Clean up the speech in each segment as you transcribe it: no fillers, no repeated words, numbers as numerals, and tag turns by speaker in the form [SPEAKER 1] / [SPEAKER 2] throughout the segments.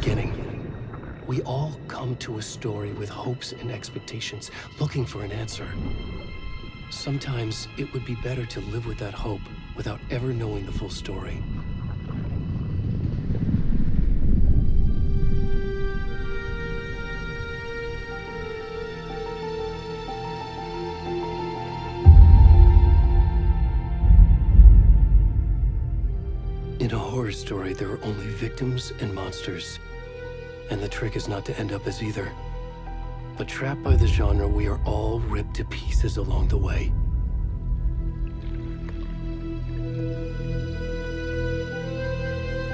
[SPEAKER 1] beginning. We all come to a story with hopes and expectations, looking for an answer. Sometimes it would be better to live with that hope without ever knowing the full story. In a horror story, there are only victims and monsters. And the trick is not to end up as either. But trapped by the genre, we are all ripped to pieces along the way.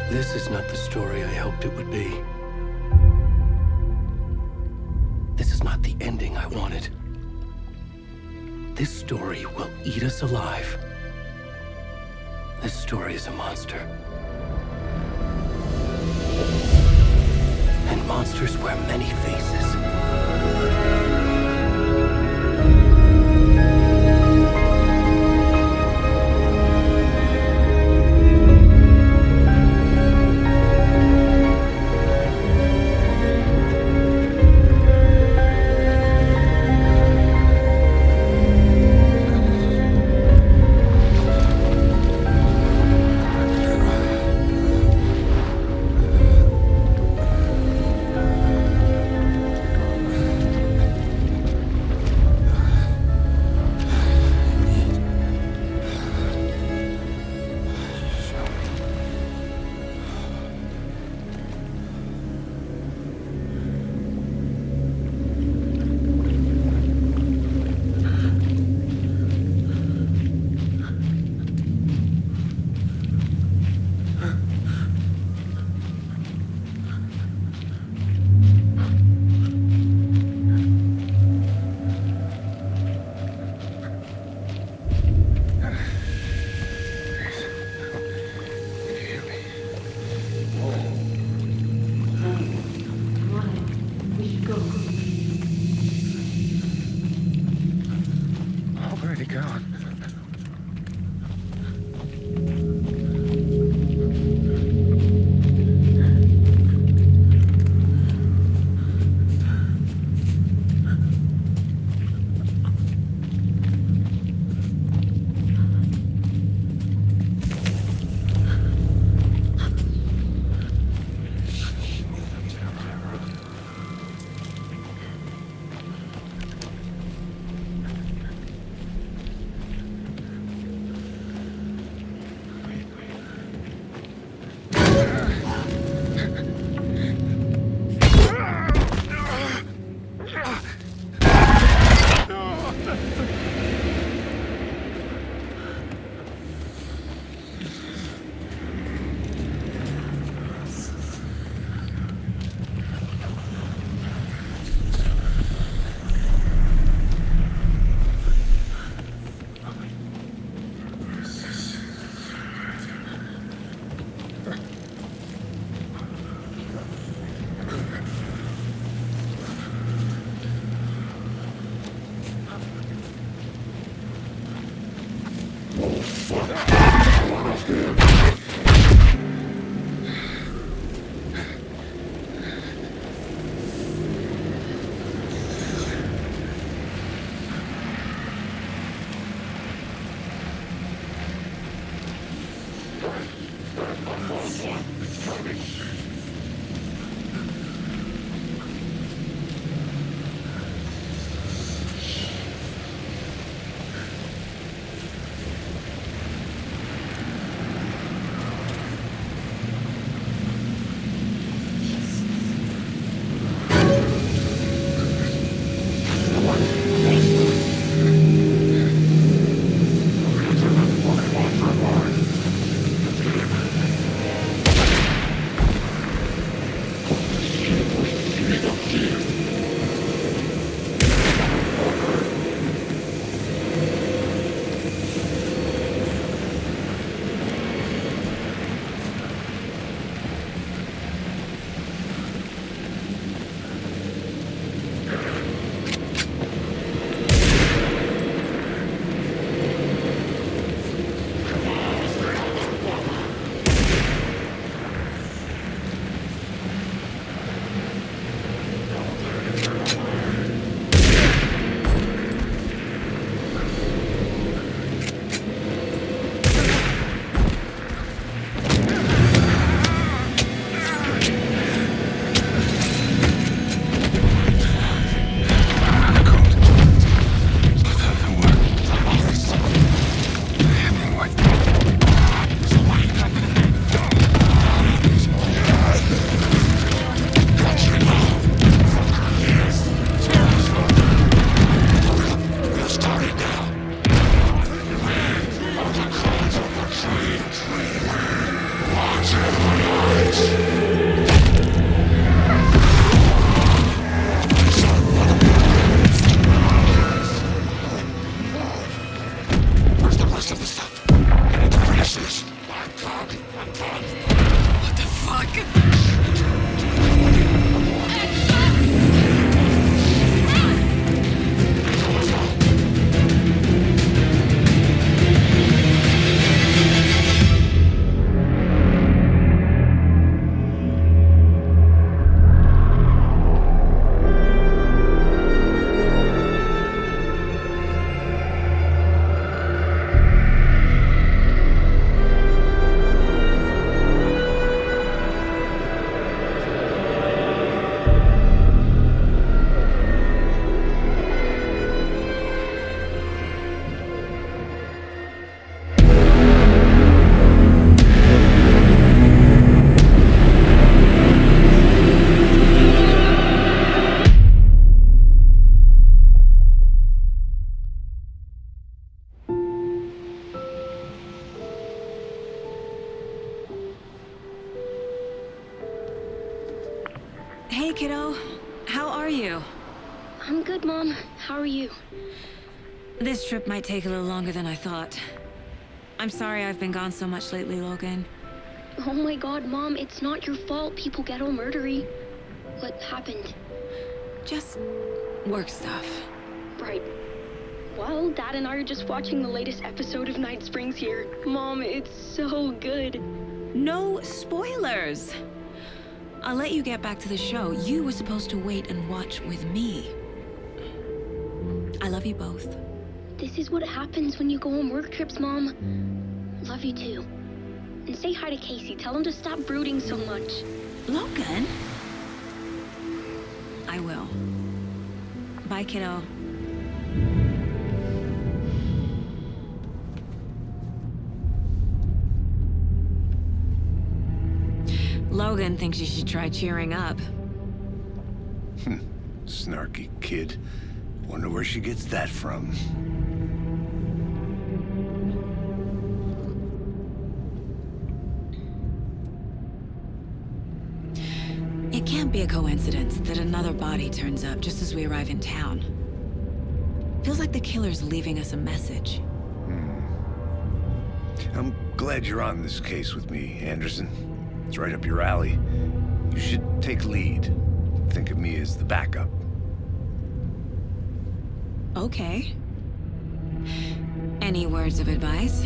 [SPEAKER 1] This is not the story I hoped it would be. This is not the ending I wanted. This story will eat us alive. This story is a monster. And monsters wear many faces.
[SPEAKER 2] Hey, kiddo. How are you?
[SPEAKER 3] I'm good, Mom. How are you?
[SPEAKER 2] This trip might take a little longer than I thought. I'm sorry I've been gone so much lately, Logan.
[SPEAKER 3] Oh my god, Mom, it's not your fault people get all murdery. What happened?
[SPEAKER 2] Just work stuff.
[SPEAKER 3] Right. Well, Dad and I are just watching the latest episode of Night Springs here. Mom, it's so good.
[SPEAKER 2] No spoilers! I'll let you get back to the show. You were supposed to wait and watch with me. I love you both.
[SPEAKER 3] This is what happens when you go on work trips, Mom. Love you too. And say hi to Casey. Tell him to stop brooding so much.
[SPEAKER 2] Logan? I will. Bye, kiddo. Logan thinks you should try cheering up.
[SPEAKER 4] Snarky kid. Wonder where she gets that from.
[SPEAKER 2] It can't be a coincidence that another body turns up just as we arrive in town. Feels like the killer's leaving us a message.
[SPEAKER 4] I'm glad you're on this case with me, Anderson. It's right up your alley. You should take lead. Think of me as the backup.
[SPEAKER 2] Okay. Any words of advice?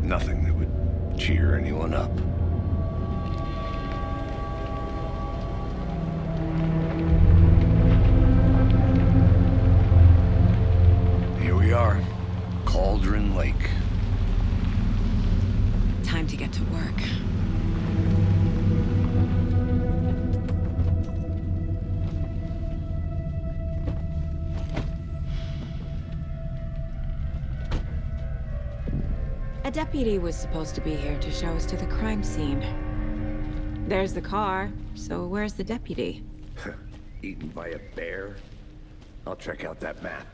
[SPEAKER 4] Nothing that would cheer anyone up. Here we are. Cauldron Lake.
[SPEAKER 2] Time to get to work. A deputy was supposed to be here to show us to the crime scene. There's the car, so where's the deputy?
[SPEAKER 4] Eaten by a bear? I'll check out that map.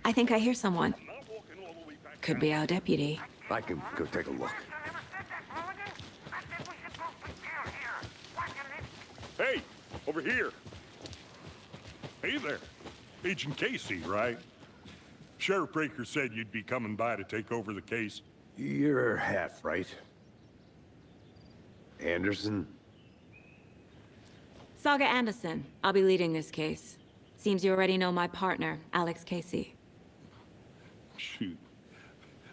[SPEAKER 2] I think I hear someone. Could be our deputy.
[SPEAKER 4] I can go take a look.
[SPEAKER 5] Hey, over here. Hey there. Agent Casey, right? Sheriff Breaker said you'd be coming by to take over the case.
[SPEAKER 4] You're half right. Anderson?
[SPEAKER 2] Saga Anderson. I'll be leading this case. Seems you already know my partner, Alex Casey.
[SPEAKER 5] Shoot.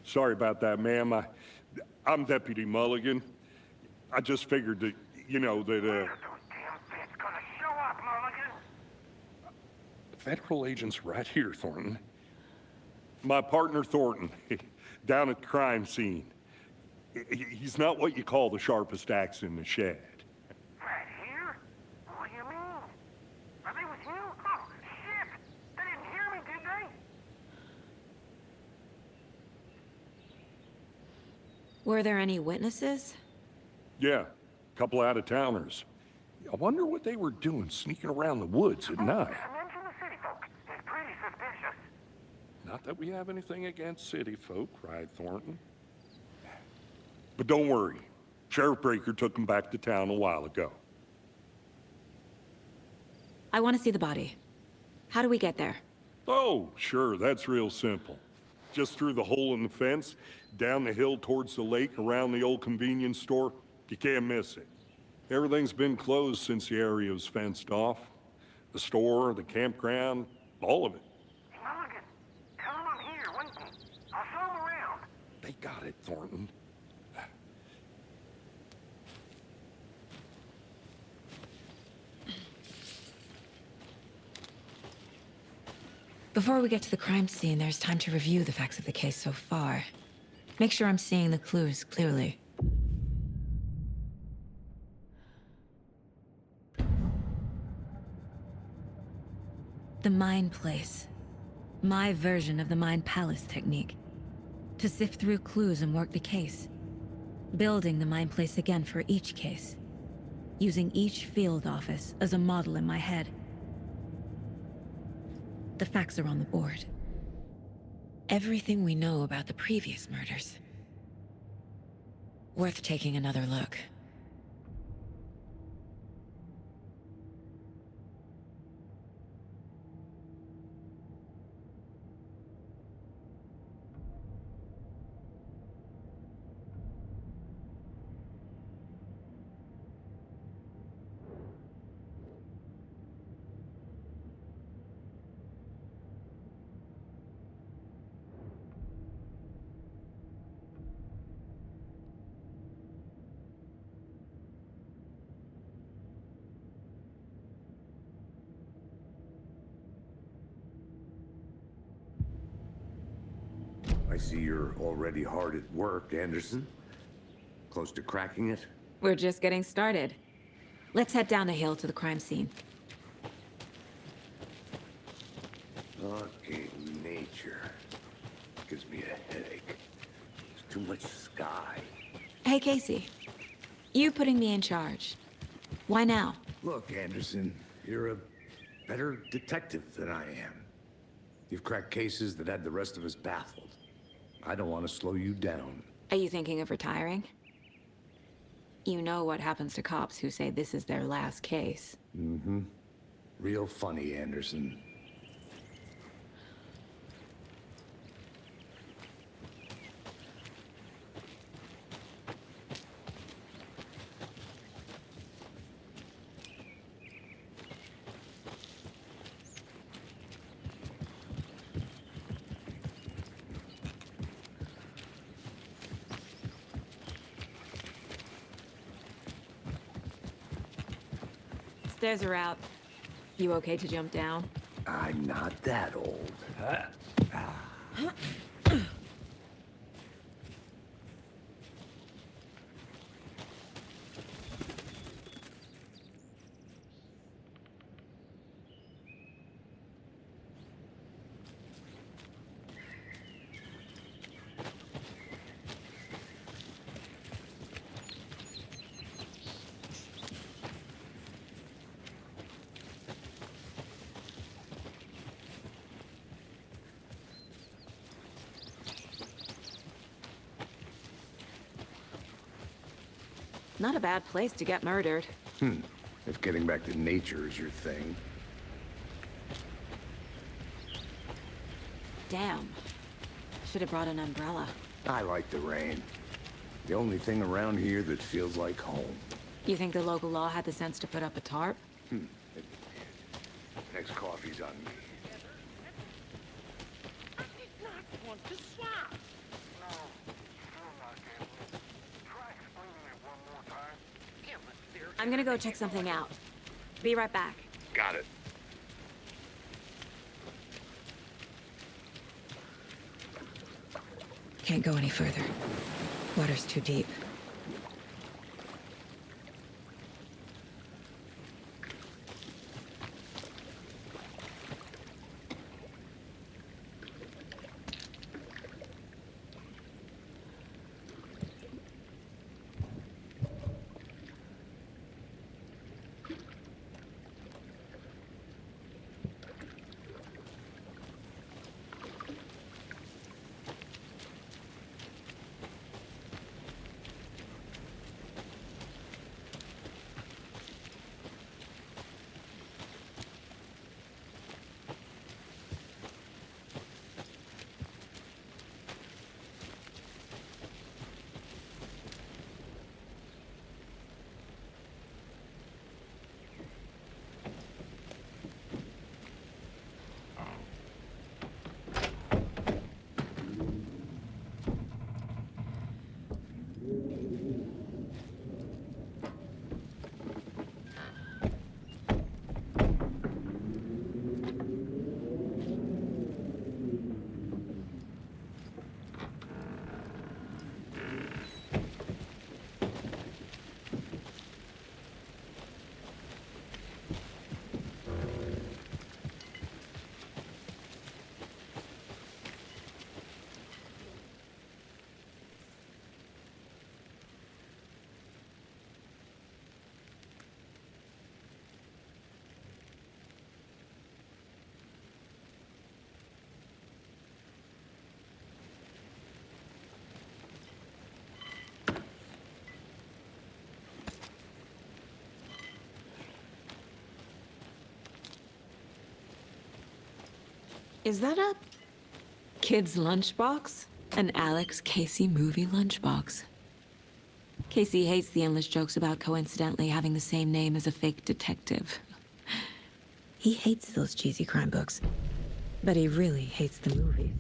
[SPEAKER 5] Sorry about that, ma'am. I'm Deputy Mulligan. I just figured that, you know, that, Federal agent's right here, Thornton. My partner, Thornton, down at the crime scene. He's not what you call the sharpest axe in the shed.
[SPEAKER 6] Right here? What do you mean? Are they with you? Oh, shit! They didn't hear me, did they?
[SPEAKER 2] Were there any witnesses?
[SPEAKER 5] Yeah, a couple out-of-towners. I wonder what they were doing sneaking around the woods at night.
[SPEAKER 6] Mention the city folk. It's pretty suspicious.
[SPEAKER 5] Not that we have anything against city folk, cried Thornton. But don't worry. Sheriff Breaker took them back to town a while ago.
[SPEAKER 2] I want to see the body. How do we get there?
[SPEAKER 5] Oh, sure, that's real simple. Just through the hole in the fence, down the hill towards the lake, around the old convenience store. You can't miss it. Everything's been closed since the area was fenced off. The store, the campground, all of it.
[SPEAKER 6] Mulligan, tell them I'm here, waiting. I'll show them around.
[SPEAKER 5] They got it, Thornton.
[SPEAKER 2] Before we get to the crime scene, there's time to review the facts of the case so far. Make sure I'm seeing the clues clearly. The Mind Place. My version of the Mind Palace technique. To sift through clues and work the case. building the mind place again for each case, using each field office as a model in my head. The facts are on the board. Everything we know about the previous murders. Worth taking another look.
[SPEAKER 4] I see you're already hard at work, Anderson. Close to cracking it?
[SPEAKER 2] We're just getting started. Let's head down the hill to the crime scene.
[SPEAKER 4] Okay, nature. Gives me a headache. There's too much sky.
[SPEAKER 2] Hey, Casey. You putting me in charge. Why now?
[SPEAKER 4] Look, Anderson, you're a better detective than I am. You've cracked cases that had the rest of us baffled. I don't want to slow you down.
[SPEAKER 2] Are you thinking of retiring? You know what happens to cops who say this is their last case.
[SPEAKER 4] Mm-hmm. Real funny, Anderson.
[SPEAKER 2] Stairs are out. You okay to jump down?
[SPEAKER 4] I'm not that old.
[SPEAKER 2] Not a bad place to get murdered.
[SPEAKER 4] If getting back to nature is your thing.
[SPEAKER 2] Damn. Should have brought an umbrella.
[SPEAKER 4] I like the rain. The only thing around here that feels like home.
[SPEAKER 2] You think the local law had the sense to put up a tarp?
[SPEAKER 4] Next coffee's on me.
[SPEAKER 6] I did not want to swap. No, still not getting it. Try explaining it one more time. Yeah, but there.
[SPEAKER 2] I'm gonna go check something out. Be right back.
[SPEAKER 4] Got it.
[SPEAKER 2] Can't go any further. Water's too deep. Is that a kid's lunchbox? An Alex Casey movie lunchbox. Casey hates the endless jokes about coincidentally having the same name as a fake detective. He hates those cheesy crime books, but he really hates the movies.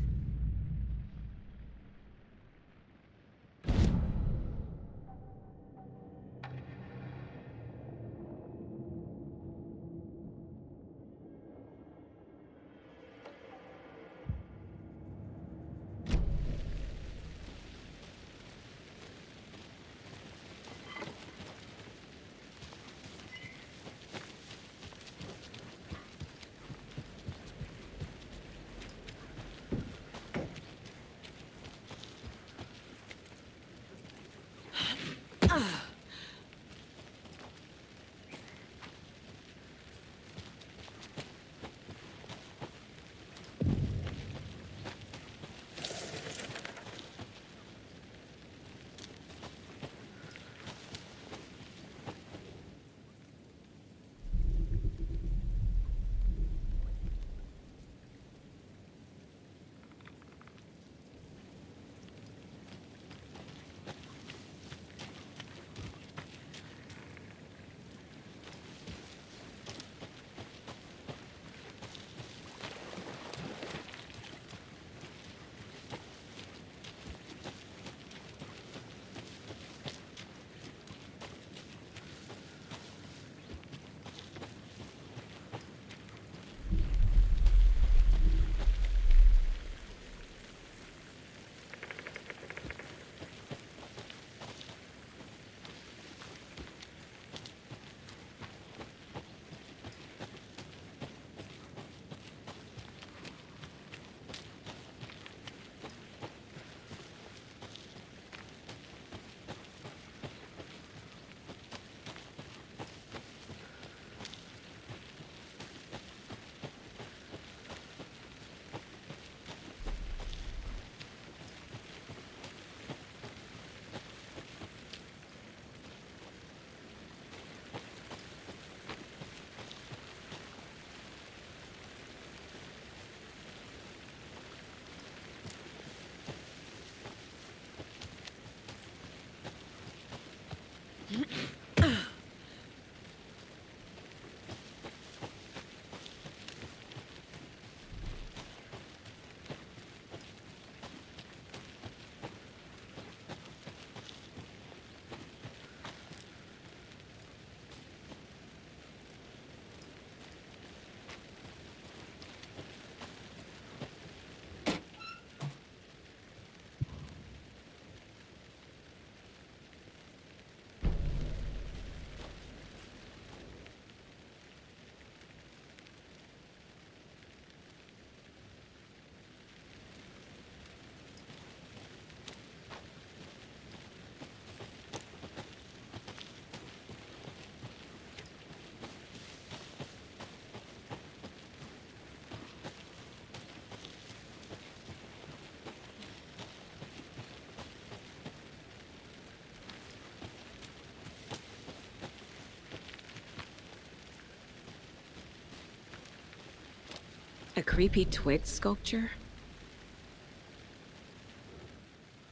[SPEAKER 2] A creepy twig sculpture?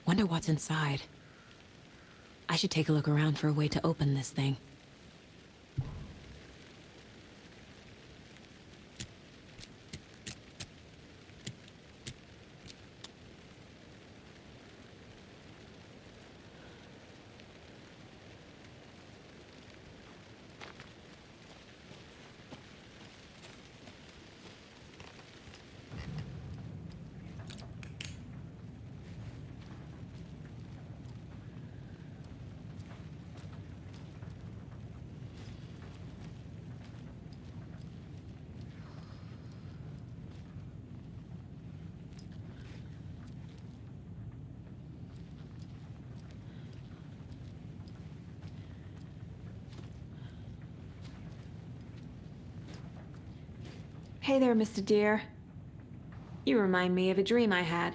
[SPEAKER 2] Wonder what's inside. I should take a look around for a way to open this thing. Hey there, Mr. Deer. You remind me of a dream I had.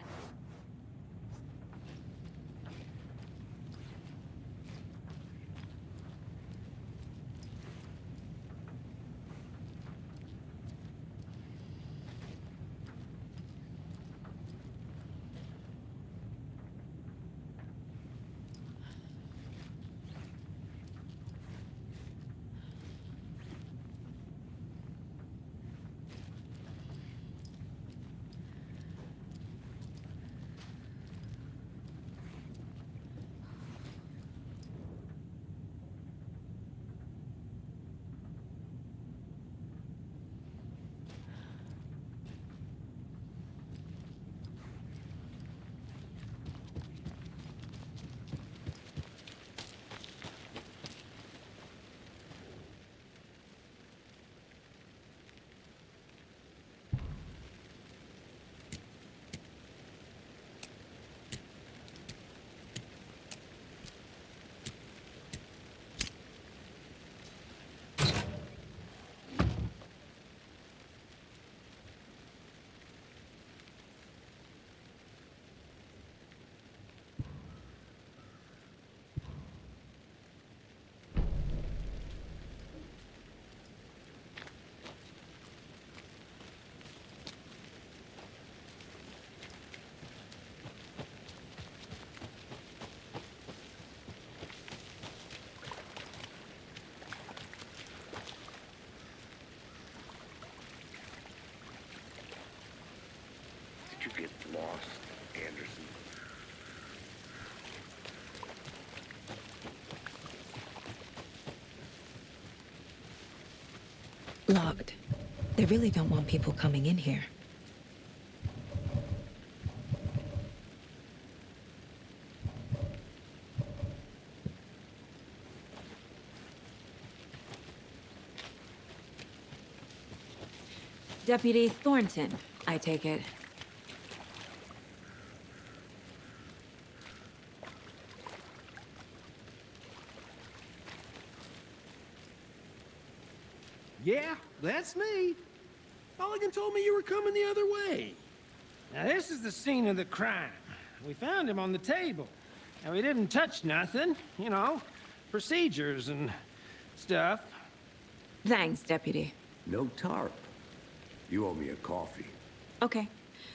[SPEAKER 2] Locked. They really don't want people coming in here. Deputy Thornton, I take it.
[SPEAKER 7] Yeah, that's me. Mulligan told me you were coming the other way. Now, this is the scene of the crime. We found him on the table. Now, we didn't touch nothing, you know, procedures and stuff.
[SPEAKER 2] Thanks, Deputy.
[SPEAKER 4] No tarp. You owe me a coffee.
[SPEAKER 2] Okay,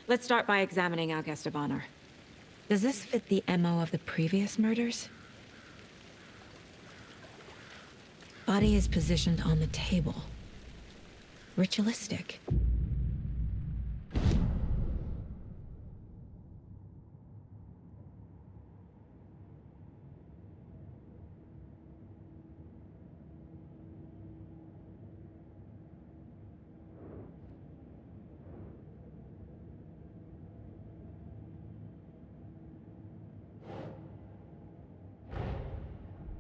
[SPEAKER 2] let's start by examining our guest of honor. Does this fit the MO of the previous murders? Body is positioned on the table. Ritualistic.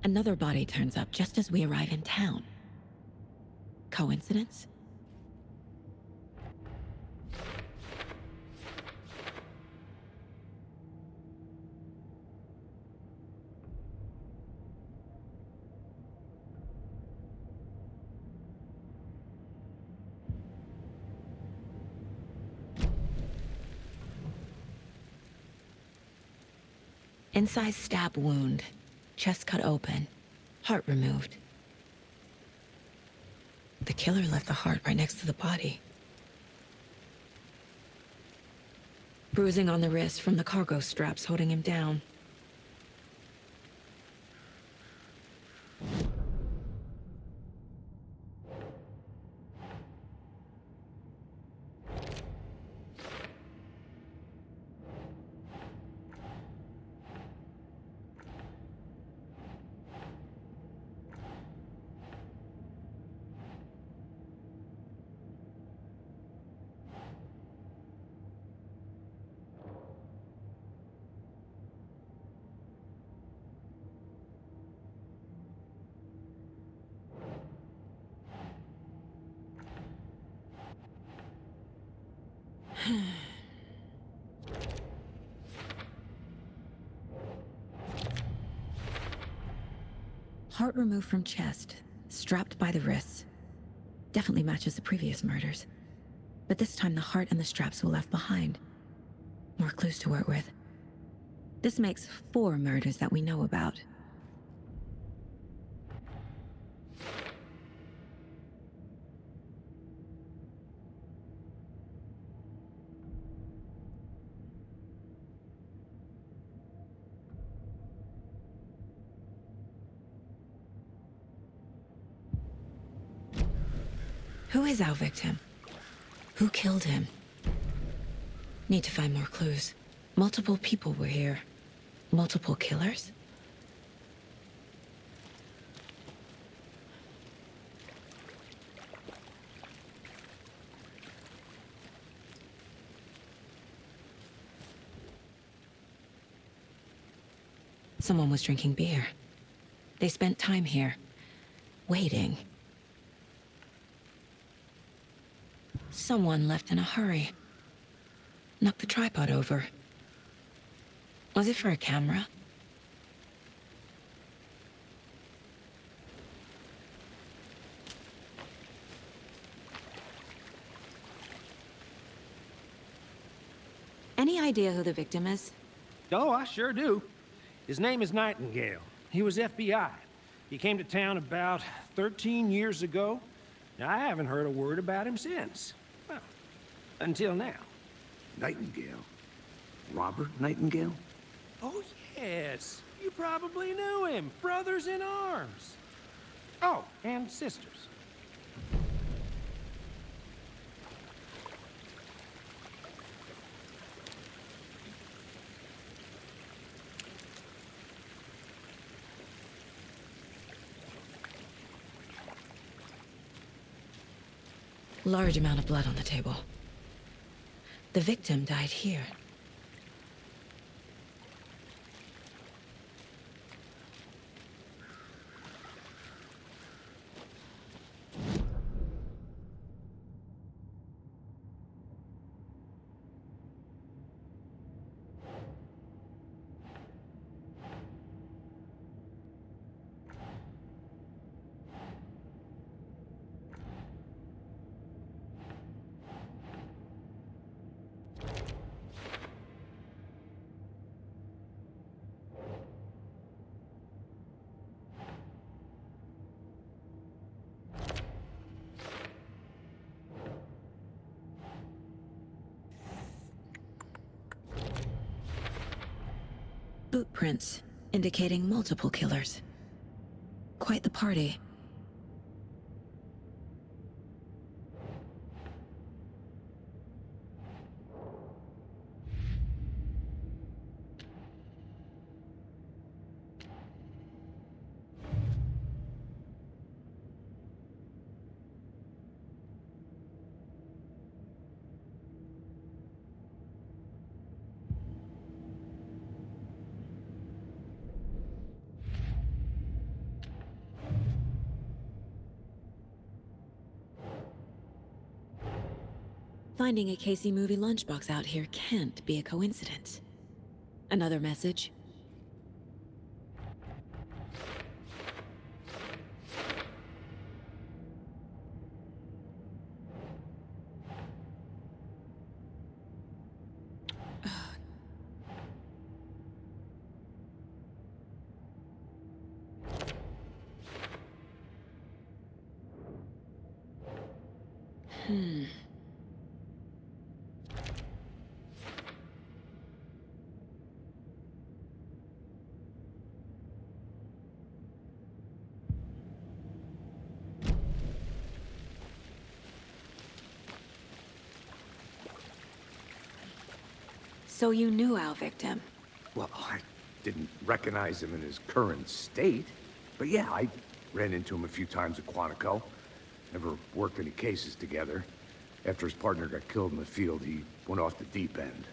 [SPEAKER 2] Another body turns up just as we arrive in town. Coincidence? Inside stab wound. Chest cut open. Heart removed. The killer left the heart right next to the body. Bruising on the wrist from the cargo straps holding him down. Heart removed from chest, strapped by the wrists. Definitely matches the previous murders. But this time the heart and the straps were left behind. More clues to work with. This makes 4 murders that we know about. Who is our victim? Who killed him? Need to find more clues. Multiple people were here. Multiple killers? Someone was drinking beer. They spent time here, waiting. Someone left in a hurry. Knocked the tripod over. Was it for a camera? Any idea who the victim is?
[SPEAKER 7] Oh, I sure do. His name is Nightingale. He was FBI. He came to town about 13 years ago. Now, I haven't heard a word about him since. Well, until now.
[SPEAKER 4] Nightingale? Robert Nightingale?
[SPEAKER 7] Oh, yes. You probably knew him. Brothers in arms. Oh, and sisters.
[SPEAKER 2] Large amount of blood on the table. The victim died here. Boot prints, indicating multiple killers. Quite the party. Finding a Casey movie lunchbox out here can't be a coincidence. Another message? So you knew our victim?
[SPEAKER 4] Well, I didn't recognize him in his current state. But yeah, I ran into him a few times at Quantico. Never worked any cases together. After his partner got killed in the field, he went off the deep end.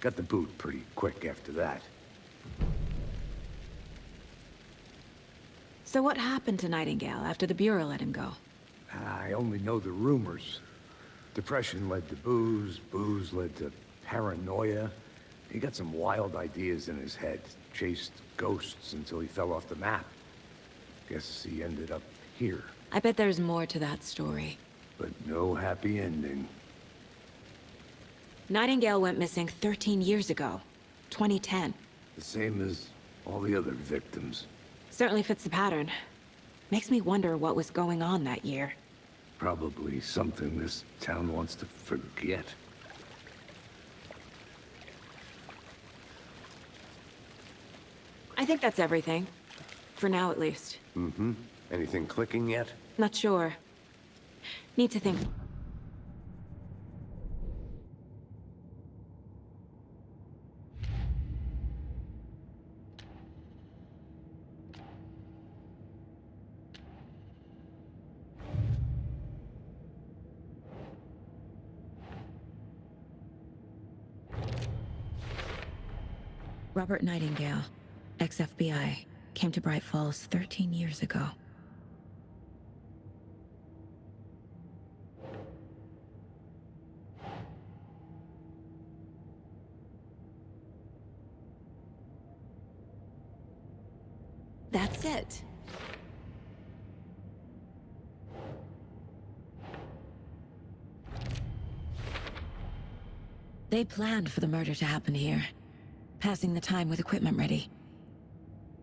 [SPEAKER 4] Got the boot pretty quick after that.
[SPEAKER 2] So what happened to Nightingale after the Bureau let him go?
[SPEAKER 4] I only know the rumors. Depression led to booze, booze led to paranoia. He got some wild ideas in his head, chased ghosts until he fell off the map. Guess he ended up here,
[SPEAKER 2] I bet there's more to that story.
[SPEAKER 4] but no happy ending.
[SPEAKER 2] Nightingale went missing 13 years ago. 2010.
[SPEAKER 4] The same as all the other victims.
[SPEAKER 2] Certainly fits the pattern. Makes me wonder what was going on that year.
[SPEAKER 4] Probably something this town wants to forget.
[SPEAKER 2] I think that's everything. For now, at least.
[SPEAKER 4] Mm-hmm. Anything clicking yet?
[SPEAKER 2] Not sure. Need to think. Robert Nightingale, ex-FBI, came to Bright Falls 13 years ago. That's it. They planned for the murder to happen here, passing the time with equipment ready.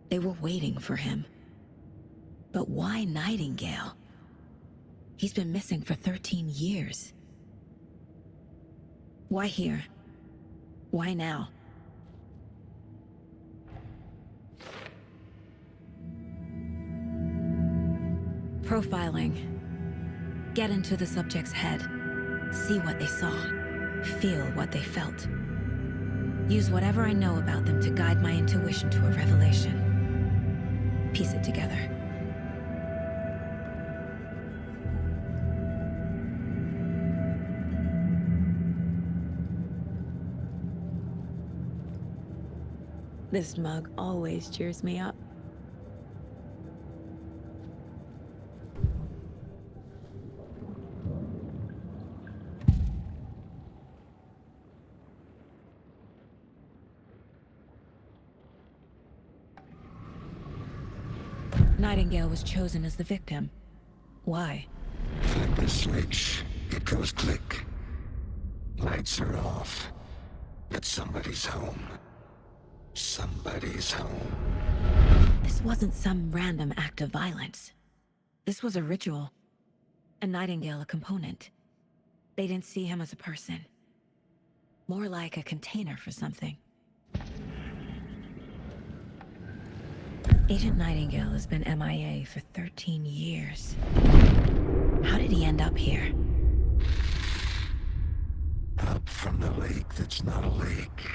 [SPEAKER 2] They were waiting for him. But why Nightingale? He's been missing for 13 years. Why here? Why now? Profiling. Get into the subject's head. See what they saw. Feel what they felt. Use whatever I know about them to guide my intuition to a revelation. Piece it together. This mug always cheers me up. Nightingale was chosen as the victim. Why?
[SPEAKER 8] Flip the switch, it goes click. Lights are off. But somebody's home. Somebody's home.
[SPEAKER 2] This wasn't some random act of violence. This was a ritual. And Nightingale a component. They didn't see him as a person. More like a container for something. Agent Nightingale has been MIA for 13 years. How did he end up here?
[SPEAKER 8] Up from the lake that's not a lake.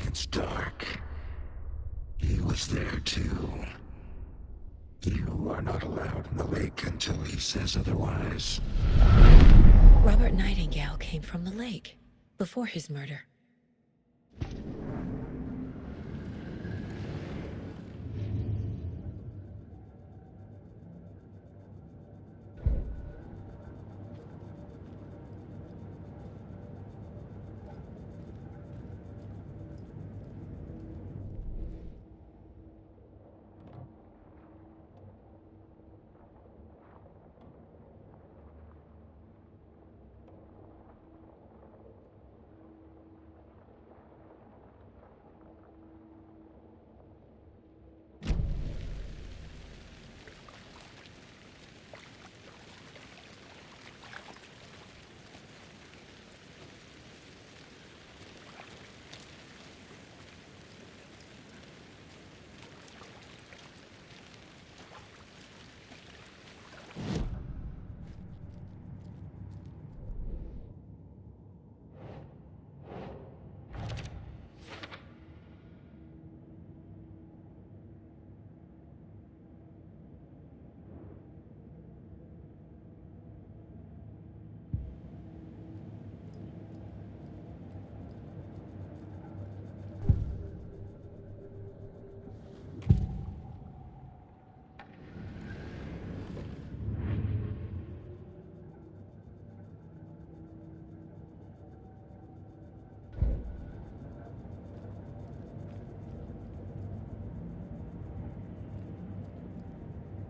[SPEAKER 8] It's dark. He was there too. You are not allowed in the lake until he says otherwise.
[SPEAKER 2] Robert Nightingale came from the lake, before his murder.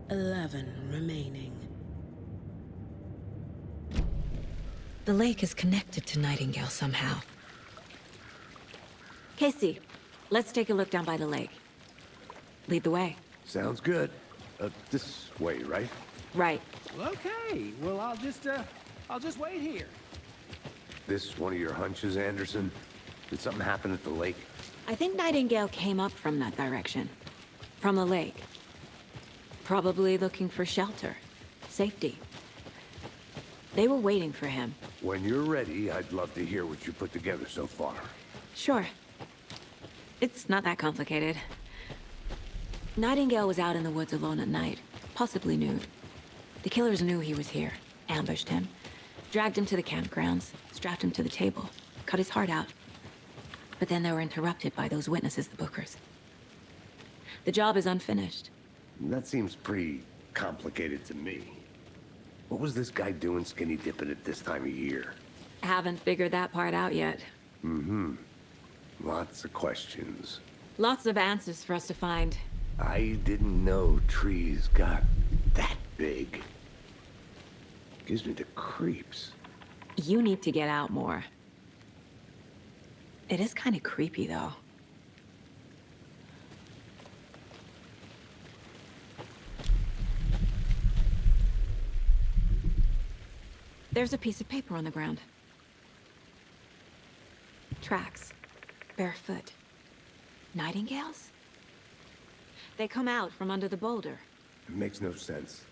[SPEAKER 9] "11 remaining."
[SPEAKER 2] The lake is connected to Nightingale somehow. Casey, let's take a look down by the lake. Lead the way.
[SPEAKER 4] Sounds good. This way, right?
[SPEAKER 2] Right.
[SPEAKER 7] Well, okay. Well, I'll just wait here.
[SPEAKER 4] This one of your hunches, Anderson? Did something happen at the lake?
[SPEAKER 2] I think Nightingale came up from that direction. From the lake. Probably looking for shelter. Safety. They were waiting for him.
[SPEAKER 4] When you're ready, I'd love to hear what you put together so far.
[SPEAKER 2] Sure. It's not that complicated. Nightingale was out in the woods alone at night, possibly nude. The killers knew he was here, ambushed him, dragged him to the campgrounds, strapped him to the table, cut his heart out. But then they were interrupted by those witnesses, the Bookers. The job is unfinished.
[SPEAKER 4] That seems pretty complicated to me. What was this guy doing skinny dipping at this time of year?
[SPEAKER 2] Haven't figured that part out yet.
[SPEAKER 4] Lots of questions.
[SPEAKER 2] Lots of answers for us to find.
[SPEAKER 4] I didn't know trees got that big. Gives me the creeps.
[SPEAKER 2] You need to get out more. It is kind of creepy, though. There's a piece of paper on the ground. Tracks. Barefoot. Nightingales? They come out from under the boulder.
[SPEAKER 4] It makes no sense.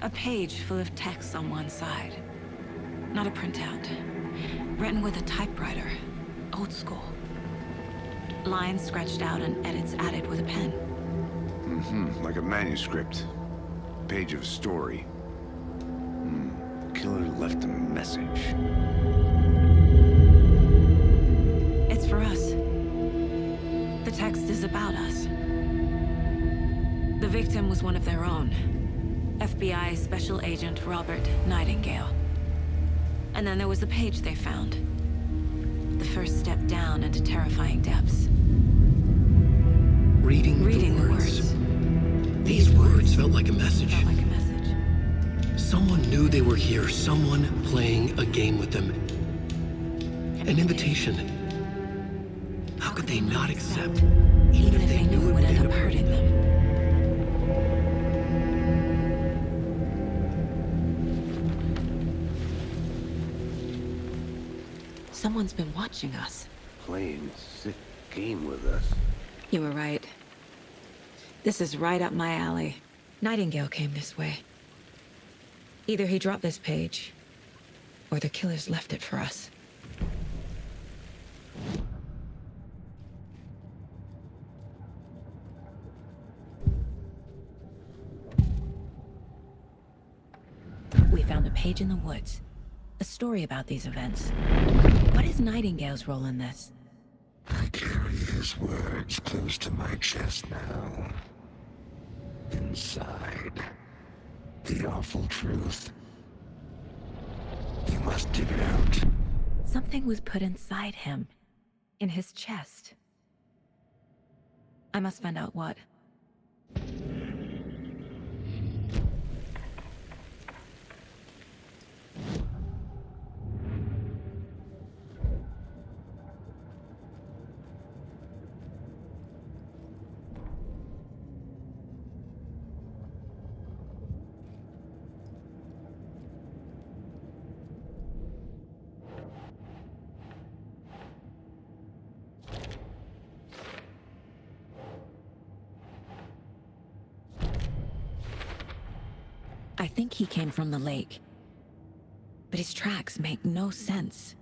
[SPEAKER 2] A page full of text on one side. Not a printout. Written with a typewriter. Old school. Lines scratched out and edits added with a pen.
[SPEAKER 4] Like a manuscript. Page of a story. left a message.
[SPEAKER 2] It's for us. The text is about us. The victim was one of their own. FBI Special Agent Robert Nightingale. And then there was the page they found. The first step down into terrifying depths.
[SPEAKER 1] Reading the words. These words felt like a message.
[SPEAKER 2] Felt like a message.
[SPEAKER 1] Someone knew they were here, someone playing a game with them. An invitation. How could they not accept,
[SPEAKER 2] even if they knew it would end up hurting them? Someone's been watching us.
[SPEAKER 4] Playing a sick game with us.
[SPEAKER 2] You were right. This is right up my alley. Nightingale came this way. Either he dropped this page, or the killers left it for us. We found a page in the woods. A story about these events. What is Nightingale's role in this?
[SPEAKER 8] I carry his words close to my chest now. Inside, the awful truth. You must dig it out.
[SPEAKER 2] Something was put inside him. In his chest. I must find out what. I think he came from the lake. But his tracks make no sense.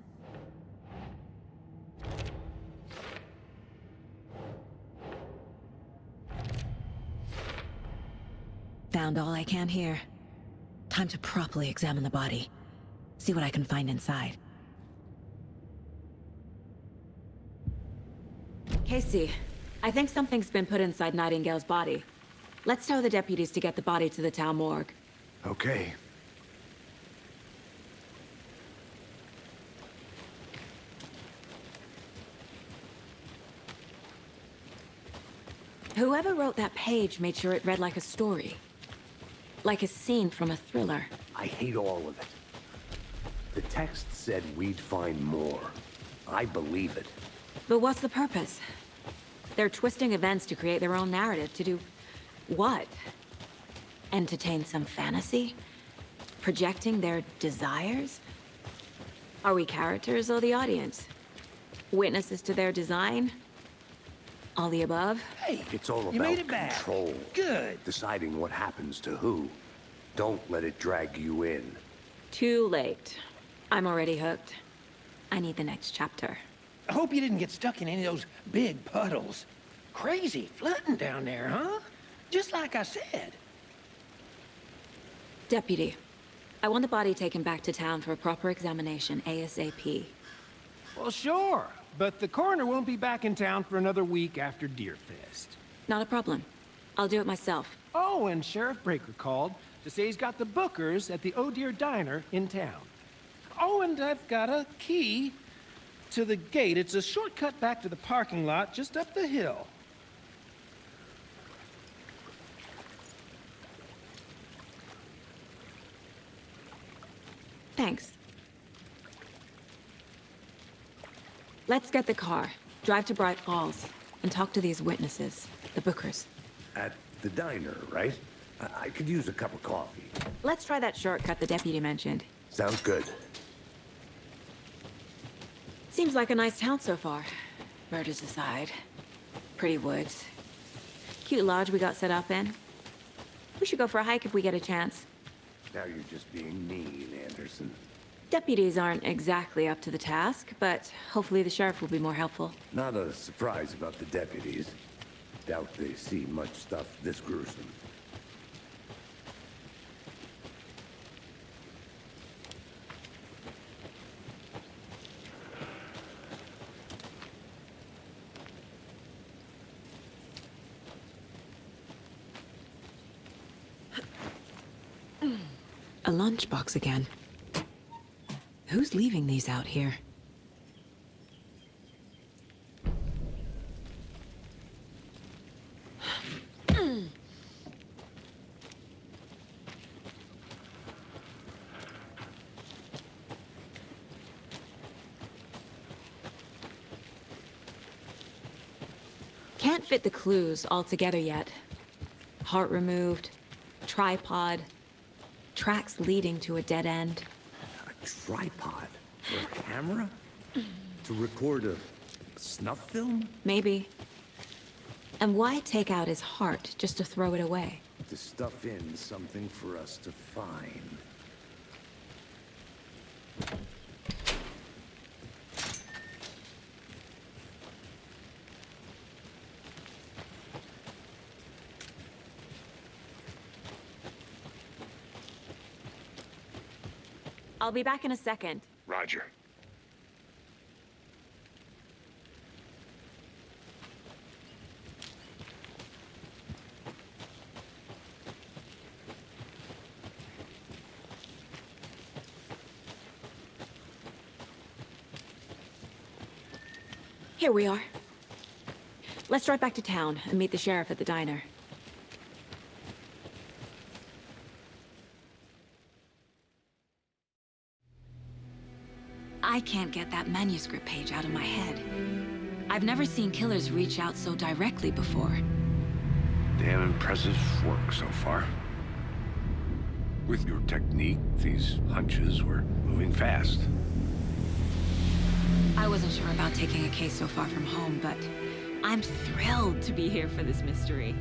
[SPEAKER 2] Found all I can here. Time to properly examine the body. See what I can find inside. Casey, I think something's been put inside Nightingale's body. Let's tell the deputies to get the body to the town morgue.
[SPEAKER 4] Okay.
[SPEAKER 2] Whoever wrote that page made sure it read like a story. Like a scene from a thriller.
[SPEAKER 4] I hate all of it. The text said we'd find more. I believe it.
[SPEAKER 2] But what's the purpose? They're twisting events to create their own narrative. To do what? Entertain some fantasy? Projecting their desires? Are we characters or the audience? Witnesses to their design? All the above?
[SPEAKER 7] Hey,
[SPEAKER 4] It's all
[SPEAKER 7] you
[SPEAKER 4] about
[SPEAKER 7] made it back.
[SPEAKER 4] control.
[SPEAKER 7] Good.
[SPEAKER 4] Deciding what happens to who. Don't let it drag you in.
[SPEAKER 2] Too late. I'm already hooked. I need the next chapter.
[SPEAKER 7] I hope you didn't get stuck in any of those big puddles. Crazy flooding down there, huh? Just like I said.
[SPEAKER 2] Deputy, I want the body taken back to town for a proper examination ASAP.
[SPEAKER 7] Well, sure. But the coroner won't be back in town for another week after Deerfest.
[SPEAKER 2] Not a problem. I'll do it myself.
[SPEAKER 7] Oh, and Sheriff Breaker called to say he's got the bookers at the Oh Dear Diner in town. Oh, and I've got a key to the gate. It's a shortcut back to the parking lot just up the hill.
[SPEAKER 2] Thanks. Let's get the car, drive to Bright Falls, and talk to these witnesses, the bookers.
[SPEAKER 4] At the diner, right? I could use a cup of coffee.
[SPEAKER 2] Let's try that shortcut the deputy mentioned.
[SPEAKER 4] Sounds good.
[SPEAKER 2] Seems like a nice town so far. Murders aside. Pretty woods. Cute lodge we got set up in. We should go for a hike if we get a chance.
[SPEAKER 4] Now you're just being mean, Anderson.
[SPEAKER 2] Deputies aren't exactly up to the task, but hopefully the sheriff will be more helpful.
[SPEAKER 4] Not a surprise about the deputies. Doubt they see much stuff this gruesome.
[SPEAKER 2] A lunchbox again. Who's leaving these out here? Can't fit the clues all together yet. Heart removed, tripod, tracks leading to a dead end.
[SPEAKER 4] A tripod? For a camera? To record a snuff film?
[SPEAKER 2] Maybe. And why take out his heart just to throw it away?
[SPEAKER 4] To stuff in something for us to find.
[SPEAKER 2] I'll be back in a second.
[SPEAKER 4] Roger.
[SPEAKER 2] Here we are. Let's drive back to town and meet the sheriff at the diner. I can't get that manuscript page out of my head. I've never seen killers reach out so directly before.
[SPEAKER 4] Damn impressive work so far. With your technique, these hunches were moving fast.
[SPEAKER 2] I wasn't sure about taking a case so far from home, but I'm thrilled to be here for this mystery.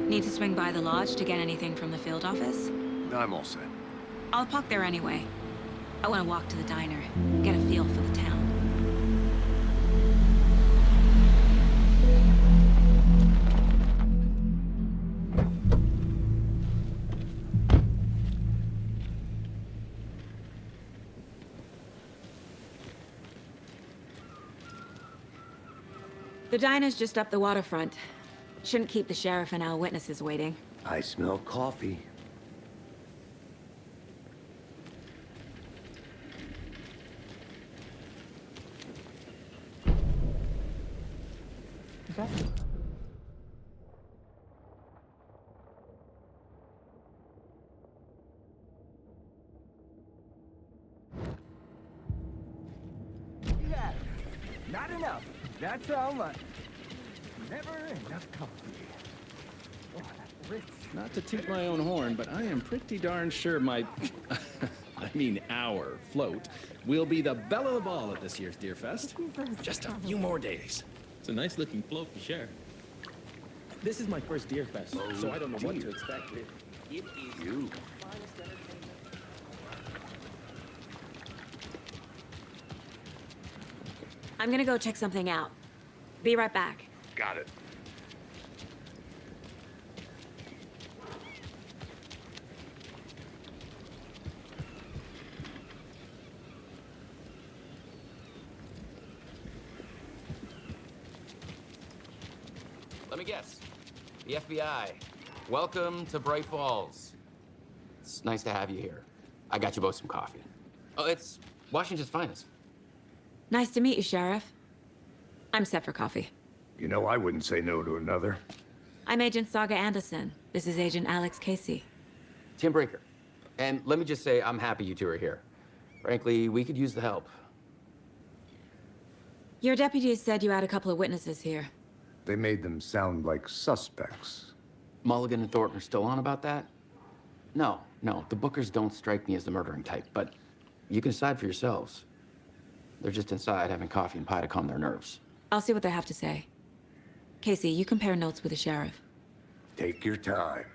[SPEAKER 2] Need to swing by the lodge to get anything from the field office?
[SPEAKER 4] I'm all set.
[SPEAKER 2] I'll park there anyway. I want to walk to the diner, get a feel for the town. The diner's just up the waterfront. Shouldn't keep the sheriff and our witnesses waiting.
[SPEAKER 4] I smell coffee.
[SPEAKER 10] Yeah, not enough. That's all much. Never enough coffee. Oh, that's rich.
[SPEAKER 11] Not to toot my own horn, but I am pretty darn sure my... I mean our float will be the belle of the ball at this year's Deerfest. Just a few more days.
[SPEAKER 12] It's a nice looking float to share.
[SPEAKER 11] This is my first Deerfest, so I don't know what to expect.
[SPEAKER 12] It is
[SPEAKER 4] You.
[SPEAKER 2] I'm gonna go check something out. Be right back.
[SPEAKER 4] Got it.
[SPEAKER 12] Let me guess. The FBI. Welcome to Bright Falls. It's nice to have you here. I got you both some coffee. Oh, it's Washington's finest.
[SPEAKER 2] Nice to meet you, Sheriff. I'm set for coffee.
[SPEAKER 4] You know, I wouldn't say no to another.
[SPEAKER 2] I'm Agent Saga Anderson. This is Agent Alex Casey.
[SPEAKER 12] Tim Brinker. And let me just say, I'm happy you two are here. Frankly, we could use the help.
[SPEAKER 2] Your deputies said you had a couple of witnesses here.
[SPEAKER 4] They made them sound like suspects.
[SPEAKER 12] Mulligan and Thornton are still on about that? No, the Bookers don't strike me as the murdering type, but you can decide for yourselves. They're just inside having coffee and pie to calm their nerves.
[SPEAKER 2] I'll see what they have to say. Casey, you compare notes with the sheriff.
[SPEAKER 4] Take your time.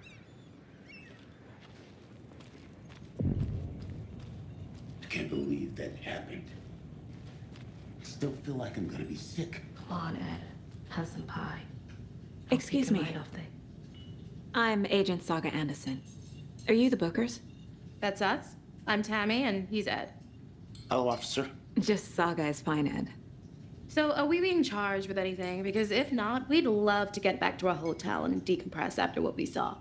[SPEAKER 8] I can't believe that happened. I still feel like I'm gonna be sick.
[SPEAKER 9] Come on, Ed. Have some pie.
[SPEAKER 2] Excuse me. I'm Agent Saga Anderson. Are you the Bookers?
[SPEAKER 13] That's us. I'm Tammy, and he's Ed.
[SPEAKER 8] Hello, officer.
[SPEAKER 2] Just Saga is fine, Ed.
[SPEAKER 9] So, are we being charged with anything? Because if not, we'd love to get back to our hotel and decompress after what we saw.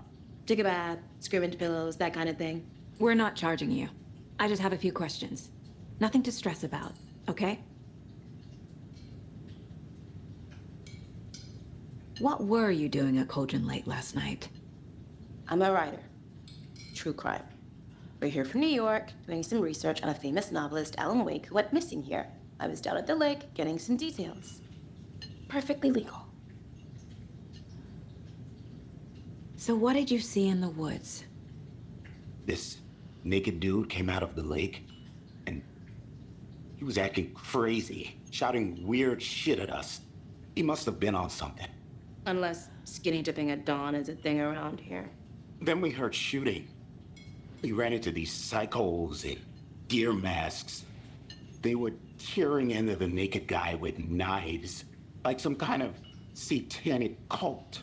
[SPEAKER 9] Take a bath, scream into pillows, that kind of thing.
[SPEAKER 2] We're not charging you. I just have a few questions. Nothing to stress about, okay? What were you doing at Cauldron Lake last night?
[SPEAKER 9] I'm a writer. True crime. We're here from New York, doing some research on a famous novelist, Alan Wake, who went missing here. I was down at the lake, getting some details. Perfectly legal.
[SPEAKER 2] So what did you see in the woods?
[SPEAKER 8] This naked dude came out of the lake, and he was acting crazy, shouting weird shit at us. He must have been on something.
[SPEAKER 9] Unless skinny dipping at dawn is a thing around here.
[SPEAKER 8] Then we heard shooting. We ran into these psychos in deer masks. They were tearing into the naked guy with knives, like some kind of satanic cult.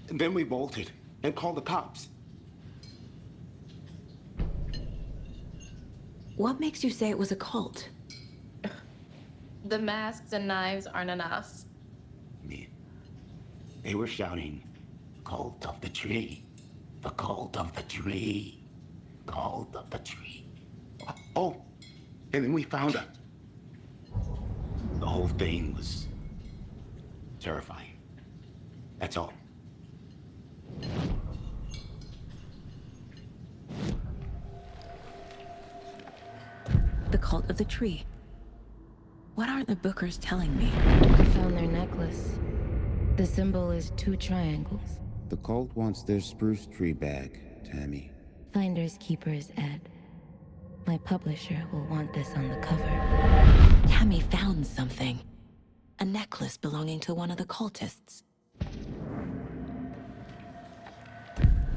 [SPEAKER 8] And then we bolted and called the cops.
[SPEAKER 2] What makes you say it was a cult?
[SPEAKER 9] The masks and knives aren't enough.
[SPEAKER 8] They were shouting, "Cult of the tree, the cult of the tree, cult of the tree." Oh, and then we found her. The whole thing was terrifying. That's all.
[SPEAKER 2] The cult of the tree. What aren't the Bookers telling me?
[SPEAKER 9] I found their necklace. The symbol is 2 triangles.
[SPEAKER 13] The cult wants their spruce tree back, Tammy.
[SPEAKER 9] Finders keepers, Ed. My publisher will want this on the cover.
[SPEAKER 2] Tammy found something. A necklace belonging to one of the cultists.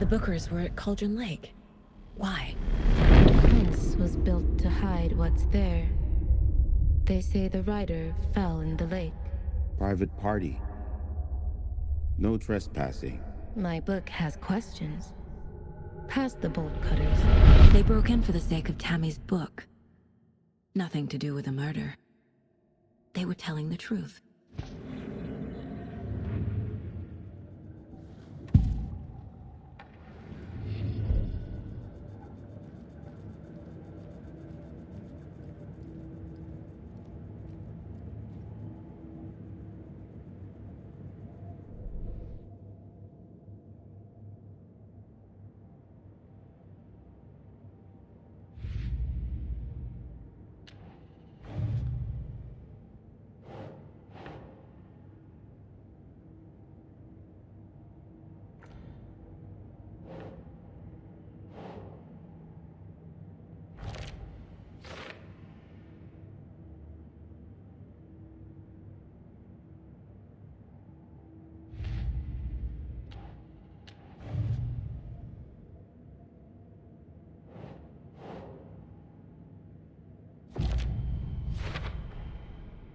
[SPEAKER 2] The Bookers were at Cauldron Lake. Why?
[SPEAKER 9] The prince was built to hide what's there. They say the writer fell in the lake.
[SPEAKER 13] Private party. No trespassing.
[SPEAKER 9] My book has questions. Past the bolt cutters.
[SPEAKER 2] They broke in for the sake of Tammy's book. Nothing to do with a murder. They were telling the truth.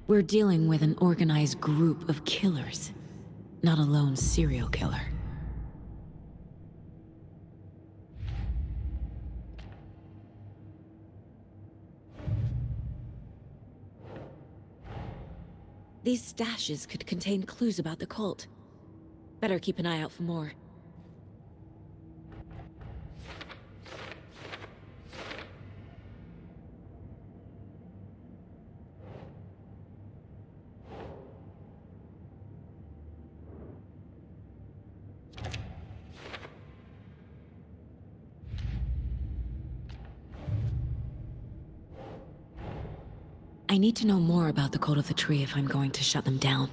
[SPEAKER 2] We're dealing with an organized group of killers, not a lone serial killer. These stashes could contain clues about the cult. Better keep an eye out for more. I need to know more about the Cult of the Tree if I'm going to shut them down.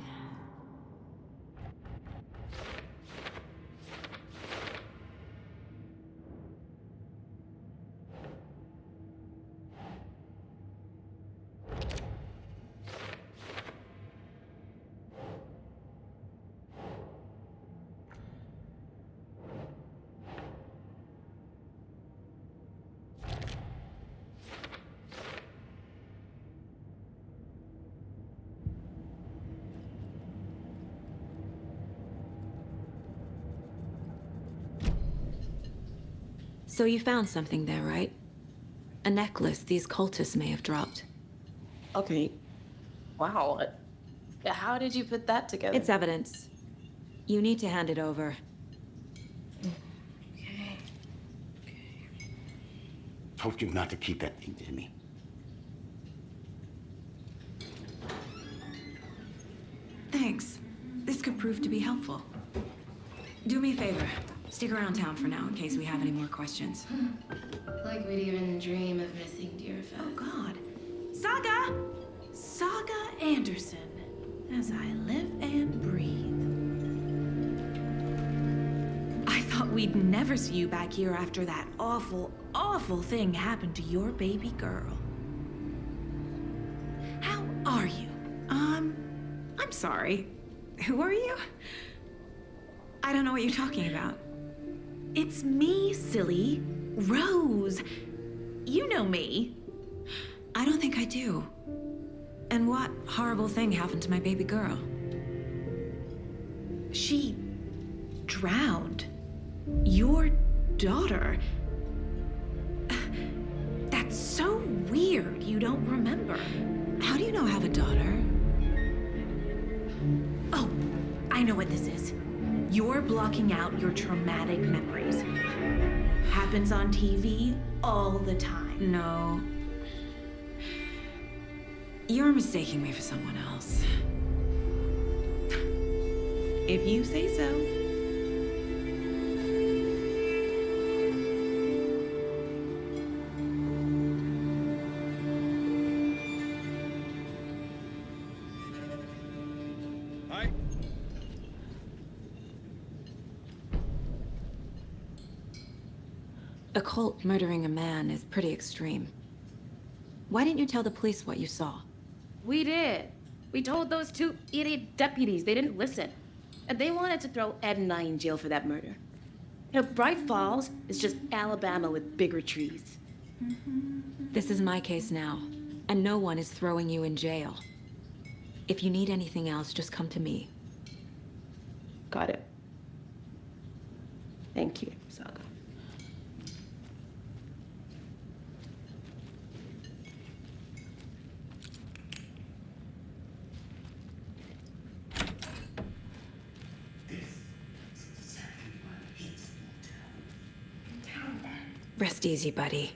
[SPEAKER 2] So you found something there, right? A necklace these cultists may have dropped.
[SPEAKER 9] Okay. Wow. How did you put that together?
[SPEAKER 2] It's evidence. You need to hand it over.
[SPEAKER 9] Okay.
[SPEAKER 14] Told you not to keep that thing to me.
[SPEAKER 2] Thanks. This could prove to be helpful. Do me a favor. Stick around town for now in case we have any more questions.
[SPEAKER 9] Like we'd even dream of missing Deerfest.
[SPEAKER 15] Oh, God. Saga! Saga Anderson. As I live and breathe. I thought we'd never see you back here after that awful, awful thing happened to your baby girl. How are you? I'm sorry. Who are you? I don't know what you're talking about. It's me, silly. Rose. You know me.
[SPEAKER 2] I don't think I do. And what horrible thing happened to my baby girl?
[SPEAKER 15] She drowned. Your daughter. That's so weird you don't remember.
[SPEAKER 2] How do you know I have a daughter?
[SPEAKER 15] Oh, I know what this is. You're blocking out your traumatic memories. Happens on TV all the time.
[SPEAKER 2] No. You're mistaking me for someone else.
[SPEAKER 15] If you say so.
[SPEAKER 11] Hi.
[SPEAKER 2] A cult murdering a man is pretty extreme. Why didn't you tell the police what you saw?
[SPEAKER 9] We did. We told those two idiot deputies. They didn't listen. And they wanted to throw Ed and I in jail for that murder. You know, Bright Falls is just Alabama with bigger trees.
[SPEAKER 2] This is my case now, and no one is throwing you in jail. If you need anything else, just come to me.
[SPEAKER 9] Got it. Thank you, Saga.
[SPEAKER 2] Rest easy, buddy.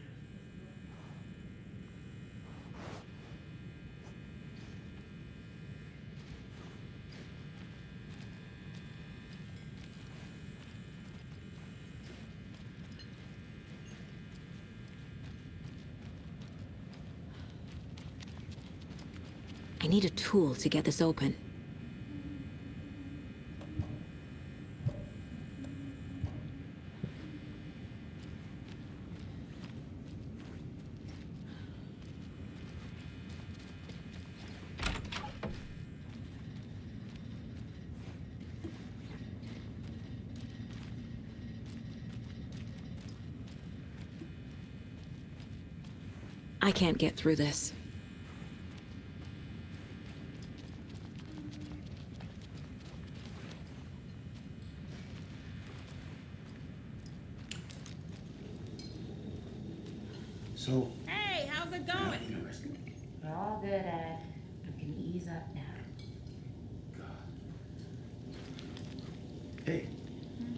[SPEAKER 2] I need a tool to get this open. I can't get through this.
[SPEAKER 14] So,
[SPEAKER 15] Hey, how's it going?
[SPEAKER 9] We're all good, Ed. You can ease up now.
[SPEAKER 14] hey,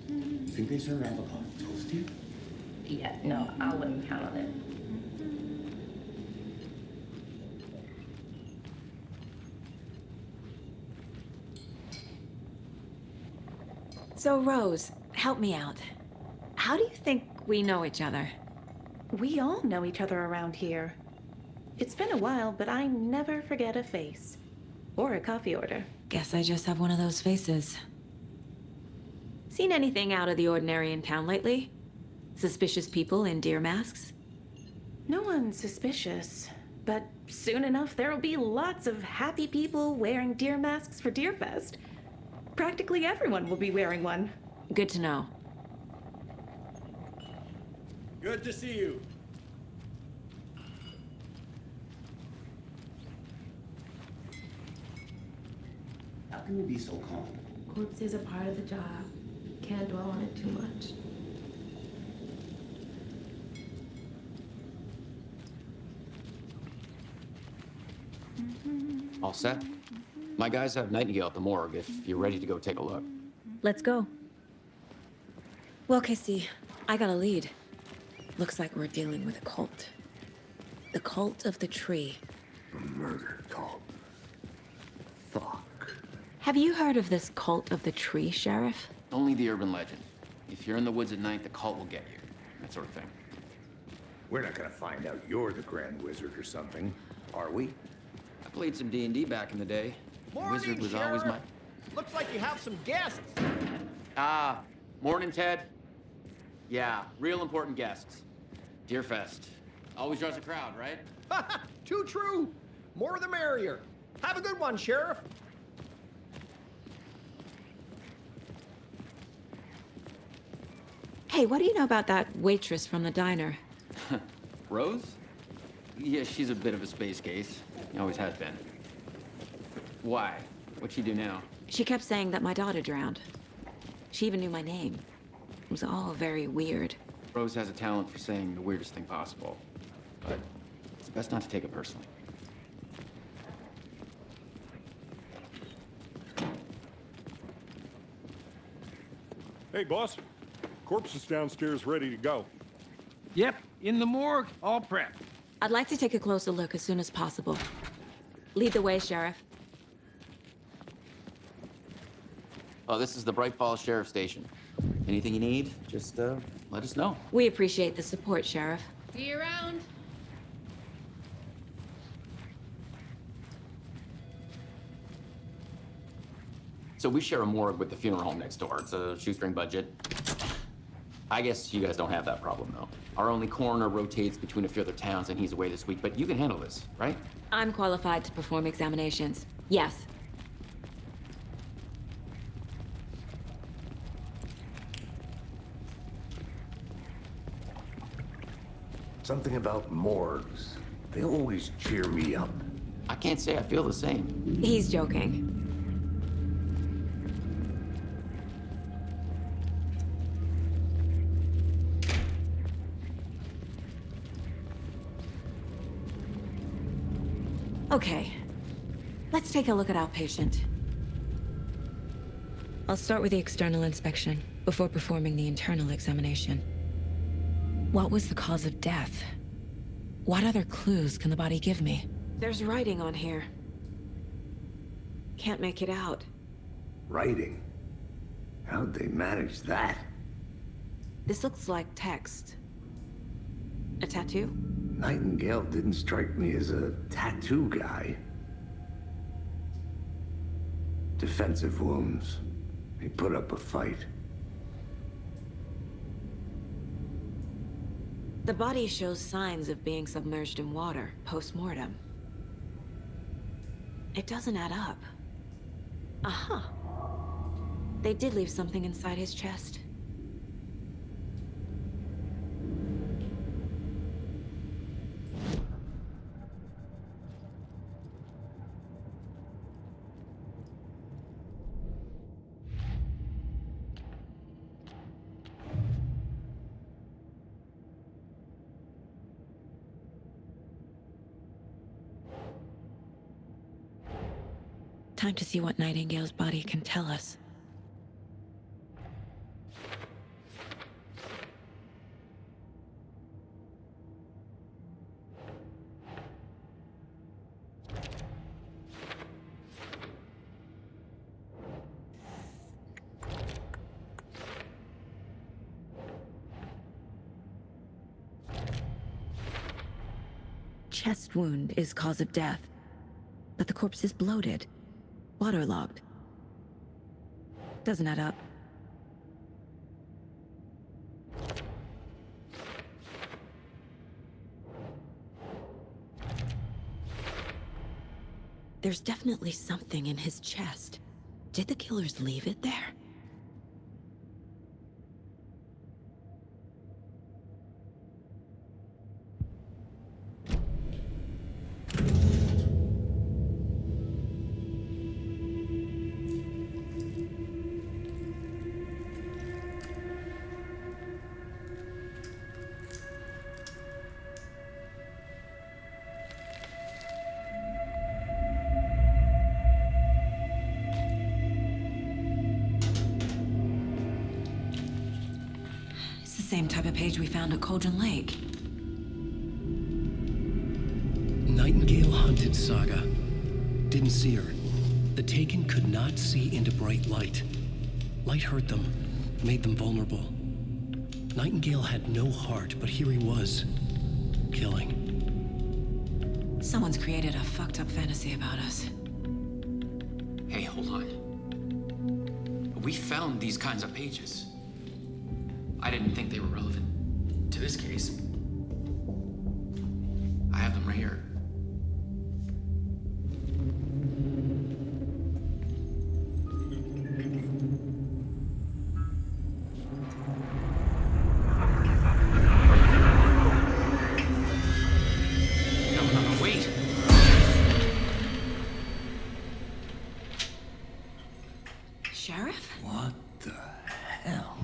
[SPEAKER 14] you think they serve avocado toast here?
[SPEAKER 9] Yeah, no, I wouldn't count on it.
[SPEAKER 2] So, Rose, help me out. How do you think we know each other?
[SPEAKER 15] We all know each other around here. It's been a while, but I never forget a face. Or a coffee order.
[SPEAKER 2] Guess I just have one of those faces. Seen anything out of the ordinary in town lately? Suspicious people in deer masks?
[SPEAKER 15] No one's suspicious. But soon enough, there'll be lots of happy people wearing deer masks for Deerfest. Practically everyone will be wearing one.
[SPEAKER 2] Good to know.
[SPEAKER 11] Good to see you.
[SPEAKER 14] How can you be so calm?
[SPEAKER 9] Corpses are part of the job. Can't dwell on it too much.
[SPEAKER 12] All set? My guys have Nightingale at the morgue if you're ready to go take a look.
[SPEAKER 2] Let's go. Well, Casey, I got a lead. Looks like we're dealing with a cult. The cult of the tree.
[SPEAKER 4] A murder cult. Fuck.
[SPEAKER 2] Have you heard of this cult of the tree, Sheriff?
[SPEAKER 12] Only the urban legend. If you're in the woods at night, the cult will get you. That sort of thing.
[SPEAKER 4] We're not gonna find out you're the Grand Wizard or something, are we?
[SPEAKER 12] I played some D&D back in the day.
[SPEAKER 10] Morning,
[SPEAKER 12] Wizard was
[SPEAKER 10] Sheriff.
[SPEAKER 12] always my...
[SPEAKER 10] Looks like you have some guests.
[SPEAKER 12] Ah, morning, Ted. Yeah, real important guests. Deerfest. Always draws a crowd, right?
[SPEAKER 10] Too true. More the merrier. Have a good one, Sheriff.
[SPEAKER 2] Hey, what do you know about that waitress from the diner?
[SPEAKER 12] Rose? Yeah, she's a bit of a space case. Always has been. Why? What'd she do now?
[SPEAKER 2] She kept saying that my daughter drowned. She even knew my name. It was all very weird.
[SPEAKER 12] Rose has a talent for saying the weirdest thing possible. But it's best not to take it personally.
[SPEAKER 5] Hey, boss. Corpse is downstairs ready to go.
[SPEAKER 7] Yep, in the morgue, all prepped.
[SPEAKER 2] I'd like to take a closer look as soon as possible. Lead the way, Sheriff.
[SPEAKER 12] Oh, this is the Bright Falls Sheriff Station. Anything you need, just let us know.
[SPEAKER 2] We appreciate the support, Sheriff.
[SPEAKER 16] See you around.
[SPEAKER 12] So we share a morgue with the funeral home next door. It's a shoestring budget. I guess you guys don't have that problem, though. Our only coroner rotates between a few other towns, and he's away this week, but you can handle this, right?
[SPEAKER 2] I'm qualified to perform examinations. Yes.
[SPEAKER 4] Something about morgues. They always cheer me up.
[SPEAKER 12] I can't say I feel the same.
[SPEAKER 2] He's joking. Okay, let's take a look at our patient. I'll start with the external inspection before performing the internal examination. What was the cause of death? What other clues can the body give me? There's writing on here. Can't make it out.
[SPEAKER 4] Writing? How'd they manage that?
[SPEAKER 2] This looks like text. A tattoo?
[SPEAKER 4] Nightingale didn't strike me as a tattoo guy. Defensive wounds. He put up a fight.
[SPEAKER 2] The body shows signs of being submerged in water post-mortem. It doesn't add up. Uh-huh. They did leave something inside his chest. Time to see what Nightingale's body can tell us. Chest wound is cause of death, but the corpse is bloated. Waterlogged. Doesn't add up. There's definitely something in his chest. Did the killers leave it there? Same type of page we found at Cauldron Lake.
[SPEAKER 1] Nightingale hunted Saga. Didn't see her. The Taken could not see into bright light. Light hurt them, made them vulnerable. Nightingale had no heart, but here he was, killing.
[SPEAKER 2] Someone's created a fucked up fantasy about us.
[SPEAKER 12] Hey, hold on. We found these kinds of pages. I didn't think they were relevant to this case. I have them right here. No, wait.
[SPEAKER 2] Sheriff?
[SPEAKER 1] What the hell?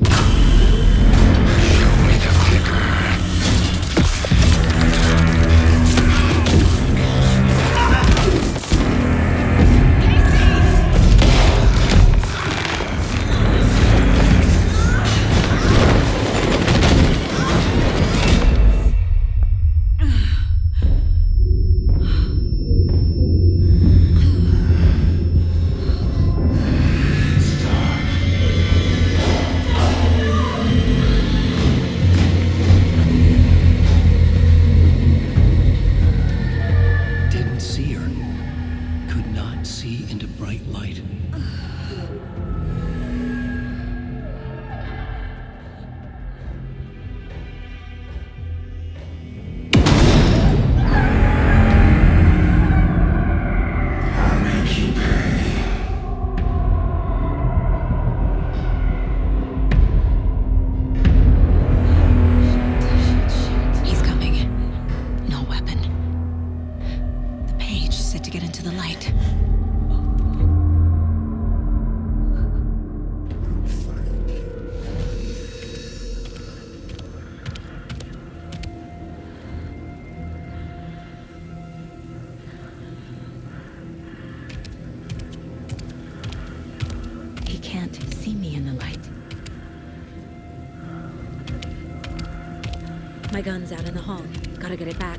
[SPEAKER 2] My gun's out in the hall. Gotta get it back.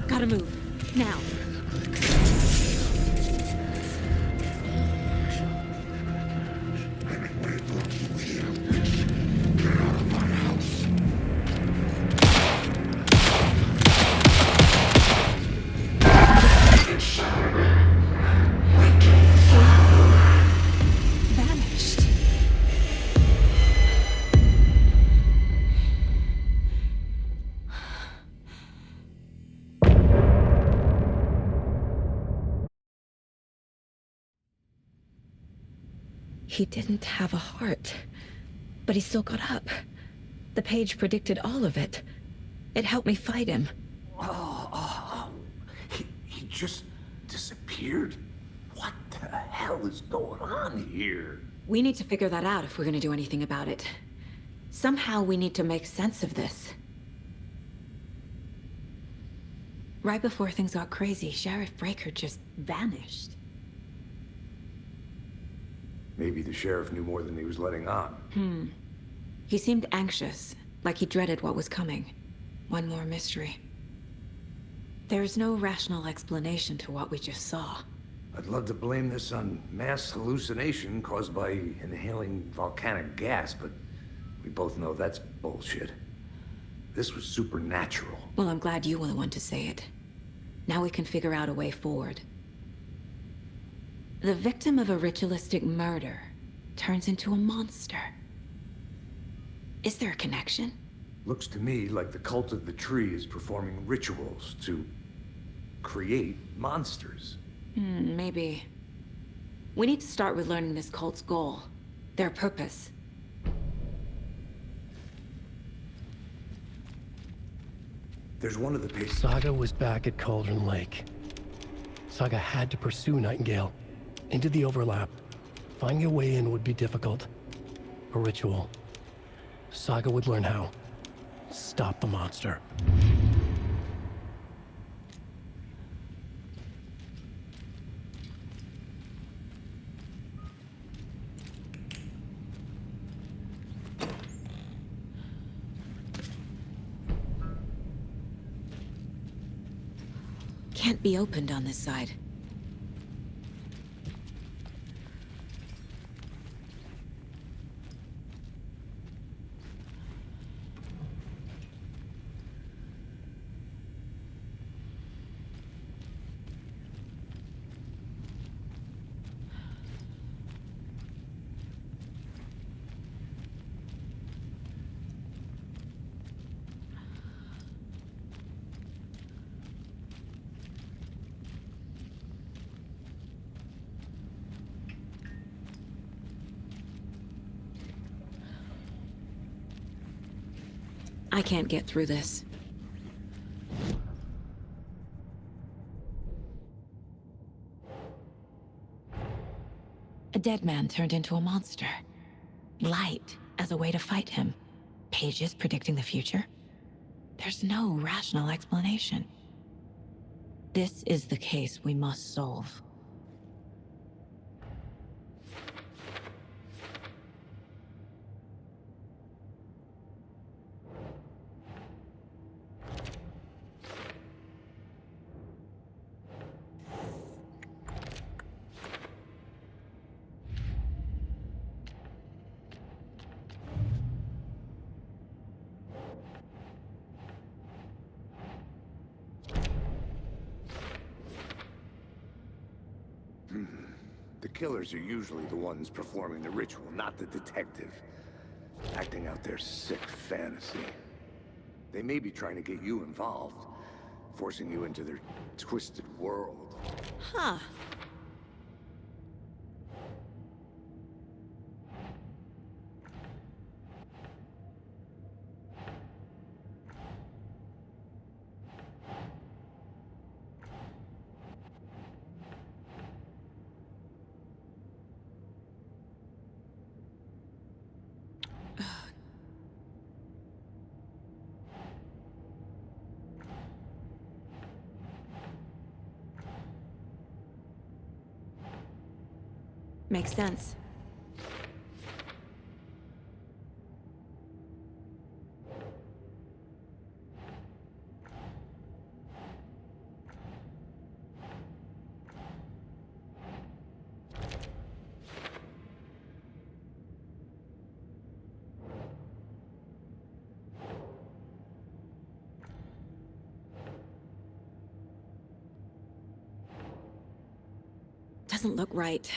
[SPEAKER 2] Gotta move. Now. He didn't have a heart, but he still got up. The page predicted all of it. It helped me fight him.
[SPEAKER 4] He just disappeared? What the hell is going on here?
[SPEAKER 2] We need to figure that out if we're gonna do anything about it. Somehow we need to make sense of this. Right before things got crazy, Sheriff Breaker just vanished.
[SPEAKER 4] Maybe the sheriff knew more than he was letting on.
[SPEAKER 2] He seemed anxious, like he dreaded what was coming. One more mystery. There's no rational explanation to what we just saw.
[SPEAKER 4] I'd love to blame this on mass hallucination caused by inhaling volcanic gas, but we both know that's bullshit. This was supernatural.
[SPEAKER 2] Well, I'm glad you were the one to say it. Now we can figure out a way forward. The victim of a ritualistic murder turns into a monster. Is there a connection?
[SPEAKER 4] Looks to me like the cult of the tree is performing rituals to create monsters.
[SPEAKER 2] Maybe. We need to start with learning this cult's goal, their purpose.
[SPEAKER 4] There's one of the pages.
[SPEAKER 1] Saga was back at Cauldron Lake. Saga had to pursue Nightingale. Into the overlap. Finding a way in would be difficult. A ritual. Saga would learn how. Stop the monster.
[SPEAKER 2] Can't be opened on this side. I can't get through this. A dead man turned into a monster. Light as a way to fight him. Pages predicting the future. There's no rational explanation. This is the case we must solve.
[SPEAKER 4] The killers are usually the ones performing the ritual, not the detective. Acting out their sick fantasy. They may be trying to get you involved, forcing you into their twisted world.
[SPEAKER 2] Huh. Makes sense. Doesn't look right.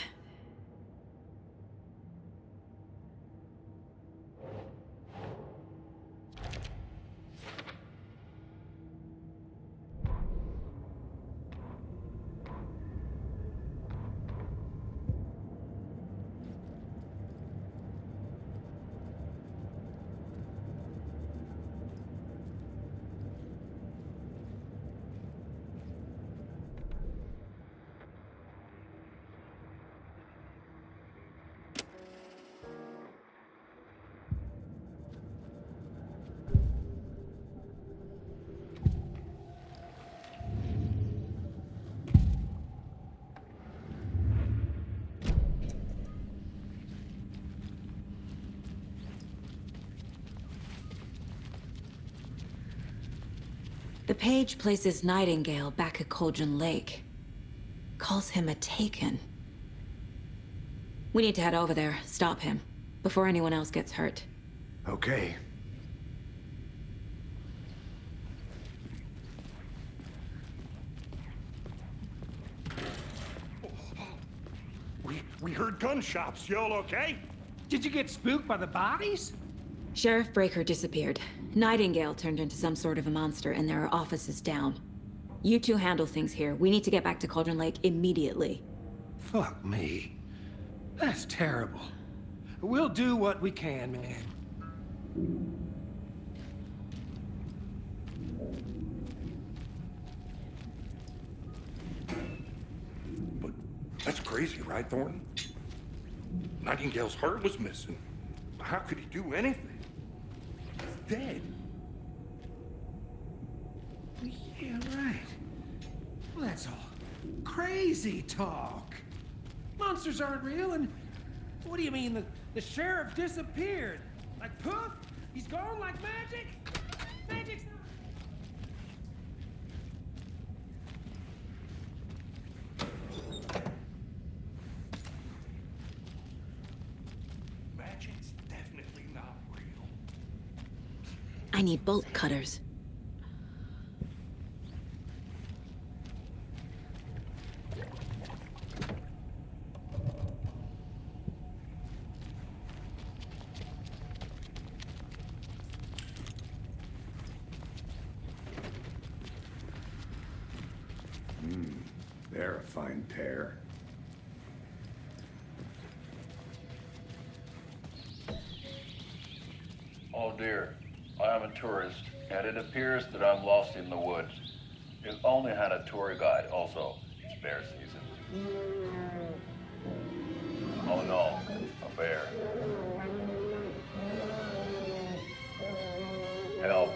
[SPEAKER 2] The page places Nightingale back at Cauldron Lake. Calls him a Taken. We need to head over there, stop him, before anyone else gets hurt.
[SPEAKER 4] Okay.
[SPEAKER 5] We heard gunshots. Y'all okay?
[SPEAKER 7] Did you get spooked by the bodies?
[SPEAKER 2] Sheriff Breaker disappeared. Nightingale turned into some sort of a monster, and there are offices down. You two handle things here. We need to get back to Cauldron Lake immediately.
[SPEAKER 7] Fuck me. That's terrible. We'll do what we can, man.
[SPEAKER 5] But that's crazy, right, Thornton? Nightingale's heart was missing. How could he do anything? He's dead.
[SPEAKER 7] Yeah, right. Well, that's all crazy talk. Monsters aren't real, and what do you mean the sheriff disappeared? Like poof? He's gone like magic? Magic's
[SPEAKER 2] I need bolt cutters.
[SPEAKER 4] They're a fine pair.
[SPEAKER 16] Oh dear, I am a tourist, and it appears that I'm lost in the woods. If only had a tour guide also. It's bear season. Oh no, a bear. Help.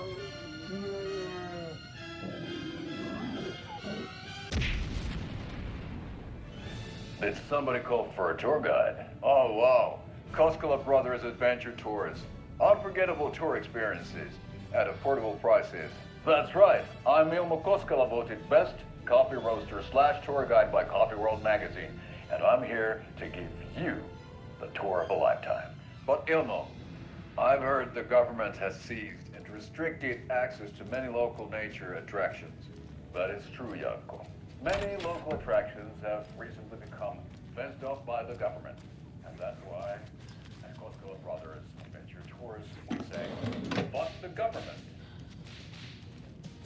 [SPEAKER 16] Did somebody call for a tour guide? Oh wow, Koskela Brothers Adventure Tours. Unforgettable tour experiences at affordable prices. That's right, I'm Ilmo Koskela, voted best coffee roaster / tour guide by Coffee World magazine, and I'm here to give you the tour of a lifetime. But Ilmo, I've heard the government has seized and restricted access to many local nature attractions. That is true, Janko. Many local attractions have recently become fenced off by the government, and that's why at Koskela Brothers Adventure Tours we say, fuck the government.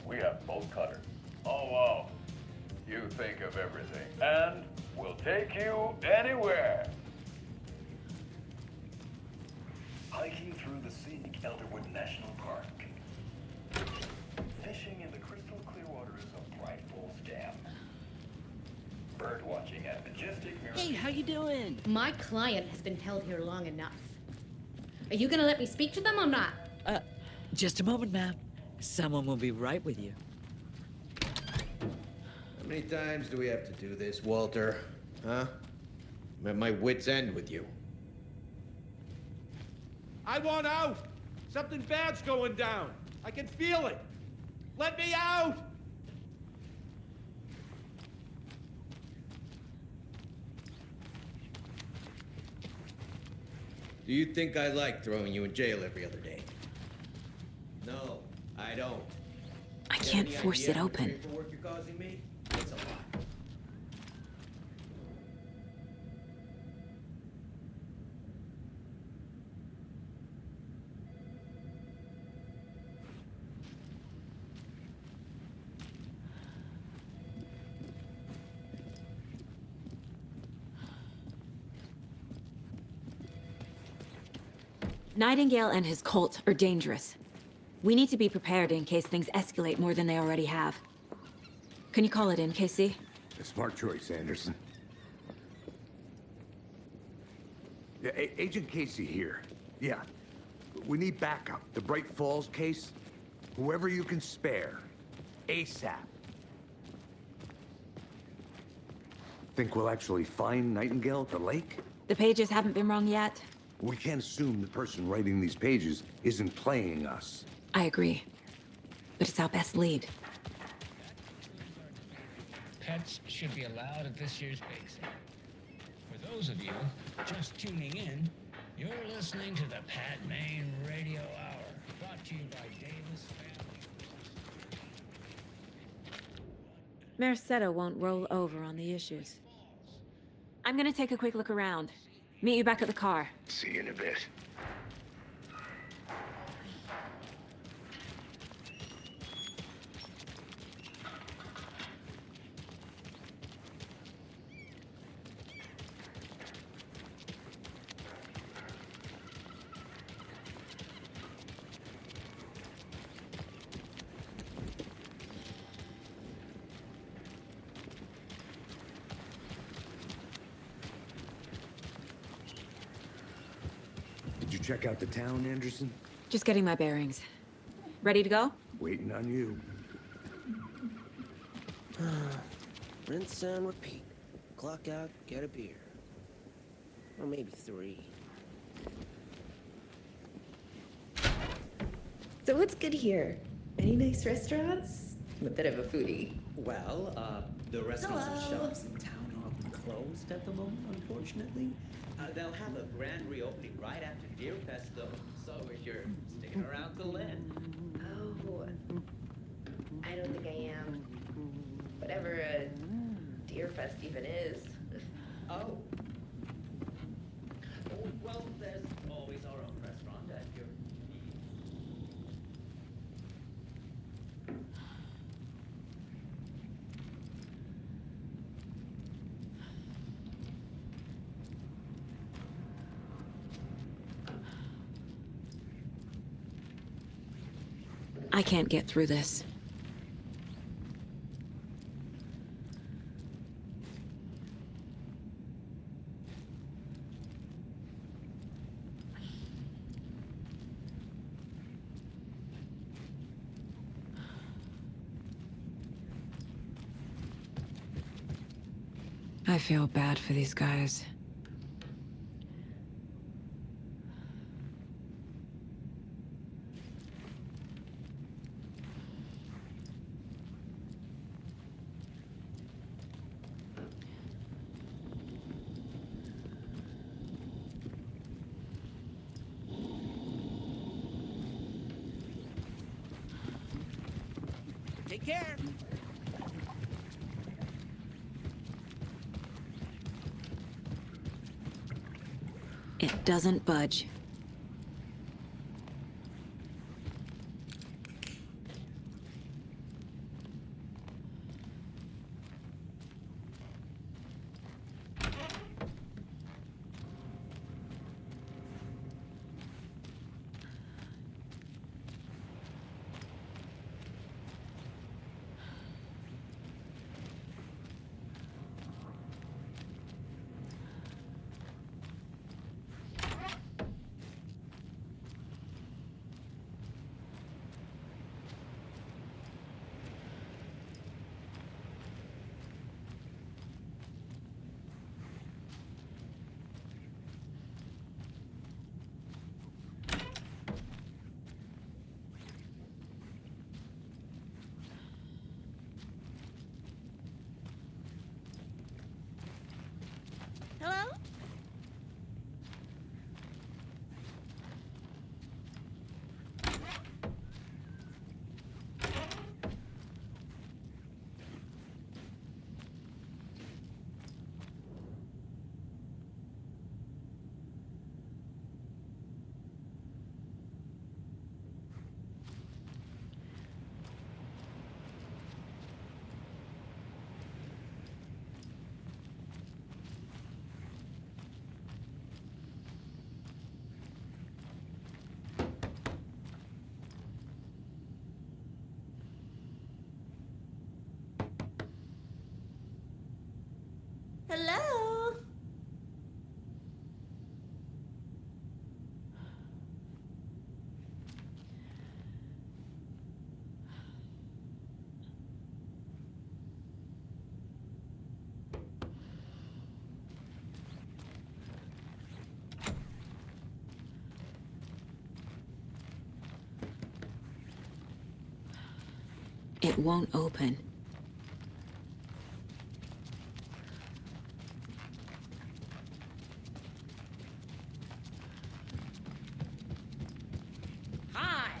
[SPEAKER 16] We have bolt cutters. Oh wow, you think of everything, and we'll take you anywhere. Hiking through the scenic Elderwood National Park. Fishing in the crystal clear waters of Bright Falls Dam. Bird watching at majestic Mirror.
[SPEAKER 17] Hey, how you doing?
[SPEAKER 18] My client has been held here long enough. Are you gonna let me speak to them or not?
[SPEAKER 17] Just a moment, ma'am. Someone will be right with you.
[SPEAKER 10] How many times do we have to do this, Walter? Huh? I'm at my wit's end with you.
[SPEAKER 19] I want out! Something bad's going down. I can feel it. Let me out!
[SPEAKER 10] Do you think I like throwing you in jail every other day? No, I don't.
[SPEAKER 2] I can't force it open.
[SPEAKER 10] The paperwork you're causing me? It's a lot.
[SPEAKER 2] Nightingale and his cult are dangerous. We need to be prepared in case things escalate more than they already have. Can you call it in, Casey?
[SPEAKER 4] A smart choice, Anderson. Yeah, Agent Casey here. Yeah. We need backup. The Bright Falls case. Whoever you can spare. ASAP. Think we'll actually find Nightingale at the lake?
[SPEAKER 2] The pages haven't been wrong yet.
[SPEAKER 4] We can't assume the person writing these pages isn't playing us.
[SPEAKER 2] I agree. But it's our best lead.
[SPEAKER 20] Pets should be allowed at this year's basic. For those of you just tuning in, you're listening to the Pat Maine Radio Hour, brought to you by Davis Family.
[SPEAKER 2] Merced won't roll over on the issues. I'm gonna take a quick look around. Meet you back at the car.
[SPEAKER 4] See you in a bit. Did you check out the town, Anderson?
[SPEAKER 2] Just getting my bearings. Ready to go?
[SPEAKER 4] Waiting on you.
[SPEAKER 14] Rinse and repeat. Clock out, get a beer. Or maybe 3.
[SPEAKER 15] So what's good here? Any nice restaurants? I'm a bit of a foodie.
[SPEAKER 14] Well, the restaurants and shops in town are closed at the moment, unfortunately. They'll have a grand reopening right after Deerfest, though. So if you're sticking around till then,
[SPEAKER 21] Deerfest even is. Oh. Well, there's always our own restaurant at your...
[SPEAKER 2] I can't get through this. I feel bad for these guys.
[SPEAKER 14] Take care.
[SPEAKER 2] It doesn't budge.
[SPEAKER 22] Hello? Hello?
[SPEAKER 2] It won't open.
[SPEAKER 22] Hi.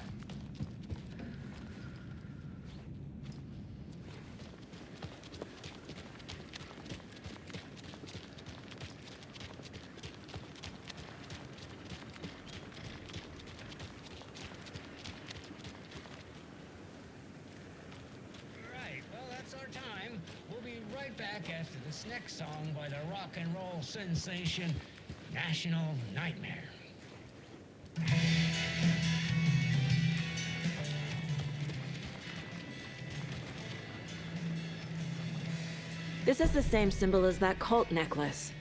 [SPEAKER 20] Right, well, that's our time. We'll be right back after this next song by the rock and roll sensation, National Nightmare.
[SPEAKER 2] This is the same symbol as that cult necklace.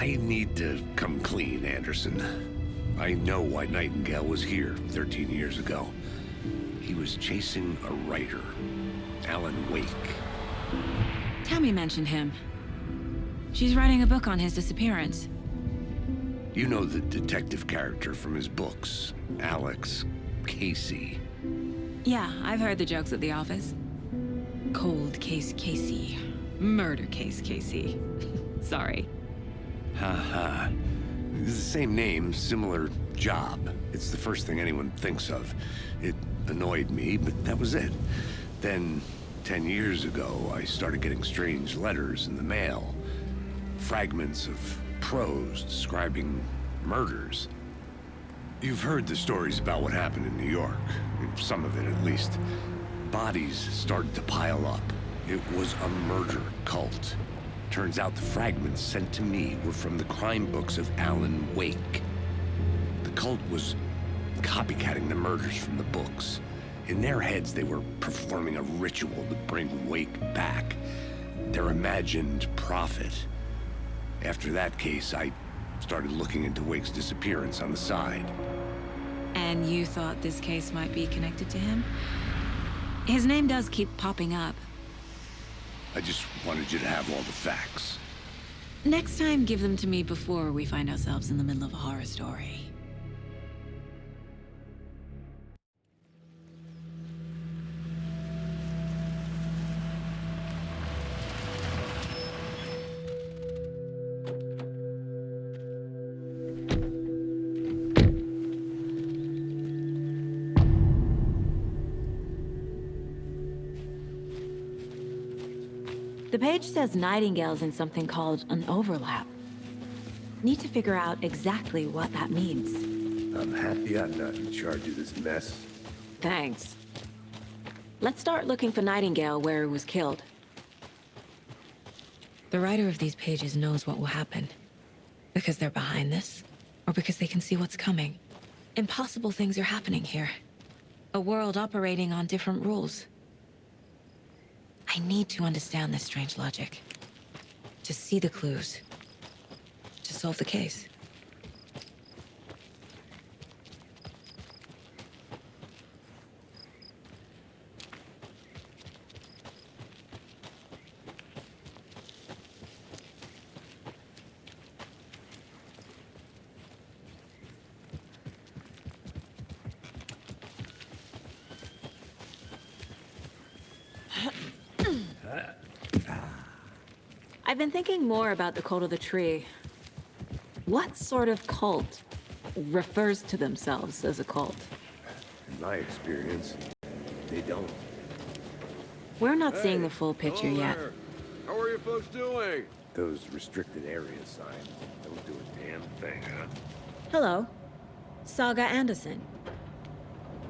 [SPEAKER 4] I need to come clean, Anderson. I know why Nightingale was here 13 years ago. He was chasing a writer, Alan Wake.
[SPEAKER 2] Tammy mentioned him. She's writing a book on his disappearance.
[SPEAKER 4] You know the detective character from his books, Alex Casey.
[SPEAKER 2] Yeah, I've heard the jokes at the office. Cold case Casey. Murder case Casey. Sorry.
[SPEAKER 4] Haha. It's the same name, similar job. It's the first thing anyone thinks of. It annoyed me, but that was it. Then, 10 years ago, I started getting strange letters in the mail. Fragments of prose describing murders. You've heard the stories about what happened in New York. Some of it, at least. Bodies started to pile up. It was a murder cult. Turns out the fragments sent to me were from the crime books of Alan Wake. The cult was copycatting the murders from the books. In their heads, they were performing a ritual to bring Wake back. Their imagined prophet. After that case, I started looking into Wake's disappearance on the side.
[SPEAKER 2] And you thought this case might be connected to him? His name does keep popping up.
[SPEAKER 4] I just wanted you to have all the facts.
[SPEAKER 2] Next time, give them to me before we find ourselves in the middle of a horror story. The page says Nightingale's in something called an overlap. Need to figure out exactly what that means.
[SPEAKER 4] I'm happy I'm not in charge of this mess.
[SPEAKER 2] Thanks. Let's start looking for Nightingale where he was killed. The writer of these pages knows what will happen. Because they're behind this, or because they can see what's coming. Impossible things are happening here. A world operating on different rules. I need to understand this strange logic. To see the clues. To solve the case. I've been thinking more about the cult of the tree. What sort of cult refers to themselves as a cult?
[SPEAKER 4] In my experience, they don't.
[SPEAKER 2] We're not seeing the full picture yet.
[SPEAKER 3] How are you folks doing?
[SPEAKER 4] Those restricted area signs don't do a damn thing, huh?
[SPEAKER 2] Hello. Saga Anderson.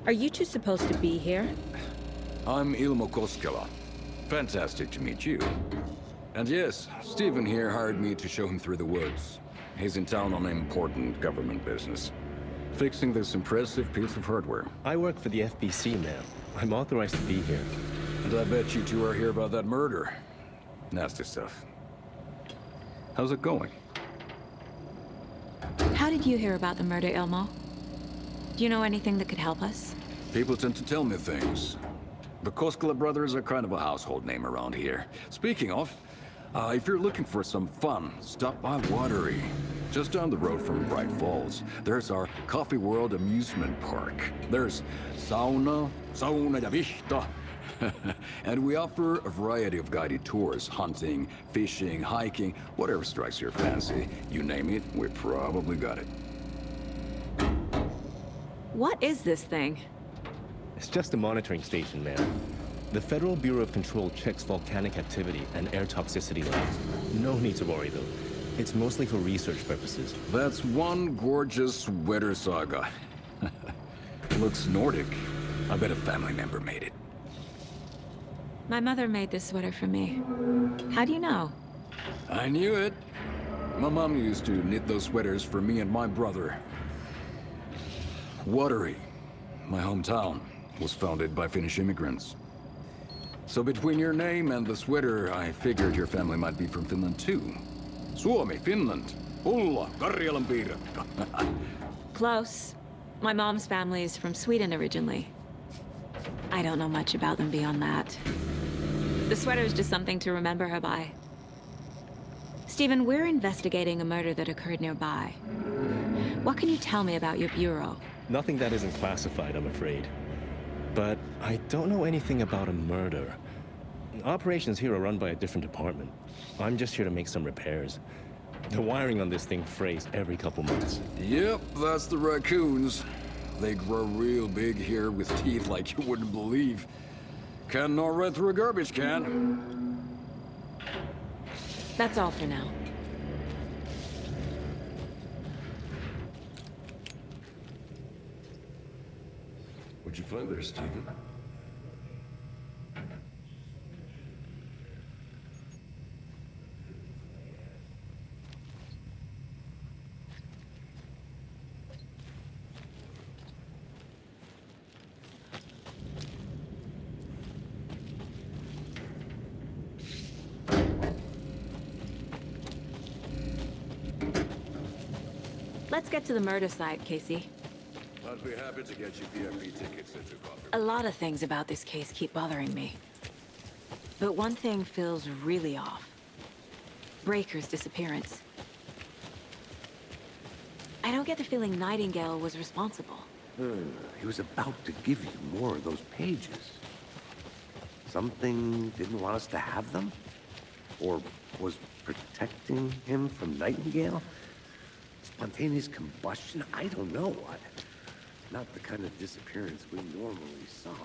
[SPEAKER 2] Are you two supposed to be here?
[SPEAKER 3] I'm Ilmo Koskela. Fantastic to meet you. And yes, Stephen here hired me to show him through the woods. He's in town on important government business. Fixing this impressive piece of hardware.
[SPEAKER 6] I work for the FBC, ma'am. I'm authorized to be here.
[SPEAKER 3] And I bet you two are here about that murder. Nasty stuff. How's it going?
[SPEAKER 2] How did you hear about the murder, Ilmo? Do you know anything that could help us?
[SPEAKER 3] People tend to tell me things. The Koskela brothers are kind of a household name around here. Speaking of, if you're looking for some fun, stop by Watery. Just down the road from Bright Falls, there's our Coffee World amusement park. There's sauna da vista. And we offer a variety of guided tours, hunting, fishing, hiking, whatever strikes your fancy. You name it, we probably got it.
[SPEAKER 2] What is this thing?
[SPEAKER 6] It's just a monitoring station, ma'am. The Federal Bureau of Control checks volcanic activity and air toxicity levels. No need to worry, though. It's mostly for research purposes.
[SPEAKER 3] That's one gorgeous sweater, Saga. Looks Nordic. I bet a family member made it.
[SPEAKER 2] My mother made this sweater for me. How do you know?
[SPEAKER 3] I knew it. My mom used to knit those sweaters for me and my brother. Watery, my hometown, was founded by Finnish immigrants. So between your name and the sweater, I figured your family might be from Finland too. Suomi, Finland. Ulla, Karjalan piirakka.
[SPEAKER 2] Close. My mom's family is from Sweden originally. I don't know much about them beyond that. The sweater is just something to remember her by. Stephen, we're investigating a murder that occurred nearby. What can you tell me about your bureau?
[SPEAKER 6] Nothing that isn't classified, I'm afraid. But I don't know anything about a murder. Operations here are run by a different department. I'm just here to make some repairs. The wiring on this thing frays every couple months.
[SPEAKER 3] Yep, that's the raccoons. They grow real big here with teeth like you wouldn't believe. Can't gnaw right through a garbage can.
[SPEAKER 2] That's all for now.
[SPEAKER 1] What'd you find there, Stephen?
[SPEAKER 2] Let's get to the murder site, Casey.
[SPEAKER 3] I'd be happy to get you VIP tickets into coffee.
[SPEAKER 2] A lot of things about this case keep bothering me. But one thing feels really off. Breaker's disappearance. I don't get the feeling Nightingale was responsible.
[SPEAKER 4] He was about to give you more of those pages. Something didn't want us to have them? Or was protecting him from Nightingale? Spontaneous combustion? I don't know. Not the kind of disappearance we normally solve.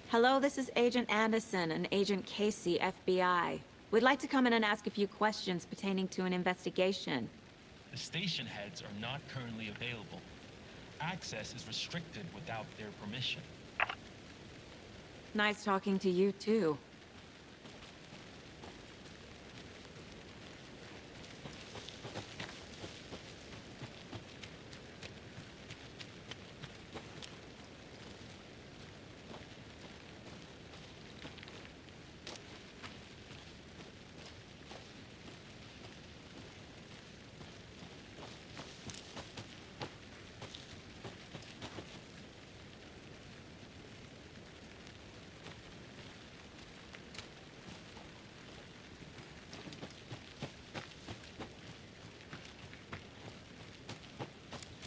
[SPEAKER 2] Hello, this is Agent Anderson and Agent Casey, FBI. We'd like to come in and ask a few questions pertaining to an investigation.
[SPEAKER 8] The station heads are not currently available. Access is restricted without their permission.
[SPEAKER 2] Nice talking to you, too.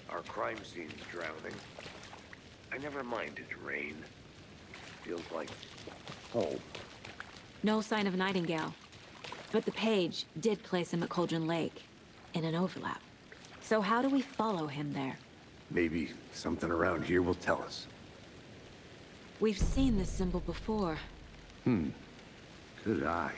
[SPEAKER 4] Our crime scene's drowning. I never minded rain. Feels like home.
[SPEAKER 2] No sign of Nightingale. But the page did place him at Cauldron Lake, in an overlap. So how do we follow him there?
[SPEAKER 4] Maybe something around here will tell us.
[SPEAKER 2] We've seen this symbol before.
[SPEAKER 4] Good eye.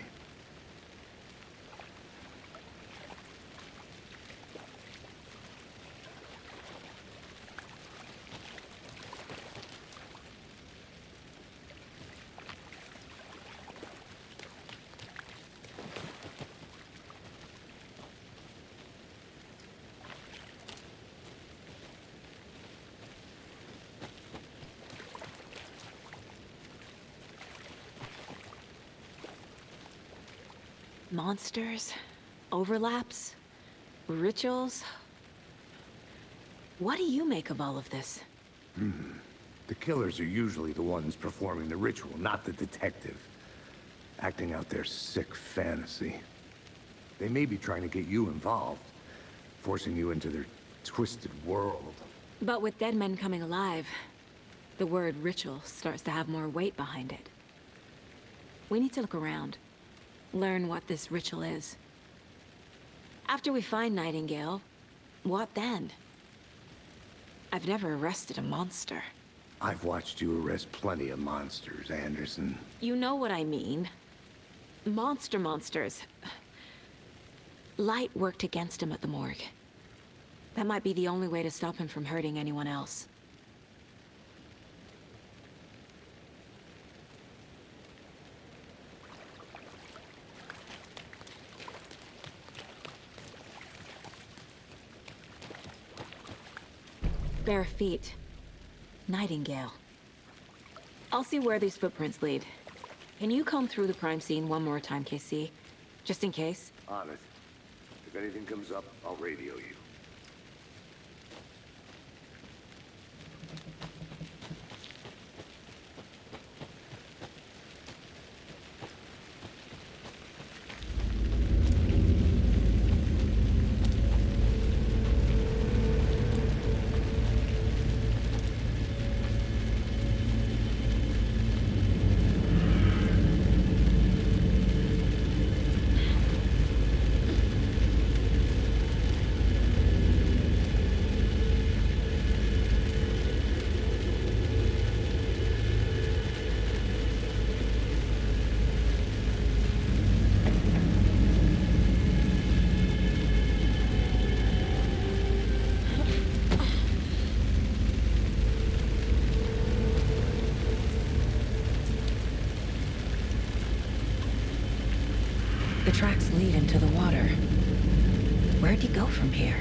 [SPEAKER 2] Monsters? Overlaps? Rituals? What do you make of all of this?
[SPEAKER 4] The killers are usually the ones performing the ritual, not the detective. Acting out their sick fantasy. They may be trying to get you involved, forcing you into their twisted world.
[SPEAKER 2] But with dead men coming alive, the word ritual starts to have more weight behind it. We need to look around. Learn what this ritual is. After we find Nightingale, what then? I've never arrested a monster.
[SPEAKER 4] I've watched you arrest plenty of monsters, Anderson.
[SPEAKER 2] You know what I mean. Monsters. Light worked against him at the morgue. That might be the only way to stop him from hurting anyone else. bare feet. Nightingale. I'll see where these footprints lead. Can you comb through the crime scene one more time, KC? Just in case?
[SPEAKER 4] On it. If anything comes up, I'll radio you.
[SPEAKER 2] The tracks lead into the water. Where'd he go from here?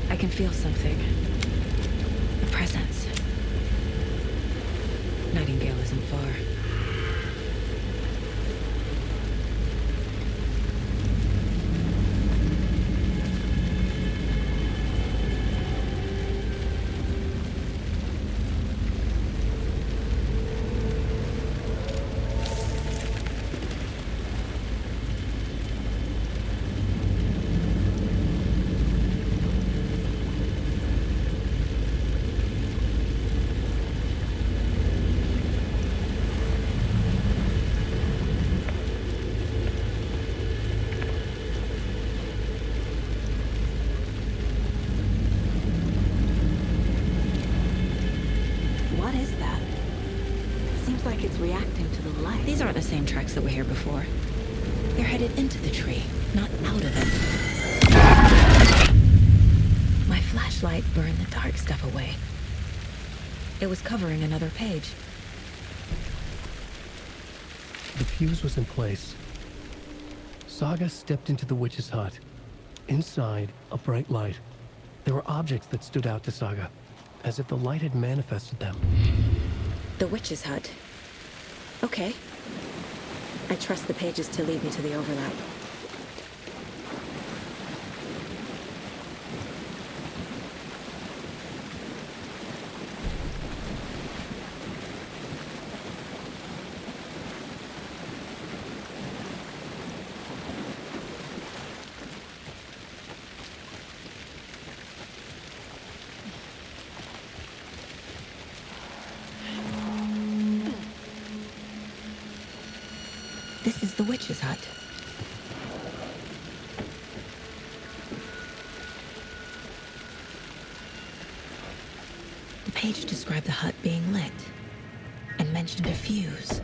[SPEAKER 2] I can feel something. A presence. Nightingale isn't far. Reacting to the light. These aren't the same tracks that were here before. They're headed into the tree, not out of it. My flashlight burned the dark stuff away. It was covering another page.
[SPEAKER 1] The fuse was in place. Saga stepped into the witch's hut. Inside, a bright light. There were objects that stood out to Saga, as if the light had manifested them.
[SPEAKER 2] The witch's hut. Okay. I trust the pages to lead me to the overlap. This is the witch's hut. The page described the hut being lit and mentioned a fuse.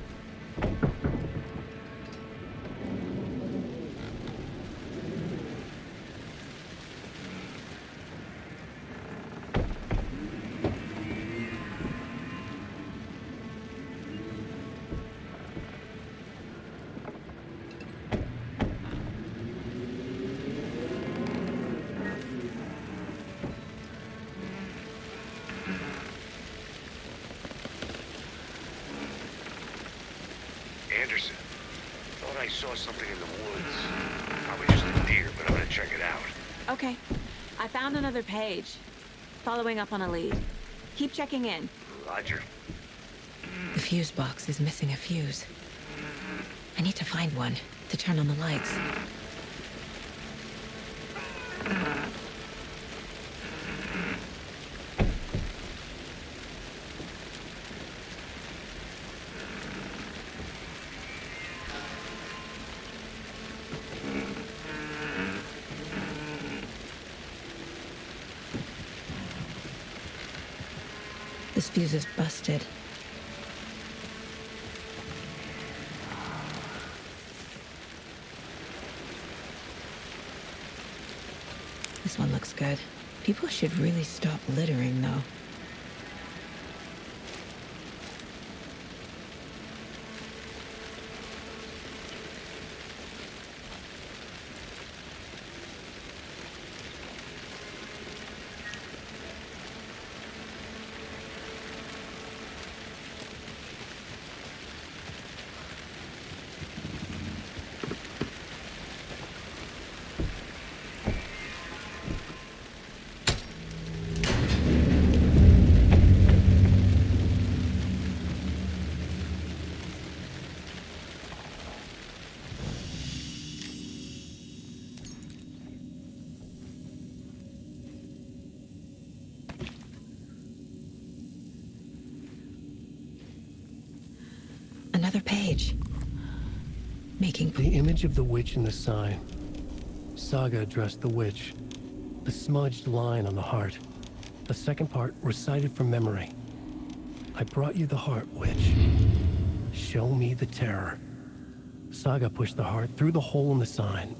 [SPEAKER 4] Anderson, thought I saw something in the woods. Probably just a deer, but I'm gonna check it out.
[SPEAKER 2] Okay. I found another page. Following up on a lead. Keep checking in.
[SPEAKER 4] Roger.
[SPEAKER 2] The fuse box is missing a fuse. I need to find one to turn on the lights. This fuse is busted. This one looks good. People should really stop littering, though. another page. Making...
[SPEAKER 1] The image of the witch in the sign. Saga addressed the witch. The smudged line on the heart. The second part recited from memory. I brought you the heart, witch. Show me the terror. Saga pushed the heart through the hole in the sign.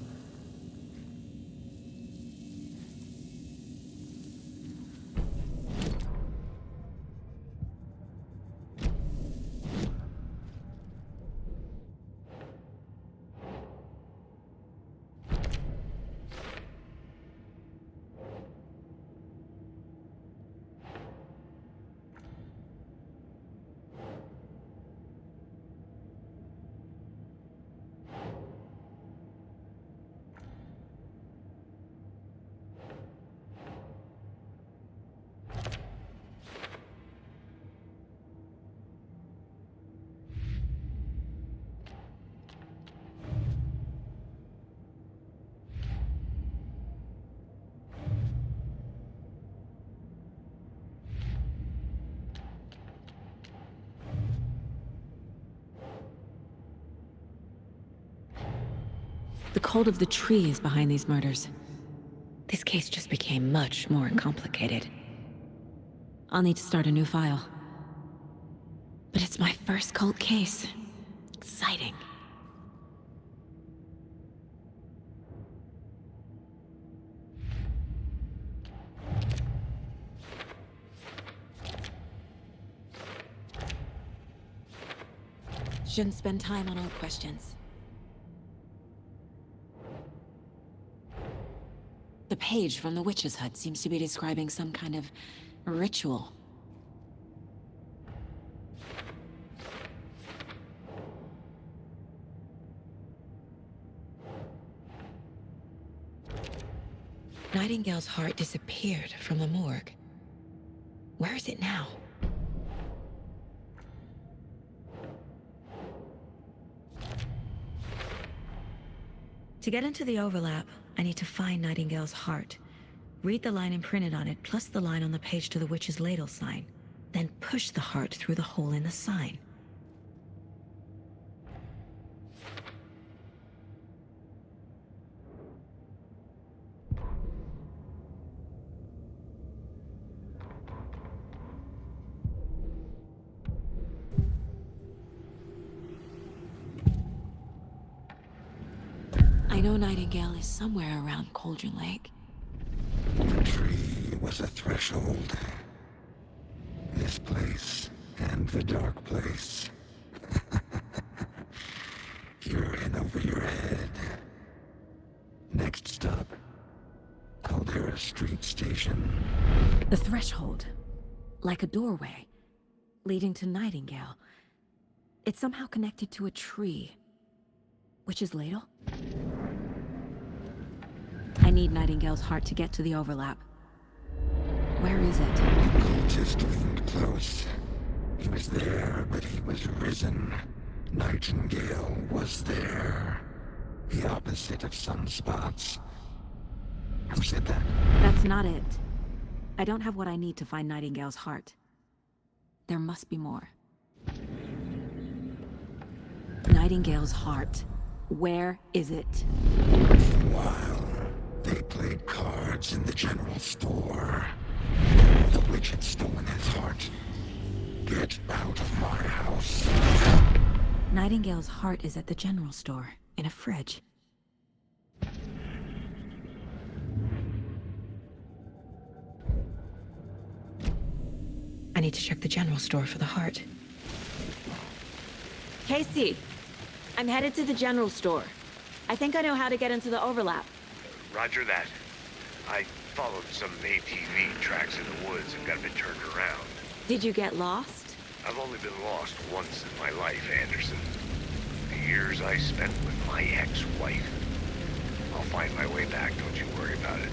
[SPEAKER 2] The cult of the tree is behind these murders. This case just became much more complicated. I'll need to start a new file. But it's my first cult case. Exciting. Shouldn't spend time on old questions. The page from the witch's hut seems to be describing some kind of ritual. Nightingale's heart disappeared from the morgue. Where is it now? To get into the overlap, I need to find Nightingale's heart. Read the line imprinted on it, plus the line on the page to the witch's ladle sign. Then push the heart through the hole in the sign. I know Nightingale is somewhere around Cauldron Lake.
[SPEAKER 11] The tree was a threshold. This place and the dark place. You're in over your head. Next stop, Caldera Street Station.
[SPEAKER 2] The threshold. Like a doorway. Leading to Nightingale. It's somehow connected to a tree. Witch's ladle? I need Nightingale's heart to get to the overlap. Where is it?
[SPEAKER 11] The cultist leaned close. He was there, but he was risen. Nightingale was there. The opposite of sunspots. Who said that?
[SPEAKER 2] That's not it. I don't have what I need to find Nightingale's heart. There must be more. Nightingale's heart. Where is it?
[SPEAKER 11] While they played cards in the general store, the witch had stolen his heart. Get out of my house.
[SPEAKER 2] Nightingale's heart is at the general store, in a fridge. I need to check the general store for the heart. Casey! I'm headed to the general store. I think I know how to get into the overlap.
[SPEAKER 4] Roger that. I followed some ATV tracks in the woods and got a bit turned around.
[SPEAKER 2] Did you get lost?
[SPEAKER 4] I've only been lost once in my life, Anderson. The years I spent with my ex-wife. I'll find my way back, don't you worry about it.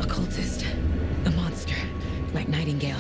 [SPEAKER 2] Occultist. A monster. Like Nightingale.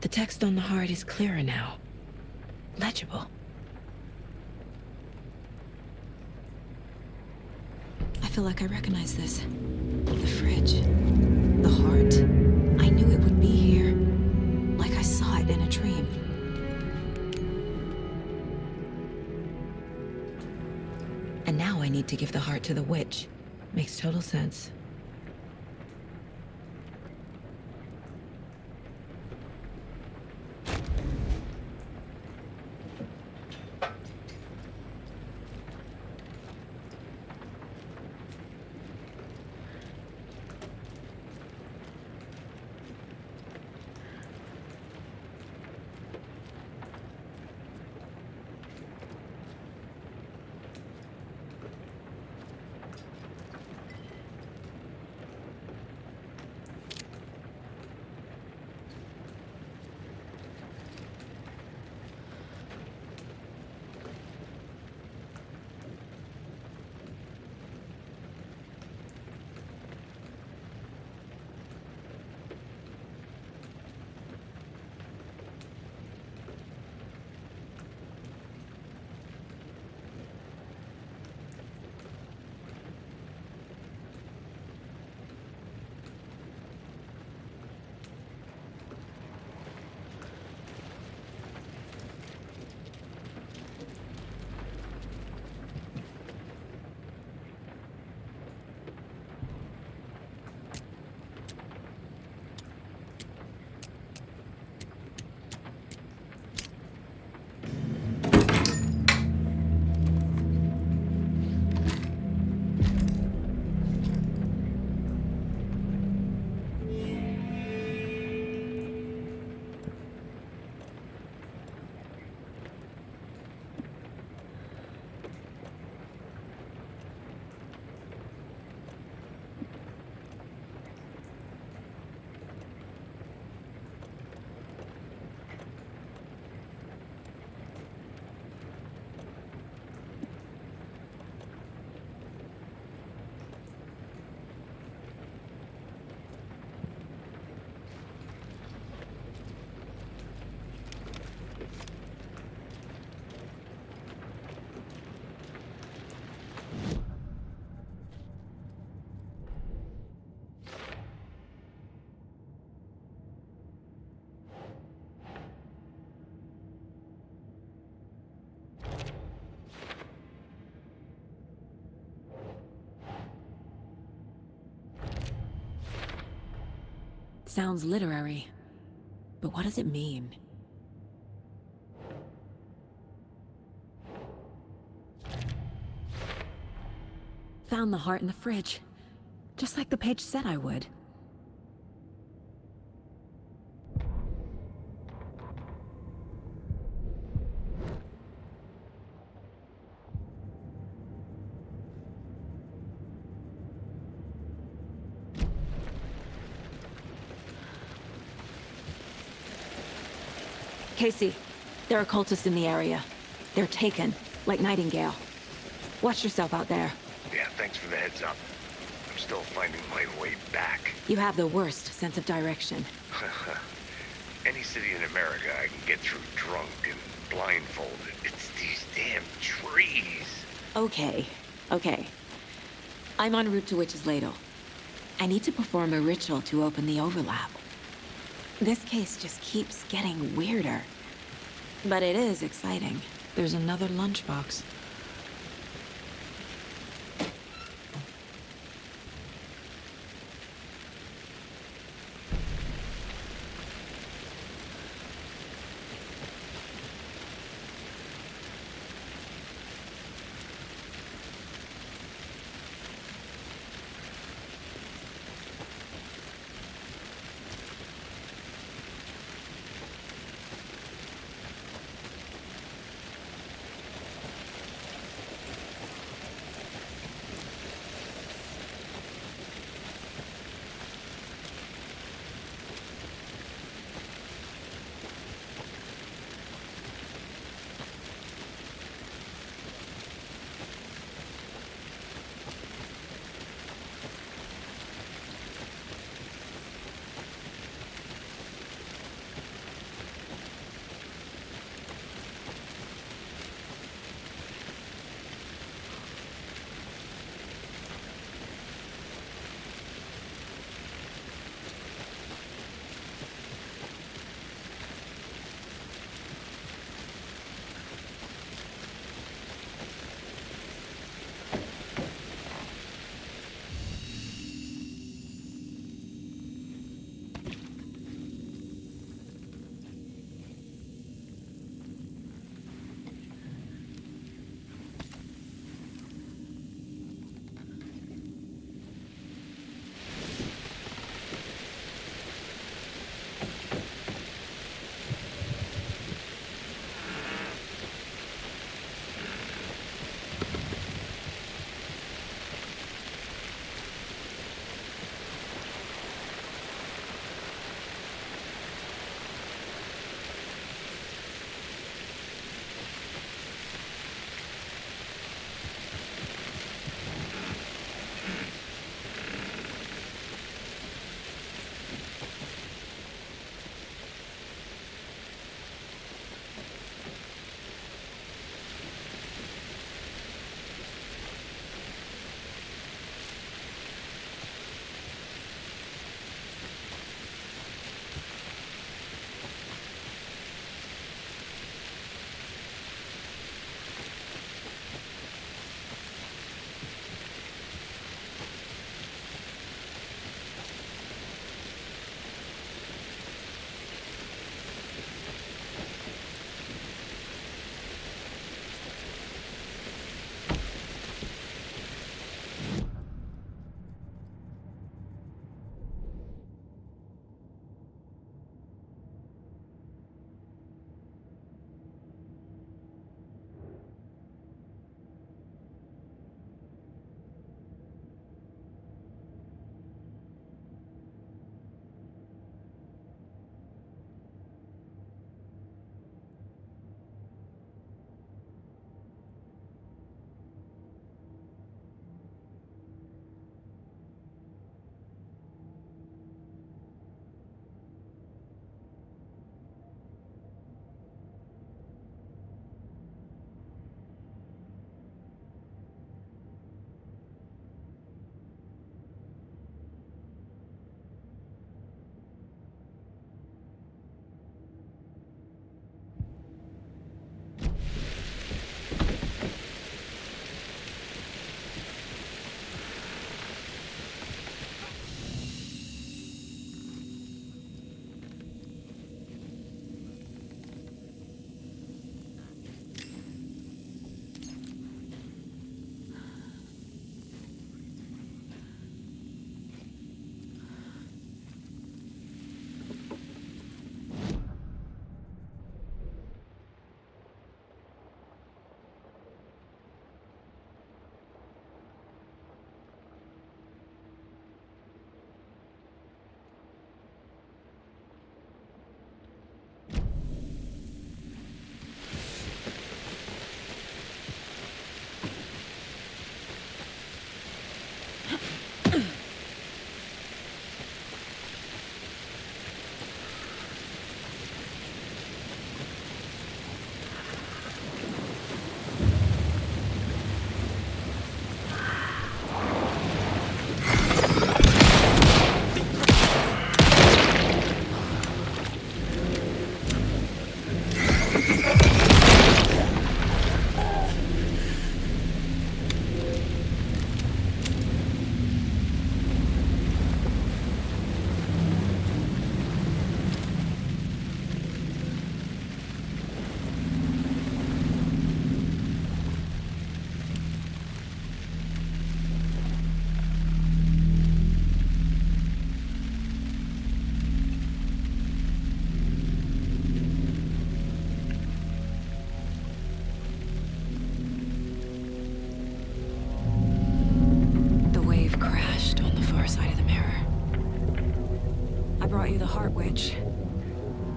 [SPEAKER 2] The text on the heart is clearer now. Legible. I feel like I recognize this. The fridge. The heart. I knew it would be here. Like I saw it in a dream. And now I need to give the heart to the witch. Makes total sense. Sounds literary. But what does it mean? Found the heart in the fridge. Just like the page said I would. Casey, there are cultists in the area. They're taken, like Nightingale. Watch yourself out there.
[SPEAKER 4] Yeah, thanks for the heads up. I'm still finding my way back.
[SPEAKER 2] You have the worst sense of direction.
[SPEAKER 4] Any city in America I can get through drunk and blindfolded. It's these damn trees.
[SPEAKER 2] Okay, okay. I'm en route to Witch's Ladle. I need to perform a ritual to open the overlap. This case just keeps getting weirder. But it is exciting. There's another lunchbox.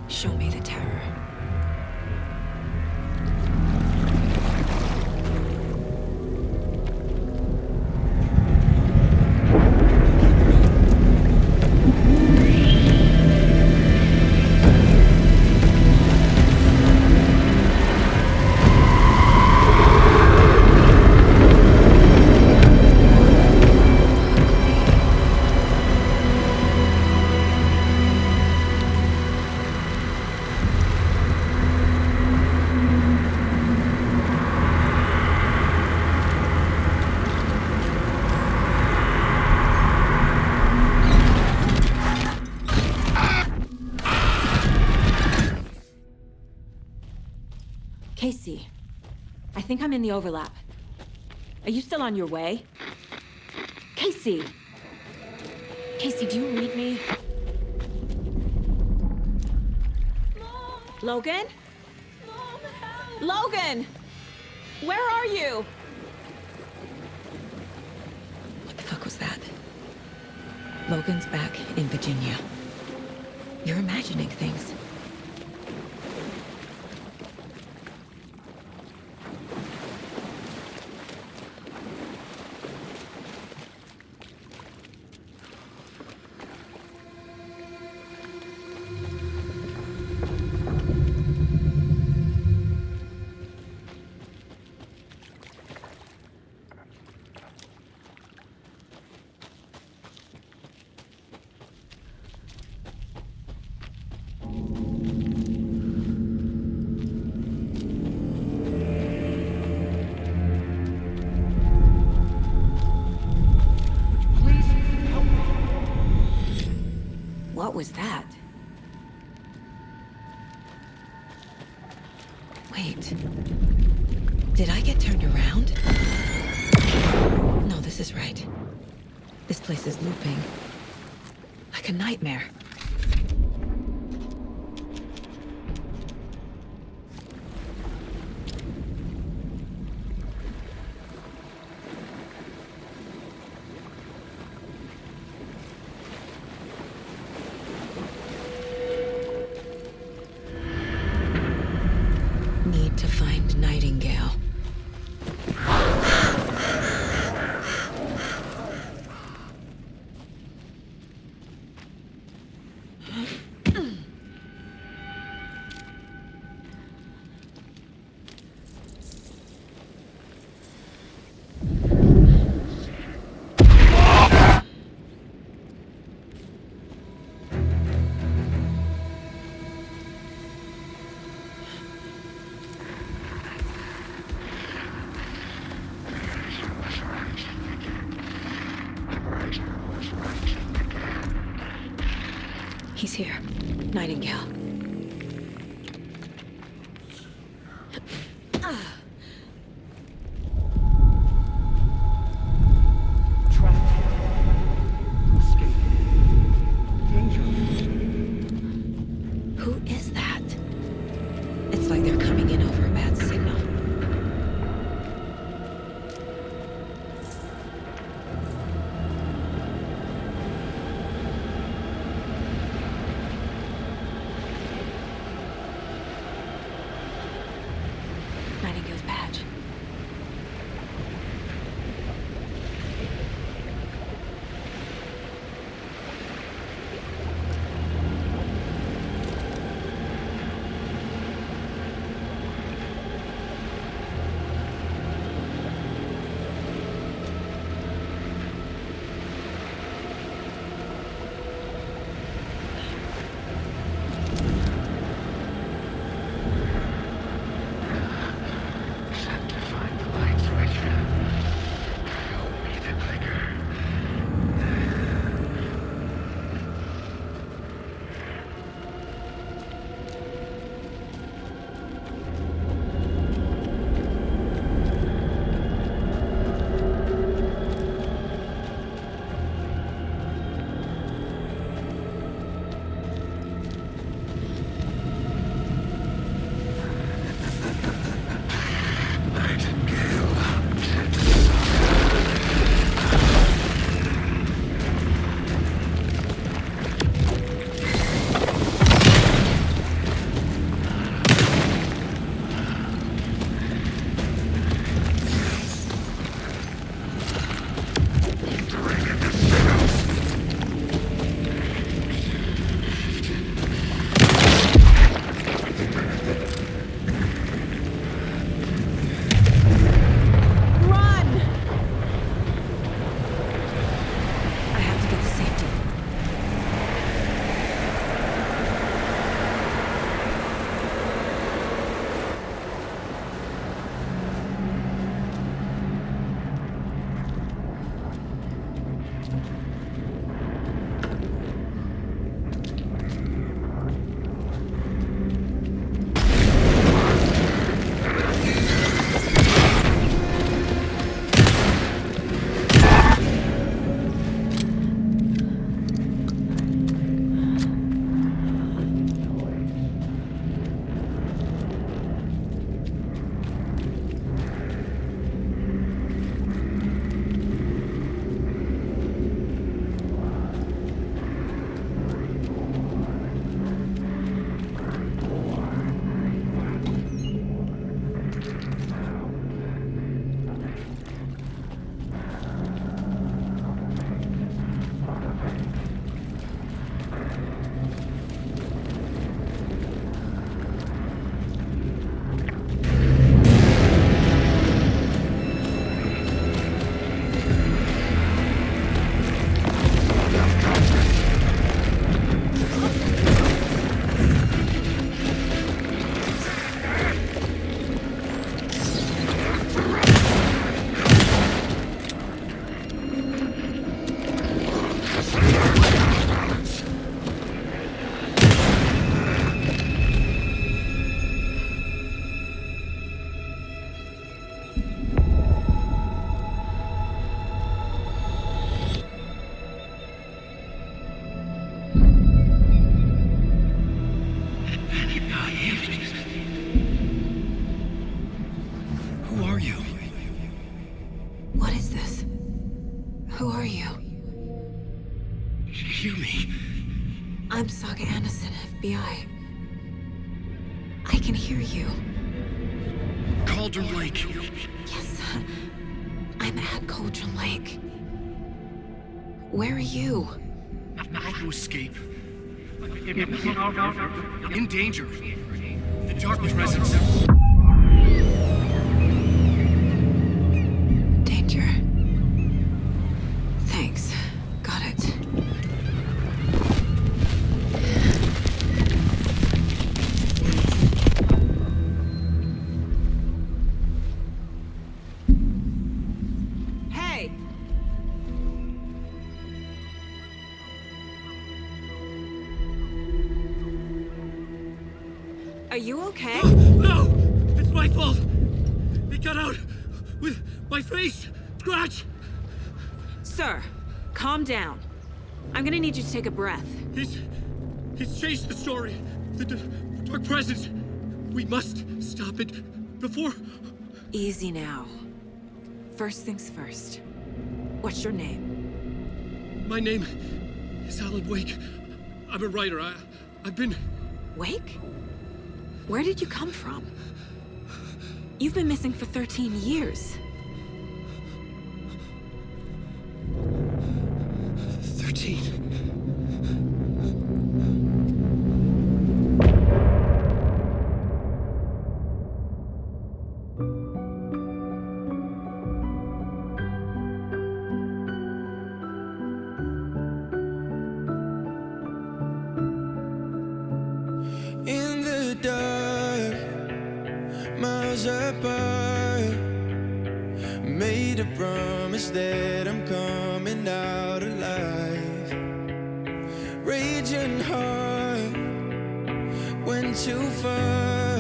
[SPEAKER 2] Show me the terror. Casey, I think I'm in the overlap. Are you still on your way? Casey! Casey, do you read me? Mom. Logan? Mom, help. Logan! Where are you? What the fuck was that? Logan's back in Virginia. You're imagining things. What was that? Wait. Did I get turned around? No, this is right. This place is looping. Like a nightmare. Need to find Nightingale. He's here. Nightingale. Who is that? It's like they're coming in over a bad signal. Nightingale's badge. FBI. I can hear you.
[SPEAKER 9] Cauldron Lake.
[SPEAKER 2] Yes, I'm at Cauldron Lake. Where are you?
[SPEAKER 9] How to escape. In danger. The dark presence.
[SPEAKER 2] Danger. Thanks. Got it. Hey! Are you okay?
[SPEAKER 9] No! It's my fault! It got out with my face! Scratch!
[SPEAKER 2] Sir, calm down. I'm gonna need you to take a breath.
[SPEAKER 9] He's changed the story. The dark presence. We must stop it before...
[SPEAKER 2] Easy now. First things first. What's your name?
[SPEAKER 9] My name is Alan Wake. I'm a writer. I've been...
[SPEAKER 2] Wake? Where did you come from? You've been missing for 13 years.
[SPEAKER 9] 13.
[SPEAKER 13] In the dark, miles apart, made a promise that I'm coming out alive. Raging heart, went too far.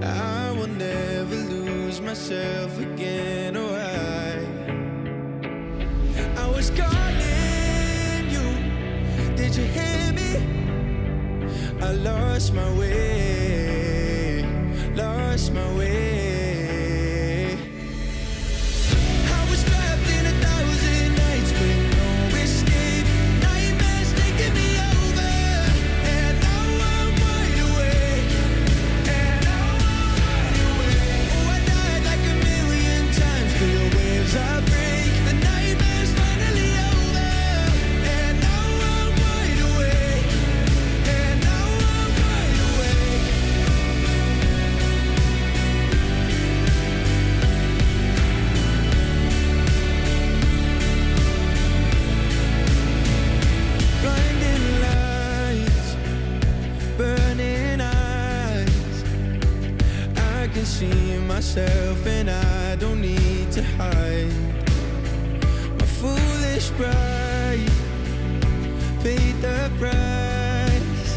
[SPEAKER 13] I will never lose myself again, or I was calling you, did you hear me? I lost my way, lost my way. I was trapped in 1,000 nights with no escape. Nightmares taking me over, and now I'm wide awake. And now I'm wide awake. Oh, I died like 1,000,000 times through the waves I break. The nightmare's finally over, and now I'm wide awake. And now I'm wide awake. Blinding lights, burning eyes. I can see myself and I don't need to hide. My foolish pride paid the price.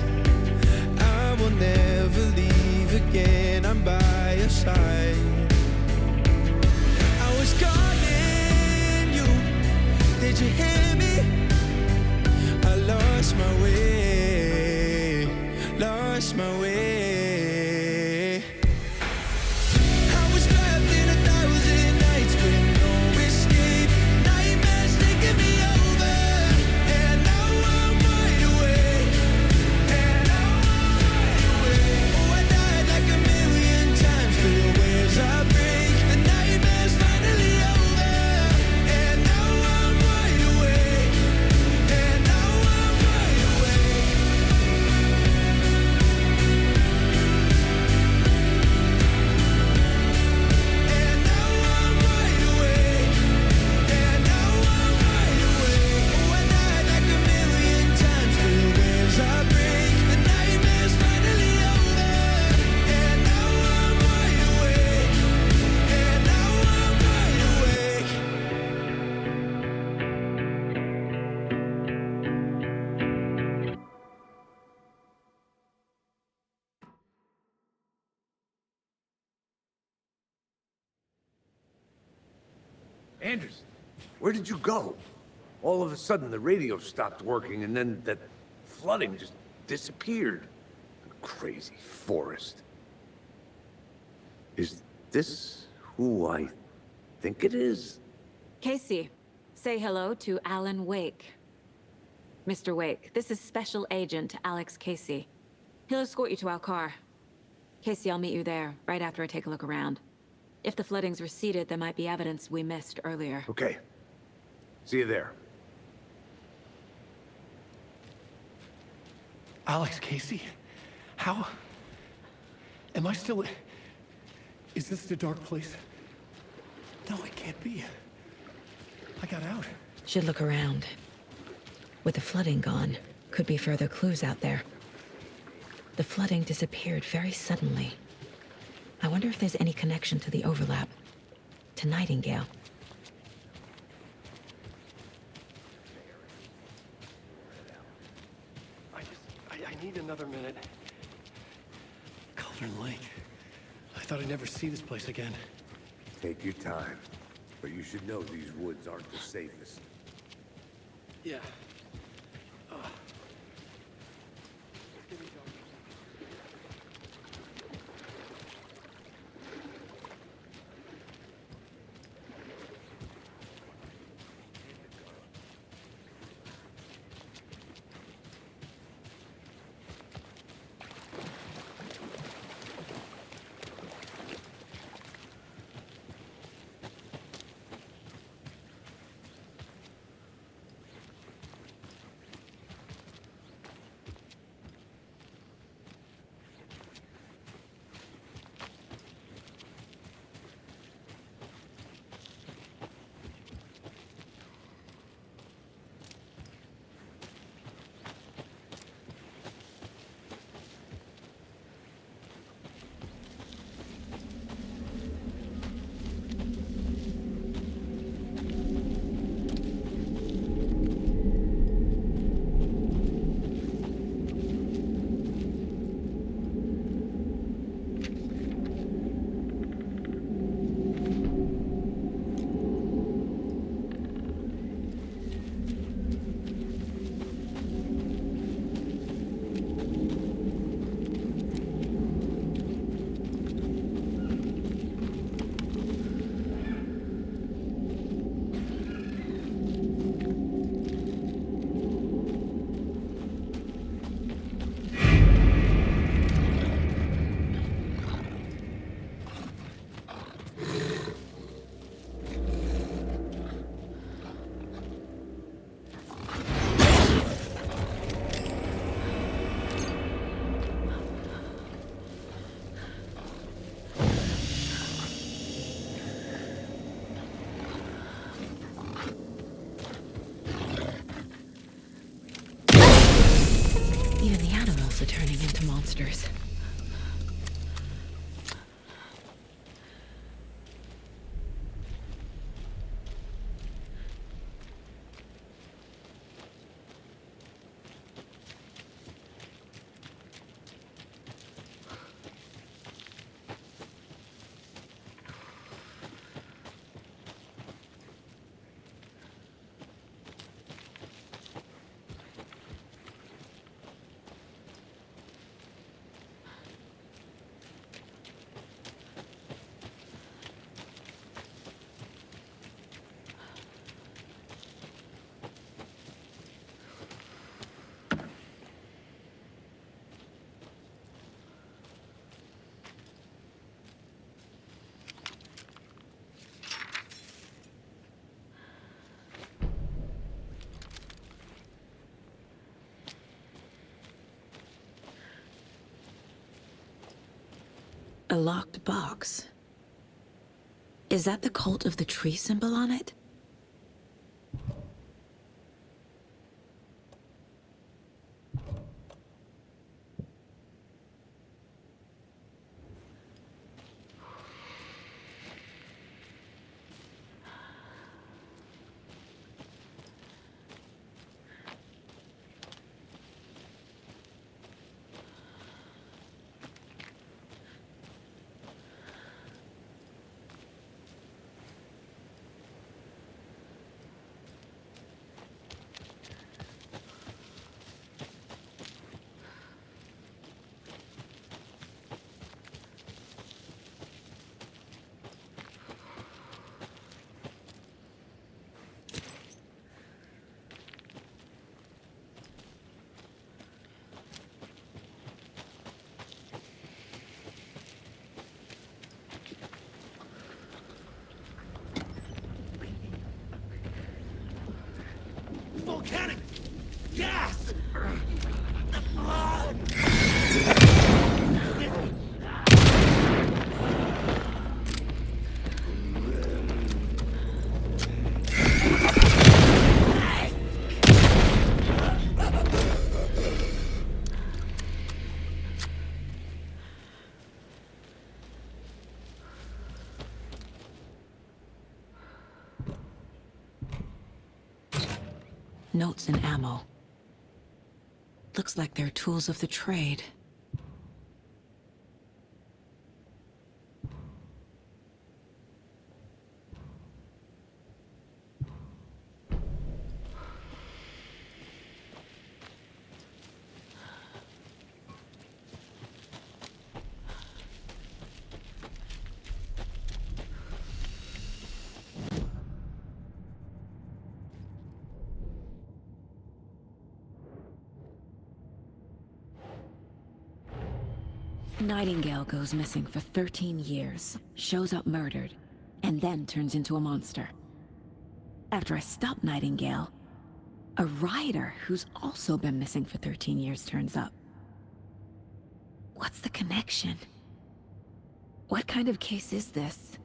[SPEAKER 13] I will never leave again, I'm by your side. I was calling you, did you hear me? I lost my way, lost my way. I was trapped in 1,000 nights with no escape. Nightmares taking me over, and now I'm wide awake. And now I'm wide awake. Oh, I died like 1,000,000 times through the waves I break. The nightmare's finally over, and now I'm wide awake. And now I'm wide awake. And now I'm wide awake. And now I'm wide awake. Oh, I died like 1,000,000 times through the waves I break. The nightmare's finally over, and now I'm wide awake. And now I'm wide awake.
[SPEAKER 4] Anderson, where did you go? All of a sudden, the radio stopped working, and then that flooding just disappeared. Crazy forest. Is this who I think it is?
[SPEAKER 2] Casey, say hello to Alan Wake. Mr. Wake, this is Special Agent Alex Casey. He'll escort you to our car. Casey, I'll meet you there, right after I take a look around. If the flooding's receded, there might be evidence we missed earlier.
[SPEAKER 4] Okay. See you there.
[SPEAKER 1] Alex Casey? How? Am I still... Is this the dark place? No, it can't be. I got out.
[SPEAKER 2] Should look around. With the flooding gone, could be further clues out there. The flooding disappeared very suddenly. I wonder if there's any connection to the overlap. To Nightingale.
[SPEAKER 1] I need another minute. Cauldron Lake. I thought I'd never see this place again.
[SPEAKER 4] Take your time. But you should know these woods aren't the safest.
[SPEAKER 1] Yeah.
[SPEAKER 2] Turning into monsters. A locked box. Is that the cult of the tree symbol on it? Notes and ammo. Looks like they're tools of the trade. Nightingale goes missing for 13 years, shows up murdered, and then turns into a monster. After I stop Nightingale, a rider who's also been missing for 13 years turns up. What's the connection? What kind of case is this?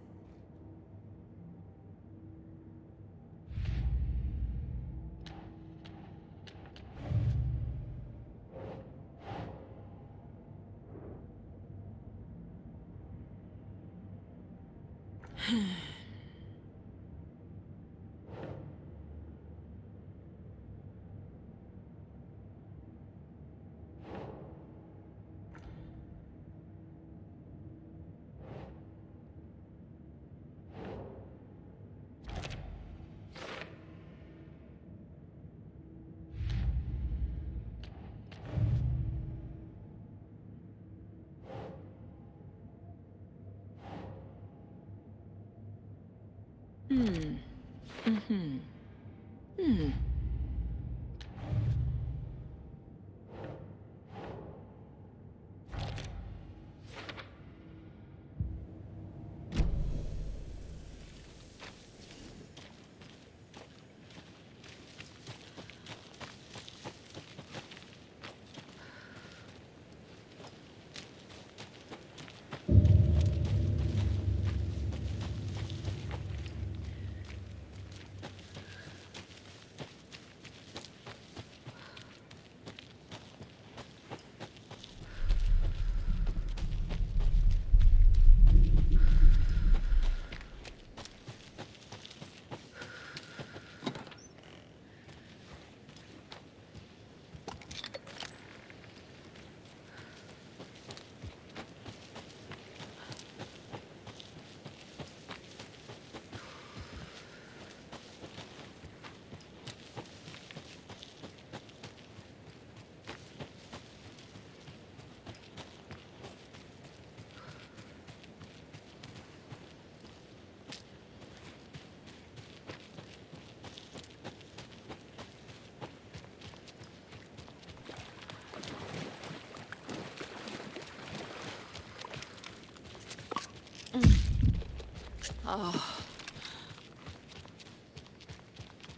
[SPEAKER 2] Oh.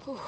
[SPEAKER 2] Whew.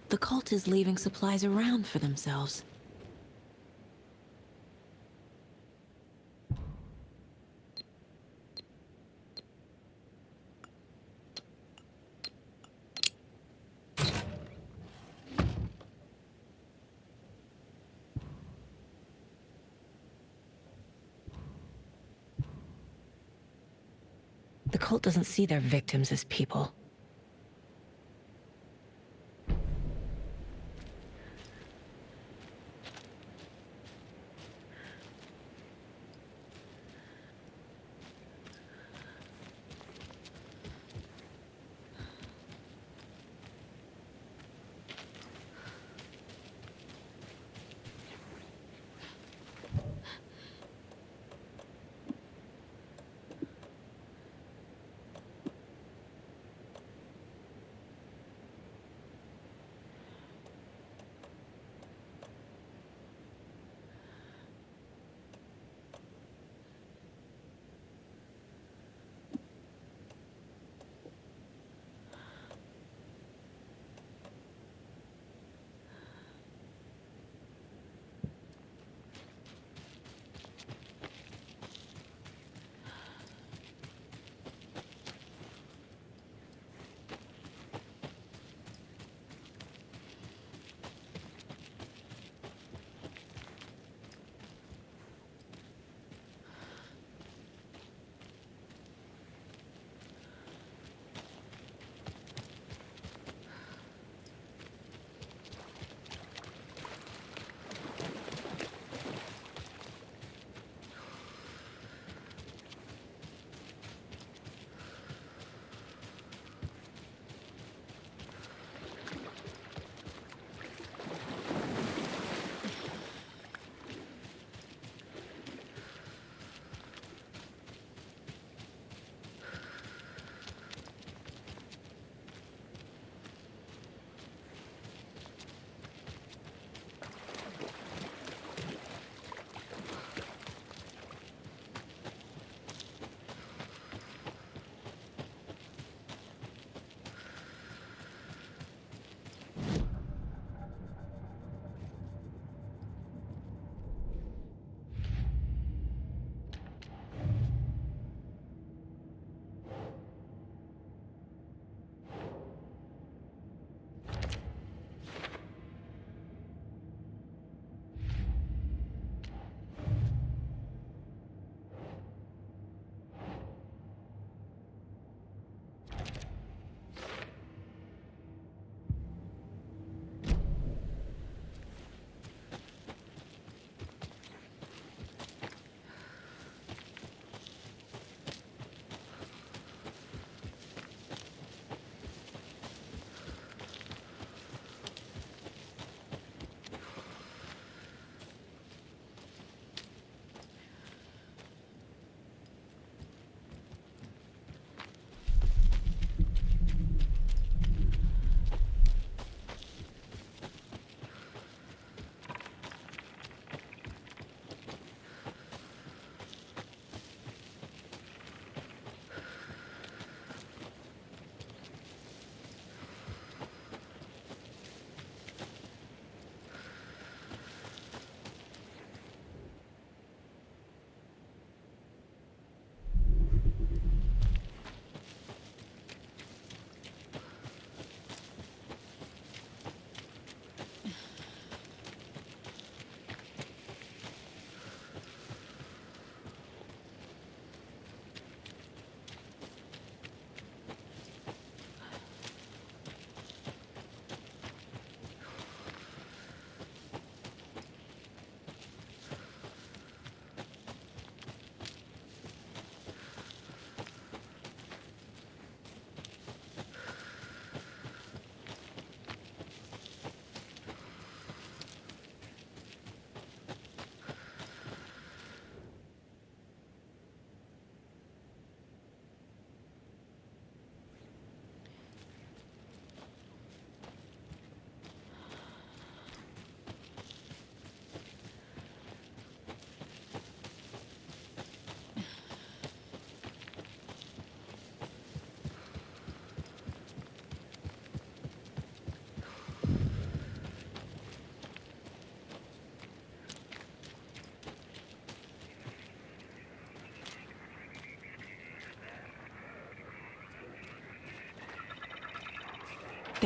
[SPEAKER 2] The cult is leaving supplies around for themselves. The cult doesn't see their victims as people.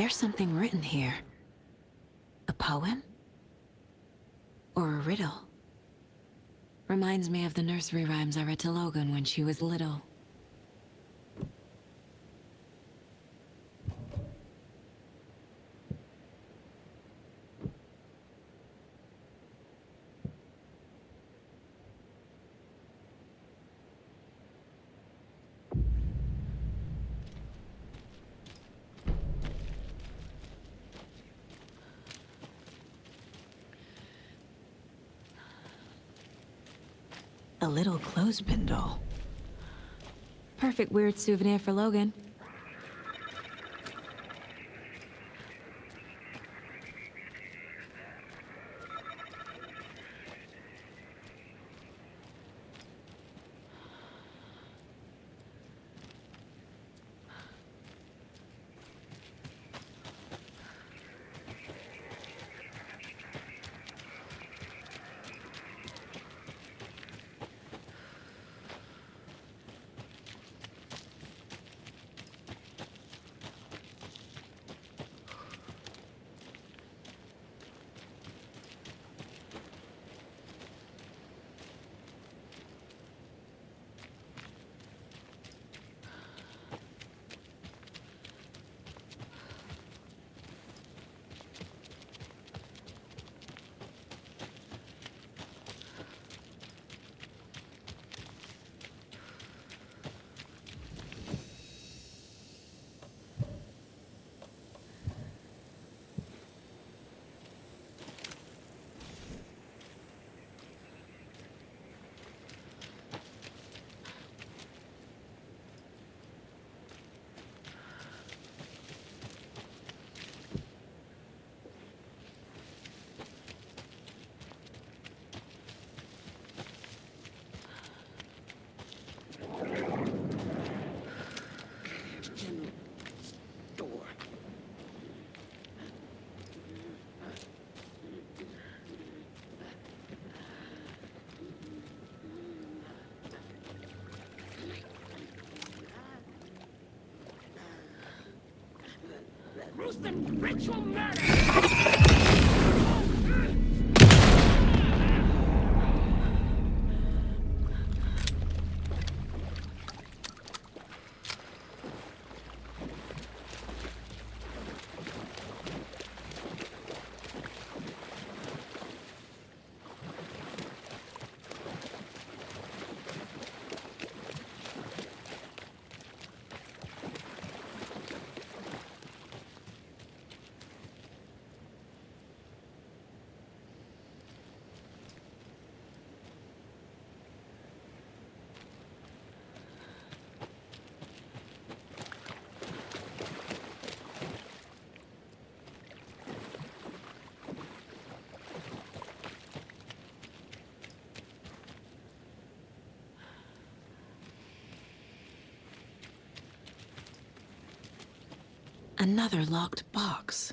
[SPEAKER 2] There's something written here. A poem? Or a riddle? Reminds me of the nursery rhymes I read to Logan when she was little. A little clothespin doll. Perfect weird souvenir for Logan.
[SPEAKER 9] Gruesome ritual murder!
[SPEAKER 2] Another locked box.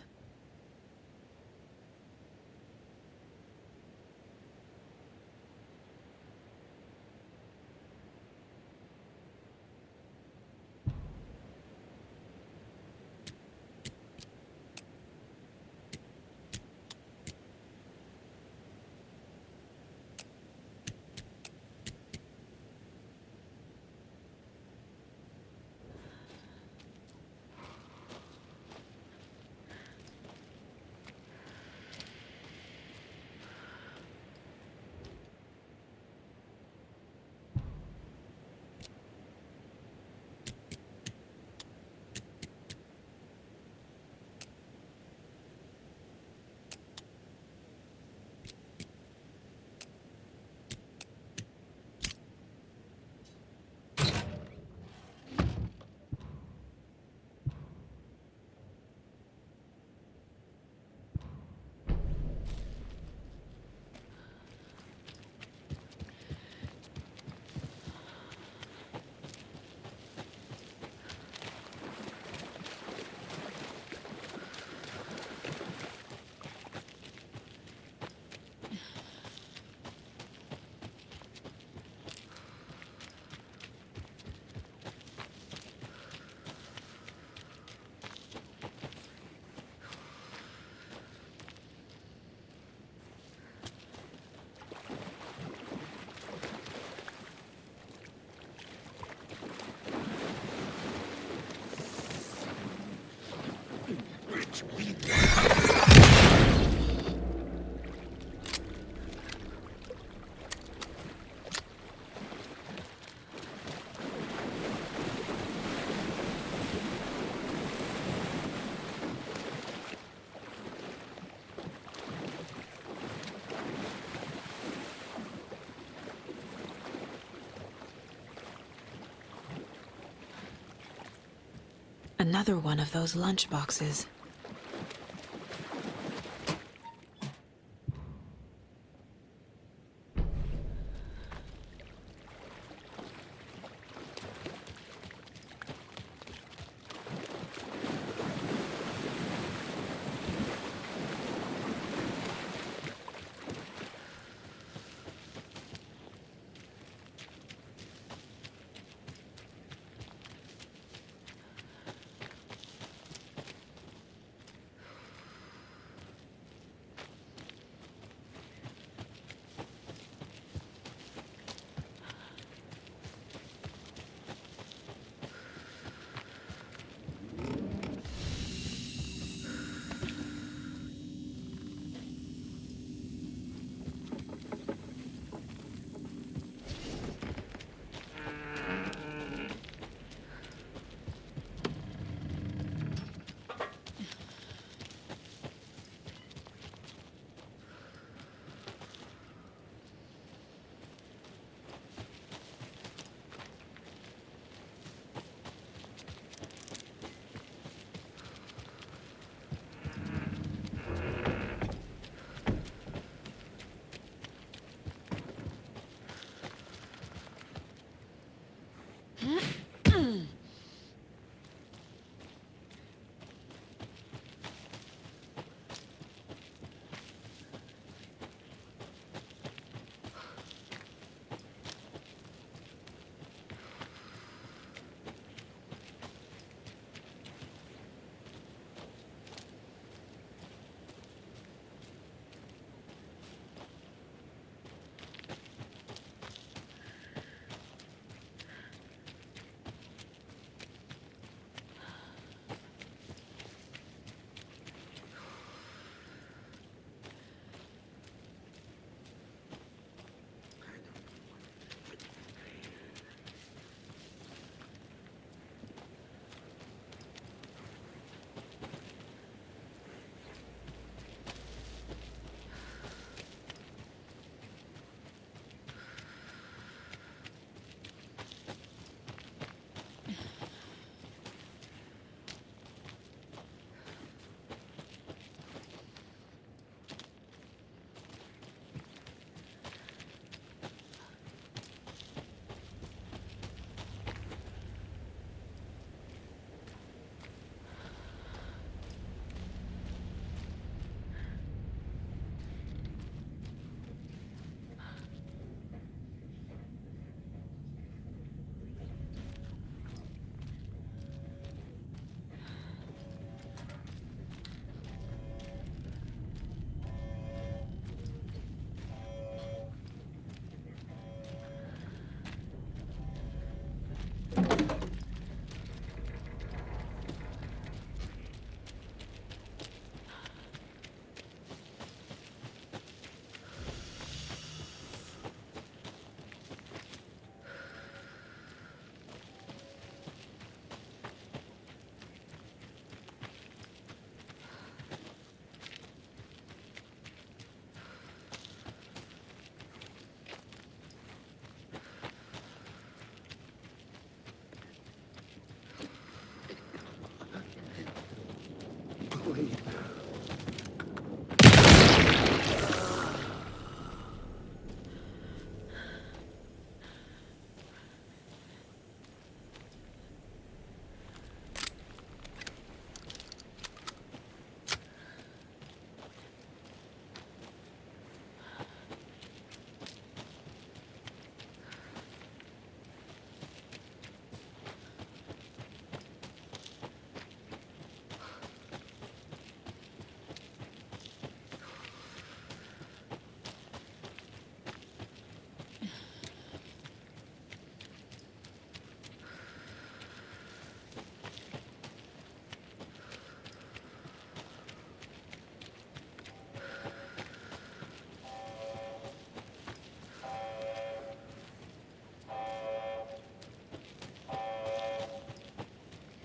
[SPEAKER 2] Another one of those lunchboxes.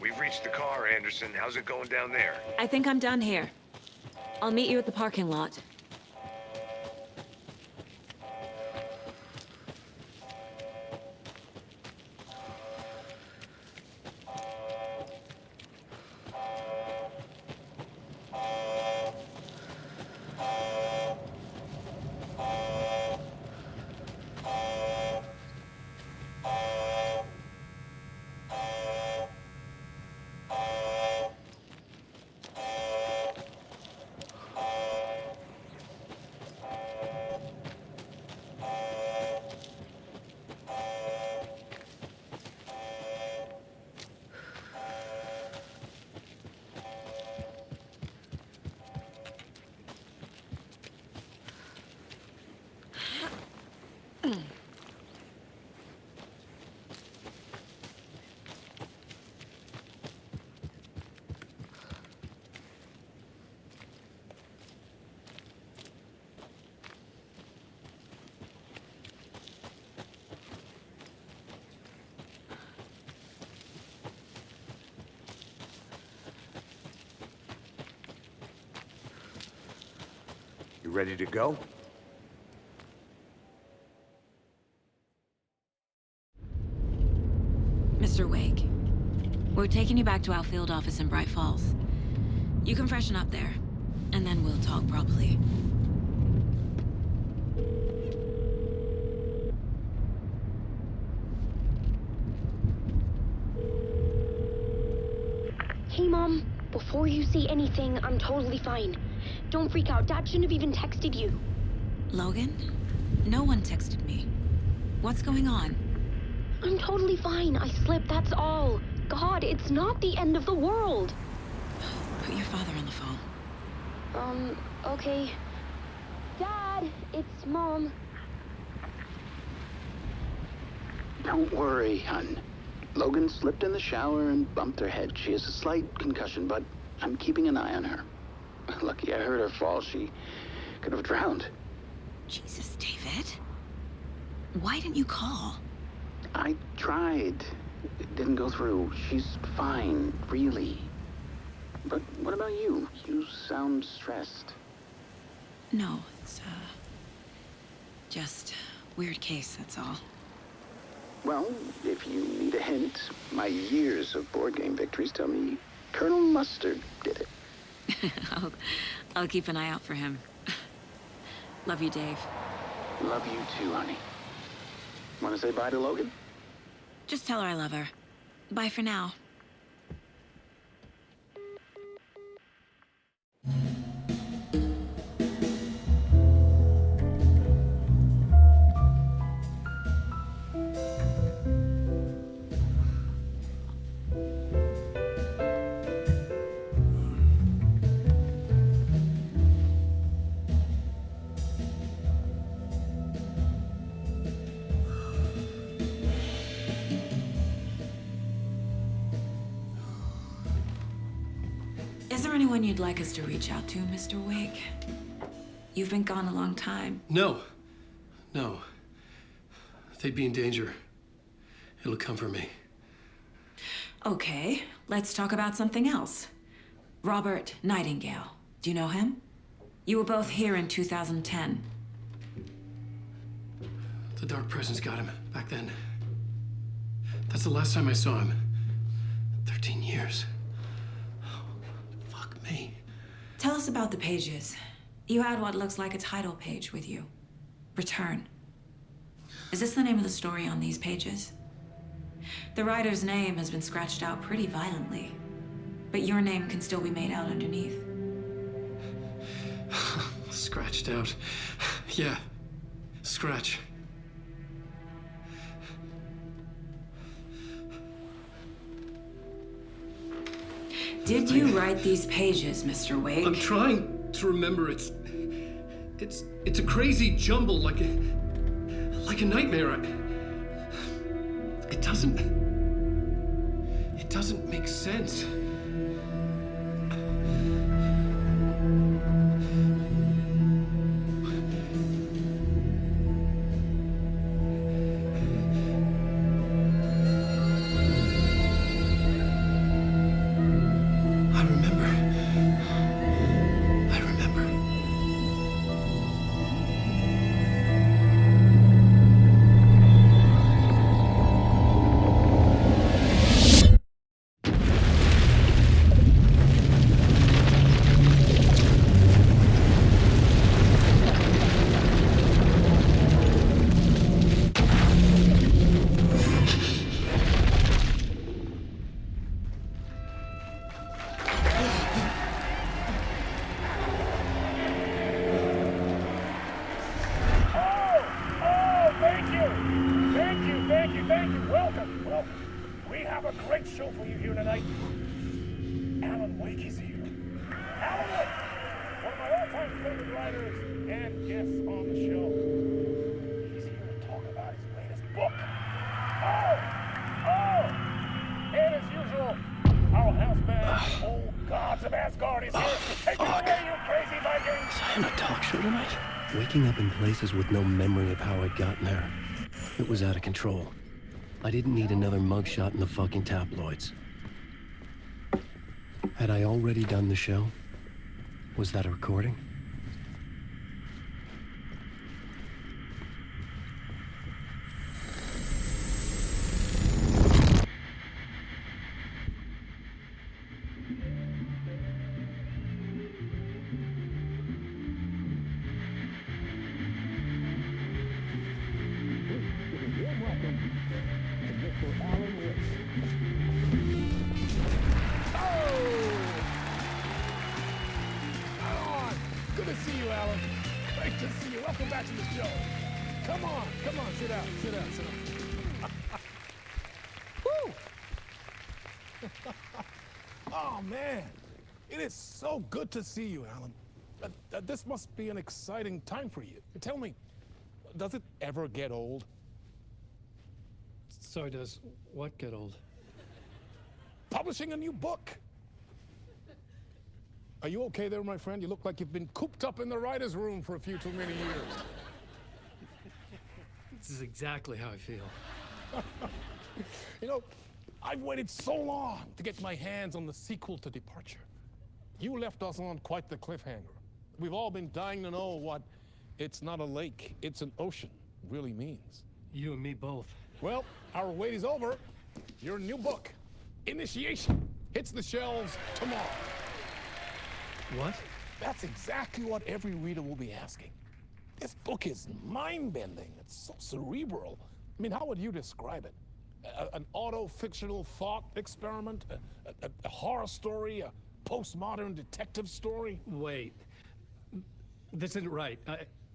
[SPEAKER 4] We've reached the car, Anderson. How's it going down there?
[SPEAKER 2] I think I'm done here. I'll meet you at the parking lot.
[SPEAKER 4] ready to go?
[SPEAKER 2] Mr. Wake, we're taking you back to our field office in Bright Falls. You can freshen up there, and then we'll talk properly.
[SPEAKER 5] Hey, Mom. Before you say anything, I'm totally fine. Don't freak out. Dad shouldn't have even texted you.
[SPEAKER 2] Logan? No one texted me. What's going on?
[SPEAKER 5] I'm totally fine. I slipped, that's all. God, it's not the end of the world.
[SPEAKER 2] Put your father on the phone.
[SPEAKER 5] Okay. Dad, it's Mom.
[SPEAKER 12] Don't worry, hon. Logan slipped in the shower and bumped her head. She has a slight concussion, but I'm keeping an eye on her. Lucky I heard her fall. She could have drowned.
[SPEAKER 2] Jesus, David. Why didn't you call?
[SPEAKER 12] I tried. It didn't go through. She's fine, really. But what about you? You sound stressed.
[SPEAKER 2] No, it's, just weird case, that's all.
[SPEAKER 12] Well, if you need a hint, my years of board game victories tell me Colonel Mustard did it.
[SPEAKER 2] I'll keep an eye out for him. Love you, Dave.
[SPEAKER 12] Love you too, honey. Want to say bye to Logan?
[SPEAKER 2] Just tell her I love her. Bye for now. Is there anyone you'd like us to reach out to, Mr. Wake? You've been gone a long time.
[SPEAKER 1] No. No. They'd be in danger. It'll come for me.
[SPEAKER 2] Okay, let's talk about something else. Robert Nightingale. Do you know him? You were both here in 2010.
[SPEAKER 1] The Dark Presence got him back then. That's the last time I saw him. 13 years. Fuck me.
[SPEAKER 2] Tell us about the pages. You had what looks like a title page with you. Return. Is this the name of the story on these pages? The writer's name has been scratched out pretty violently, but your name can still be made out underneath.
[SPEAKER 1] Scratched out. Yeah. Scratch.
[SPEAKER 2] Did you write these pages, Mr. Wake?
[SPEAKER 1] I'm trying to remember. It's a crazy jumble, like a nightmare. It doesn't make sense. Waking up in places with no memory of how I'd gotten there. It was out of control. I didn't need another mugshot in the fucking tabloids. Had I already done the show? Was that a recording?
[SPEAKER 7] watching the show. Come on, sit down. Woo! Oh, man. It is so good to see you, Alan. This must be an exciting time for you. Tell me, does it ever get old?
[SPEAKER 1] Sorry, does what get old?
[SPEAKER 7] Publishing a new book. Are you okay there, my friend? You look like you've been cooped up in the writer's room for a few too many years.
[SPEAKER 1] This is exactly how I feel.
[SPEAKER 7] You know, I've waited so long to get my hands on the sequel to Departure. You left us on quite the cliffhanger. We've all been dying to know what "it's not a lake, it's an ocean" really means.
[SPEAKER 1] You and me both.
[SPEAKER 7] Well, our wait is over. Your new book, Initiation, hits the shelves tomorrow.
[SPEAKER 1] What?
[SPEAKER 7] That's exactly what every reader will be asking. This book is mind-bending. It's so cerebral. I mean, how would you describe it? An auto-fictional thought experiment? A horror story? A postmodern detective story?
[SPEAKER 1] Wait. This isn't right.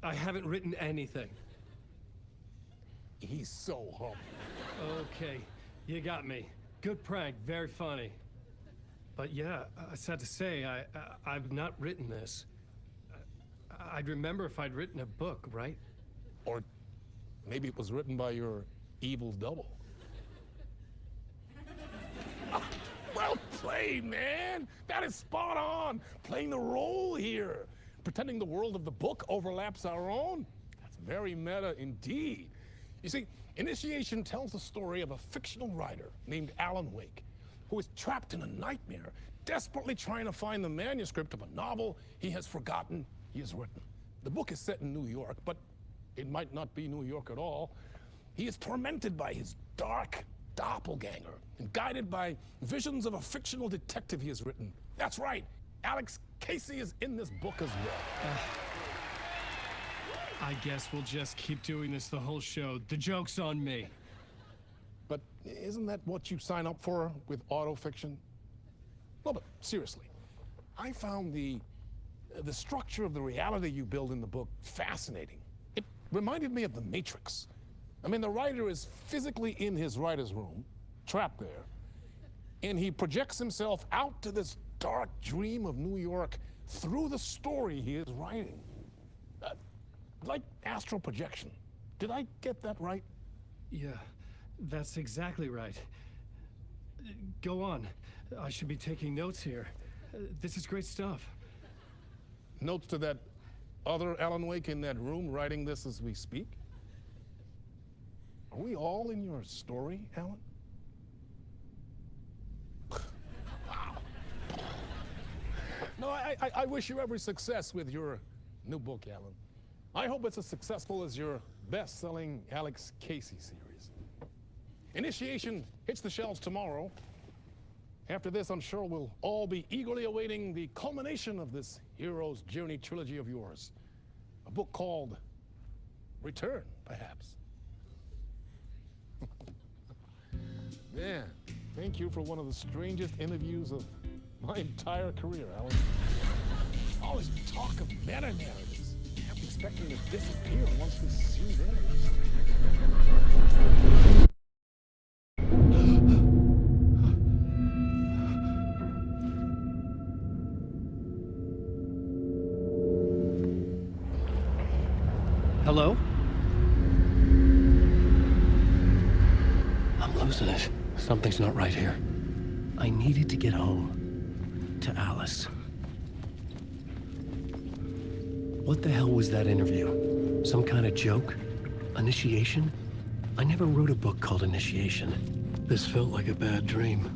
[SPEAKER 1] I haven't written anything.
[SPEAKER 7] He's so humble.
[SPEAKER 1] Okay, you got me. Good prank, very funny. But yeah, sad to say, I've not written this. I'd remember if I'd written a book, right?
[SPEAKER 7] Or maybe it was written by your evil double. Well played, man! That is spot on! Playing the role here. Pretending the world of the book overlaps our own. That's very meta indeed. You see, Initiation tells the story of a fictional writer named Alan Wake, who is trapped in a nightmare, desperately trying to find the manuscript of a novel he has forgotten he has written. The book is set in New York, but it might not be New York at all. He is tormented by his dark doppelganger and guided by visions of a fictional detective he has written. That's right, Alex Casey is in this book as well.
[SPEAKER 1] I guess we'll just keep doing this the whole show. The joke's on me.
[SPEAKER 7] But isn't that what you sign up for with autofiction? No, but seriously, I found the structure of the reality you build in the book fascinating. It reminded me of The Matrix. I mean, the writer is physically in his writer's room, trapped there, and he projects himself out to this dark dream of New York through the story he is writing. Like astral projection. Did I get that right?
[SPEAKER 1] Yeah, that's exactly right. Go on. I should be taking notes here. This is great stuff.
[SPEAKER 7] Notes to that other Alan Wake in that room writing this as we speak? Are we all in your story, Alan? Wow. No, I wish you every success with your new book, Alan. I hope it's as successful as your best-selling Alex Casey series. Initiation hits the shelves tomorrow. After this, I'm sure we'll all be eagerly awaiting the culmination of this hero's journey trilogy of yours. A book called Return, perhaps. Man, thank you for one of the strangest interviews of my entire career, Alan. All this talk of meta-narratives. I'm expecting to disappear once this scene ends.
[SPEAKER 1] Hello? I'm losing it. Something's not right here. I needed to get home. To Alice. What the hell was that interview? Some kind of joke? Initiation? I never wrote a book called Initiation. This felt like a bad dream.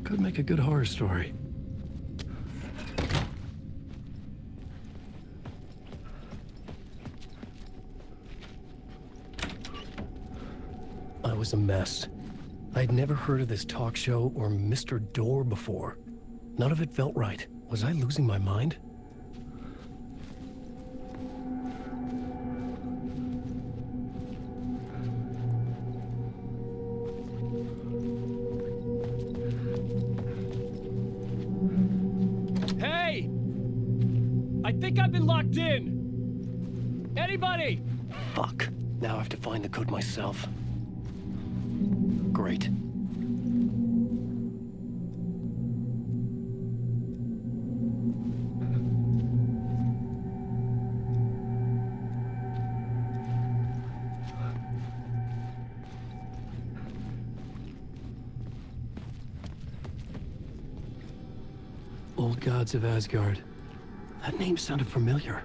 [SPEAKER 1] Could make a good horror story. I was a mess. I'd never heard of this talk show or Mr. Door before. None of it felt right. Was I losing my mind?
[SPEAKER 16] Hey! I think I've been locked in! Anybody
[SPEAKER 9] Anybody!
[SPEAKER 1] Fuck. Now I have to find the code myself. Great. Old Gods of Asgard. That name sounded familiar.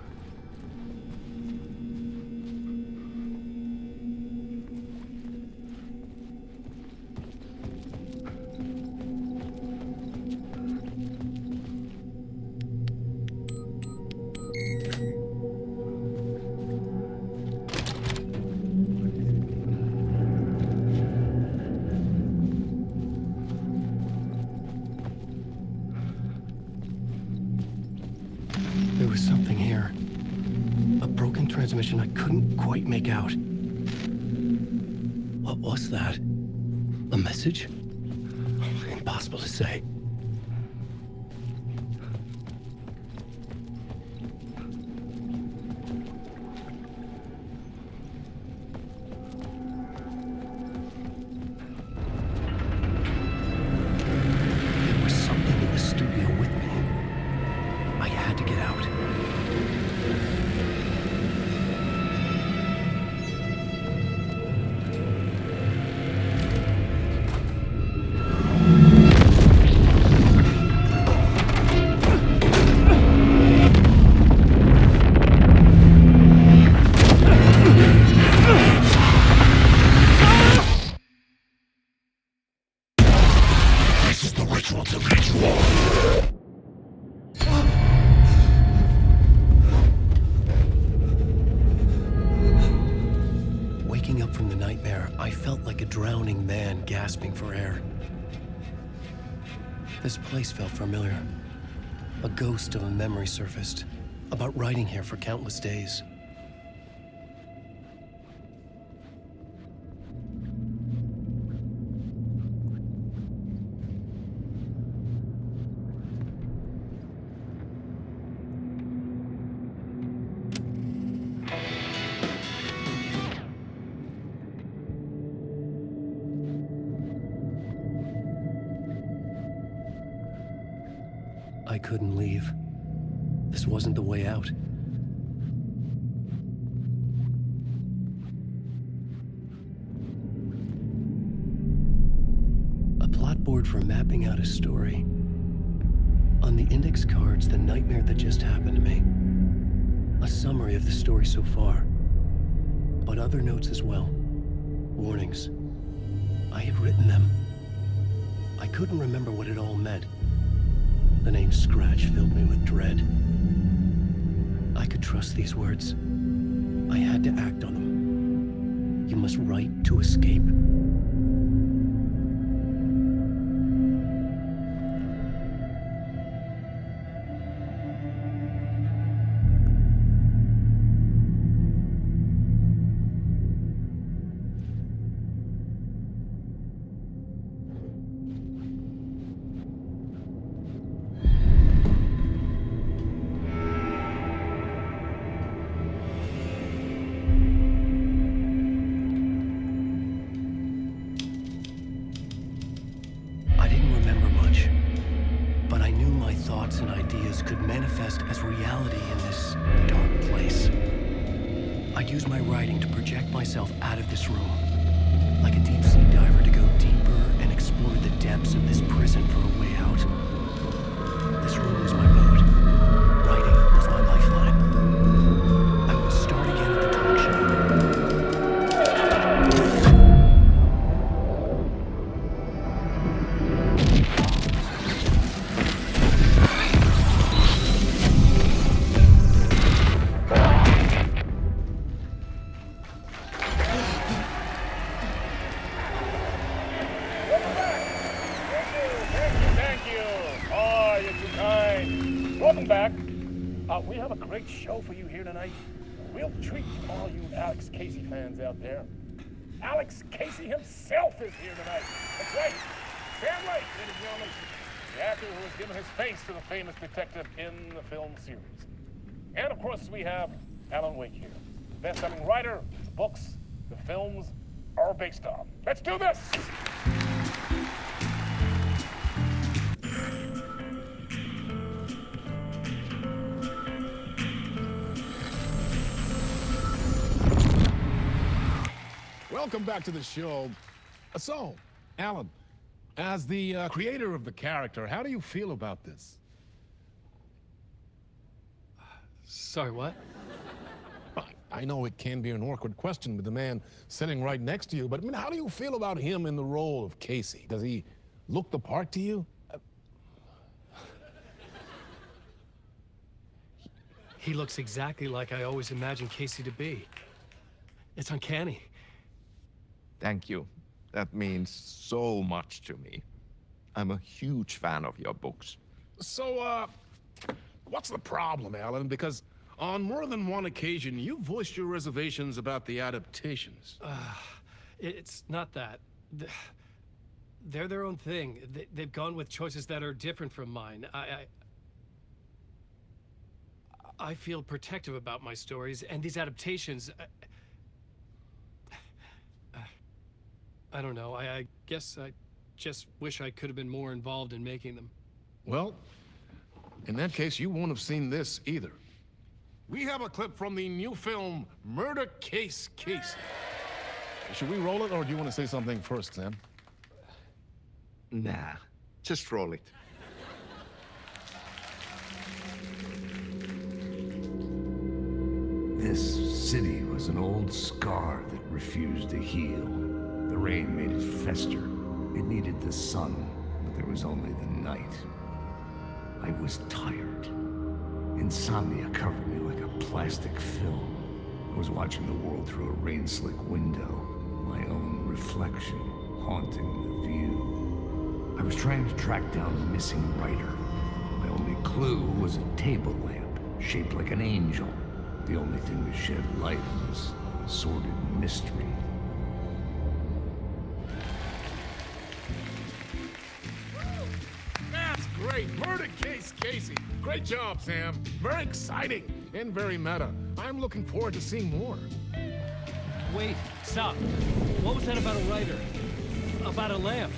[SPEAKER 1] There was something here. A broken transmission I couldn't quite make out. What was that? A message? Impossible to say. There was something in the studio with me. I had to get out. This is the ritual to lead you on. Waking up from the nightmare, I felt like a drowning man gasping for air. This place felt familiar. A ghost of a memory surfaced, about riding here for countless days. I couldn't leave. This wasn't the way out. A plot board for mapping out a story. On the index cards, the nightmare that just happened to me. A summary of the story so far. But other notes as well. Warnings. I had written them. I couldn't remember what it all meant. The name Scratch filled me with dread. I could trust these words. I had to act on them. You must write to escape. Thoughts and ideas could manifest as reality in this dark place. I'd use my writing to project myself out of this room, like a deep-sea diver to go deeper and explore the depths of this prison for a way out. This room was my boat. Writing was my lifeline. I would start again at the talk show.
[SPEAKER 7] Welcome back. We have a great show for you here tonight. Real treat for all you Alex Casey fans out there. Alex Casey himself is here tonight. That's right. Sam Lake, ladies and gentlemen, the actor who has given his face to the famous detective in the film series. And of course, we have Alan Wake here. best-selling writer, the books, the films are based on. Let's do this! Welcome back to the show. So, Alan, as the creator of the character, how do you feel about this?
[SPEAKER 1] Sorry, what?
[SPEAKER 7] I know it can be an awkward question with the man sitting right next to you, but I mean, how do you feel about him in the role of Casey? Does he look the part to you?
[SPEAKER 1] He looks exactly like I always imagined Casey to be. It's uncanny.
[SPEAKER 16] Thank you. That means so much to me. I'm a huge fan of your books.
[SPEAKER 7] So, what's the problem, Alan? Because on more than one occasion, you voiced your reservations about the adaptations.
[SPEAKER 1] It's not that. They're their own thing. They've gone with choices that are different from mine. I feel protective about my stories, and these adaptations... I don't know. I guess I just wish I could have been more involved in making them.
[SPEAKER 7] Well, in that case, you won't have seen this either. We have a clip from the new film, Murder Case Casey. Should we roll it, or do you want to say something first, Sam?
[SPEAKER 16] Nah, just roll it.
[SPEAKER 4] This city was an old scar that refused to heal. The rain made it fester. It needed the sun, but there was only the night. I was tired. Insomnia covered me like a plastic film. I was watching the world through a rain-slick window, my own reflection haunting the view. I was trying to track down a missing writer. My only clue was a table lamp, shaped like an angel. The only thing that shed light on this sordid mystery.
[SPEAKER 7] That's great! Murder Case Casey! Great job, Sam. Very exciting and very meta. I'm looking forward to seeing more.
[SPEAKER 1] Wait, stop. What was that about a writer? About a lamp?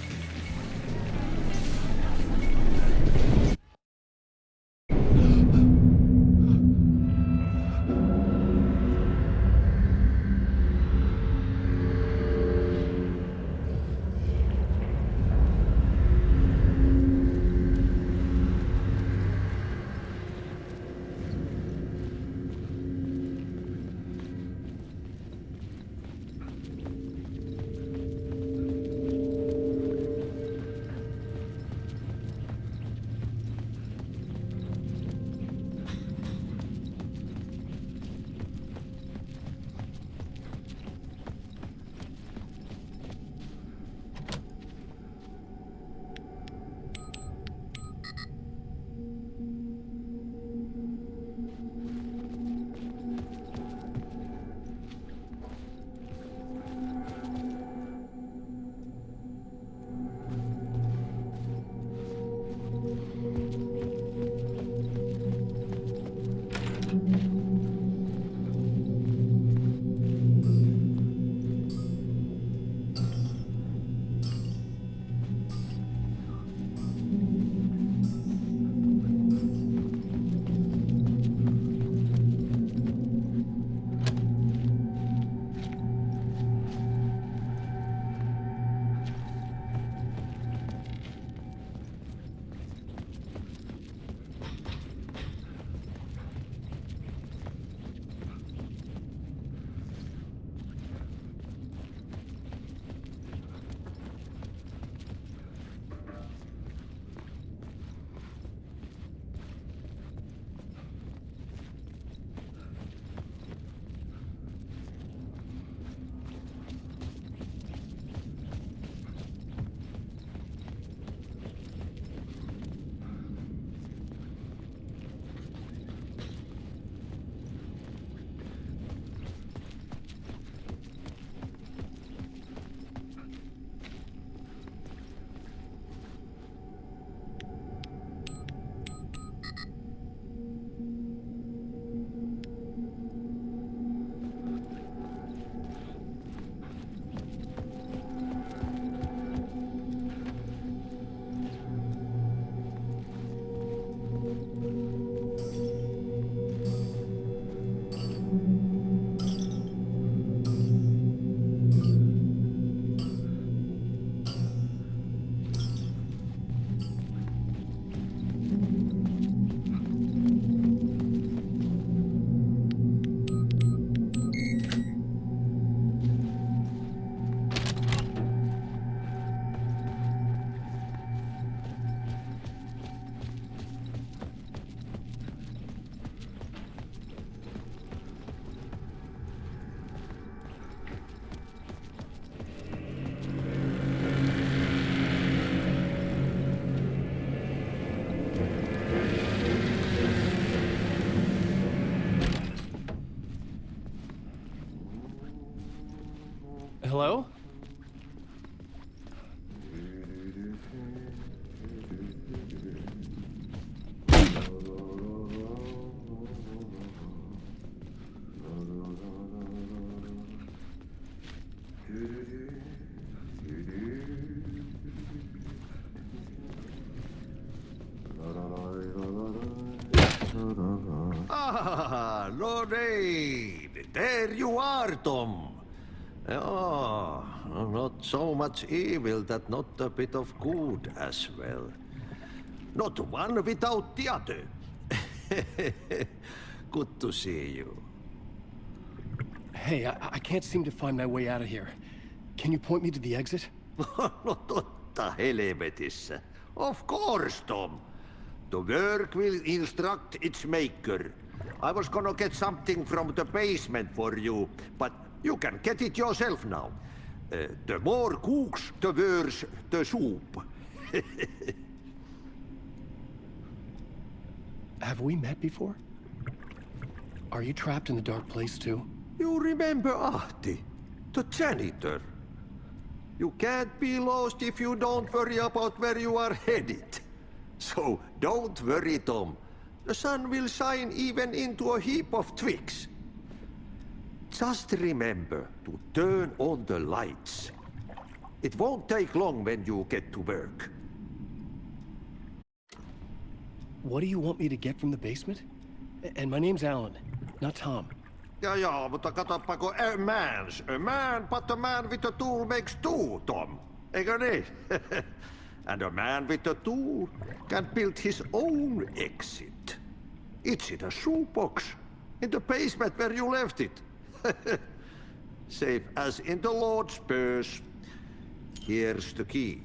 [SPEAKER 1] Hello?
[SPEAKER 17] Ah, Lorraine! There you are, Tom. Oh, not so much evil that not a bit of good as well. Not one without the other. Good to see you.
[SPEAKER 1] Hey, I can't seem to find my way out of here. Can you point me to the exit?
[SPEAKER 17] No totta helvetissä. Of course, Tom. The work will instruct its maker. I was gonna get something from the basement for you, but you can get it yourself now. The more cooks, the worse the soup.
[SPEAKER 1] Have we met before? Are you trapped in the dark place too?
[SPEAKER 17] You remember Ahti, the janitor. You can't be lost if you don't worry about where you are headed. So don't worry, Tom. The sun will shine even into a heap of twigs. Just remember to turn on the lights. It won't take long when you get to work.
[SPEAKER 1] What do you want me to get from the basement? And my name's Alan, not Tom.
[SPEAKER 17] Ja, mutta katsoppa, a man, but a man with a tool makes two, Tom. Eikö niin? And a man with a tool can build his own exit. It's in a shoebox, in the basement where you left it. Safe as in the Lord's purse. Here's the key.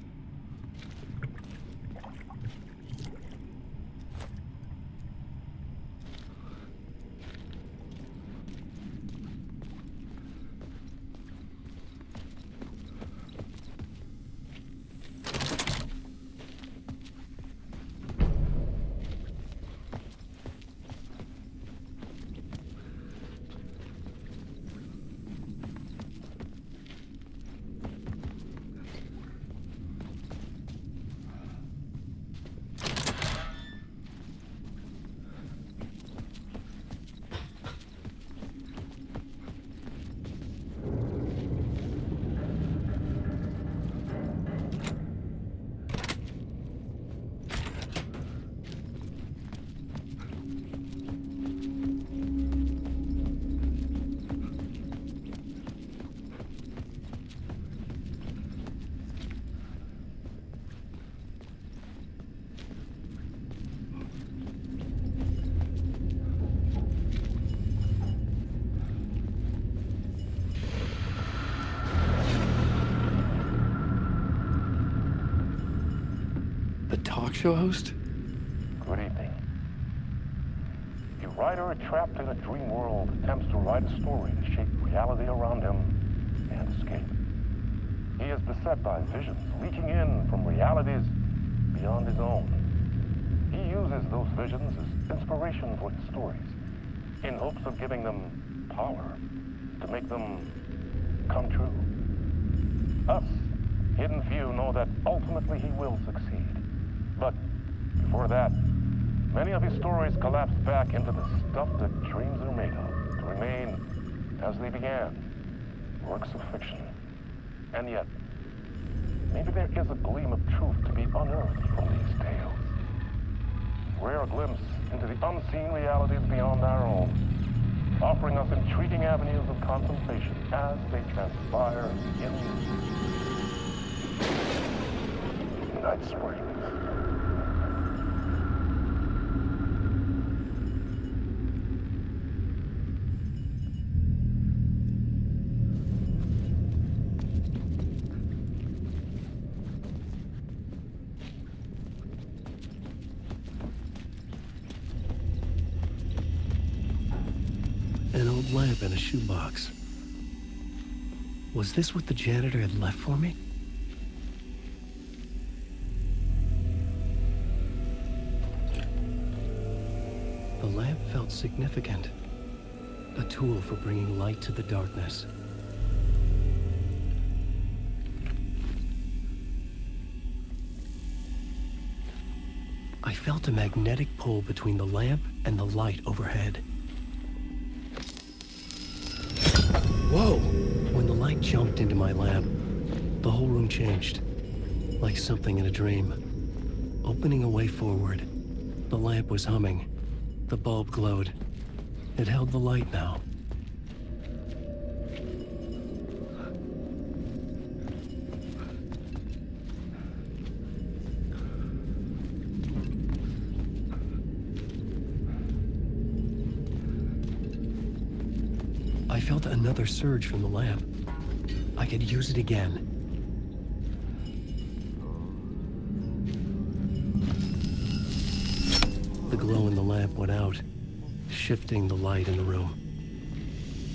[SPEAKER 1] Talk show host?
[SPEAKER 18] Good evening. A writer trapped in a dream world attempts to write a story to shape reality around him and escape. He is beset by visions leaking in from realities beyond his own. He uses those visions as inspiration for his stories, in hopes of giving them power, to make them come true. Us, hidden few, know that ultimately he will succeed. But before that, many of his stories collapse back into the stuff that dreams are made of, to remain as they began, works of fiction. And yet, maybe there is a gleam of truth to be unearthed from these tales. Rare glimpse into the unseen realities beyond our own, offering us intriguing avenues of contemplation as they transpire in Night Springs.
[SPEAKER 1] An old lamp in a shoebox. Was this what the janitor had left for me? The lamp felt significant. A tool for bringing light to the darkness. I felt a magnetic pull between the lamp and the light overhead. Whoa! When the light jumped into my lamp, the whole room changed, like something in a dream. Opening a way forward, the lamp was humming. The bulb glowed. It held the light now. I felt another surge from the lamp. I could use it again. The glow in the lamp went out, shifting the light in the room.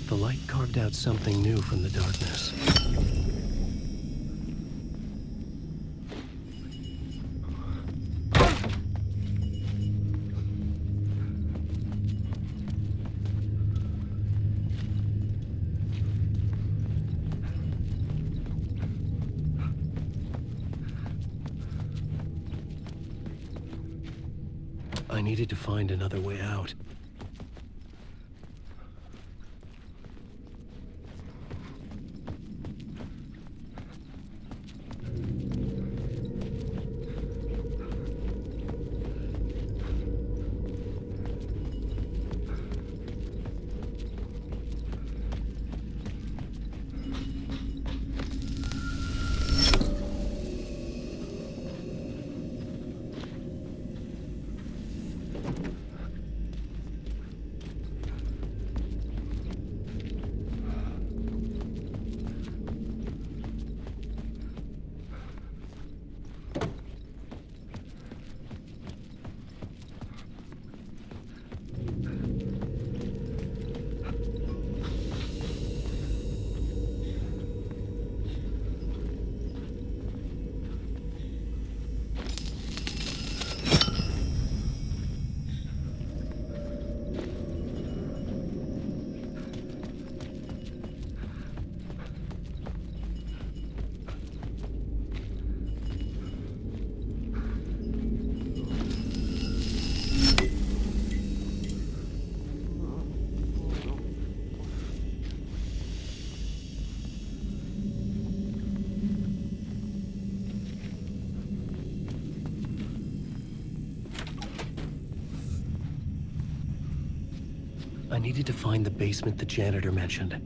[SPEAKER 1] The light carved out something new from the darkness. I needed to find another way out. I needed to find the basement the janitor mentioned.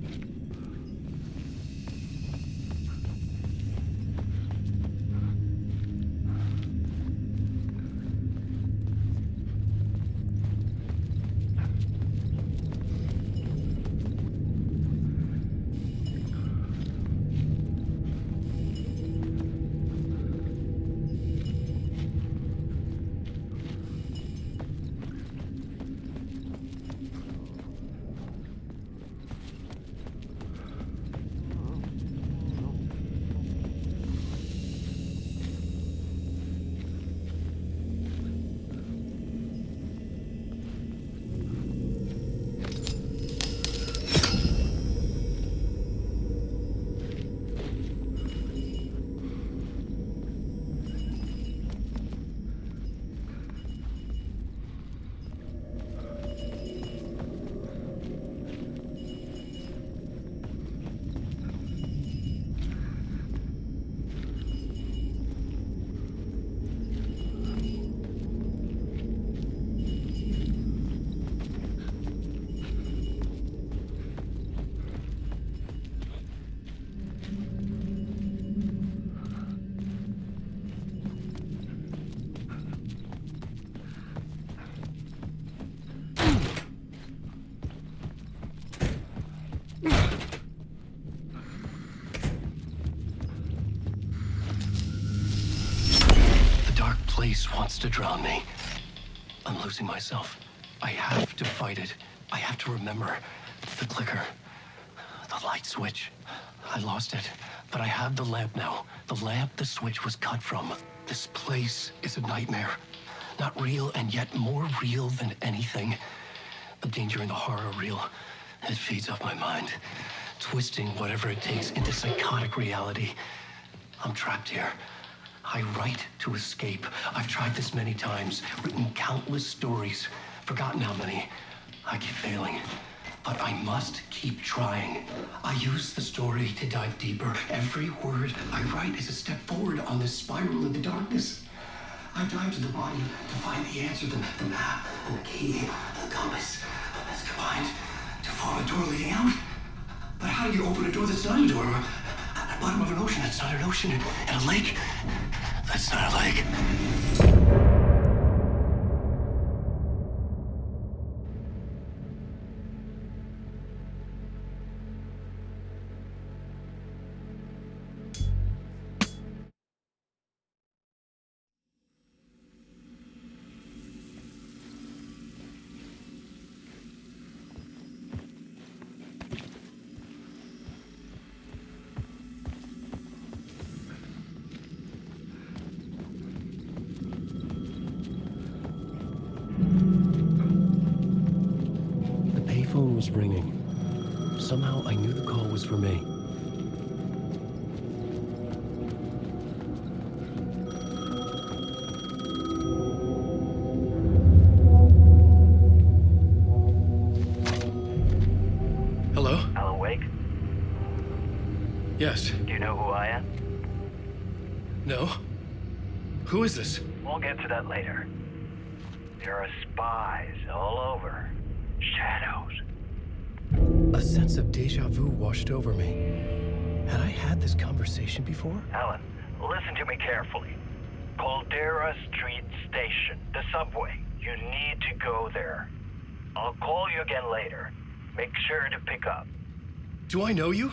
[SPEAKER 1] Place wants to drown me. I'm losing myself. I have to fight it. I have to remember. The clicker. The light switch. I lost it. But I have the lamp now. The lamp the switch was cut from. This place is a nightmare. Not real, and yet more real than anything. The danger and the horror real. It feeds off my mind. Twisting whatever it takes into psychotic reality. I'm trapped here. I write to escape. I've tried this many times, written countless stories, forgotten how many. I keep failing, but I must keep trying. I use the story to dive deeper. Every word I write is a step forward on this spiral of the darkness. I dive to the body to find the answer, the map, and the key, and the compass. That's combined to form a door leading out. But how do you open a door that's not a door? At the bottom of an ocean that's not an ocean, and a lake that's not a lake. Phone was ringing. Somehow I knew the call was for me. Hello?
[SPEAKER 10] Alan Wake?
[SPEAKER 1] Yes.
[SPEAKER 10] Do you know who I am?
[SPEAKER 1] No? Who is this?
[SPEAKER 10] We'll get to that later. There are spies all over. Shadows.
[SPEAKER 1] A sense of deja vu washed over me. Had I had this conversation before?
[SPEAKER 10] Alan, listen to me carefully. Caldera Street Station, the subway. You need to go there. I'll call you again later. Make sure to pick up.
[SPEAKER 1] Do I know you?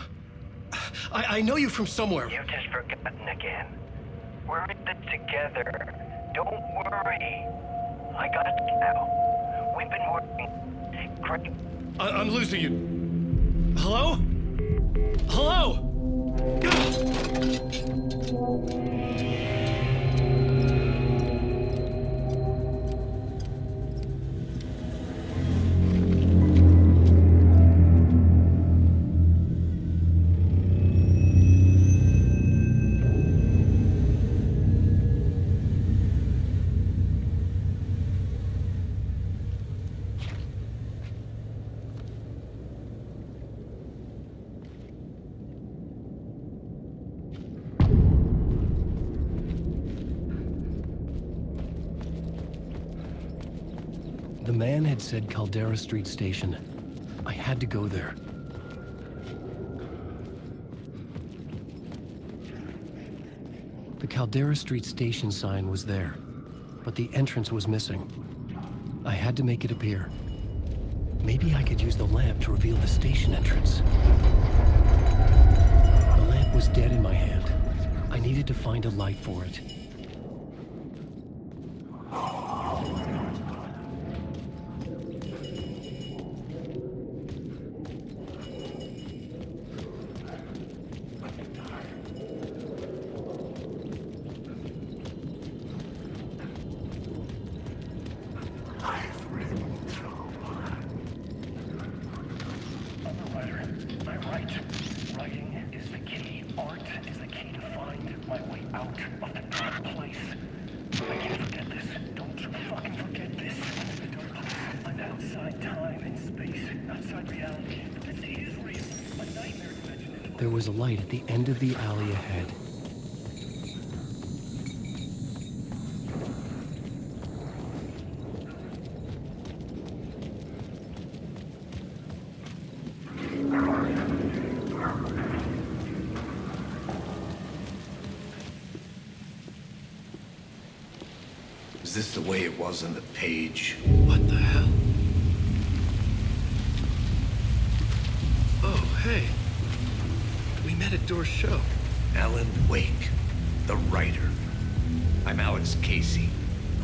[SPEAKER 1] I know you from somewhere.
[SPEAKER 10] You've just forgotten again. We're in it together. Don't worry. I got you now. We've been working. Great.
[SPEAKER 1] I'm losing you. Hello? Hello? The man had said Caldera Street Station. I had to go there. The Caldera Street Station sign was there, but the entrance was missing. I had to make it appear. Maybe I could use the lamp to reveal the station entrance. The lamp was dead in my hand. I needed to find a light for it. There was a light at the end of the alley ahead.
[SPEAKER 4] Is this the way it was on the page?
[SPEAKER 1] What the hell? Oh, hey. We met at Door's show.
[SPEAKER 4] Alan Wake, the writer. I'm Alex Casey,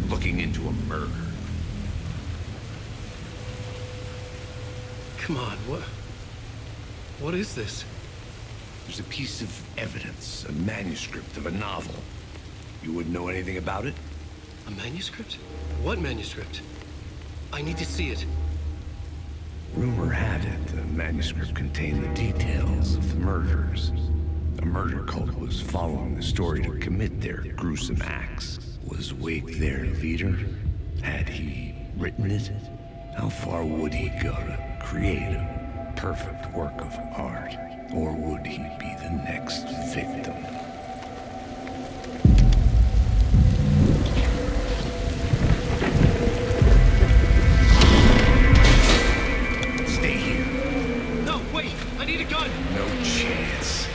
[SPEAKER 4] looking into a murder.
[SPEAKER 1] Come on, what is this?
[SPEAKER 4] There's a piece of evidence, a manuscript of a novel. You wouldn't know anything about it?
[SPEAKER 1] A manuscript? What manuscript? I need to see it.
[SPEAKER 4] Rumor had it the manuscript contained the details of the murders. A murder cult was following the story to commit their gruesome acts. Was Wake their leader? Had he written it? How far would he go to create a perfect work of art? Or would he be the next victim? Stay here.
[SPEAKER 9] No, wait! I need a gun!
[SPEAKER 4] No chance.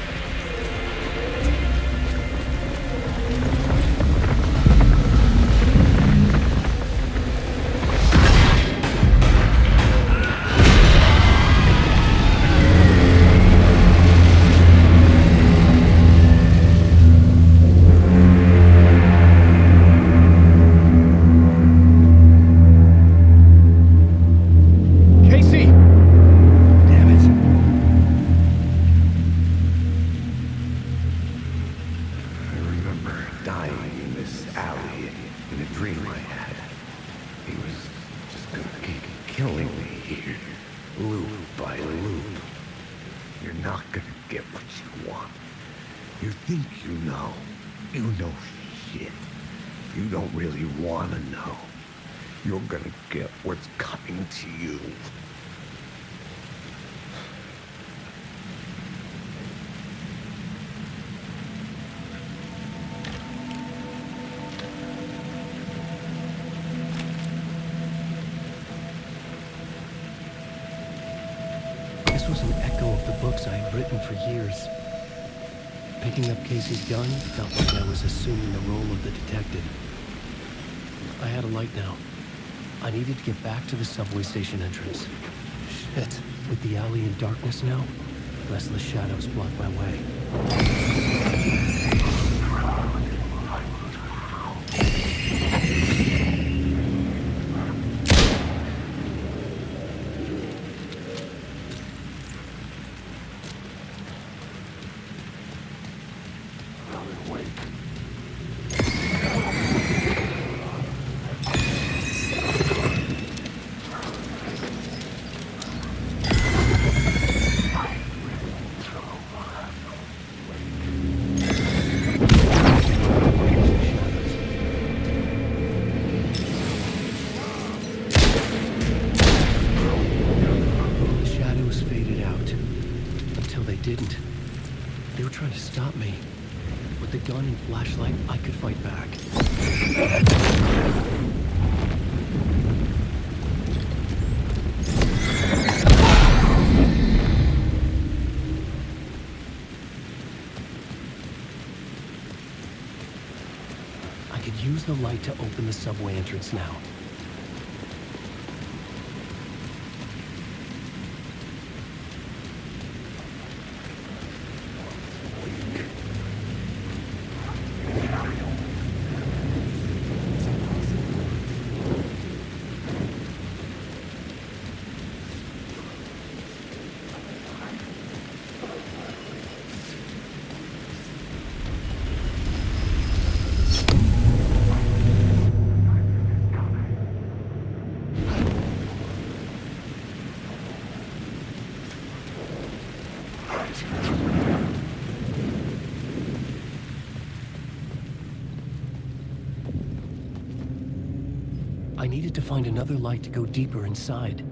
[SPEAKER 6] Casey!
[SPEAKER 4] Damn it. I remember dying in this alley in a dream I had. He was just gonna keep killing me here, loop by loop. You're not gonna get what you want. You think you know. You know shit. You don't really wanna know. You're gonna get what's coming to you.
[SPEAKER 1] This was an echo of the books I had written for years. Picking up Casey's gun felt like I was assuming the role of the detective. I had a light now. I needed to get back to the subway station entrance. Shit. With the alley in darkness now, restless shadows block my way. Didn't. They were trying to stop me. With the gun and flashlight, I could fight back. I could use the light to open the subway entrance now. I needed to find another light to go deeper inside.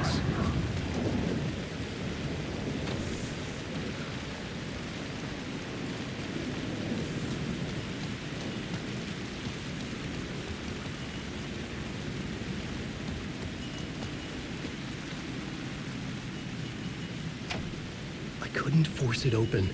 [SPEAKER 1] sense. I couldn't force it open.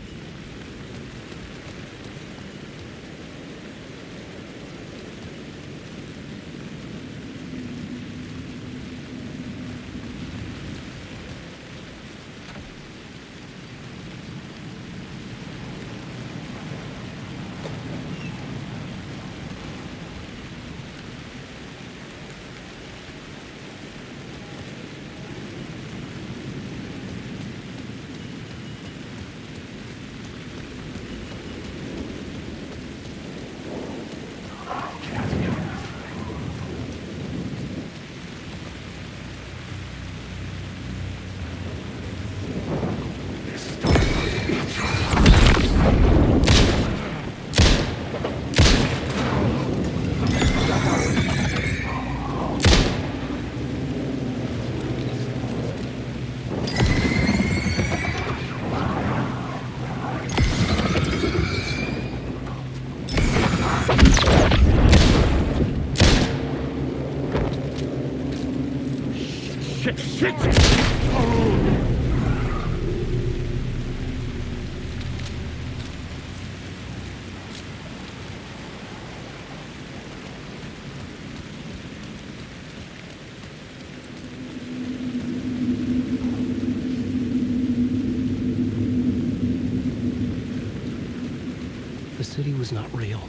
[SPEAKER 1] The city was not real.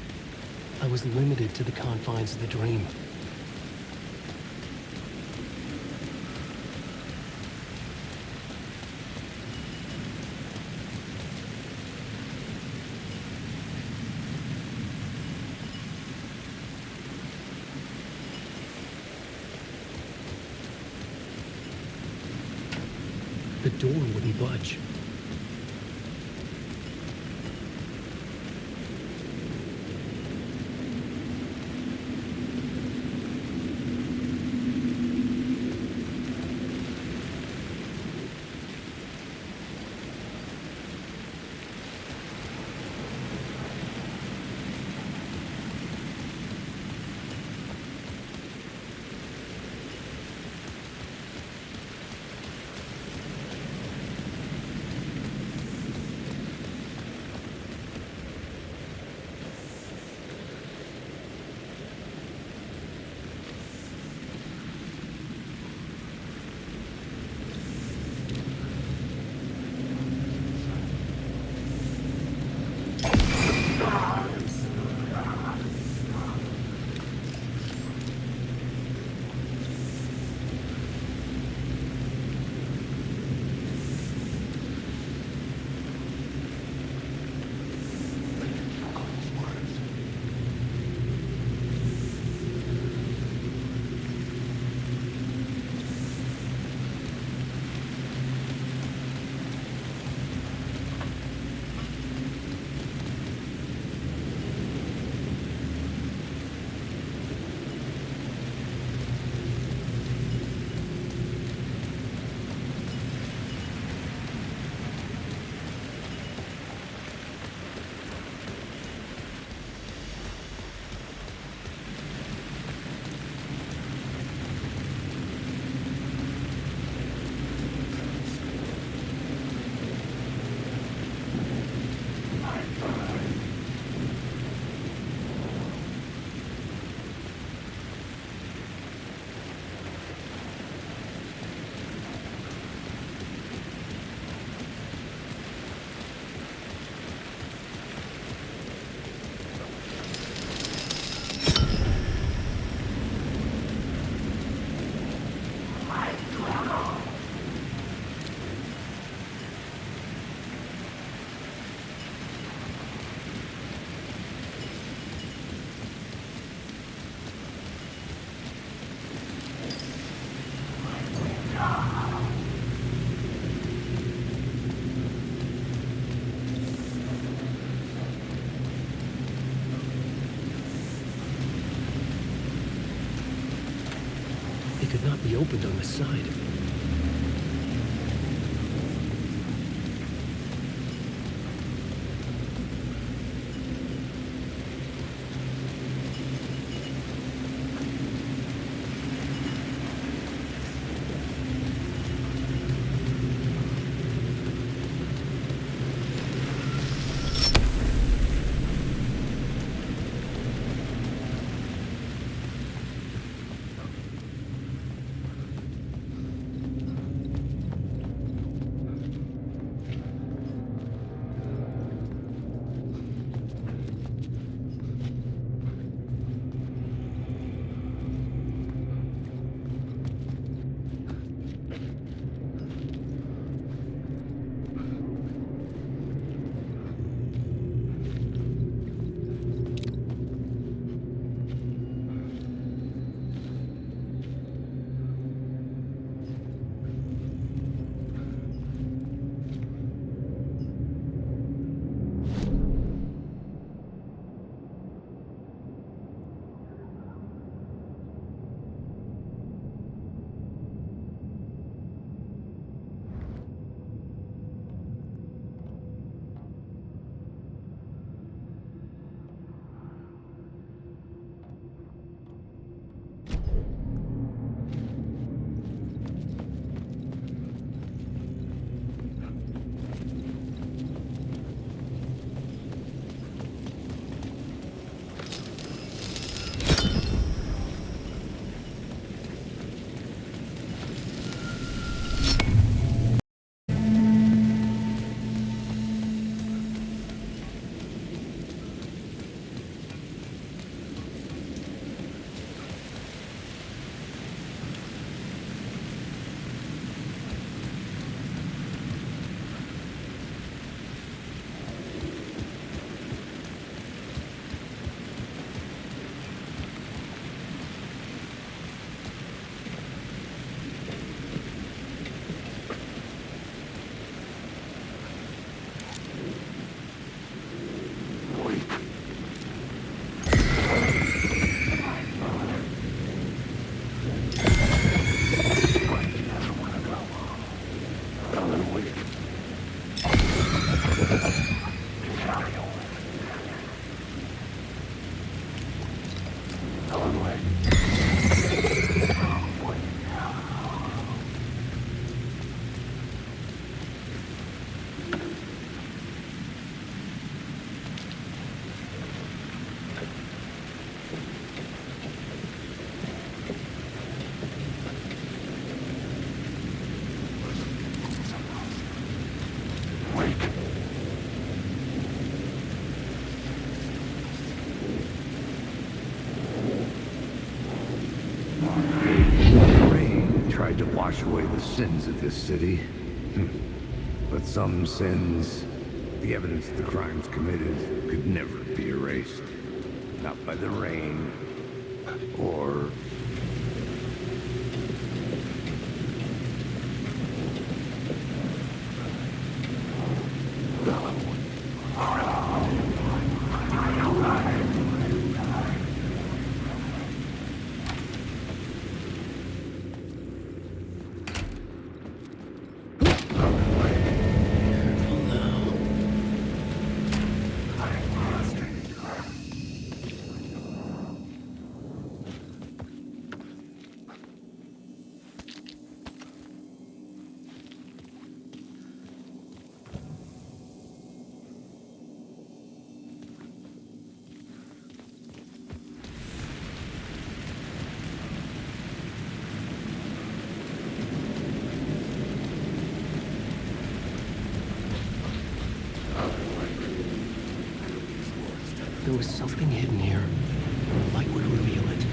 [SPEAKER 1] I was limited to the confines of the dream. The door wouldn't budge. It could not be opened on the side.
[SPEAKER 4] wash away the sins of this city. But some sins, the evidence of the crimes committed, could never be erased. Not by the rain, or...
[SPEAKER 1] There was something hidden here. Light would reveal it.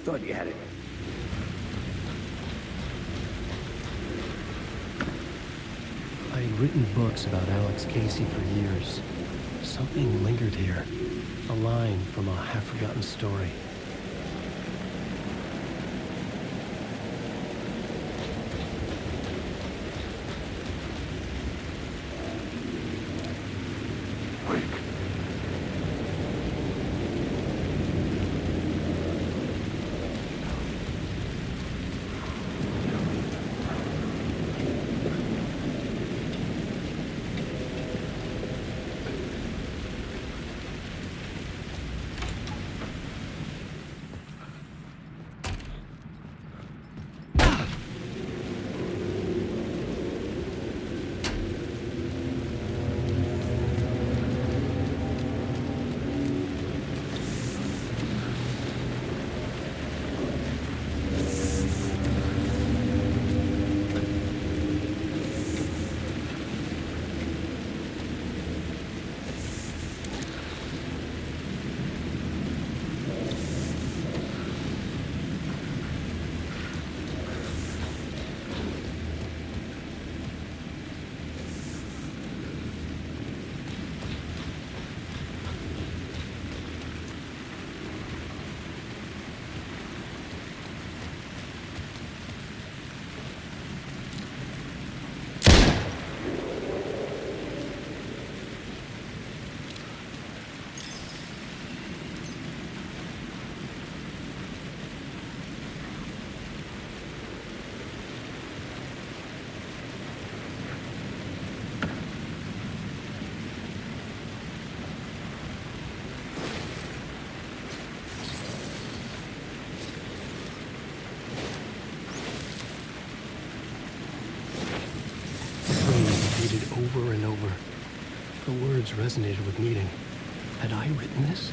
[SPEAKER 4] Thought you had it.
[SPEAKER 1] I had written books about Alex Casey for years. Something lingered here. A line from a half-forgotten story. over and over. The words resonated with meaning. Had I written this?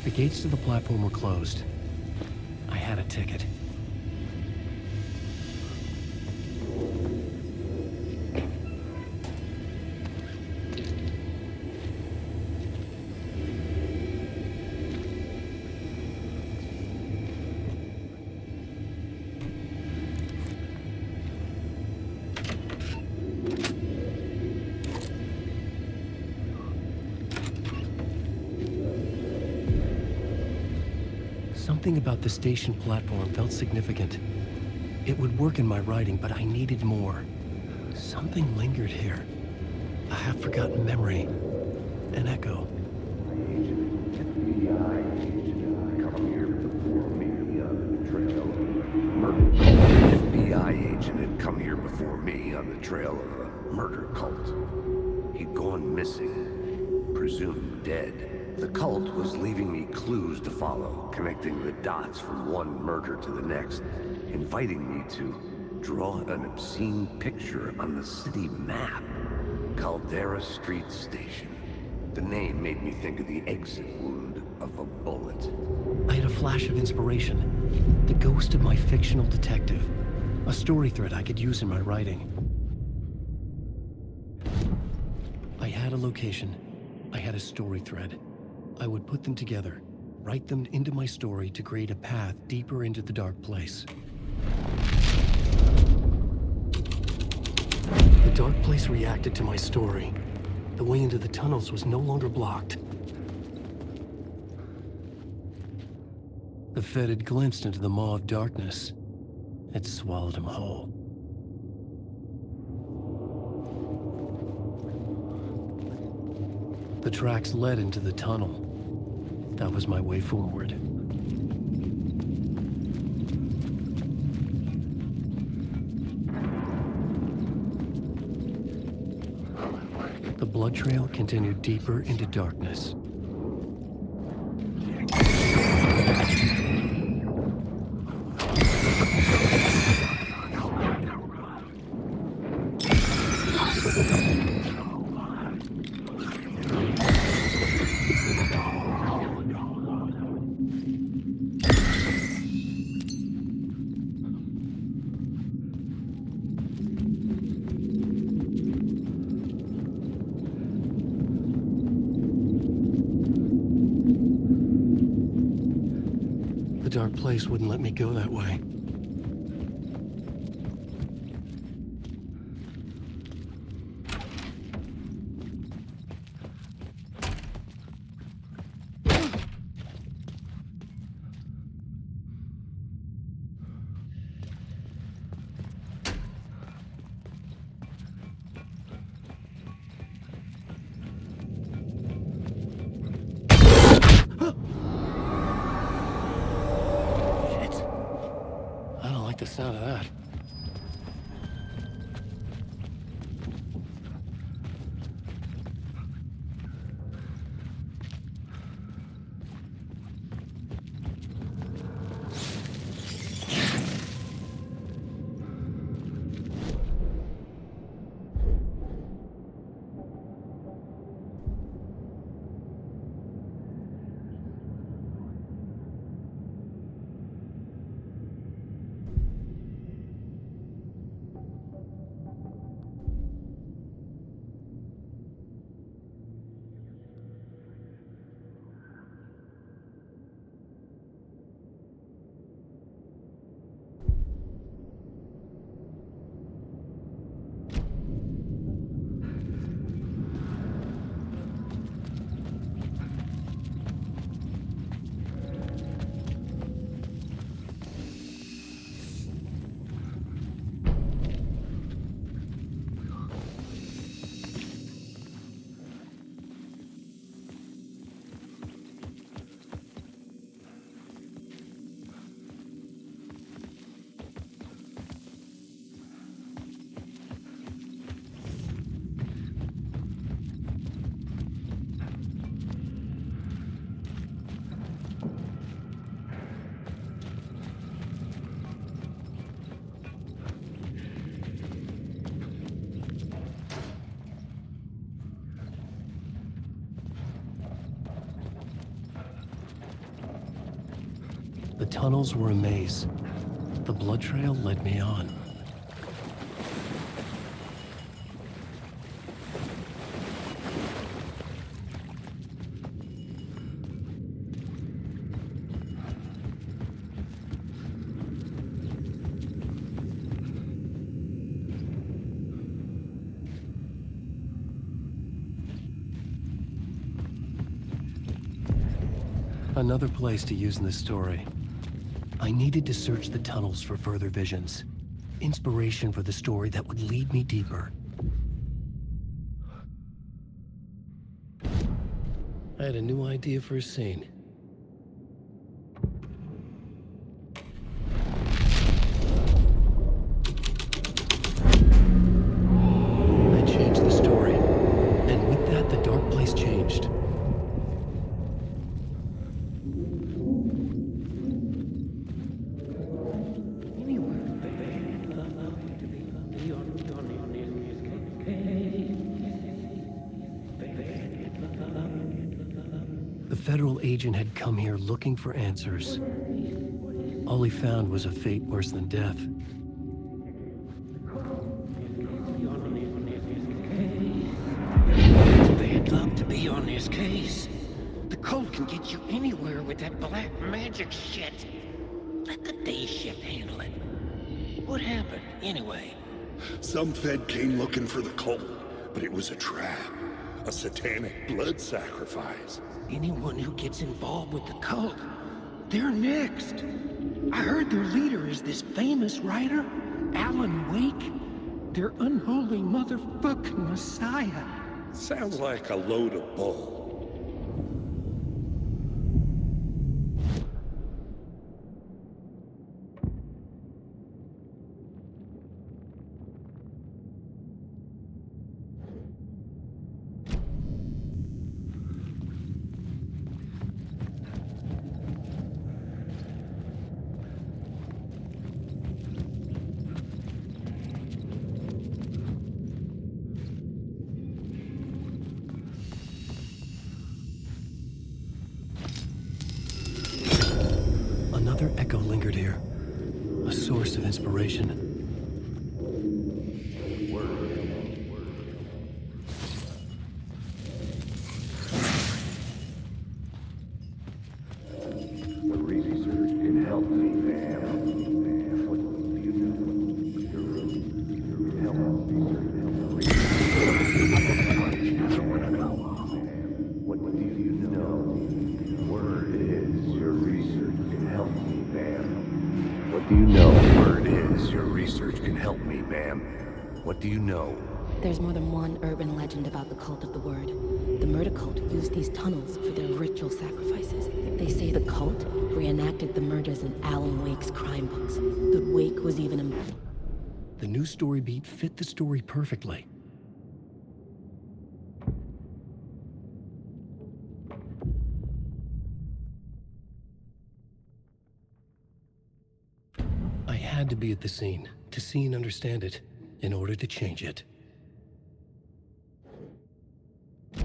[SPEAKER 1] The gates to the platform were closed. I had a ticket. Something about the station platform felt significant. It would work in my writing, but I needed more. Something lingered here. A half-forgotten memory. An echo.
[SPEAKER 4] FBI agent had come here before me on the trail of a murder cult. He'd gone missing, presumed dead. The cult was leaving me clues to follow, connecting the dots from one murder to the next, inviting me to draw an obscene picture on the city map. Caldera Street Station. The name made me think of the exit wound of a bullet.
[SPEAKER 1] I had a flash of inspiration. The ghost of my fictional detective. A story thread I could use in my writing. I had a location. I had a story thread. I would put them together, write them into my story to create a path deeper into the dark place. The dark place reacted to my story. The way into the tunnels was no longer blocked. The Fed had glimpsed into the maw of darkness. It swallowed him whole. The tracks led into the tunnel. That was my way forward. The blood trail continued deeper into darkness. The dark place wouldn't let me go that way. The sound of that. The tunnels were a maze. The blood trail led me on. Another place to use in this story. I needed to search the tunnels for further visions. Inspiration for the story that would lead me deeper. I had a new idea for a scene. I changed the story, and with that, the dark place changed. agent had come here looking for answers. All he found was a fate worse than death.
[SPEAKER 15] It's bad luck to be on this case. The cult can get you anywhere with that black magic shit. Let the day shift handle it. What happened, anyway?
[SPEAKER 19] Some Fed came looking for the cult, but it was a trap. A satanic blood sacrifice.
[SPEAKER 15] Anyone who gets involved with the cult, they're next. I heard their leader is this famous writer, Alan Wake. Their unholy motherfucking messiah.
[SPEAKER 19] Sounds like a load of bull.
[SPEAKER 1] Another echo lingered here, a source of inspiration.
[SPEAKER 4] What do you know?
[SPEAKER 23] There's more than one urban legend about the Cult of the Word. The murder cult used these tunnels for their ritual sacrifices. They say the cult reenacted the murders in Alan Wake's crime books. That Wake was even
[SPEAKER 1] The new story beat fit the story perfectly. I had to be at the scene, to see and understand it, in order to change it.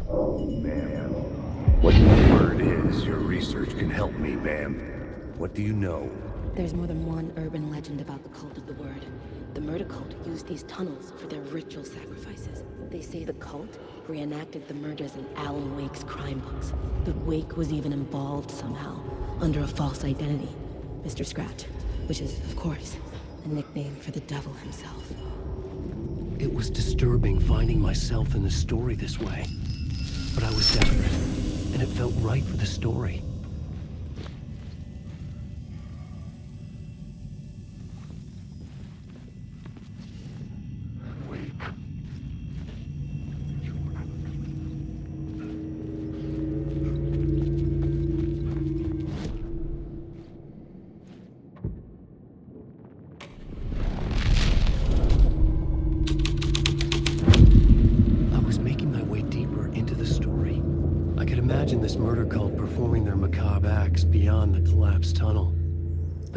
[SPEAKER 4] Oh, ma'am. What the word is, your research can help me, ma'am. What do you know?
[SPEAKER 23] There's more than one urban legend about the Cult of the Word. The murder cult used these tunnels for their ritual sacrifices. They say the cult reenacted the murders in Alan Wake's crime books. That Wake was even involved somehow, under a false identity. Mr. Scratch, which is, of course, a nickname for the devil himself.
[SPEAKER 1] It was disturbing finding myself in the story this way. But I was desperate, and it felt right for the story.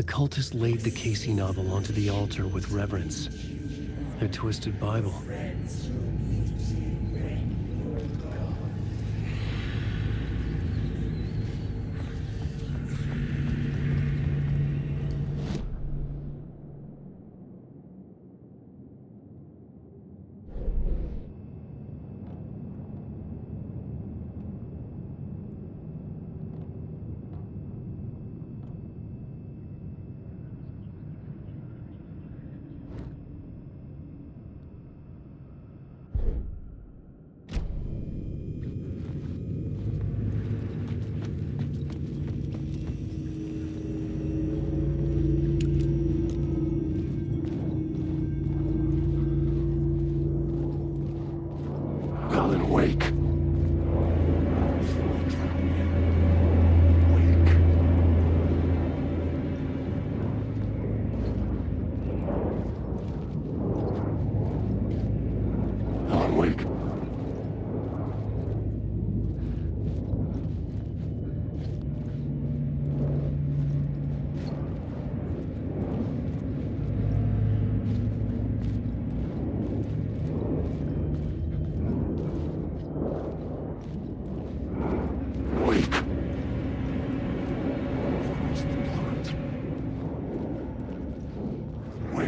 [SPEAKER 1] The cultists laid the Casey novel onto the altar with reverence. Their twisted Bible.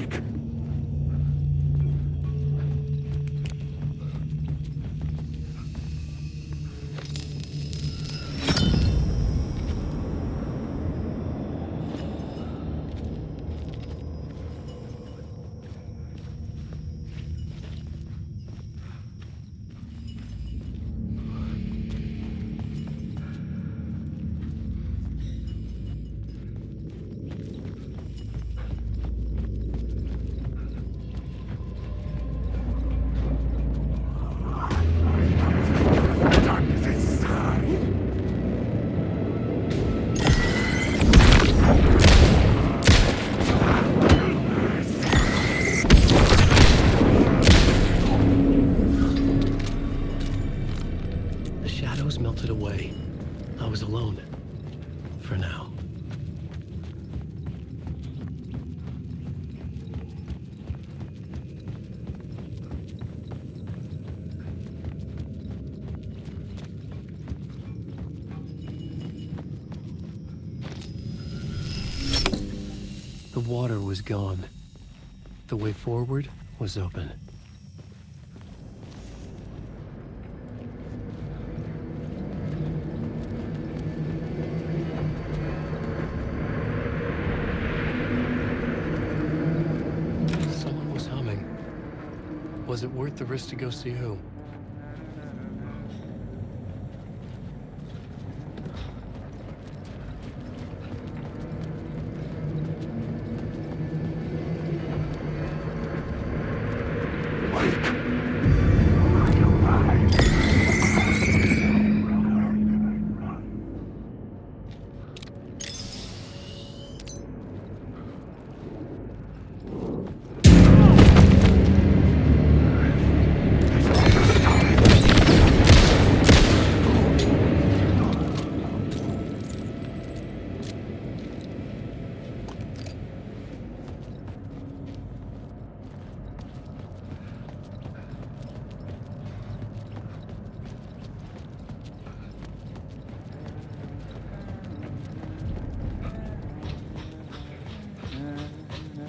[SPEAKER 11] Wake.
[SPEAKER 1] The shadows melted away. I was alone. For now. The water was gone. The way forward was open. Someone was humming. Was it worth the risk to go see who?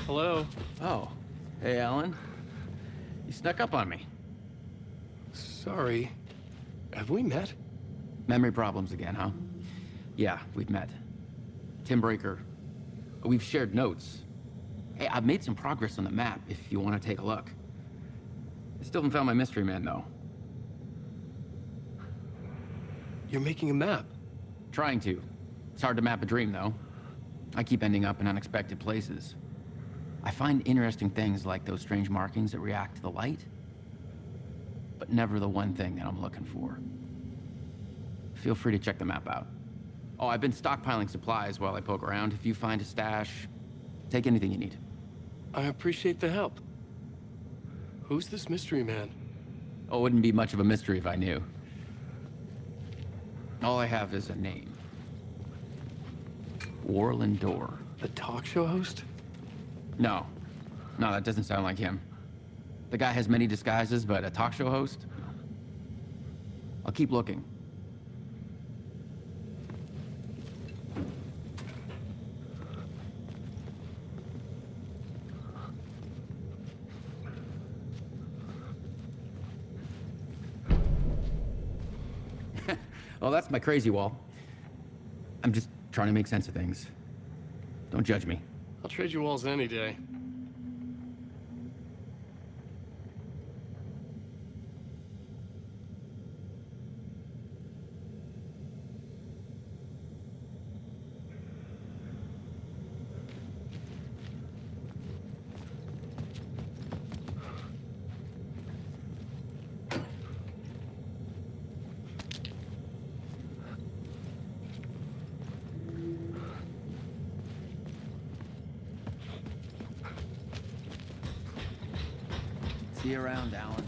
[SPEAKER 14] Hello? Oh. Hey, Alan. You snuck up on me.
[SPEAKER 1] Sorry. Have we met?
[SPEAKER 14] Memory problems again, huh? Yeah, we've met. Tim Breaker. We've shared notes. Hey, I've made some progress on the map if you want to take a look. I still haven't found my mystery man, though.
[SPEAKER 1] You're making a map?
[SPEAKER 14] Trying to. It's hard to map a dream, though. I keep ending up in unexpected places. I find interesting things like those strange markings that react to the light, but never the one thing that I'm looking for. Feel free to check the map out. Oh, I've been stockpiling supplies while I poke around. If you find a stash, take anything you need.
[SPEAKER 1] I appreciate the help. Who's this mystery man?
[SPEAKER 14] Oh, it wouldn't be much of a mystery if I knew. All I have is a name. Warland Dorr.
[SPEAKER 1] The talk show host?
[SPEAKER 14] No. No, that doesn't sound like him. The guy has many disguises, but a talk show host? I'll keep looking. Well, that's my crazy wall. I'm just trying to make sense of things. Don't judge me.
[SPEAKER 1] I'll trade you walls any day.
[SPEAKER 14] See you around, Alan.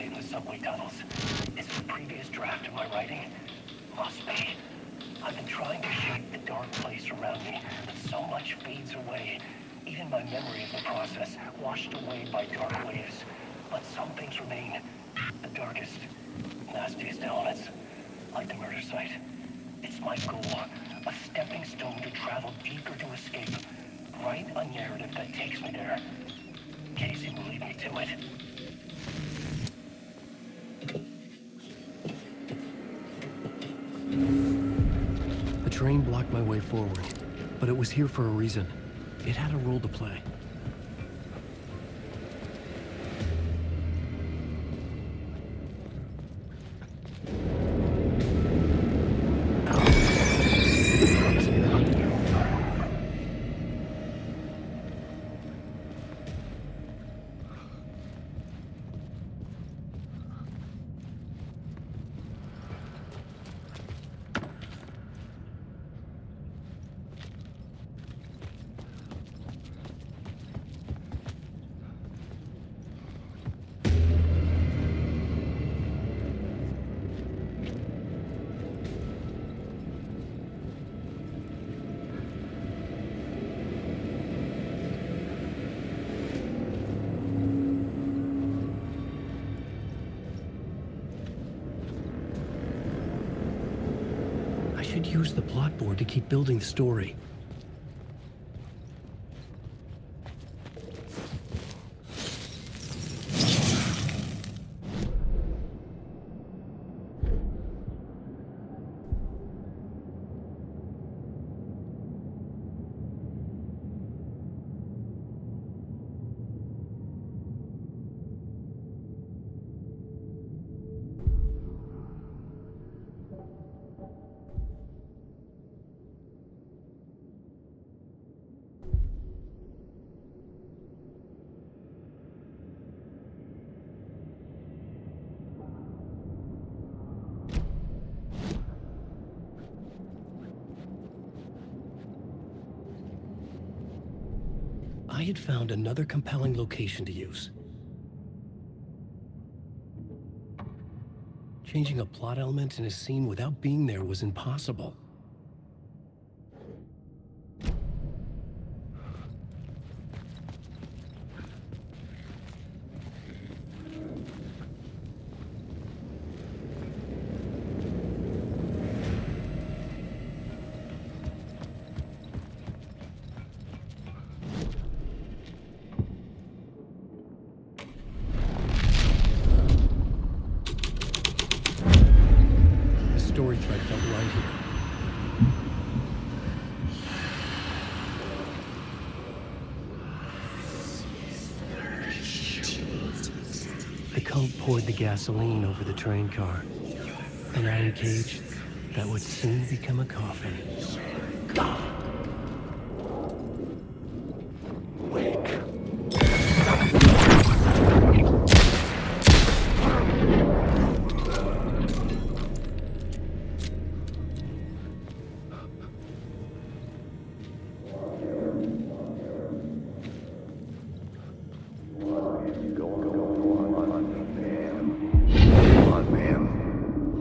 [SPEAKER 10] in the subway tunnels. Is it a previous draft of my writing? Must be. I've been trying to shape the dark place around me, but so much fades away. Even my memory of the process, washed away by dark waves. But some things remain. The darkest, nastiest elements, like the murder site. It's my goal, a stepping stone to travel deeper to escape. Write a narrative that takes me there. Casey will lead me to it.
[SPEAKER 1] The train blocked my way forward, but it was here for a reason. It had a role to play. Use the plot board to keep building the story. I had found another compelling location to use. Changing a plot element in a scene without being there was impossible. Story thread felt right here. The cult poured the gasoline over the train car. An iron cage that would soon become a coffin.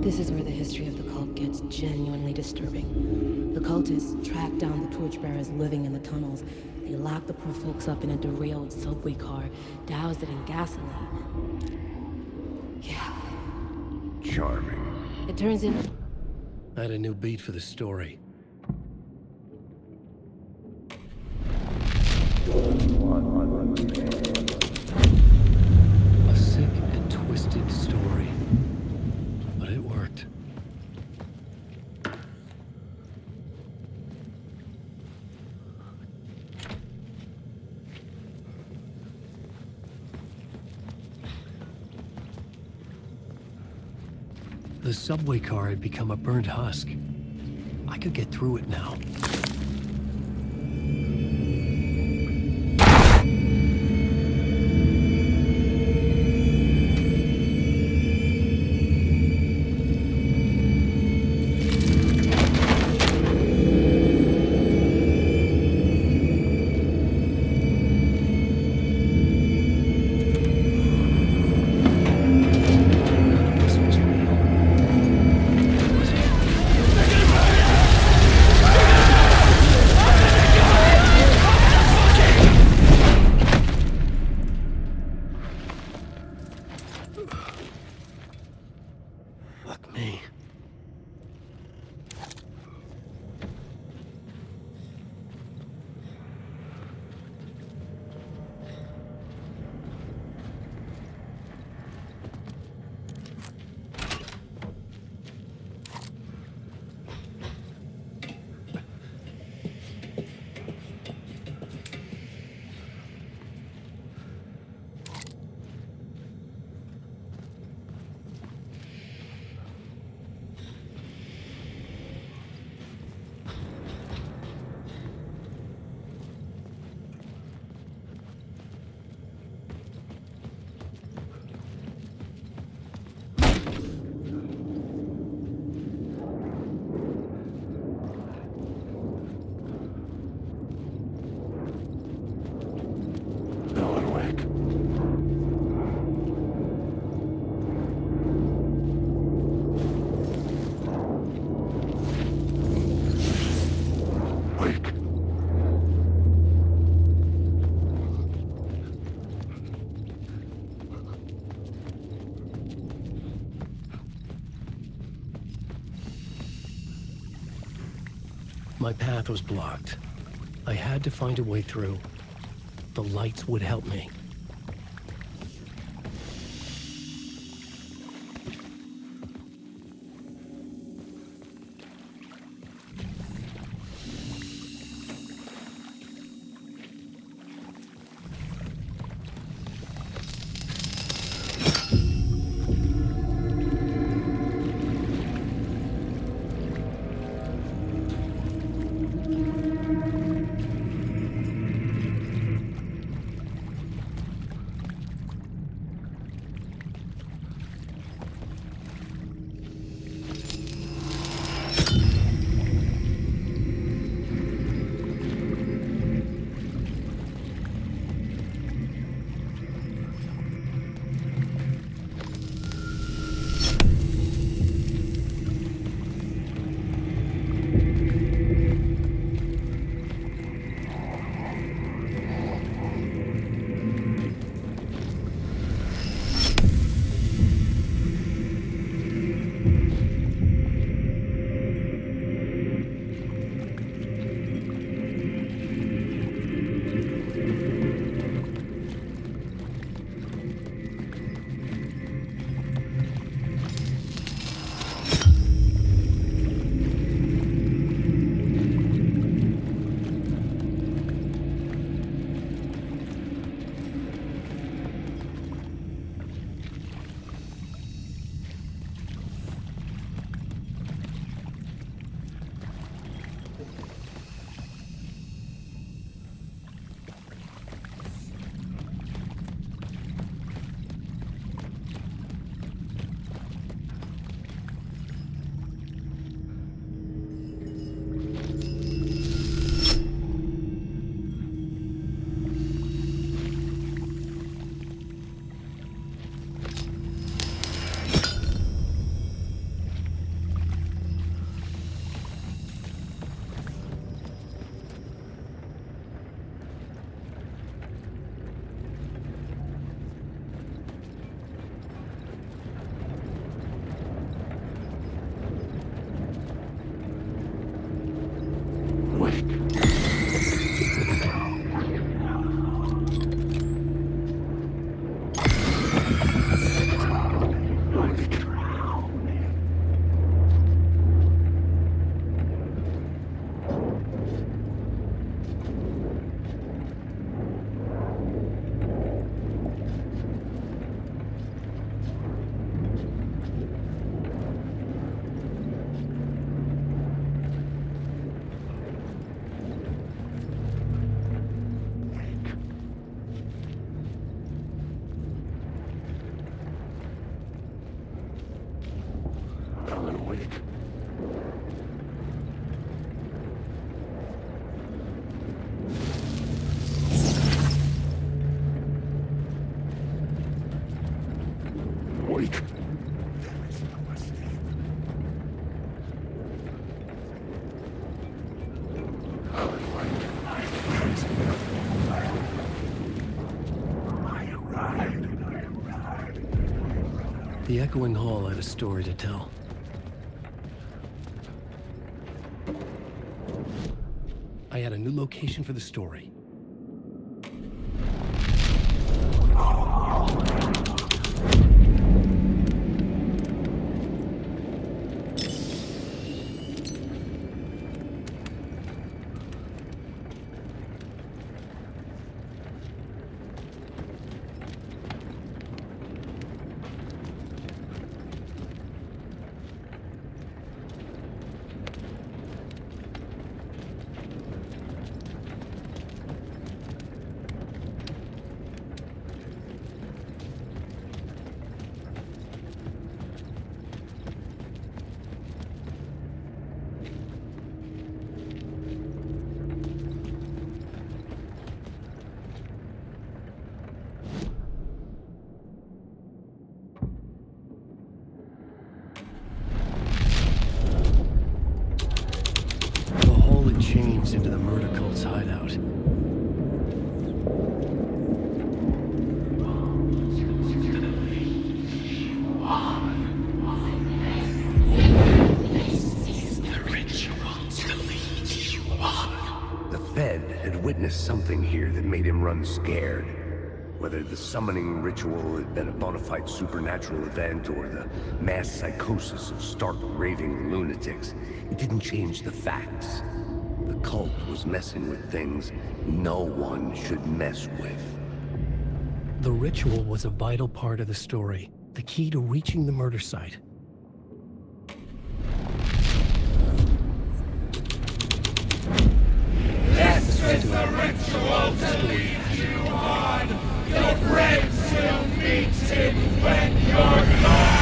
[SPEAKER 23] This is where the history of the cult gets genuinely disturbing. The cultists tracked down the torchbearers living in the tunnels. They locked the poor folks up in a derailed subway car, doused it in gasoline. Yeah.
[SPEAKER 4] Charming.
[SPEAKER 23] It turns in...
[SPEAKER 1] I had a new beat for the story. A sick and twisted story. But it worked. The subway car had become a burnt husk. I could get through it now. My path was blocked. I had to find a way through. The lights would help me. The echoing hall had a story to tell. I had a new location for the story.
[SPEAKER 4] witnessed something here that made him run scared. Whether the summoning ritual had been a bona fide supernatural event or the mass psychosis of stark raving lunatics, it didn't change the facts. The cult was messing with things no one should mess with.
[SPEAKER 1] The ritual was a vital part of the story, the key to reaching the murder site.
[SPEAKER 13] This is the ritual to lead you on. Your friends will meet him when you're gone.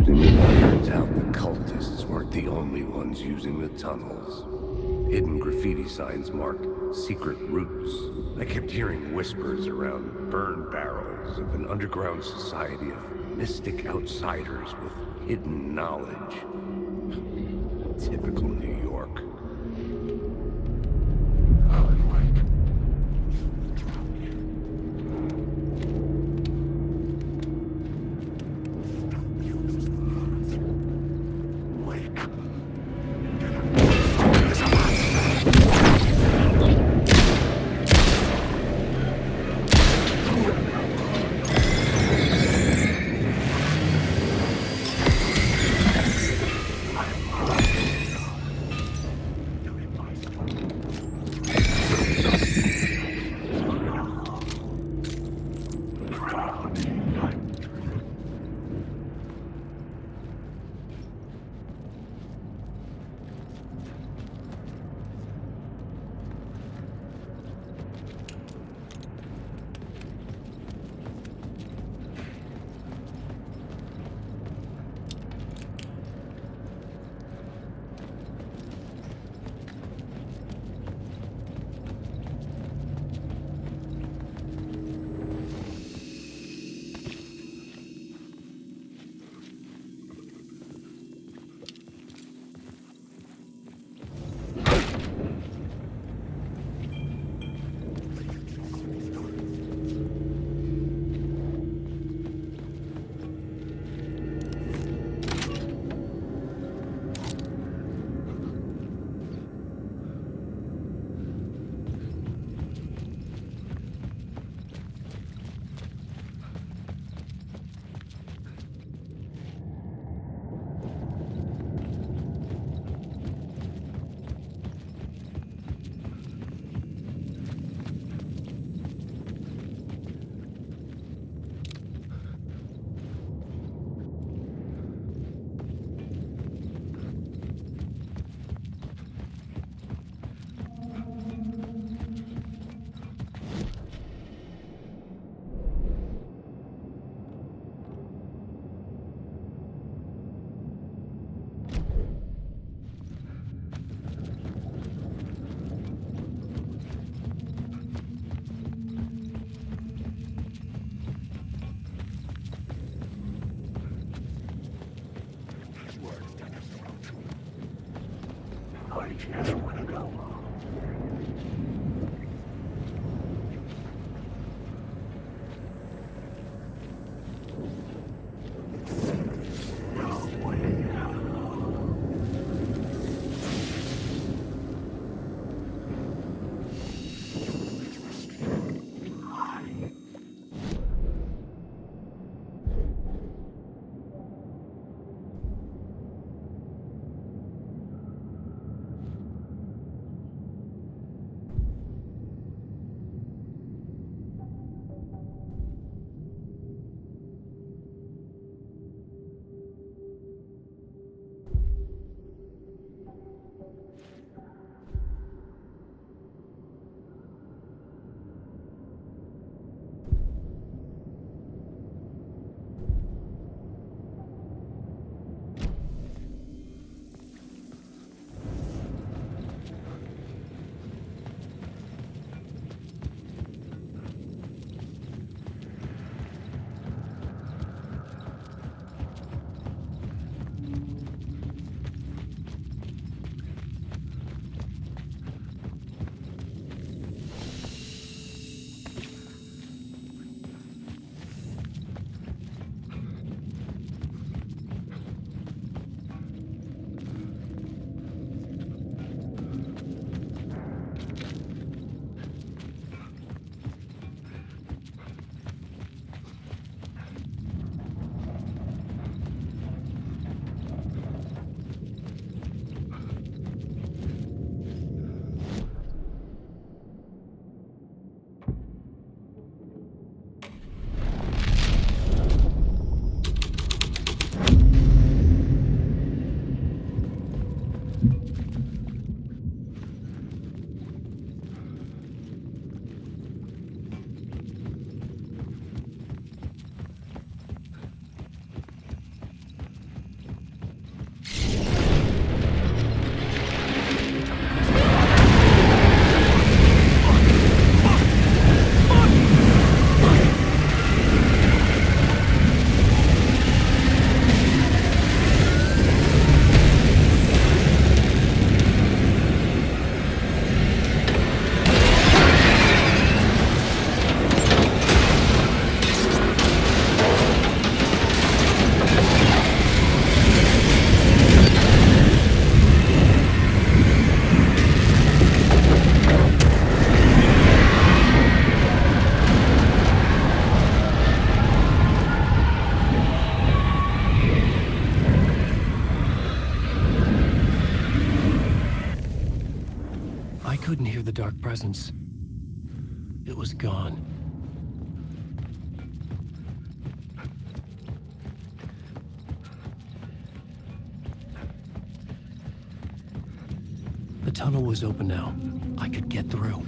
[SPEAKER 4] Turns out only ones using the tunnels. Hidden graffiti signs mark secret routes. I kept hearing whispers around burn barrels of an underground society of mystic outsiders with hidden knowledge. Typical New York.
[SPEAKER 1] couldn't hear the dark presence. It was gone. The tunnel was open now. I could get through.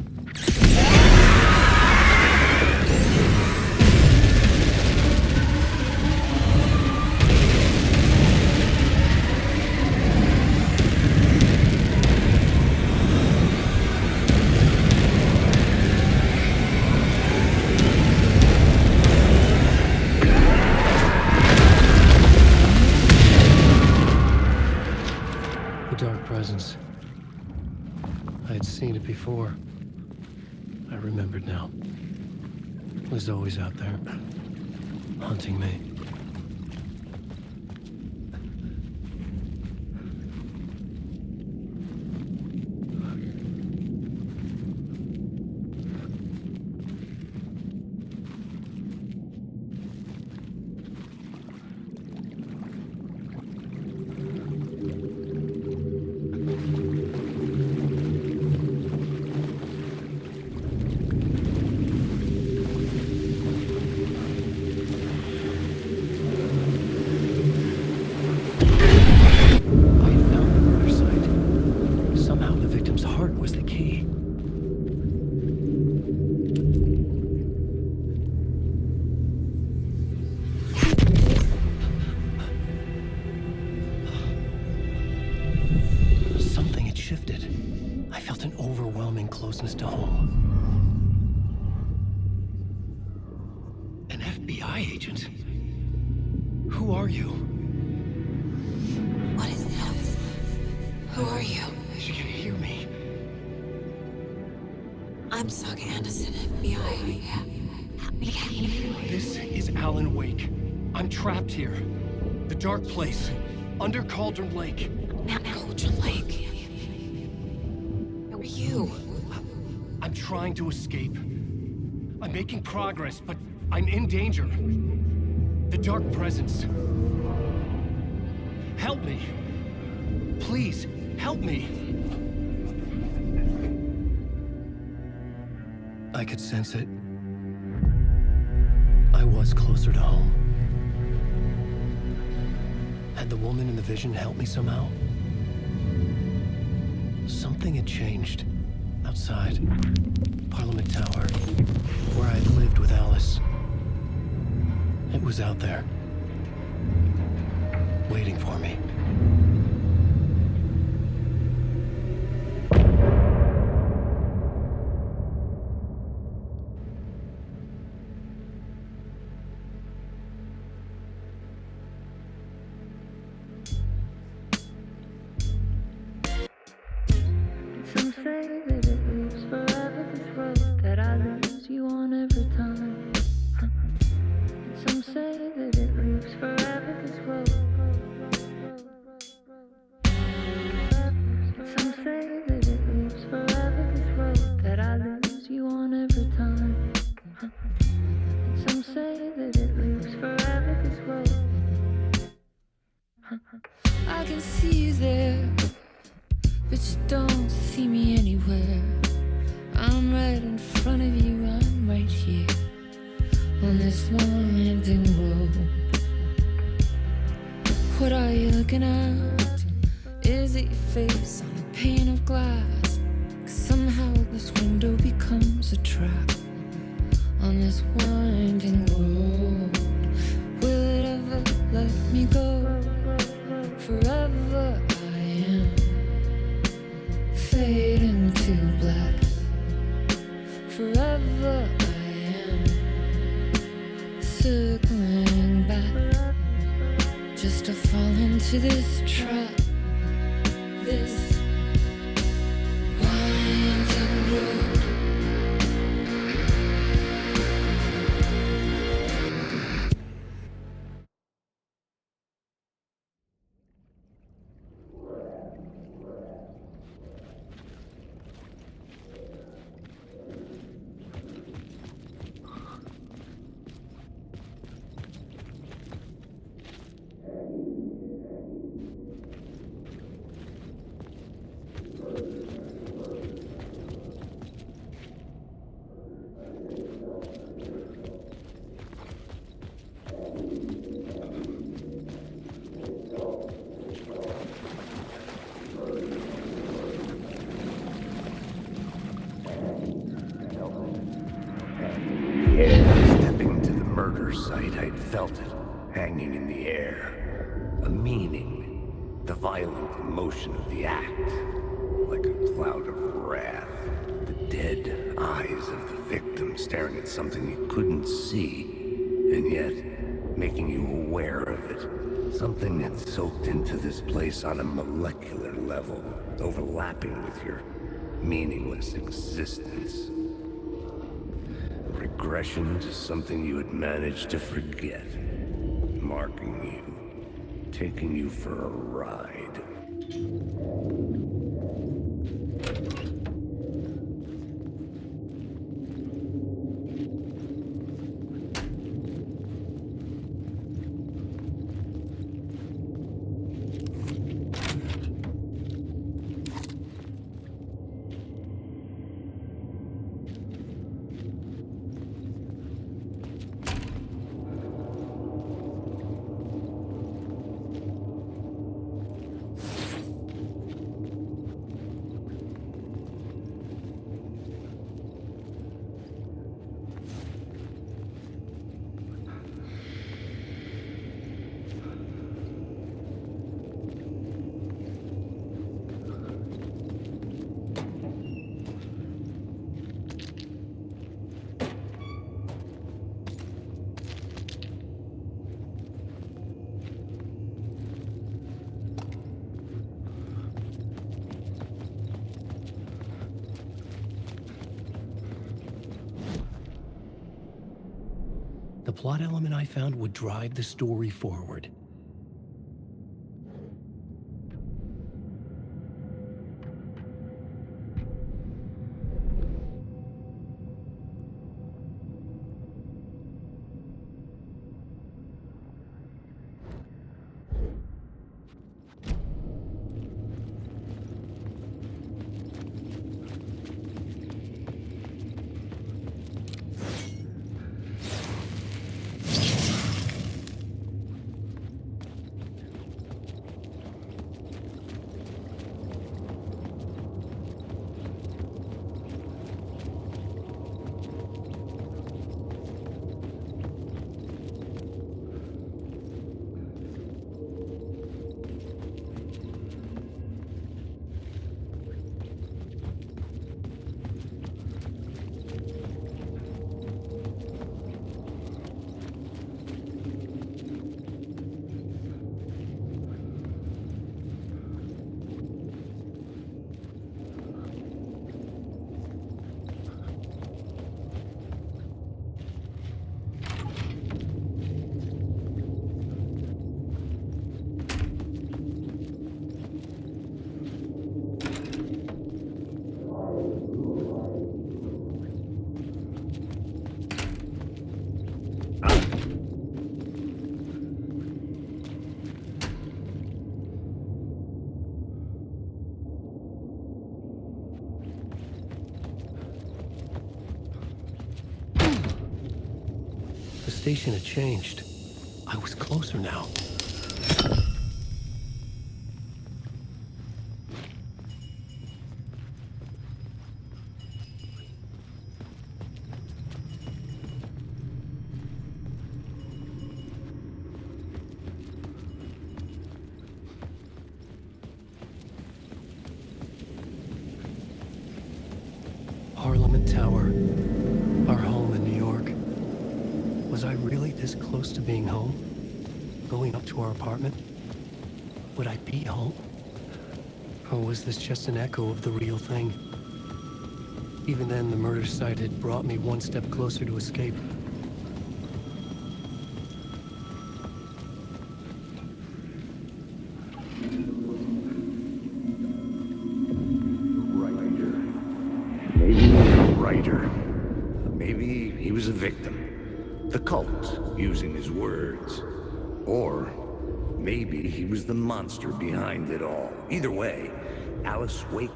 [SPEAKER 1] The dark presence. I had seen it before. I remembered now. It was always out there, haunting me. Closeness to home. An FBI agent? Who are you?
[SPEAKER 2] What is this? Who are you?
[SPEAKER 1] She can hear me.
[SPEAKER 2] I'm Saga Anderson, FBI.
[SPEAKER 1] This is Alan Wake. I'm trapped here. The dark place. Under Cauldron Lake.
[SPEAKER 2] Cauldron Lake? Who are you?
[SPEAKER 1] I'm trying to escape. I'm making progress, but I'm in danger. The dark presence. Help me. Please, help me. I could sense it. I was closer to home. Had the woman in the vision helped me somehow? Something had changed. Outside. Parliament Tower. Where I had lived with Alice. It was out there. Waiting for me.
[SPEAKER 20] Some say that it lives forever, this road that I lose you on every time. Some say that it lives forever, this road. Some say that it lives forever, this road that I lose you on every time. Some say that it lives forever, this road. I can see you there, but you don't see me anywhere. I'm right in front of you, I'm right here on this winding road. What are you looking at? Is it your face on a pane of glass? 'Cause somehow this window becomes a trap on this winding road. Will it ever let me go? Forever I am fading to black. Forever I am circling back, just to fall into this trap, this winding road.
[SPEAKER 4] murder site, I'd felt it, hanging in the air. A meaning, the violent emotion of the act, like a cloud of wrath. The dead eyes of the victim staring at something you couldn't see, and yet making you aware of it. Something that soaked into this place on a molecular level, overlapping with your meaningless existence. Regression to something you had managed to forget. Marking you. Taking you for a ride.
[SPEAKER 1] The plot element I found would drive the story forward. The station had changed. I was closer now. Parliament Tower, our home in New York. Was I really this close to being home? Going up to our apartment? Would I be home? Or was this just an echo of the real thing? Even then, the murder site had brought me one step closer to escape.
[SPEAKER 4] Maybe he was a victim. The cult, using his words. Or maybe he was the monster behind it all. Either way, Alice Wake...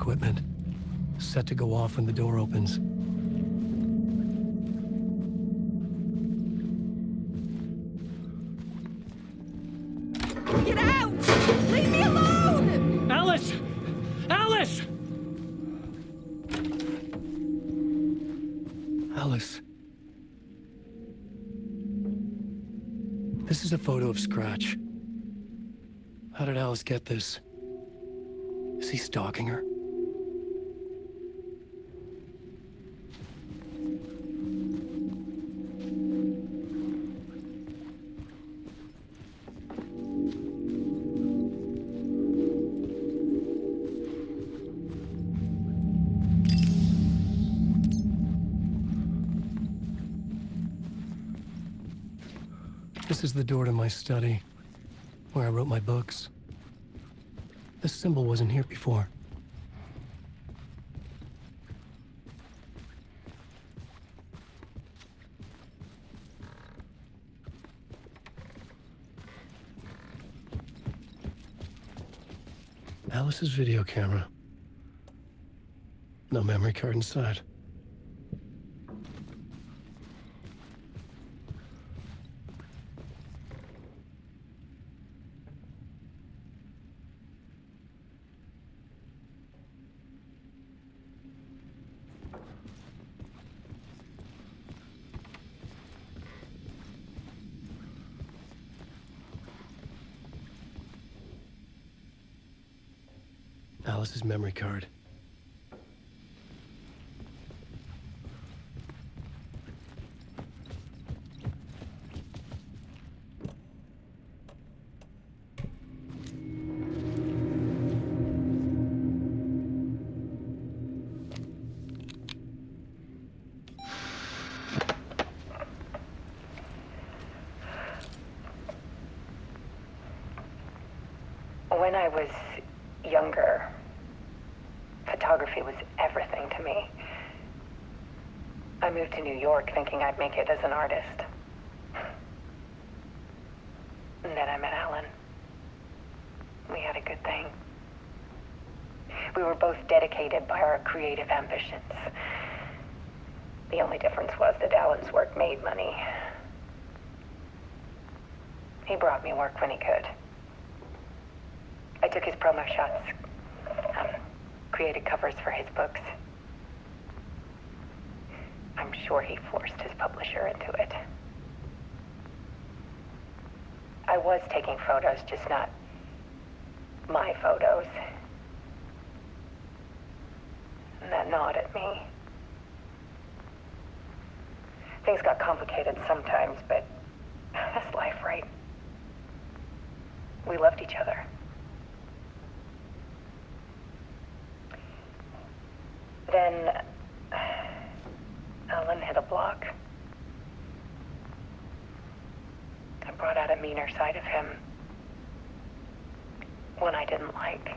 [SPEAKER 1] equipment, set to go off when the door opens.
[SPEAKER 3] Get out! Leave me alone!
[SPEAKER 9] Alice! Alice!
[SPEAKER 1] Alice. This is a photo of Scratch. How did Alice get this? Is he stalking her? This is the door to my study, where I wrote my books. This symbol wasn't here before. Alice's video camera. No memory card inside. Alice's memory card.
[SPEAKER 21] When I was younger, photography was everything to me. I moved to New York thinking I'd make it as an artist. And then I met Alan. We had a good thing. We were both dedicated by our creative ambitions. The only difference was that Alan's work made money. He brought me work when he could. I took his promo shots, created covers for his books. I'm sure he forced his publisher into it. I was taking photos, just not my photos. And that gnawed at me. Things got complicated sometimes, but that's life, right? We loved each other. Then Alan hit a block. I brought out a meaner side of him. One I didn't like.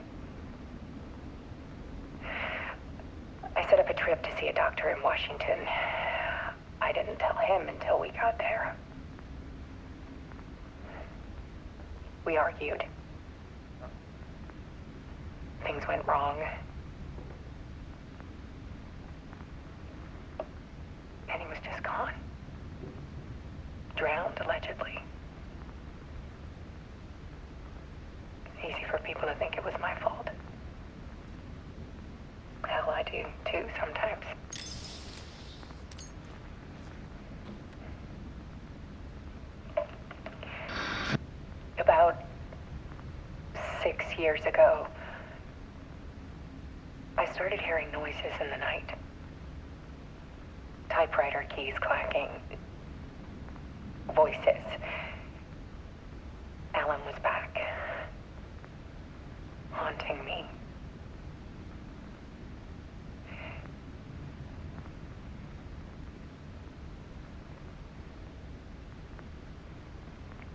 [SPEAKER 21] I set up a trip to see a doctor in Washington. I didn't tell him until we got there. We argued. Things went wrong. And he was just gone. Drowned, allegedly. Easy for people to think it was my fault. Hell, I do too sometimes. About 6 years ago, I started hearing noises in the night. Typewriter keys clacking. Voices. Alan was back. Haunting me.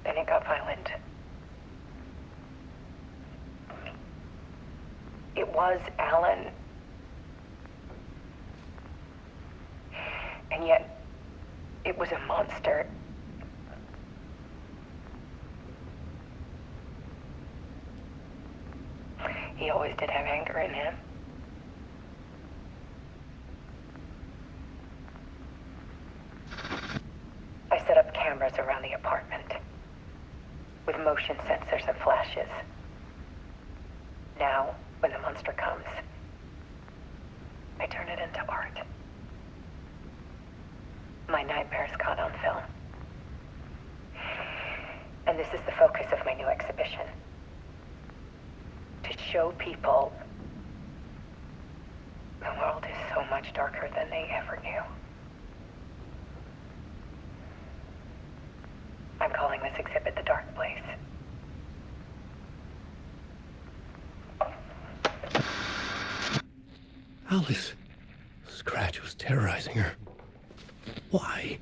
[SPEAKER 21] Then it got violent. It was Alan. And yet, it was a monster. He always did have anger in him. cameras around the apartment, with motion sensors and flashes. Now, when the monster comes, I turn it into art. My nightmares caught on film. And this is the focus of my new exhibition. To show people the world is so much darker than they ever knew. I'm calling this exhibit The Dark Place.
[SPEAKER 1] Alice. Scratch was terrorizing her. Why?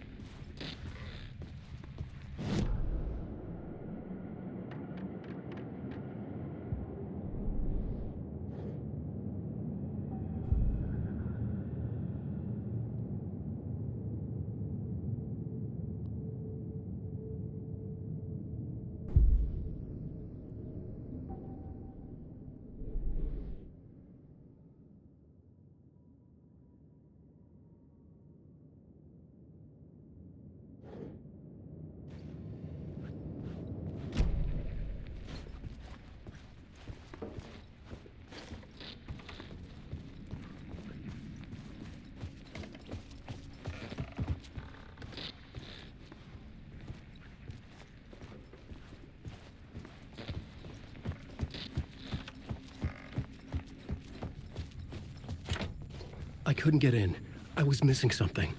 [SPEAKER 1] I couldn't get in. I was missing something.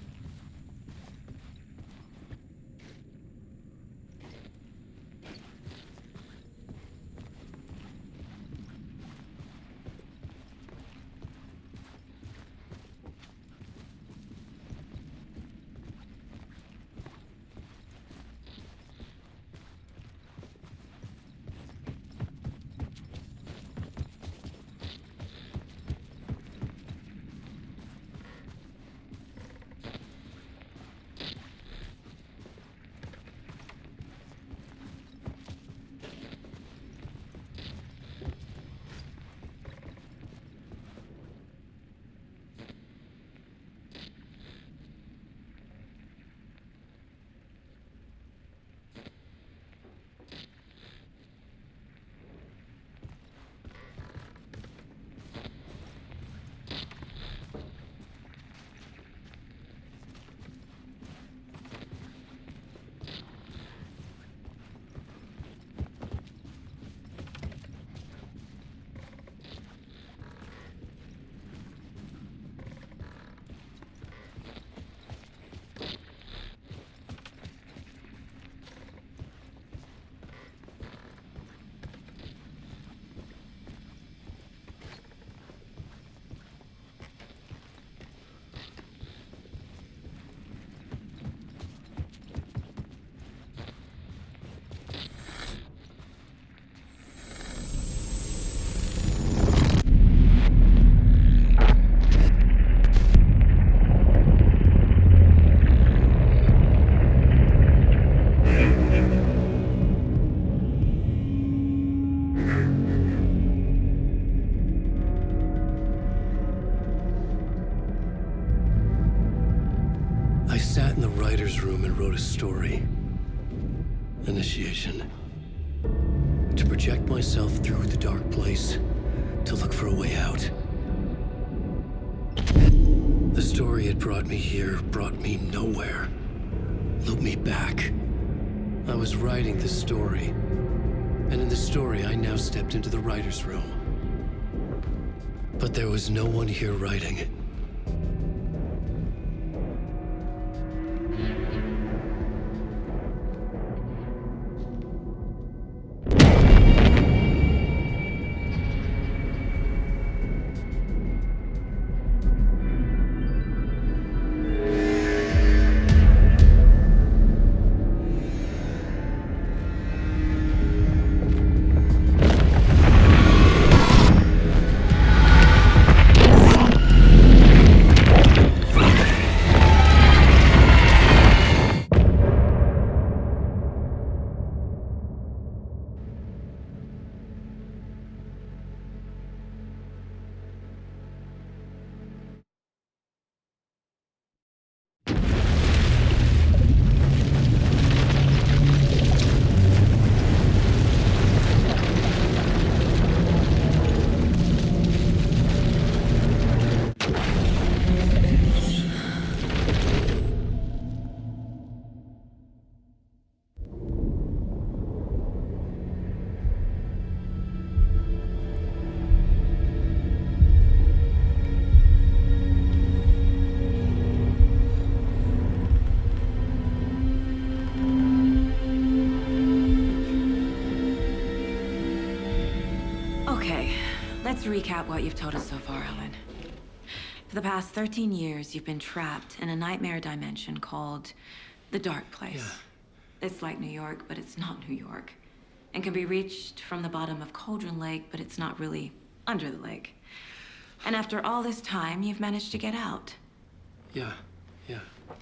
[SPEAKER 1] Room and wrote a story. Initiation. To project myself through the dark place, to look for a way out. The story had brought me here, brought me nowhere. Looped me back. I was writing the story. And in the story, I now stepped into the writer's room. But there was no one here writing.
[SPEAKER 2] Let's recap what you've told us so far, Alan. For the past 13 years, you've been trapped in a nightmare dimension called the Dark Place.
[SPEAKER 1] Yeah.
[SPEAKER 2] It's like New York, but it's not New York. And can be reached from the bottom of Cauldron Lake, but it's not really under the lake. And after all this time, you've managed to get out.
[SPEAKER 1] Yeah.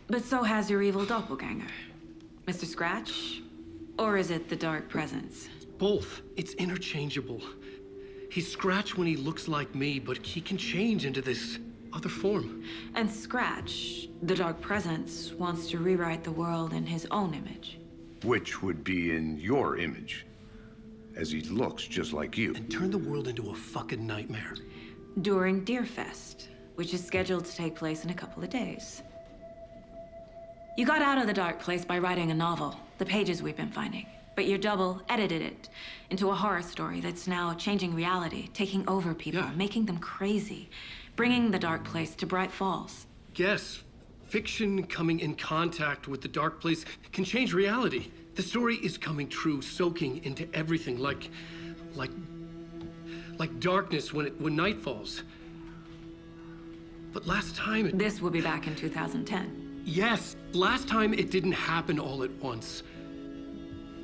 [SPEAKER 2] But so has your evil doppelganger. Mr. Scratch? Or is it the Dark Presence?
[SPEAKER 1] Both. It's interchangeable. He's Scratch when he looks like me, but he can change into this other form.
[SPEAKER 2] And Scratch, the Dark Presence, wants to rewrite the world in his own image.
[SPEAKER 4] Which would be in your image, as he looks just like you.
[SPEAKER 1] And turn the world into a fucking nightmare.
[SPEAKER 2] During Deerfest, which is scheduled to take place in a couple of days. You got out of the Dark Place by writing a novel, The Pages We've Been Finding. But your double edited it into a horror story that's now changing reality, taking over people, making them crazy, bringing the Dark Place to Bright Falls.
[SPEAKER 1] Yes, fiction coming in contact with the Dark Place can change reality. The story is coming true, soaking into everything, like darkness when night falls. But last time
[SPEAKER 2] This will be back in 2010.
[SPEAKER 1] Yes, last time it didn't happen all at once.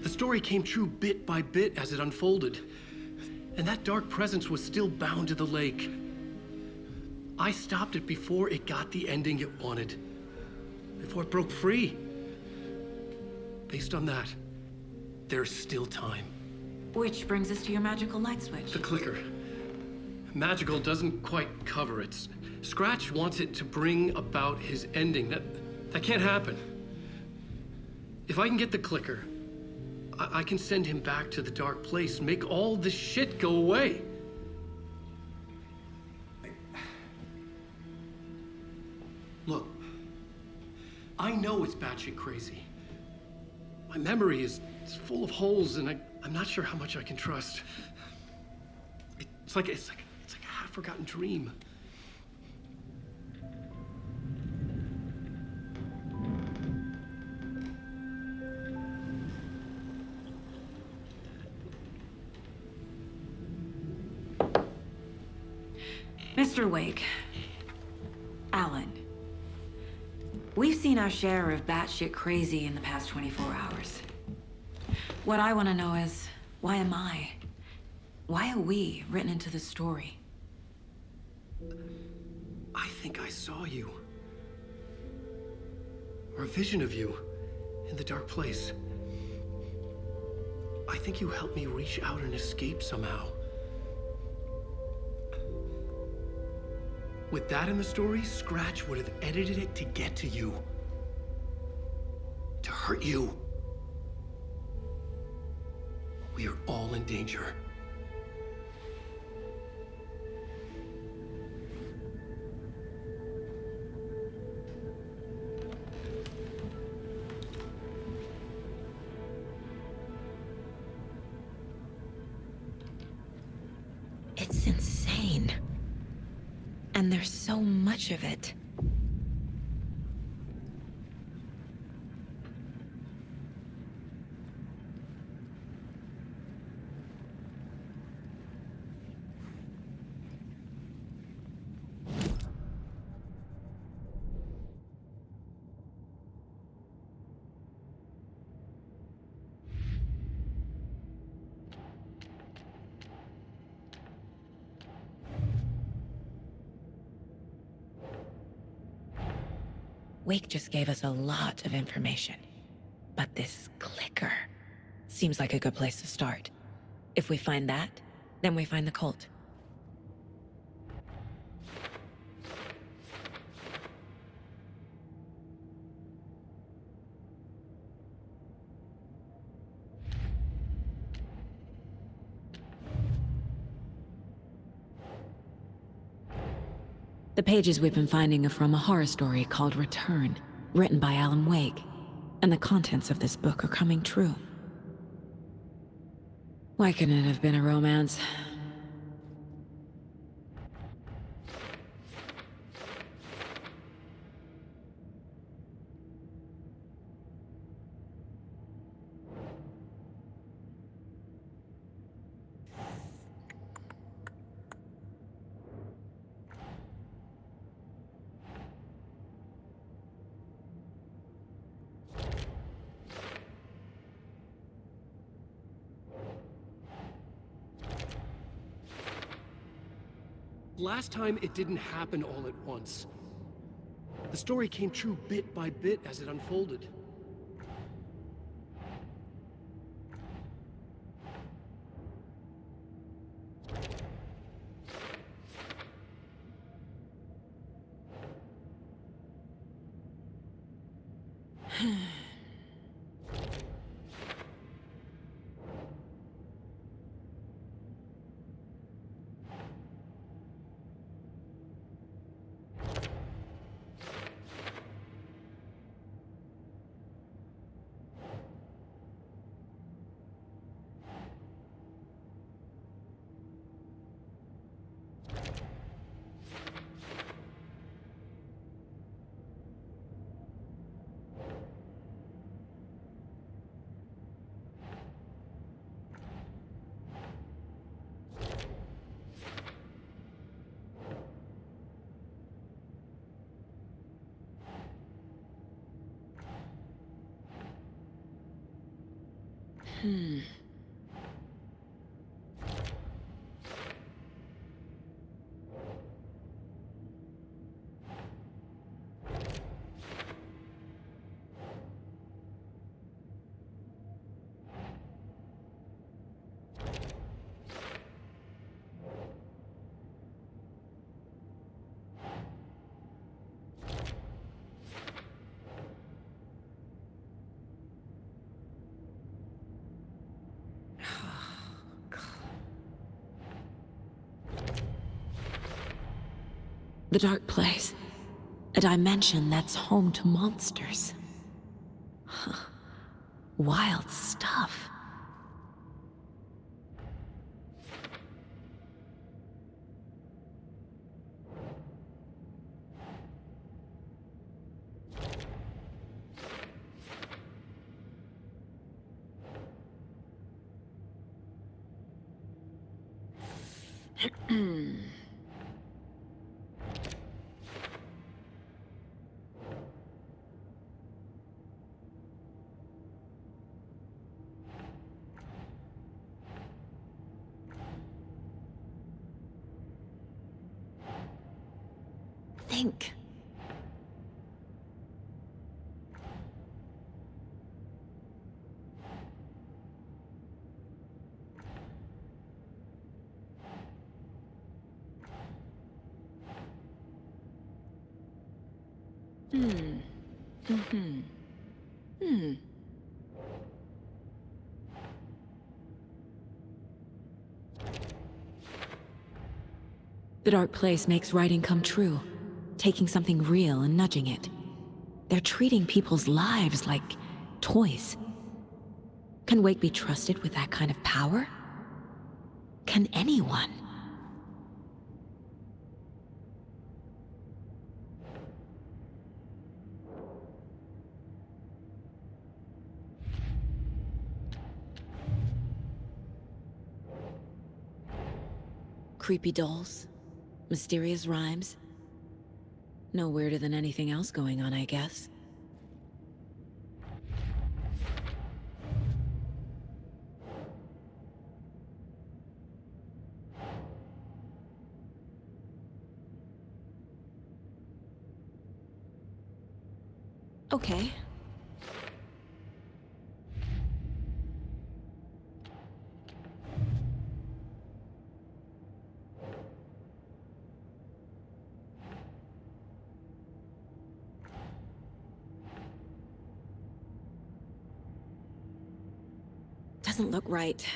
[SPEAKER 1] The story came true bit by bit as it unfolded. And that dark presence was still bound to the lake. I stopped it before it got the ending it wanted. Before it broke free. Based on that, there's still time.
[SPEAKER 2] Which brings us to your magical light switch.
[SPEAKER 1] The clicker. Magical doesn't quite cover it. Scratch wants it to bring about his ending. That can't happen. If I can get the clicker, I can send him back to the Dark Place, make all this shit go away. Look, I know it's batshit crazy. My memory is full of holes, and I'm not sure how much I can trust. It's like a half-forgotten dream.
[SPEAKER 2] Mr. Wake, Alan, we've seen our share of batshit crazy in the past 24 hours. What I want to know is, why am I? Why are we written into the story?
[SPEAKER 1] I think I saw you. Or a vision of you in the Dark Place. I think you helped me reach out and escape somehow. With that in the story, Scratch would have edited it to get to you. To hurt you. We are all in danger.
[SPEAKER 2] It's insane. And there's so much of it. Wake just gave us a lot of information. But this clicker seems like a good place to start. If we find that, then we find the cult. The pages we've been finding are from a horror story called Return, written by Alan Wake, and the contents of this book are coming true. Why couldn't it have been a romance?
[SPEAKER 1] Last time, it didn't happen all at once. The story came true bit by bit as it unfolded.
[SPEAKER 2] The Dark Place. A dimension that's home to monsters. Huh. Wild stuff. Think. The Dark Place makes writing come true, taking something real and nudging it. They're treating people's lives like toys. Can Wake be trusted with that kind of power? Can anyone? Creepy dolls, mysterious rhymes. No weirder than anything else going on, I guess. Okay. Doesn't look right.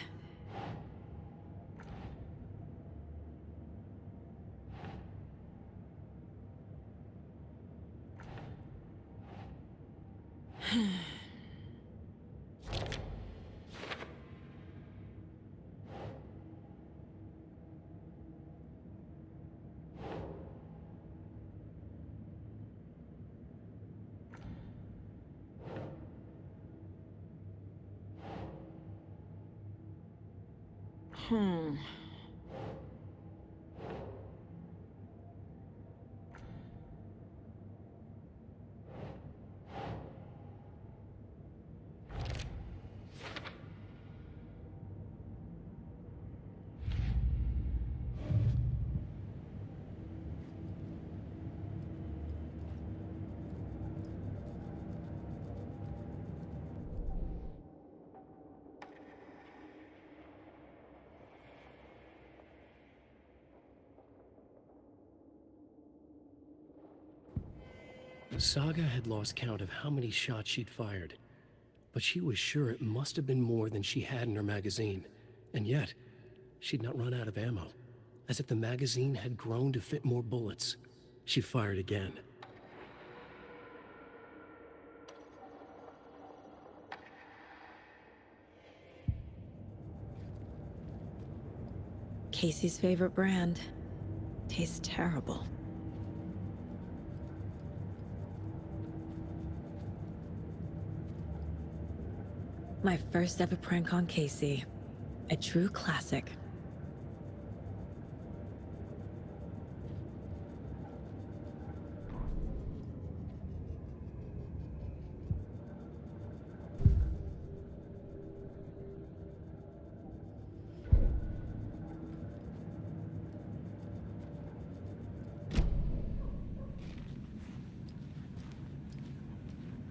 [SPEAKER 1] Saga had lost count of how many shots she'd fired, but she was sure it must have been more than she had in her magazine. And yet, she'd not run out of ammo. As if the magazine had grown to fit more bullets. She fired again.
[SPEAKER 2] Casey's favorite brand. Tastes terrible. My first ever prank on Casey. A true classic.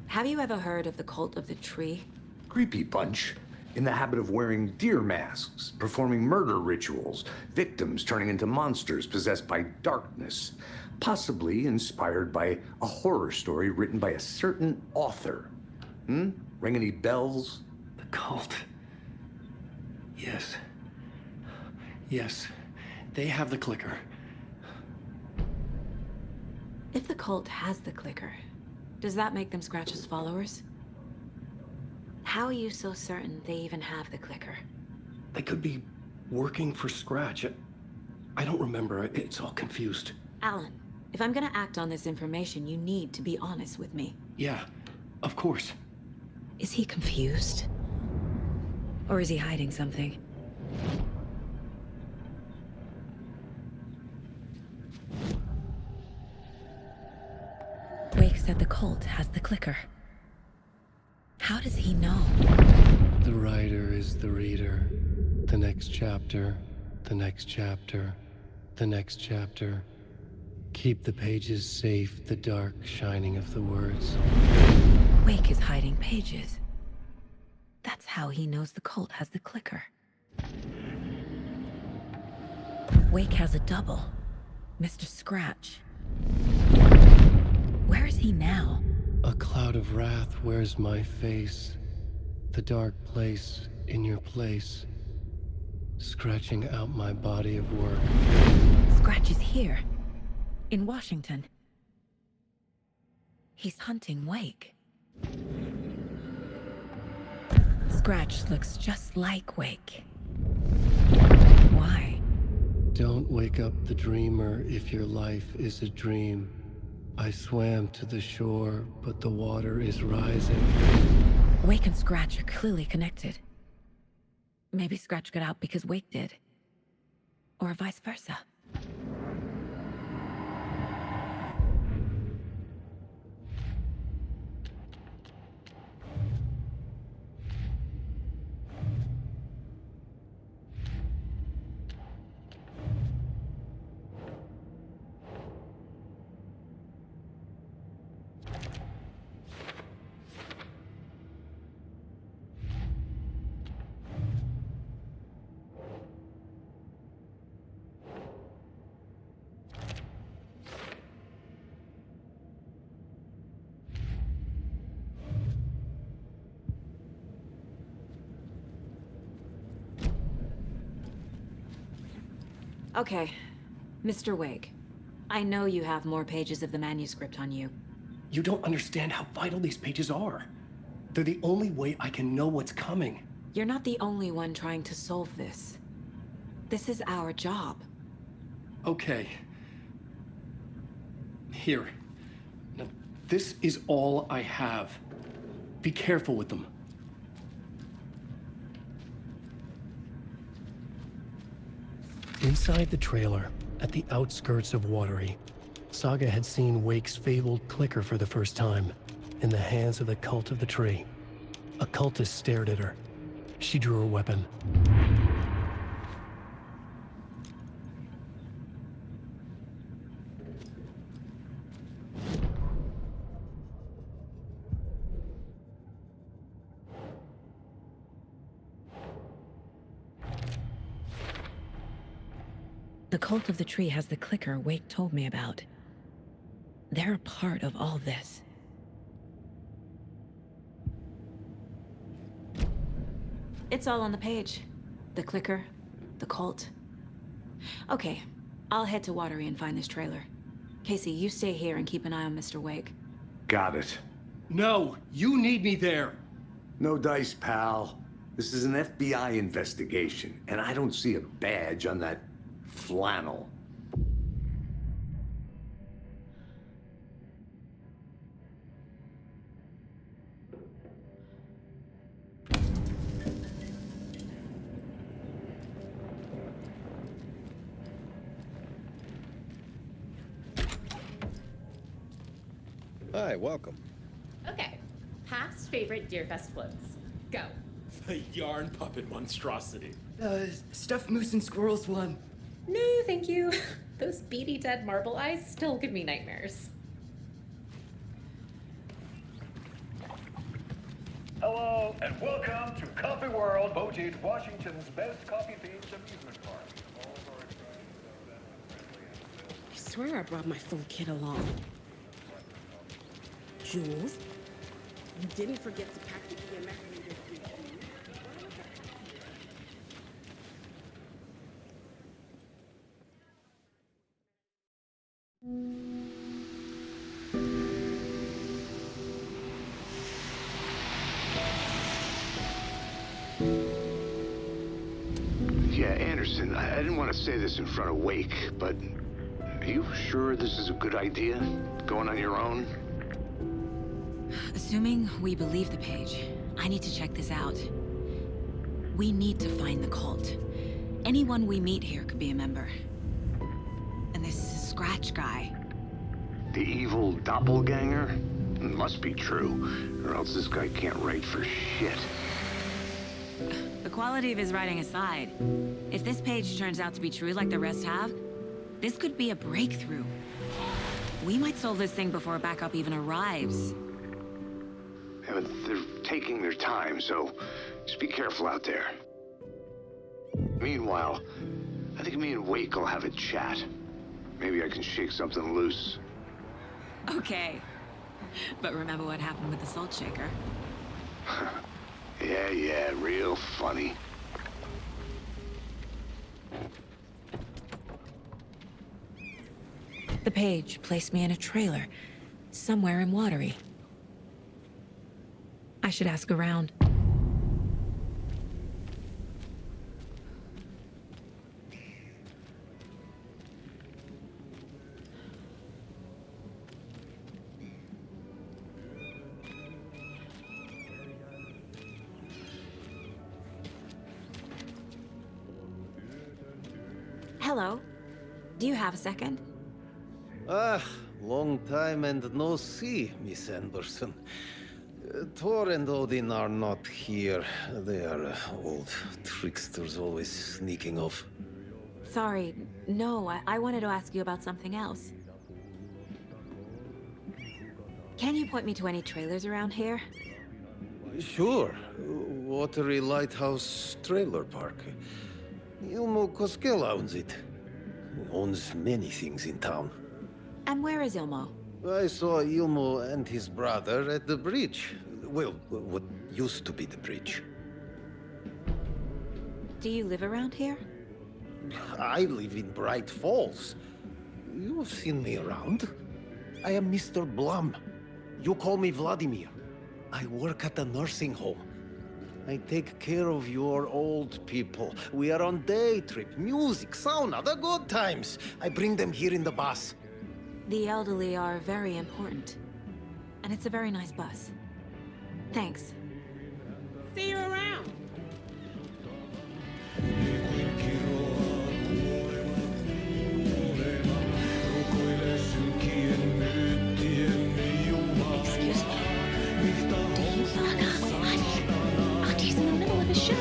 [SPEAKER 2] Have you ever heard of the Cult of the Tree?
[SPEAKER 4] Creepy bunch. In the habit of wearing deer masks, performing murder rituals, victims turning into monsters possessed by darkness, possibly inspired by a horror story written by a certain author. Ring any bells?
[SPEAKER 1] The cult. Yes. Yes. They have the clicker.
[SPEAKER 2] If the cult has the clicker, does that make them Scratch's followers? How are you so certain they even have the clicker?
[SPEAKER 1] They could be working for Scratch. I don't remember. It's all confused.
[SPEAKER 2] Alan, if I'm gonna act on this information, you need to be honest with me.
[SPEAKER 1] Yeah, of course.
[SPEAKER 2] Is he confused? Or is he hiding something? Wake said the cult has the clicker. How does he know?
[SPEAKER 1] The writer is the reader. The next chapter, the next chapter, the next chapter. Keep the pages safe, the dark shining of the words.
[SPEAKER 2] Wake is hiding pages. That's how he knows the cult has the clicker. Wake has a double. Mr. Scratch. Where is he now?
[SPEAKER 1] A cloud of wrath wears my face. The dark place in your place. Scratching out my body of work.
[SPEAKER 2] Scratch is here. In Washington. He's hunting Wake. Scratch looks just like Wake. Why?
[SPEAKER 1] Don't wake up the dreamer if your life is a dream. I swam to the shore, but the water is rising.
[SPEAKER 2] Wake and Scratch are clearly connected. Maybe Scratch got out because Wake did. Or vice versa. Okay, Mr. Wake. I know you have more pages of the manuscript on you.
[SPEAKER 1] You don't understand how vital these pages are. They're the only way I can know what's coming.
[SPEAKER 2] You're not the only one trying to solve this. This is our job.
[SPEAKER 1] Okay. Here. Now, this is all I have. Be careful with them. Inside the trailer, at the outskirts of Watery, Saga had seen Wake's fabled clicker for the first time, in the hands of the Cult of the Tree. A cultist stared at her. She drew her weapon.
[SPEAKER 2] The Cult of the Tree has the clicker Wake told me about. They're a part of all this. It's all on the page. The clicker, the cult. Okay, I'll head to Watery and find this trailer. Casey, you stay here and keep an eye on Mr. Wake.
[SPEAKER 4] Got it.
[SPEAKER 15] No, you need me there.
[SPEAKER 4] No dice, pal. This is an FBI investigation, and I don't see a badge on that flannel.
[SPEAKER 5] Hi, welcome.
[SPEAKER 8] Okay. Past favorite Deerfest floats. Go.
[SPEAKER 9] The yarn puppet monstrosity.
[SPEAKER 8] Stuffed moose and squirrels one. No, thank you. Those beady dead marble eyes still give me nightmares.
[SPEAKER 22] Hello, and welcome to Coffee World, voted Washington's best coffee-themed amusement park.
[SPEAKER 24] I swear I brought my full kit along. Jules, you didn't forget to pack the EMF reader with you.
[SPEAKER 12] Yeah, Anderson, I didn't want to say this in front of Wake, but are you sure this is a good idea? Going on your own?
[SPEAKER 2] Assuming we believe the page, I need to check this out. We need to find the cult. Anyone we meet here could be a member. And this Scratch guy.
[SPEAKER 12] The evil doppelganger? Must be true, or else this guy can't write for shit.
[SPEAKER 2] The quality of his writing aside, if this page turns out to be true like the rest have, this could be a breakthrough. We might solve this thing before backup even arrives.
[SPEAKER 12] Yeah, but they're taking their time, so just be careful out there. Meanwhile, I think me and Wake will have a chat. Maybe I can shake something loose.
[SPEAKER 2] Okay. But remember what happened with the Salt Shaker?
[SPEAKER 12] Yeah, real funny.
[SPEAKER 2] The page placed me in a trailer, somewhere in Watery. I should ask around. Hello. Do you have a second?
[SPEAKER 5] Ah, long time and no see, Miss Anderson. Thor and Odin are not here. They are old tricksters always sneaking off.
[SPEAKER 2] Sorry. No, I wanted to ask you about something else. Can you point me to any trailers around here?
[SPEAKER 5] Sure. Watery Lighthouse Trailer Park. Ilmo Koskela owns it. He owns many things in town.
[SPEAKER 2] And where is Ilmo?
[SPEAKER 5] I saw Ilmo and his brother at the bridge. Well, what used to be the bridge.
[SPEAKER 2] Do you live around here?
[SPEAKER 5] I live in Bright Falls. You've seen me around. I am Mr. Blum. You call me Vladimir. I work at a nursing home. I take care of your old people. We are on day trip, music, sauna, the good times. I bring them here in the bus.
[SPEAKER 2] The elderly are very important. And it's a very nice bus. Thanks.
[SPEAKER 24] See you around.
[SPEAKER 2] Excuse me. Do you fuck up, honey? Auntie's in the middle of a show.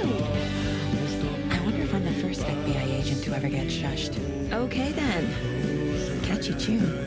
[SPEAKER 2] I wonder if I'm the first FBI agent to ever get shushed. Okay then. Catchy tune.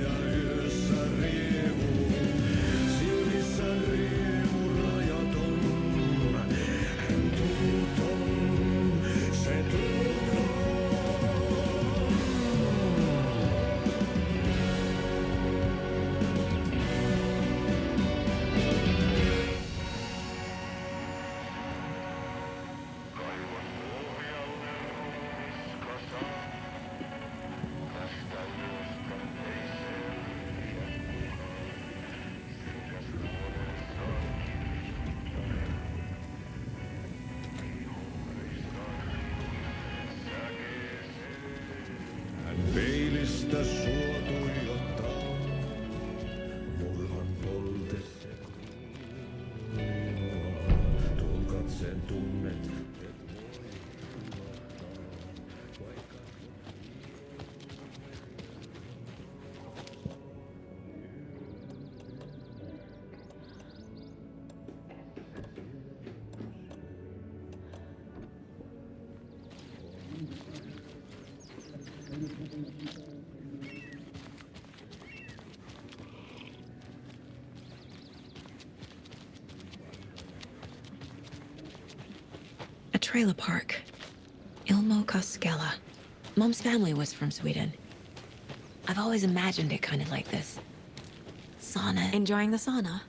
[SPEAKER 2] trailer park. Ilmo Koskela. Mom's family was from Sweden. I've always imagined it kind of like this. Sauna. Enjoying the sauna?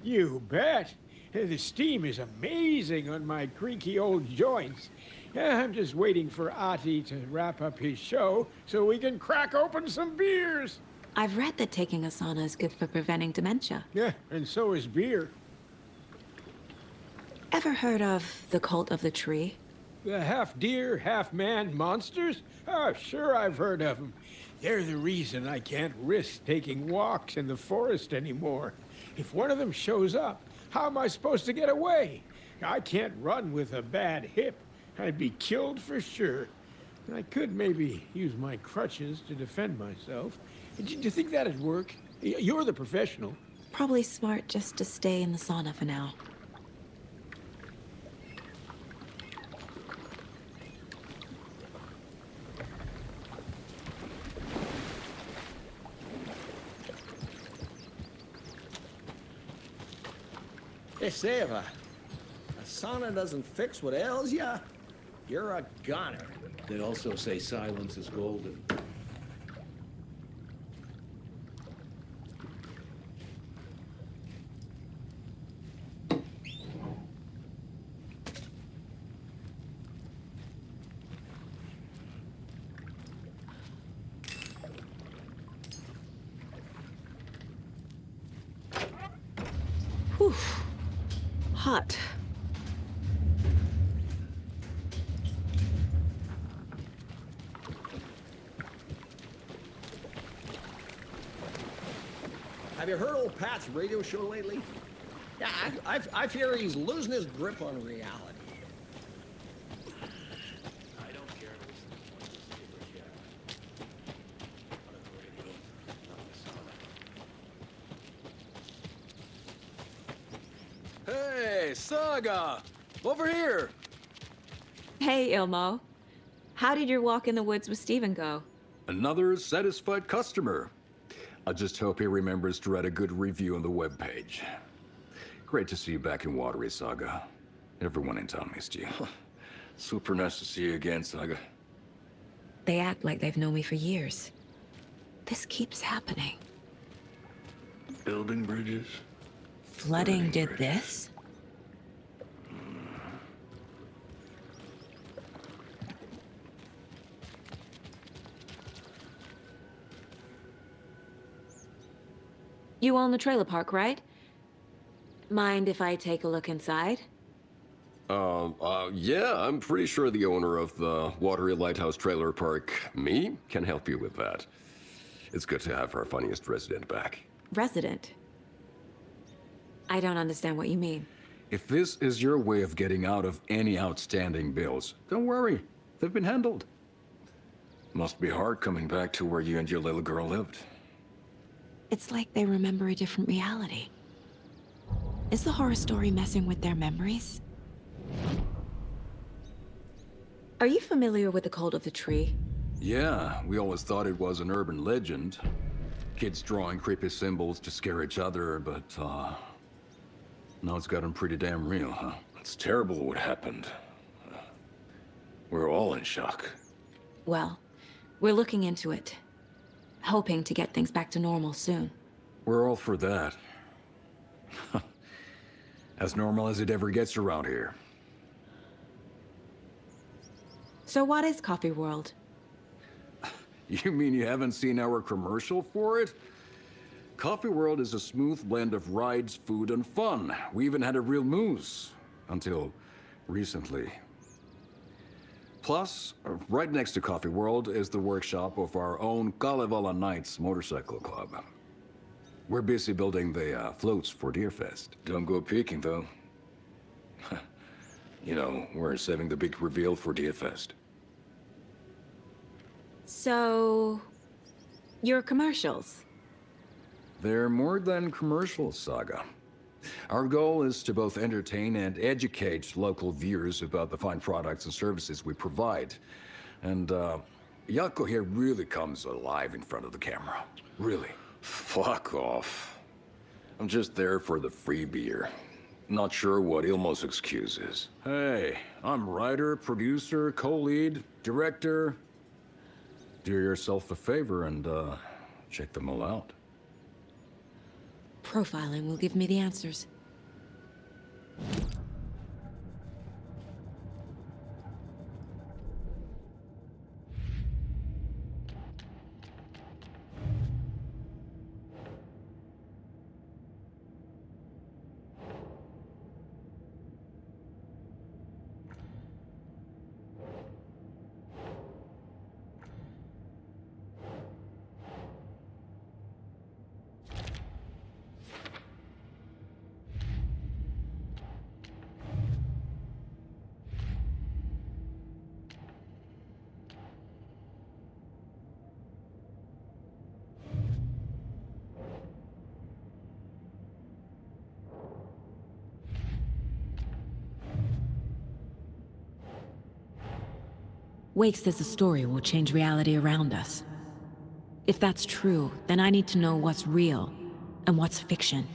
[SPEAKER 15] You bet. The steam is amazing on my creaky old joints. I'm just waiting for Ati to wrap up his show so we can crack open some beers.
[SPEAKER 2] I've read that taking a sauna is good for preventing dementia.
[SPEAKER 15] Yeah, and so is beer.
[SPEAKER 2] Ever heard of the cult of the tree?
[SPEAKER 15] The half-deer, half-man monsters? Oh, sure I've heard of them. They're the reason I can't risk taking walks in the forest anymore. If one of them shows up, how am I supposed to get away? I can't run with a bad hip. I'd be killed for sure. I could maybe use my crutches to defend myself. Do you think that'd work? You're the professional.
[SPEAKER 2] Probably smart just to stay in the sauna for now.
[SPEAKER 7] Hey, Seva, a sauna doesn't fix what ails ya? You're a goner.
[SPEAKER 16] They also say silence is golden.
[SPEAKER 2] Whew. Hot.
[SPEAKER 7] Have you heard old Pat's radio show lately? Yeah, I fear he's losing his grip on reality.
[SPEAKER 16] I don't care to listen to one newspaper yet. But on the radio, not the sauna.
[SPEAKER 17] Hey, Saga! Over here!
[SPEAKER 2] Hey, Ilmo. How did your walk in the woods with Steven go?
[SPEAKER 17] Another satisfied customer. I just hope he remembers to write a good review on the webpage. Great to see you back in Watery, Saga. Everyone in town missed you. Super nice to see you again, Saga.
[SPEAKER 2] They act like they've known me for years. This keeps happening.
[SPEAKER 17] Building bridges?
[SPEAKER 2] Flooding did this? You own the trailer park, right? Mind if I take a look inside?
[SPEAKER 17] Yeah, I'm pretty sure the owner of the Watery Lighthouse Trailer Park, me, can help you with that. It's good to have our funniest resident back.
[SPEAKER 2] Resident? I don't understand what you mean.
[SPEAKER 17] If this is your way of getting out of any outstanding bills, don't worry. They've been handled. Must be hard coming back to where you and your little girl lived.
[SPEAKER 2] It's like they remember a different reality. Is the horror story messing with their memories? Are you familiar with the cult of the tree?
[SPEAKER 17] Yeah, we always thought it was an urban legend. Kids drawing creepy symbols to scare each other, but, now it's gotten pretty damn real, huh? It's terrible what happened. We're all in shock.
[SPEAKER 2] Well, we're looking into it. Hoping to get things back to normal soon.
[SPEAKER 17] We're all for that. As normal as it ever gets around here.
[SPEAKER 2] So what is Coffee World?
[SPEAKER 17] You mean you haven't seen our commercial for it? Coffee World is a smooth blend of rides, food, and fun. We even had a real moose. Until recently. Plus, right next to Coffee World is the workshop of our own Kalevala Knights motorcycle club. We're busy building the floats for Deerfest. Don't go peeking, though. You know, we're saving the big reveal for Deerfest.
[SPEAKER 2] So... your commercials?
[SPEAKER 17] They're more than commercials, Saga. Our goal is to both entertain and educate local viewers about the fine products and services we provide. And, Yako here really comes alive in front of the camera. Really. Fuck off. I'm just there for the free beer. Not sure what Ilmo's excuse is. Hey, I'm writer, producer, co-lead, director. Do yourself a favor and, check them all out.
[SPEAKER 2] Profiling will give me the answers. Wake says the story will change reality around us. If that's true, then I need to know what's real and what's fiction.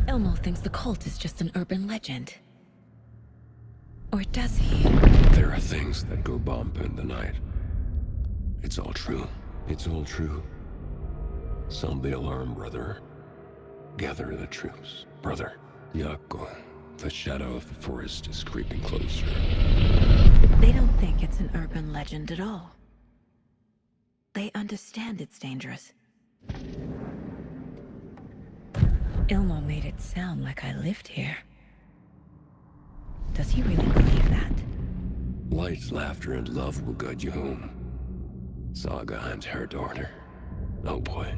[SPEAKER 2] Elmo thinks the cult is just an urban legend. Or does he?
[SPEAKER 6] There are things that go bump in the night. It's all true. It's all true. Sound the alarm, brother. Gather the troops, brother. Yako, the shadow of the forest is creeping closer.
[SPEAKER 2] They don't think it's an urban legend at all. They understand it's dangerous. Ilmo made it sound like I lived here. Does he really believe that?
[SPEAKER 6] Light, laughter, and love will guide you home. Saga and her daughter. Oh boy.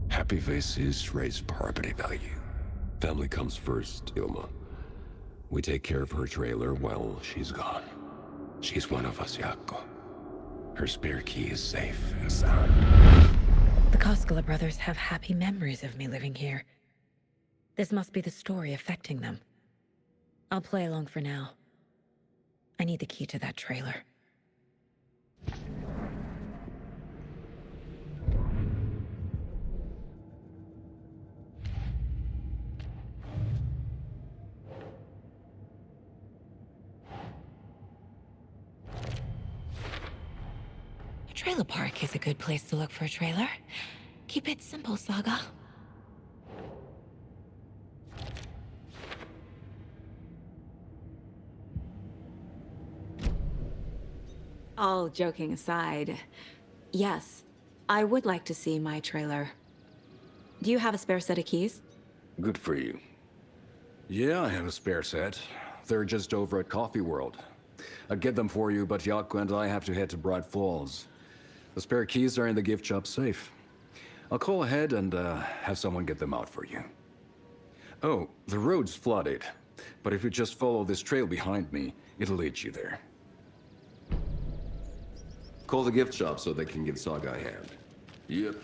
[SPEAKER 6] Happy faces raise property value. Family comes first, Ilma. We take care of her trailer while she's gone. She's one of us, Yako. Her spare key is safe and sound.
[SPEAKER 2] The Koskela brothers have happy memories of me living here. This must be the story affecting them. I'll play along for now. I need the key to that trailer. A trailer park is a good place to look for a trailer. Keep it simple, Saga. All joking aside, yes, I would like to see my trailer. Do you have a spare set of keys?
[SPEAKER 17] Good for you. Yeah, I have a spare set. They're just over at Coffee World. I'd get them for you, but Yako and I have to head to Bright Falls. The spare keys are in the gift shop safe. I'll call ahead and have someone get them out for you. Oh, the road's flooded, but if you just follow this trail behind me, it'll lead you there.
[SPEAKER 6] Call the gift shop so they can give Saga a hand. Yep.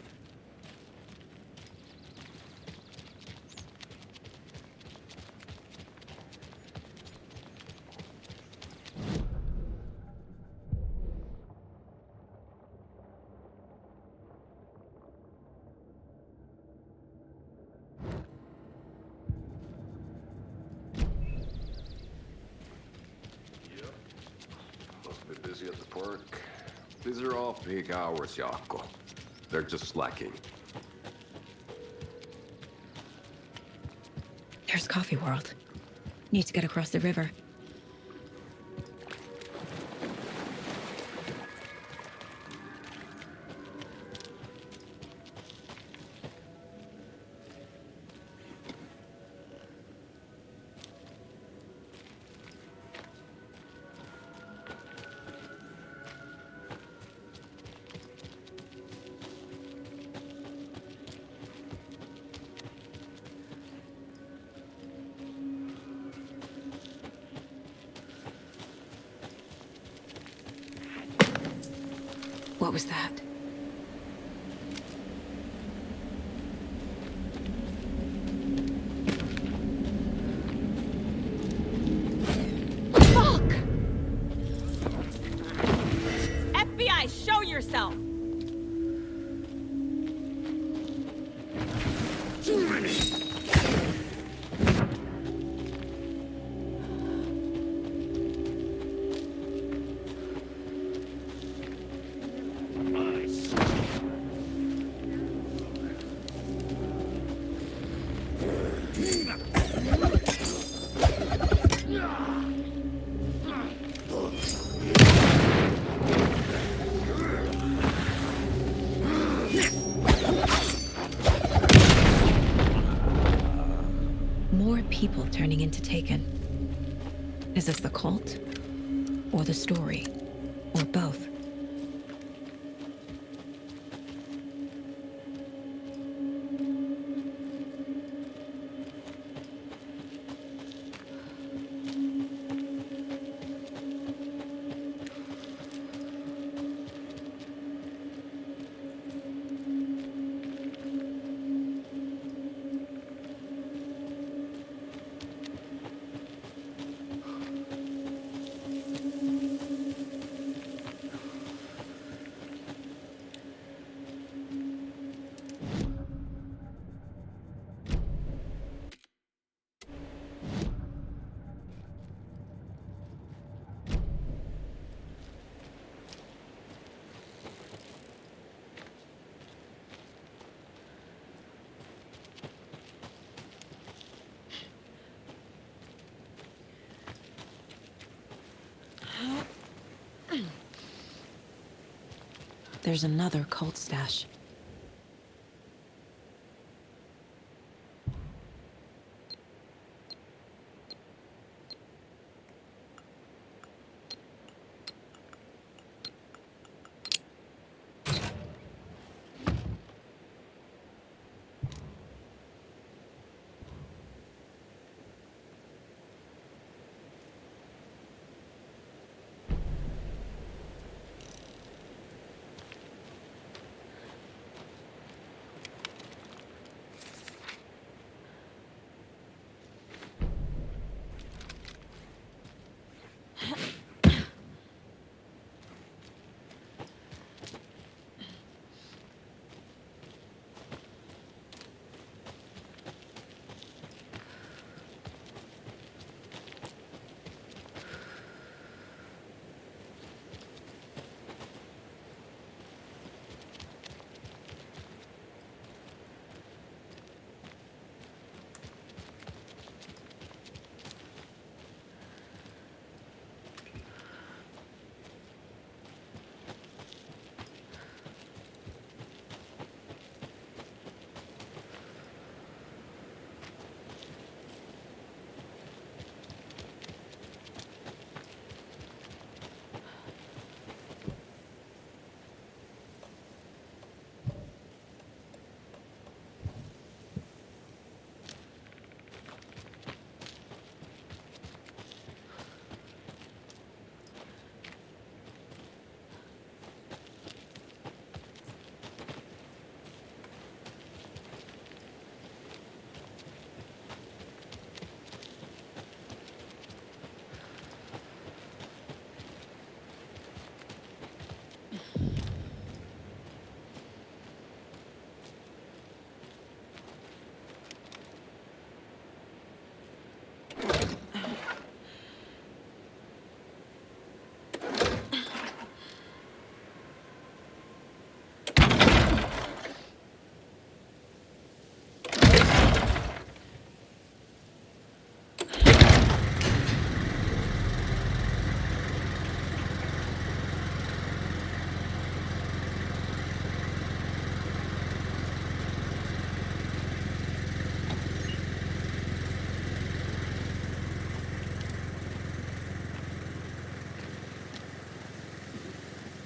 [SPEAKER 6] Must be busy at the park. These are all peak hours, Yako. They're just slacking.
[SPEAKER 2] There's Coffee World. Need to get across the river. What was that?
[SPEAKER 3] Fuck! FBI, show yourself!
[SPEAKER 2] More people turning into Taken. Is this the cult? Or the story? Or both? There's another cult stash.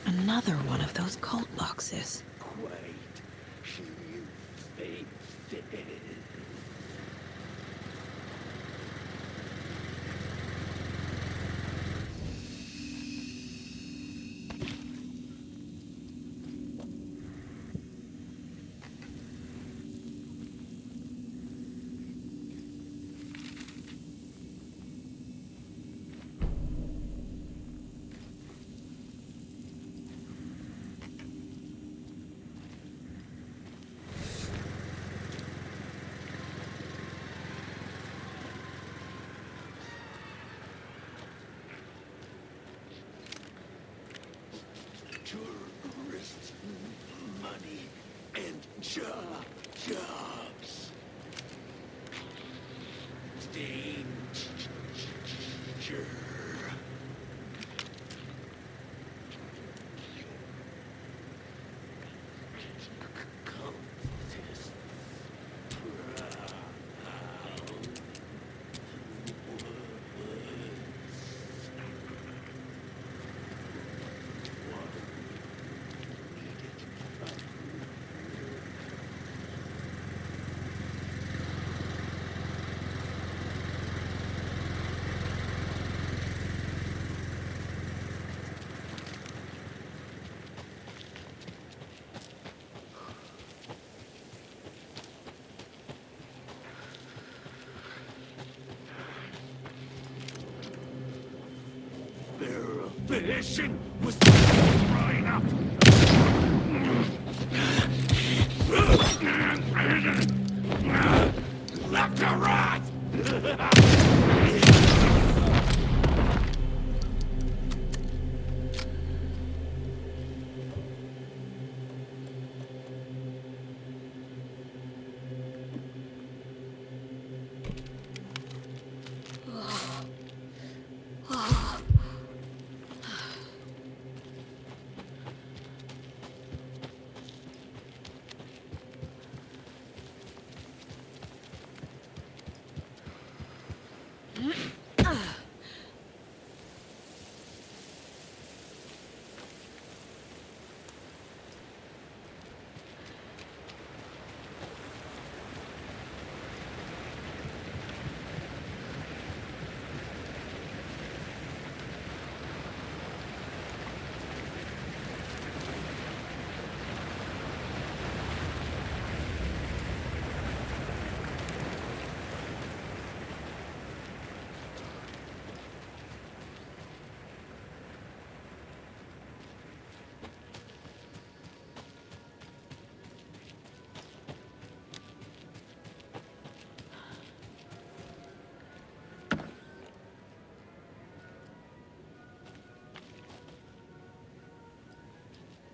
[SPEAKER 2] Another one of those cult boxes.
[SPEAKER 15] Great. She stay dead. Shucks. Danger. Fishing was drying up. Left to right.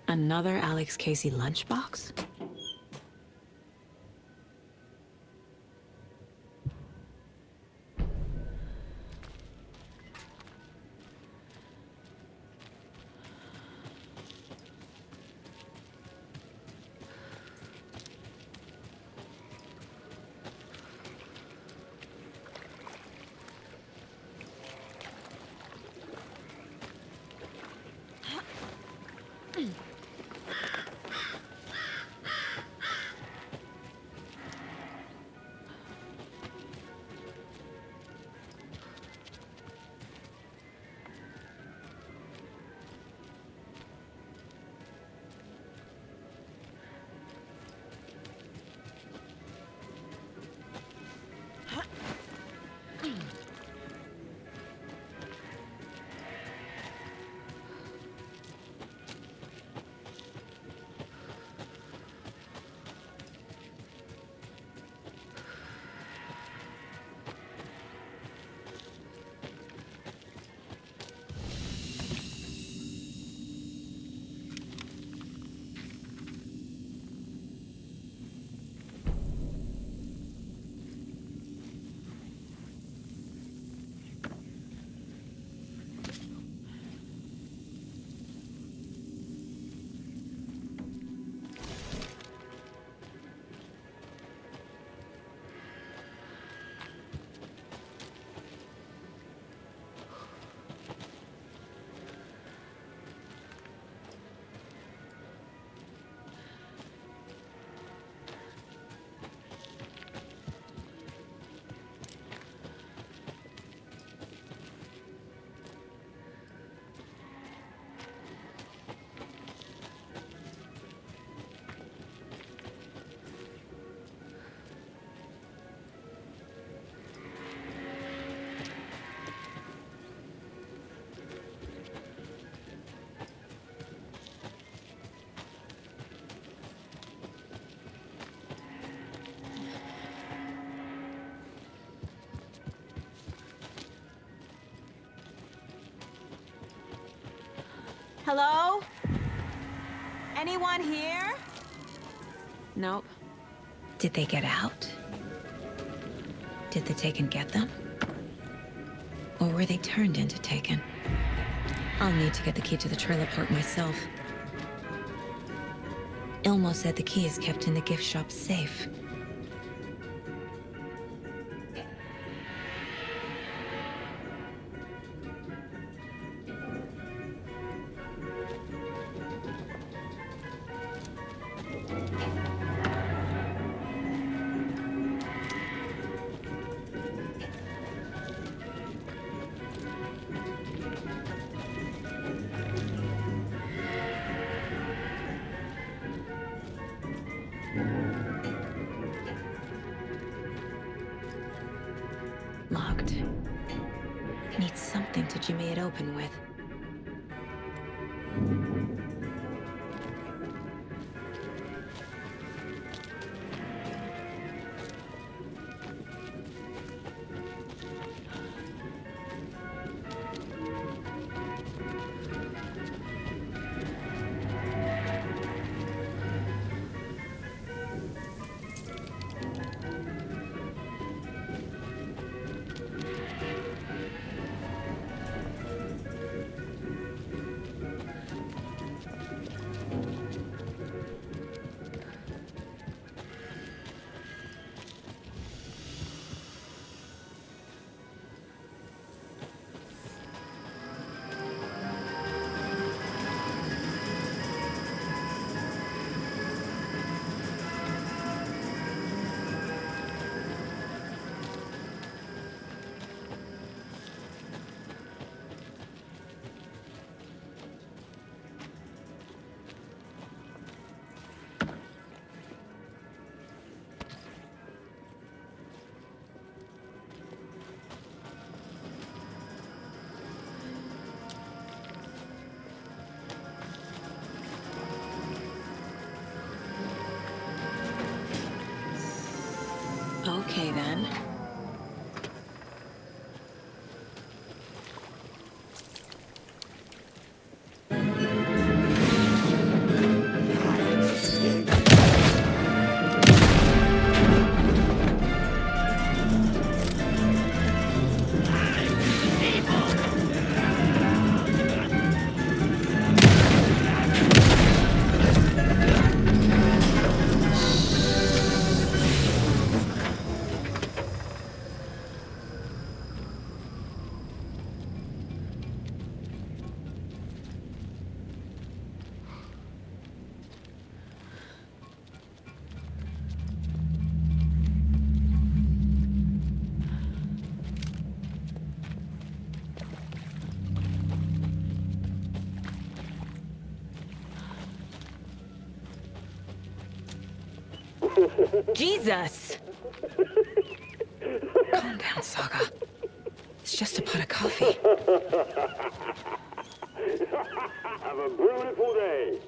[SPEAKER 2] Another Alex Casey lunchbox?
[SPEAKER 3] Hello? Anyone here?
[SPEAKER 2] Nope.
[SPEAKER 23] Did they get out? Did the Taken get them? Or were they turned into Taken? I'll need to get the key to the trailer park myself. Ilmo said the key is kept in the gift shop safe. Locked. Need something to jimmy it open with. Okay, then. Jesus! Calm down, Saga. It's just a pot of coffee.
[SPEAKER 11] Have a beautiful day.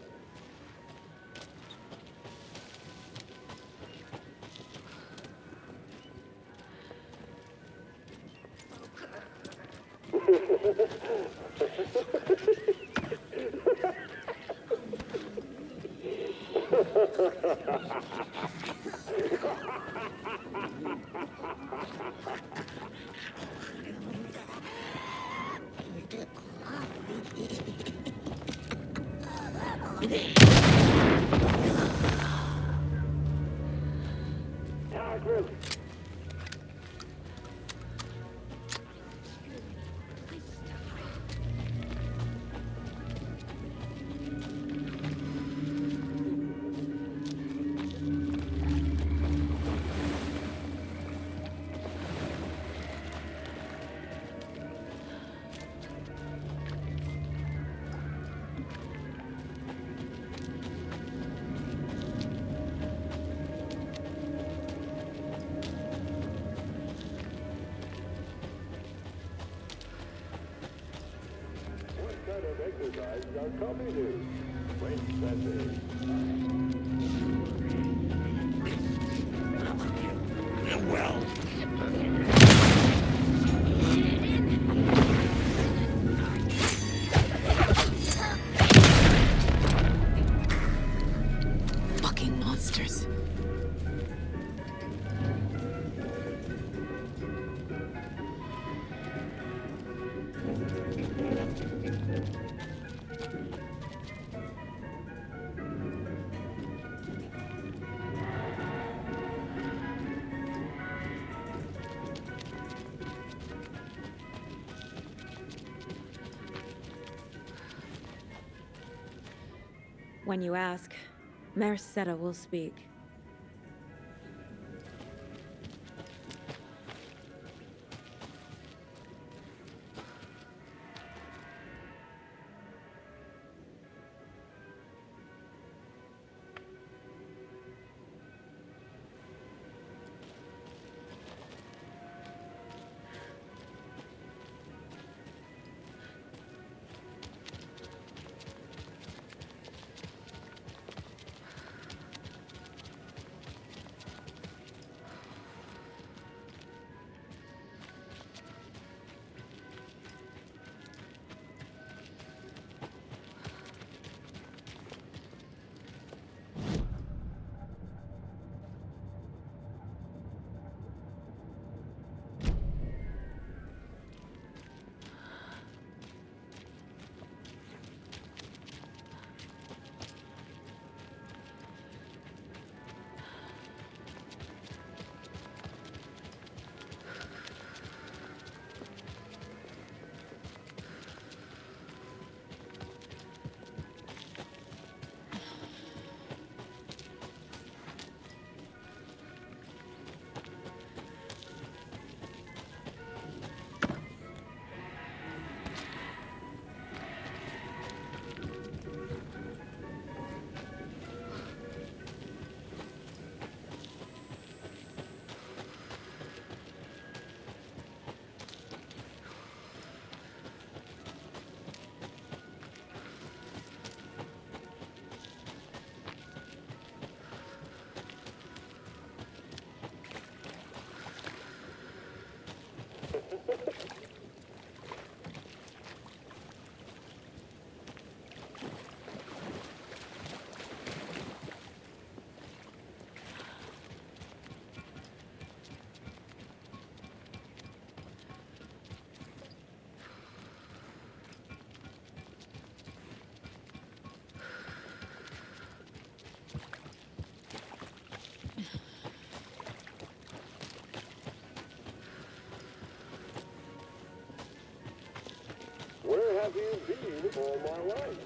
[SPEAKER 11] Exercise our company do. Wait, that's it. Well.
[SPEAKER 2] fucking monsters.
[SPEAKER 10] When you ask, Merceda will speak.
[SPEAKER 11] Where have you been all my life?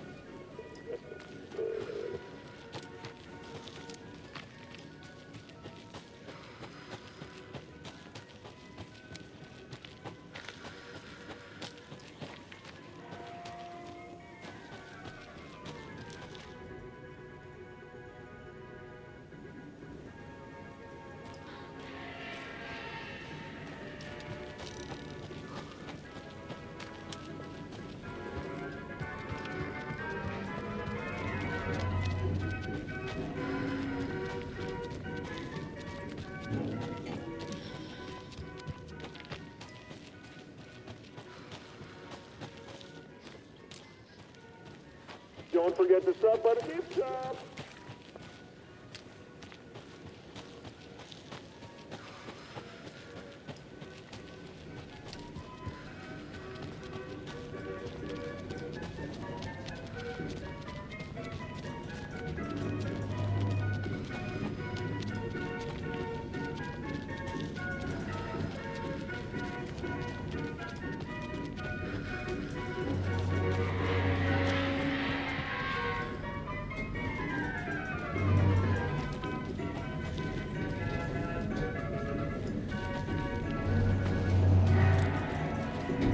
[SPEAKER 11] Don't forget the sub button, gift sub.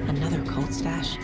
[SPEAKER 2] Another cult stash?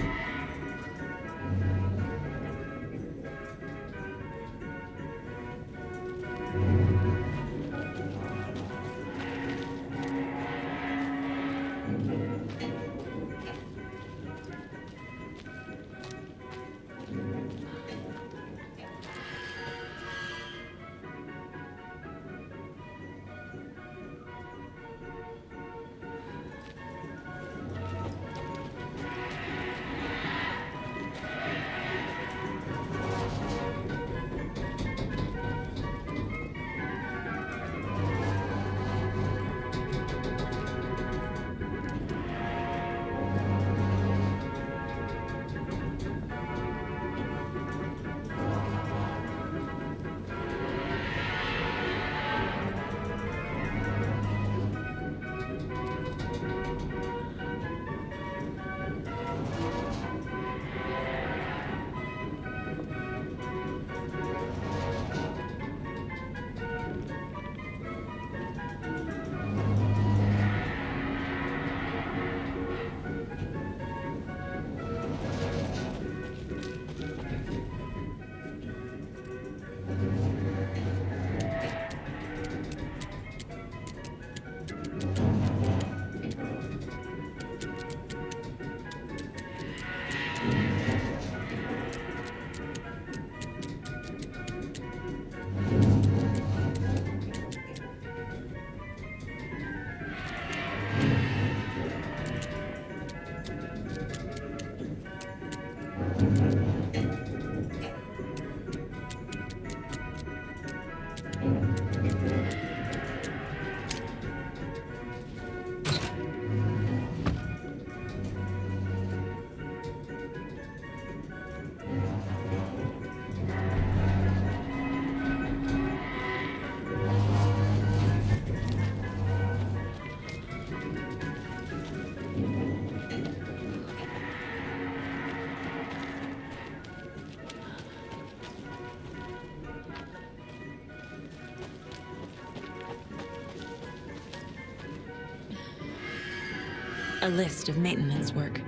[SPEAKER 2] A list of maintenance work.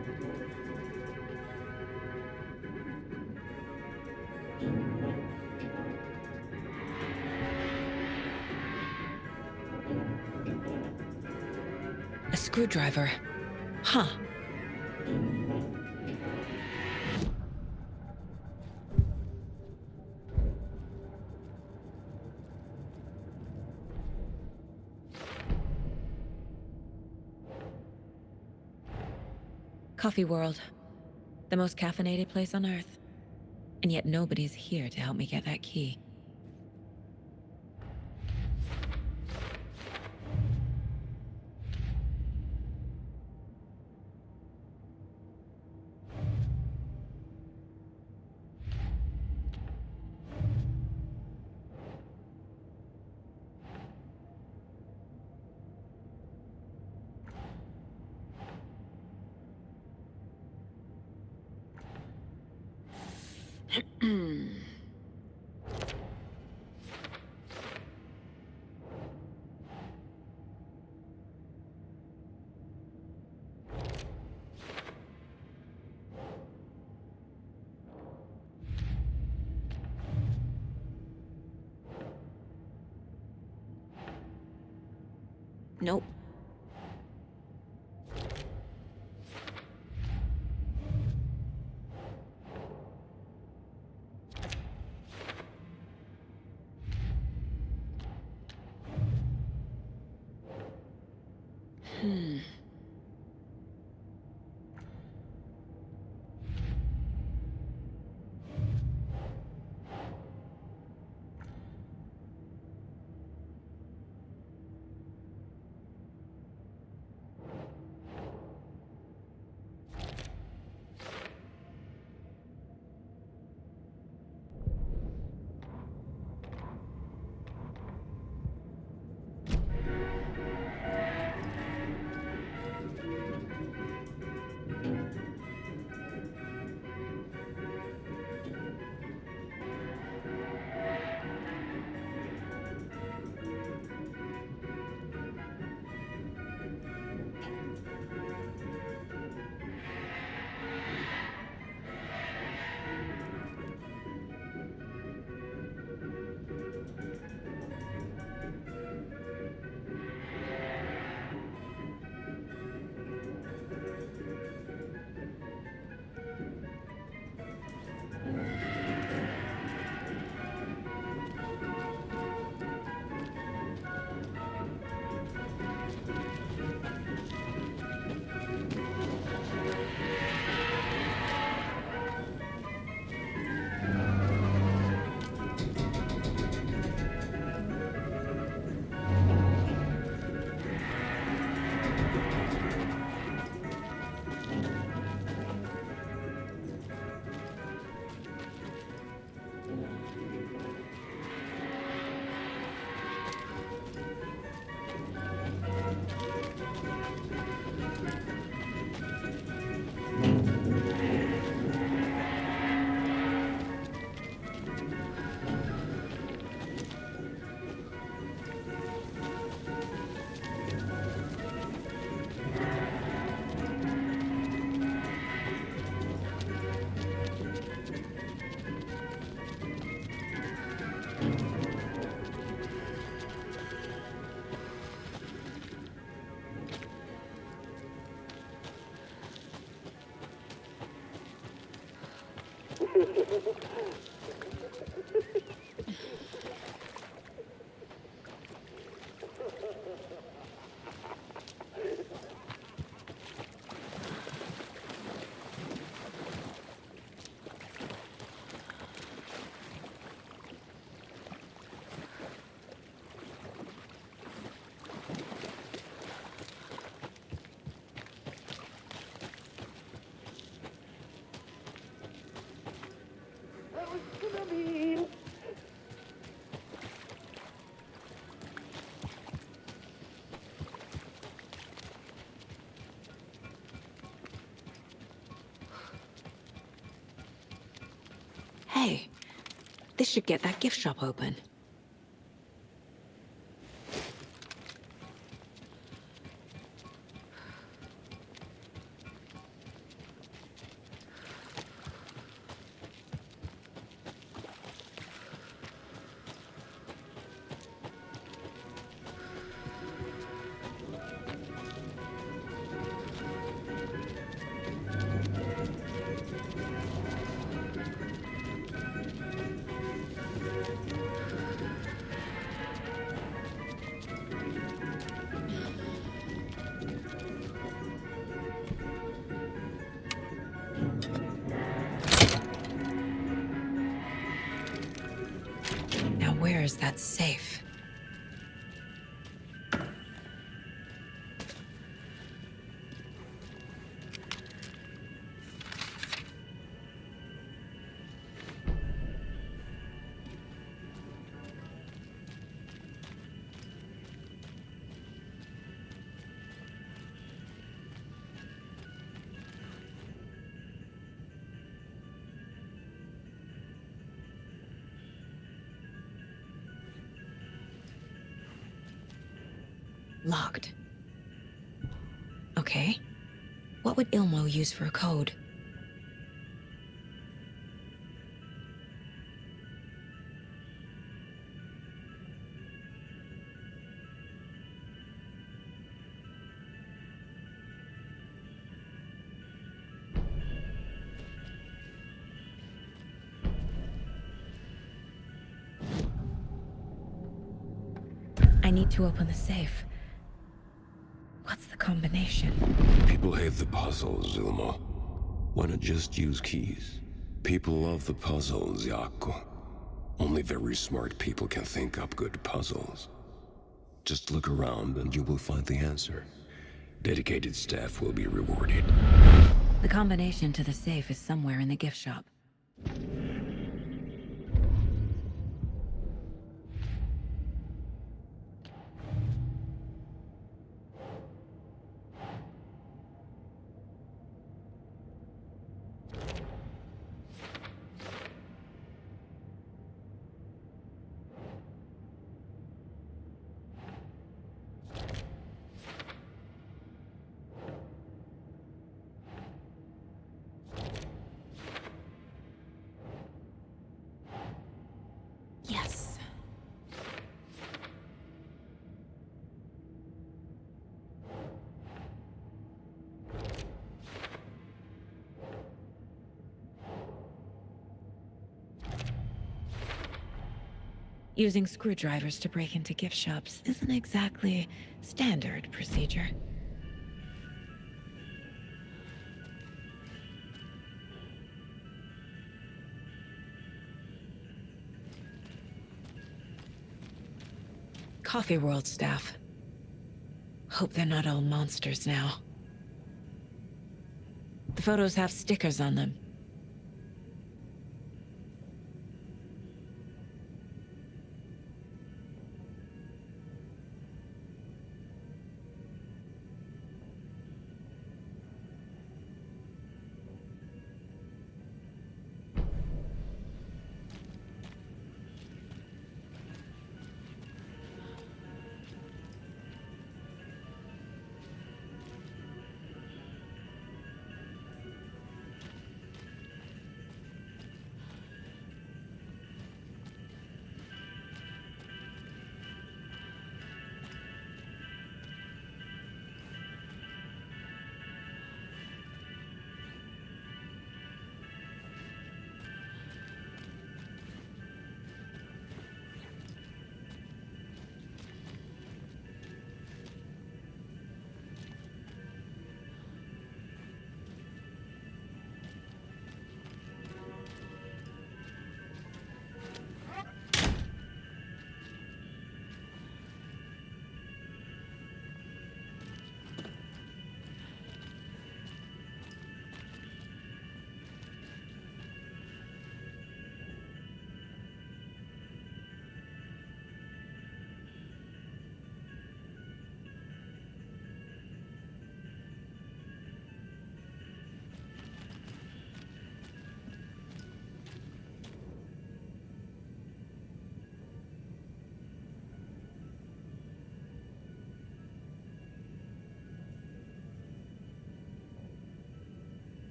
[SPEAKER 2] A screwdriver. Huh. Coffee World. The most caffeinated place on Earth. And yet nobody's here to help me get that key. Nope. Hey, this should get that gift shop open. Where's that safe? Locked. Okay. What would Ilmo use for a code? I need to open the safe. What's the combination?
[SPEAKER 6] People hate the puzzles, Ilmo. Why not just use keys? People love the puzzles, Jaakko. Only very smart people can think up good puzzles. Just look around and you will find the answer. Dedicated staff will be rewarded.
[SPEAKER 2] The combination to the safe is somewhere in the gift shop. Yes. Using screwdrivers to break into gift shops isn't exactly standard procedure. Coffee World staff. Hope they're not all monsters now. The photos have stickers on them.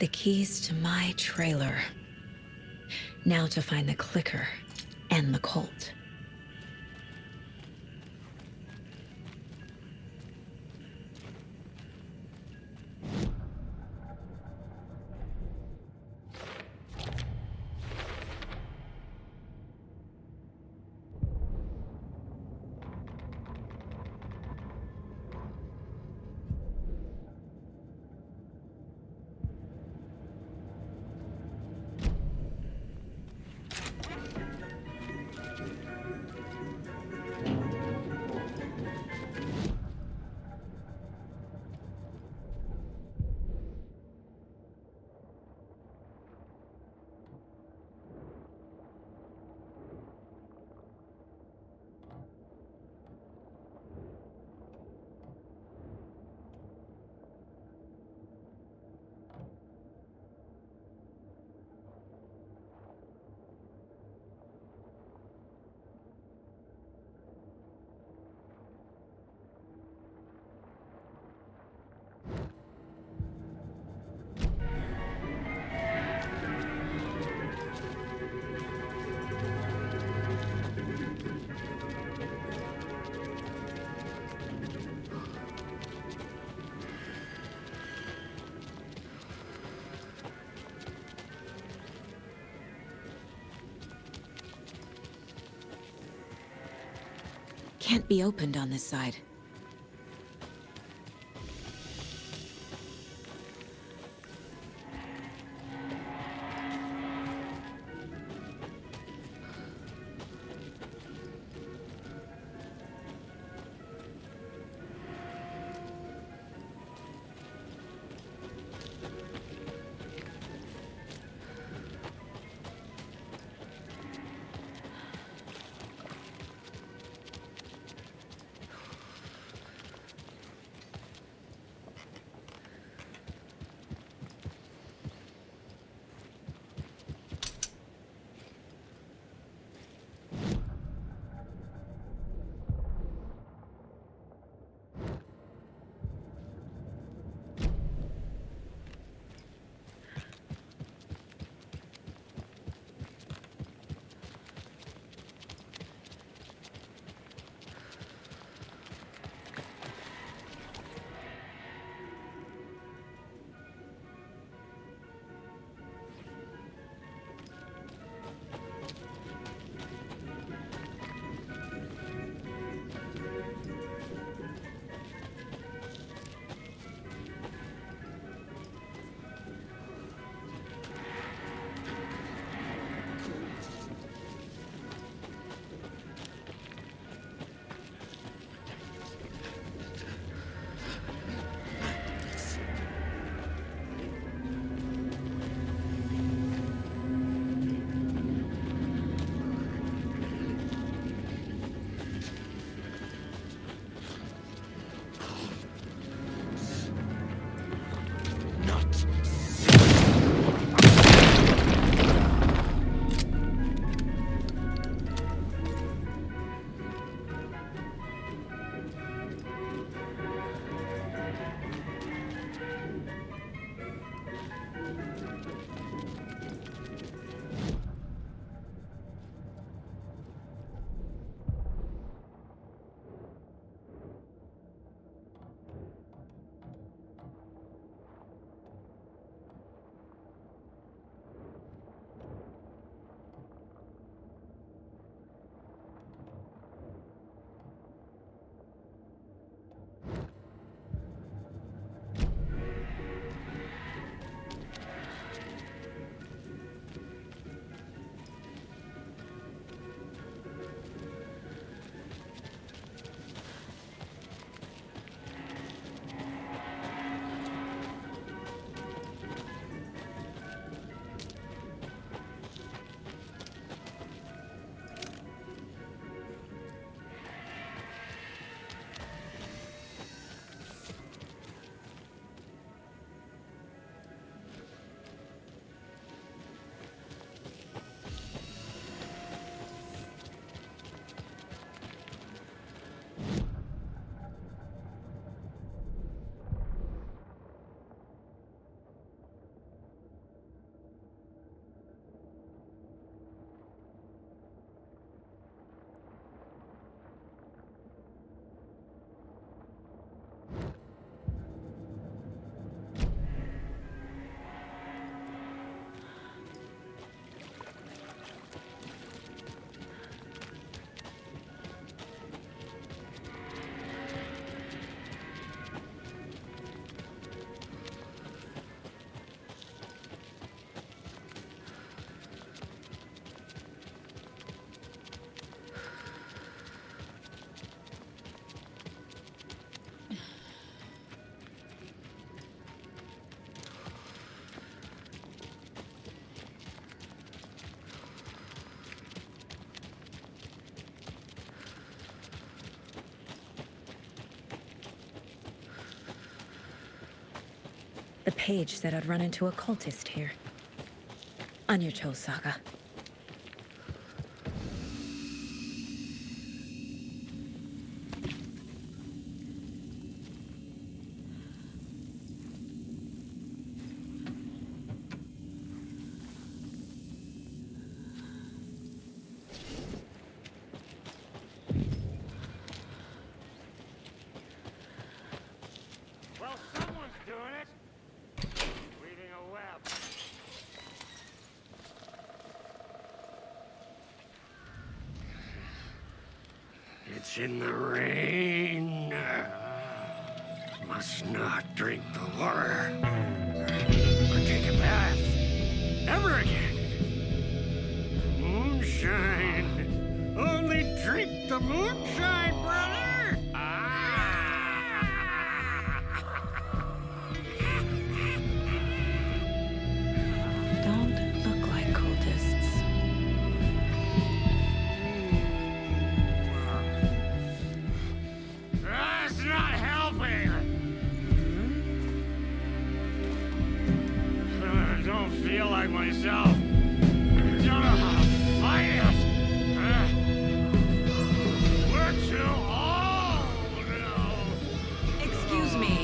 [SPEAKER 2] The keys to my trailer. Now to find the clicker and the Colt. Can't be opened on this side.
[SPEAKER 10] The page said I'd run into a cultist here. On your toes, Saga.
[SPEAKER 13] Well, someone's doing it. Weaving a web. It's in the rain. Must not drink the water or take a bath ever again. Moonshine. Only drink the moonshine, brother.
[SPEAKER 2] Don't look like cultists.
[SPEAKER 13] That's not helping. I don't feel like myself. I don't know how to fight it. We're too old now.
[SPEAKER 2] Excuse me.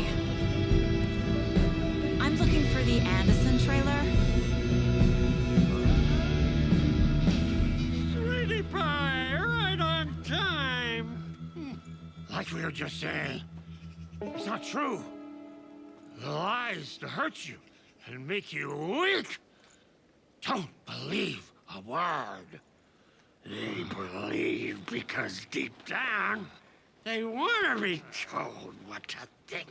[SPEAKER 2] I'm looking for the Anderson trailer.
[SPEAKER 13] Sweetie pie, right on time. Like we were just saying, it's not true. The lies to hurt you and make you weak. Don't believe a word. They believe because deep down, they want to be told what to think.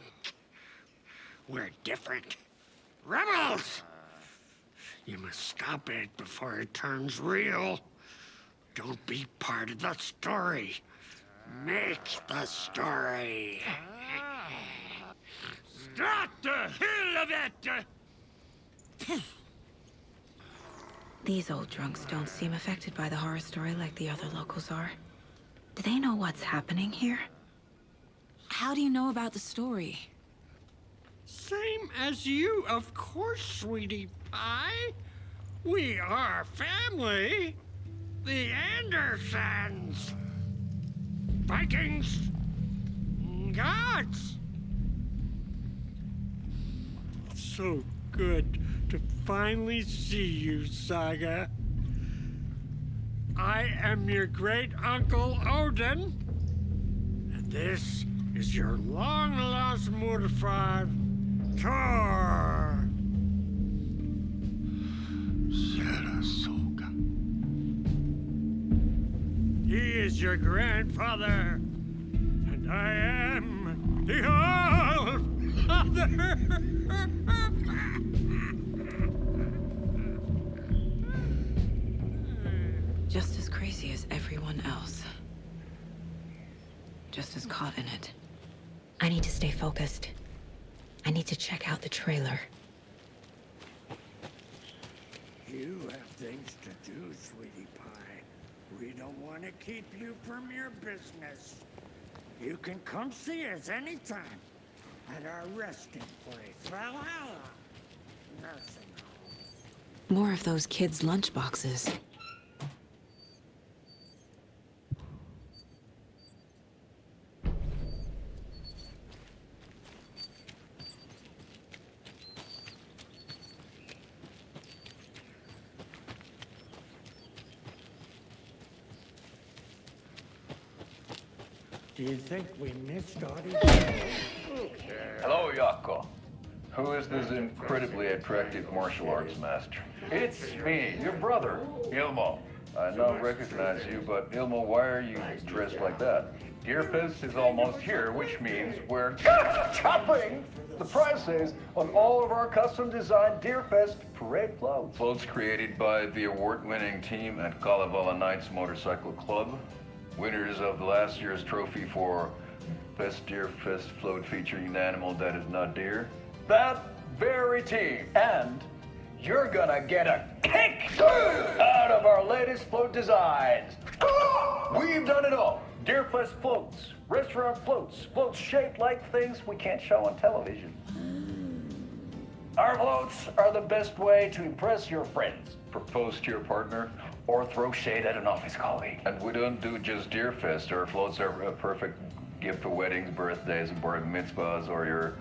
[SPEAKER 13] We're different. Rebels! You must stop it before it turns real. Don't be part of the story. Make the story. Start the hell of it!
[SPEAKER 2] These old drunks don't seem affected by the horror story like the other locals are. Do they know what's happening here? How do you know about the story?
[SPEAKER 13] Same as you, of course, sweetie pie. We are family. The Andersons. Vikings. Gods. So good to finally see you, Saga. I am your great uncle Odin, and this is your long-lost Murfar, Thor. Sarasota. He is your grandfather, and I am the All-Father.
[SPEAKER 2] Just as crazy as everyone else. Just as caught in it. I need to stay focused. I need to check out the trailer.
[SPEAKER 13] You have things to do, sweetie pie. We don't want to keep you from your business. You can come see us anytime at our resting place, Valhalla Nursing Home.
[SPEAKER 2] More of those kids' lunchboxes.
[SPEAKER 13] Do you think we missed Audie?
[SPEAKER 14] Hello, Yako. Who is this incredibly attractive martial arts master? It's me, your brother, Ilmo. I now recognize you, but Ilmo, why are you dressed like that? Deerfest is almost here, which means we're chopping the prices on all of our custom-designed Deerfest parade floats. Floats created by the award-winning team at Kalevala Knights Motorcycle Club. Winners of last year's trophy for Best Deerfest float featuring an animal that is not deer. That very team. And you're gonna get a kick out of our latest float designs. We've done it all. Deerfest floats, restaurant floats, floats shaped like things we can't show on television. Our floats are the best way to impress your friends, propose to your partner, or throw shade at an office colleague. And we don't do just Deerfest. Our floats are a perfect gift for weddings, birthdays, bar mitzvahs, or your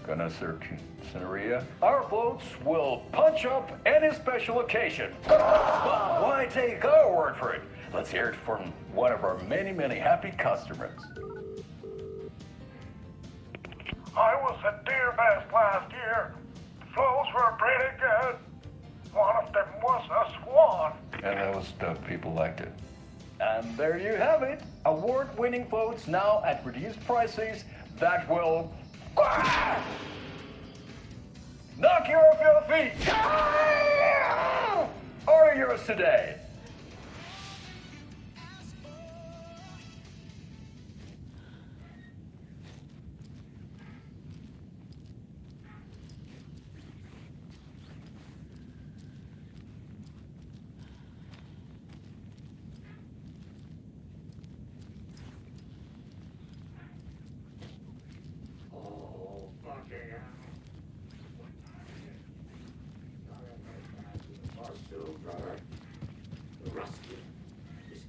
[SPEAKER 14] quinceañera. Our floats will punch up any special occasion. But why take our word for it? Let's hear it from one of our many, many happy customers.
[SPEAKER 11] I was at Deerfest last year. Floats were pretty good. One of them was a swan.
[SPEAKER 14] And those people liked it.
[SPEAKER 22] And there you have it. Award-winning votes now at reduced prices that will knock you off your feet. Order yours today.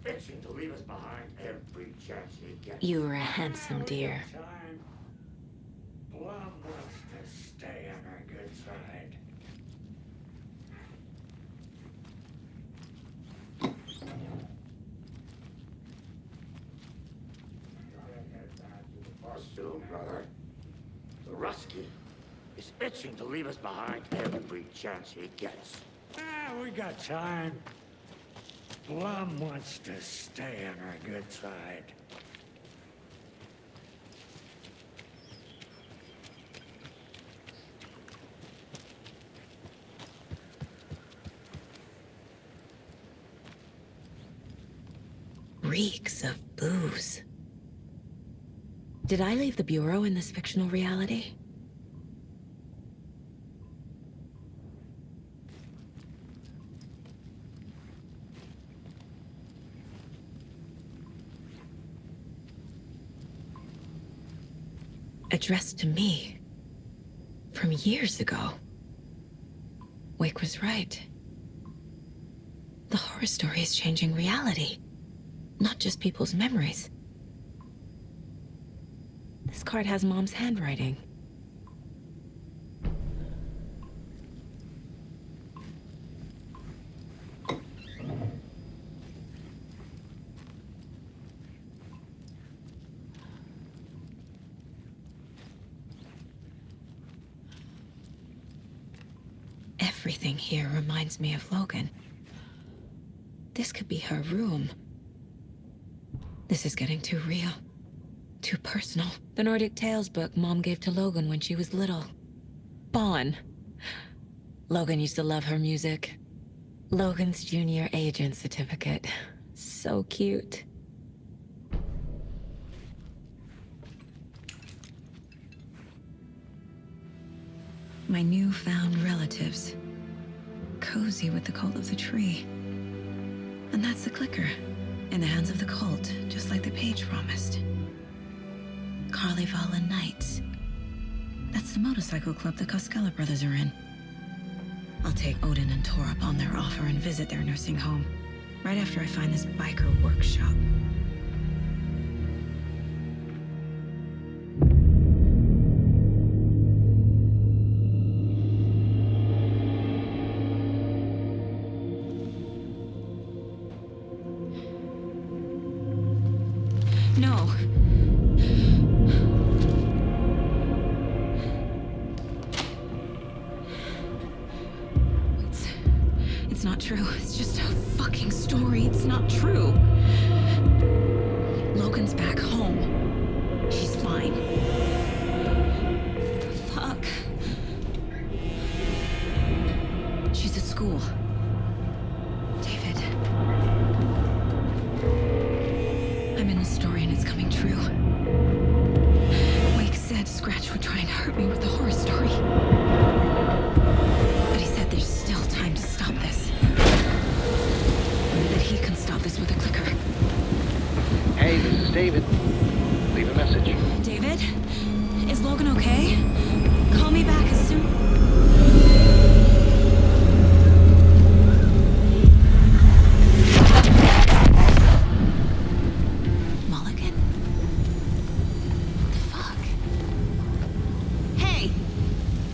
[SPEAKER 13] Itching to leave us behind every chance he gets.
[SPEAKER 2] You were a handsome deer.
[SPEAKER 13] Blum wants to stay on our good side. Soon, brother. The Rusky is itching to leave us behind every chance he gets. We got time. Blum wants to stay on our good side.
[SPEAKER 2] Reeks of booze. Did I leave the Bureau in this fictional reality? Addressed to me. From years ago. Wake was right. The horror story is changing reality. Not just people's memories. This card has Mom's handwriting. Everything here reminds me of Logan. This could be her room. This is getting too real. Too personal. The Nordic Tales book Mom gave to Logan when she was little. Bon. Logan used to love her music. Logan's junior agent certificate. So cute. My newfound relatives. Cozy with the cult of the tree. And that's the clicker. In the hands of the cult, just like the page promised. Carnival and Knights. That's the motorcycle club the Koskela brothers are in. I'll take Odin and Tor up on their offer and visit their nursing home. Right after I find this biker workshop. No. It's not true. It's just a fucking story. It's not true. Logan's back home. She's fine. Fuck. She's at school. David. I'm in the story and it's coming true. Wake said Scratch would try and hurt me with the horror story. But he said there's still time to stop this. That he can stop this with a clicker.
[SPEAKER 5] Hey, this is David. Leave a message.
[SPEAKER 2] David? Is Logan okay? Call me back as soon... Mulligan? Fuck. Hey!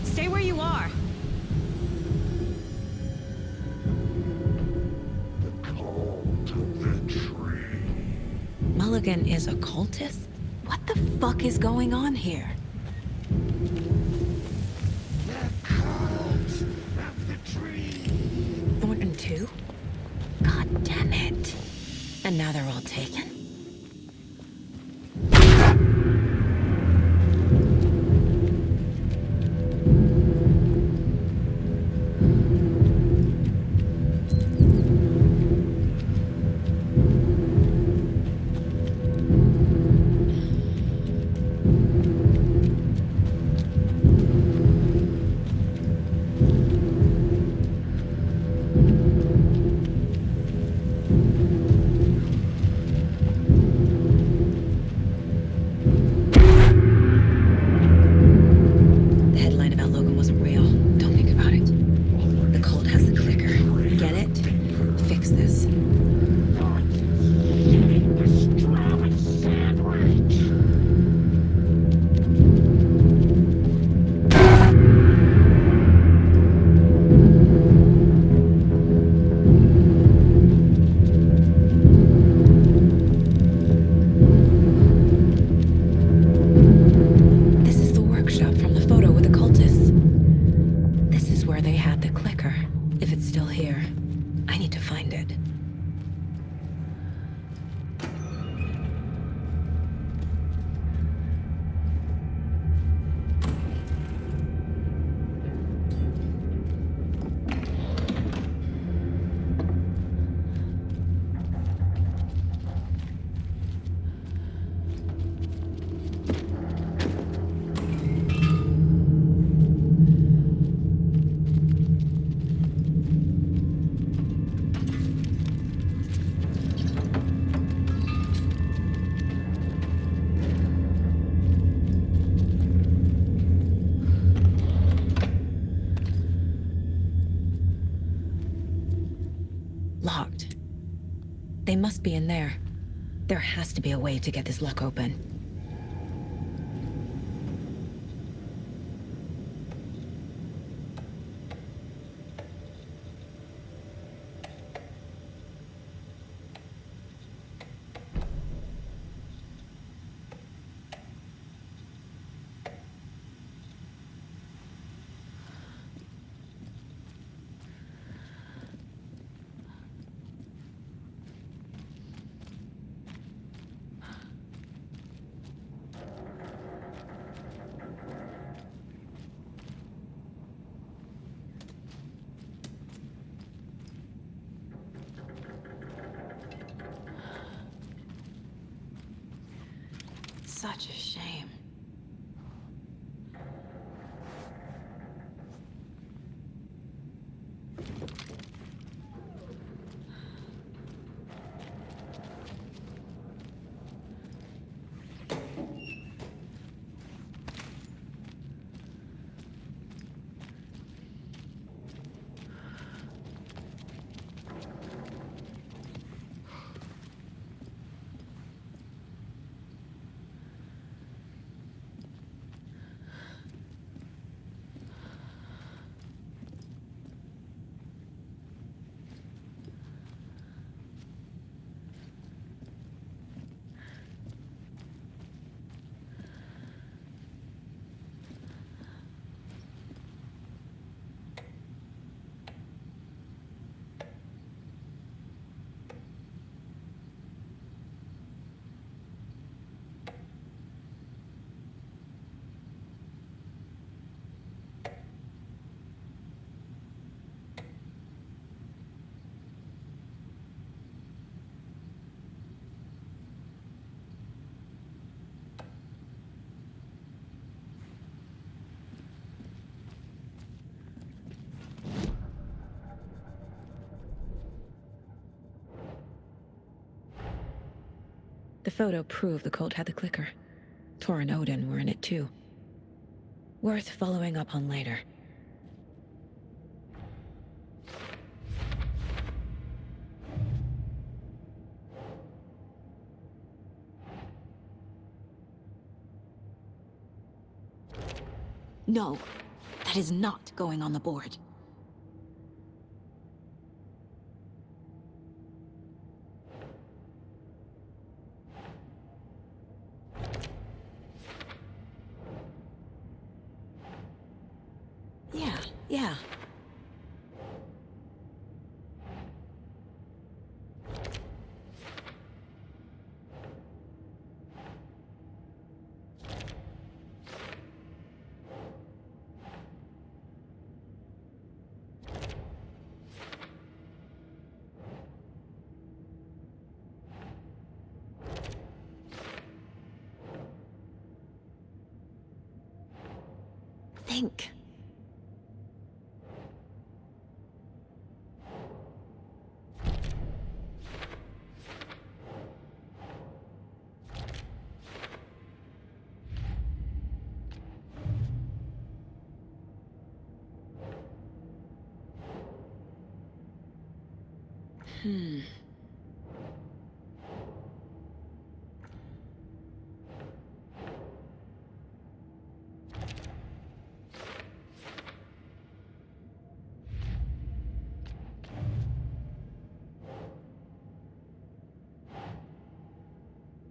[SPEAKER 2] Stay where you are. Mulligan is a cultist? What the fuck is going on here? Thornton 2? God damn it.
[SPEAKER 10] And now they're all taken? Locked. They must be in there. There has to be a way to get this lock open. Such a shame. The photo proved the cult had the clicker. Tor and Odin were in it too. Worth following up on later.
[SPEAKER 2] No, that is not going on the board. Yeah. think.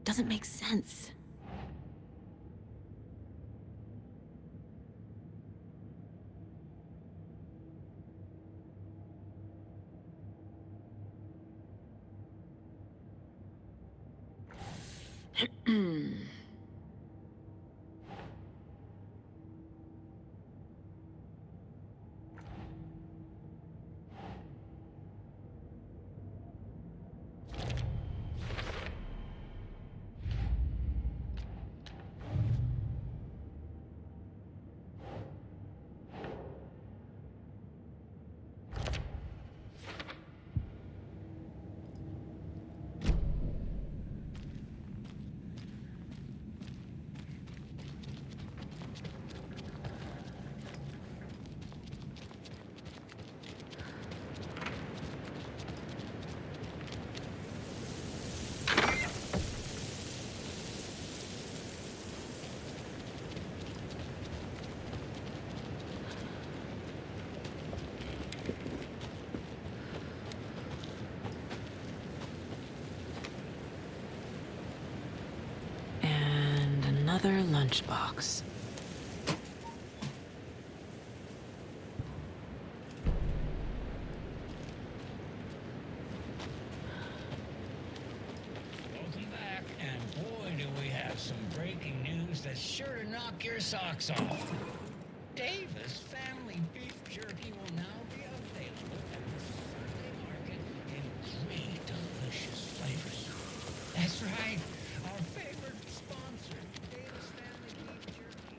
[SPEAKER 2] Doesn't make sense. Another lunchbox.
[SPEAKER 18] Welcome back, and boy do we have some breaking news that's sure to knock your socks off. Davis Family Beef Jerky will now be available at the Sunday market in great delicious flavors. That's right, our favorite sponsor, Davis Family Beef Jerky.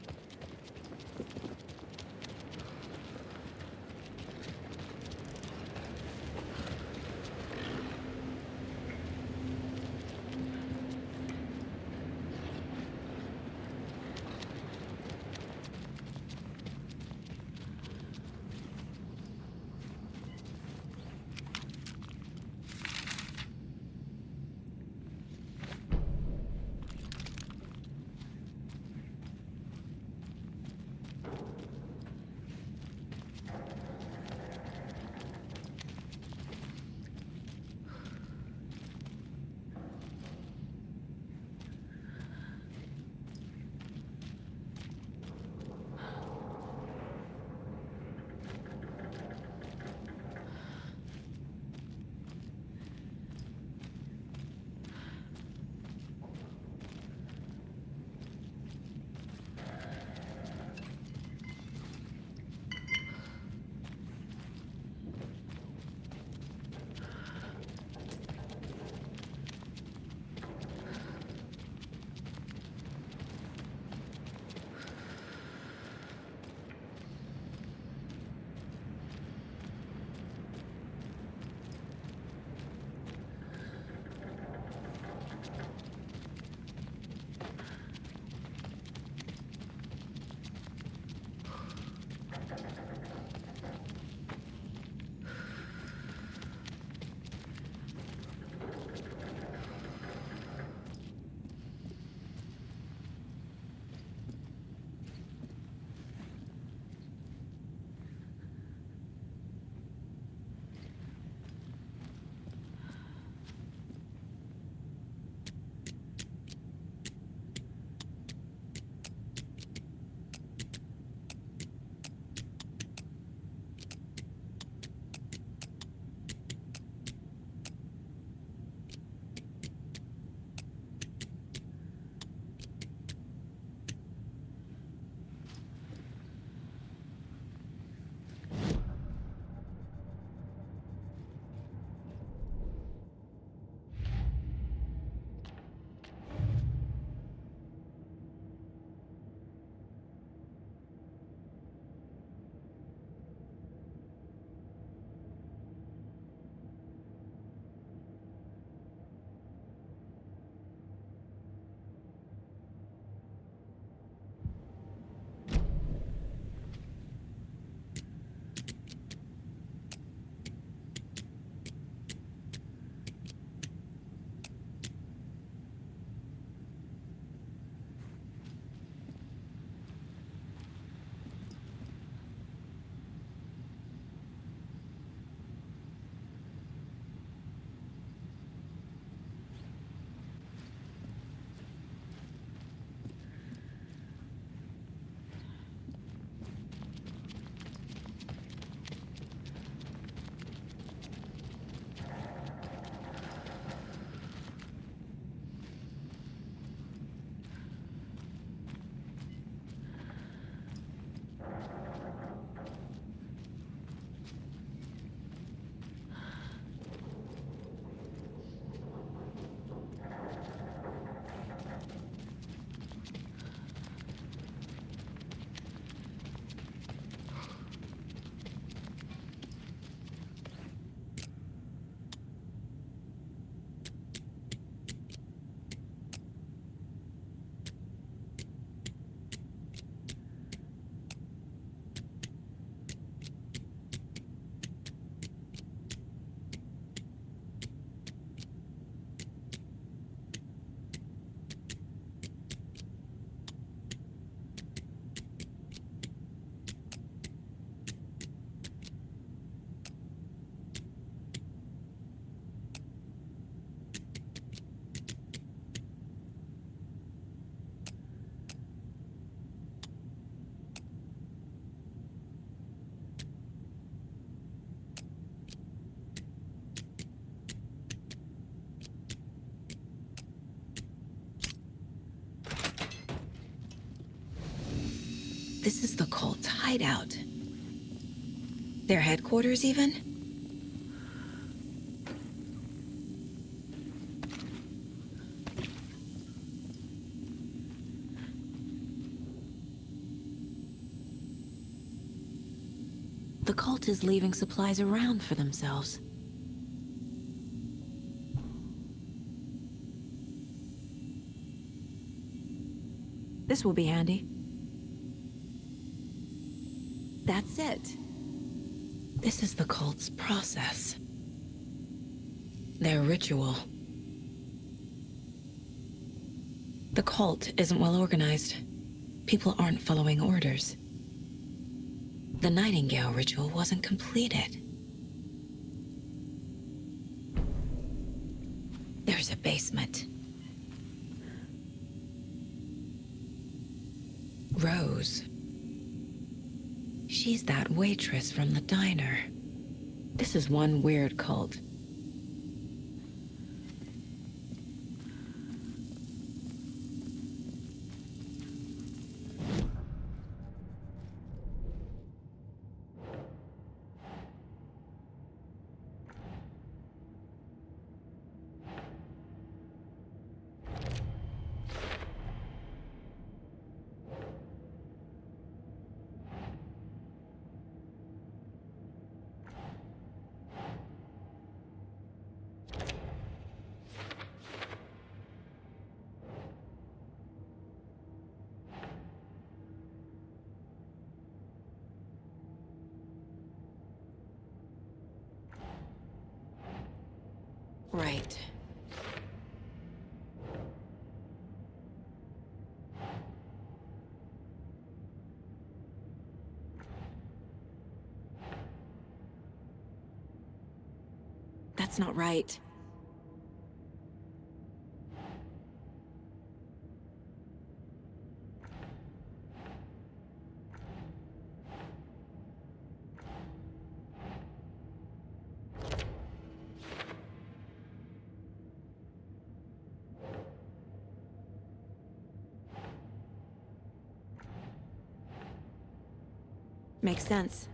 [SPEAKER 10] This is the cult's hideout. Their headquarters, even? The cult is leaving supplies around for themselves. This will be handy. That's it. This is the cult's process. Their ritual. The cult isn't well organized. People aren't following orders. The Nightingale ritual wasn't completed. There's a basement. Rose. She's that waitress from the diner. This is one weird cult. Right. That's not right. Makes sense.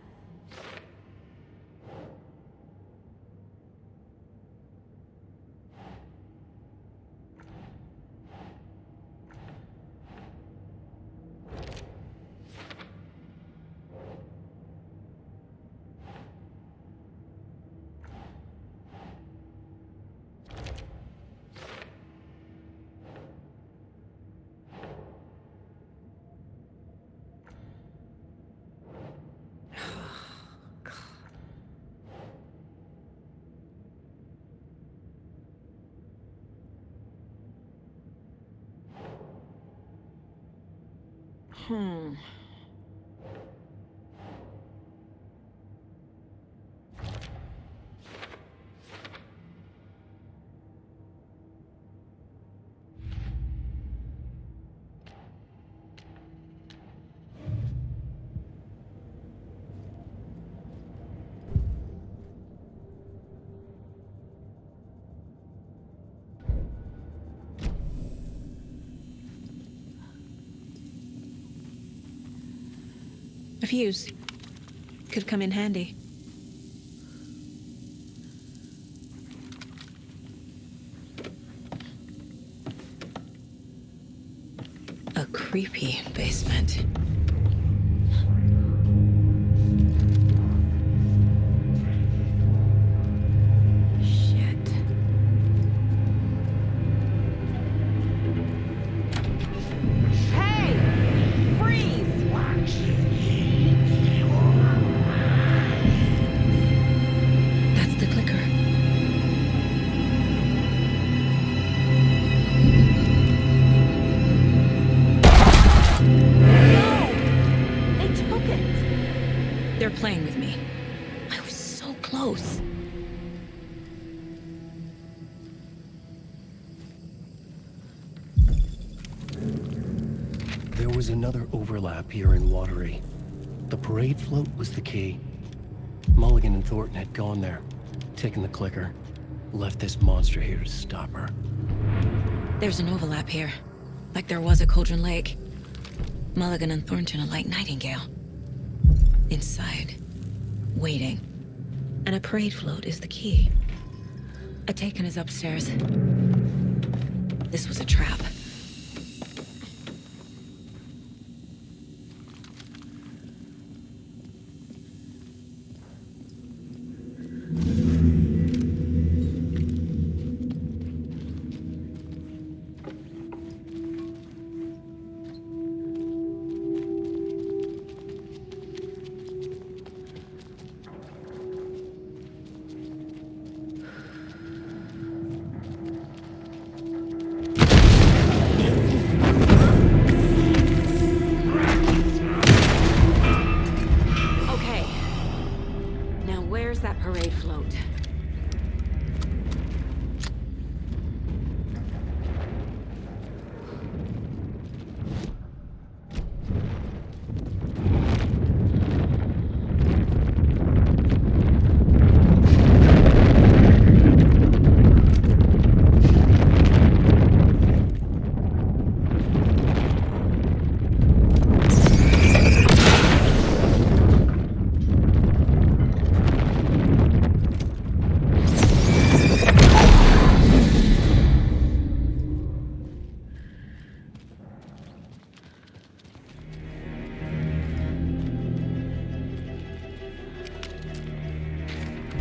[SPEAKER 10] A fuse. Could come in handy. A creepy basement. Playing with me. I was so close.
[SPEAKER 1] There was another overlap here in Watery. The parade float was the key. Mulligan and Thornton had gone there, taken the clicker, left this monster here to stop her.
[SPEAKER 10] There's an overlap here, like there was at Cauldron Lake. Mulligan and Thornton are like Nightingale. Inside, waiting. And a parade float is the key. Ataken is upstairs. This was a trap.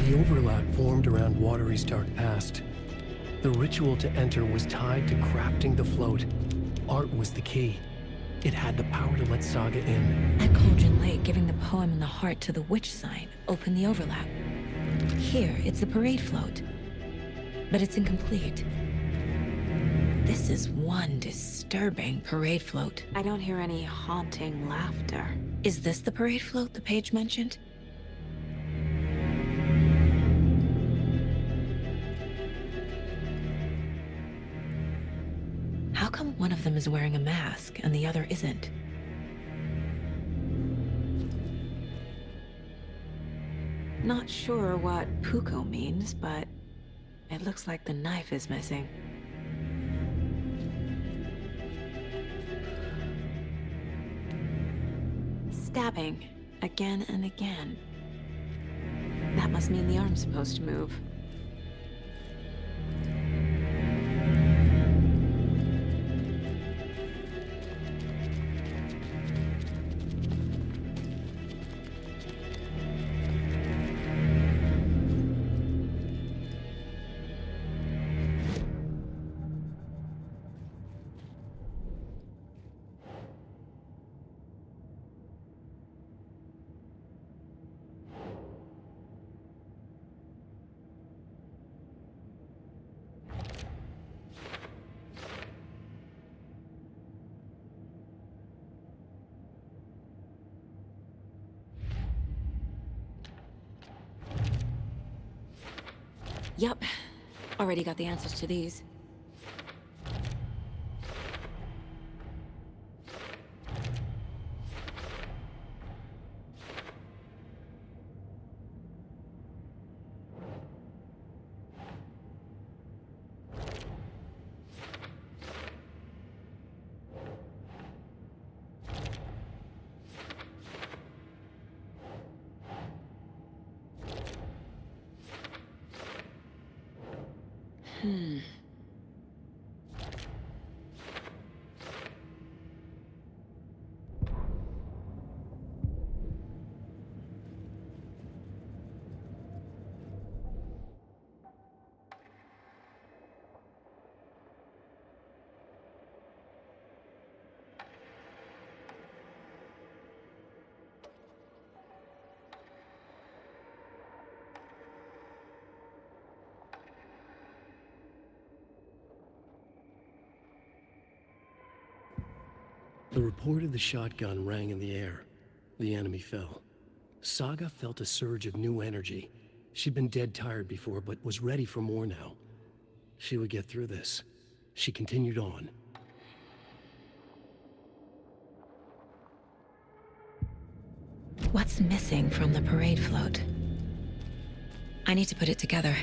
[SPEAKER 1] The overlap formed around Watery's dark past. The ritual to enter was tied to crafting the float. Art was the key. It had the power to let Saga in.
[SPEAKER 10] At Cauldron Lake, giving the poem and the heart to the witch sign opened the overlap. Here, it's the parade float. But it's incomplete. This is one disturbing parade float.
[SPEAKER 2] I don't hear any haunting laughter.
[SPEAKER 10] Is this the parade float the page mentioned? How come one of them is wearing a mask and the other isn't?
[SPEAKER 2] Not sure what Puko means, but it looks like the knife is missing. Stabbing again and again. That must mean the arm's supposed to move. Yup. Already got the answers to these.
[SPEAKER 1] The report of the shotgun rang in the air. The enemy fell. Saga felt a surge of new energy. She'd been dead tired before, but was ready for more now. She would get through this. She continued on.
[SPEAKER 10] What's missing from the parade float? I need to put it together.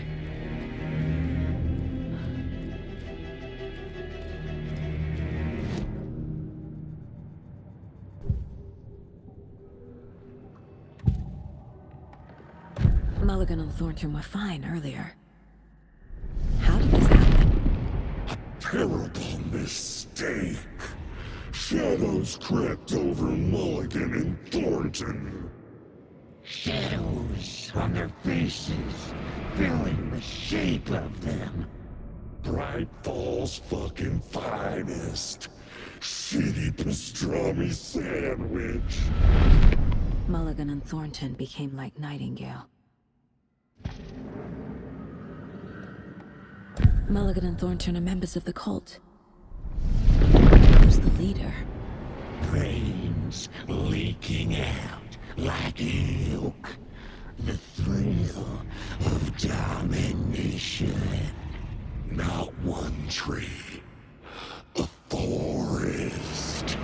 [SPEAKER 10] Mulligan and Thornton were fine earlier. How did this happen?
[SPEAKER 11] Terrible mistake. Shadows crept over Mulligan and Thornton. Shadows on their faces, filling the shape of them. Bright Falls fucking finest. Shitty pastrami sandwich.
[SPEAKER 10] Mulligan and Thornton became like Nightingale. Mulligan and Thornton are members of the cult. Who's the leader?
[SPEAKER 11] Brains leaking out like milk. The thrill of domination. Not one tree. A forest.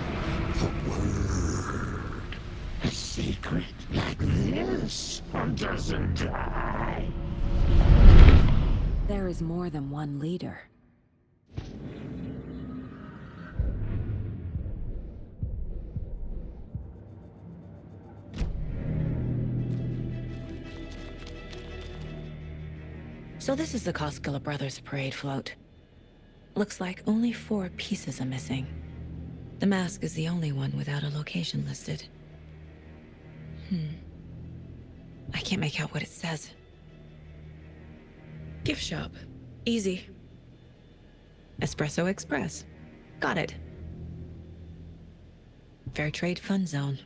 [SPEAKER 11] The word. A secret like this doesn't die.
[SPEAKER 10] There is more than one leader. So this is the Koskela Brothers parade float. Looks like only 4 pieces are missing. The mask is the only one without a location listed. I can't make out what it says. Gift shop. Easy. Espresso Express. Got it. Fair Trade Fun Zone.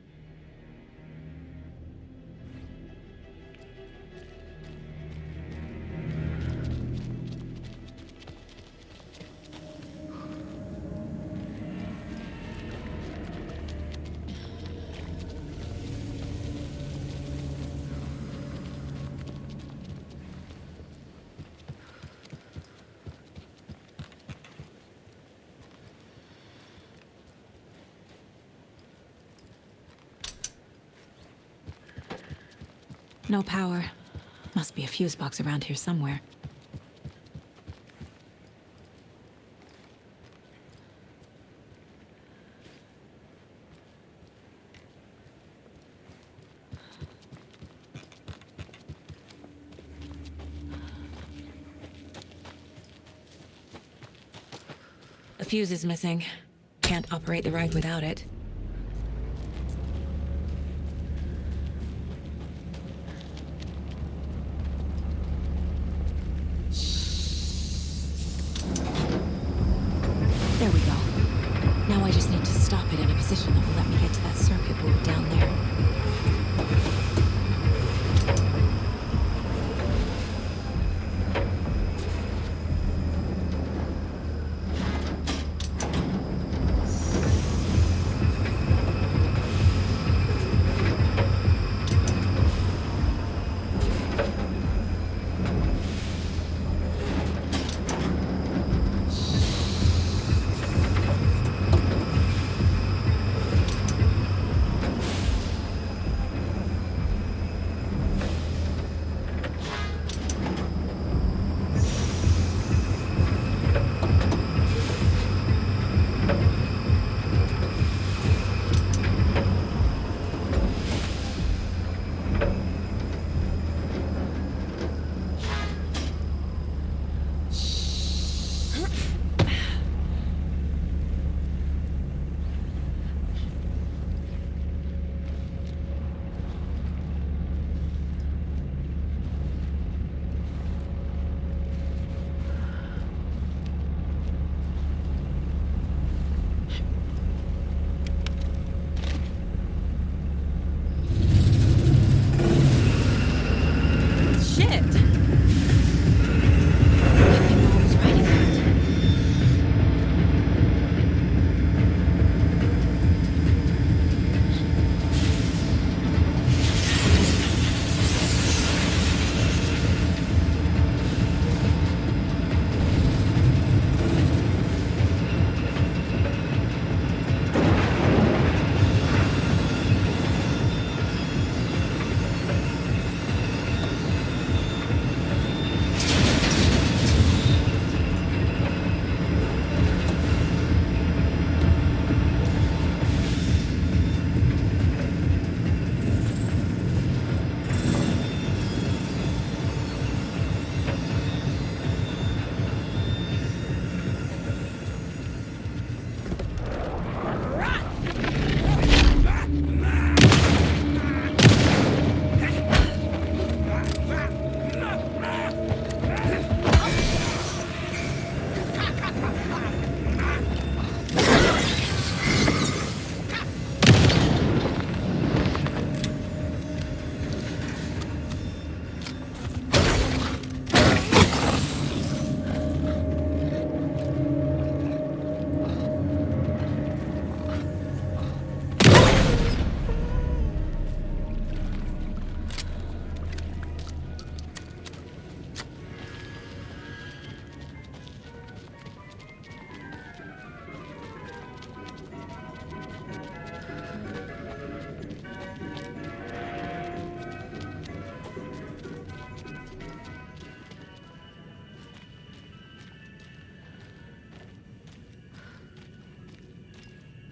[SPEAKER 10] No power. Must be a fuse box around here somewhere. The fuse is missing. Can't operate the ride without it. There we go. Now I just need to stop it in a position that will let me get to that circuit board down there.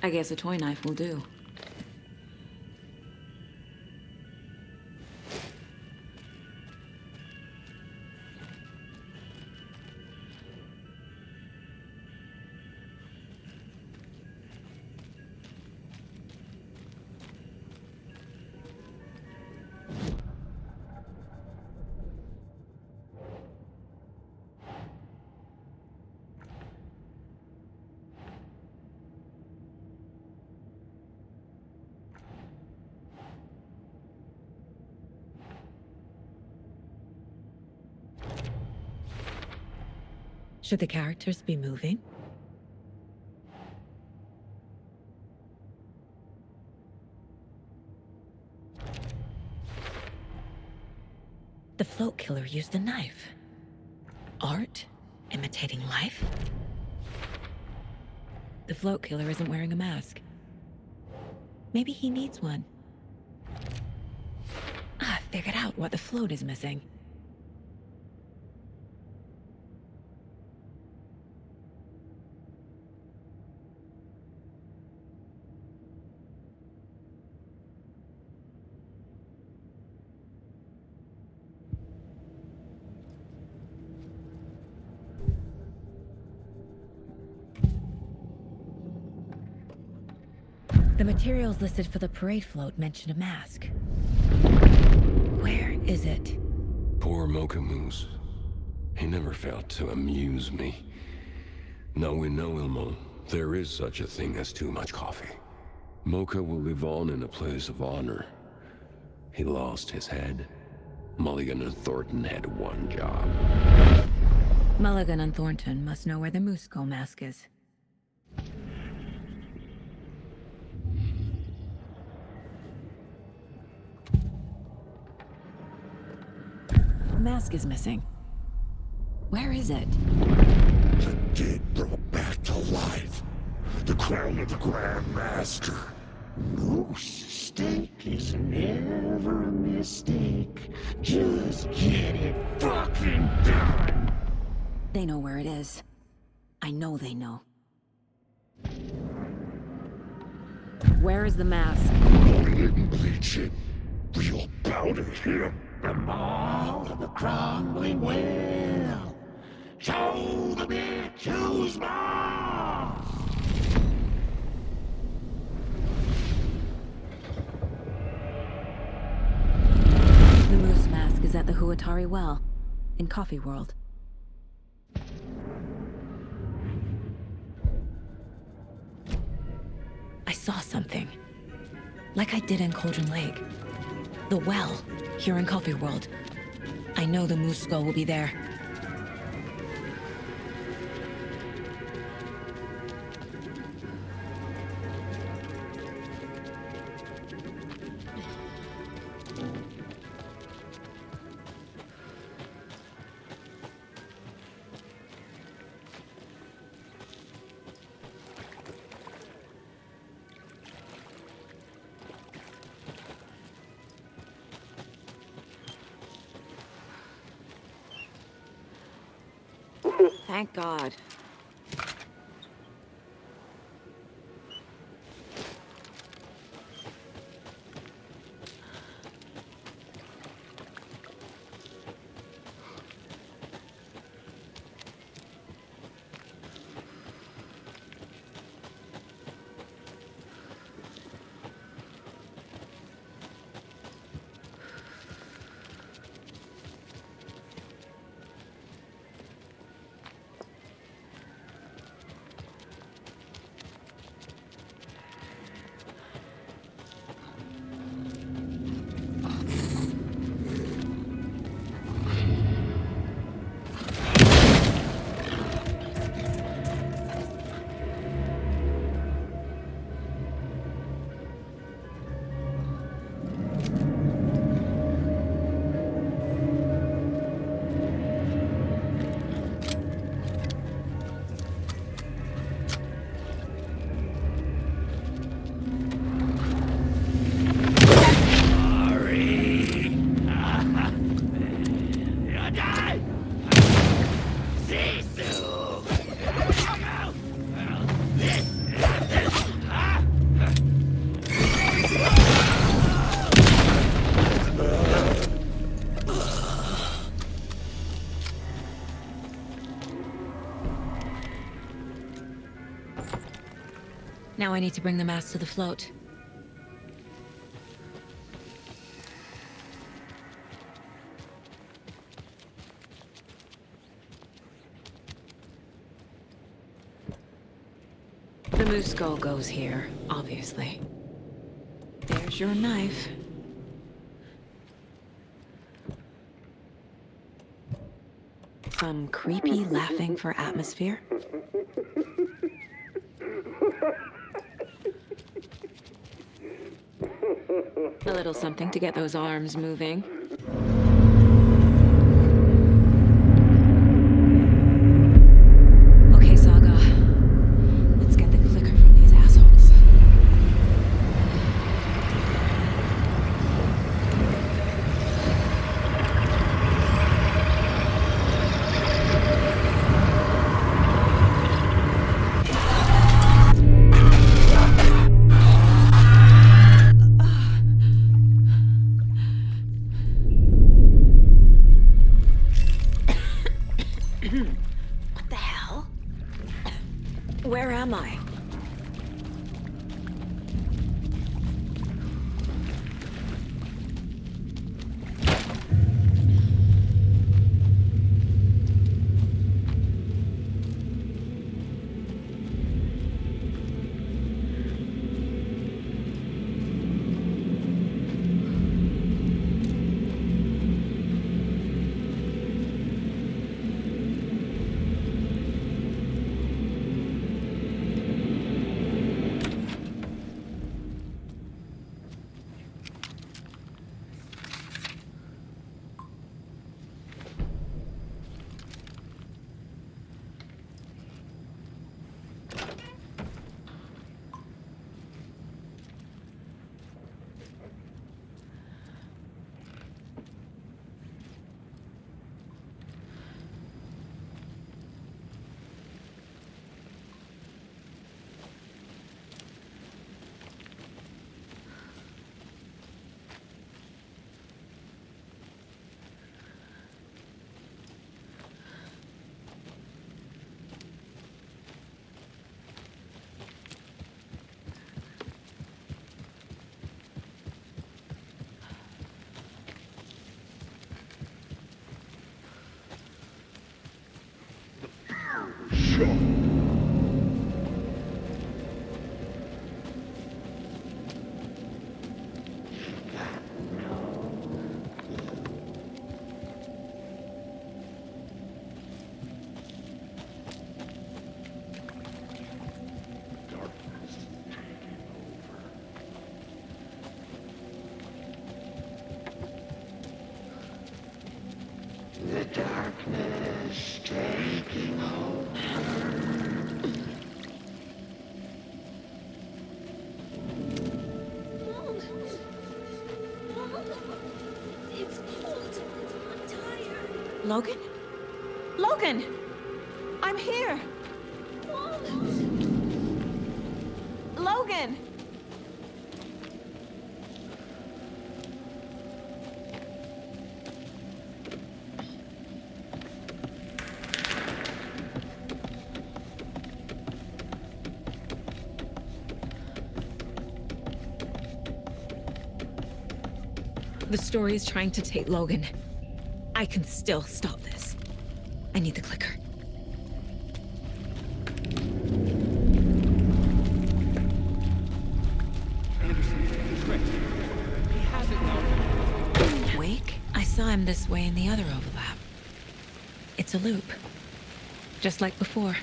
[SPEAKER 2] I guess a toy knife will do.
[SPEAKER 10] Should the characters be moving? The float killer used a knife. Art? Imitating life? The float killer isn't wearing a mask. Maybe he needs one. I figured out what the float is missing. The materials listed for the parade float mention a mask. Where is it?
[SPEAKER 6] Poor Mocha Moose. He never failed to amuse me. Now we know, Ilmo, there is such a thing as too much coffee. Mocha will live on in a place of honor. He lost his head. Mulligan and Thornton had one job.
[SPEAKER 10] Mulligan and Thornton must know where the Moose Skull mask is. The mask is missing. Where is it?
[SPEAKER 11] The dead brought back to life. The crown of the Grand Master. Moose steak is never a mistake. Just get it fucking done.
[SPEAKER 10] They know where it is. I know they know. Where is the mask?
[SPEAKER 11] Didn't bleach it. Real powder here. The maw of the crumbling well. Show the bitch who's boss.
[SPEAKER 10] The moose mask is at the Huatari Well, in Coffee World. I saw something. Like I did in Cauldron Lake. The well, here in Coffee World. I know the Moose Skull will be there.
[SPEAKER 2] Thank God.
[SPEAKER 10] Now I need to bring the mass to the float. The moose skull goes here, obviously. There's your knife. Some creepy laughing for atmosphere. A little something to get those arms moving. Okay, Saga. Let's get the clicker from these assholes. What the hell? Where am I?
[SPEAKER 11] The darkness taking over.
[SPEAKER 2] It's cold. I'm tired. Logan? Logan! I'm here! Logan!
[SPEAKER 10] The story is trying to take Logan. I can still stop this. I need the clicker.
[SPEAKER 9] He has it now.
[SPEAKER 10] Wake? I saw him this way in the other overlap. It's a loop. Just like before.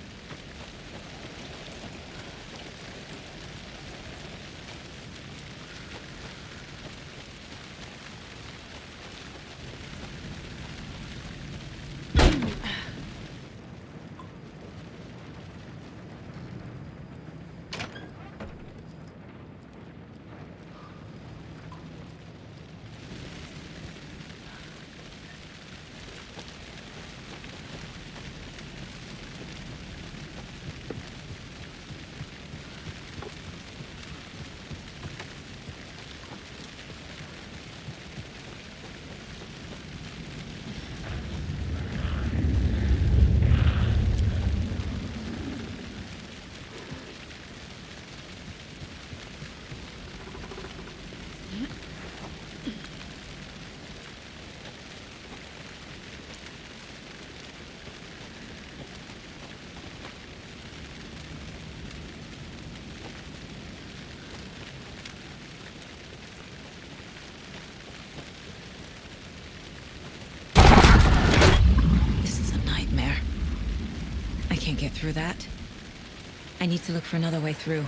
[SPEAKER 10] through that. I need to look for another way through.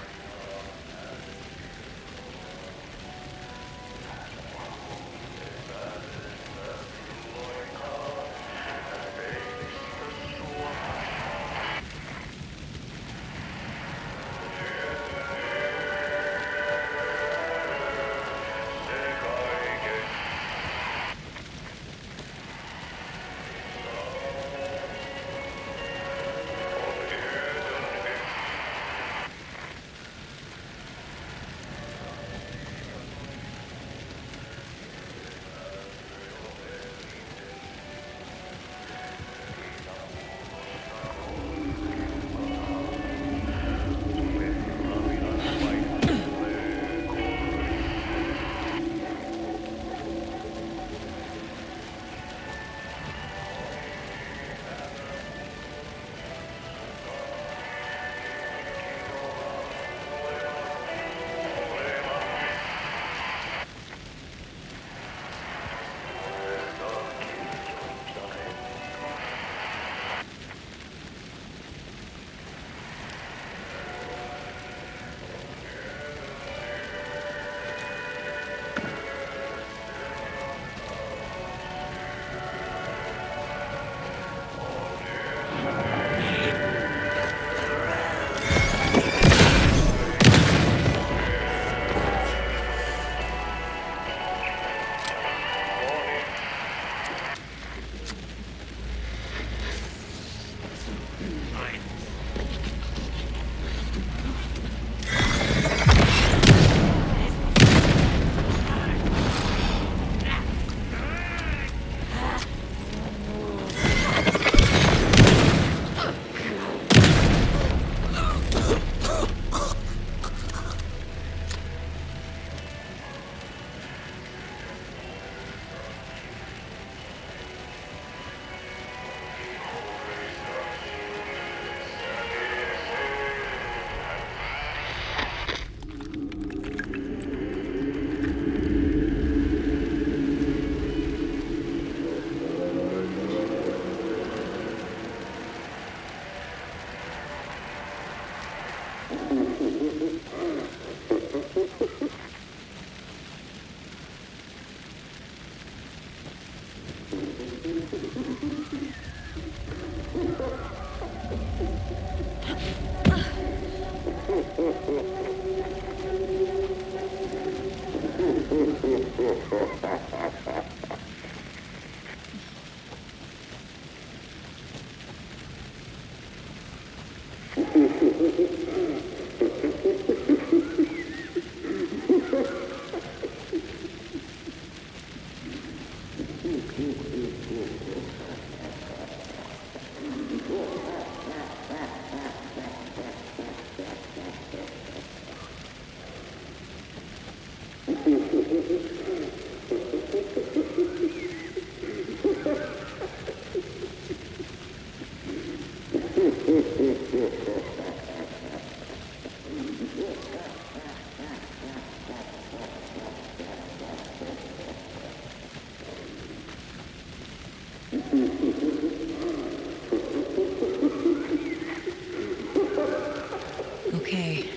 [SPEAKER 10] Okay.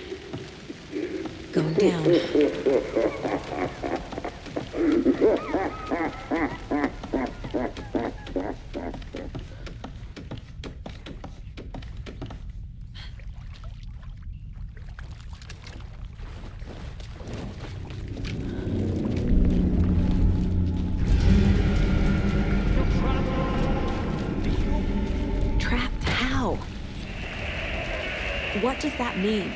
[SPEAKER 10] Going down. Trapped how? What does that mean?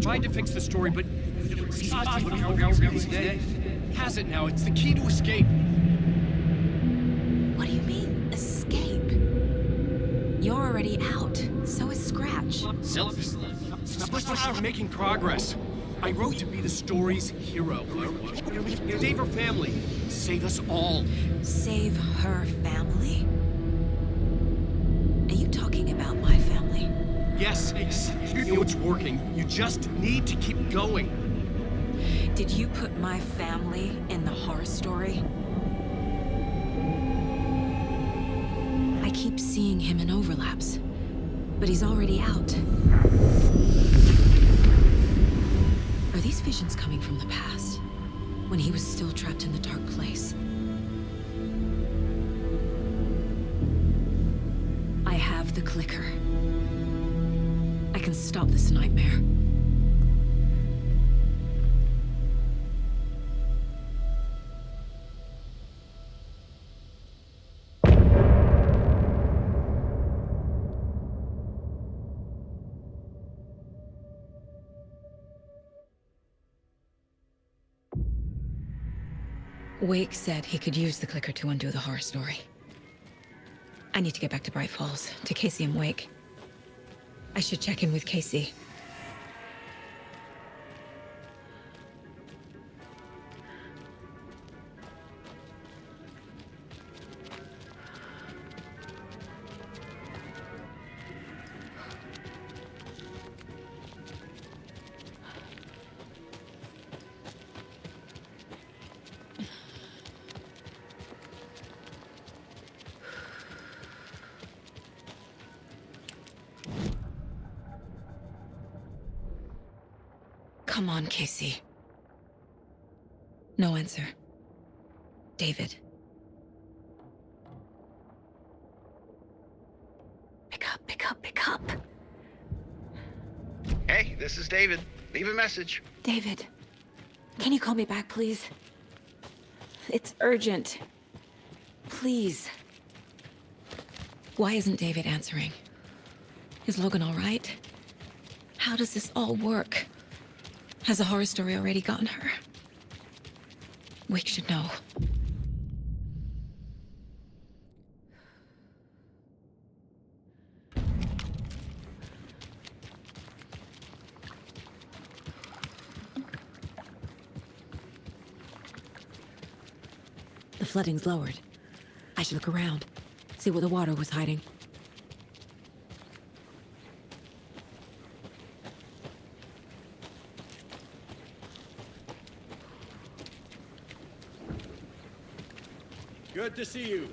[SPEAKER 9] tried to fix the story, but has it now. It's the key to escape.
[SPEAKER 2] What do you mean, escape? You're already out. So is Scratch.
[SPEAKER 9] We're making progress. I wrote to be the story's hero. Save her family. Save us all.
[SPEAKER 2] Save her family? Are you talking about my family?
[SPEAKER 9] Yes, you know it's working. You just need to keep going.
[SPEAKER 2] Did you put my family in the horror story? I keep seeing him in overlaps, but he's already out. Are these visions coming from the past, when he was still trapped in the dark place? I have the clicker. I can stop this nightmare. Wake said he could use the clicker to undo the horror story. I need to get back to Bright Falls, to Casey and Wake. I should check in with Casey. Come on, Casey. No answer. David. Pick up, pick up, pick up.
[SPEAKER 4] Hey, this is David. Leave a message.
[SPEAKER 2] David, can you call me back, please? It's urgent. Please. Why isn't David answering? Is Logan all right? How does this all work? Has the horror story already gotten her? Wake should know. The flooding's lowered. I should look around, see where the water was hiding.
[SPEAKER 7] Good to see you.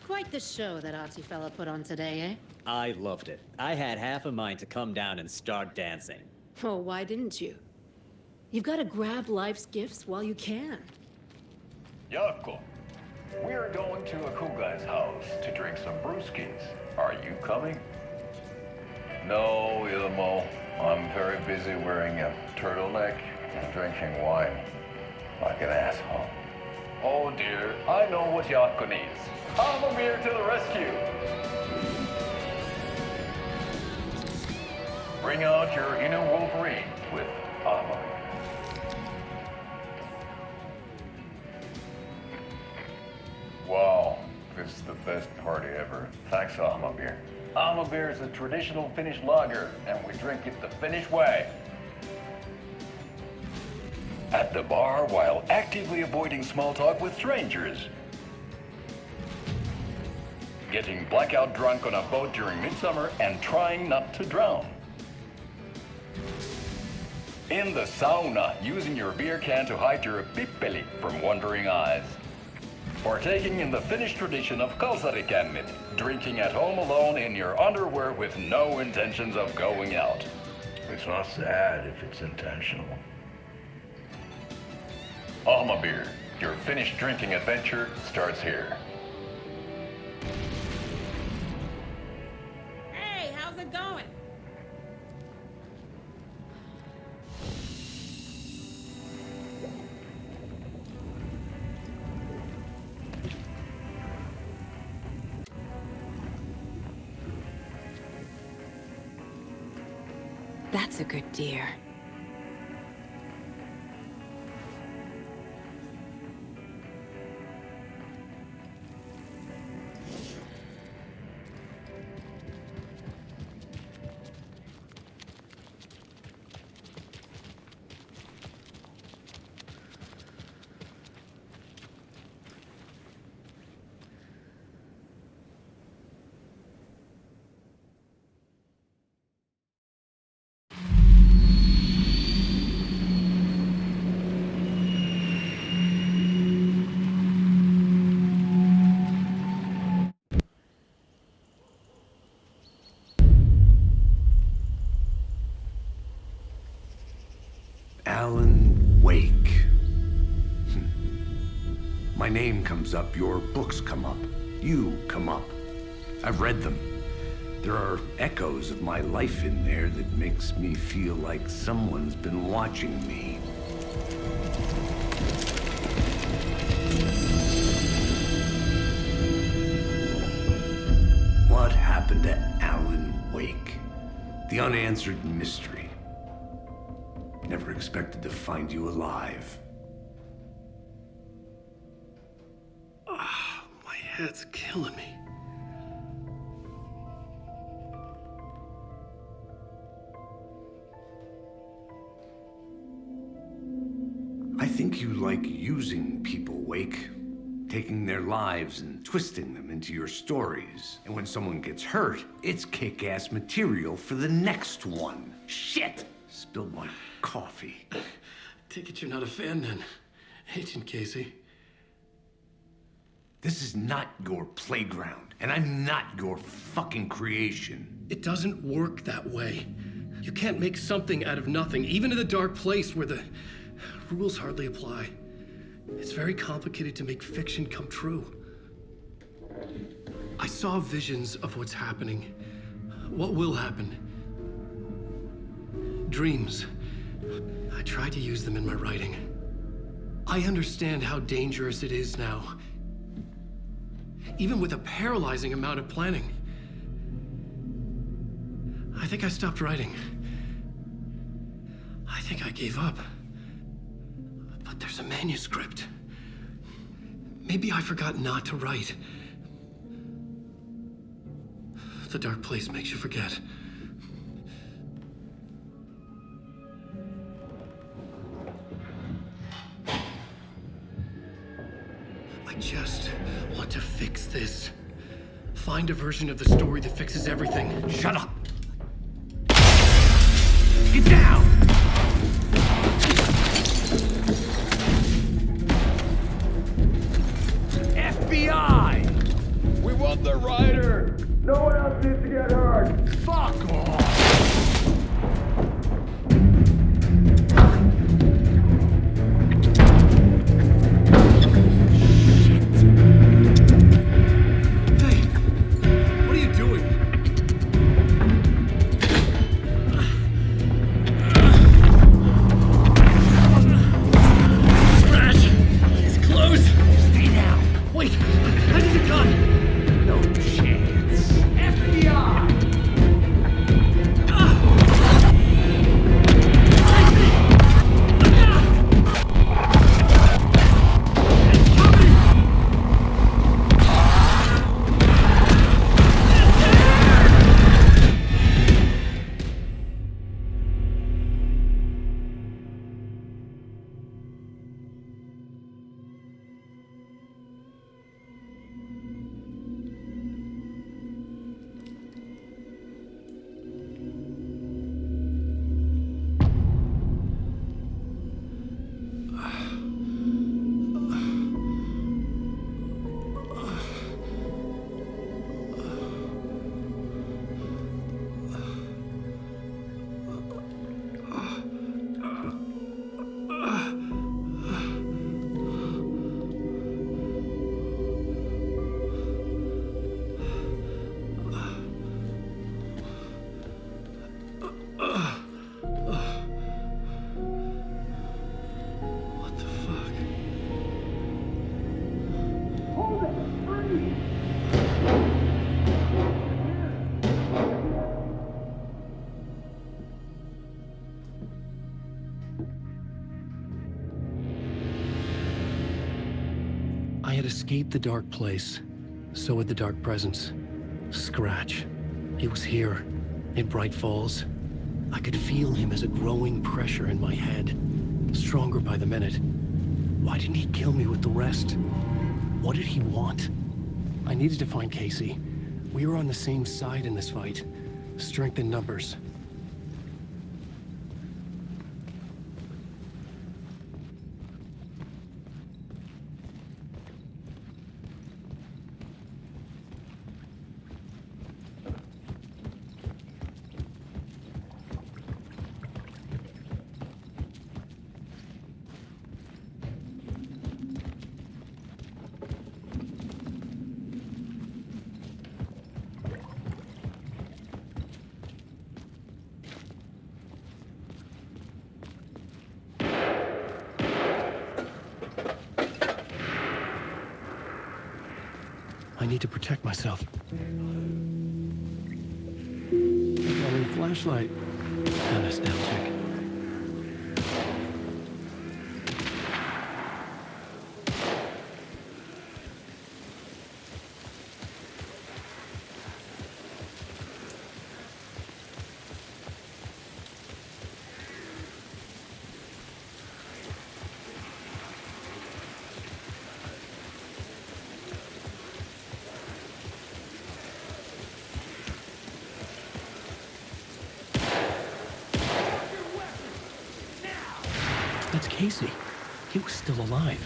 [SPEAKER 19] Quite the show that artsy fella put on today, eh?
[SPEAKER 16] I loved it. I had half a mind to come down and start dancing.
[SPEAKER 19] Oh, why didn't you? You've got to grab life's gifts while you can.
[SPEAKER 14] Yako, we're going to a cool guy's house to drink some brewskis. Are you coming? No, Ilmo. I'm very busy wearing a turtleneck and drinking wine. Like an asshole. Oh dear, I know what Yako needs. I'm Amir to the rescue. Bring out your inner Wolverine with Amir. Wow, this is the best party ever. Thanks, Amir. Amir is a traditional Finnish lager, and we drink it the Finnish way. At the bar while actively avoiding small talk with strangers. Getting blackout drunk on a boat during midsummer and trying not to drown. In the sauna, using your beer can to hide your pippeli from wandering eyes.
[SPEAKER 22] Partaking in the Finnish tradition of kalsarikännit, drinking at home alone in your underwear with no intentions of going out.
[SPEAKER 14] It's not sad if it's intentional.
[SPEAKER 22] Alma beer, your Finnish drinking adventure starts here.
[SPEAKER 3] Hey, how's it going?
[SPEAKER 2] That's a good deer.
[SPEAKER 11] Alan Wake. My name comes up, your books come up, you come up. I've read them. There are echoes of my life in there that makes me feel like someone's been watching me. What happened to Alan Wake? The unanswered mystery. Never expected to find you alive.
[SPEAKER 1] My head's killing me.
[SPEAKER 11] I think you like using people, Wake. Taking their lives and twisting them into your stories. And when someone gets hurt, it's kick-ass material for the next one. Shit! Spilled my coffee.
[SPEAKER 1] Take it you're not a fan then, Agent Casey.
[SPEAKER 11] This is not your playground, and I'm not your fucking creation.
[SPEAKER 1] It doesn't work that way. You can't make something out of nothing, even in the dark place where the rules hardly apply. It's very complicated to make fiction come true. I saw visions of what's happening, what will happen. Dreams. I tried to use them in my writing. I understand how dangerous it is now. Even with a paralyzing amount of planning. I think I stopped writing. I think I gave up. But there's a manuscript. Maybe I forgot not to write. The dark place makes you forget. I just want to fix this. Find a version of the story that fixes everything.
[SPEAKER 11] Shut up! Get down! FBI!
[SPEAKER 22] We want the writer! No one else needs to get hurt!
[SPEAKER 11] Fuck off!
[SPEAKER 1] I had escaped the dark place. So had the dark presence. Scratch. He was here, in Bright Falls. I could feel him as a growing pressure in my head, stronger by the minute. Why didn't he kill me with the rest? What did he want? I needed to find Casey. We were on the same side in this fight. Strength in numbers. I need to protect myself. Got a flashlight. And a snap check. That's Casey. He was still alive.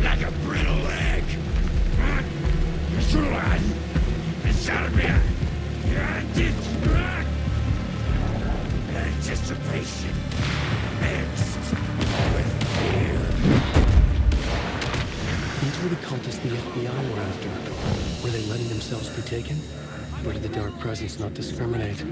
[SPEAKER 11] Like a brittle egg. Anticipation mixed with fear.
[SPEAKER 1] These were the cultists the FBI were after. Were they letting themselves be taken? Or did the dark presence not discriminate?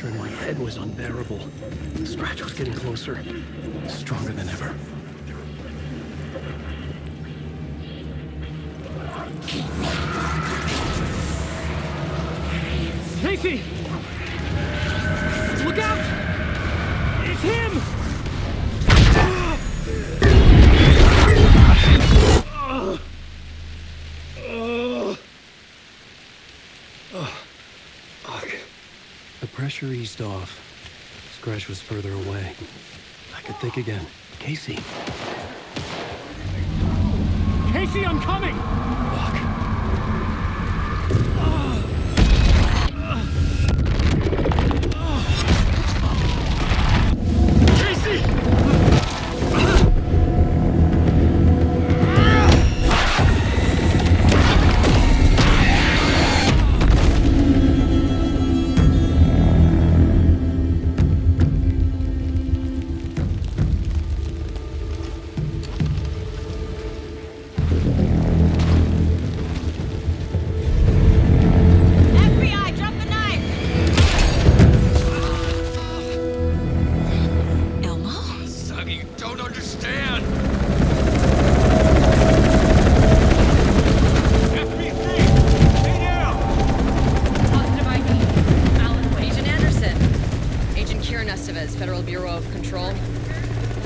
[SPEAKER 1] In my head was unbearable. The scratch was getting closer, stronger than ever.
[SPEAKER 9] Casey! Look out! It's him!
[SPEAKER 1] The pressure eased off. Scratch was further away. I could think again. Casey.
[SPEAKER 9] Casey, I'm coming!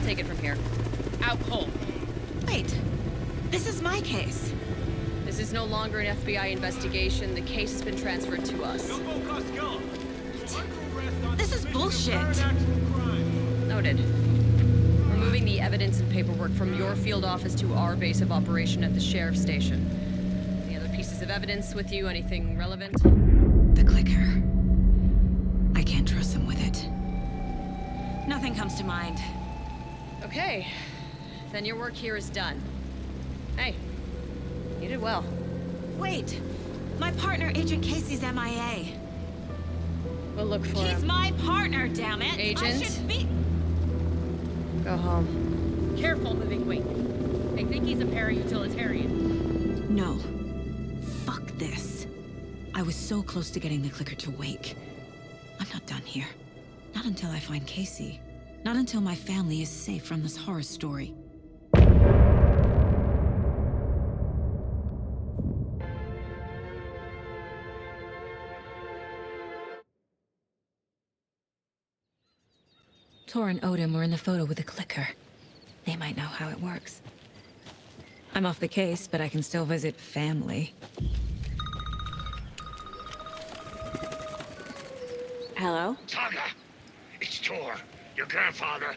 [SPEAKER 3] take it from here. Out cold.
[SPEAKER 2] Wait. This is my case.
[SPEAKER 3] This is no longer an FBI investigation. The case has been transferred to us.
[SPEAKER 2] This is bullshit.
[SPEAKER 3] Noted. We're moving the evidence and paperwork from your field office to our base of operation at the sheriff's station. Any other pieces of evidence with you? Anything relevant?
[SPEAKER 2] The clicker. I can't trust them with it. Nothing comes to mind.
[SPEAKER 3] Okay. Then your work here is done. Hey, you did well.
[SPEAKER 2] Wait! My partner, Agent Casey's MIA.
[SPEAKER 3] We'll look for him.
[SPEAKER 2] He's my partner, damn it!
[SPEAKER 3] Agent?
[SPEAKER 2] I should be...
[SPEAKER 3] Go home.
[SPEAKER 24] Careful moving wing. They think he's a para-utilitarian.
[SPEAKER 2] No. Fuck this. I was so close to getting the clicker to wake. I'm not done here. Not until I find Casey. Not until my family is safe from this horror story. Tor and Odin were in the photo with the clicker. They might know how it works. I'm off the case, but I can still visit family. Hello?
[SPEAKER 13] Saga, it's Tor, your grandfather.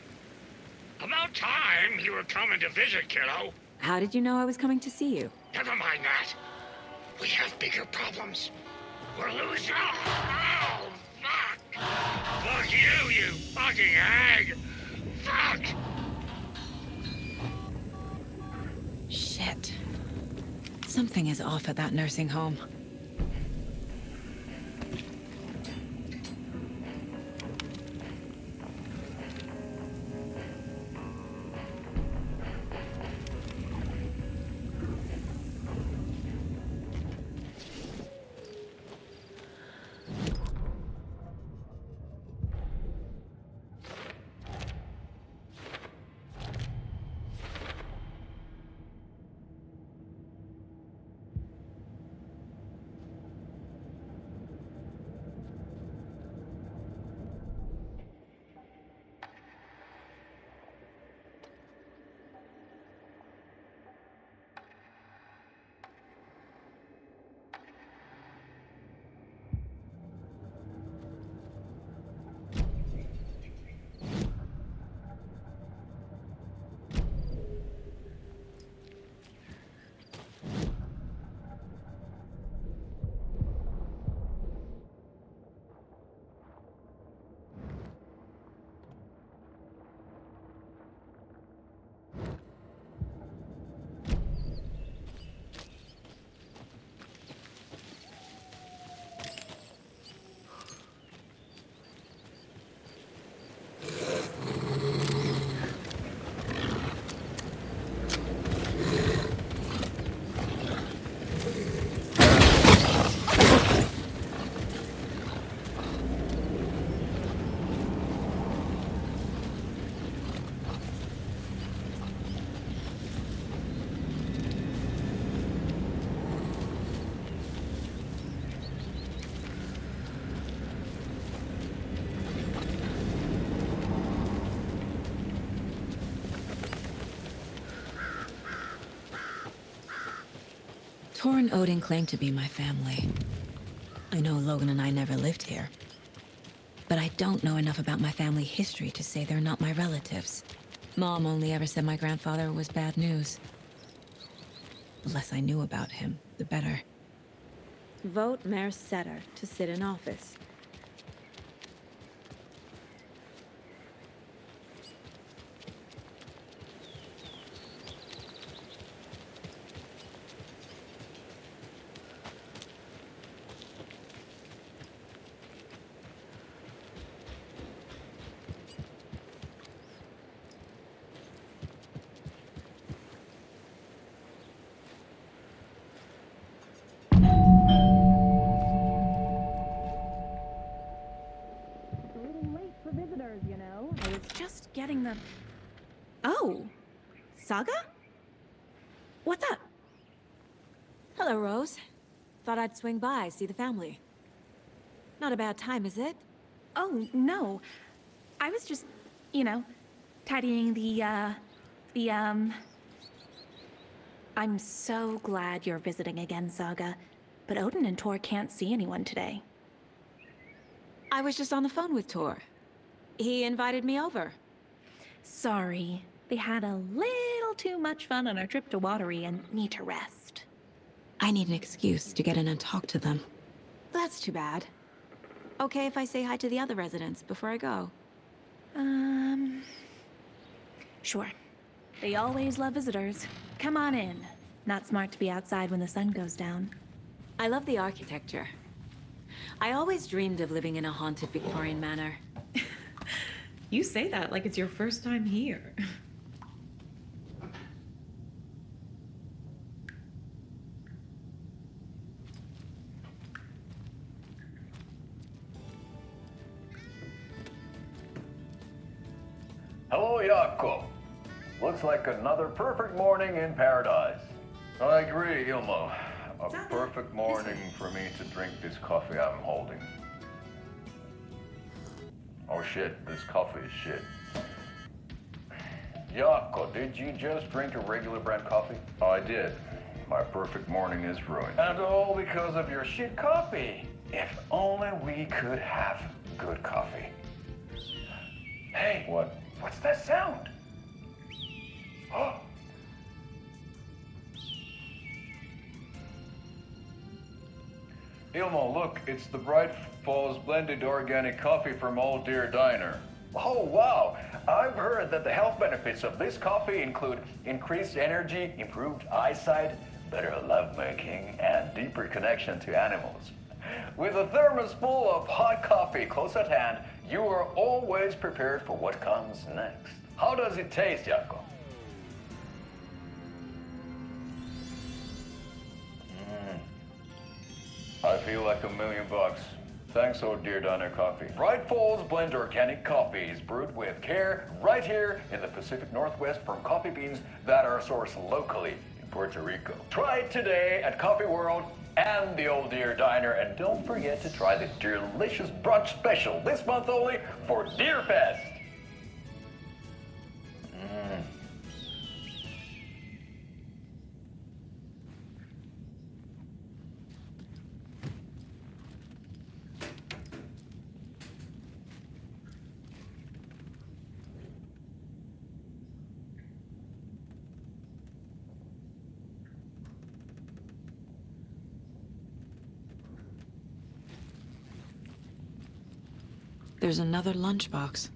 [SPEAKER 13] About time you were coming to visit, kiddo.
[SPEAKER 2] How did you know I was coming to see you?
[SPEAKER 13] Never mind that. We have bigger problems. We're losing. Oh, fuck! Fuck you, you fucking hag! Fuck!
[SPEAKER 2] Shit. Something is off at that nursing home. Tor and Odin claim to be my family. I know Logan and I never lived here. But I don't know enough about my family history to say they're not my relatives. Mom only ever said my grandfather was bad news. The less I knew about him, the better. Vote Mayor Setter to sit in office.
[SPEAKER 19] Getting them. Oh, Saga? What's up?
[SPEAKER 2] Hello, Rose. Thought I'd swing by, see the family. Not a bad time, is it?
[SPEAKER 19] Oh, no. I was just,
[SPEAKER 10] tidying I'm so glad you're visiting again, Saga. But Odin and Tor can't see anyone today.
[SPEAKER 2] I was just on the phone with Tor. He invited me over.
[SPEAKER 10] Sorry. They had a little too much fun on our trip to Watery and need to rest.
[SPEAKER 2] I need an excuse to get in and talk to them. That's too bad. Okay if I say hi to the other residents before I go?
[SPEAKER 10] Sure. They always love visitors. Come on in. Not smart to be outside when the sun goes down.
[SPEAKER 2] I love the architecture. I always dreamed of living in a haunted Victorian manor.
[SPEAKER 8] You say that like it's your first time here.
[SPEAKER 22] Hello, Jaakko. Looks like another perfect morning in paradise. I agree, Ilmo. A perfect morning for me to drink this coffee I'm holding. Oh shit, this coffee is shit. Jaakko, did you just drink a regular brand coffee? I did. My perfect morning is ruined. And all because of your shit coffee. If only we could have good coffee. Hey. What? What's that sound? Oh. Ilmo, look, it's the Bright Falls blended organic coffee from Old Deer Diner. Oh, wow. I've heard that the health benefits of this coffee include increased energy, improved eyesight, better lovemaking, and deeper connection to animals. With a thermos full of hot coffee close at hand, you are always prepared for what comes next. How does it taste, Jaakko? I feel like $1 million. Thanks, Old Deer Diner Coffee. Bright Falls Blend Organic Coffee is brewed with care right here in the Pacific Northwest from coffee beans that are sourced locally in Puerto Rico. Try it today at Coffee World and the Old Deer Diner, and don't forget to try the delicious brunch special this month only for Deerfest.
[SPEAKER 2] There's another lunchbox.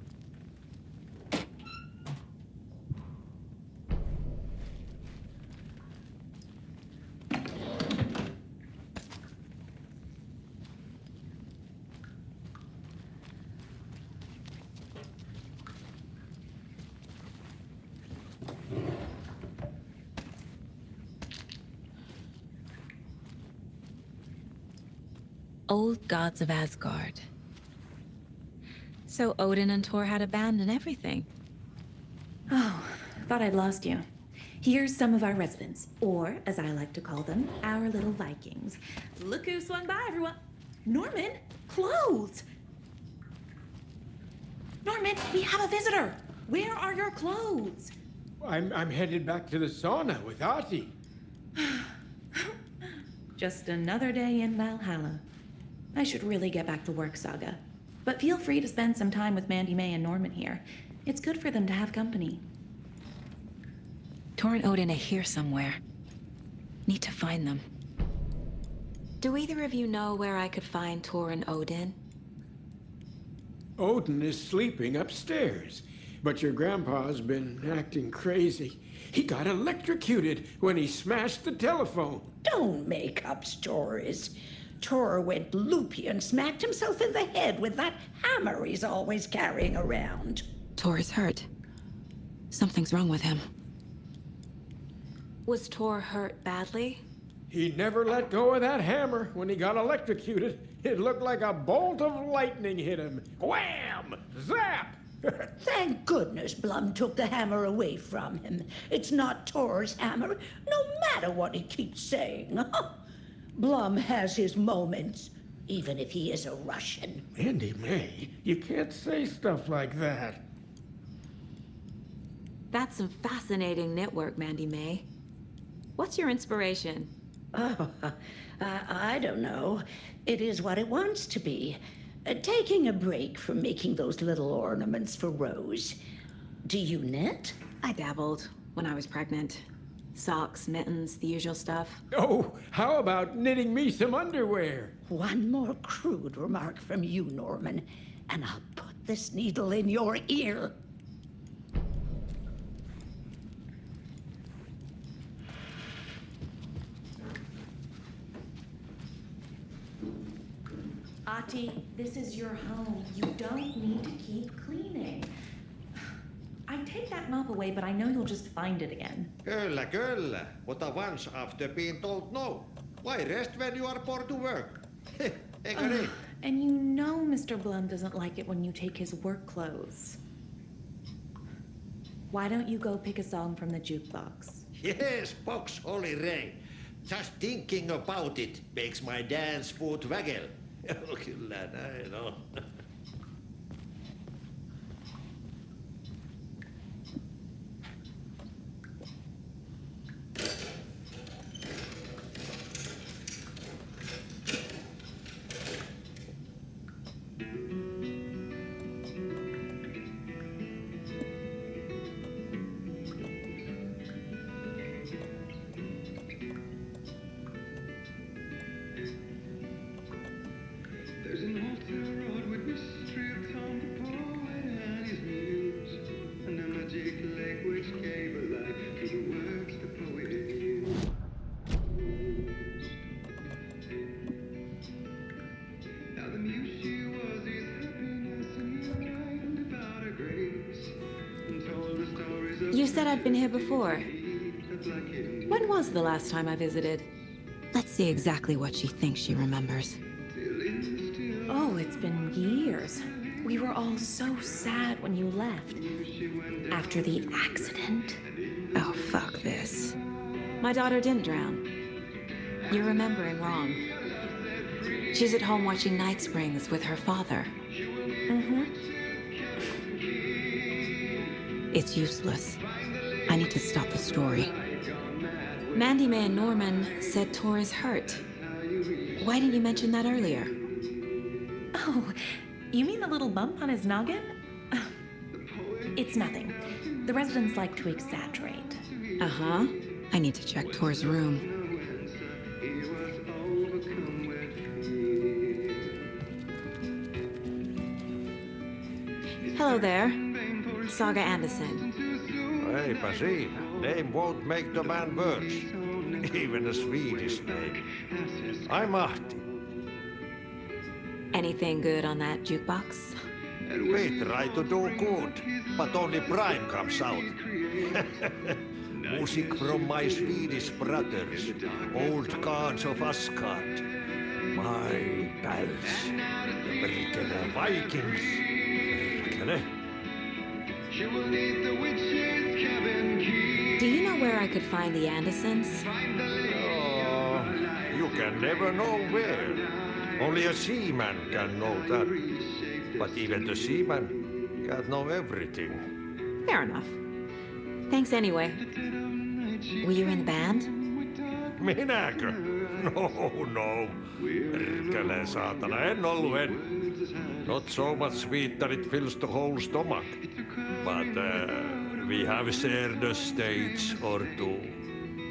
[SPEAKER 2] Old Gods of Asgard. So Odin and Tor had abandoned everything.
[SPEAKER 10] Oh, thought I'd lost you. Here's some of our residents, or as I like to call them, our little Vikings. Look who swung by, everyone. Norman, clothes. Norman, we have a visitor. Where are your clothes?
[SPEAKER 15] I'm headed back to the sauna with Artie.
[SPEAKER 10] Just another day in Valhalla. I should really get back to work, Saga. But feel free to spend some time with Mandy May and Norman here. It's good for them to have company.
[SPEAKER 2] Tor and Odin are here somewhere. Need to find them. Do either of you know where I could find Tor and Odin?
[SPEAKER 15] Odin is sleeping upstairs, but your grandpa's been acting crazy. He got electrocuted when he smashed the telephone.
[SPEAKER 12] Don't make up stories. Tor went loopy and smacked himself in the head with that hammer he's always carrying around.
[SPEAKER 2] Tor is hurt. Something's wrong with him. Was Tor hurt badly?
[SPEAKER 15] He never let go of that hammer when he got electrocuted. It looked like a bolt of lightning hit him. Wham! Zap!
[SPEAKER 12] Thank goodness Blum took the hammer away from him. It's not Tor's hammer, no matter what he keeps saying. Blum has his moments, even if he is a Russian.
[SPEAKER 15] Mandy May, you can't say stuff like that.
[SPEAKER 2] That's some fascinating knitwork, Mandy May. What's your inspiration?
[SPEAKER 12] Oh, I don't know. It is what it wants to be. Taking a break from making those little ornaments for Rose. Do you knit?
[SPEAKER 2] I dabbled when I was pregnant. Socks, mittens, the usual stuff.
[SPEAKER 15] Oh, how about knitting me some underwear?
[SPEAKER 12] One more crude remark from you, Norman, and I'll put this needle in your ear.
[SPEAKER 10] Ati, this is your home. You don't need to keep cleaning. I'd take that mop away, but I know you'll just find it again.
[SPEAKER 17] Kyllä, kyllä. Mutta once after being told no. Why rest when you are born to work? Eikö niin?
[SPEAKER 10] And you know Mr. Blum doesn't like it when you take his work clothes. Why don't you go pick a song from the jukebox?
[SPEAKER 17] Yes, box Holy Ray. Just thinking about it makes my dance foot waggle. Kyllä näin on.
[SPEAKER 2] You said I'd been here before. When was the last time I visited? Let's see exactly what she thinks she remembers.
[SPEAKER 10] Oh, it's been years. We were all so sad when you left. After the accident.
[SPEAKER 2] Oh, fuck this. My daughter didn't drown. You're remembering wrong. She's at home watching Night Springs with her father.
[SPEAKER 10] Mm-hmm.
[SPEAKER 2] It's useless. I need to stop the story. Mandy May and Norman said Tor is hurt. Why didn't you mention that earlier?
[SPEAKER 10] Oh, you mean the little bump on his noggin? It's nothing. The residents like to exaggerate.
[SPEAKER 2] Uh-huh. I need to check Tor's room. Hello there. Saga Anderson.
[SPEAKER 17] Eipä siinä. Name won't make the man worse. Even a Swedish name. I'm Ahti.
[SPEAKER 2] Anything good on that jukebox?
[SPEAKER 17] We try to do good, but only Prime comes out. Music from my Swedish brothers, old Khans of Asgard. My pals, the Berkele Vikings. Berkele.
[SPEAKER 2] Do you know where I could find the Andersons?
[SPEAKER 17] Oh, you can never know where. Only a seaman can know that. But even the seaman can't know everything.
[SPEAKER 2] Fair enough. Thanks anyway. Were you in the band?
[SPEAKER 17] Minäkö? No. Perkele saatana, en ollut en. Not so much sweet that it fills the whole stomach. But we have shared a stage or two.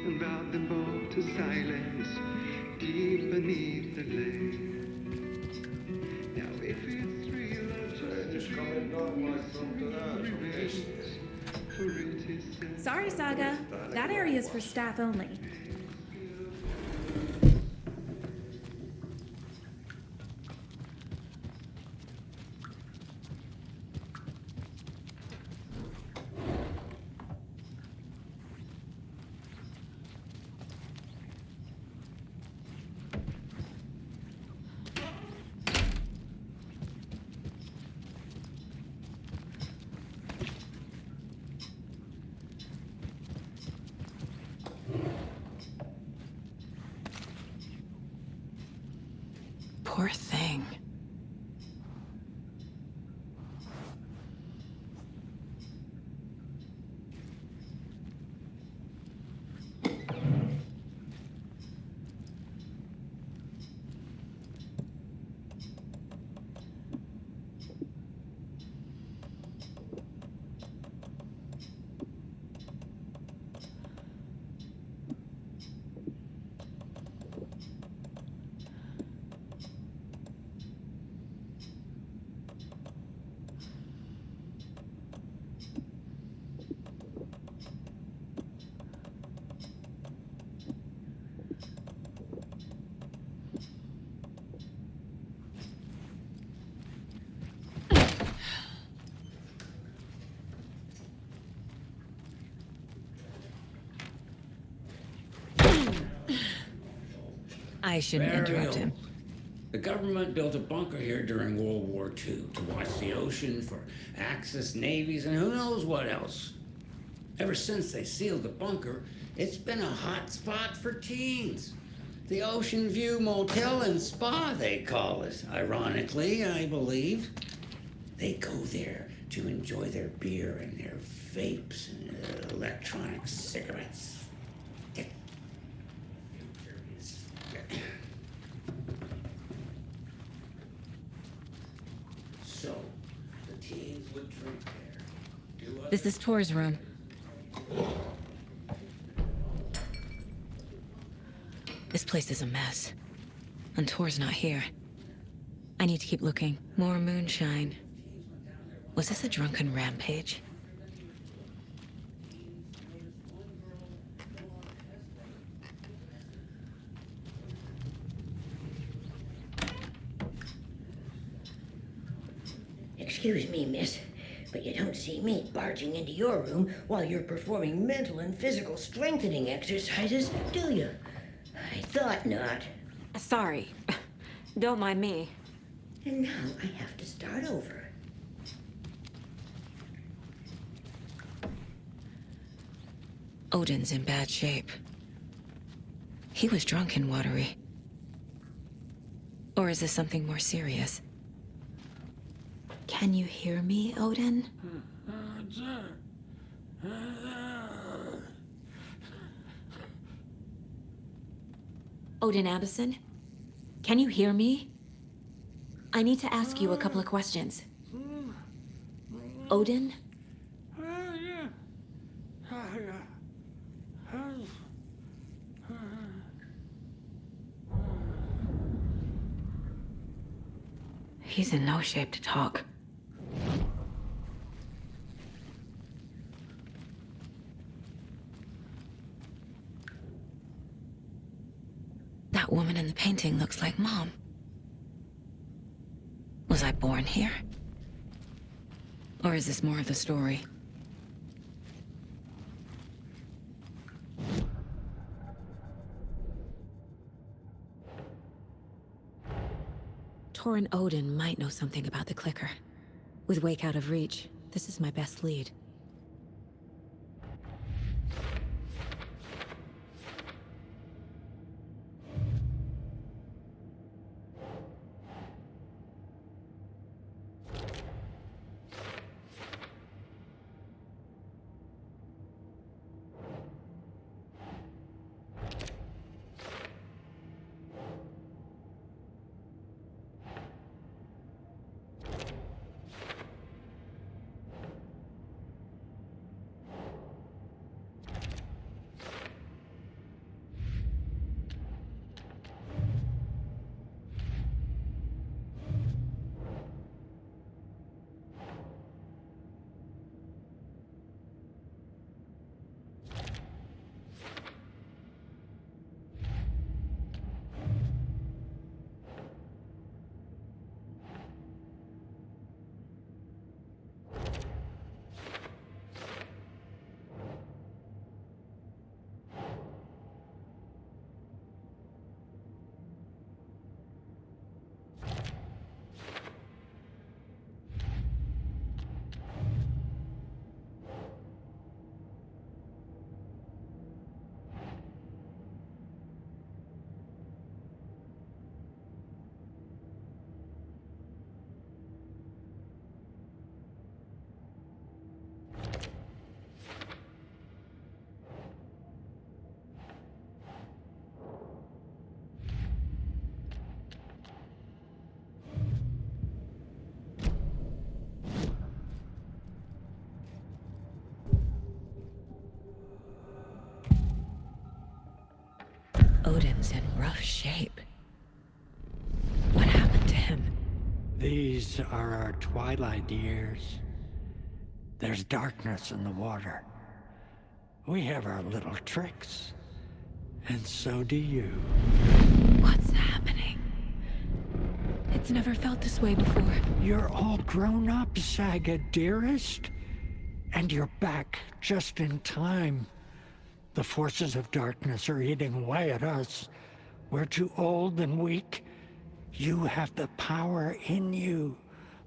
[SPEAKER 11] And brought them both to silence, deep beneath the lake. Now if it's real love, just coming down like from the earth.
[SPEAKER 10] Sorry, Saga. That area is for staff only. I shouldn't interrupt him.
[SPEAKER 5] The government built a bunker here during World War II to watch the ocean for Axis navies and who knows what else. Ever since they sealed the bunker, it's been a hot spot for teens. The Ocean View Motel and Spa, they call it. Ironically, I believe. They go there to enjoy their beer and their vapes and electronic cigarettes. So, the teens would drink there.
[SPEAKER 10] This is Tor's room. This place is a mess. And Tor's not here. I need to keep looking. More moonshine. Was this a drunken rampage?
[SPEAKER 12] Excuse me, miss, but you don't see me barging into your room while you're performing mental and physical strengthening exercises, do you? I thought not.
[SPEAKER 2] Sorry. Don't mind me.
[SPEAKER 12] And now I have to start over.
[SPEAKER 10] Odin's in bad shape. He was drunk and watery. Or is this something more serious? Can you hear me, Odin? Odin Anderson? Can you hear me? I need to ask you a couple of questions. Odin? He's in no shape to talk. That woman in the painting looks like Mom. Was I born here? Or is this more of the story? Tor and Odin might know something about the clicker. With Wake out of reach, this is my best lead. Odin's in rough shape. What happened to him?
[SPEAKER 15] These are our twilight years. There's darkness in the water. We have our little tricks. And so do you.
[SPEAKER 10] What's happening? It's never felt this way before.
[SPEAKER 15] You're all grown up, Saga, dearest. And you're back just in time. The forces of darkness are eating away at us. We're too old and weak. You have the power in you,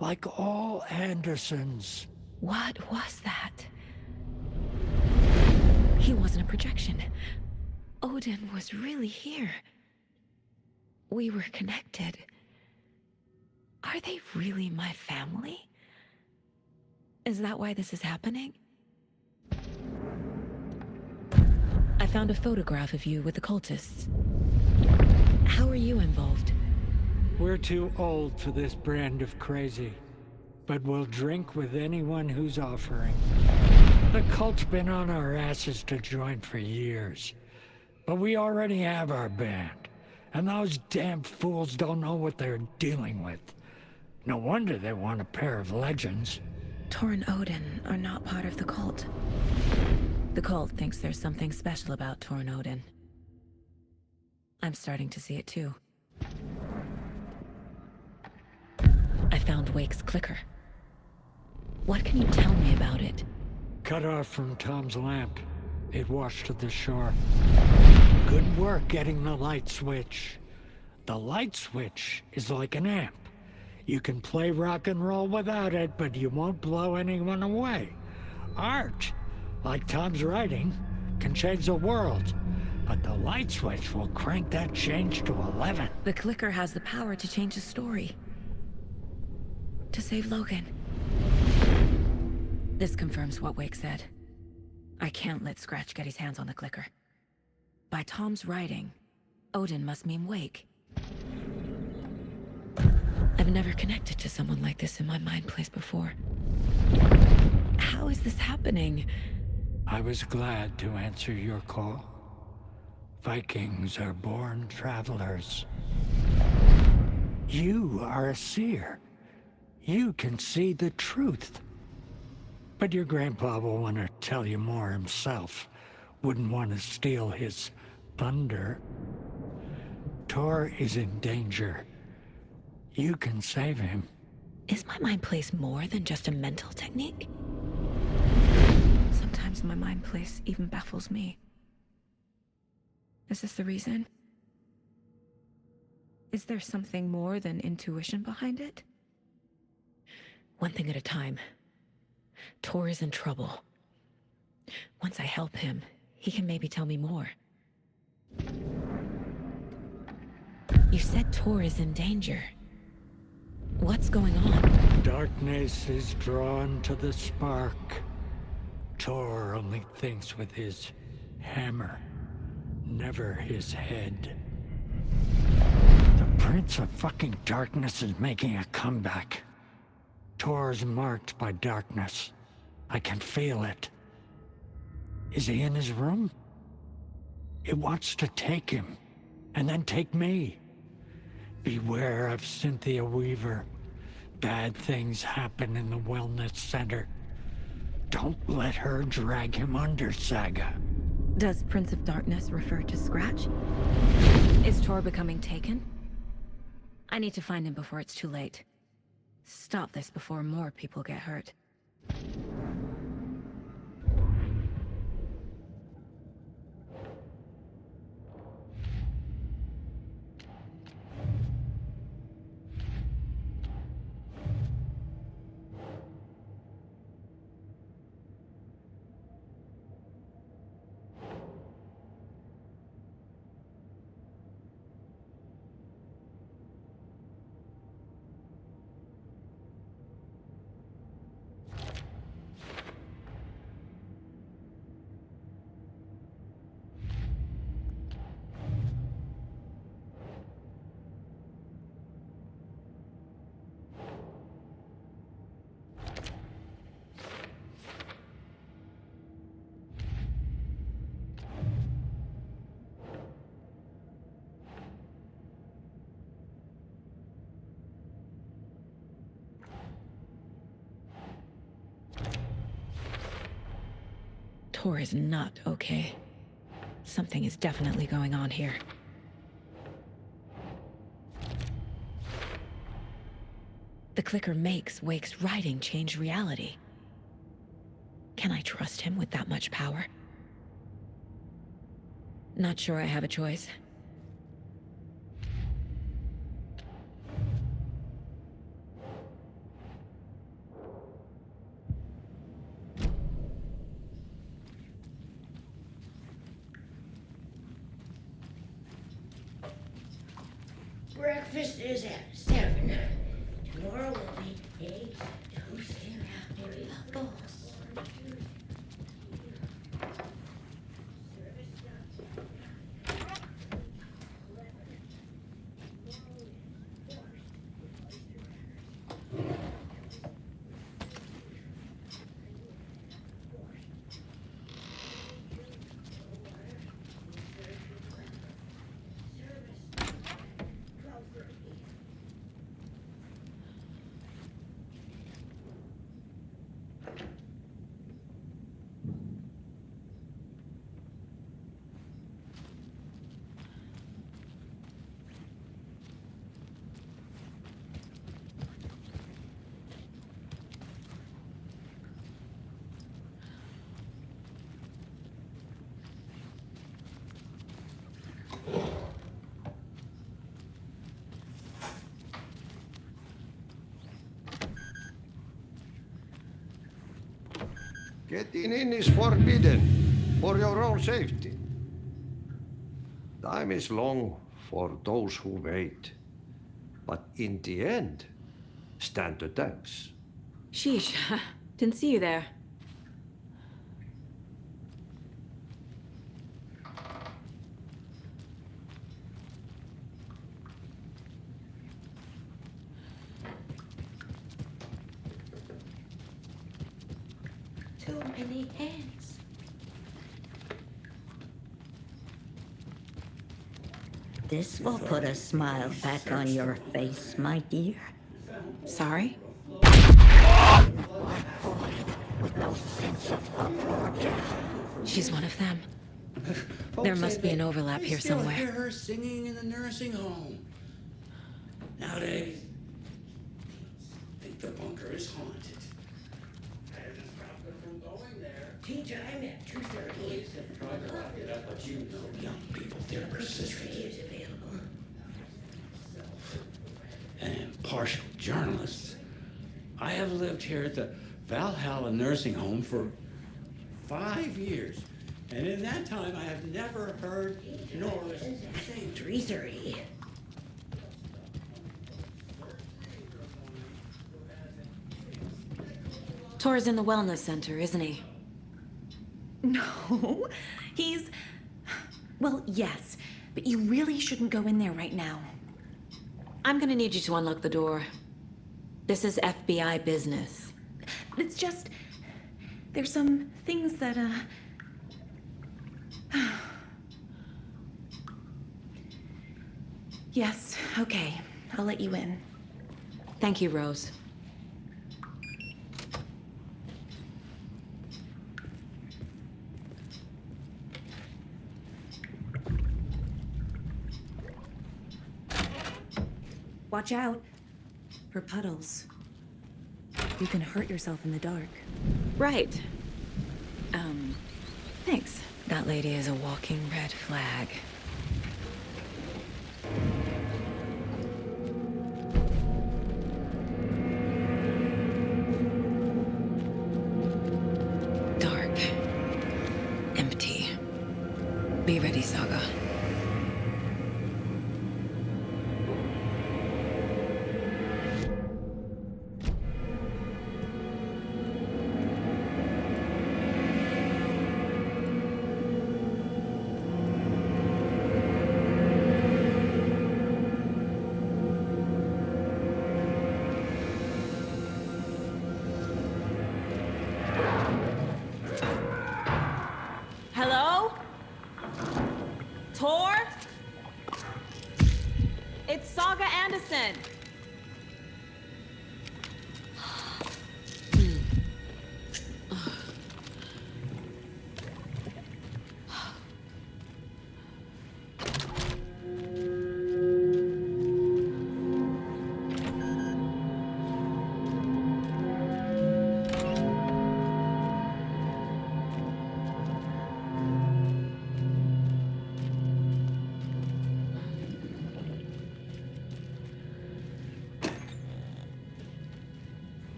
[SPEAKER 15] like all Andersons.
[SPEAKER 10] What was that? He wasn't a projection. Odin was really here. We were connected. Are they really my family? Is that why this is happening? I found a photograph of you with the cultists. How are you involved?
[SPEAKER 15] We're too old for this brand of crazy, but we'll drink with anyone who's offering. The cult's been on our asses to join for years, but we already have our band, and those damn fools don't know what they're dealing with. No wonder they want a pair of legends.
[SPEAKER 10] Tor and Odin are not part of the cult. The cult thinks there's something special about Tor and Odin. I'm starting to see it too. I found Wake's clicker. What can you tell me about it?
[SPEAKER 15] Cut off from Tom's lamp. It washed to the shore. Good work getting the light switch. The light switch is like an amp. You can play rock and roll without it, but you won't blow anyone away. Art, like Tom's writing, can change the world. But the light switch will crank that change to 11.
[SPEAKER 10] The clicker has the power to change the story. To save Logan. This confirms what Wake said. I can't let Scratch get his hands on the clicker. By Tom's writing, Odin must mean Wake. I've never connected to someone like this in my mind place before. How is this happening?
[SPEAKER 15] I was glad to answer your call. Vikings are born travelers. You are a seer. You can see the truth. But your grandpa will want to tell you more himself. Wouldn't want to steal his thunder. Tor is in danger. You can save him.
[SPEAKER 10] Is my mind place more than just a mental technique? Sometimes my mind place even baffles me. Is this the reason? Is there something more than intuition behind it? One thing at a time. Tor is in trouble. Once I help him, he can maybe tell me more. You said Tor is in danger. What's going on?
[SPEAKER 15] Darkness is drawn to the spark. Tor only thinks with his hammer, never his head. The Prince of fucking Darkness is making a comeback. Tor's marked by darkness. I can feel it. Is he in his room? It wants to take him, and then take me. Beware of Cynthia Weaver. Bad things happen in the wellness center. Don't let her drag him under, Saga.
[SPEAKER 10] Does Prince of Darkness refer to Scratch? Is Tor becoming taken? I need to find him before it's too late. Stop this before more people get hurt. Tor is not okay. Something is definitely going on here. The clicker makes Wake's writing change reality. Can I trust him with that much power? Not sure I have a choice.
[SPEAKER 12] Breakfast is at 7. Tomorrow will be eggs, toast, and raspberry apples.
[SPEAKER 17] Getting in is forbidden, for your own safety. Time is long for those who wait. But in the end, stand the thanks.
[SPEAKER 2] Sheesh, didn't see you there.
[SPEAKER 12] Too many hands.
[SPEAKER 18] This will put a smile back on your face, my dear.
[SPEAKER 2] Sorry? She's one of them. There must be an overlap here
[SPEAKER 5] Still
[SPEAKER 2] somewhere.
[SPEAKER 5] hear her singing in the nursing home. Nowadays, I think the bunker is haunted.
[SPEAKER 12] Tea time at 2:30.
[SPEAKER 5] Tried to lock it up, but you know young people, they're persistent.
[SPEAKER 12] Is available.
[SPEAKER 5] And impartial journalists. I have lived here at the Valhalla Nursing Home for 5 years. And in that time, I have never heard nor seen
[SPEAKER 12] 3:30.
[SPEAKER 2] Tor's in the wellness center, isn't he?
[SPEAKER 8] No, he's... Well, yes, but you really shouldn't go in there right now.
[SPEAKER 2] I'm gonna need you to unlock the door. This is FBI business.
[SPEAKER 8] It's just... There's some things that, Yes, okay. I'll let you in.
[SPEAKER 2] Thank you, Rose.
[SPEAKER 8] Watch out for puddles. You can hurt yourself in the dark.
[SPEAKER 2] Right. Thanks. That lady is a walking red flag. Dark. Empty. Be ready, Saga.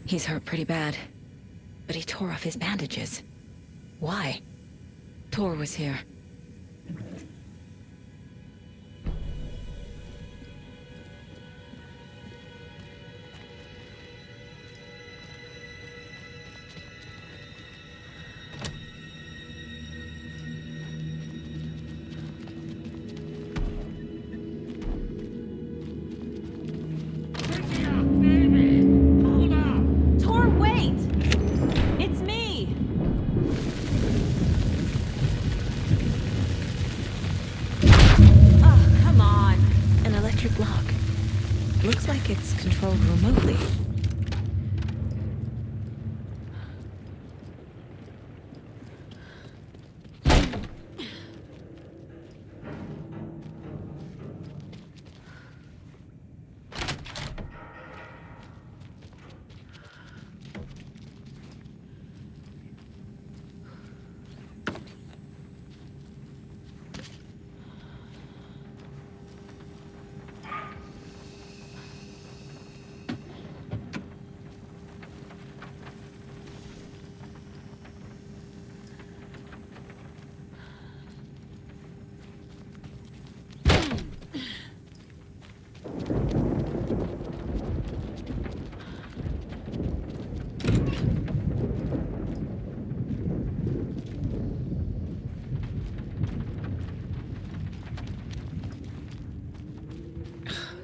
[SPEAKER 10] He's hurt pretty bad, but he tore off his bandages. Why? Tor was here.
[SPEAKER 2] Tor, wait! It's me! Oh, come on.
[SPEAKER 10] An electric lock. Looks like it's controlled remotely.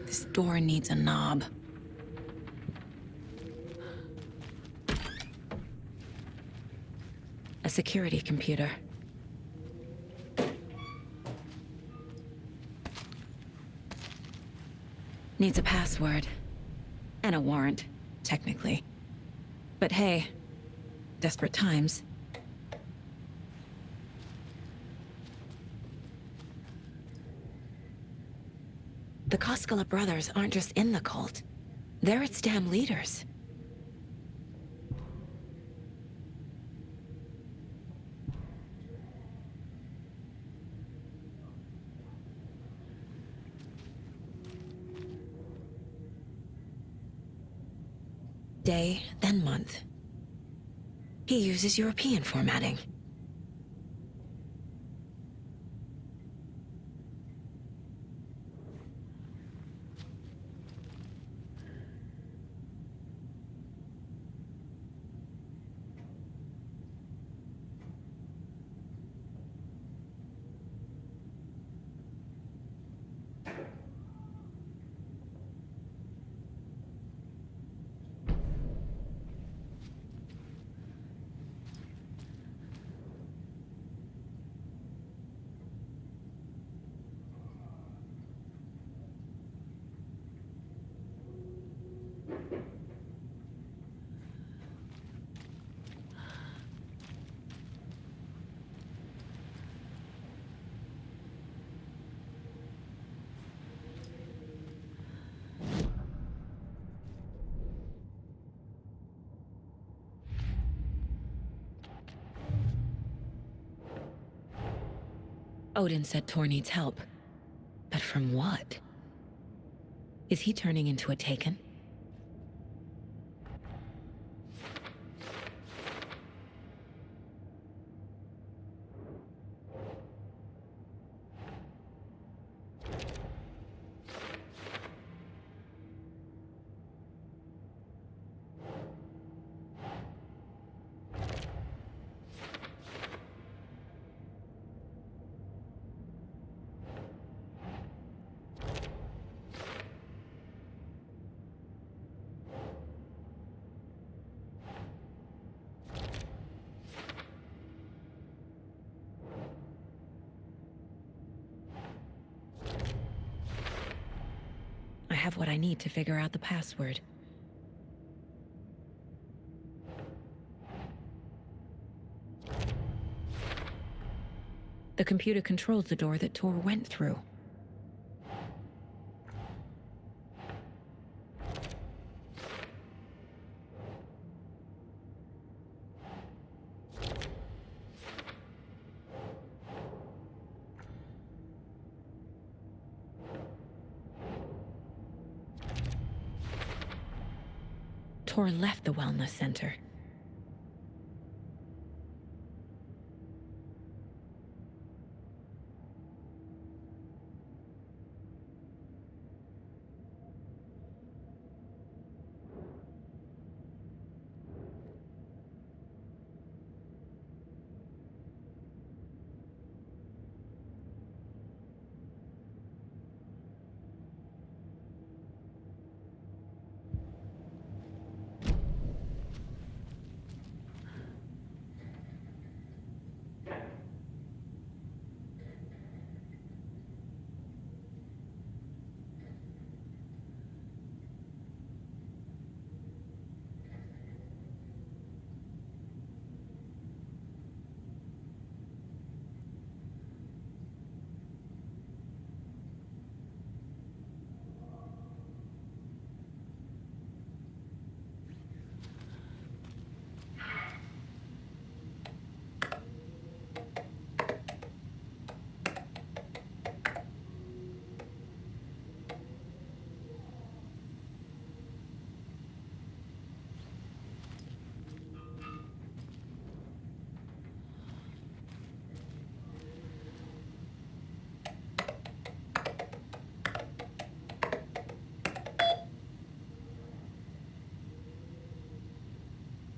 [SPEAKER 10] This door needs a knob. A security computer. Needs a password. And a warrant, technically. But hey, desperate times. The Koskela brothers aren't just in the cult. They're its damn leaders. Day, then month. He uses European formatting. Odin said Tor needs help. But from what? Is he turning into a Taken? I have what I need to figure out the password. The computer controls the door that Tor went through. Tor left the wellness center.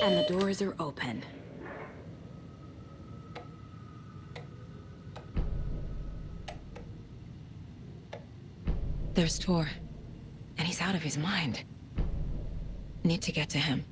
[SPEAKER 10] And the doors are open. There's Tor. And he's out of his mind. Need to get to him.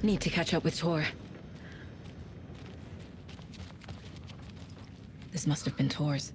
[SPEAKER 10] Need to catch up with Tor. This must have been Tor's.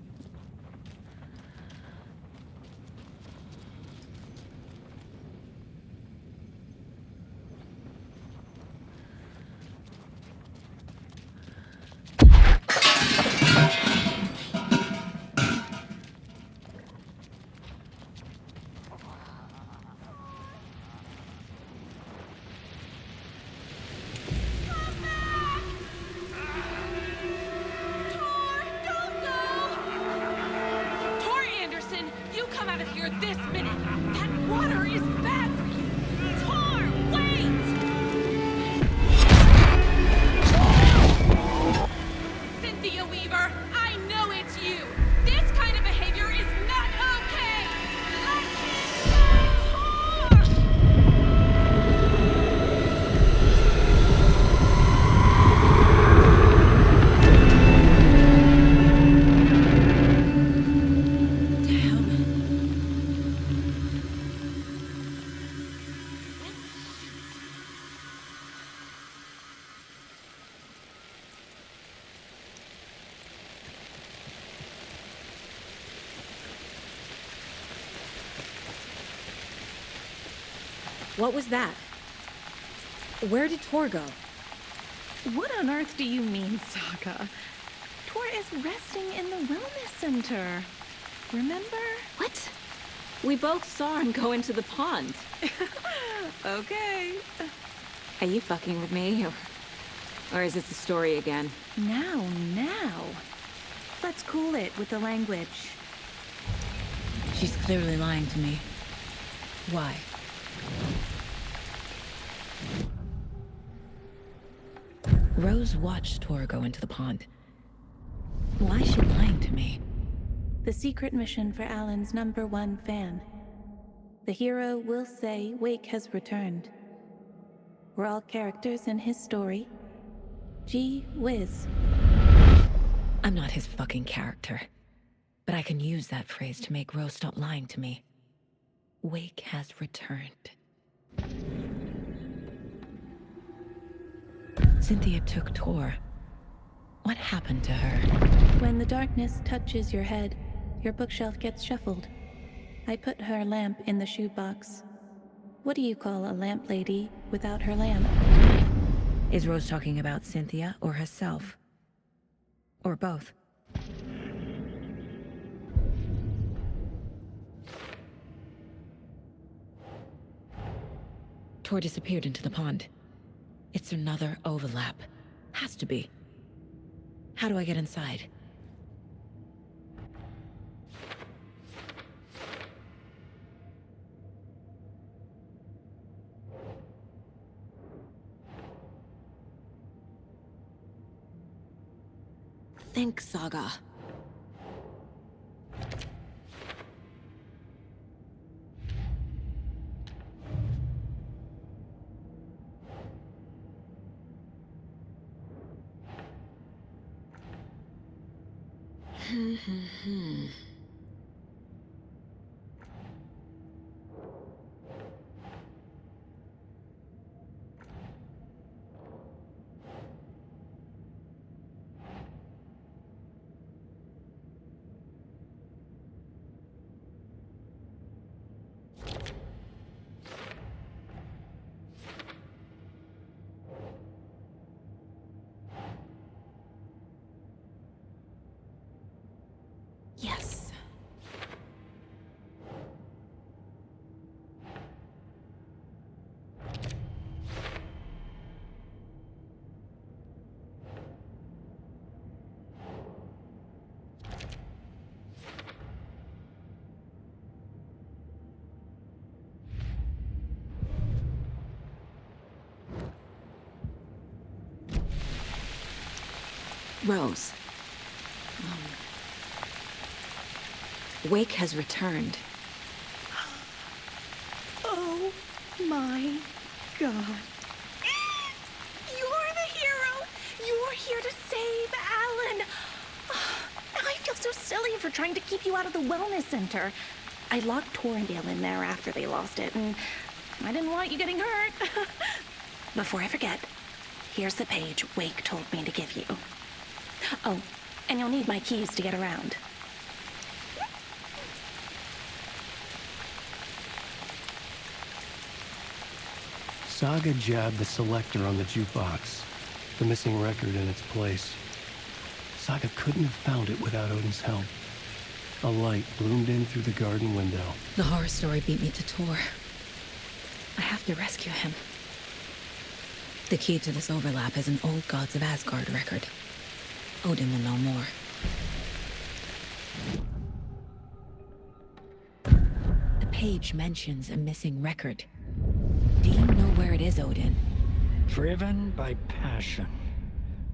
[SPEAKER 8] What was that? Where did Tor go? What on earth do you mean, Saga? Tor is resting in the wellness center. Remember?
[SPEAKER 2] What? We both saw him go into the pond.
[SPEAKER 8] Okay.
[SPEAKER 2] Are you fucking with me, or is this the story again?
[SPEAKER 8] Now. Let's cool it with the language.
[SPEAKER 10] She's clearly lying to me. Why? Rose watched Tor go into the pond. Why is she lying to me?
[SPEAKER 8] The secret mission for Alan's #1 fan. The hero will say Wake has returned. We're all characters in his story. Gee whiz.
[SPEAKER 10] I'm not his fucking character. But I can use that phrase to make Rose stop lying to me. Wake has returned. Cynthia took Tor. What happened to her?
[SPEAKER 8] When the darkness touches your head, your bookshelf gets shuffled. I put her lamp in the shoebox. What do you call a lamp lady without her lamp?
[SPEAKER 10] Is Rose talking about Cynthia or herself? Or both? Tor disappeared into the pond. It's another overlap. Has to be. How do I get inside?
[SPEAKER 2] Think, Saga. Yes. Rose. Wake has returned.
[SPEAKER 8] Oh my God. You're the hero! You're here to save Alan! I feel so silly for trying to keep you out of the wellness center. I locked Torrendale in there after they lost it, and I didn't want you getting hurt. Before I forget, here's the page Wake told me to give you. Oh, and you'll need my keys to get around.
[SPEAKER 1] Saga jabbed the selector on the jukebox, the missing record in its place. Saga couldn't have found it without Odin's help. A light bloomed in through the garden window.
[SPEAKER 10] The horror story beat me to Tor. I have to rescue him. The key to this overlap is an old Gods of Asgard record. Odin will know more. The page mentions a missing record. Do you know where it is, Odin?
[SPEAKER 15] Driven by passion,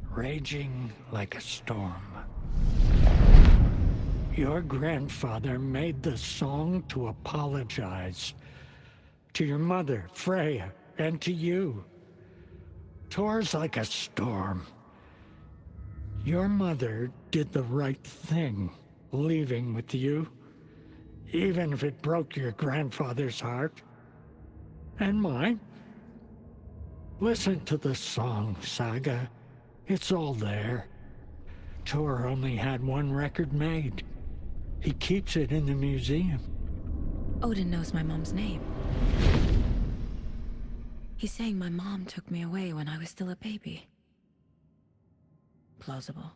[SPEAKER 15] raging like a storm. Your grandfather made the song to apologize. To your mother, Freya, and to you. Tor's like a storm. Your mother did the right thing, leaving with you, even if it broke your grandfather's heart. And mine. Listen to the song, Saga. It's all there. Tor only had one record made. He keeps it in the museum.
[SPEAKER 10] Odin knows my mom's name. He's saying my mom took me away when I was still a baby. plausible.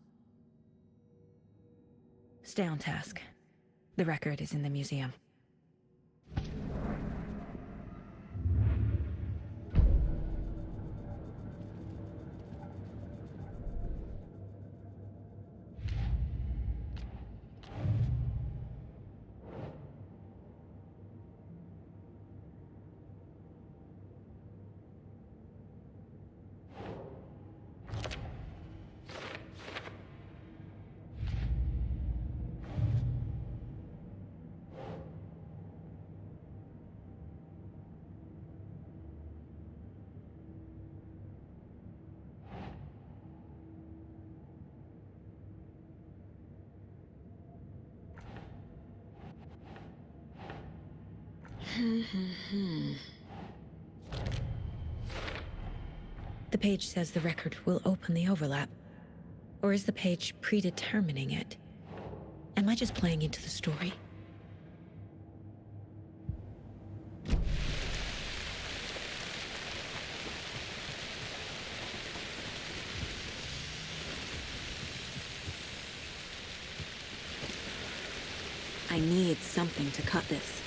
[SPEAKER 10] Stay on task. The record is in the museum. The page says the record will open the overlap. Or is the page predetermining it? Am I just playing into the story?
[SPEAKER 2] I need something to cut this.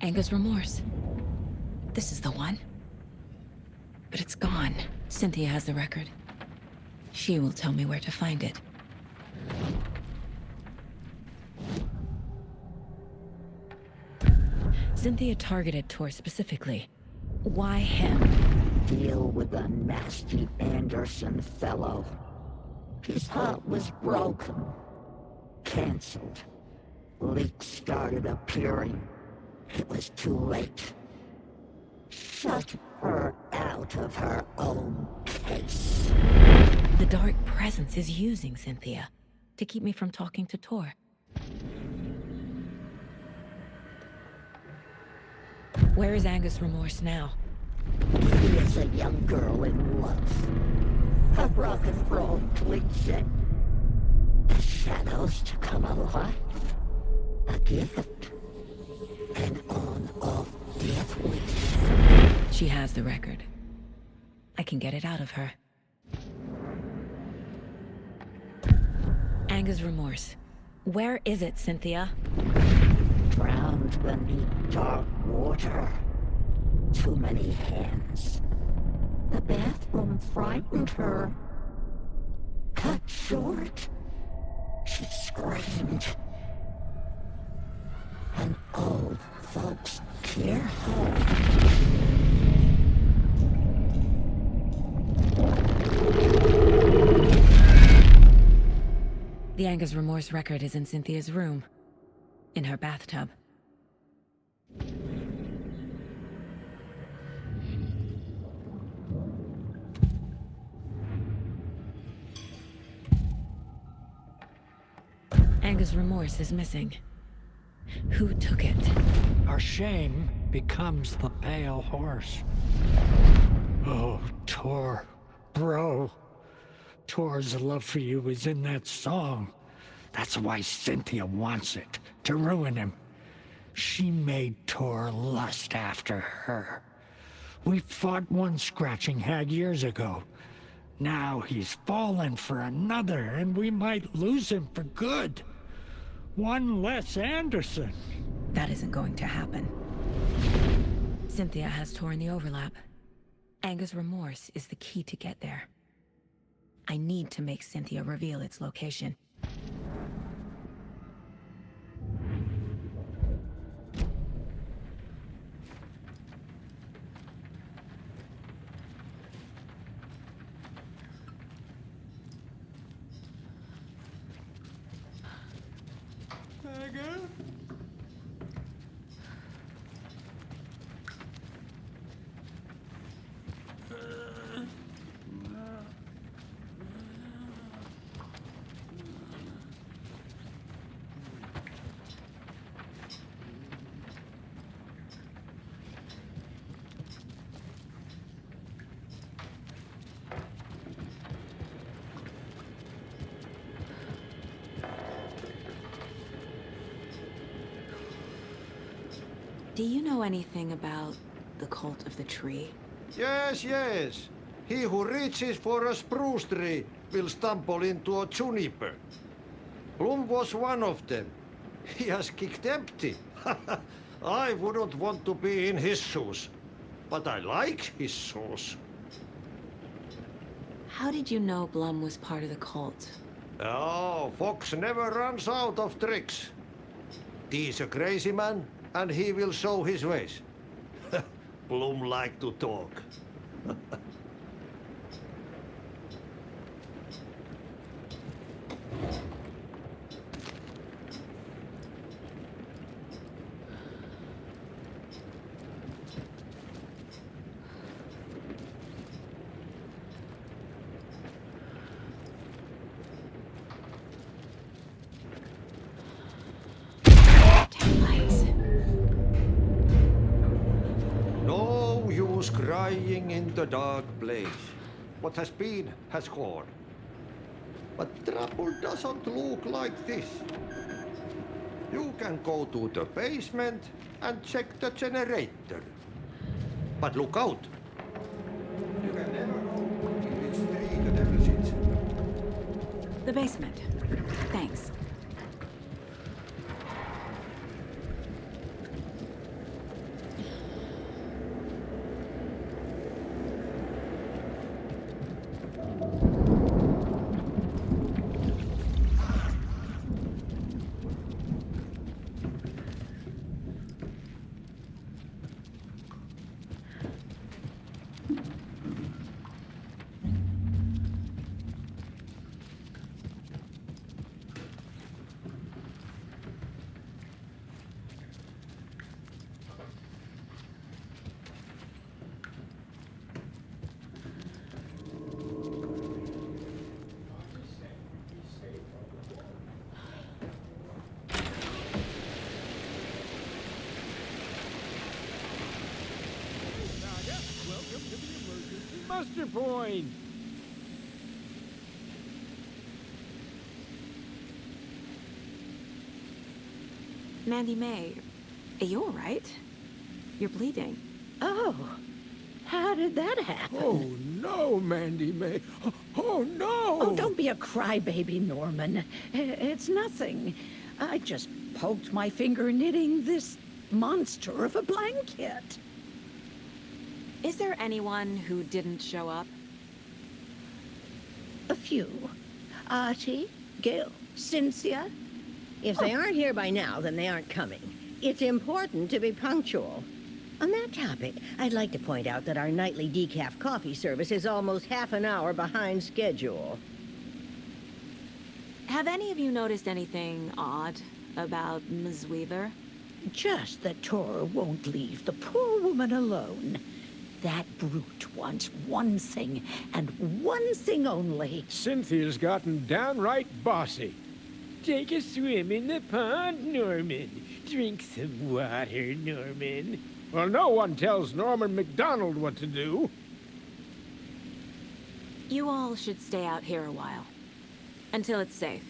[SPEAKER 10] Anger's remorse. This is the one. But it's gone. Cynthia has the record. She will tell me where to find it. Cynthia targeted Tor specifically. Why him?
[SPEAKER 12] Deal with the nasty Anderson fellow. His heart was broken. Cancelled. Leaks started appearing. It was too late. Shut her out of her own case.
[SPEAKER 10] The dark presence is using Cynthia to keep me from talking to Tor. Where is Angus Remorse now?
[SPEAKER 12] She is a young girl in love. A rock and roll cliche. The shadows to come alive.
[SPEAKER 11] A gift. An on-off death wish.
[SPEAKER 10] She has the record. I can get it out of her. Anger's remorse. Where is it, Cynthia?
[SPEAKER 11] Drowned beneath dark water. Too many hands. The bathroom frightened her. Cut short. She screamed. And old folks care home.
[SPEAKER 10] The Anger's remorse record is in Cynthia's room. In her bathtub. Anger's remorse is missing. Who took it?
[SPEAKER 15] Our shame becomes the pale horse. Oh, Tor. Bro. Tor's love for you is in that song. That's why Cynthia wants it, to ruin him. She made Tor lust after her. We fought one scratching hag years ago. Now he's fallen for another, and we might lose him for good. One less Anderson.
[SPEAKER 10] That isn't going to happen. Cynthia has Tor in the overlap. Anger's remorse is the key to get there. I need to make Cynthia reveal its location. Do you know anything about the cult of the tree?
[SPEAKER 17] Yes, yes. He who reaches for a spruce tree will stumble into a juniper. Bloom was one of them. He has kicked empty. I wouldn't want to be in his shoes. But I like his shoes.
[SPEAKER 2] How did you know Blum was part of the cult?
[SPEAKER 17] Oh, Fox never runs out of tricks. He's a crazy man, and he will show his ways. Bloom like to talk. No use crying in the dark place. What has been has gone. But trouble doesn't look like this. You can go to the basement and check the generator. But look out! You can never know in which tree the devil sits.
[SPEAKER 2] The basement. Thanks.
[SPEAKER 15] Muster point!
[SPEAKER 2] Mandy May, are you all right? You're bleeding.
[SPEAKER 12] Oh, how did that happen?
[SPEAKER 15] Oh, no, Mandy May. Oh, no!
[SPEAKER 12] Oh, don't be a crybaby, Norman. It's nothing. I just poked my finger knitting this monster of a blanket.
[SPEAKER 2] Is there anyone who didn't show up?
[SPEAKER 12] A few. Artie, Gil, Cynthia.
[SPEAKER 6] If they aren't here by now, then they aren't coming. It's important to be punctual. On that topic, I'd like to point out that our nightly decaf coffee service is almost half an hour behind schedule.
[SPEAKER 2] Have any of you noticed anything odd about Ms. Weaver?
[SPEAKER 12] Just that Tor won't leave the poor woman alone. That brute wants one thing, and one thing only.
[SPEAKER 15] Cynthia's gotten downright bossy.
[SPEAKER 20] Take a swim in the pond, Norman. Drink some water, Norman.
[SPEAKER 15] Well, no one tells Norman MacDonald what to do.
[SPEAKER 2] You all should stay out here a while. Until it's safe.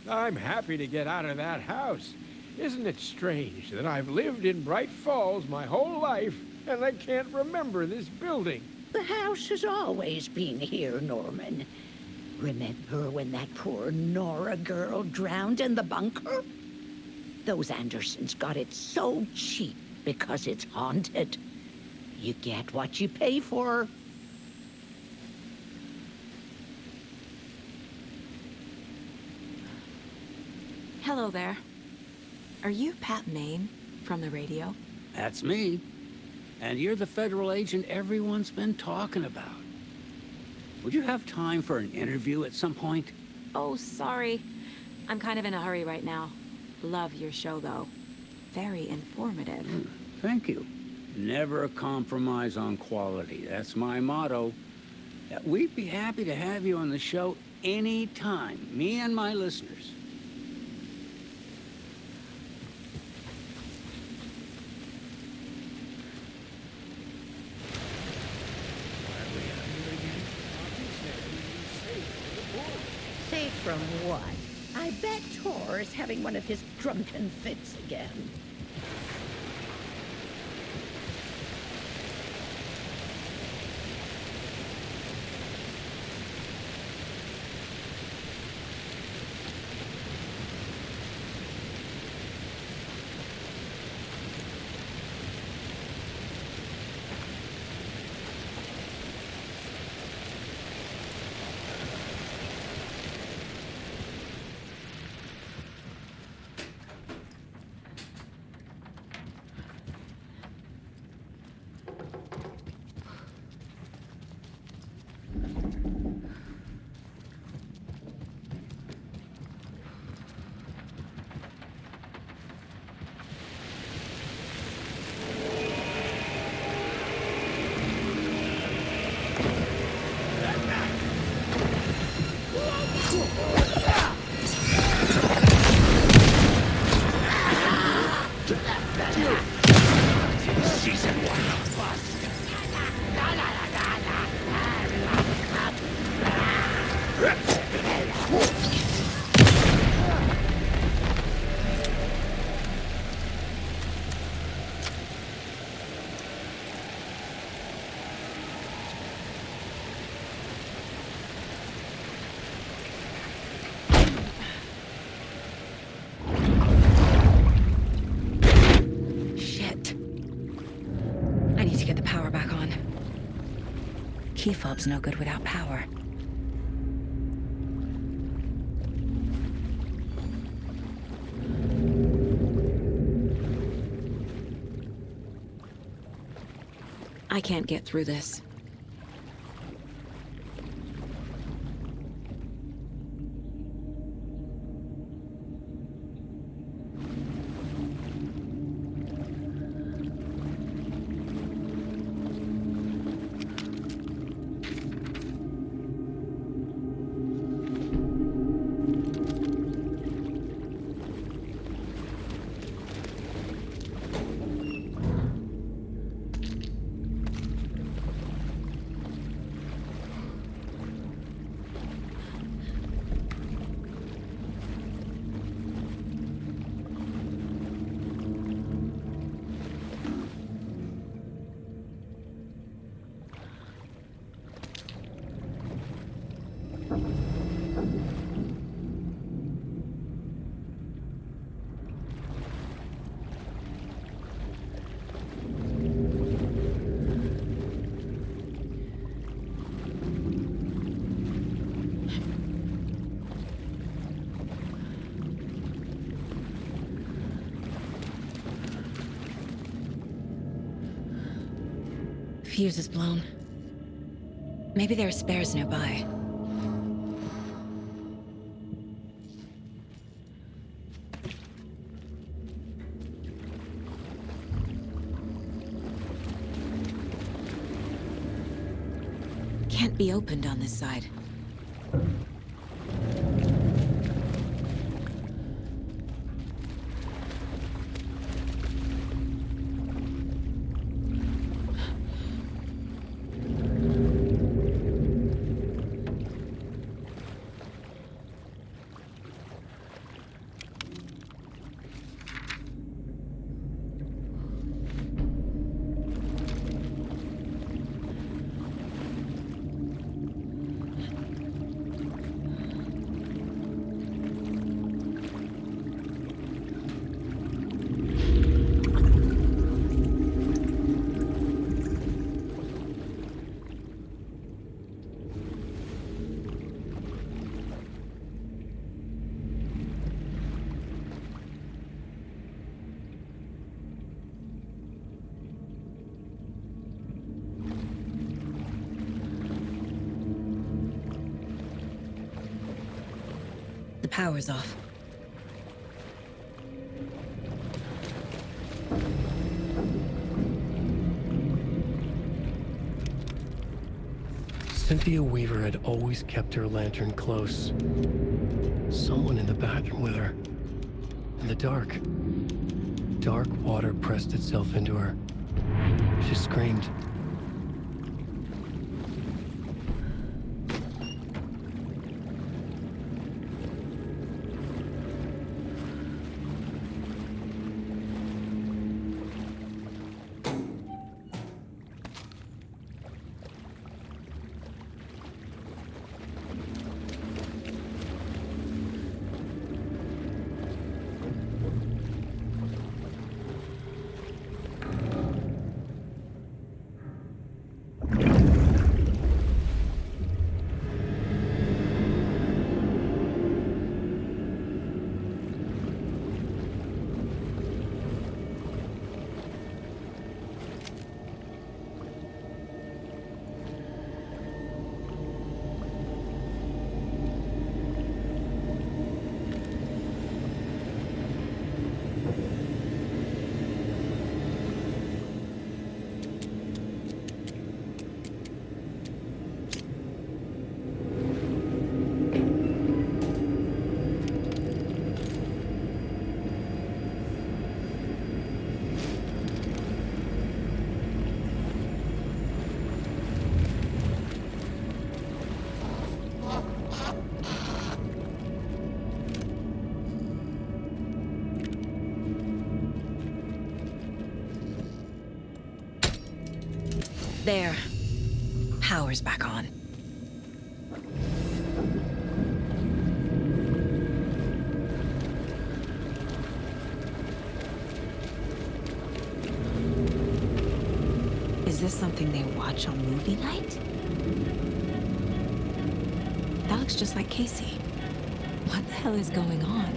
[SPEAKER 15] I'm happy to get out of that house. Isn't it strange that I've lived in Bright Falls my whole life, and I can't remember this building?
[SPEAKER 12] The house has always been here, Norman. Remember when that poor Nora girl drowned in the bunker? Those Andersons got it so cheap because it's haunted. You get what you pay for.
[SPEAKER 2] Hello there. Are you Pat Maine from the radio?
[SPEAKER 5] That's me. And you're the federal agent everyone's been talking about. Would you have time for an interview at some point?
[SPEAKER 2] Oh, sorry. I'm kind of in a hurry right now. Love your show, though. Very informative.
[SPEAKER 5] Thank you. Never compromise on quality. That's my motto. We'd be happy to have you on the show anytime, me and my listeners.
[SPEAKER 12] Safe from what? I bet Tor is having one of his drunken fits again.
[SPEAKER 10] Key fob's no good without power.
[SPEAKER 2] I can't get through this.
[SPEAKER 10] fuse is blown. Maybe there are spares nearby. Can't be opened on this side. The power's off.
[SPEAKER 1] Cynthia Weaver had always kept her lantern close. Someone in the bathroom with her. In the dark. Dark water pressed itself into her. She screamed.
[SPEAKER 10] There. Power's back on.
[SPEAKER 2] Is this something they watch on movie night? That looks just like Casey. What the hell is going on?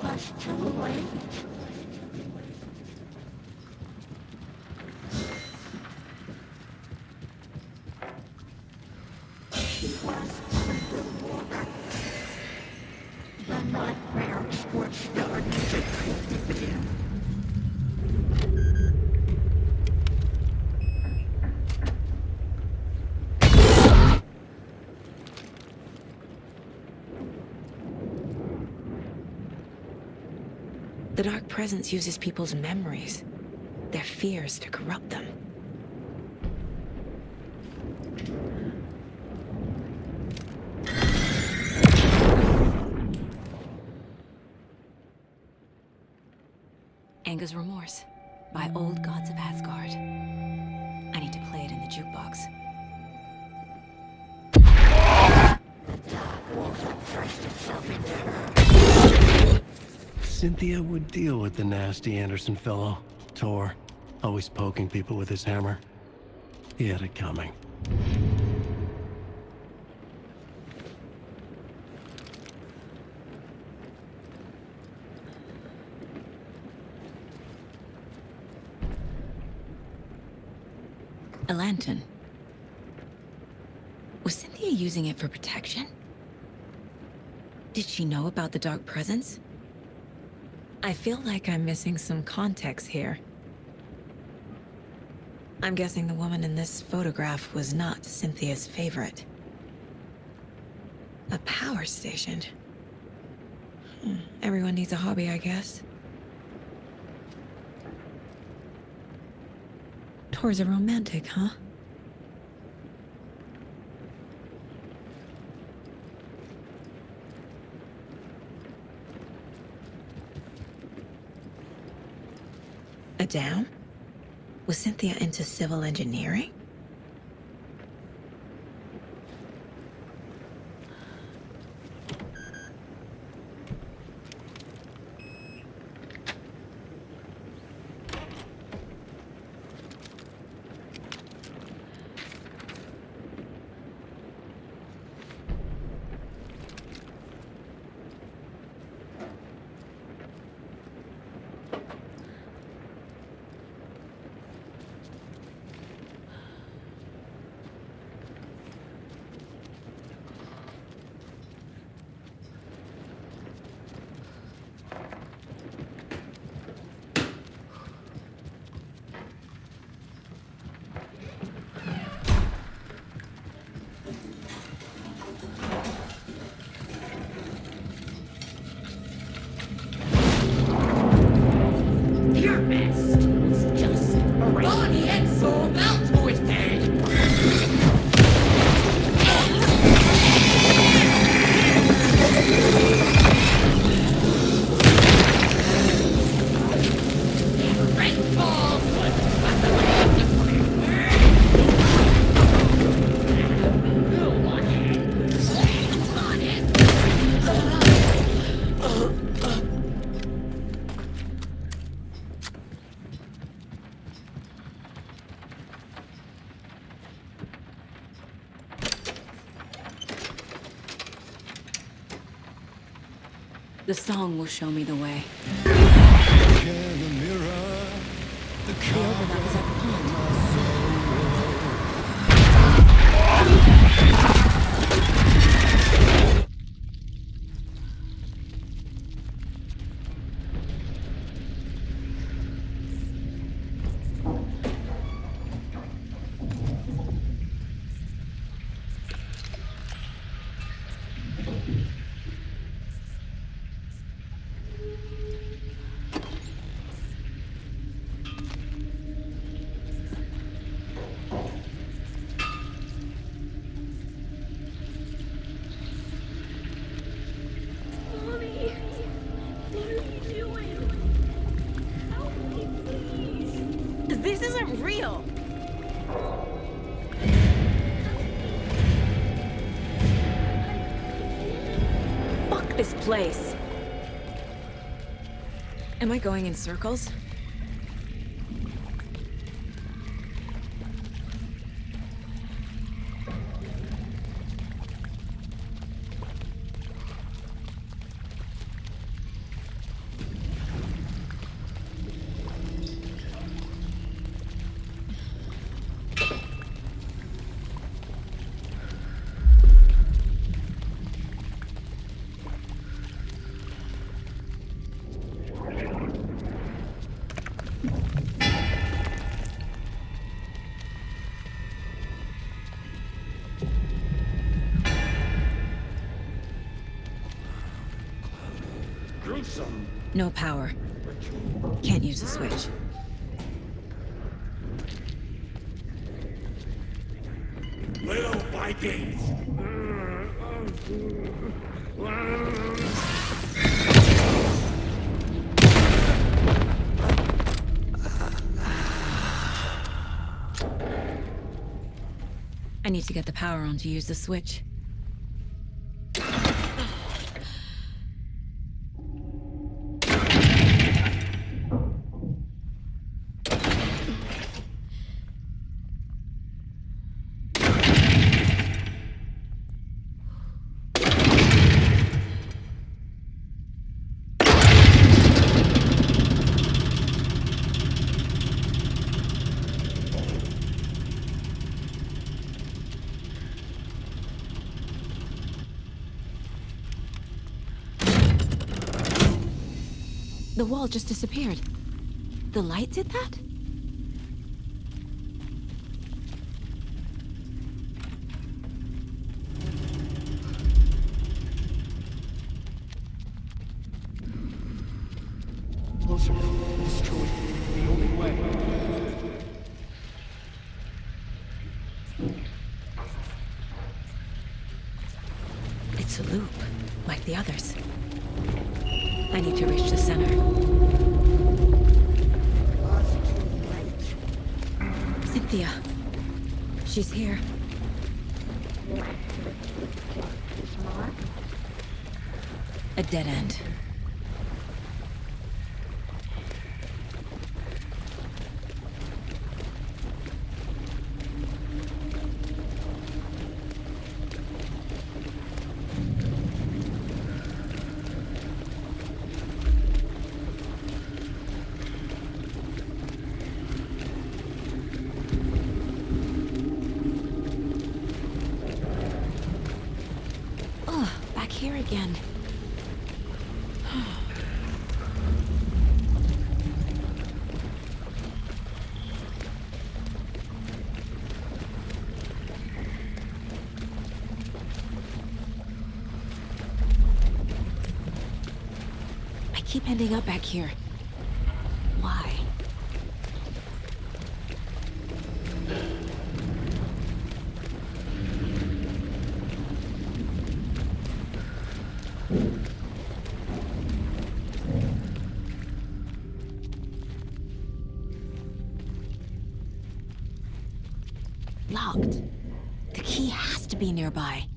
[SPEAKER 11] was too late. She was underwater. The nightmares were starting to creep in.
[SPEAKER 10] The Dark Presence uses people's memories, their fears to corrupt them. Anger's Remorse by Old Gods of Asgard. I need to play it in the jukebox.
[SPEAKER 1] Cynthia would deal with the nasty Anderson fellow. Tor, always poking people with his hammer. He had it coming.
[SPEAKER 10] A lantern. Was Cynthia using it for protection? Did she know about the Dark Presence? I feel like I'm missing some context here. I'm guessing the woman in this photograph was not Cynthia's favorite. A power station. Everyone needs a hobby, I guess. Tor's a romantic, huh? A dam? Was Cynthia into civil engineering?
[SPEAKER 11] Deerfest was just around. Bonnie and so melt to his day. Rainfall was at the land of no one had seen on it.
[SPEAKER 2] The song will show me the way.
[SPEAKER 11] The
[SPEAKER 2] overlap is at the pond. This isn't real! Fuck this place! Am I going in circles?
[SPEAKER 10] No power. Can't use the switch.
[SPEAKER 11] Little Vikings!
[SPEAKER 10] I need to get the power on to use the switch. The wall just disappeared. The light did that?
[SPEAKER 9] Closer. It's truly the only way.
[SPEAKER 10] It's a loop, like the others. I need to reach the center. Cynthia. She's here. A dead end. Here again. I keep ending up back here. Why? Locked. The key has to be nearby.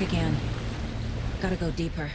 [SPEAKER 10] again. Gotta go deeper.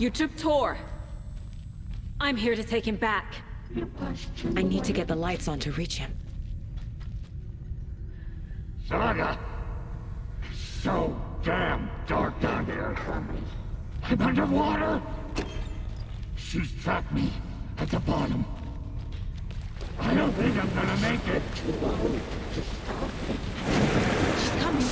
[SPEAKER 2] You took Tor. I'm here to take him back.
[SPEAKER 10] I need to get the lights on to reach him.
[SPEAKER 11] Saga! It's so damn dark down there. I'm underwater. She's trapped me at the bottom. I don't think I'm gonna make it.
[SPEAKER 2] She's coming.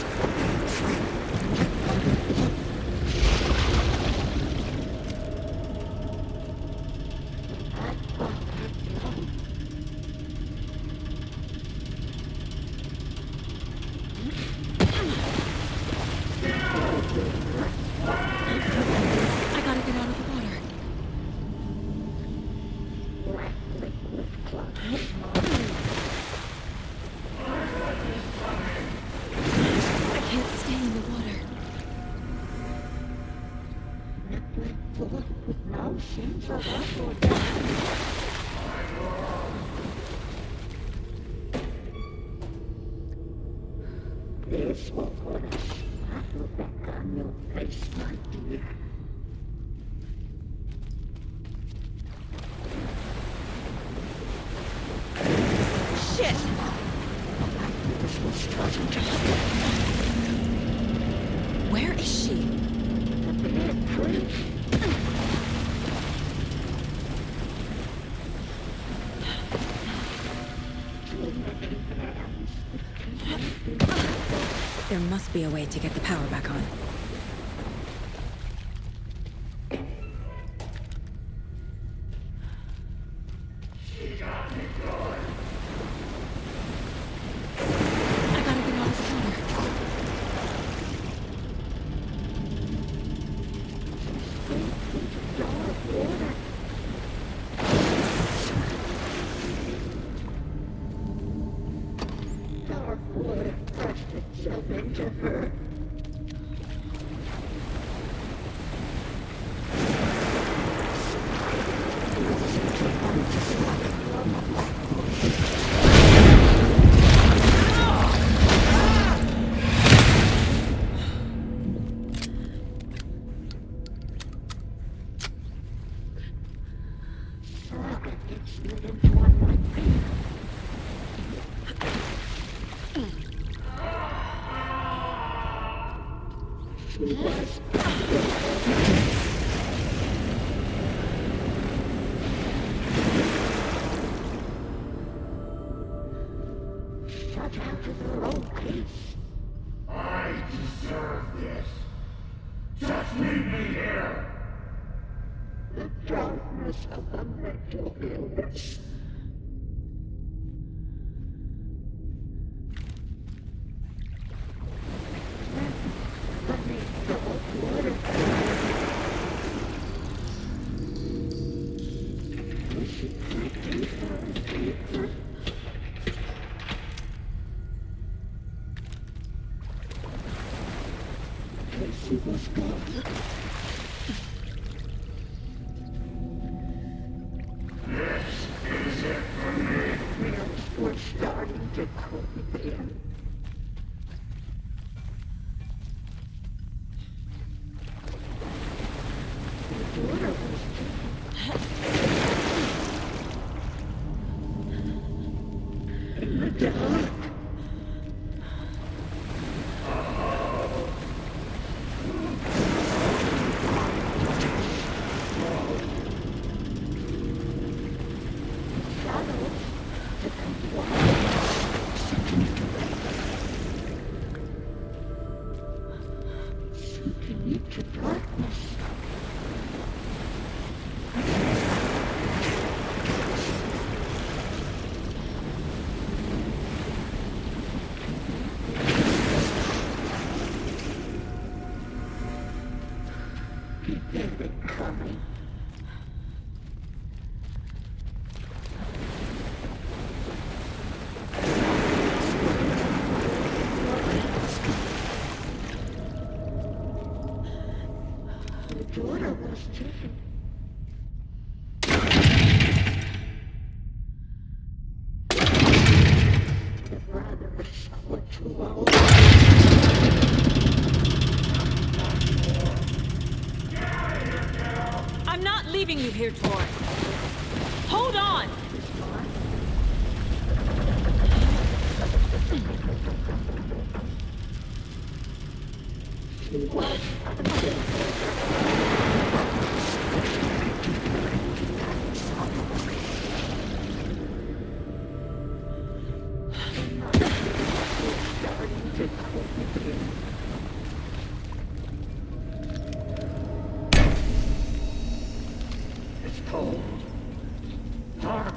[SPEAKER 11] This will put a shadow back on your face, my dear.
[SPEAKER 2] Shit!
[SPEAKER 11] This was starting to
[SPEAKER 2] Where is she?
[SPEAKER 10] There must be a way to get the power back on.
[SPEAKER 11] I deserve this. Just leave me here. The darkness of a mental illness. This is
[SPEAKER 2] I'm not leaving you here, Tor. Hold on!
[SPEAKER 11] It's cold. Dark.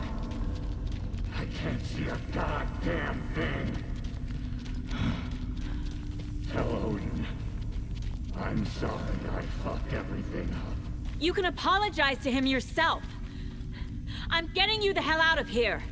[SPEAKER 11] I can't see a goddamn thing. Tell Odin. I'm sorry I fucked everything up.
[SPEAKER 2] You can apologize to him yourself. I'm getting you the hell out of here.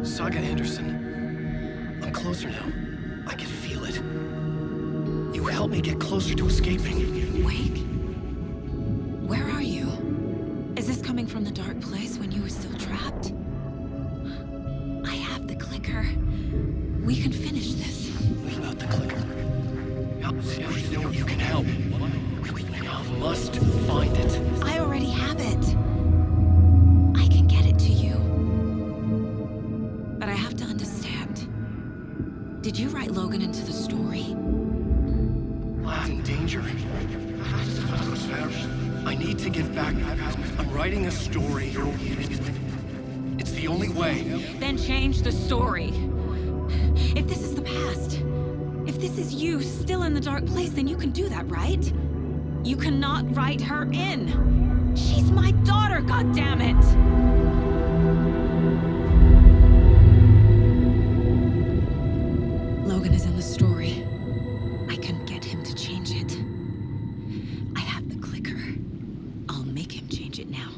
[SPEAKER 1] Saga Anderson. I'm closer now. I can feel it. You helped me get closer to escaping.
[SPEAKER 2] Wake? Where are you? Is this coming from the dark place when you were still trapped? I have the clicker. We can finish this.
[SPEAKER 1] What about the clicker? You can help. I must find it.
[SPEAKER 2] I already have it. I can get it to you. But I have to understand. Did you write Logan into the story?
[SPEAKER 9] need to get back. I'm writing a story. It's the only way.
[SPEAKER 2] Then change the story. If this is the past, if this is you still in the dark place, then you can do that, right? You cannot write her in. She's my daughter, goddammit! Logan is in the story. I can get him to change it. I have the clicker. I'll make him change it now.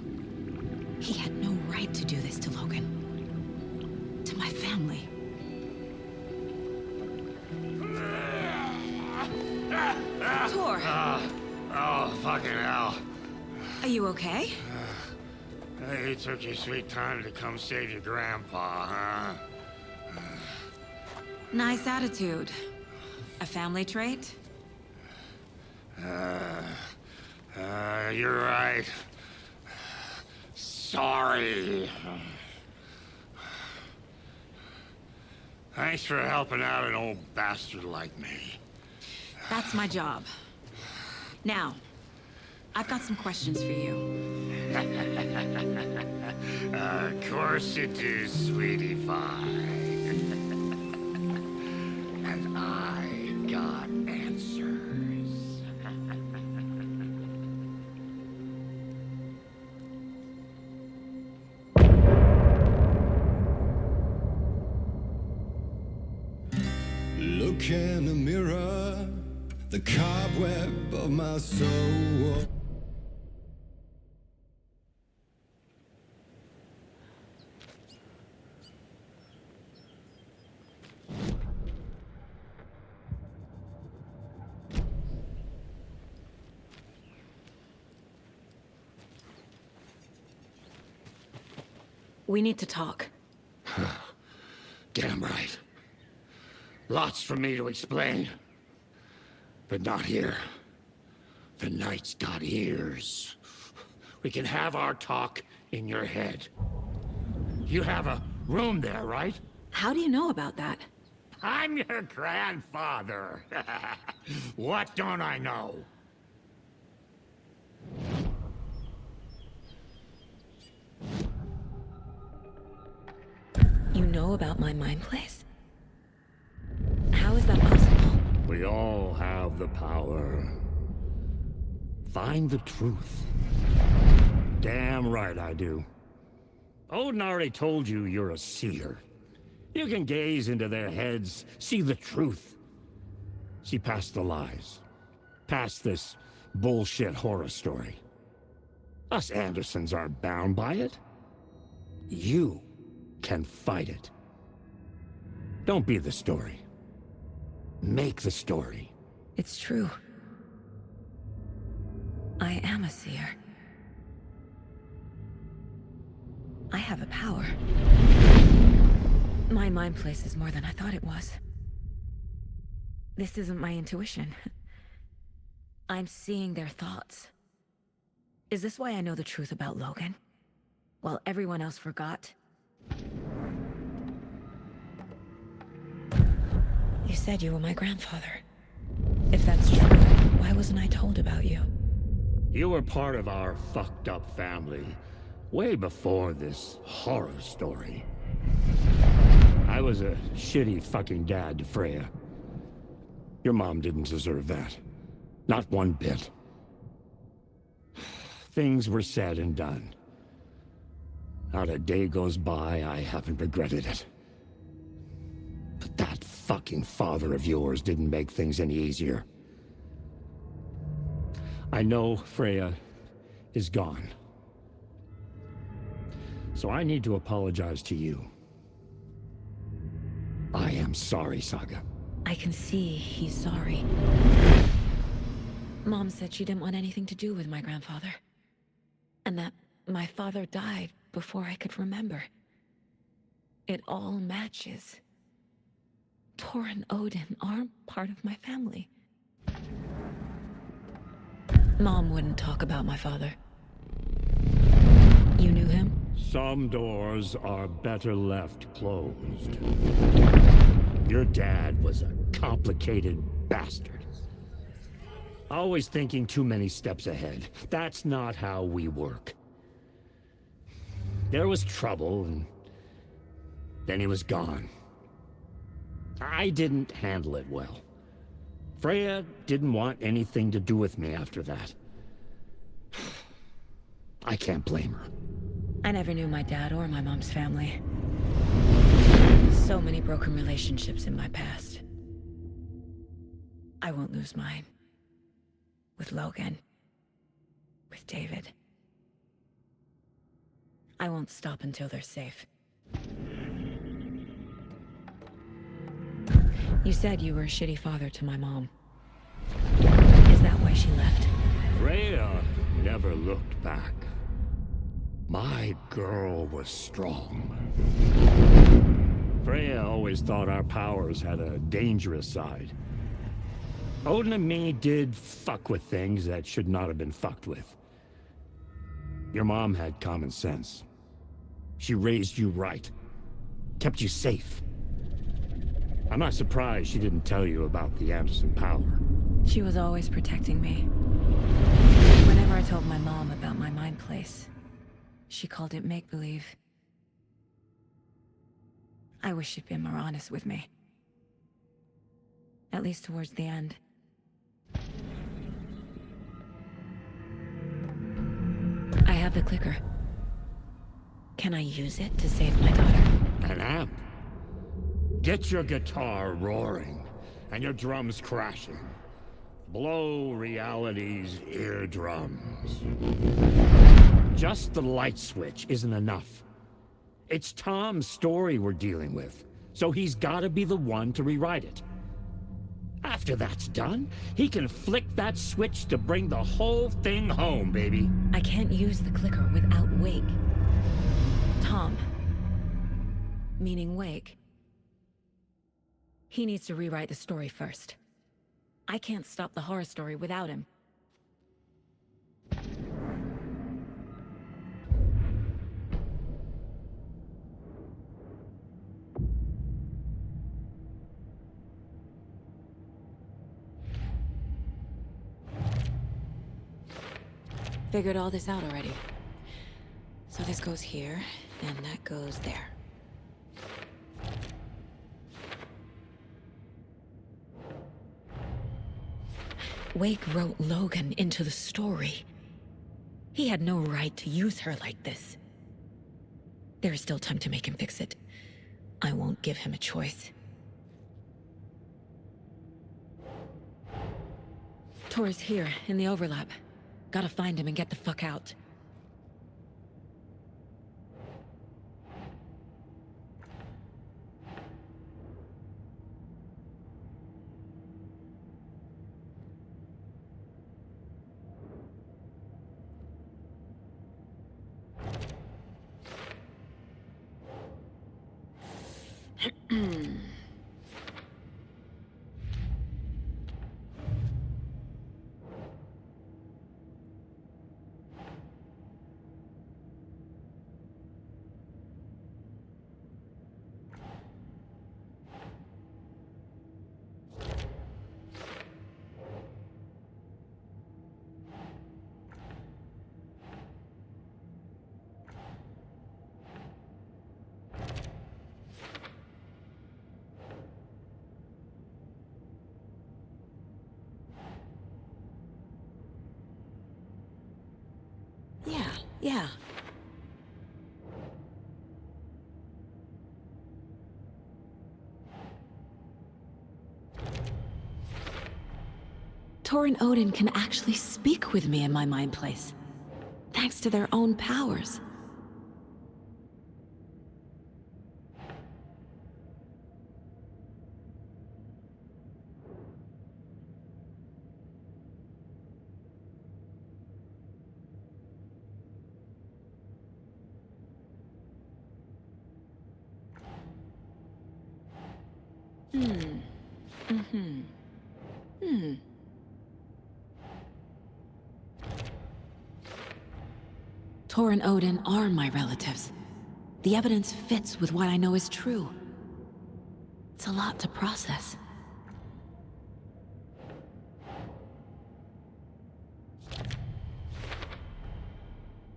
[SPEAKER 2] He had no right to do this to Logan. To my family. Tor!
[SPEAKER 13] Oh, fucking hell.
[SPEAKER 2] Are you okay?
[SPEAKER 13] You took your sweet time to come save your grandpa, huh?
[SPEAKER 2] Nice attitude. A family trait?
[SPEAKER 13] You're right. Sorry. Thanks for helping out an old bastard like me.
[SPEAKER 2] That's my job. Now, I've got some questions for you.
[SPEAKER 13] Of course you do, sweetie pie. And I got answers.
[SPEAKER 4] Look in the mirror, the cobweb of my soul.
[SPEAKER 2] We need to talk.
[SPEAKER 13] Damn right. Lots for me to explain. But not here. The night's got ears. We can have our talk in your head. You have a room there, right?
[SPEAKER 2] How do you know about that?
[SPEAKER 13] I'm your grandfather. What don't I know?
[SPEAKER 10] You know about my mind place? How is that possible?
[SPEAKER 13] We all have the power. Find the truth. Damn right I do. Odin already told you you're a seer. You can gaze into their heads, see the truth. See past the lies. Past this bullshit horror story. Us Andersons aren't bound by it. You can fight it. Don't be the story. Make the story.
[SPEAKER 10] It's true. I am a seer. I have a power. My mind place is more than I thought it was. This isn't my intuition. I'm seeing their thoughts. Is this why I know the truth about Logan? While everyone else forgot? You said you were my grandfather. If that's true, why wasn't I told about you?
[SPEAKER 13] You were part of our fucked up family, way before this horror story. I was a shitty fucking dad to Freya. Your mom didn't deserve that. Not one bit. Things were said and done. Not a day goes by I haven't regretted it. But that fucking father of yours didn't make things any easier. I know Freya is gone. So I need to apologize to you. I am sorry, Saga.
[SPEAKER 10] I can see he's sorry. Mom said she didn't want anything to do with my grandfather. And that my father died before I could remember. It all matches. Tor and Odin aren't part of my family. Mom wouldn't talk about my father. You knew him?
[SPEAKER 13] Some doors are better left closed. Your dad was a complicated bastard.
[SPEAKER 7] Always thinking too many steps ahead. That's not how we work. There was trouble, and then he was gone. I didn't handle it well. Freya didn't want anything to do with me after that. I can't blame her.
[SPEAKER 10] I never knew my dad or my mom's family. So many broken relationships in my past. I won't lose mine. With Logan. With David. I won't stop until they're safe. You said you were a shitty father to my mom. Is that why she left?
[SPEAKER 7] Freya never looked back. My girl was strong. Freya always thought our powers had a dangerous side. Odin and me did fuck with things that should not have been fucked with. Your mom had common sense. She raised you right. Kept you safe. I'm not surprised she didn't tell you about the Anderson power.
[SPEAKER 10] She was always protecting me. Whenever I told my mom about my mind place, she called it make-believe. I wish she'd been more honest with me. At least towards the end. I have the clicker. Can I use it to save my daughter?
[SPEAKER 7] An amp? Get your guitar roaring, and your drums crashing. Blow reality's eardrums. Just the light switch isn't enough. It's Tom's story we're dealing with, so he's gotta be the one to rewrite it. After that's done, he can flick that switch to bring the whole thing home, baby.
[SPEAKER 10] I can't use the clicker without Wake. Tom. Meaning Wake. He needs to rewrite the story first. I can't stop the horror story without him. Figured all this out already. So this goes here, and that goes there. Wake wrote Logan into the story. He had no right to use her like this. There is still time to make him fix it. I won't give him a choice. Tor's here, in the overlap. Gotta find him and get the fuck out. Yeah. Tor and Odin can actually speak with me in my mind place, thanks to their own powers. Tor and Odin are my relatives. The evidence fits with what I know is true. It's a lot to process.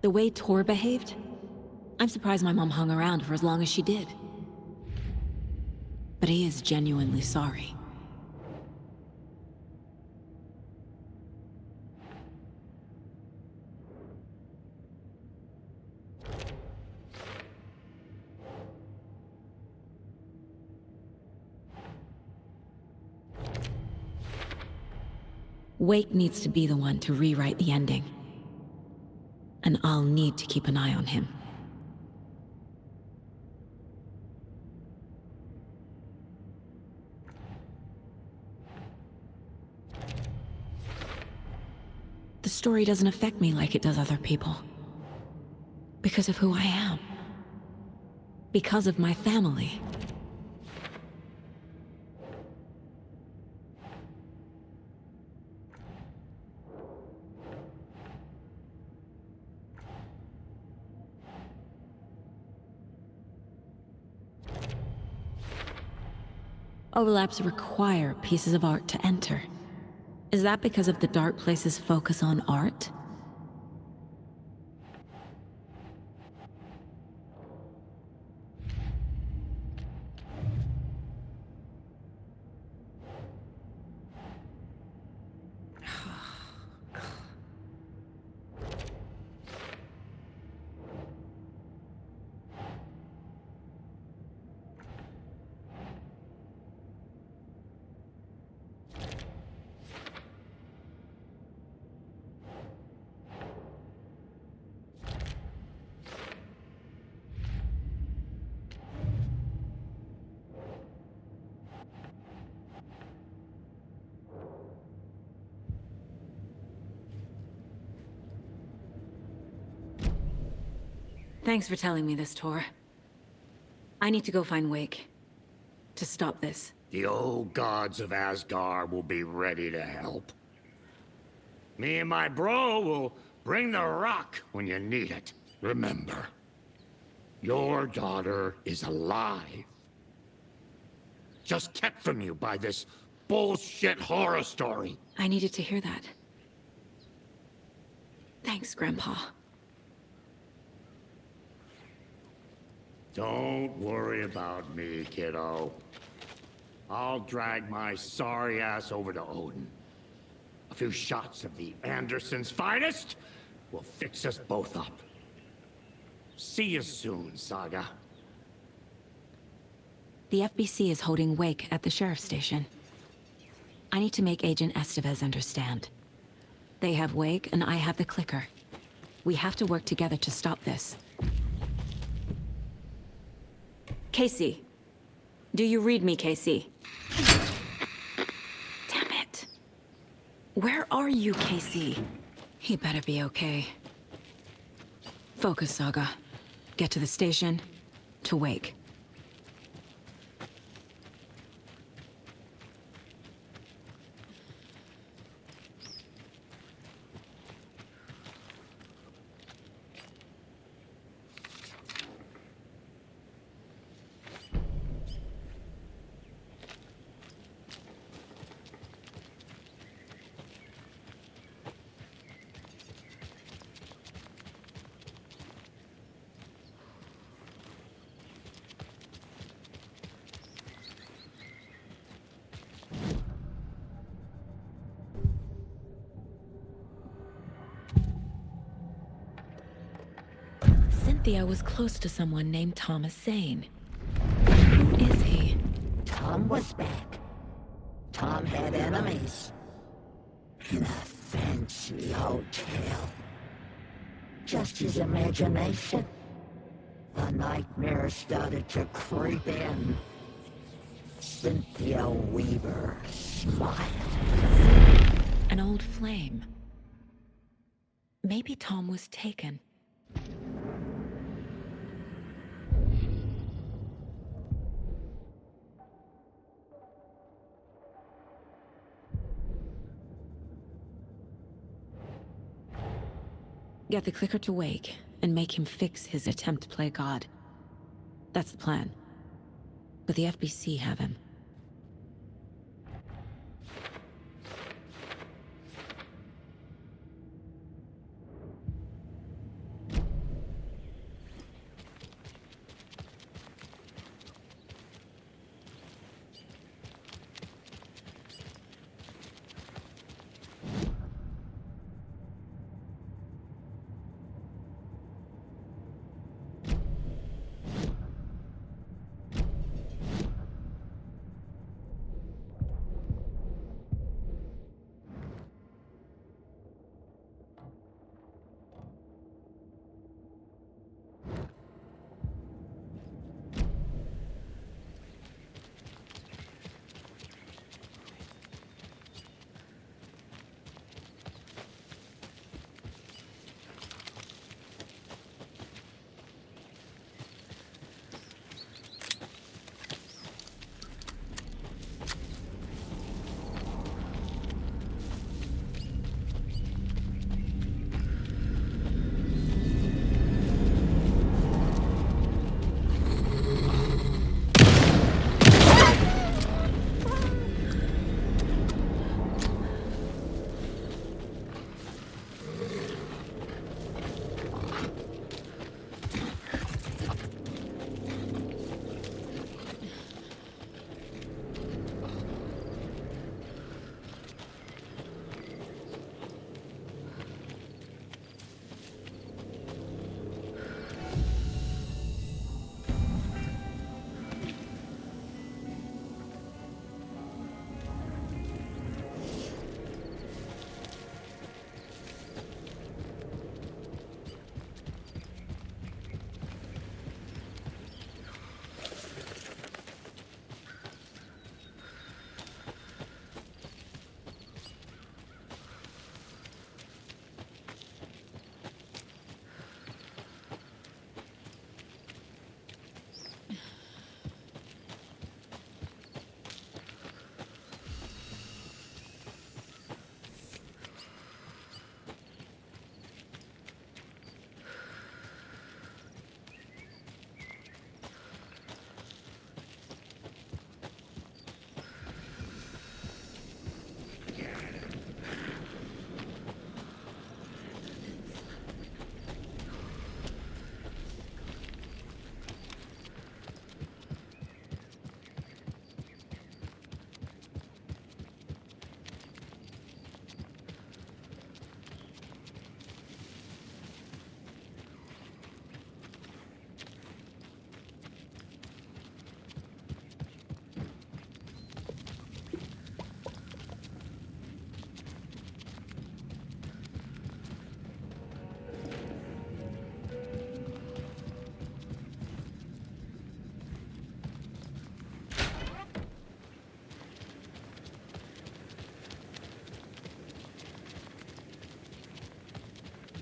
[SPEAKER 2] The way Tor behaved, I'm surprised my mom hung around for as long as she did. But he is genuinely sorry. Wake needs to be the one to rewrite the ending. And I'll need to keep an eye on him. The story doesn't affect me like it does other people. Because of who I am. Because of my family. Overlaps require pieces of art to enter. Is that because of the Dark Place's focus on art? Thanks for telling me this, Tor. I need to go find Wake. To stop this.
[SPEAKER 7] The old gods of Asgard will be ready to help. Me and my bro will bring the rock when you need it. Remember, your daughter is alive. Just kept from you by this bullshit horror story.
[SPEAKER 2] I needed to hear that. Thanks, Grandpa.
[SPEAKER 7] Don't worry about me, kiddo. I'll drag my sorry ass over to Odin. A few shots of the Andersons' finest will fix us both up. See you soon, Saga.
[SPEAKER 2] The FBC is holding Wake at the sheriff's station. I need to make Agent Estevez understand. They have Wake, and I have the clicker. We have to work together to stop this. Casey. Do you read me, Casey? Damn it. Where are you, Casey? He better be okay. Focus, Saga. Get to the station, to Wake. Cynthia was close to someone named Thomas Zane. Who is he?
[SPEAKER 18] Tom was back. Tom had enemies. In a fancy hotel. Just his imagination. The nightmare started to creep in. Cynthia Weaver smiled.
[SPEAKER 2] An old flame. Maybe Tom was taken. Get the clicker to Wake, and make him fix his attempt to play God. That's the plan. But the FBC have him.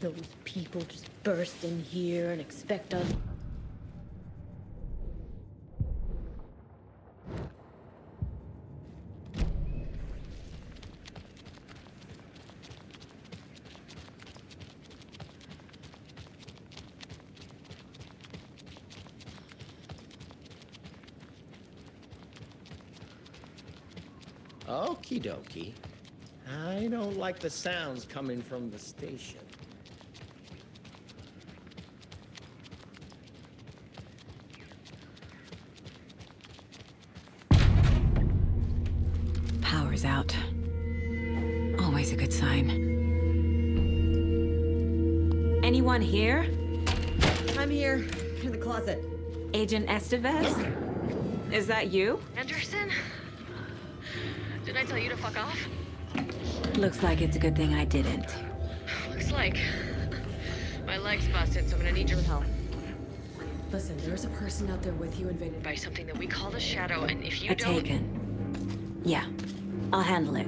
[SPEAKER 19] those people just burst in here and expect us...
[SPEAKER 14] Okie dokie. I don't like the sounds coming from the station.
[SPEAKER 2] Power's out. Always a good sign. Anyone here?
[SPEAKER 3] I'm here, in the closet.
[SPEAKER 2] Agent Estevez? Is that you?
[SPEAKER 3] Anderson? Did I tell you to fuck off?
[SPEAKER 2] Looks like it's a good thing I didn't.
[SPEAKER 3] Looks like. My leg's busted, so I'm gonna need your help.
[SPEAKER 16] Listen, there's a person out there with you invaded
[SPEAKER 3] By something that we call the Shadow, and if you
[SPEAKER 2] A
[SPEAKER 3] don't...
[SPEAKER 2] taken. Yeah, I'll handle it.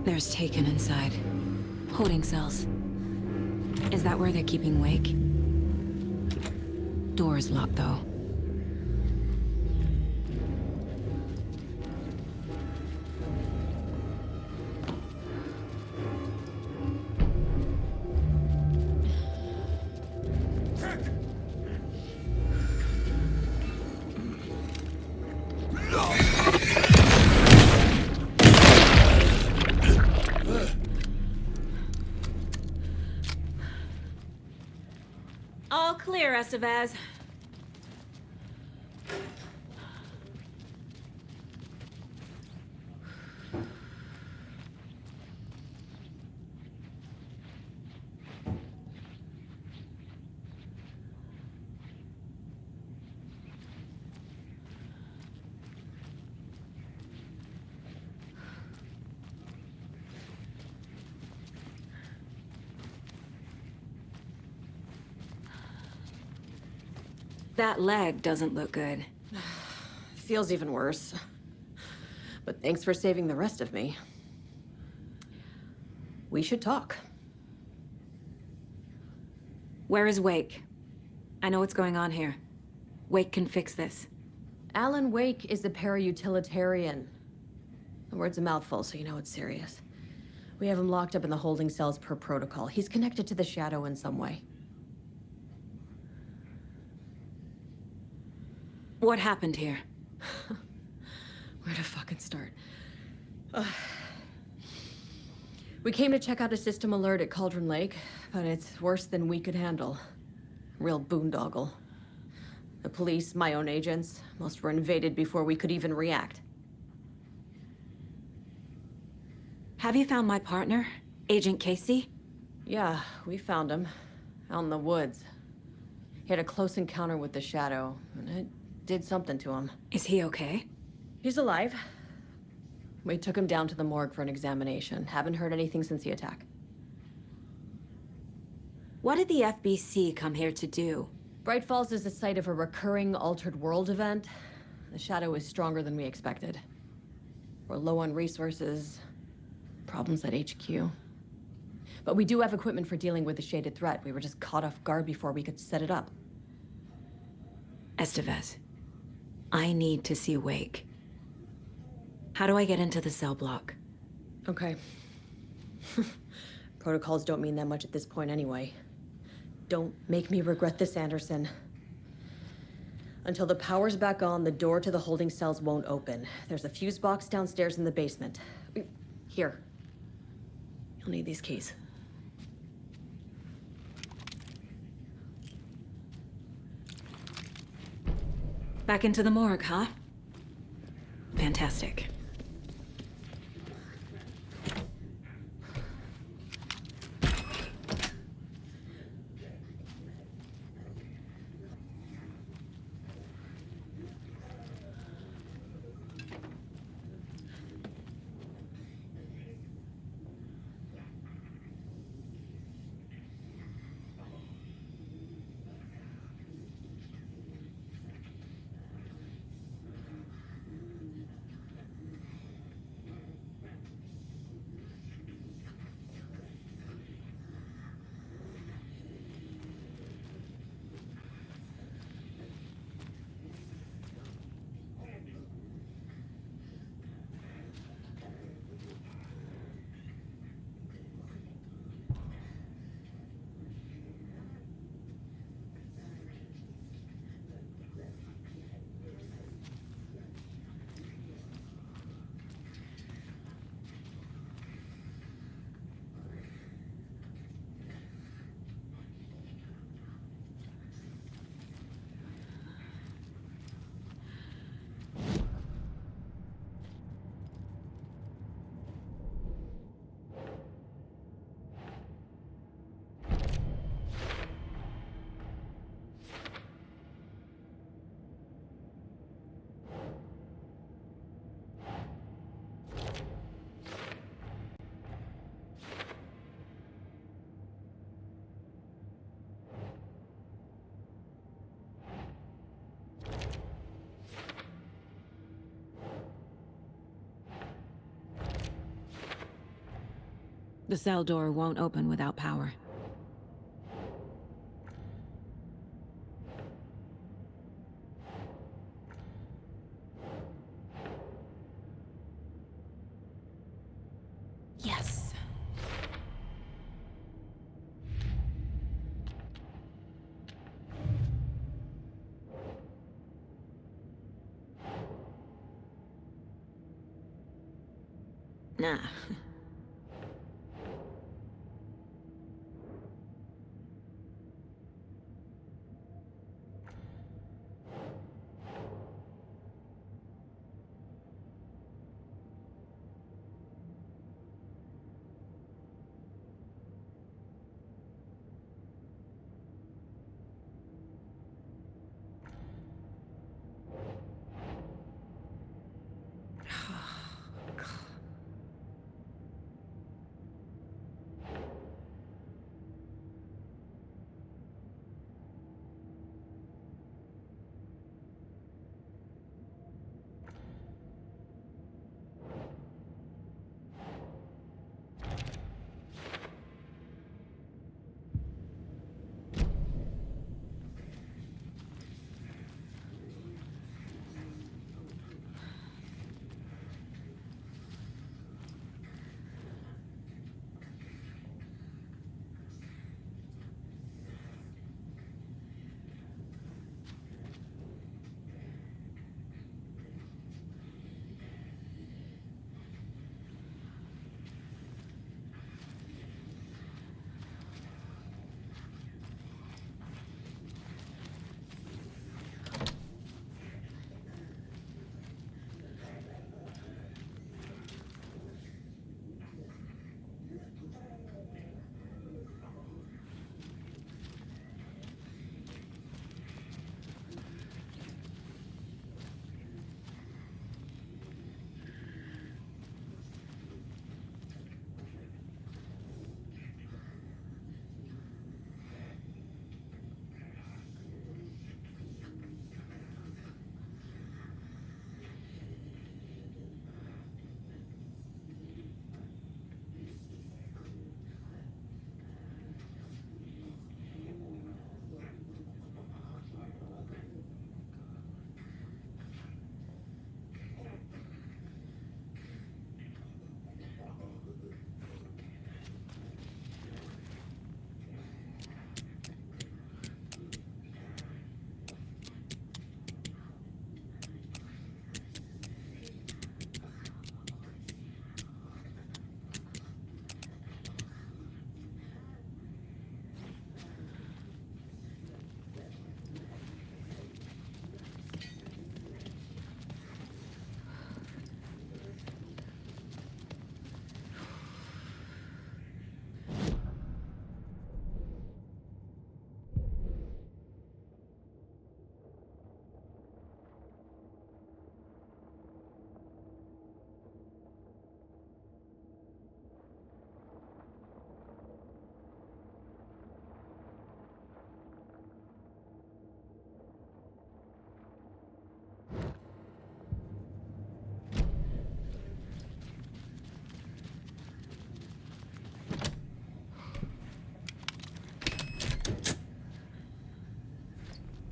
[SPEAKER 2] There's Taken inside. Holding cells. Is that where they're keeping Wake? Door's locked, though. All clear, Estevez. That leg doesn't look good.
[SPEAKER 3] Feels even worse. But thanks for saving the rest of me. We should talk.
[SPEAKER 2] Where is Wake? I know what's going on here. Wake can fix this.
[SPEAKER 3] Alan Wake is a para-utilitarian. The word's a mouthful, so you know it's serious. We have him locked up in the holding cells per protocol. He's connected to the Shadow in some way.
[SPEAKER 2] What happened here?
[SPEAKER 3] Where to fucking start? We came to check out a system alert at Cauldron Lake, but it's worse than we could handle. Real boondoggle. The police, my own agents, most were invaded before we could even react.
[SPEAKER 2] Have you found my partner, Agent Casey?
[SPEAKER 3] Yeah, we found him. Out in the woods. He had a close encounter with the Shadow, and it did something to him.
[SPEAKER 2] Is he okay?
[SPEAKER 3] He's alive. We took him down to the morgue for an examination. Haven't heard anything since the attack.
[SPEAKER 2] What did the FBC come here to do?
[SPEAKER 3] Bright Falls is the site of a recurring altered world event. The Shadow is stronger than we expected. We're low on resources. Problems at HQ. But we do have equipment for dealing with the shaded threat. We were just caught off guard before we could set it up.
[SPEAKER 2] Estevez, I need to see Wake. How do I get into the cell block?
[SPEAKER 3] Okay. Protocols don't mean that much at this point anyway. Don't make me regret this, Anderson. Until the power's back on, the door to the holding cells won't open. There's a fuse box downstairs in the basement. Here. You'll need these keys.
[SPEAKER 2] Back into the morgue, huh? Fantastic. The cell door won't open without power. Yes. Nah.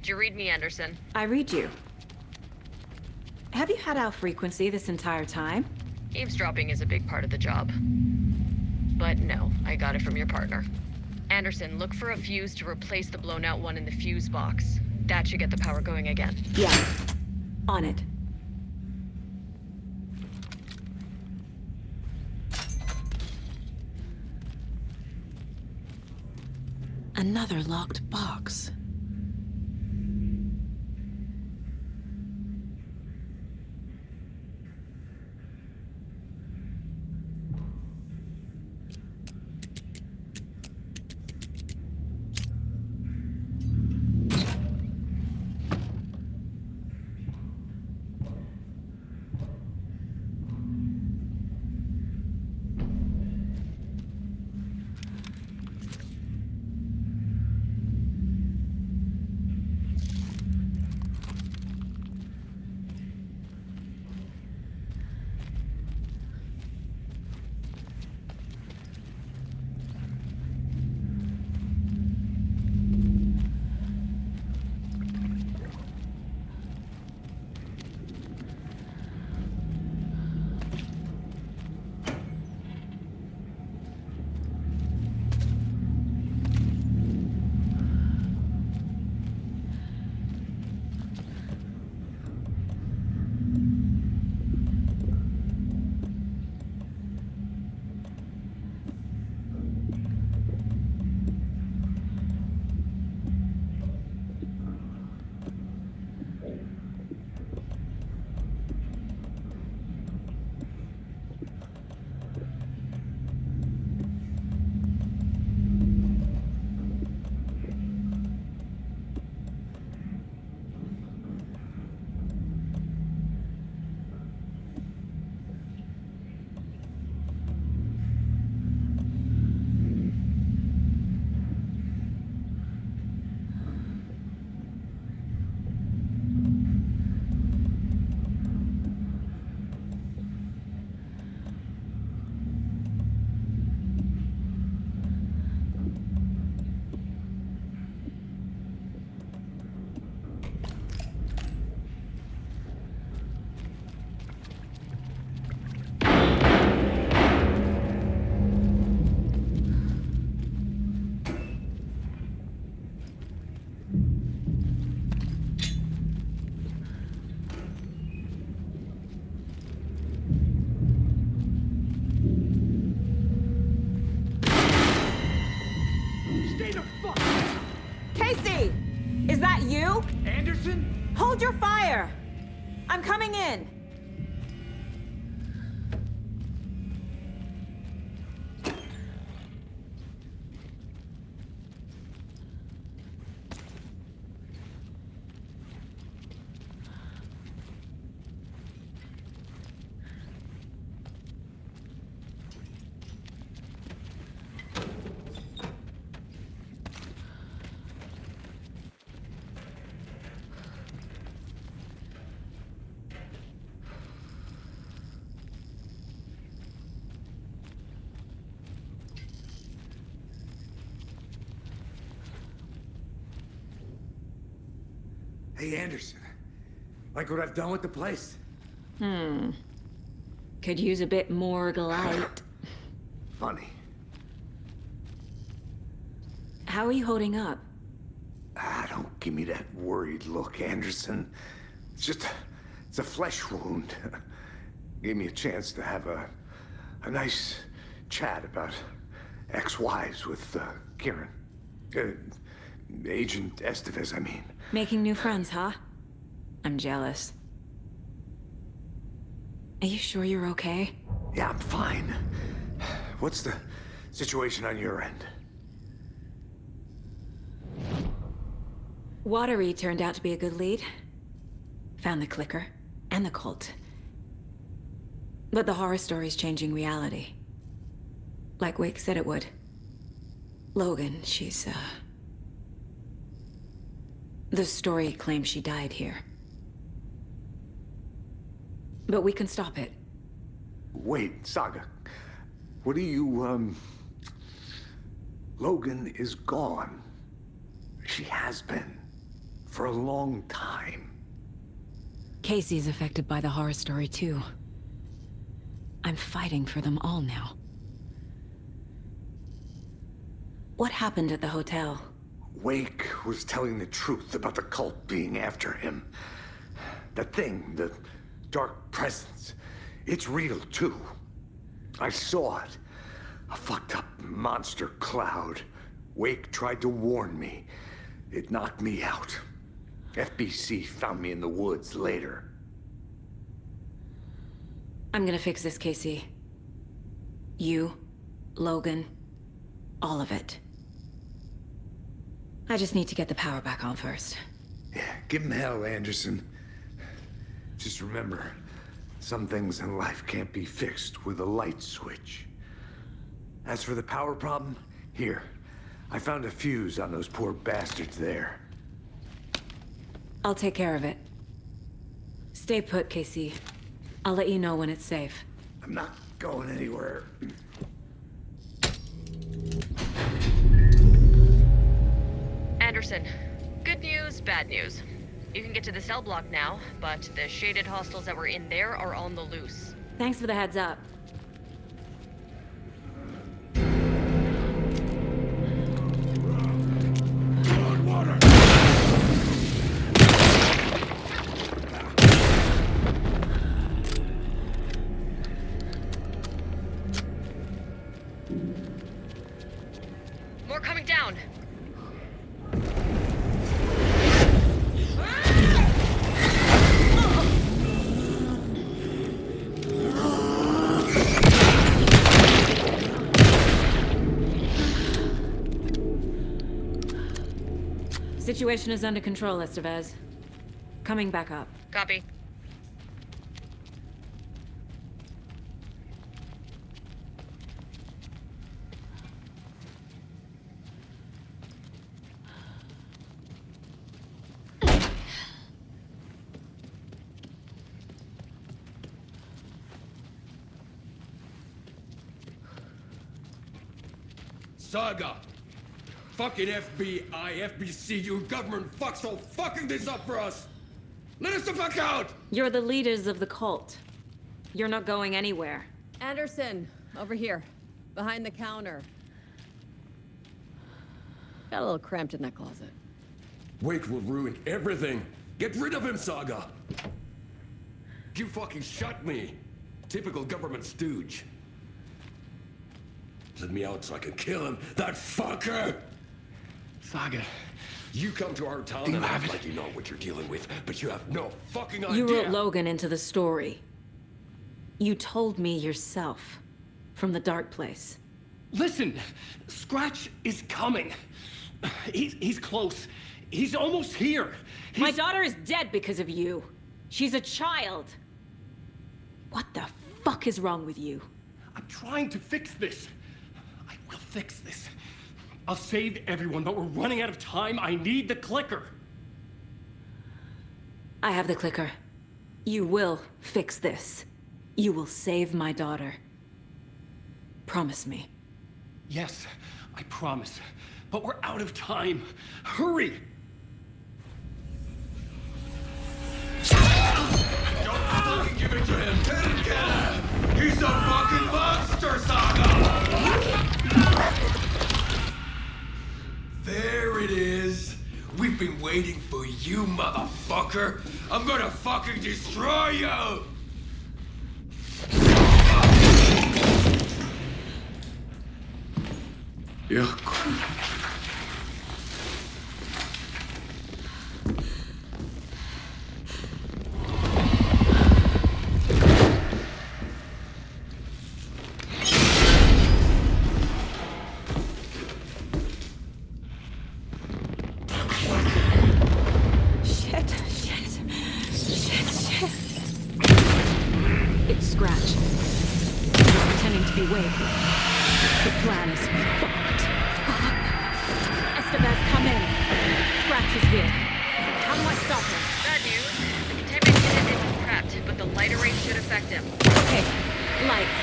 [SPEAKER 3] Do you read me, Anderson?
[SPEAKER 2] I read you. Have you had our frequency this entire time?
[SPEAKER 3] Eavesdropping is a big part of the job. But no, I got it from your partner. Anderson, look for a fuse to replace the blown out one in the fuse box. That should get the power going again.
[SPEAKER 2] Yeah. On it. Another locked box. Casey! Is that you?
[SPEAKER 9] Anderson?
[SPEAKER 2] Hold your fire! I'm coming in.
[SPEAKER 21] Hey, Anderson. Like what I've done with the place?
[SPEAKER 2] Could use a bit more light.
[SPEAKER 21] Funny.
[SPEAKER 2] How are you holding up?
[SPEAKER 21] Don't give me that worried look, Anderson. It's a flesh wound. Gave me a chance to have a nice chat about ex-wives with Kieran. Agent Estevez, I mean.
[SPEAKER 2] Making new friends, huh? I'm jealous. Are you sure you're okay?
[SPEAKER 21] Yeah, I'm fine. What's the situation on your end?
[SPEAKER 2] Watery turned out to be a good lead. Found the clicker and the cult. But the horror story's changing reality. Like Wake said it would. Logan, she's, the story claims she died here. But we can stop it.
[SPEAKER 21] Wait, Saga. What do you, Logan is gone. She has been. For a long time.
[SPEAKER 2] Casey's affected by the horror story, too. I'm fighting for them all now. What happened at the hotel?
[SPEAKER 21] Wake was telling the truth about the cult being after him. That thing, the dark presence, it's real too. I saw it. A fucked up monster cloud. Wake tried to warn me. It knocked me out. FBC found me in the woods later.
[SPEAKER 2] I'm gonna fix this, Casey. You, Logan, all of it. I just need to get the power back on first.
[SPEAKER 21] Yeah, give him hell, Anderson. Just remember, some things in life can't be fixed with a light switch. As for the power problem, here. I found a fuse on those poor bastards there.
[SPEAKER 2] I'll take care of it. Stay put, Casey. I'll let you know when it's safe.
[SPEAKER 21] I'm not going anywhere.
[SPEAKER 3] Anderson, good news, bad news. You can get to the cell block now, but the shaded hostiles that were in there are on the loose.
[SPEAKER 2] Thanks for the heads up.
[SPEAKER 3] More coming down.
[SPEAKER 2] Situation is under control, Estevez. Coming back up.
[SPEAKER 3] Copy.
[SPEAKER 22] Saga! Fucking FBI, FBC, you government fucks all fucking this up for us! Let us the fuck out!
[SPEAKER 2] You're the leaders of the cult. You're not going anywhere.
[SPEAKER 3] Anderson, over here. Behind the counter. Got a little cramped in that closet.
[SPEAKER 22] Wake will ruin everything! Get rid of him, Saga! You fucking shot me! Typical government stooge. Let me out so I can kill him, that fucker!
[SPEAKER 9] Saga,
[SPEAKER 22] You come to our town and act like you know what you're dealing with, but you have no fucking idea.
[SPEAKER 2] You wrote Logan into the story. You told me yourself. From the dark place.
[SPEAKER 9] Listen, Scratch is coming. He's close. He's almost here.
[SPEAKER 2] My daughter is dead because of you. She's a child. What the fuck is wrong with you?
[SPEAKER 9] I'm trying to fix this. I will fix this. I'll save everyone, but we're running out of time. I need the clicker.
[SPEAKER 2] I have the clicker. You will fix this. You will save my daughter. Promise me.
[SPEAKER 9] Yes, I promise. But we're out of time. Hurry!
[SPEAKER 11] Don't fucking give it to him! Get him! He's a fucking monster, Saga! There it is! We've been waiting for you, motherfucker! I'm gonna fucking destroy you! Yeah.
[SPEAKER 2] It's Scratch. He's pretending to be Wade. The plan is fucked. Estevez, come in. Scratch is here. How do I stop him?
[SPEAKER 8] Bad news. The containment unit isn't prepped, but the light array should affect him.
[SPEAKER 2] Okay. Lights.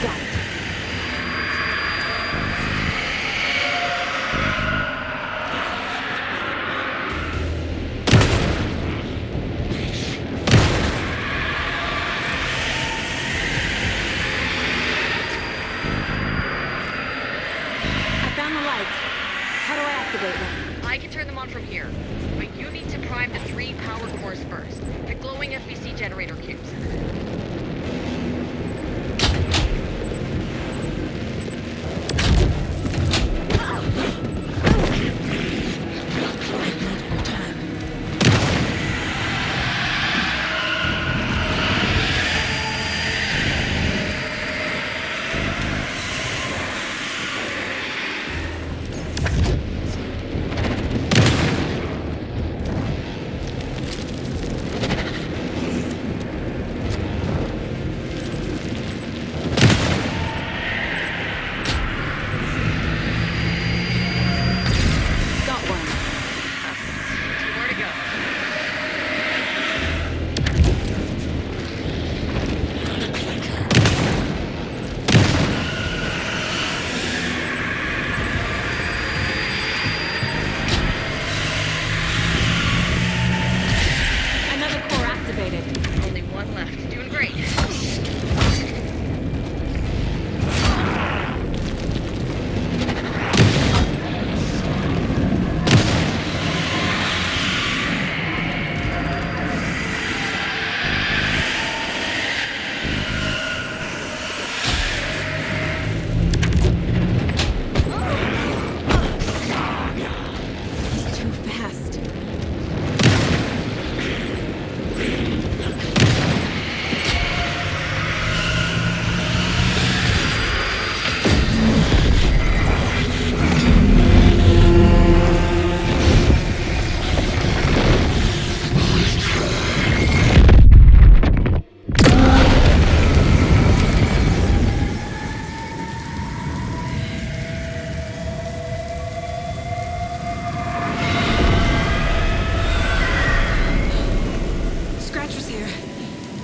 [SPEAKER 2] Got it.
[SPEAKER 8] I can turn them on from here, but you need to prime the 3 power cores first. The glowing FBC generator cubes.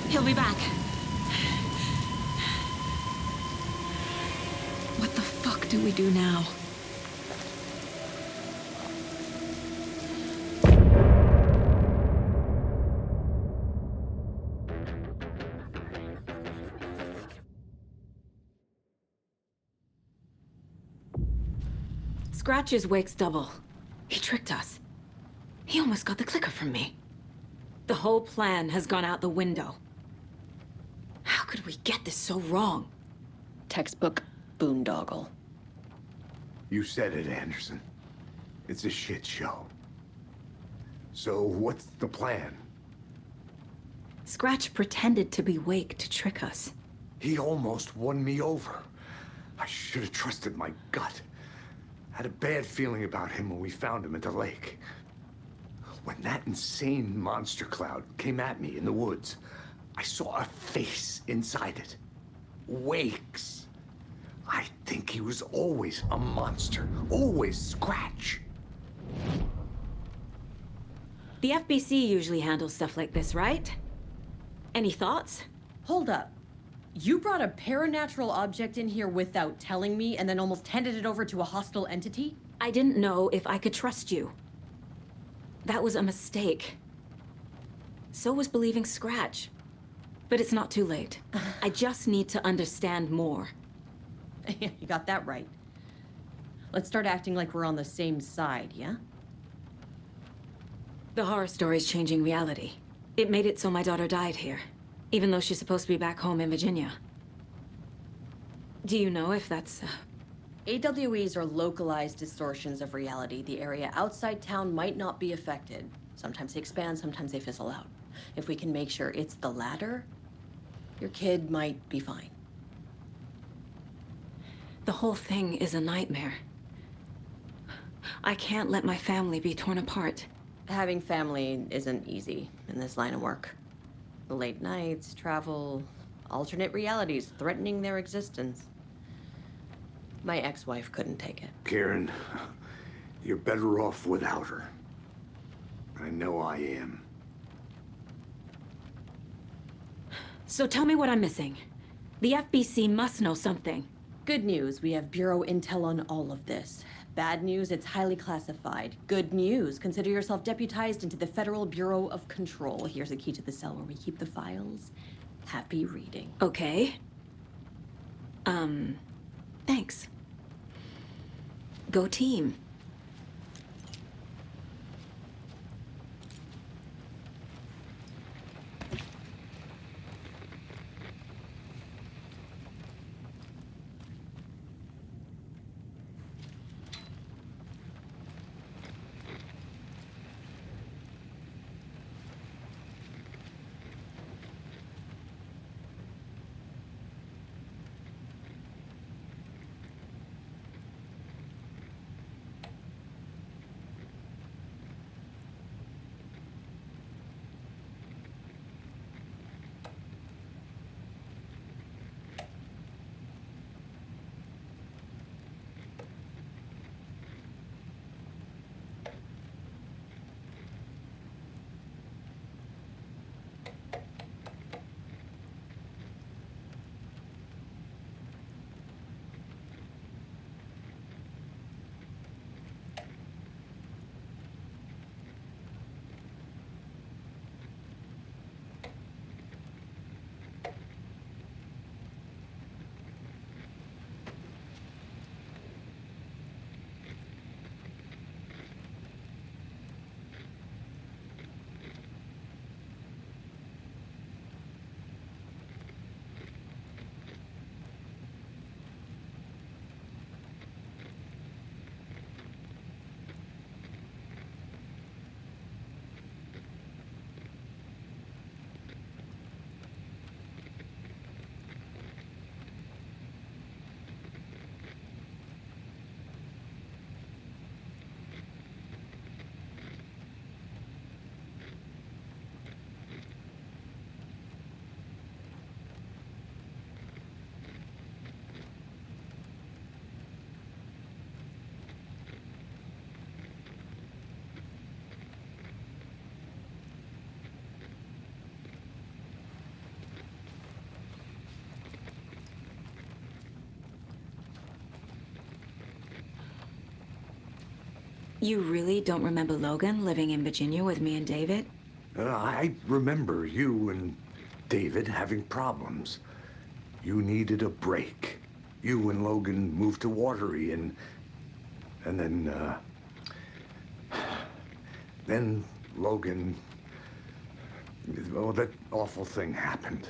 [SPEAKER 2] He'll be back. What the fuck do we do now? Scratch's wakes double. He tricked us. He almost got the clicker from me. The whole plan has gone out the window. How could we get this so wrong?
[SPEAKER 3] Textbook boondoggle.
[SPEAKER 21] You said it, Anderson. It's a shit show. So what's the plan?
[SPEAKER 10] Scratch pretended to be Wake to trick us.
[SPEAKER 21] He almost won me over. I should have trusted my gut. Had a bad feeling about him when we found him at the lake. When that insane monster cloud came at me in the woods, I saw a face inside it. Wake's. I think he was always a monster. Always Scratch.
[SPEAKER 2] The FBC usually handles stuff like this, right? Any thoughts?
[SPEAKER 3] Hold up. You brought a paranatural object in here without telling me and then almost handed it over to a hostile entity?
[SPEAKER 2] I didn't know if I could trust you. That was a mistake. So was believing Scratch. But it's not too late. I just need to understand more.
[SPEAKER 3] You got that right. Let's start acting like we're on the same side, yeah?
[SPEAKER 2] The horror story's changing reality. It made it so my daughter died here, even though she's supposed to be back home in Virginia. Do you know if that's...
[SPEAKER 3] AWEs are localized distortions of reality. The area outside town might not be affected. Sometimes they expand, sometimes they fizzle out. If we can make sure it's the latter, your kid might be fine.
[SPEAKER 2] The whole thing is a nightmare. I can't let my family be torn apart.
[SPEAKER 3] Having family isn't easy in this line of work. The late nights, travel, alternate realities threatening their existence. My ex-wife couldn't take it.
[SPEAKER 21] Karen, you're better off without her. I know I am.
[SPEAKER 2] So tell me what I'm missing. The FBC must know something.
[SPEAKER 3] Good news, we have Bureau intel on all of this. Bad news, it's highly classified. Good news, consider yourself deputized into the Federal Bureau of Control. Here's a key to the cell where we keep the files. Happy reading.
[SPEAKER 2] Okay. Thanks. Go team. You really don't remember Logan living in Virginia with me and David?
[SPEAKER 21] I remember you and David having problems. You needed a break. You and Logan moved to Watery and then Logan, well, that awful thing happened.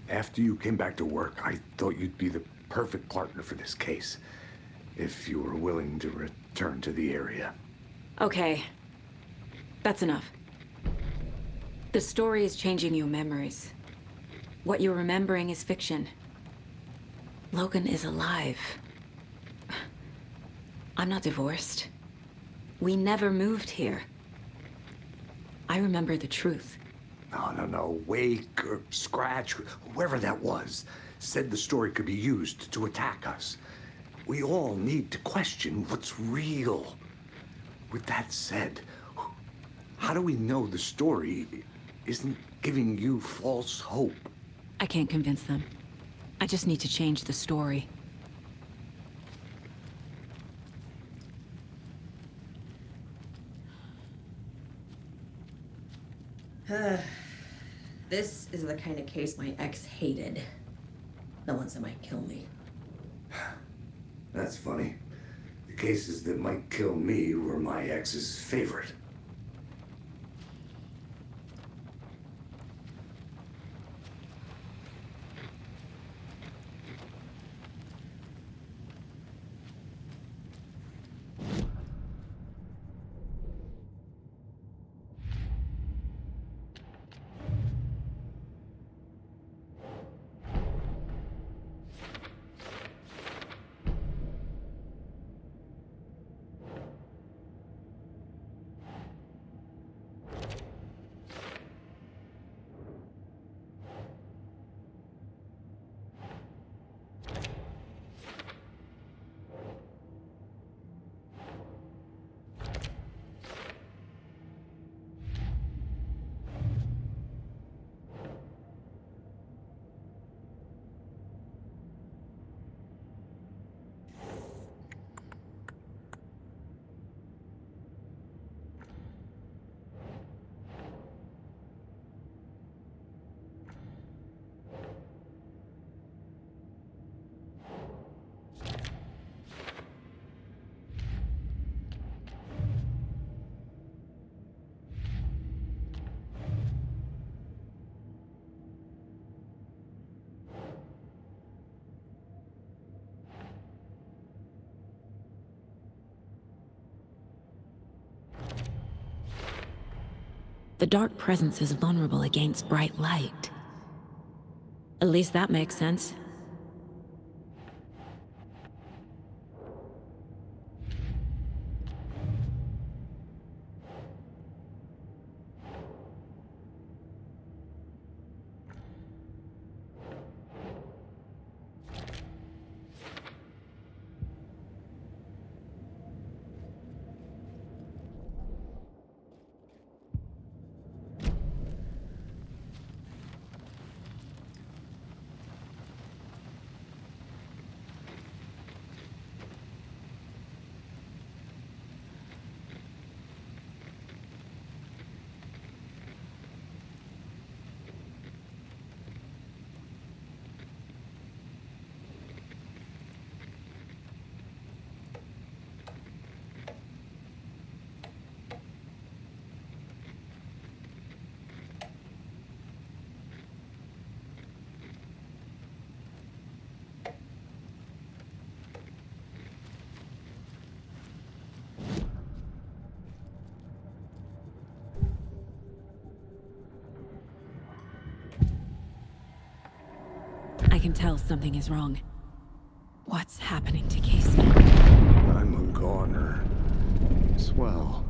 [SPEAKER 21] After you came back to work, I thought you'd be the perfect partner for this case. If you were willing to return to the area.
[SPEAKER 2] Okay. That's enough. The story is changing your memories. What you're remembering is fiction. Logan is alive. I'm not divorced. We never moved here. I remember the truth.
[SPEAKER 21] No. Wake or Scratch, whoever that was, said the story could be used to attack us. We all need to question what's real. With that said, how do we know the story isn't giving you false hope?
[SPEAKER 2] I can't convince them. I just need to change the story.
[SPEAKER 3] This is the kind of case my ex hated. The ones that might kill me.
[SPEAKER 21] That's funny. The cases that might kill me were my ex's favorite.
[SPEAKER 2] The dark presence is vulnerable against bright light. At least that makes sense. I can tell something is wrong. What's happening to Casey?
[SPEAKER 21] I'm a goner. Swell.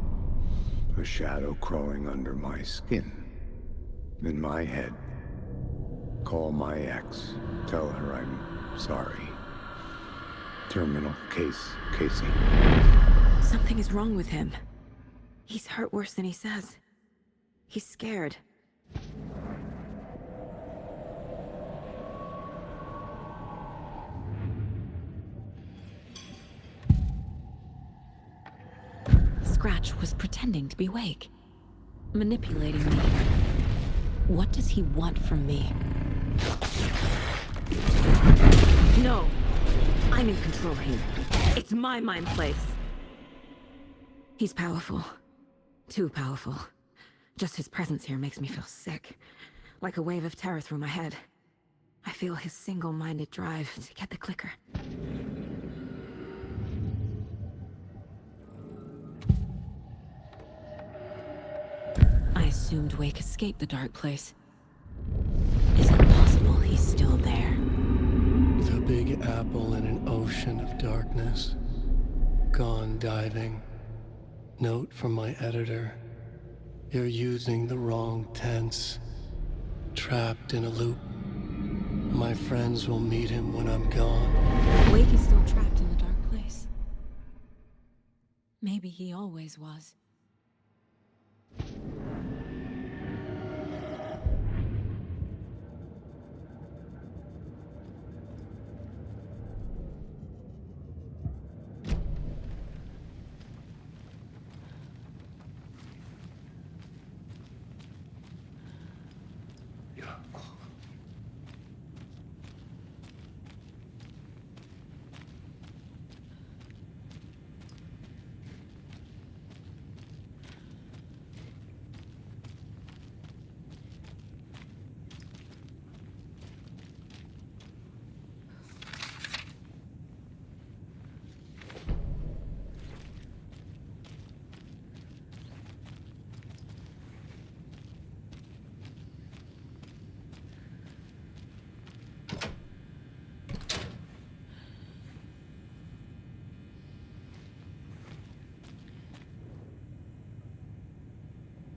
[SPEAKER 21] A shadow crawling under my skin. In my head. Call my ex. Tell her I'm sorry. Terminal case, Casey.
[SPEAKER 2] Something is wrong with him. He's hurt worse than he says. He's scared. Scratch was pretending to be awake, manipulating me. What does he want from me? No! I'm in control here. It's my mind place. He's powerful. Too powerful. Just his presence here makes me feel sick. Like a wave of terror through my head. I feel his single-minded drive to get the clicker. assumed Wake escaped the dark place. Is it possible he's still there?
[SPEAKER 1] The Big Apple in an ocean of darkness. Gone diving. Note from my editor. You're using the wrong tense. Trapped in a loop. My friends will meet him when I'm gone.
[SPEAKER 2] Wake is still trapped in the dark place. Maybe he always was.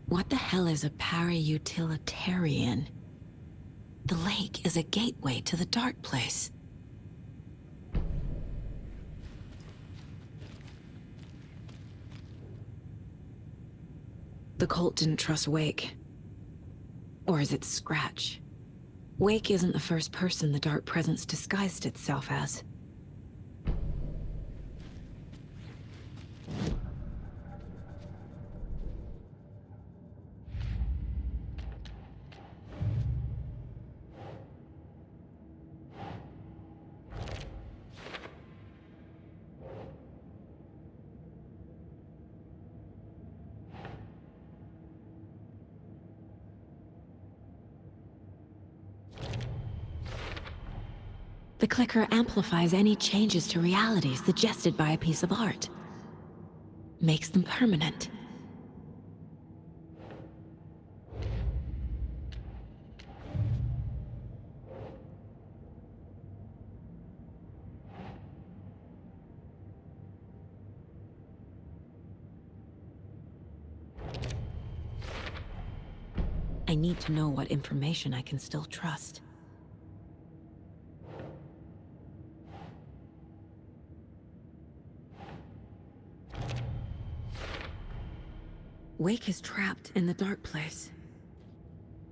[SPEAKER 2] What the hell is a para-utilitarian? The lake is a gateway to the dark place. The cult didn't trust Wake. Or is it Scratch? Wake isn't the first person the dark presence disguised itself as. The clicker amplifies any changes to reality suggested by a piece of art. Makes them permanent. I need to know what information I can still trust. Wake is trapped in the dark place.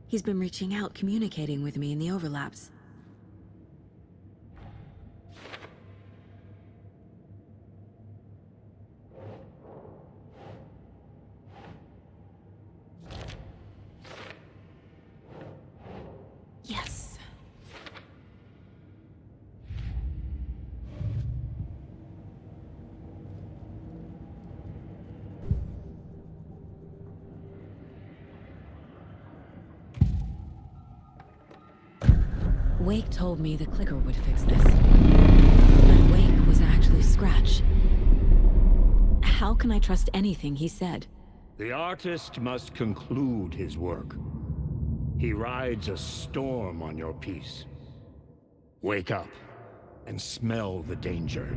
[SPEAKER 2] He's been reaching out, communicating with me in the overlaps. Yes. Wake told me the clicker would fix this. But Wake was actually Scratch. How can I trust anything he said?
[SPEAKER 7] The artist must conclude his work. He rides a storm on your piece. Wake up and smell the danger.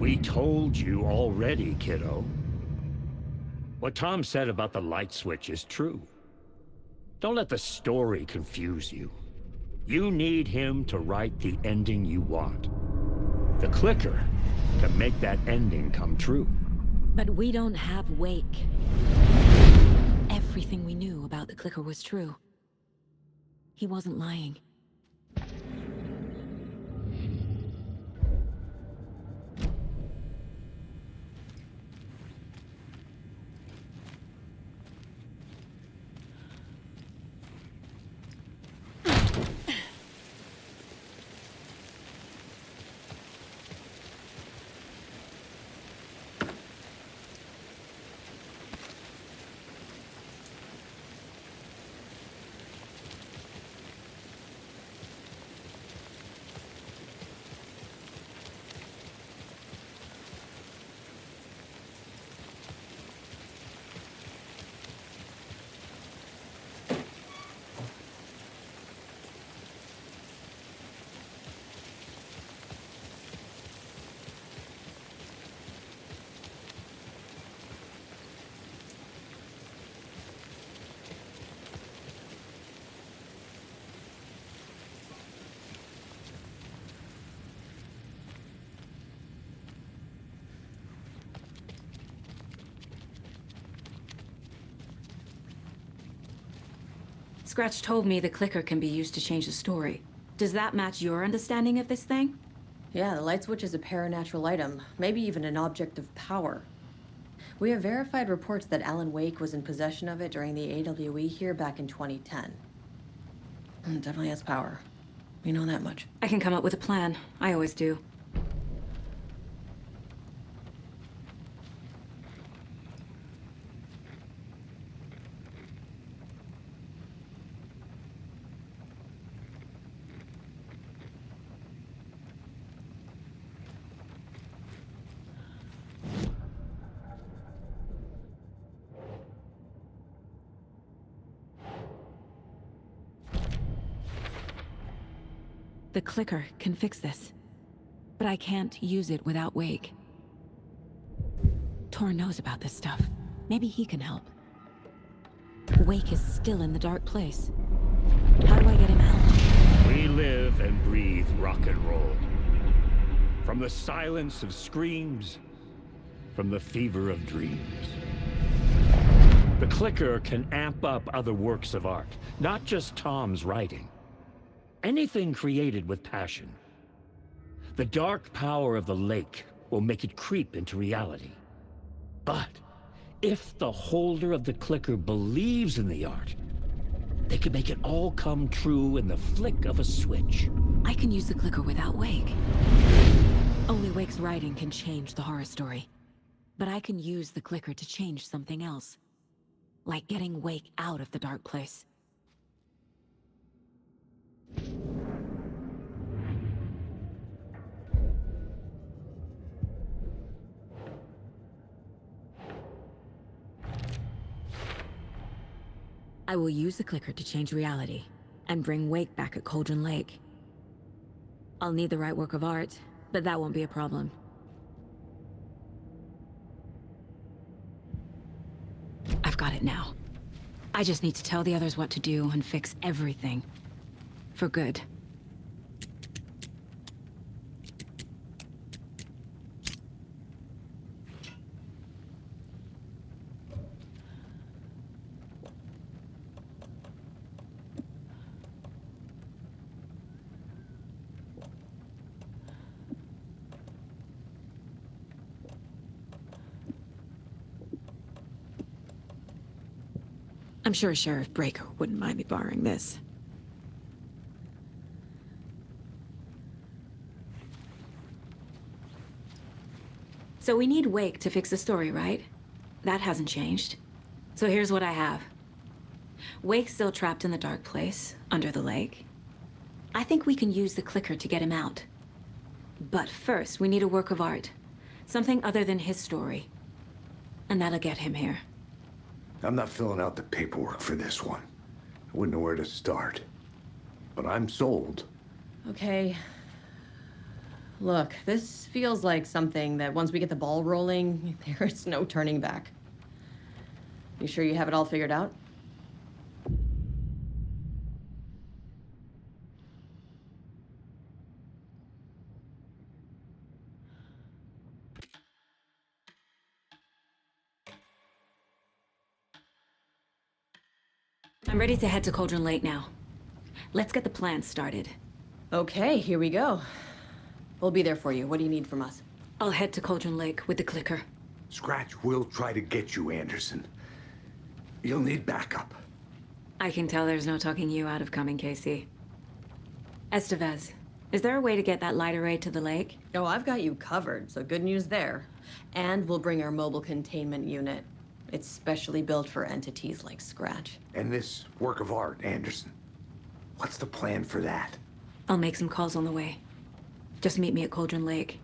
[SPEAKER 7] We told you already, kiddo. What Tom said about the light switch is true. Don't let the story confuse you. You need him to write the ending you want. The clicker can make that ending come true.
[SPEAKER 2] But we don't have Wake. Everything we knew about the clicker was true. He wasn't lying. Scratch told me the clicker can be used to change the story. Does that match your understanding of this thing?
[SPEAKER 3] Yeah, the light switch is a paranatural item, maybe even an object of power. We have verified reports that Alan Wake was in possession of it during the AWE here back in 2010. It definitely has power. You know that much.
[SPEAKER 2] I can come up with a plan. I always do. The clicker can fix this, but I can't use it without Wake. Tor knows about this stuff. Maybe he can help. Wake is still in the dark place. How do I get him out?
[SPEAKER 7] We live and breathe rock and roll. From the silence of screams, from the fever of dreams. The clicker can amp up other works of art, not just Tom's writing. Anything created with passion. The dark power of the lake will make it creep into reality. But if the holder of the clicker believes in the art, they can make it all come true in the flick of a switch.
[SPEAKER 2] I can use the clicker without Wake. Only Wake's writing can change the horror story. But I can use the clicker to change something else. Like getting Wake out of the dark place. I will use the clicker to change reality, and bring Wake back at Cauldron Lake. I'll need the right work of art, but that won't be a problem. I've got it now. I just need to tell the others what to do and fix everything. For good. I'm sure Sheriff Breaker wouldn't mind me borrowing this. So we need Wake to fix the story, right? That hasn't changed. So here's what I have. Wake's still trapped in the dark place, under the lake. I think we can use the clicker to get him out. But first, we need a work of art. Something other than his story. And that'll get him here.
[SPEAKER 21] I'm not filling out the paperwork for this one. I wouldn't know where to start. But I'm sold.
[SPEAKER 3] Okay. Look, this feels like something that once we get the ball rolling, there is no turning back. You sure you have it all figured out?
[SPEAKER 2] I'm ready to head to Cauldron Lake now. Let's get the plan started.
[SPEAKER 3] Okay, here we go. We'll be there for you. What do you need from us?
[SPEAKER 2] I'll head to Cauldron Lake with the clicker.
[SPEAKER 21] Scratch will try to get you, Anderson. You'll need backup.
[SPEAKER 2] I can tell there's no talking you out of coming, Casey. Estevez, is there a way to get that light array to the lake?
[SPEAKER 3] Oh, I've got you covered, so good news there. And we'll bring our mobile containment unit. It's specially built for entities like Scratch.
[SPEAKER 21] And this work of art, Anderson. What's the plan for that?
[SPEAKER 2] I'll make some calls on the way. Just meet me at Cauldron Lake.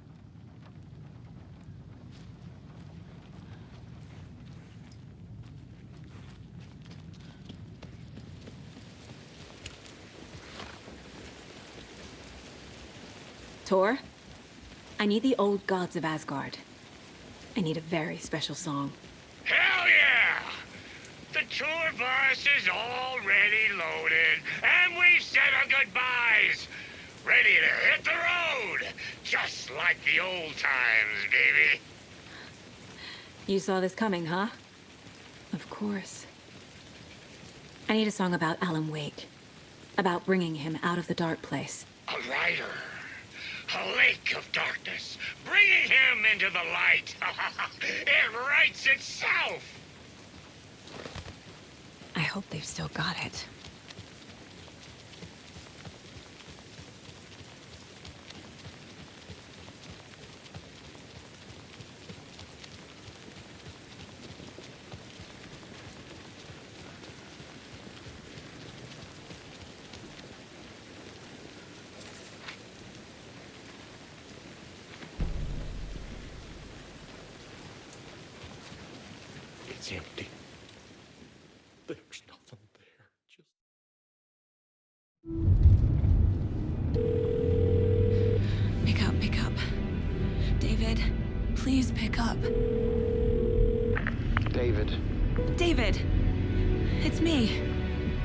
[SPEAKER 2] Tor, I need the old gods of Asgard. I need a very special song.
[SPEAKER 13] Hell yeah! The tour bus is already loaded, and we've said our goodbyes. Ready to hit the road, just like the old times, baby.
[SPEAKER 2] You saw this coming, huh? Of course. I need a song about Alan Wake. About bringing him out of the dark place.
[SPEAKER 13] A rider. A lake of darkness. Bringing him into the light. It writes itself.
[SPEAKER 2] I hope they've still got it.
[SPEAKER 22] It's empty. There's nothing there. Just...
[SPEAKER 2] Pick up. David, please pick up.
[SPEAKER 6] David.
[SPEAKER 2] David! It's me.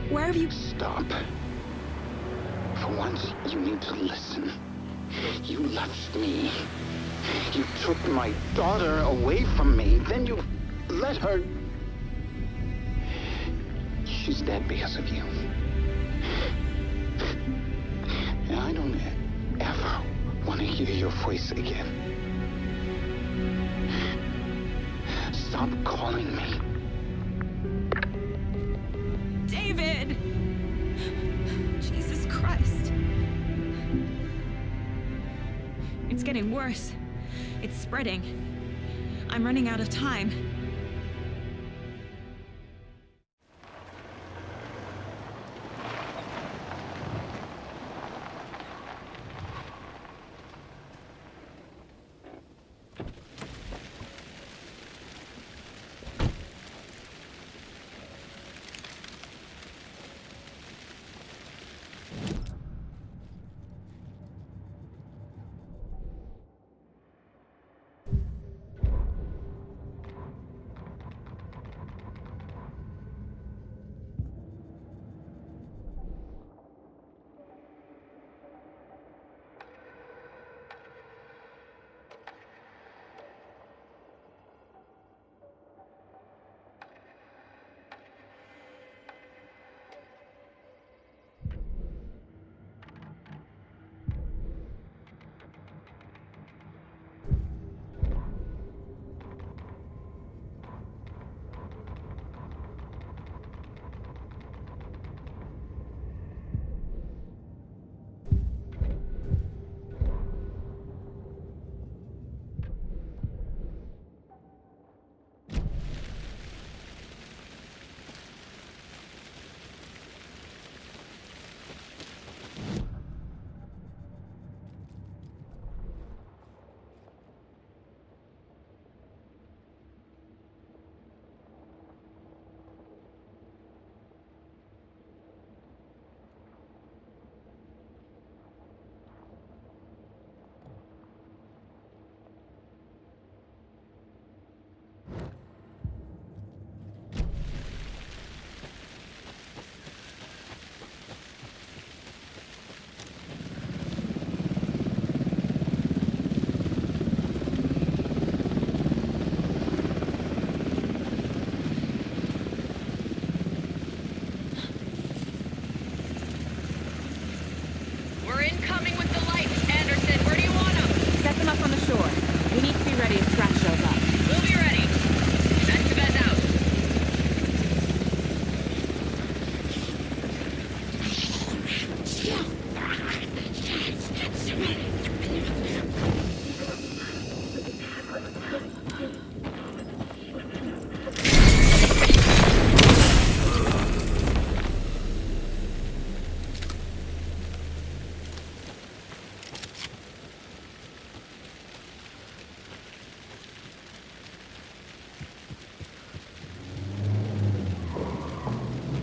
[SPEAKER 2] Where have you...
[SPEAKER 6] Stop. For once, you need to listen. You left me. You took my daughter away from me. Then you let her... She's dead because of you. And I don't ever want to hear your voice again. Stop calling me.
[SPEAKER 2] David! Jesus Christ. It's getting worse. It's spreading. I'm running out of time.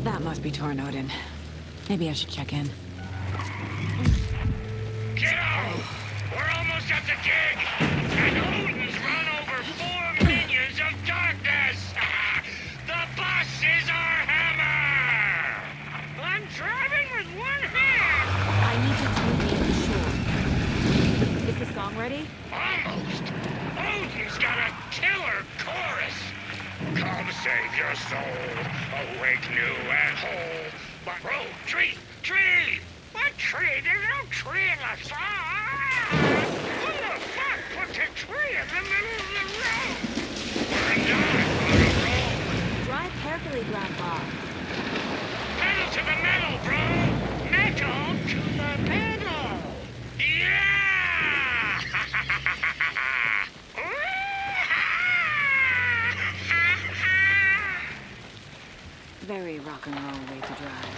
[SPEAKER 2] That must be Torn Odin. Maybe I should check in.
[SPEAKER 13] Kiddo! We're almost at the gig! And Odin's run over 4 minions of darkness! The bus is our hammer! I'm driving with one hand!
[SPEAKER 2] I need you to meet me at the shore. Is the song ready?
[SPEAKER 13] Almost! Odin's got a killer chorus! Come save your soul. Awake new and whole. But bro, tree! What tree? There's no tree in the sun! Who the fuck put the tree in the middle of the road? We're not on a road.
[SPEAKER 2] Drive carefully, Grandpa.
[SPEAKER 13] Pedal to the metal, bro! Metal to the pedal! Yeah!
[SPEAKER 2] Very rock and roll way to drive.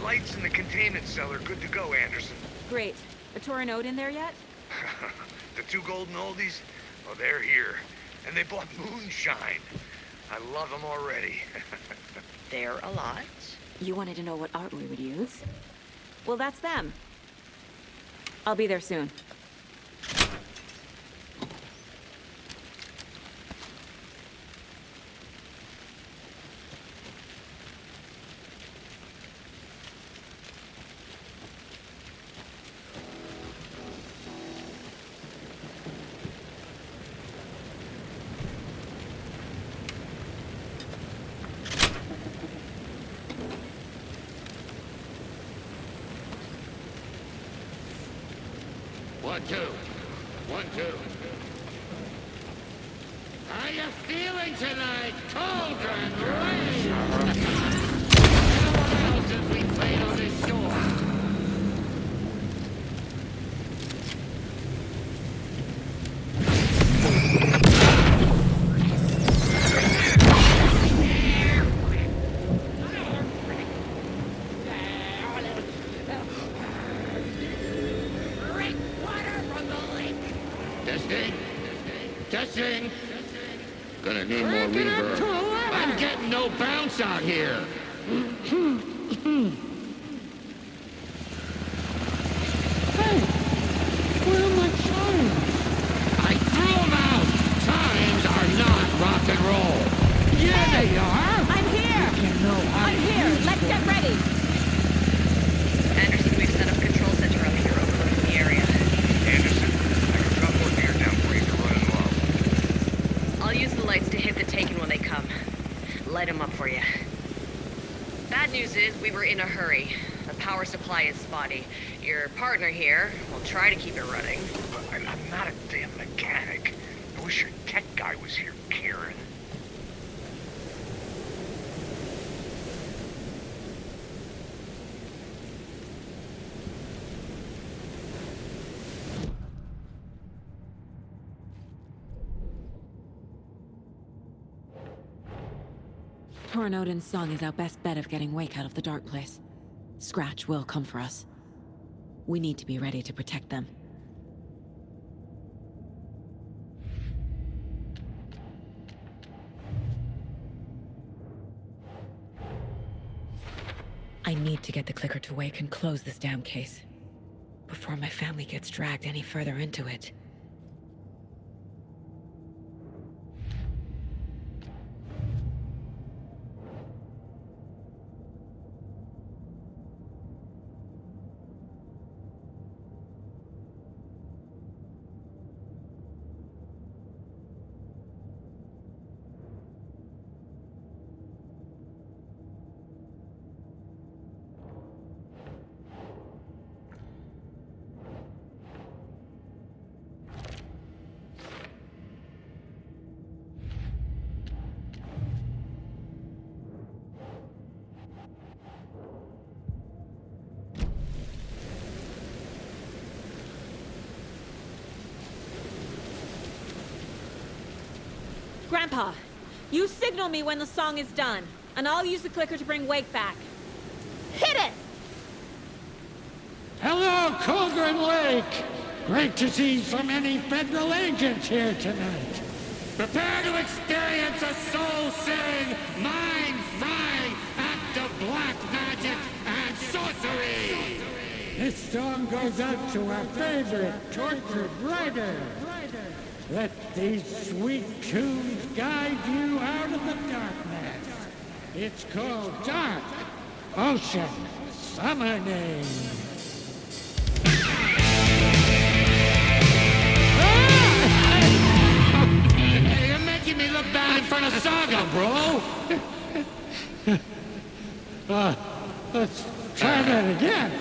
[SPEAKER 6] Lights in the containment cellar, good to go, Anderson.
[SPEAKER 2] Great. A Torinode in there yet?
[SPEAKER 6] The two golden oldies? Oh, they're here. And they bought moonshine. I love them already.
[SPEAKER 8] They're a lot.
[SPEAKER 2] You wanted to know what art we would use? Well, that's them. I'll be there soon.
[SPEAKER 13] One, two. One, two. How you feeling tonight, Cauldron Rain? What else have we played on this shore? Testing. Gonna need more reverb. I'm getting no bounce out here.
[SPEAKER 15] Hey, where are my chimes?
[SPEAKER 13] I threw them out. Chimes are not rock and roll.
[SPEAKER 15] Yeah, they are.
[SPEAKER 2] I'm here. I'm here. Let's get ready.
[SPEAKER 8] Anderson, we've set up control center up here overlooking the area.
[SPEAKER 6] Anderson, I can drop more gear down for you if you're running low.
[SPEAKER 8] I'll use the lights to hit the Taken when they come. Light them up for you. Bad news is we were in a hurry. The power supply is spotty. Your partner here will try to keep it running.
[SPEAKER 6] But I'm not a damn mechanic. I wish your tech guy was here, Karen.
[SPEAKER 2] Torinode song is our best bet of getting Wake out of the dark place. Scratch will come for us. We need to be ready to protect them. I need to get the clicker to Wake and close this damn case before my family gets dragged any further into it. Grandpa, you signal me when the song is done, and I'll use the clicker to bring Wake back. Hit it!
[SPEAKER 13] Hello, Colgren Lake! Great to see so many federal agents here tonight.
[SPEAKER 7] Prepare to experience a soul-searing, mind-frying act of black magic and sorcery!
[SPEAKER 13] This song goes out to our favorite tortured writer. Let these sweet tunes guide you out of the darkness. It's called Dark Ocean Summoning.
[SPEAKER 7] Hey, you're making me look bad in front of Saga, bro!
[SPEAKER 13] Let's try that again.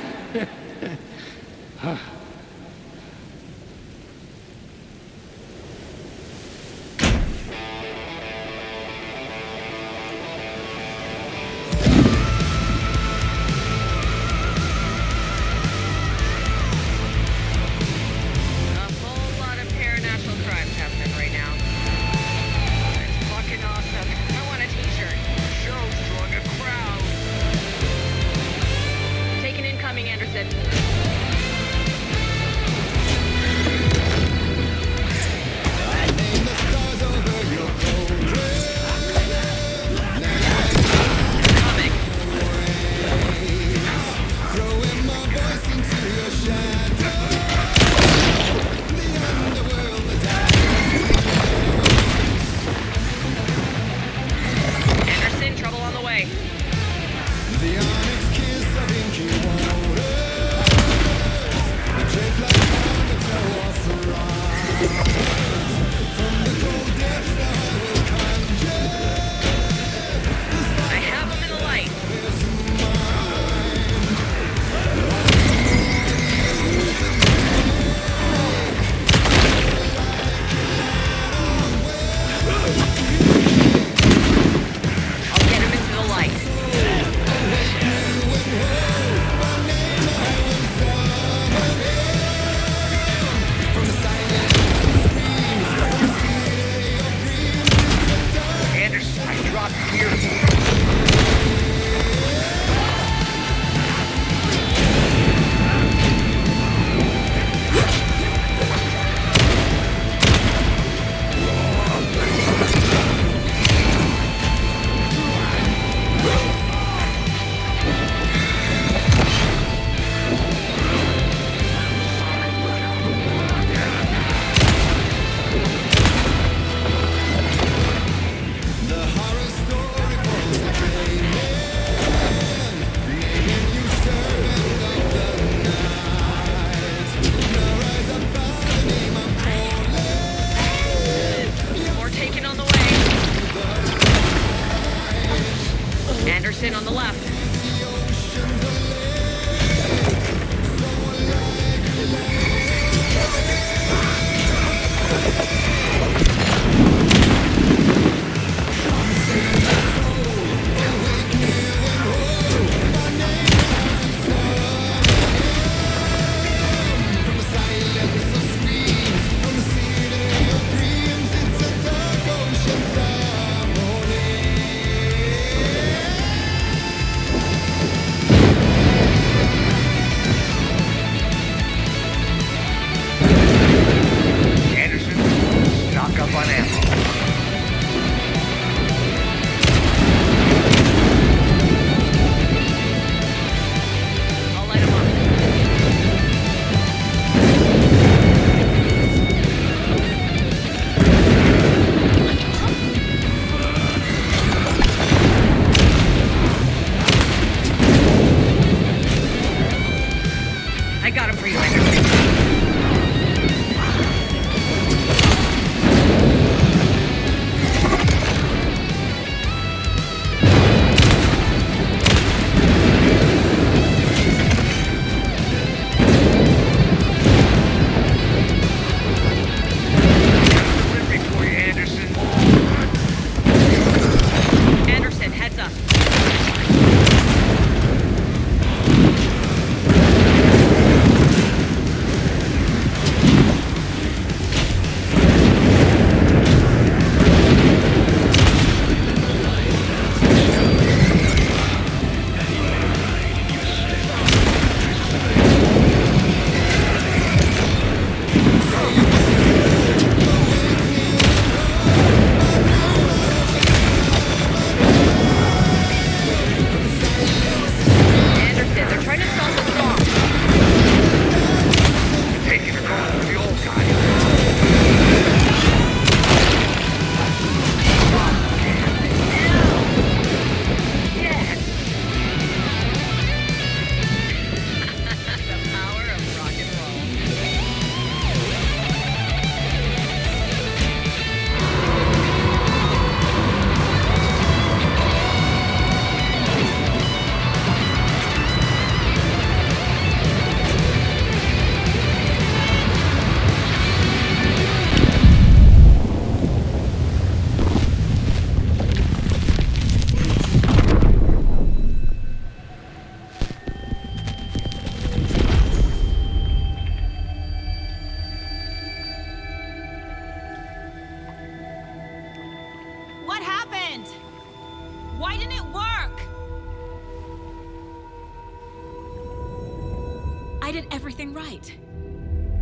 [SPEAKER 10] I did everything right.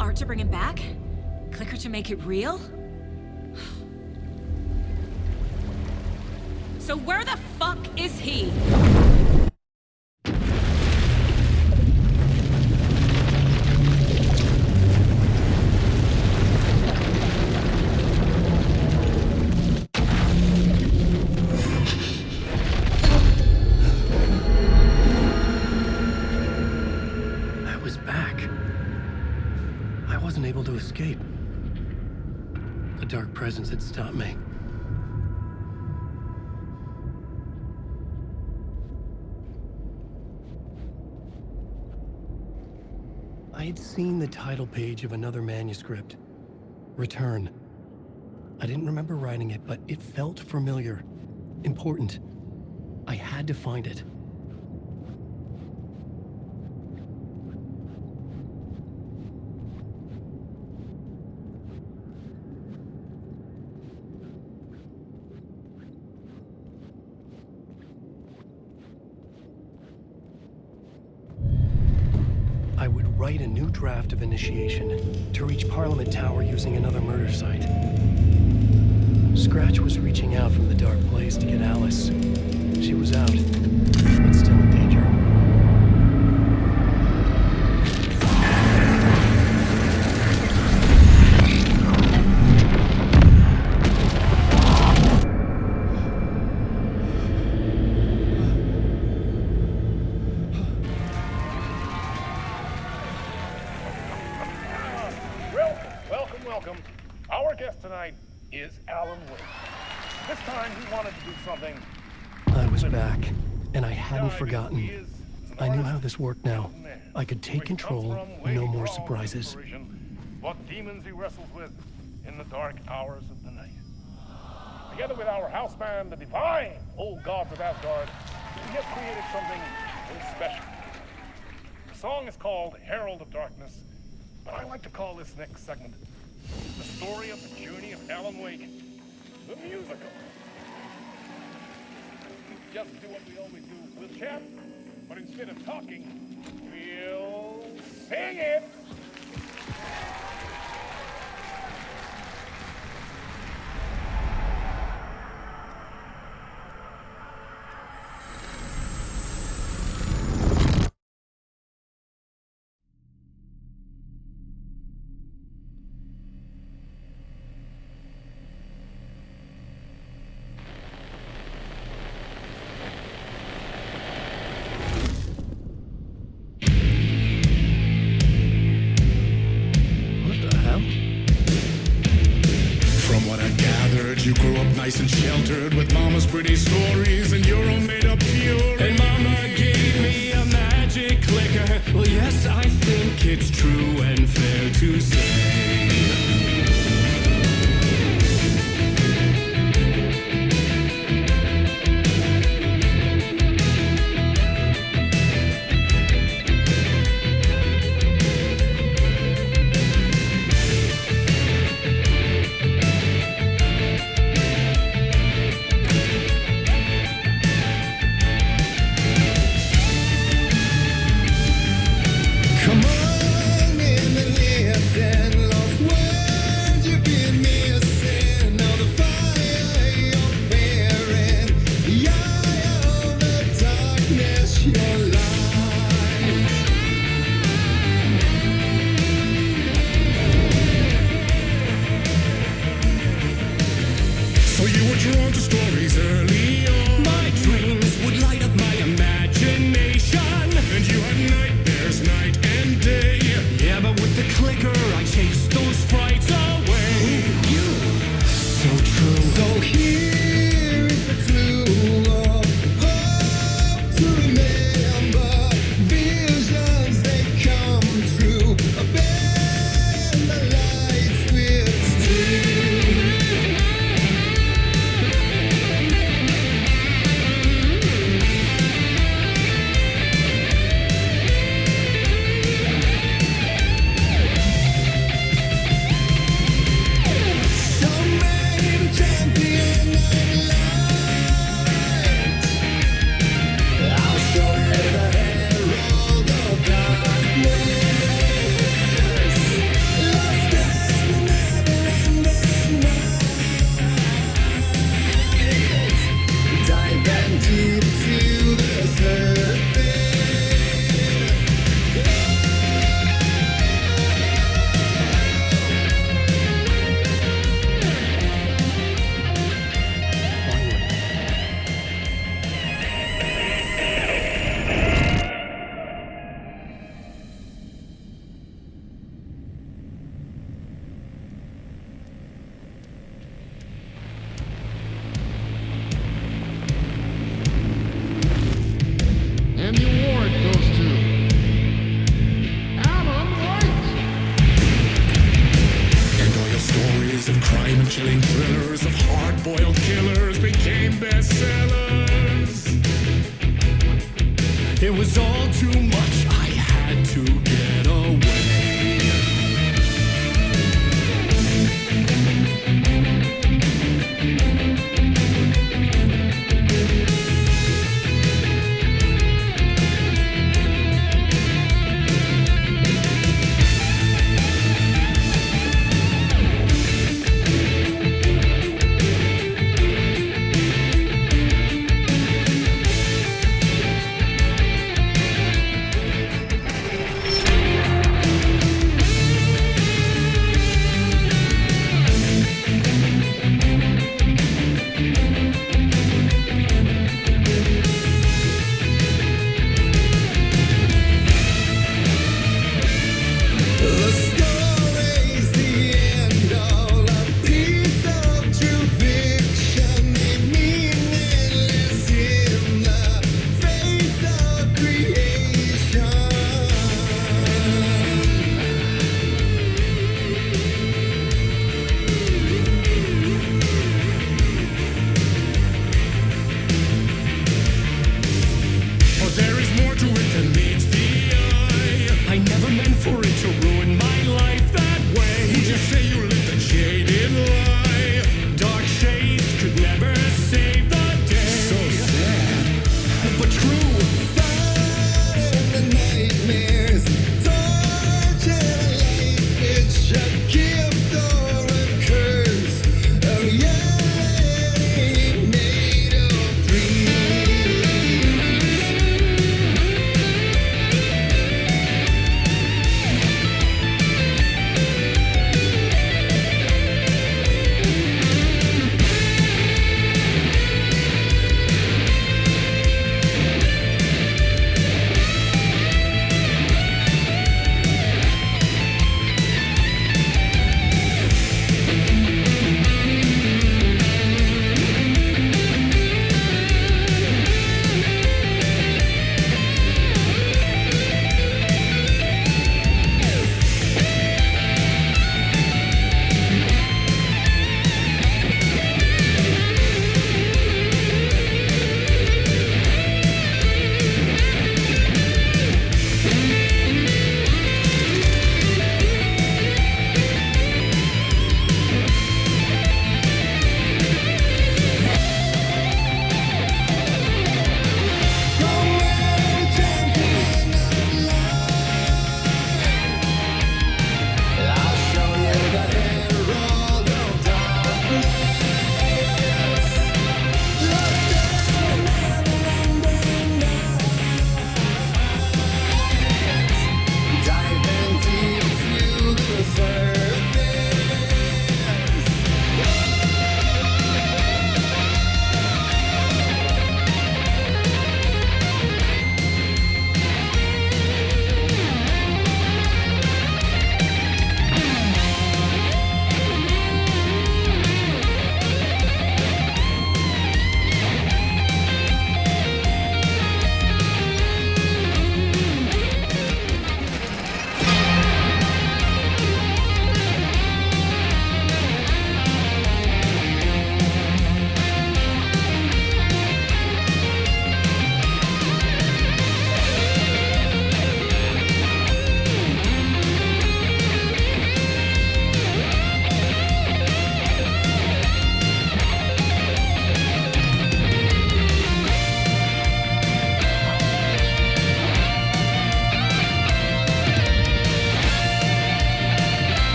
[SPEAKER 10] Art to bring him back? Clicker to make it real? So where the fuck is he?
[SPEAKER 1] I was back. I wasn't able to escape. A dark presence had stopped me. I had seen the title page of another manuscript, Return. I didn't remember writing it, but it felt familiar, important. I had to find it. I would write a new draft of initiation to reach Parliament Tower using another murder site. Scratch was reaching out from the dark place to get Alice. She was out, but still in danger.
[SPEAKER 17] Welcome. Our guest tonight is Alan Wake. This time he wanted to do something.
[SPEAKER 1] I was back, and I hadn't forgotten. I knew how this worked now. I could take control, no more surprises.
[SPEAKER 17] What demons he wrestles with in the dark hours of the night. Together with our house band, the divine old gods of Asgard, we have created something very special. The song is called Herald of Darkness, but I like to call this next segment the story of the journey of Alan Wake, the musical. Just do what we always do. We'll chat, but instead of talking, we'll sing it.
[SPEAKER 11] You grew up nice and sheltered with mama's pretty stories and your own made-up fury. And mama gave me a magic clicker. Well, yes, I think it's true and fair to say. Come on in and listen,
[SPEAKER 4] all too much. I had to get away.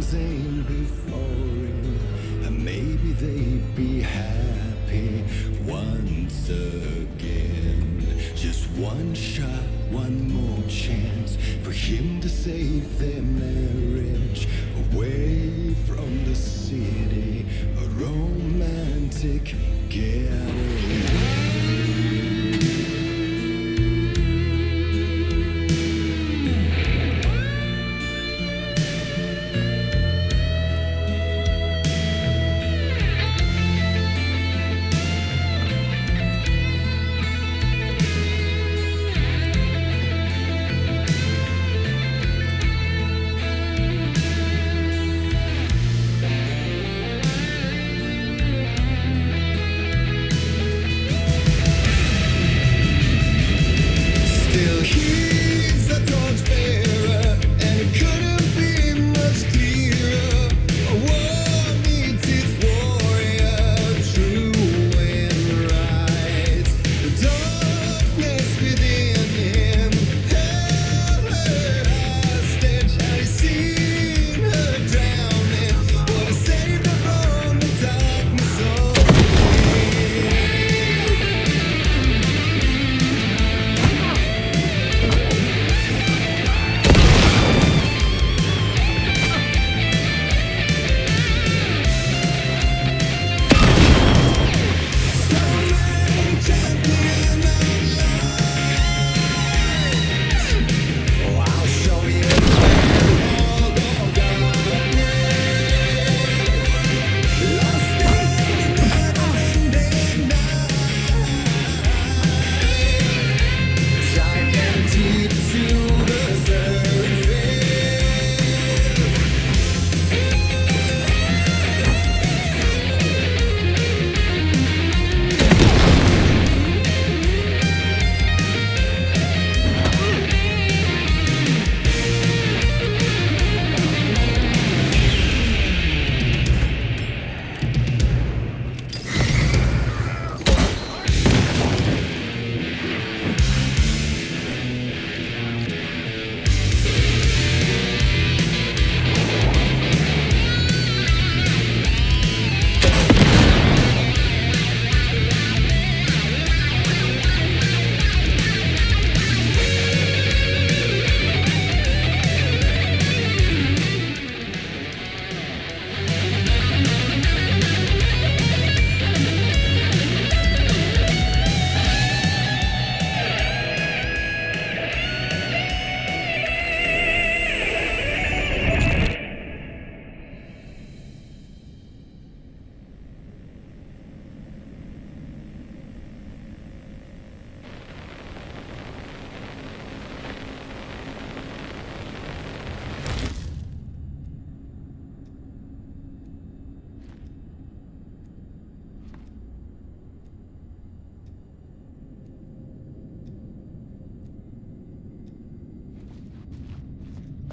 [SPEAKER 4] Zane before him, and maybe they'd be happy. happy once again. Just one shot, one more chance for him to save their marriage. Away from the city, a romantic getaway.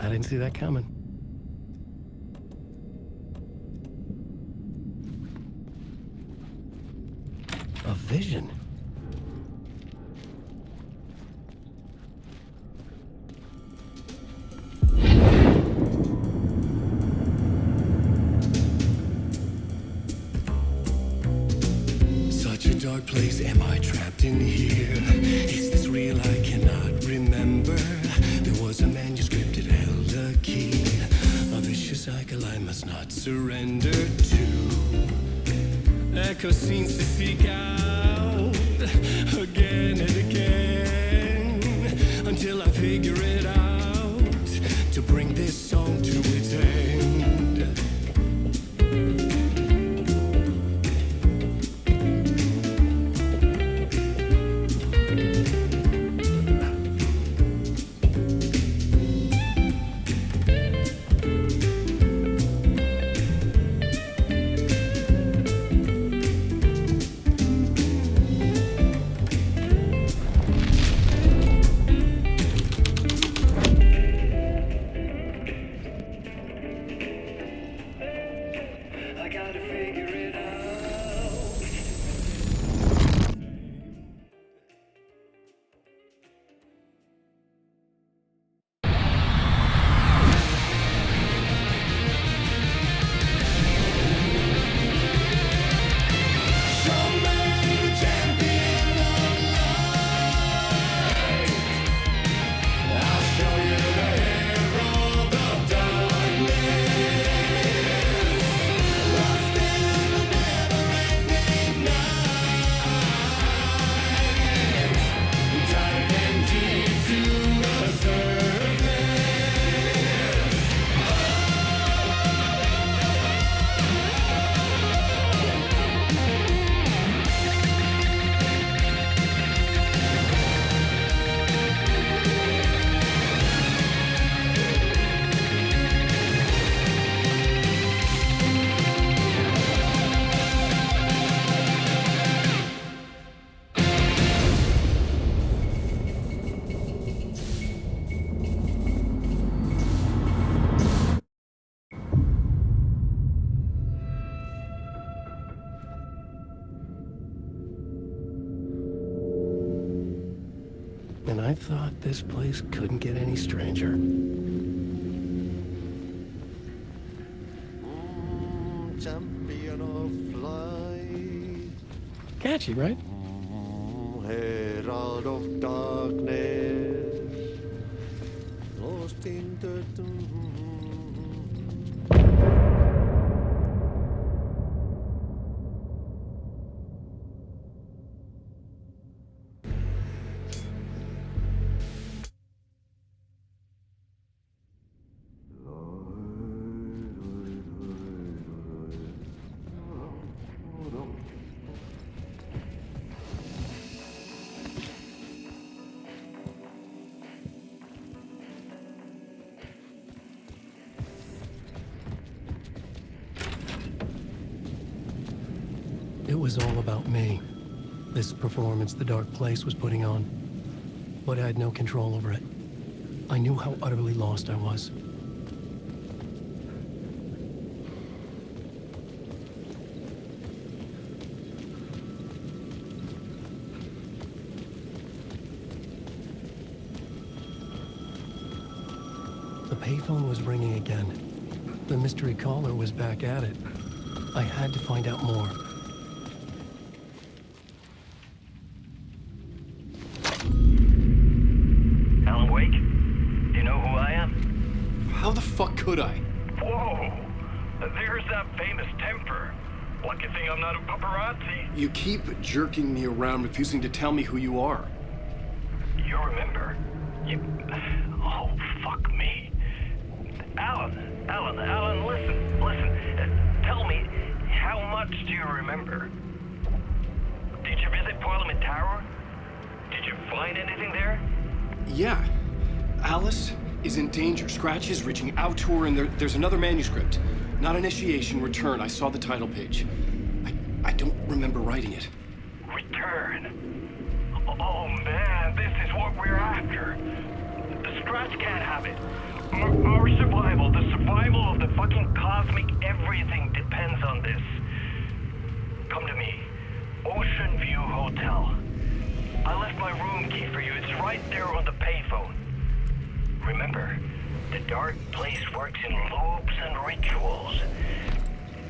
[SPEAKER 1] I didn't see that coming. A vision.
[SPEAKER 4] Such a dark place, am I trapped in here? Is this real? I cannot remember. There was a manuscript, it held a key. A vicious cycle I must not surrender to. Echo scenes to seek out again and again until I figure it out to bring this song to its end.
[SPEAKER 1] And I thought this place couldn't get any stranger.
[SPEAKER 5] Champion of light.
[SPEAKER 1] Catchy, right?
[SPEAKER 5] Herald of darkness. Lost in the...
[SPEAKER 1] It was all about me. This performance the Dark Place was putting on. But I had no control over it. I knew how utterly lost I was. The payphone was ringing again. The mystery caller was back at it. I had to find out more.
[SPEAKER 20] Alan Wake? Do you know who I am?
[SPEAKER 9] How the fuck could I?
[SPEAKER 20] Whoa! There's that famous temper. Lucky thing I'm not a paparazzi.
[SPEAKER 9] You keep jerking me around, refusing to tell me who you are.
[SPEAKER 20] You remember? Oh, fuck me. Alan, listen. Tell me, how much do you remember? Did you visit Parliament Tower? Did you find anything there?
[SPEAKER 9] Yeah. Alice is in danger. Scratch is reaching out to her, and there's another manuscript. Not initiation, return. I saw the title page. I don't remember writing it.
[SPEAKER 20] Return? Oh man, this is what we're after. The Scratch can't have it. Our survival, the survival of the fucking cosmic everything depends on this. Come to me. Ocean View Hotel. I left my room key for you. It's right there on the payphone. Remember, the Dark Place works in loops and rituals.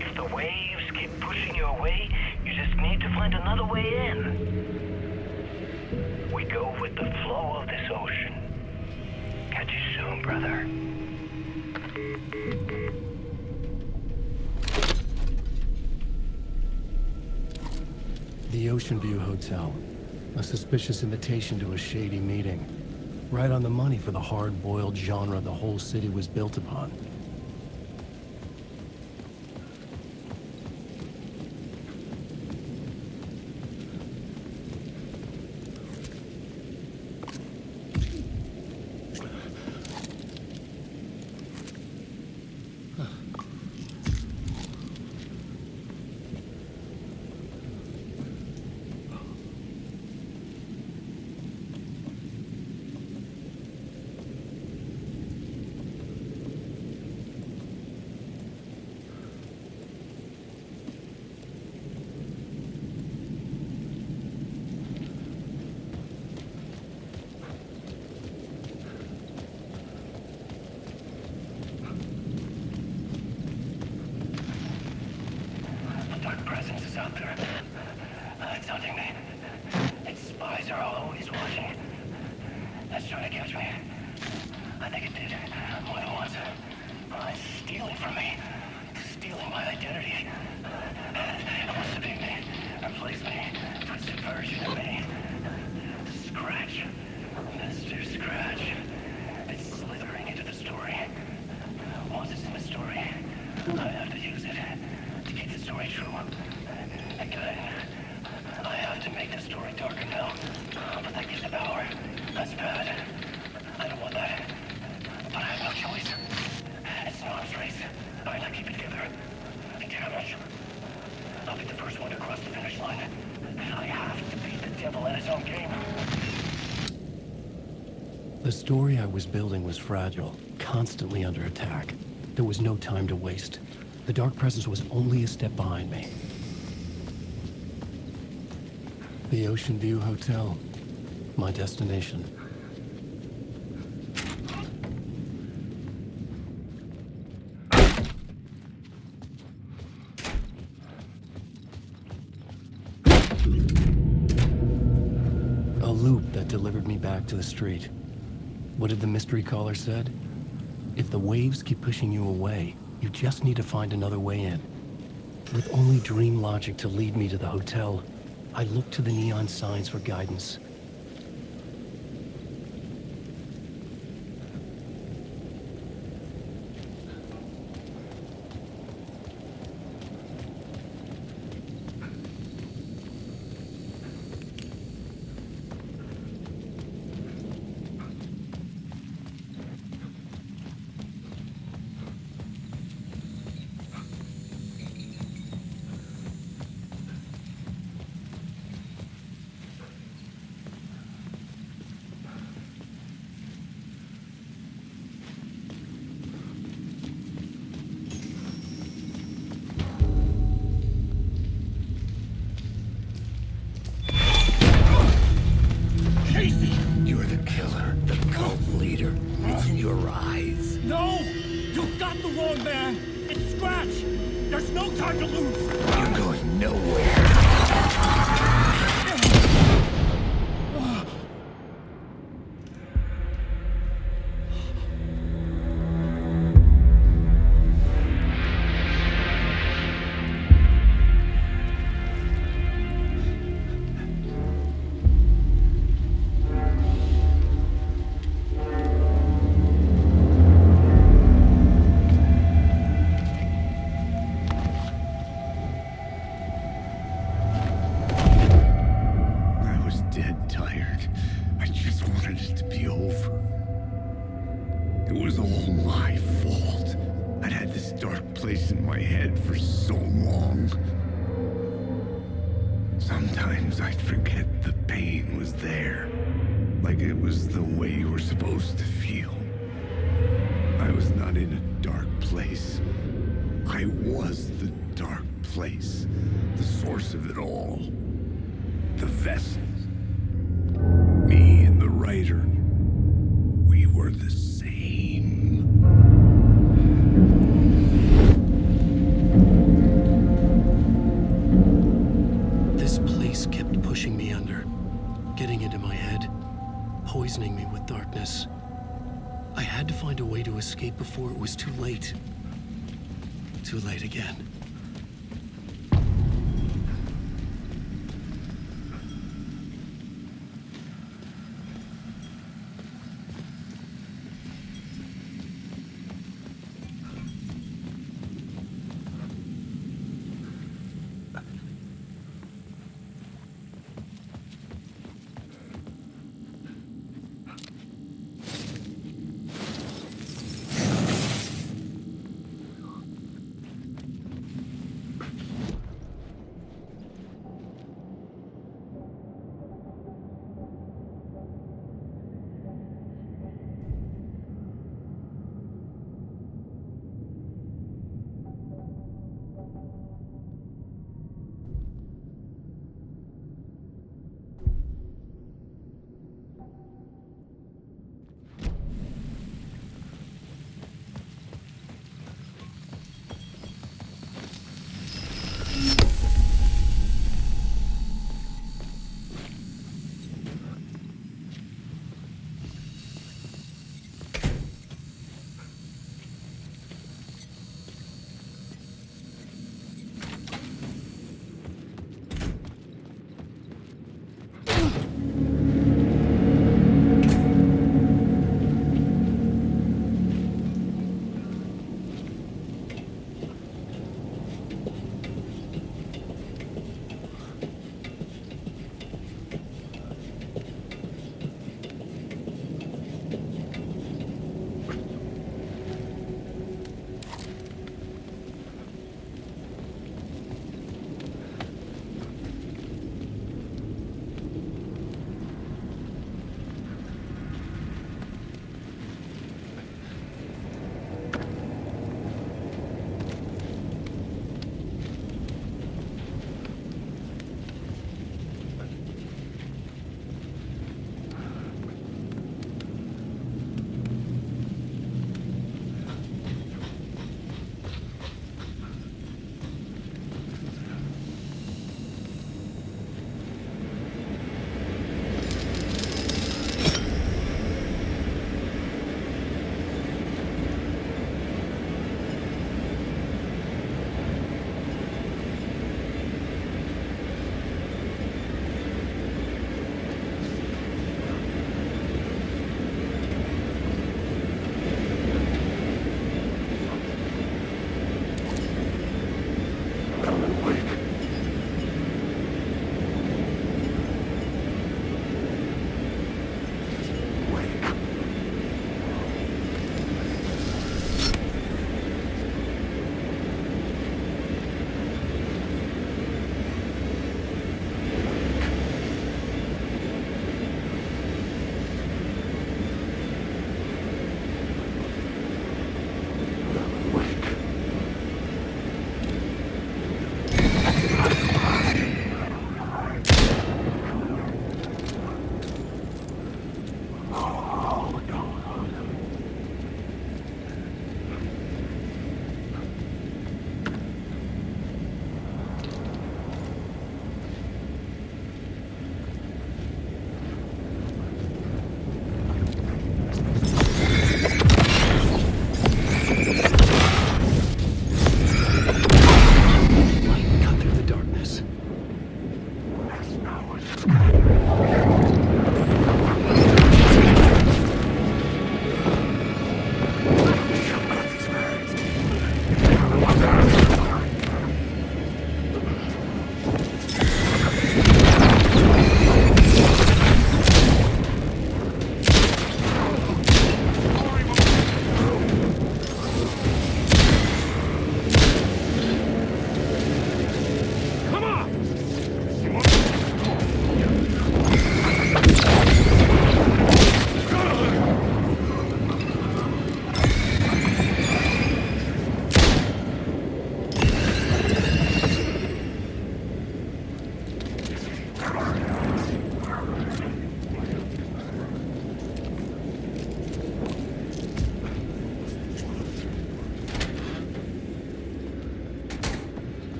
[SPEAKER 20] If the waves keep pushing you away, you just need to find another way in. We go with the flow of this ocean. Catch you soon, brother.
[SPEAKER 1] The Ocean View Hotel. A suspicious invitation to a shady meeting. Right on the money for the hard-boiled genre the whole city was built upon.
[SPEAKER 20] Out there. It's hunting me. Its spies are always watching. It's trying to catch me. I think it did more than once. It's stealing from me. Stealing my identity. It wants to be me. Replace me. Put subversion of me. Scratch. Mr. Scratch. It's slithering into the story. Once it's in the story, I have to use it to keep the story true. Again, I have to make the story darker now. But that gives it power. That's bad. I don't want that. But I have no choice. It's an arms race. I like to keep it together. Damn it. I'll be the first one to cross the finish line. I have to beat the devil at his own game.
[SPEAKER 1] The story I was building was fragile, constantly under attack. There was no time to waste. The Dark Presence was only a step behind me. The Ocean View Hotel, my destination. loop that delivered me back to the street. What did the mystery caller said? If the waves keep pushing you away, you just need to find another way in. With only dream logic to lead me to the hotel, I looked to the neon signs for guidance.
[SPEAKER 11] You're the killer, the cult leader. It's in your eyes.
[SPEAKER 13] No! You've got the wrong man! It's Scratch! There's no time to lose!
[SPEAKER 11] You're going nowhere. Sometimes I'd forget the pain was there, like it was the way you were supposed to feel. I was not in a dark place. I was the dark place, the source of it all. The vessel. Me and the writer, we were the same.
[SPEAKER 1] This place kept pushing me under, getting into my head, poisoning me with darkness. I had to find a way to escape before it was too late. Too late again.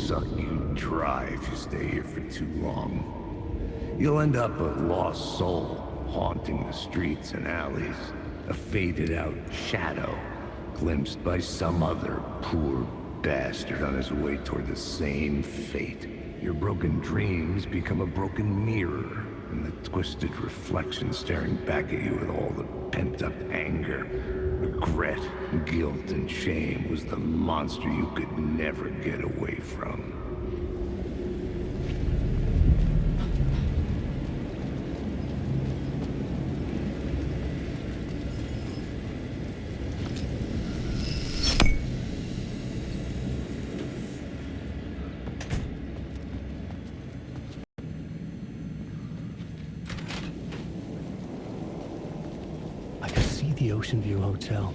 [SPEAKER 12] suck you dry if you stay here for too long. You'll end up a lost soul, haunting the streets and alleys. A faded-out shadow, glimpsed by some other poor bastard on his way toward the same fate. Your broken dreams become a broken mirror, and the twisted reflection staring back at you with all the pent-up anger, regret, guilt, and shame was the monster you could never get away from.
[SPEAKER 1] The Ocean View Hotel.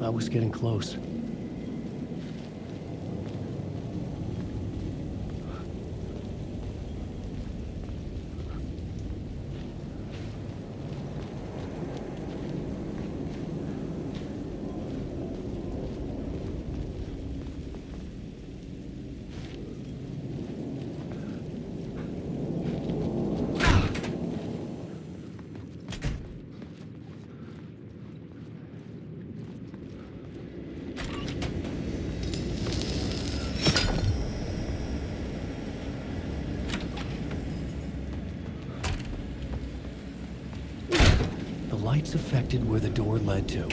[SPEAKER 1] I was getting close. Lights affected where the door led to.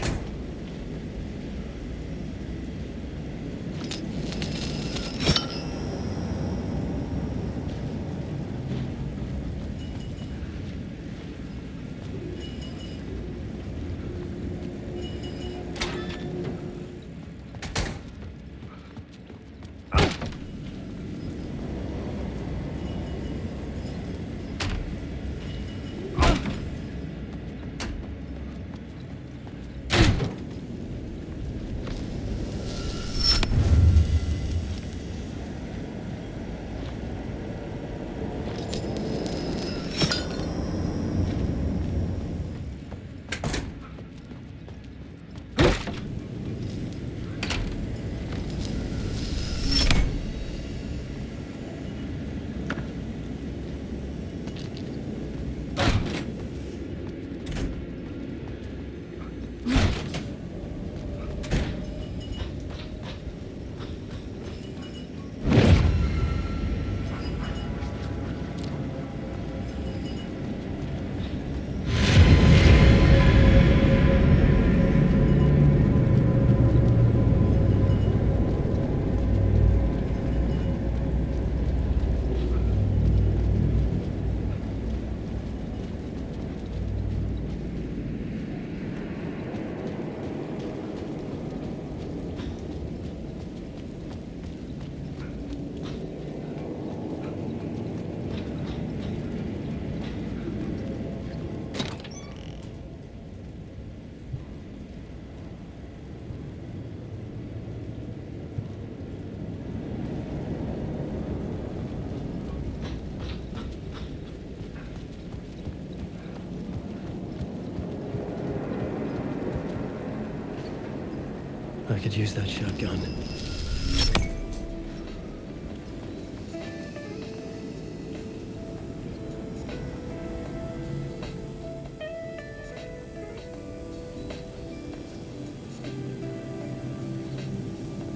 [SPEAKER 1] I could use that shotgun.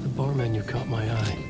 [SPEAKER 1] The bar menu caught my eye.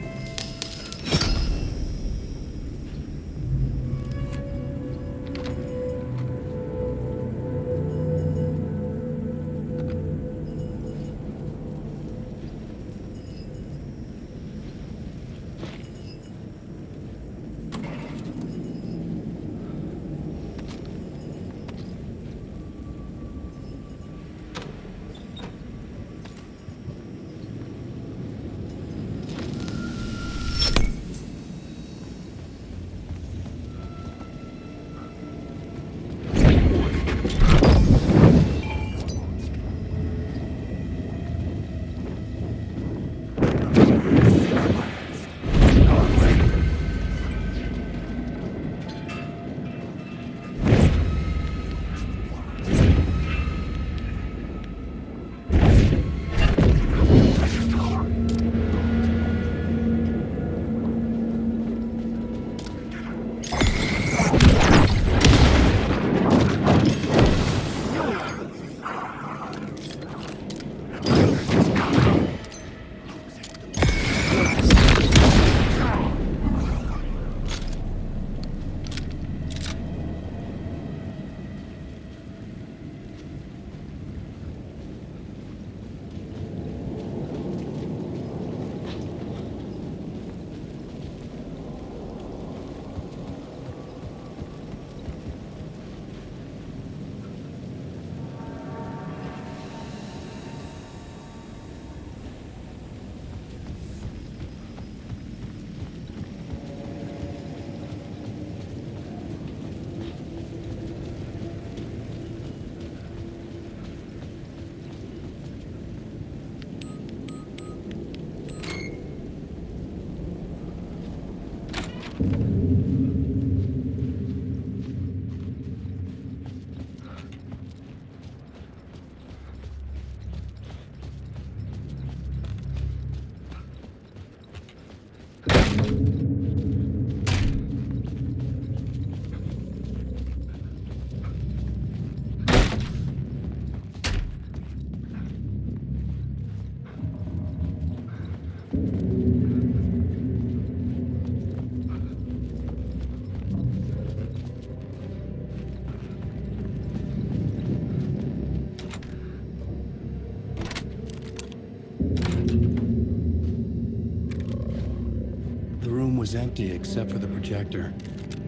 [SPEAKER 1] The room was empty except for the projector.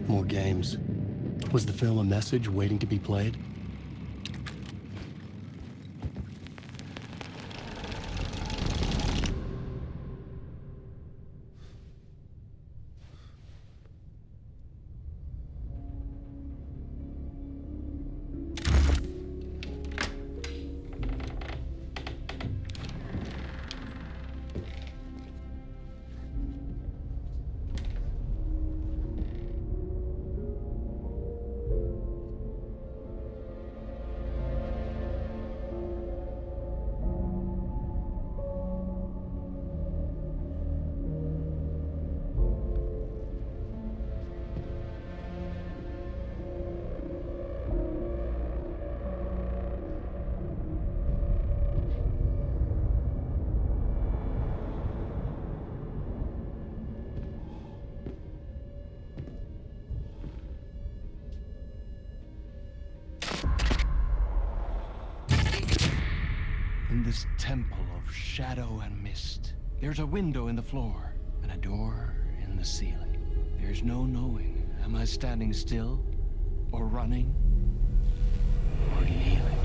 [SPEAKER 1] More games. Was the film a message waiting to be played?
[SPEAKER 18] In this temple of shadow and mist, there's a window in the floor and a door in the ceiling. There's no knowing, am I standing still, or running, or kneeling?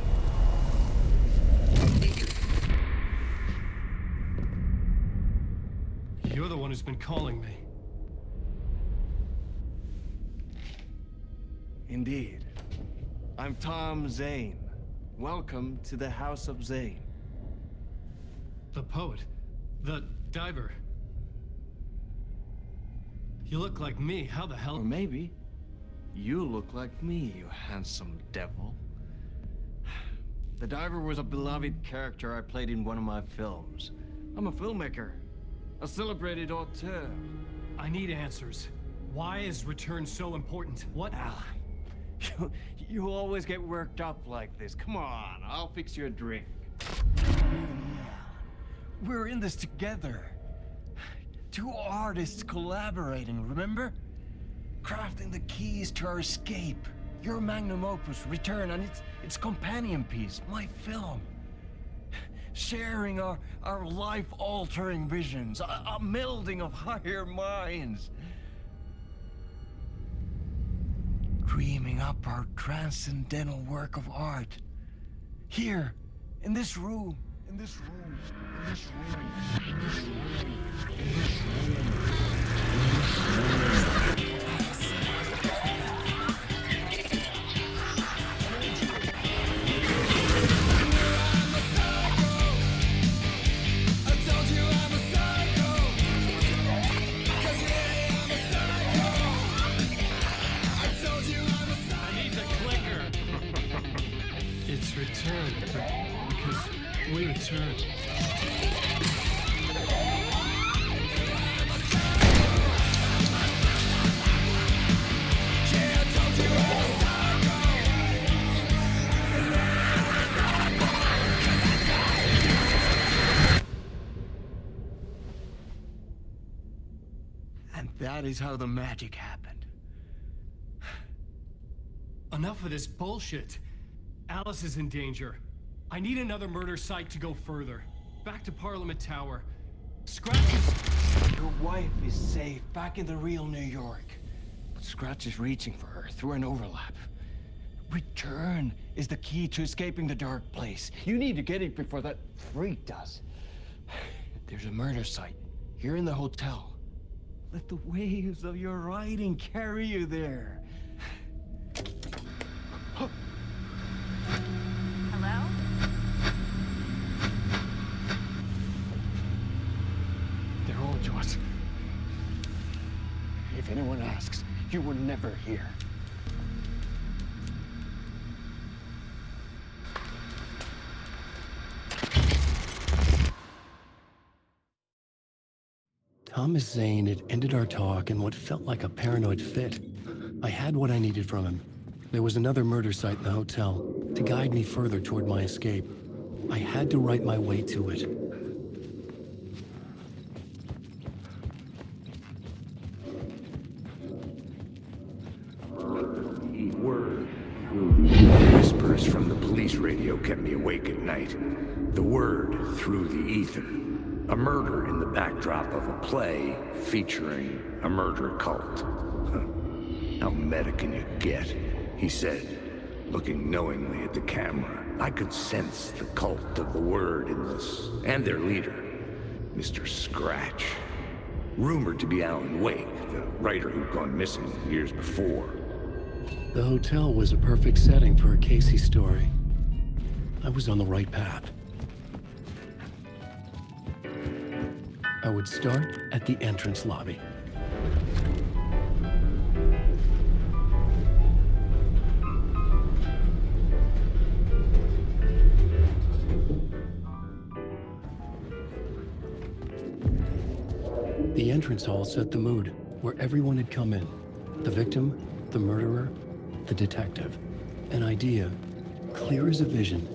[SPEAKER 1] You're the one who's been calling me.
[SPEAKER 18] Indeed. I'm Tom Zane. Welcome to the House of Zane.
[SPEAKER 1] The poet. The diver. You look like me. How the hell?
[SPEAKER 18] Or maybe you look like me, you handsome devil. The diver was a beloved character I played in one of my films. I'm a filmmaker, a celebrated auteur.
[SPEAKER 1] I need answers. Why is Return so important? What?
[SPEAKER 18] Alan, you always get worked up like this. Come on, I'll fix you a drink. We're in this together. Two artists collaborating, remember? Crafting the keys to our escape. Your magnum opus, Return, and its companion piece, my film. Sharing our life-altering visions, a melding of higher minds. Dreaming up our transcendental work of art. Here, in this room, in this room, in this room, in this room, in this room, in this room.
[SPEAKER 1] It's Return, because we return.
[SPEAKER 18] And that is how the magic happened.
[SPEAKER 1] Enough of this bullshit. Alice is in danger. I need another murder site to go further. Back to Parliament Tower. Scratch is...
[SPEAKER 18] Your wife is safe, back in the real New York. But Scratch is reaching for her through an overlap. Return is the key to escaping the dark place. You need to get it before that freak does. There's a murder site here in the hotel. Let the waves of your writing carry you there.
[SPEAKER 19] Hello?
[SPEAKER 18] They're all to us. If
[SPEAKER 9] If anyone asks, you were never here.
[SPEAKER 1] Thomas Zane had ended our talk in what felt like a paranoid fit. I had what I needed from him. There was another murder site in the hotel to guide me further toward my escape. I had to write my way to it.
[SPEAKER 12] Whispers from the police radio kept me awake at night. The word through the ether. A murder in the backdrop of a play featuring a murder cult. How meta can you get? He said, looking knowingly at the camera. I could sense the cult of the word in this, and their leader, Mr. Scratch. Rumored to be Alan Wake, the writer who'd gone missing years before.
[SPEAKER 1] The hotel was a perfect setting for a Casey story. I was on the right path. I would start at the entrance lobby. The entrance hall set the mood, where everyone had come in. The victim, the murderer, the detective. An idea, clear as a vision,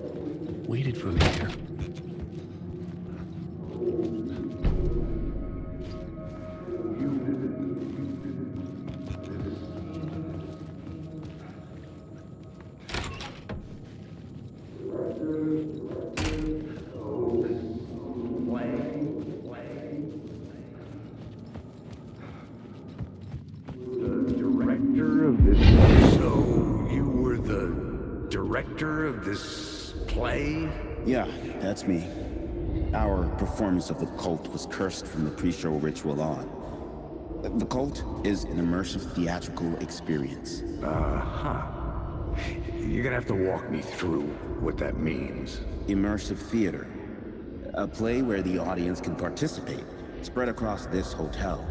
[SPEAKER 1] waited for me here.
[SPEAKER 14] Yeah, that's me. Our performance of the cult was cursed from the pre-show ritual on. The cult is an immersive theatrical experience.
[SPEAKER 12] You're gonna have to walk me through what that means.
[SPEAKER 14] Immersive theater. A play where the audience can participate, spread across this hotel.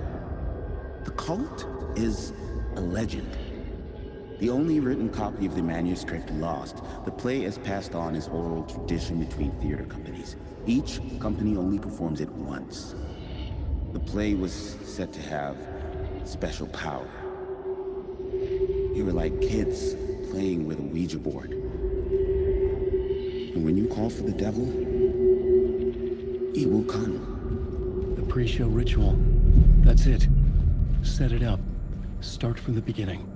[SPEAKER 14] The cult is a legend. The only written copy of the manuscript lost, the play is passed on as oral tradition between theater companies. Each company only performs it once. The play was said to have special power. You were like kids playing with a Ouija board. And when you call for the devil, he will come.
[SPEAKER 1] The pre-show ritual. That's it. Set it up. Start from the beginning.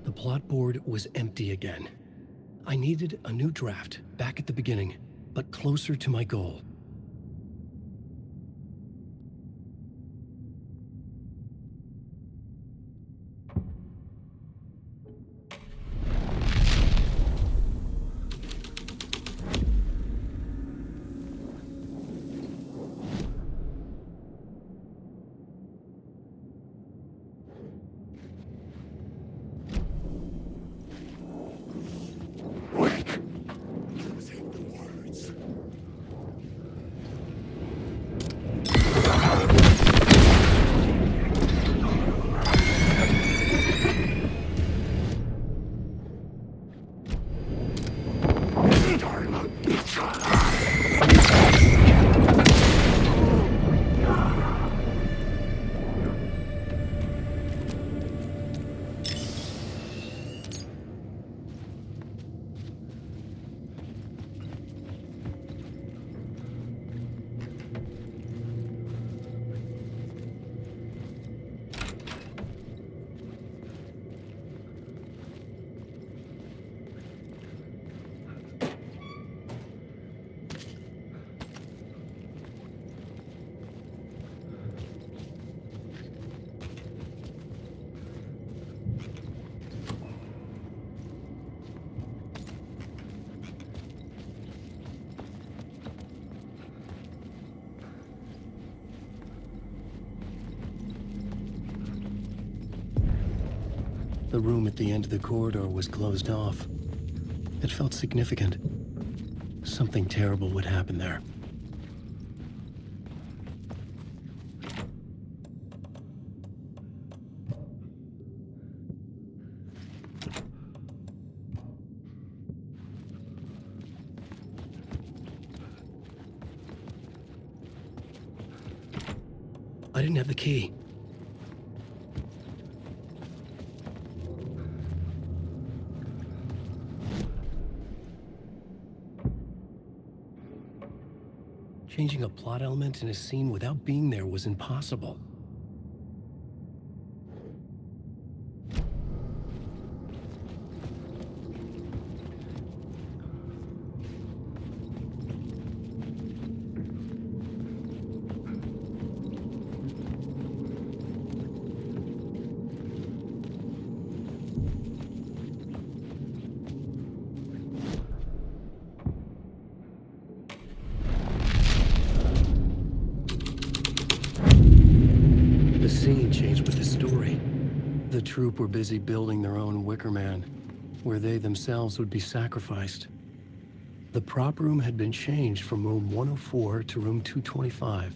[SPEAKER 1] The plot board was empty again. I needed a new draft, back at the beginning, but closer to my goal. The room at the end of the corridor was closed off. It felt significant. Something terrible would happen there. I didn't have the key. Changing a plot element in a scene without being there was impossible. The scene changed with the story. The troupe were busy building their own Wicker Man, where they themselves would be sacrificed. The prop room had been changed from room 104 to room 225.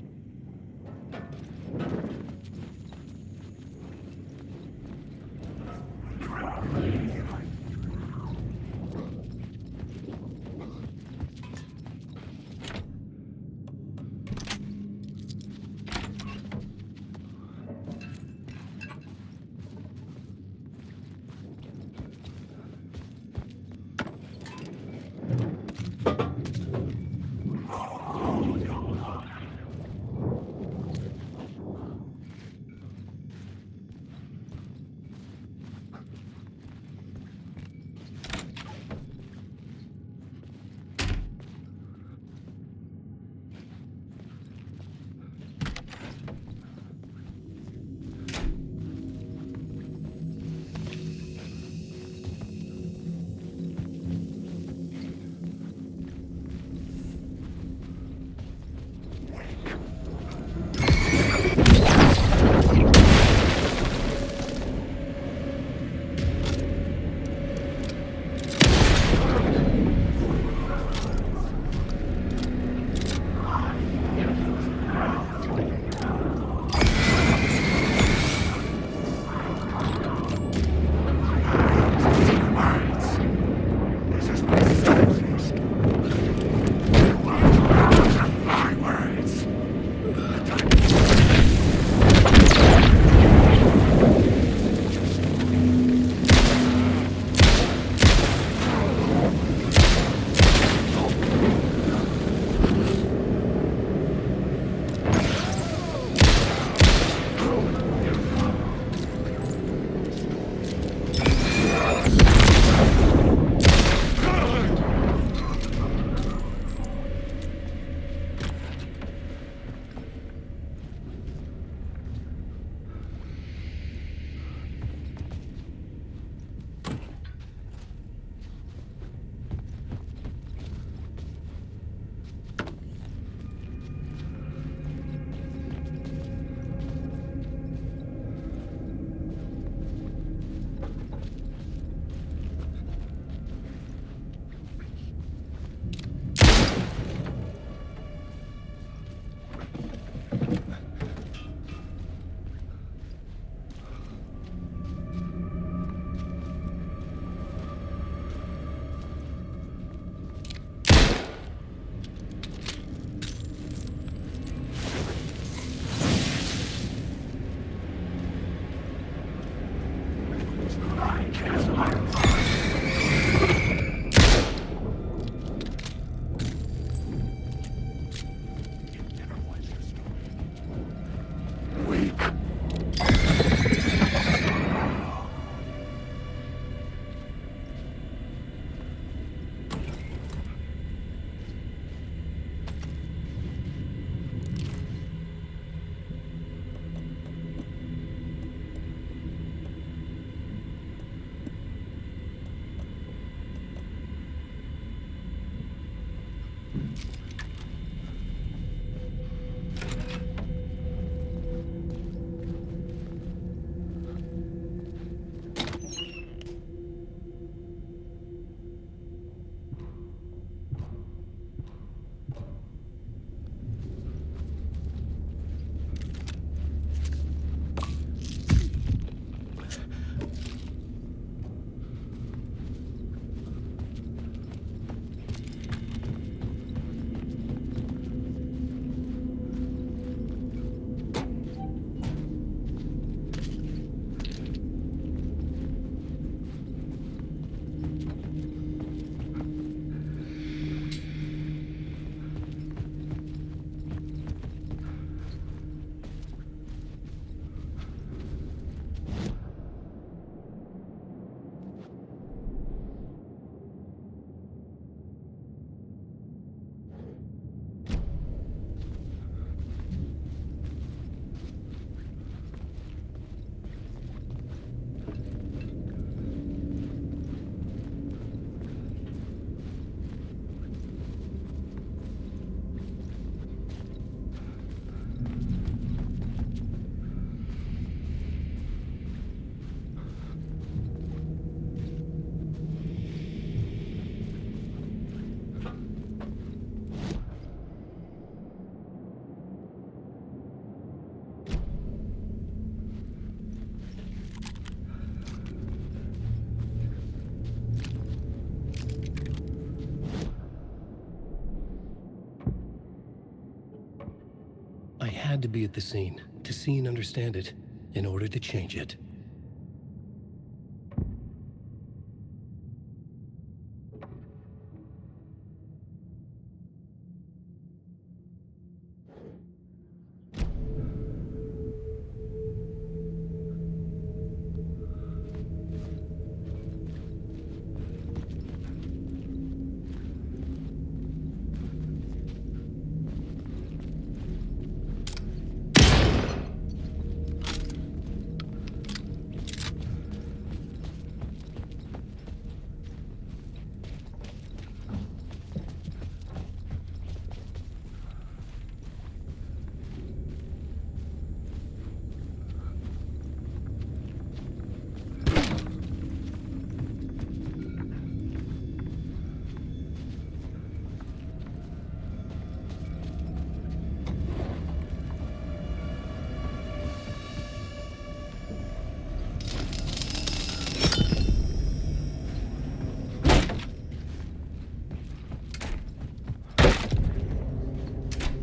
[SPEAKER 1] had to be at the scene, to see and understand it, in order to change it.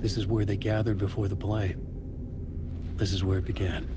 [SPEAKER 1] This is where they gathered before the play. This is where it began.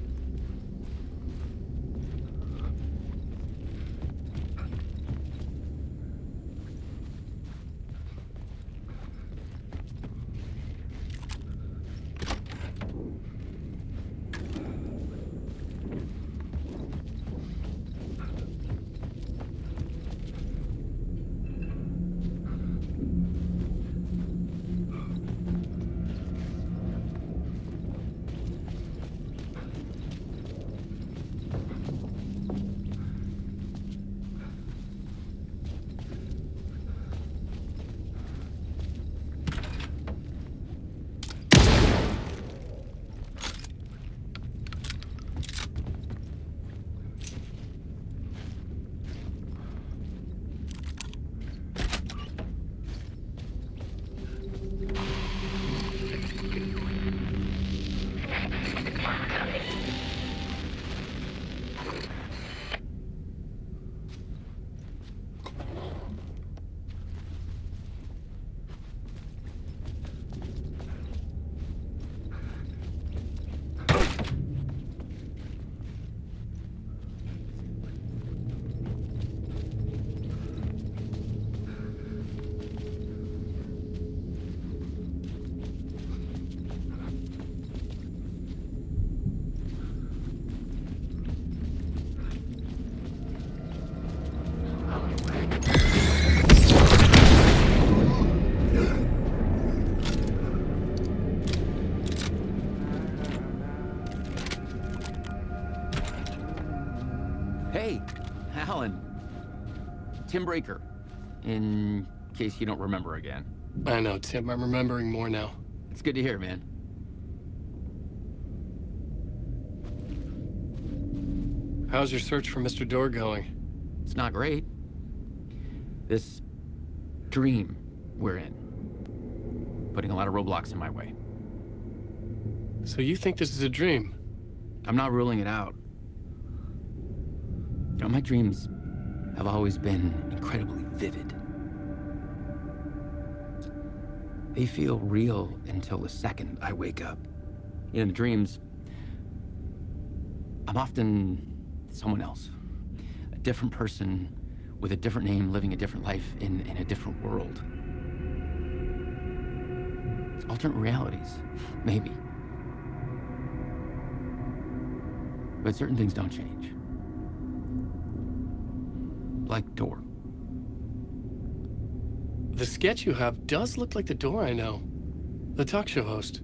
[SPEAKER 16] Hey, Alan. Tim Breaker, in case you don't remember again.
[SPEAKER 1] I know, Tim. I'm remembering more now.
[SPEAKER 16] It's good to hear, man.
[SPEAKER 1] How's your search for Mr. Door going?
[SPEAKER 16] It's not great. This dream we're in, putting a lot of roadblocks in my way.
[SPEAKER 1] So you think this is a dream?
[SPEAKER 16] I'm not ruling it out. You know, my dreams have always been incredibly vivid. They feel real until the second I wake up. In the dreams, I'm often someone else. A different person with a different name, living a different life in a different world. It's alternate realities, maybe. But certain things don't change. Like Door.
[SPEAKER 1] The sketch you have does look like the Door I know. The talk show host.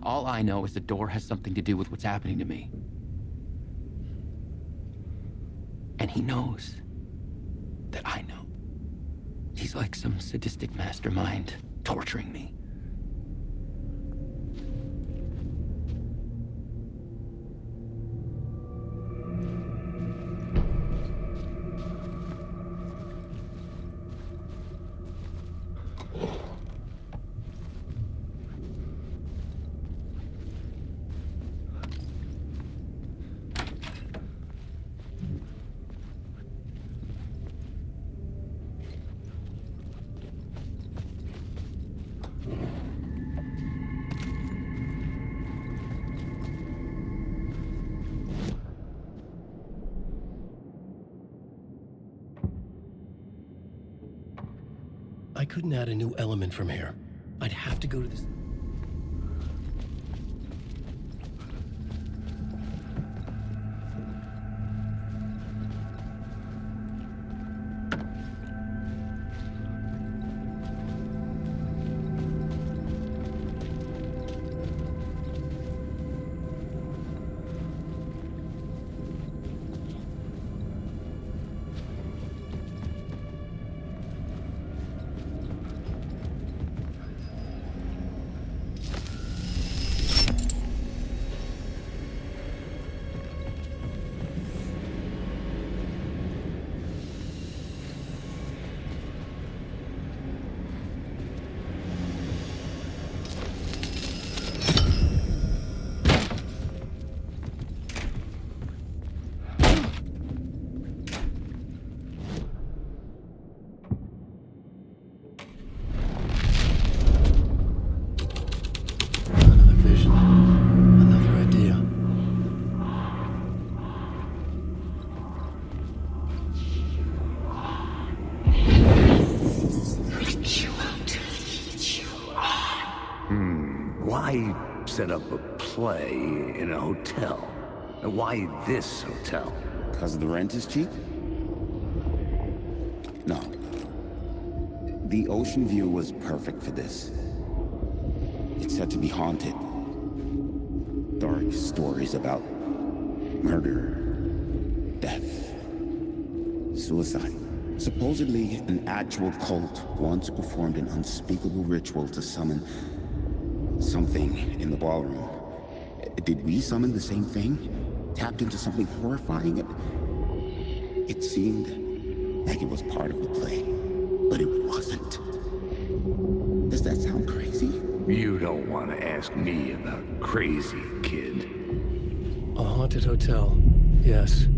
[SPEAKER 16] All I know is the Door has something to do with what's happening to me. And he knows that I know. He's like some sadistic mastermind torturing me.
[SPEAKER 1] I couldn't add a new element from here. I'd have to go to this...
[SPEAKER 12] Why set up a play in a hotel? And why this hotel?
[SPEAKER 14] Because the rent is cheap? No. The ocean view was perfect for this. It's said to be haunted. Dark stories about murder, death, suicide. Supposedly, an actual cult once performed an unspeakable ritual to summon something in the ballroom. Did we summon the same thing? Tapped into something horrifying? It seemed like it was part of the play, but it wasn't. Does that sound crazy?
[SPEAKER 12] You don't want to ask me about crazy, kid.
[SPEAKER 1] A haunted hotel. Yes.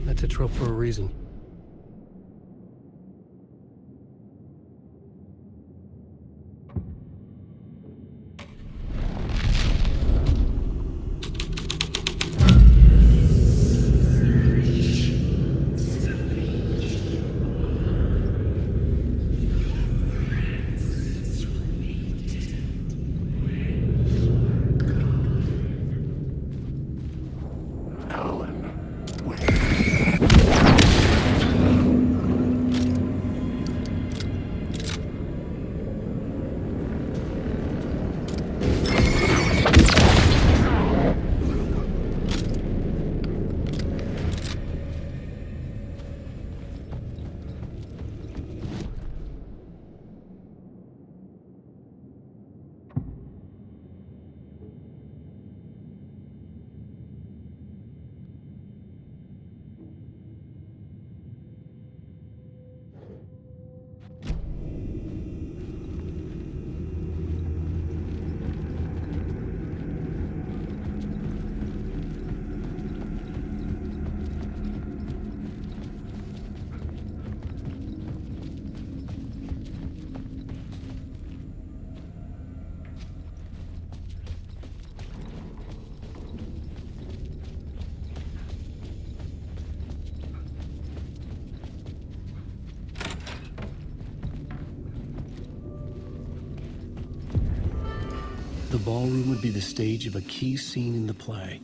[SPEAKER 1] That's a trope for a reason. The ballroom would be the stage of a key scene in the play.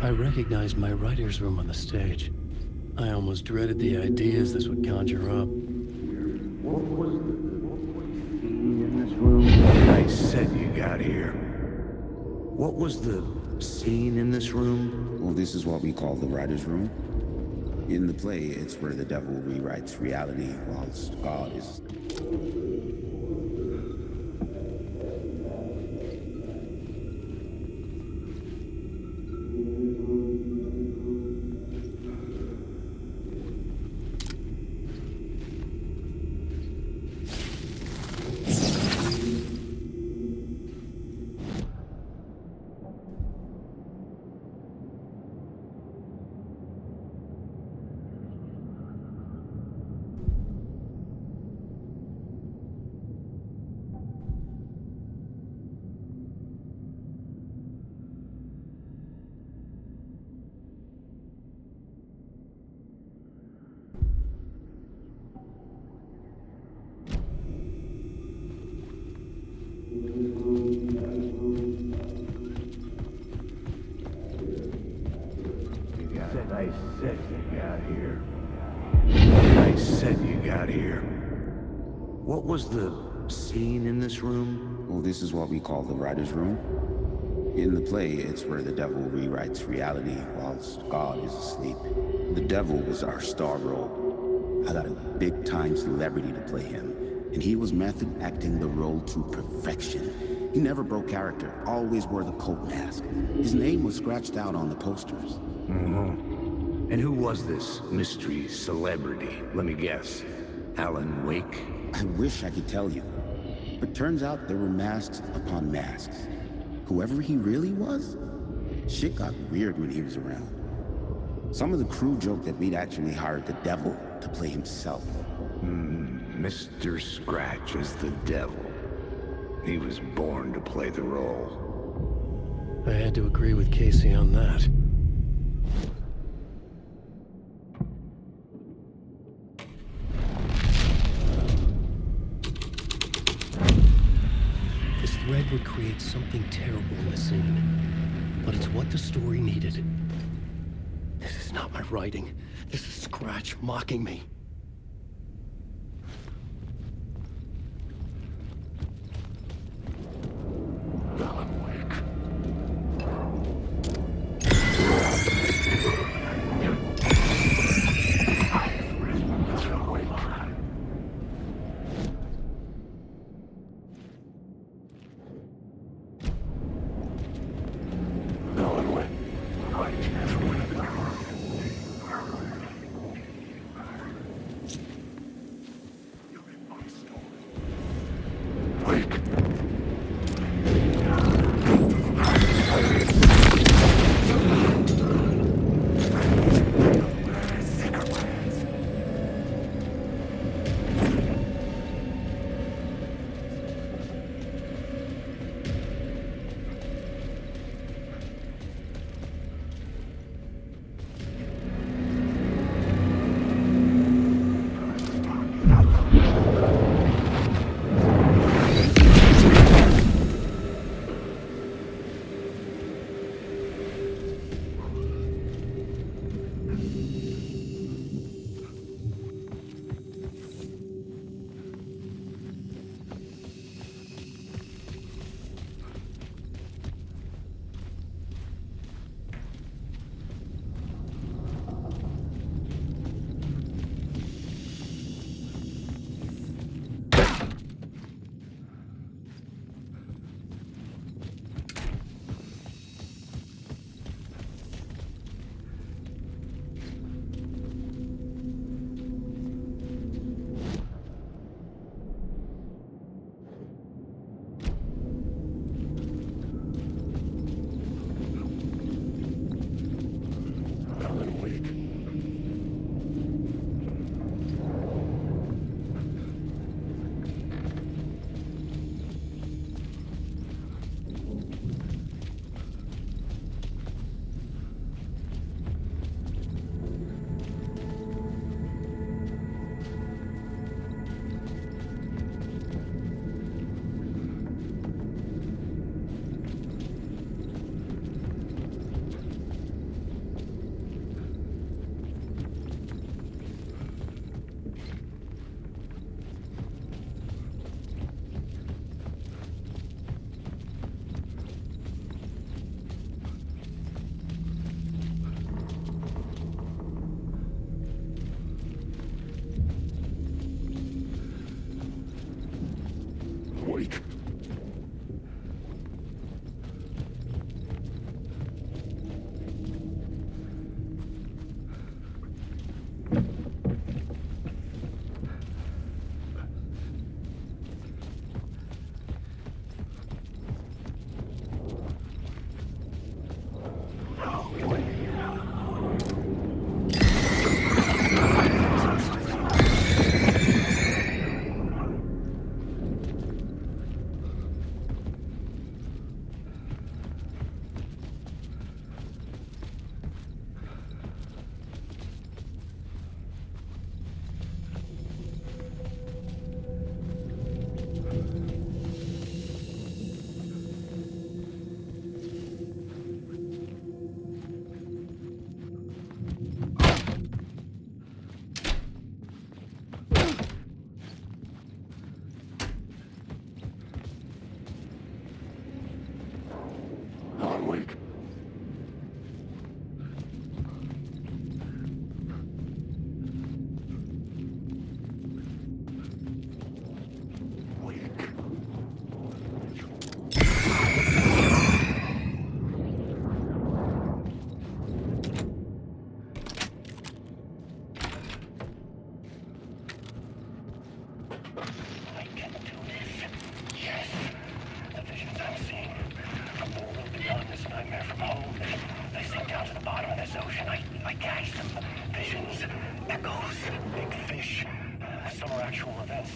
[SPEAKER 1] I recognized my writer's room on the stage. I almost dreaded the ideas this would conjure up.
[SPEAKER 12] What was the scene in this room? Nice set you got here. What was the scene in this room?
[SPEAKER 14] Well, this is what we call the writer's room. In the play, it's where the devil rewrites reality whilst God is...
[SPEAKER 12] I said you got here. I said you got here. What was the scene in this room?
[SPEAKER 14] Well, this is what we call the writer's room. In the play, it's where the devil rewrites reality whilst God is asleep. The devil was our star role. I got a big-time celebrity to play him, and he was method acting the role to perfection. He never broke character, always wore the cult mask. His name was scratched out on the posters.
[SPEAKER 12] Mm-hmm. And who was this mystery celebrity? Let me guess. Alan Wake?
[SPEAKER 14] I wish I could tell you, but turns out there were masks upon masks. Whoever he really was, shit got weird when he was around. Some of the crew joked that we'd actually hired the devil to play himself.
[SPEAKER 12] Mr. Scratch is the devil. He was born to play the role.
[SPEAKER 1] I had to agree with Casey on that. This thread would create something terrible in the scene, but it's what the story needed. This is not my writing. This is Scratch mocking me.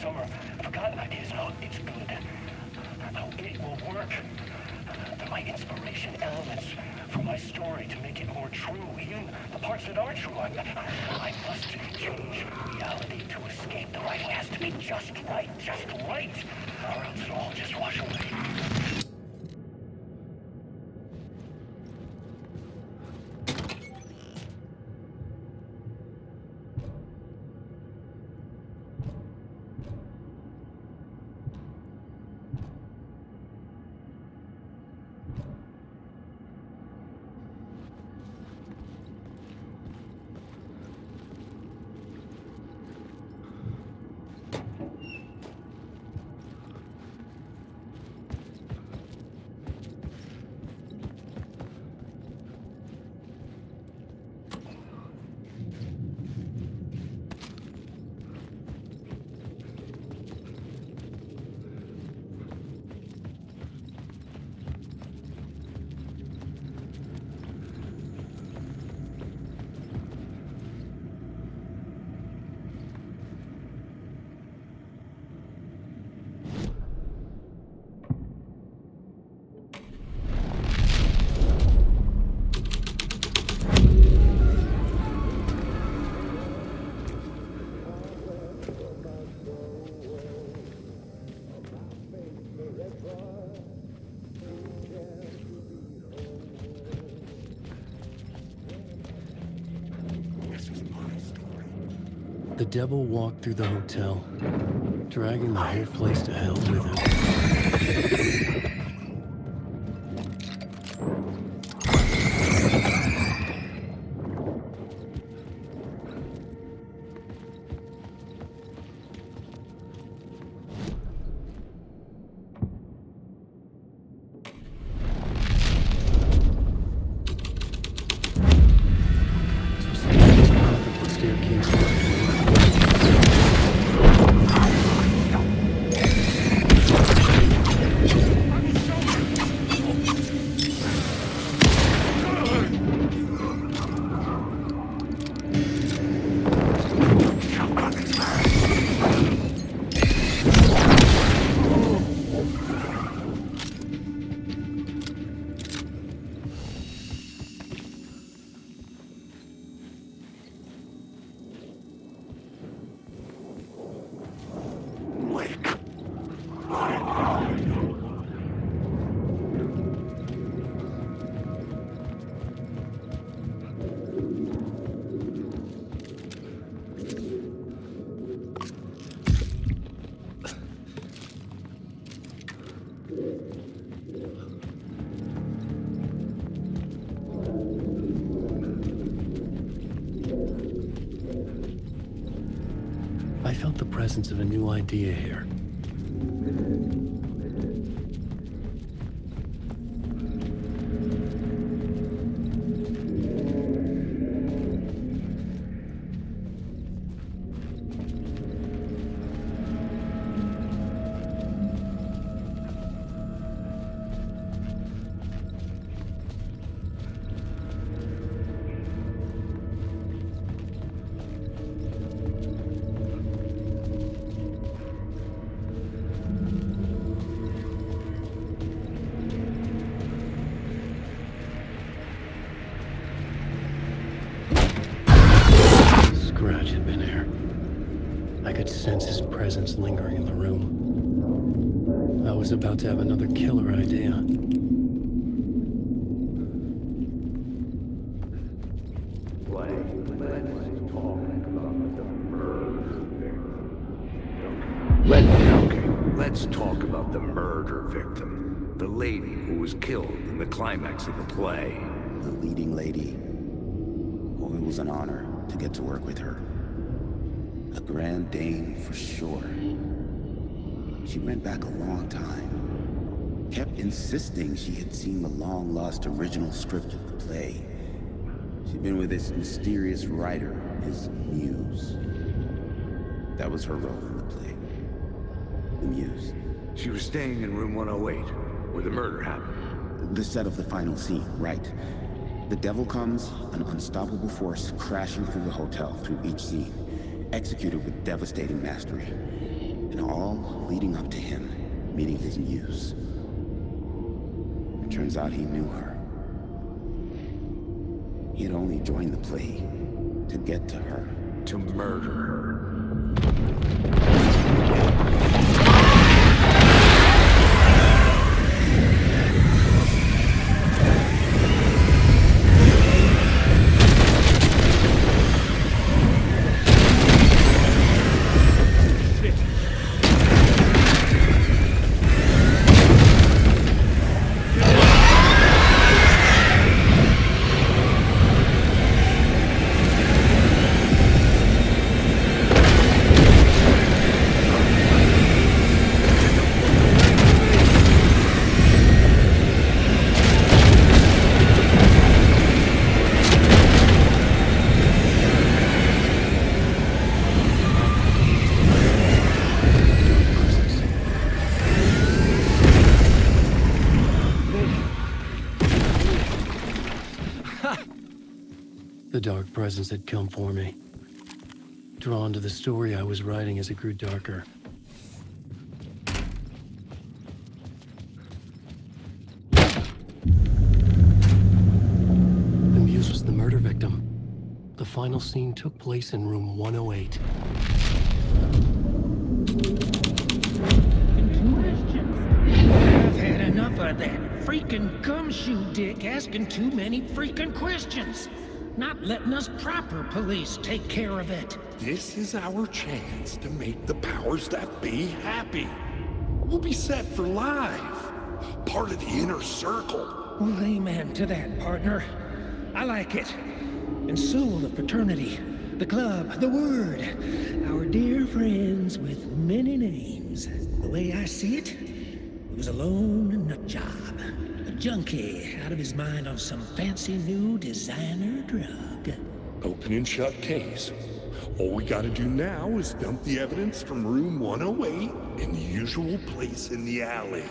[SPEAKER 20] summer. Forgotten ideas. No, it's good. No, it will work. They're my inspiration elements for my story to make it more true. Even the parts that are true. I must change reality to escape. The writing has to be just right. Or else it'll all just wash away.
[SPEAKER 1] The devil walked through the hotel, dragging the whole place to hell with him. I felt the presence of a new idea here. Lingering in the room. I was about to have another killer idea.
[SPEAKER 12] Let's talk about the murder victim. The lady who was killed in the climax of the play.
[SPEAKER 14] The leading lady. Oh, it was an honor to get to work with her. A grand dame for sure. She went back a long time. Kept insisting she had seen the long-lost original script of the play. She'd been with this mysterious writer, his muse. That was her role in the play. The muse.
[SPEAKER 12] She was staying in room 108, where the murder happened.
[SPEAKER 14] The set of the final scene, right. The devil comes, an unstoppable force crashing through the hotel through each scene. Executed with devastating mastery. And all leading up to him meeting his muse. It turns out he knew her. He had only joined the play to get to her.
[SPEAKER 21] To murder her.
[SPEAKER 1] The dark presence had come for me, drawn to the story I was writing as it grew darker. The muse was the murder victim. The final scene took place in room 108.
[SPEAKER 15] I've had enough of that freaking gumshoe dick asking too many freaking questions. Not letting us proper police take care of it.
[SPEAKER 11] This is our chance to make the powers that be happy. We'll be set for life. Part of the inner circle.
[SPEAKER 15] Well, amen to that, partner. I like it. And so the fraternity, the club, the word. Our dear friends with many names. The way I see it, he was alone and nut job. A junkie out of his mind on some fancy new designer drug.
[SPEAKER 11] Open and shut case. All we gotta do now is dump the evidence from room 108 in the usual place in the alley.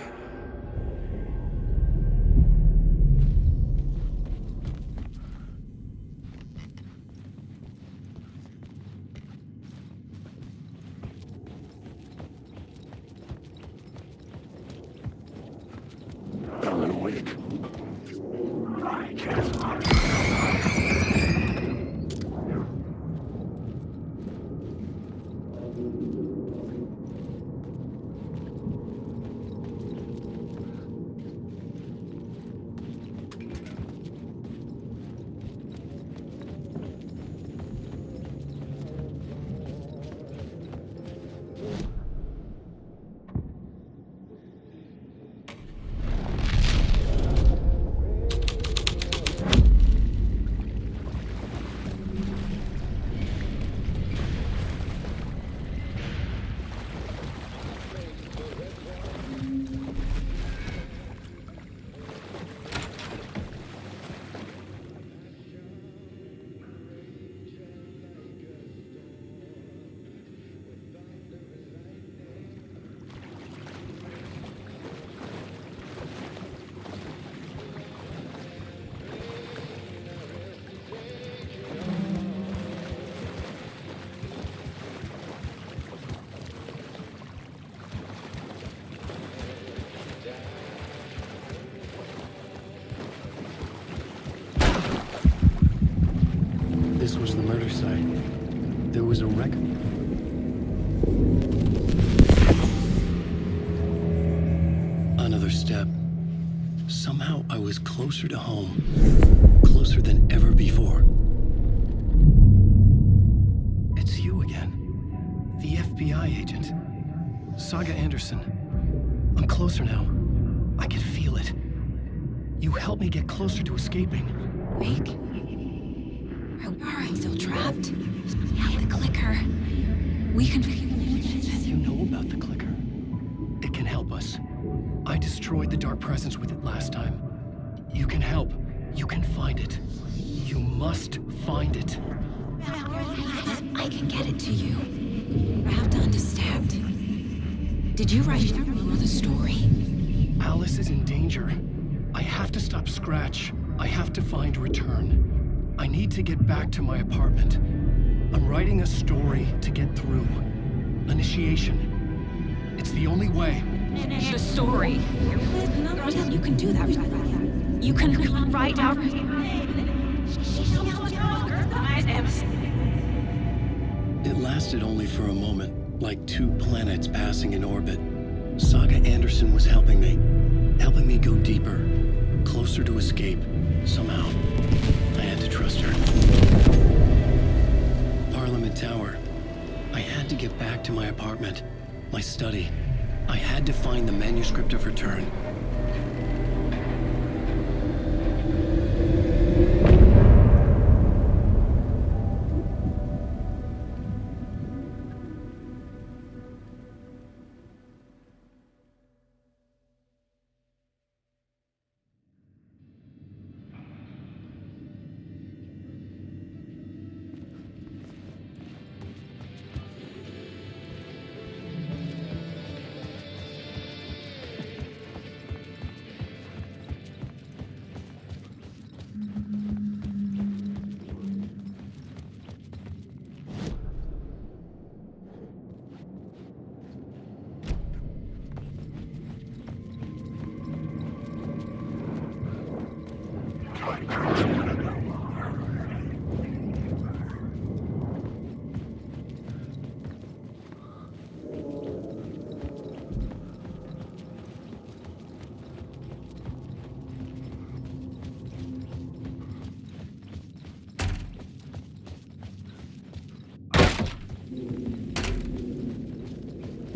[SPEAKER 1] This was the murder site. There was a record. Another step. Somehow I was closer to home. Closer than ever before. It's you again. The FBI agent. Saga Anderson. I'm closer now. I can feel it. You helped me get closer to escaping.
[SPEAKER 2] Wake? I'm still trapped. Yeah, the clicker. We can...
[SPEAKER 1] You know about the clicker? It can help us. I destroyed the dark presence with it last time. You can help. You can find it. You must find it.
[SPEAKER 2] I can get it to you. I have to understand. Did you write the story?
[SPEAKER 1] Alice is in danger. I have to stop Scratch. I have to find Return. I need to get back to my apartment. I'm writing a story to get through. Initiation.
[SPEAKER 9] It's the only way.
[SPEAKER 2] The story. You can do that. You can write out.
[SPEAKER 1] It lasted only for a moment, like 2 planets passing in orbit. Saga Anderson was helping me go deeper, closer to escape, somehow. I had to trust her. Parliament Tower. I had to get back to my apartment, my study. I had to find the manuscript of return.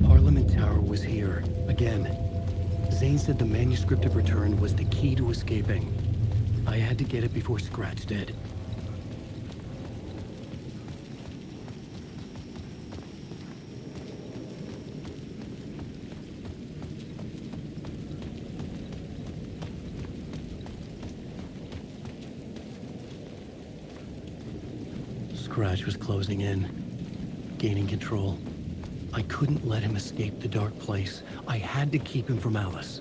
[SPEAKER 1] Parliament Tower was here, again. Zane said the manuscript of return was the key to escaping. I had to get it before Scratch did. Scratch was closing in, gaining control. I couldn't let him escape the dark place. I had to keep him from Alice.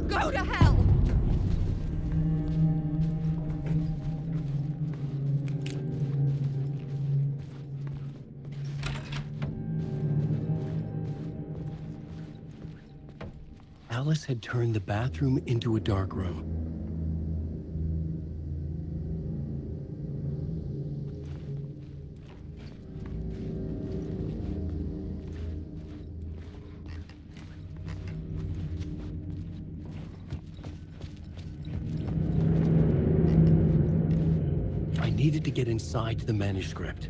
[SPEAKER 2] Go to hell!
[SPEAKER 1] Alice had turned the bathroom into a dark room. I needed to get inside the manuscript.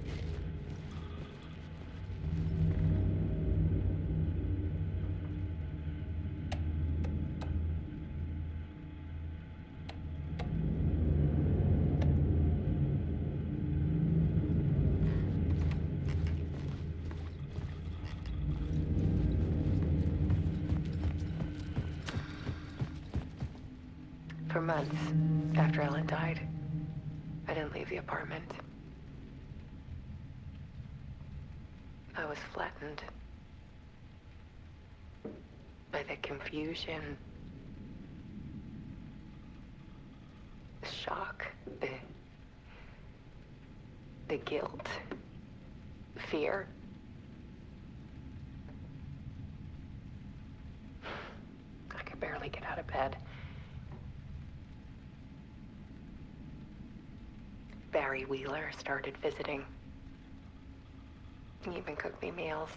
[SPEAKER 3] For months after Ellen died, I didn't leave the apartment. I was flattened by the confusion, the shock, the guilt, fear. I could barely get out of bed. Barry Wheeler started visiting. He even cooked me meals.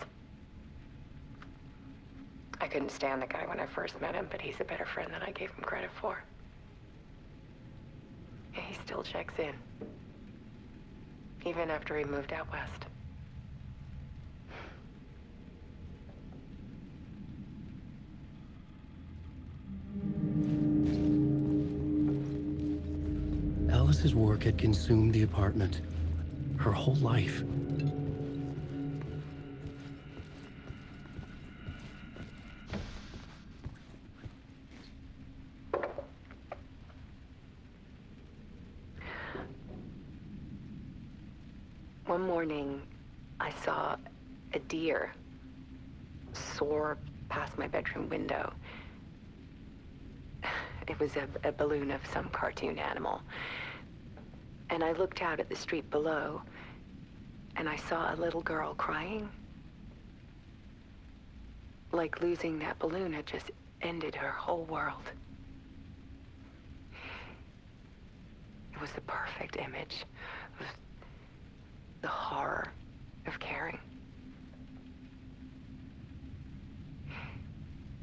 [SPEAKER 3] I couldn't stand the guy when I first met him, but he's a better friend than I gave him credit for. And he still checks in. Even after he moved out west.
[SPEAKER 1] Alice's work had consumed the apartment. her whole life.
[SPEAKER 3] One morning, I saw a deer soar past my bedroom window. It was a balloon of some cartoon animal. And I looked out at the street below, and I saw a little girl crying. Like losing that balloon had just ended her whole world. It was the perfect image of the horror of caring.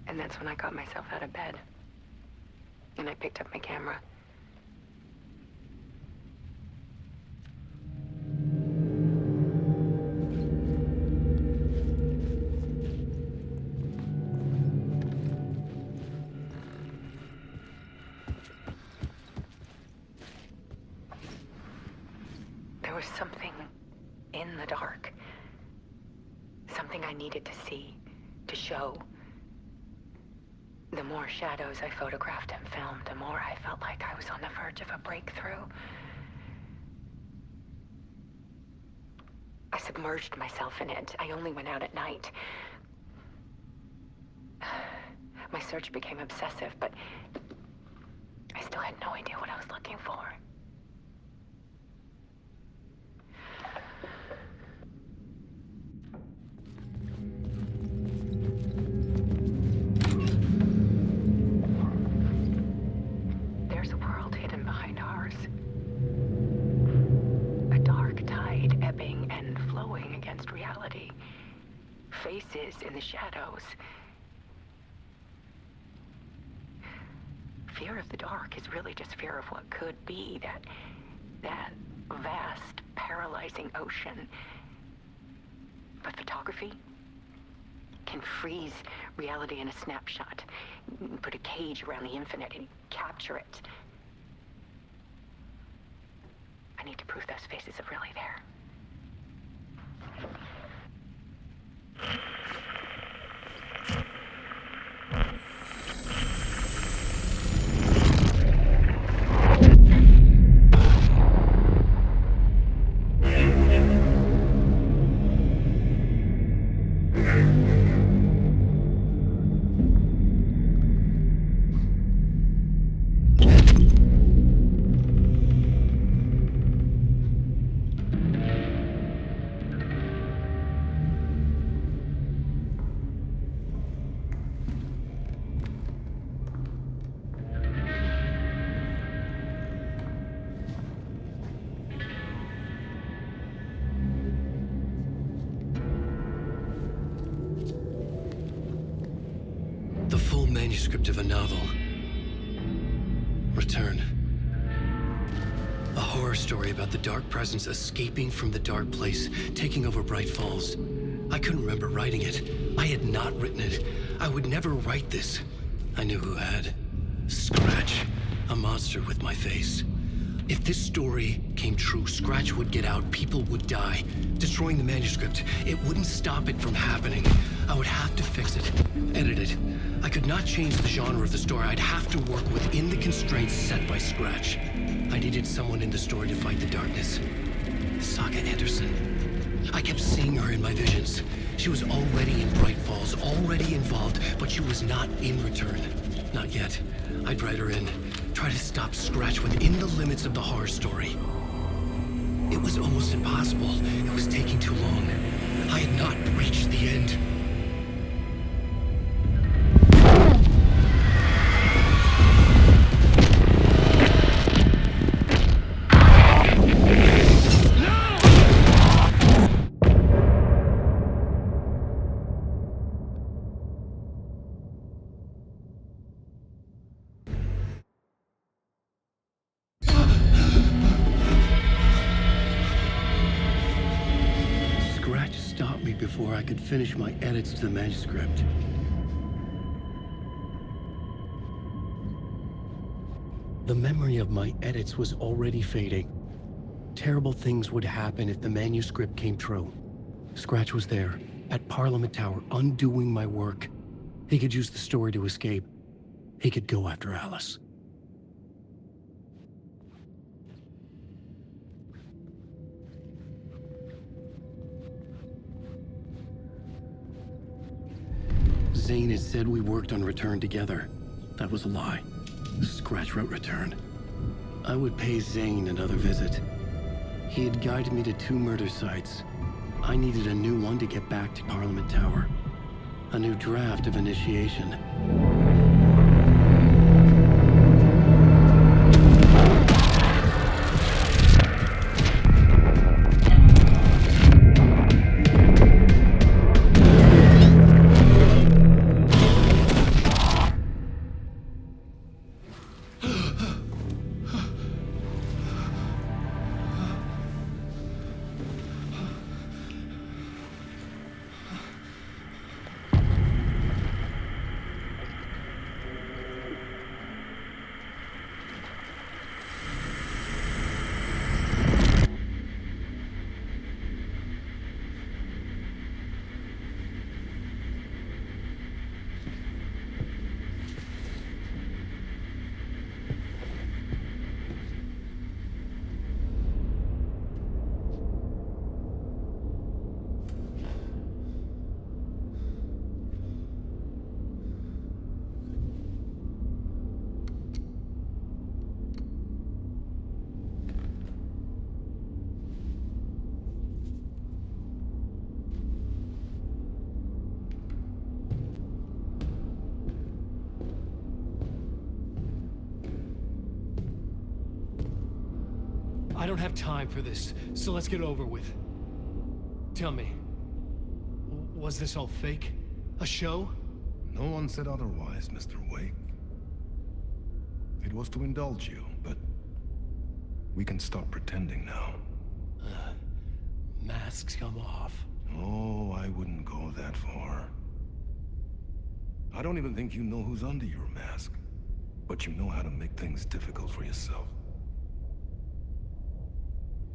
[SPEAKER 3] And that's when I got myself out of bed. And I picked up my camera. There was something in the dark. Something I needed to see, to show. The more shadows I photographed and filmed, the more I felt like I was on the verge of a breakthrough. I submerged myself in it. I only went out at night. My search became obsessive, but I still had no idea what I was looking for. There's a world hidden behind ours. A dark tide ebbing and flowing against reality. Faces in the shadows. Fear of the dark is really just fear of what could be, that vast, paralyzing ocean. But photography can freeze reality in a snapshot, put a cage around the infinite and capture it. I need to prove those faces are really there.
[SPEAKER 1] The full manuscript of a novel. Return. A horror story about the dark presence escaping from the dark place, taking over Bright Falls. I couldn't remember writing it. I had not written it. I would never write this. I knew who had. Scratch. A monster with my face. If this story came true, Scratch would get out, people would die. Destroying the manuscript, it wouldn't stop it from happening. I would have to fix it, edit it. I could not change the genre of the story. I'd have to work within the constraints set by Scratch. I needed someone in the story to fight the darkness. Saga Anderson. I kept seeing her in my visions. She was already in Bright Falls, already involved, but she was not in Return. Not yet. I'd write her in. Try to stop Scratch within the limits of the horror story. It was almost impossible. It was taking too long. I had not reached the end. Before I could finish my edits to the manuscript. The memory of my edits was already fading. Terrible things would happen if the manuscript came true. Scratch was there, at Parliament Tower, undoing my work. He could use the story to escape. He could go after Alice. Zane had said we worked on Return together. That was a lie. Scratch wrote Return. I would pay Zane another visit. He had guided me to 2 murder sites. I needed a new one to get back to Parliament Tower. A new draft of Initiation. I don't have time for this, so let's get over with. Tell me, was this all fake? A show?
[SPEAKER 19] No one said otherwise, Mr. Wake. It was to indulge you, but we can stop pretending now.
[SPEAKER 1] Masks come off.
[SPEAKER 19] Oh, I wouldn't go that far. I don't even think you know who's under your mask, but you know how to make things difficult for yourself.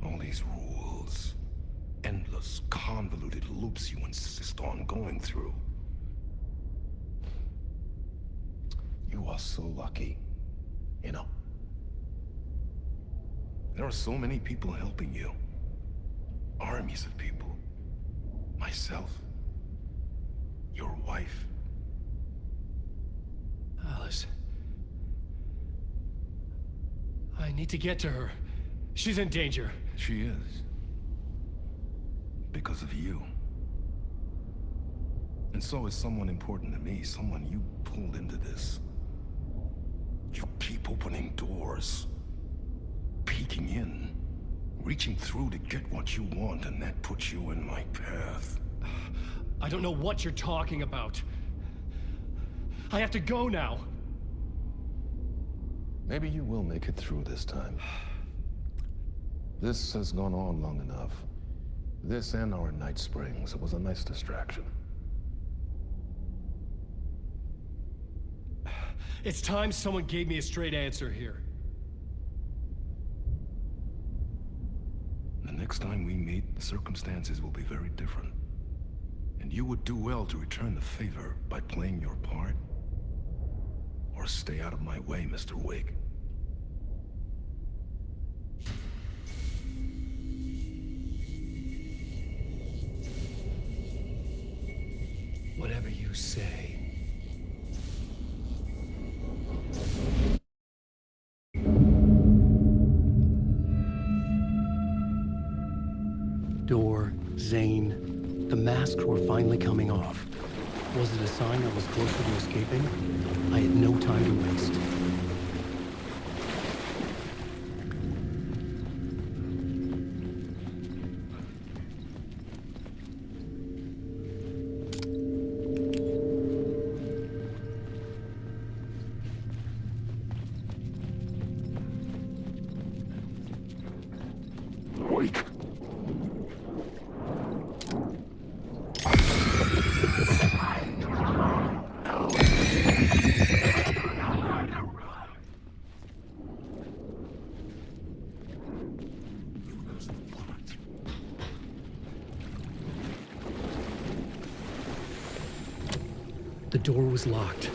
[SPEAKER 19] All these rules, endless, convoluted loops you insist on going through. You are so lucky, you know. There are so many people helping you. Armies of people. Myself. Your wife.
[SPEAKER 1] Alice. I need to get to her. She's in danger.
[SPEAKER 19] She is. Because of you. And so is someone important to me, someone you pulled into this. You keep opening doors. Peeking in. Reaching through to get what you want, and that puts you in my path.
[SPEAKER 1] I don't know what you're talking about. I have to go now.
[SPEAKER 19] Maybe you will make it through this time. This has gone on long enough. This and our Night Springs. It was a nice distraction.
[SPEAKER 1] It's time someone gave me a straight answer here.
[SPEAKER 19] The next time we meet, the circumstances will be very different. And you would do well to return the favor by playing your part. Or stay out of my way, Mr. Wake.
[SPEAKER 1] Whatever you say. Door, Zane, the masks were finally coming off. Was it a sign I was closer to escaping? I had no time to waste.
[SPEAKER 11] Wake.
[SPEAKER 1] The door was locked.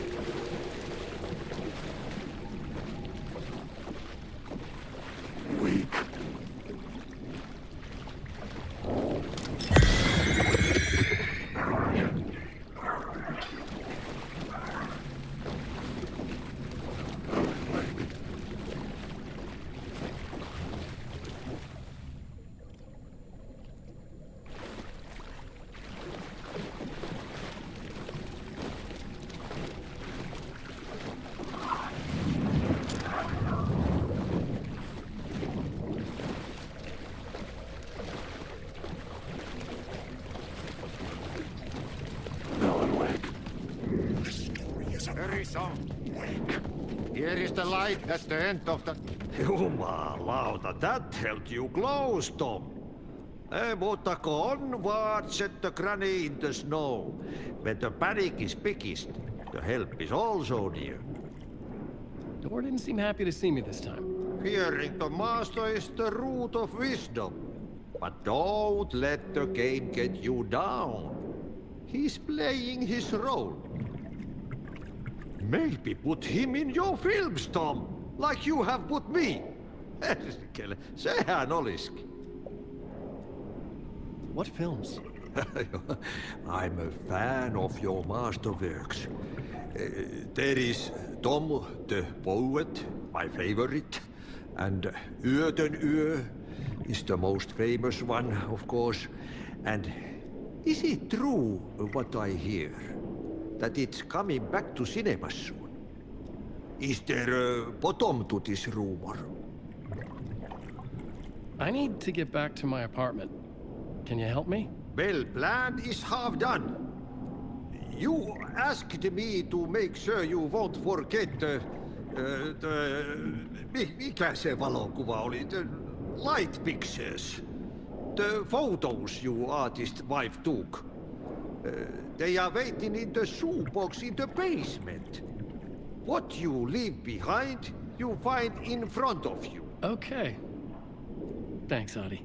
[SPEAKER 21] Here is the light at the end of the...
[SPEAKER 5] Jumalauta, that held you close, Tom. Mutta on what set the granny in the snow. When the panic is biggest, the help is also near.
[SPEAKER 1] Door didn't seem happy to see me this time.
[SPEAKER 5] Hearing the master is the root of wisdom. But don't let the game get you down. He's playing his role. Maybe put him in your films, Tom, like you have put me. Sehän olisikin.
[SPEAKER 1] What films?
[SPEAKER 5] I'm a fan of your masterworks. There is Tom the Poet, my favorite, and Yöten Yö is the most famous one, of course. And is it true what I hear? That it's coming back to cinemas soon? Is there a bottom to this rumor?
[SPEAKER 1] I need to get back to my apartment. Can you help me?
[SPEAKER 5] Well, plan is half done. You asked me to make sure you won't forget mikä se valokuva oli? The light pictures. The photos your artist wife took. They are waiting in the shoebox in the basement. What you leave behind, you find in front of you.
[SPEAKER 1] Okay. Thanks, Adi.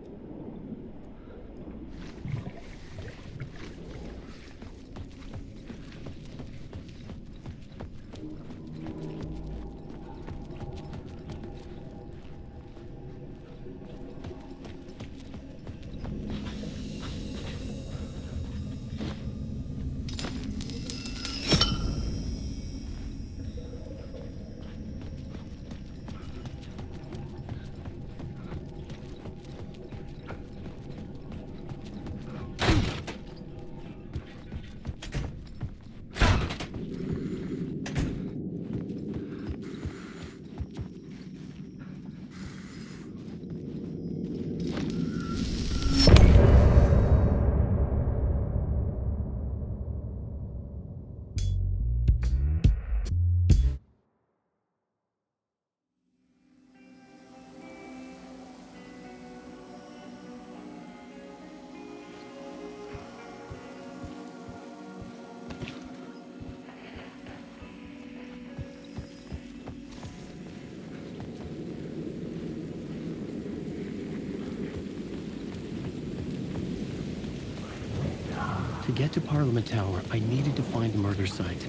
[SPEAKER 1] To get to Parliament Tower, I needed to find a murder site.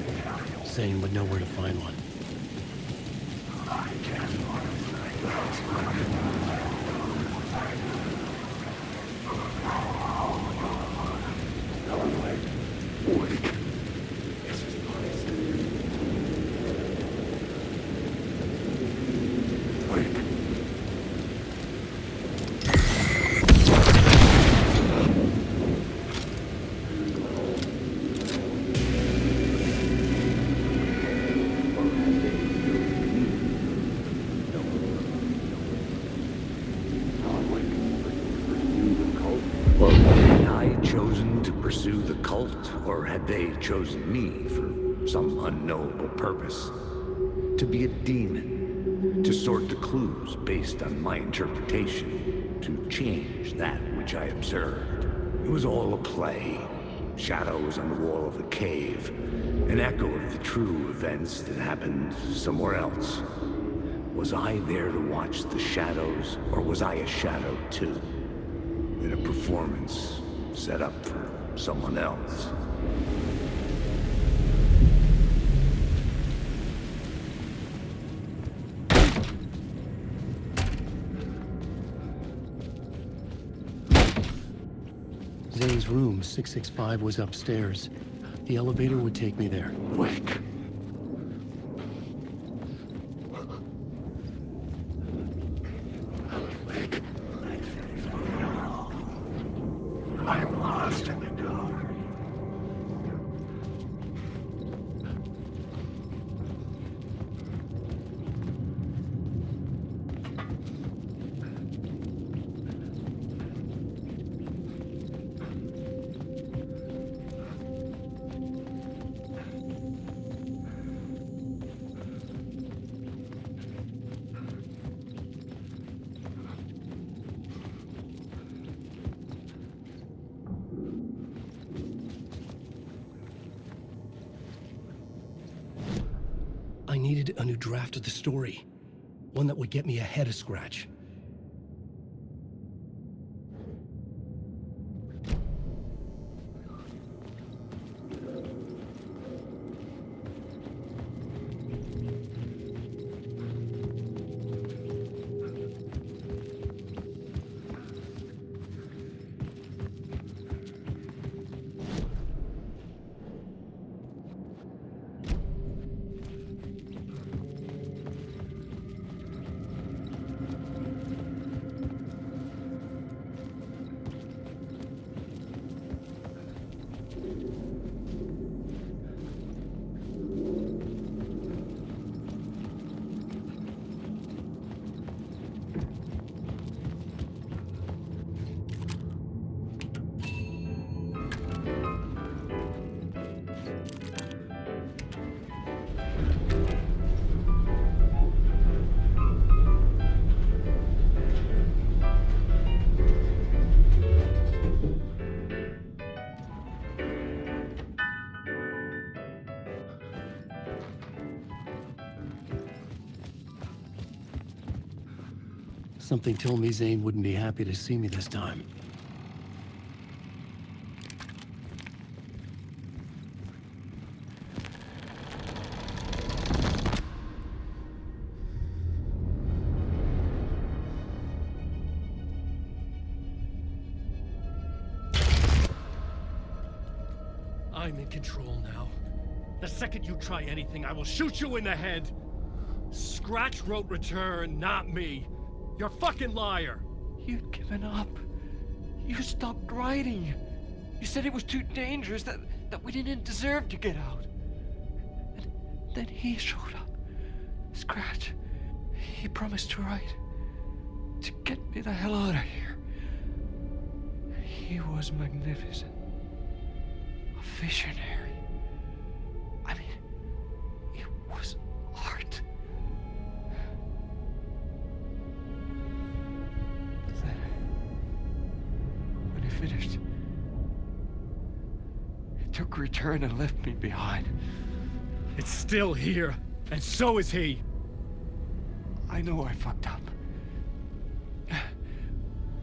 [SPEAKER 1] Zane would know where to find one.
[SPEAKER 12] Pursue the cult, or had they chosen me for some unknowable purpose? To be a demon, to sort the clues based on my interpretation, to change that which I observed. It was all a play. Shadows on the wall of the cave, an echo of the true events that happened somewhere else. Was I there to watch the shadows, or was I a shadow too? In a performance set up for someone else.
[SPEAKER 1] Zane's room, 665, was upstairs. The elevator would take me there.
[SPEAKER 21] Wake. I'm lost in the dark.
[SPEAKER 1] I needed a new draft of the story. One that would get me ahead of Scratch. Something told me Zane wouldn't be happy to see me this time.
[SPEAKER 9] I'm in control now. The second you try anything, I will shoot you in the head. Scratch wrote Return, not me. You're a fucking liar.
[SPEAKER 15] You'd given up. You stopped writing. You said it was too dangerous, that we didn't deserve to get out. And then he showed up. Scratch. He promised to write. To get me the hell out of here. He was magnificent. A visionary. I mean, it was art. When he finished, he took Return and left me behind.
[SPEAKER 9] It's still here, and so is he.
[SPEAKER 15] I know I fucked up.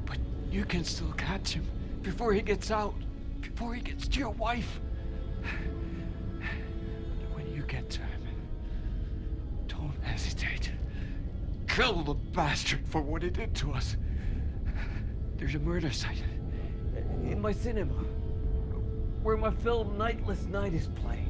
[SPEAKER 15] But you can still catch him before he gets out, before he gets to your wife. When you get to him, don't hesitate. Kill the bastard for what he did to us. There's a murder site in my cinema where my film Nightless Night is playing.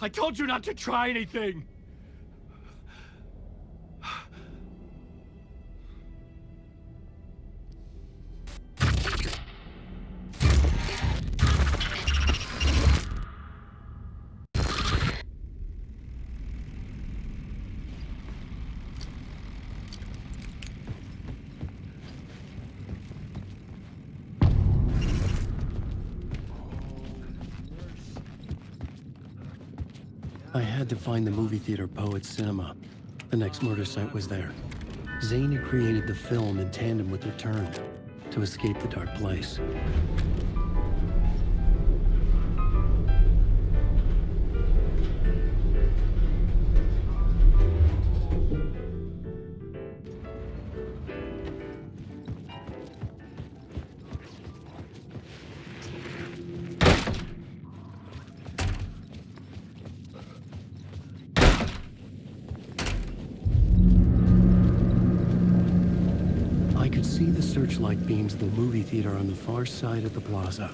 [SPEAKER 9] I told you not to try anything!
[SPEAKER 1] I had to find the movie theater Poets Cinema. The next murder site was there. Zane had created the film in tandem with Return to escape the dark place. searchlight beams the movie theater on the far side of the plaza.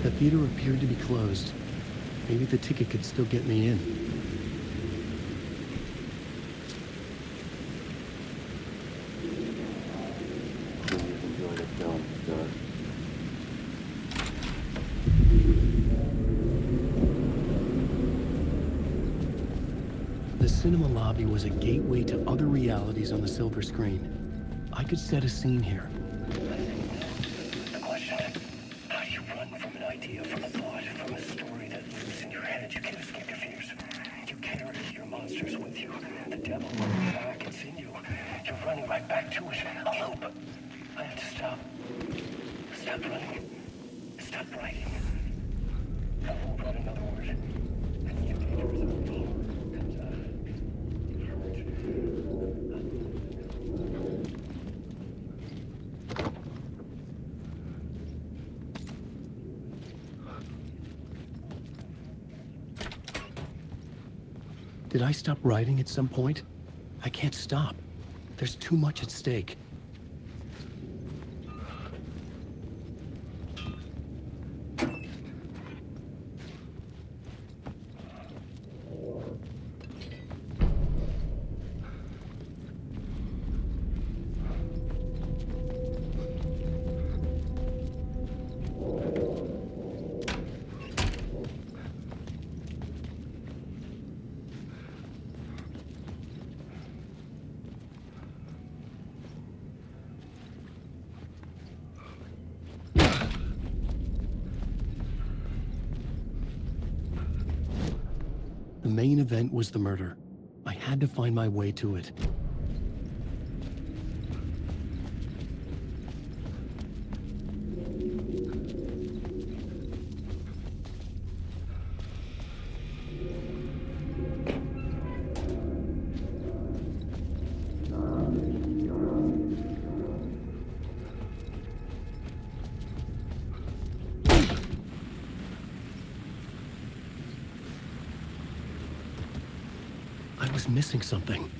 [SPEAKER 1] The theater appeared to be closed. Maybe the ticket could still get me in. The cinema lobby was a gateway to other realities on the silver screen. I could set a scene here.
[SPEAKER 20] The question, how do you run from an idea, from a thought, from a story that lives in your head? You can't escape your fears. You carry your monsters with you. The devil running back, it's in you. You're running right back to it. A loop. I have to stop. Stop running. Stop writing. I won't write another word. It's too dangerous for me.
[SPEAKER 1] Did I stop writing at some point? I can't stop. There's too much at stake. The main event was the murder. I had to find my way to it. I was missing something.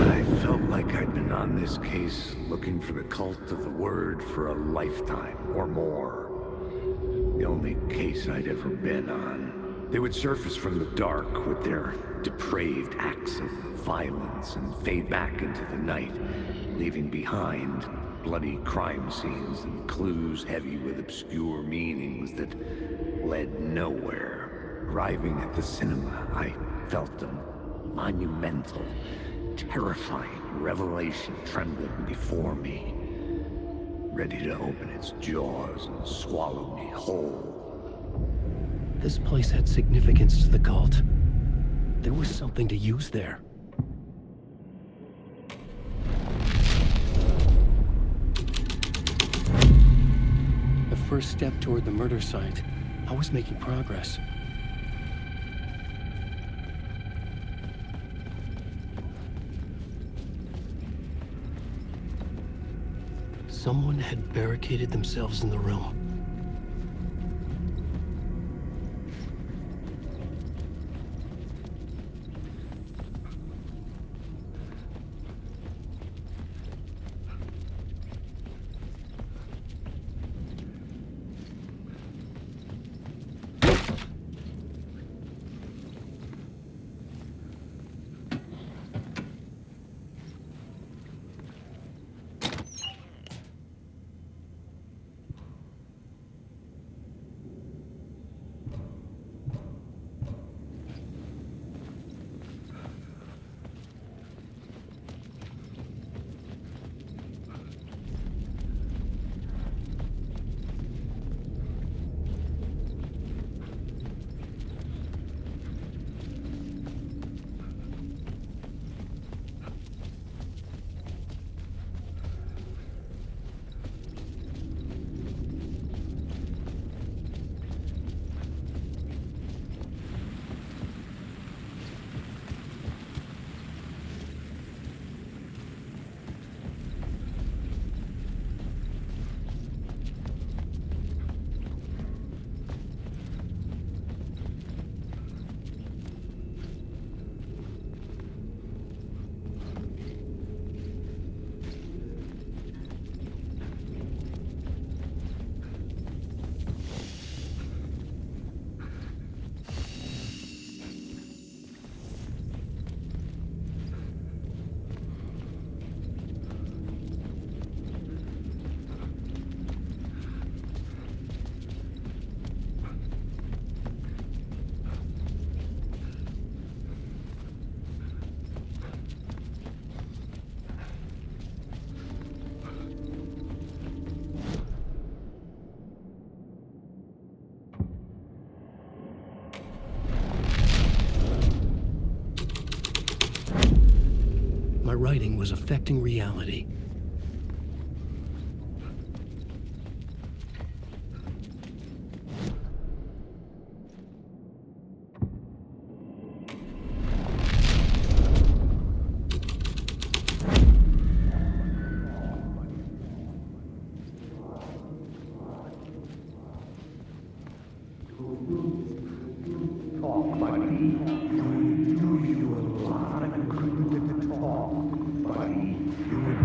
[SPEAKER 12] I felt like I'd been on this case looking for the cult of the word for a lifetime or more. The only case I'd ever been on. They would surface from the dark with their depraved acts of violence and fade back into the night, leaving behind bloody crime scenes and clues heavy with obscure meanings that led nowhere. Arriving at the cinema, I felt a monumental, terrifying revelation trembling before me, ready to open its jaws and swallow me whole.
[SPEAKER 1] This place had significance to the cult. There was something to use there. The first step toward the murder site. I was making progress. Someone had barricaded themselves in the room. My writing was affecting reality.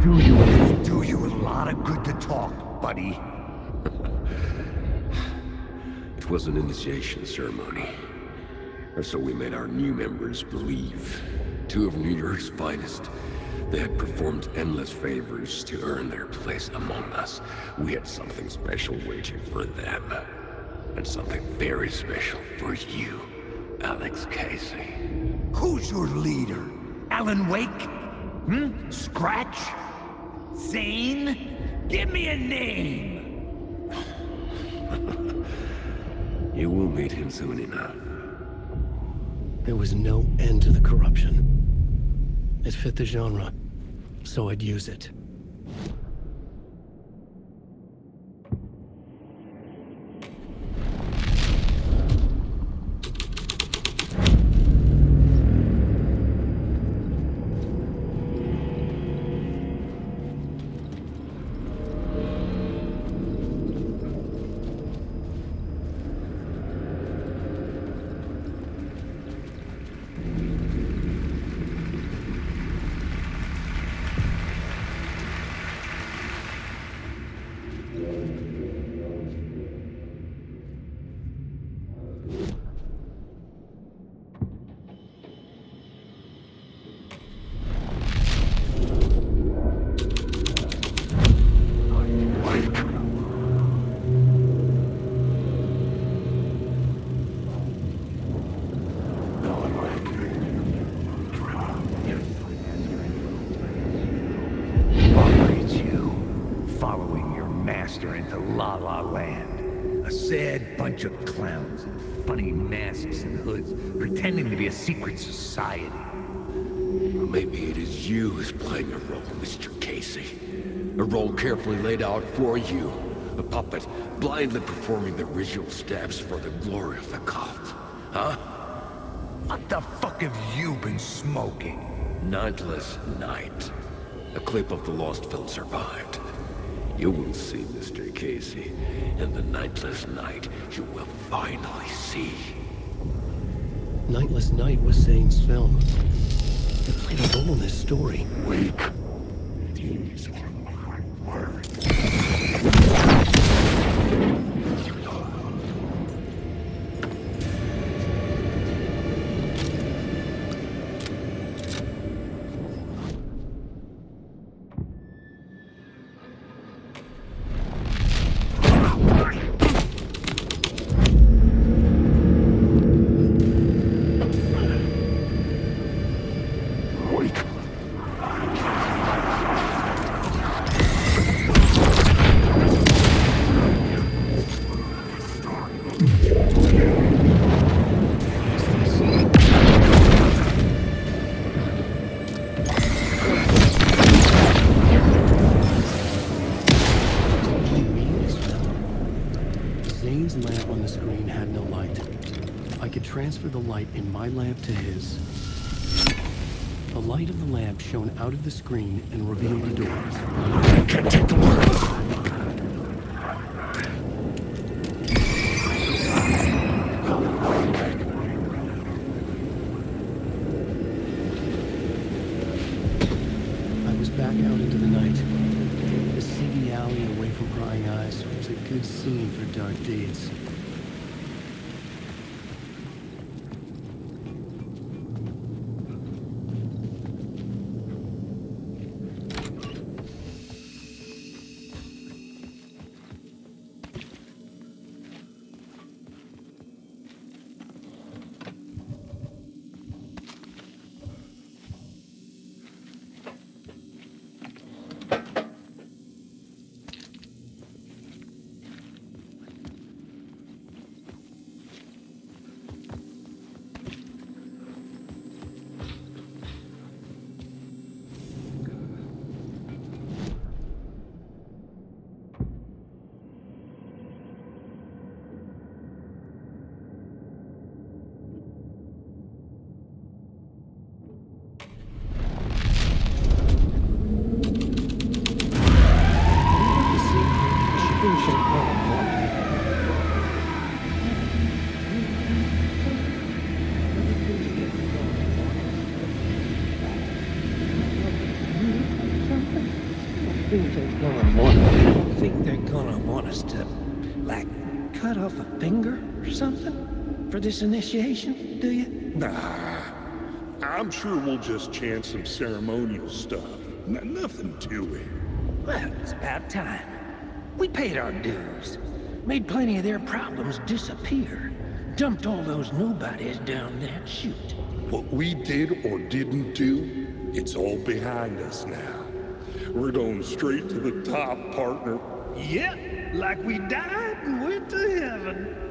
[SPEAKER 12] Do you a lot of good to talk, buddy.
[SPEAKER 8] It was an initiation ceremony. Or so we made our new members believe. Two of New York's finest. They had performed endless favors to earn their place among us. We had something special waiting for them. And something very special for you.
[SPEAKER 12] Alex Casey. Who's your leader? Alan Wake? Scratch? Zane? Give me a name!
[SPEAKER 8] You will meet him soon enough.
[SPEAKER 1] There was no end to the corruption. It fit the genre, so I'd use it.
[SPEAKER 12] Into La La Land. A sad bunch of clowns in funny masks and hoods, pretending to be a secret society.
[SPEAKER 8] Maybe it is you who's playing a role, Mr. Casey. A role carefully laid out for you. A puppet, blindly performing the ritual steps for the glory of the cult. Huh?
[SPEAKER 12] What the fuck have you been smoking?
[SPEAKER 8] Nightless Night. A clip of the lost film survived. You will see, Mr. Casey. In the Nightless Night, you will finally see.
[SPEAKER 1] Nightless Night was Zane's film. It played a role in this story.
[SPEAKER 11] Wake. These are my words.
[SPEAKER 1] Transfer the light in my lamp to his. The light of the lamp shone out of the screen and revealed the doors.
[SPEAKER 11] Can't take the words.
[SPEAKER 1] I was back out into the night. The seedy alley away from prying eyes was a good scene for dark deeds.
[SPEAKER 15] Think they're gonna want us to, like, cut off a finger or something for this initiation, do you?
[SPEAKER 11] Nah. I'm sure we'll just chant some ceremonial stuff. Nothing to it.
[SPEAKER 15] Well, it's about time. We paid our dues. Made plenty of their problems disappear. dumped all those nobodies down there. Shoot.
[SPEAKER 11] What we did or didn't do, it's all behind us now. We're going straight to the top, partner.
[SPEAKER 15] Yep, like we died and went to heaven.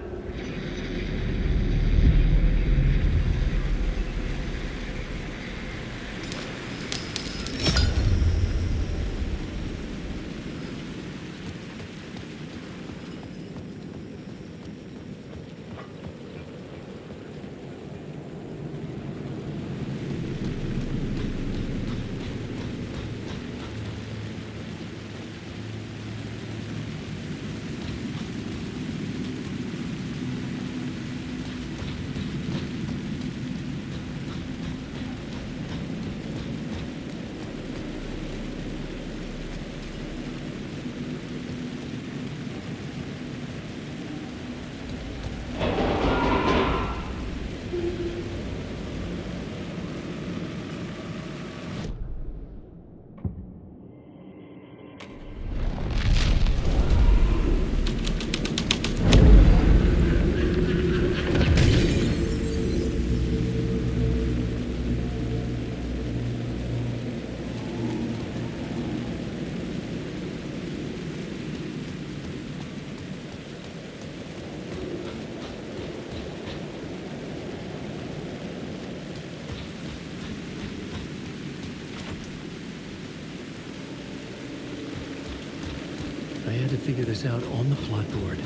[SPEAKER 1] I had to figure this out on the plot board.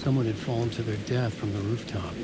[SPEAKER 1] Someone had fallen to their death from the rooftop.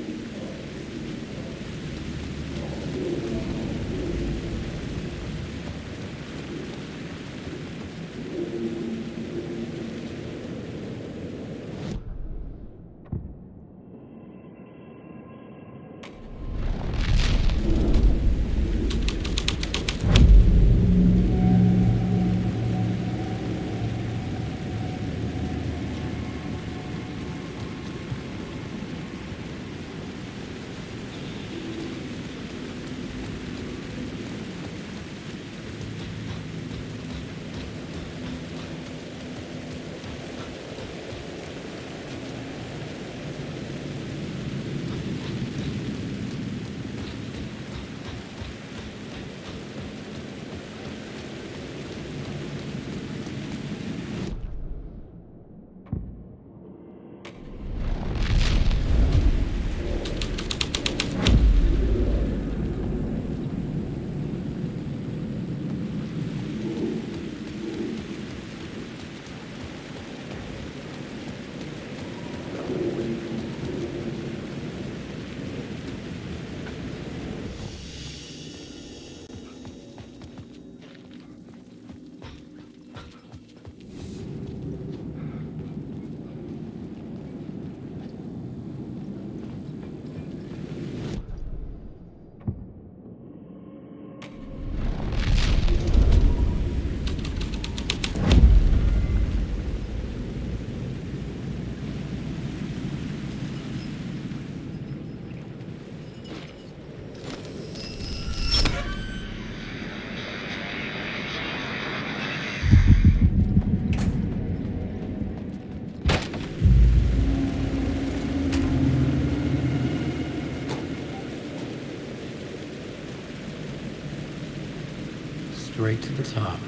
[SPEAKER 1] Straight to the top.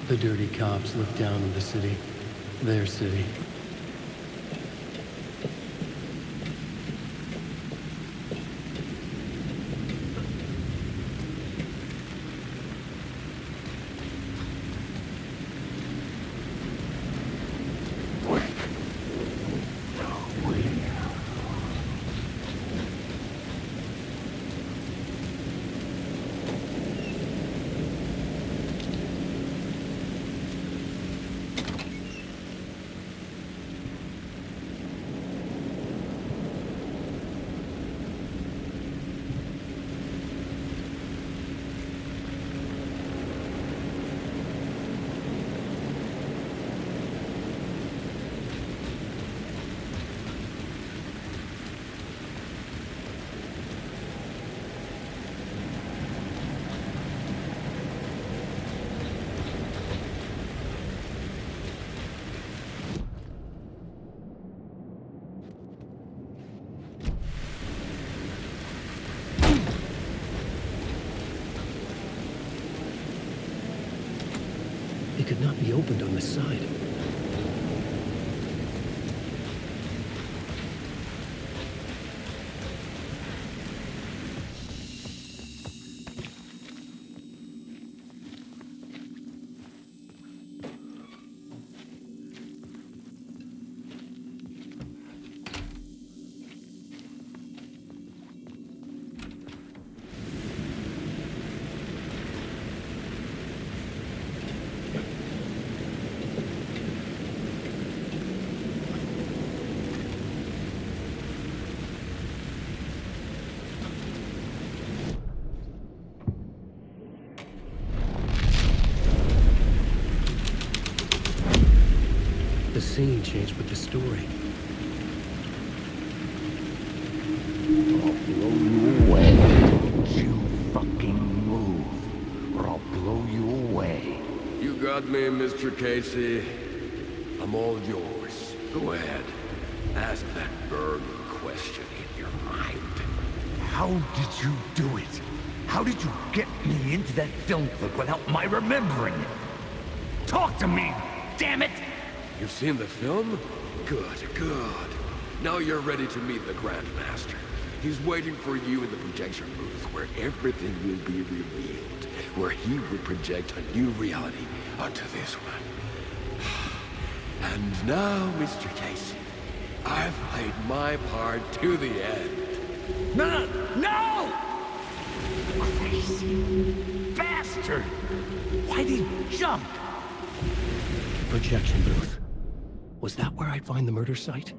[SPEAKER 1] The dirty cops look down on the city. Their city. not be opened on the side. The scene changed with the story.
[SPEAKER 11] I'll blow you away. Don't you fucking move, or I'll blow you away.
[SPEAKER 8] You got me, Mr. Casey. I'm all yours. Go ahead. Ask that burning question in your mind.
[SPEAKER 11] How did you do it? How did you get me into that film clip without my remembering it? Talk to me, damn it!
[SPEAKER 8] You've seen the film? Good, good. Now you're ready to meet the Grand Master. He's waiting for you in the projection booth where everything will be revealed. Where he will project a new reality onto this one. And now, Mr. Casey, I've played my part to the end.
[SPEAKER 11] No! No! Crazy bastard! Why'd he jump?
[SPEAKER 1] Projection booth. Was that where I'd find the murder site?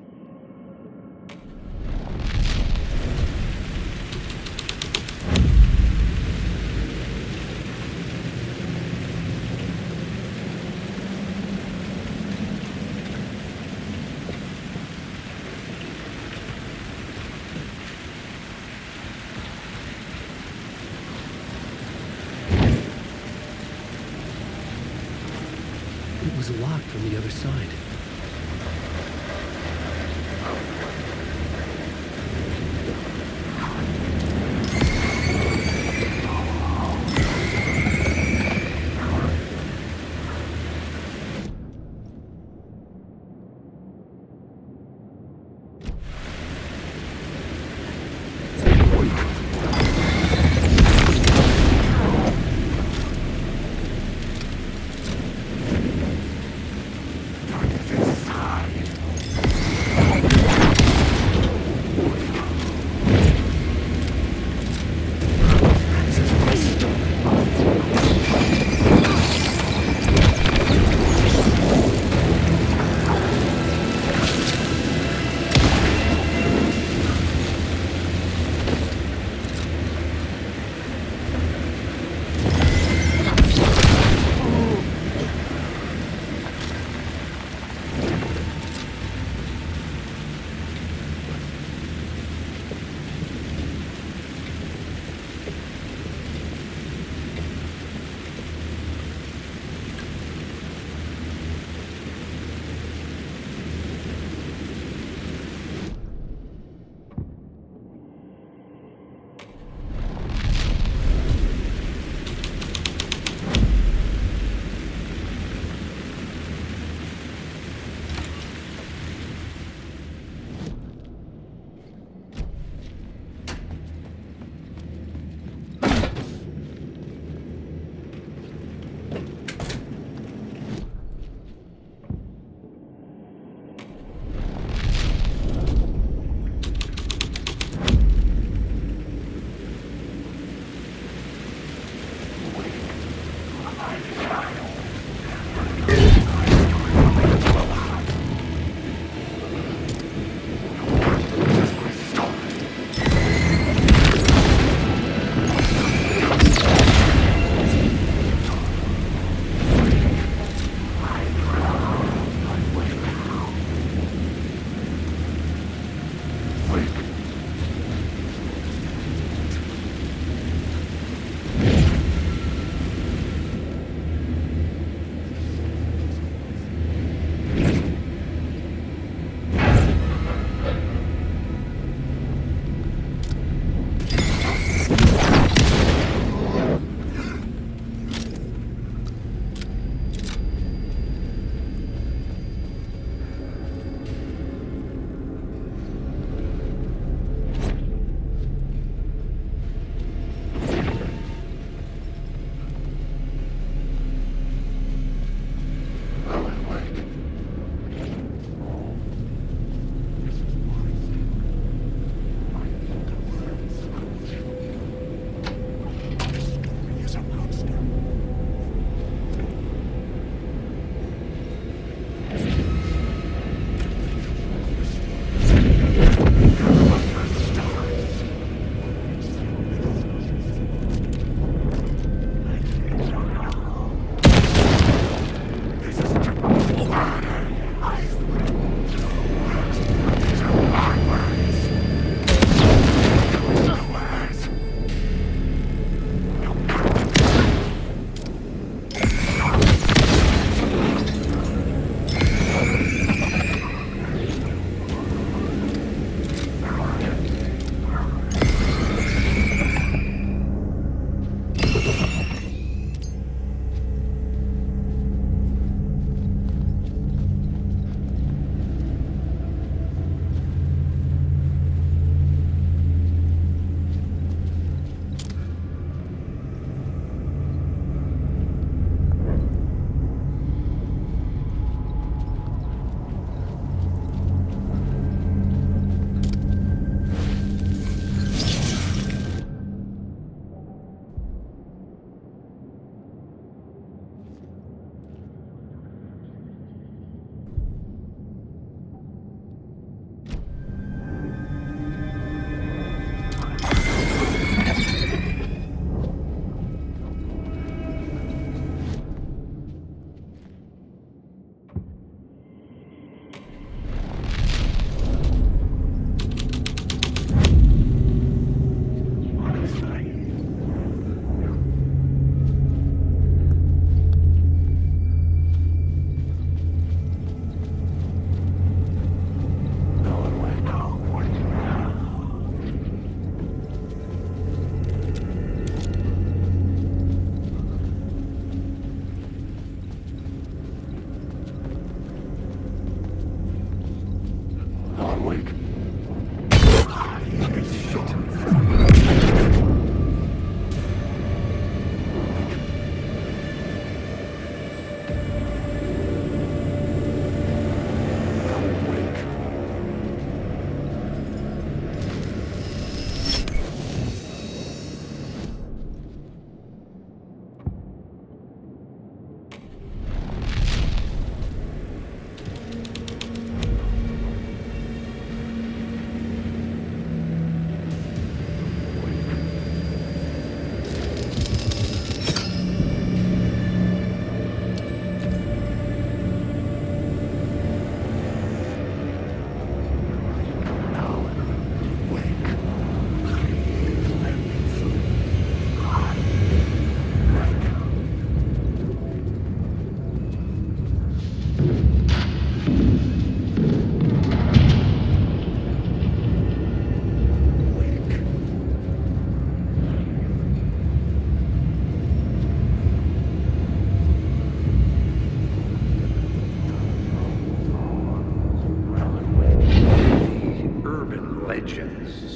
[SPEAKER 1] It was locked from the other side.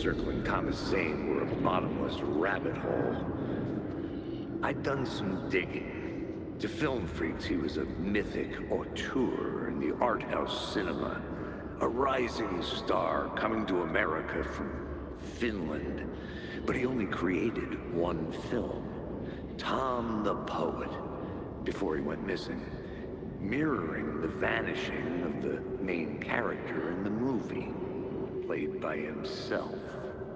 [SPEAKER 12] circling Thomas Zane were a bottomless rabbit hole. I'd done some digging. To film freaks, he was a mythic auteur in the art house cinema. A rising star coming to America from Finland. But he only created one film, Tom the Poet, before he went missing, mirroring the vanishing of the main character in the movie, played by himself.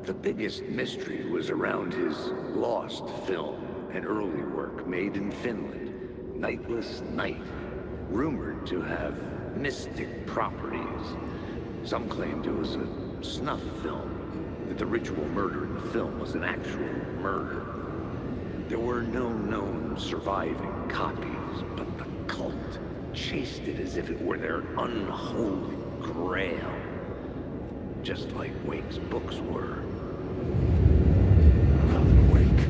[SPEAKER 12] The biggest mystery was around his lost film, an early work made in Finland, Nightless Night, rumored to have mystic properties. Some claimed it was a snuff film, that the ritual murder in the film was an actual murder. There were no known surviving copies, but the cult chased it as if it were their unholy grail. Just like Wake's books were.
[SPEAKER 1] Alan Wake.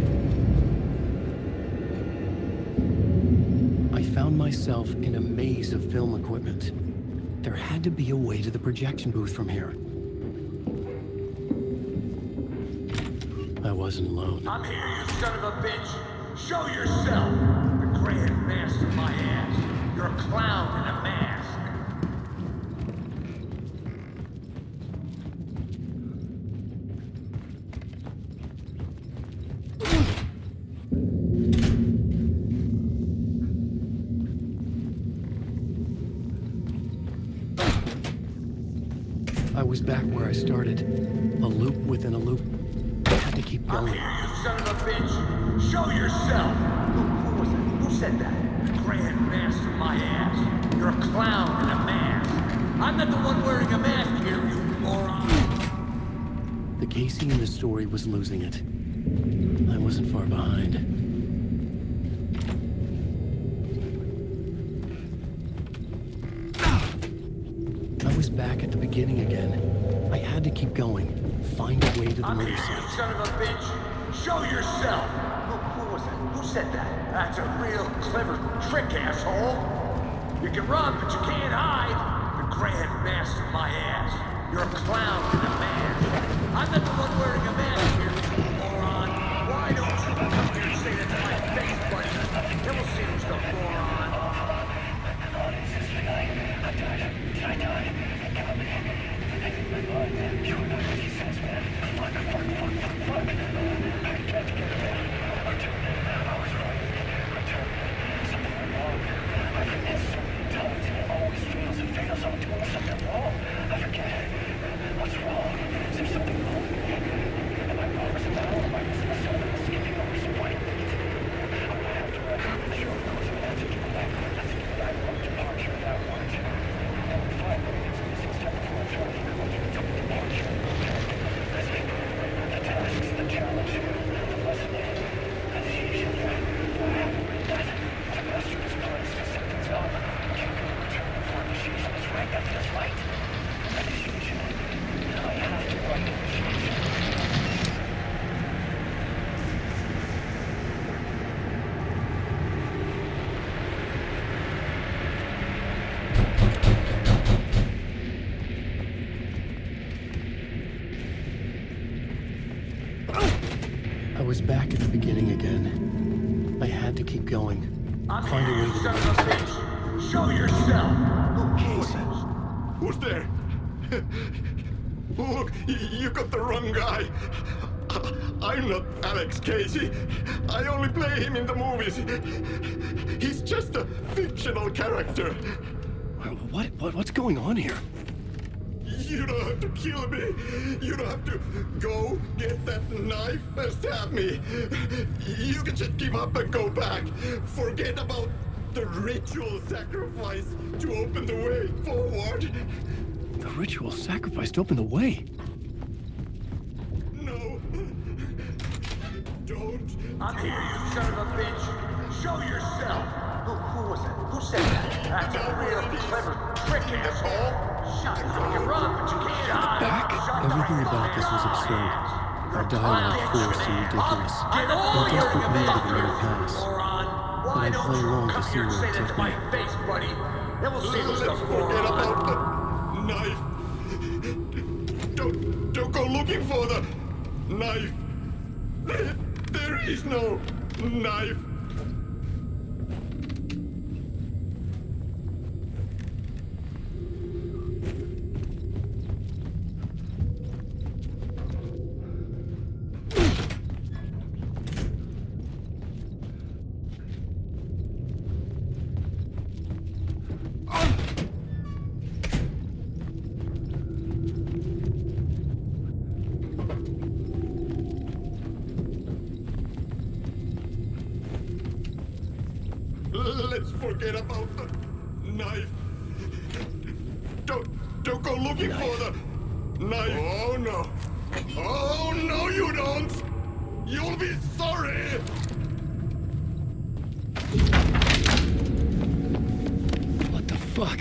[SPEAKER 1] I found myself in a maze of film equipment. There had to be a way to the projection booth from here. I wasn't alone.
[SPEAKER 21] I'm here, you son of a bitch. Show yourself. The Grand Master my ass. You're a clown in a mask.
[SPEAKER 1] I was back where I started. A loop within a loop. I had to keep going.
[SPEAKER 21] I'm here, you son of a bitch. Show yourself. Who was it? Who said that? The Grand Master my ass. You're a clown in a mask. I'm not the one wearing a mask here, you moron.
[SPEAKER 1] The Casey in the story was losing it. I wasn't far behind. I was back at the beginning again. I had to keep going. Find a way to the
[SPEAKER 21] I'm here, you
[SPEAKER 1] motorcycle.
[SPEAKER 21] son of a bitch. Show yourself. Who was it? Who said that? That's a real clever trick, asshole. You can run, but you can't hide. The Grand Master my ass. You're a clown in a mask. I'm not the one wearing a mask here, you moron. Why don't you come here and say that to my face, buddy? Then we'll see who's the moron.
[SPEAKER 20] I died. Got me. My mind. You were not what he says, man. Fuck. I tried to get away. Return. I was right. Return. Something went wrong. I forget so many times. It always feels I'm doing something wrong. I forget. What's wrong? Is there something wrong with me? Am I wrong somehow? Am I missing something? Skipping over some white meat? I'm gonna have to sure knows I'm gonna have to give it back. Let's give it back. One departure without one. Every 5 minutes, missing step before I'm trying to go to the departure. The tasks, the challenge, the lesson. As usual, I haven't read that. The master is placed to set things up. Can't go return before initiation is right. That feels right. Initiation. I have to write initiation.
[SPEAKER 1] I was back at the beginning again. I had to keep going. Find a way to the motorcycle.
[SPEAKER 21] Show yourself.
[SPEAKER 19] Who's there? Look, you got the wrong guy. I'm not Alex Casey. I only play him in the movies. He's just a fictional character.
[SPEAKER 1] What's going on here?
[SPEAKER 19] You don't have to kill me. You don't have to go get that knife and stab me. You can just give up and go back. Forget about the ritual sacrifice to open the way forward.
[SPEAKER 1] The ritual sacrifice to open the way?
[SPEAKER 19] No. Don't.
[SPEAKER 21] I'm here, you son of a bitch. Show yourself. Who was it? Who said that? That's a real clever trick, asshole. Shut up. You run, but you can't hide.
[SPEAKER 1] Everything about this was absurd. Our dialogue forced and ridiculous.
[SPEAKER 21] Get
[SPEAKER 1] I
[SPEAKER 21] all
[SPEAKER 1] desperate
[SPEAKER 21] your
[SPEAKER 1] me to the
[SPEAKER 21] mask,
[SPEAKER 1] near pass. But I'd play along to see where it took me.
[SPEAKER 21] Face, buddy. Then we'll see who's the
[SPEAKER 19] Let's forget about the knife. Don't go look
[SPEAKER 11] looking for the knife. There is no knife. Let's forget about the knife. Don't go looking for the knife. Oh no. Oh no, you don't. You'll be sorry.
[SPEAKER 1] What the fuck?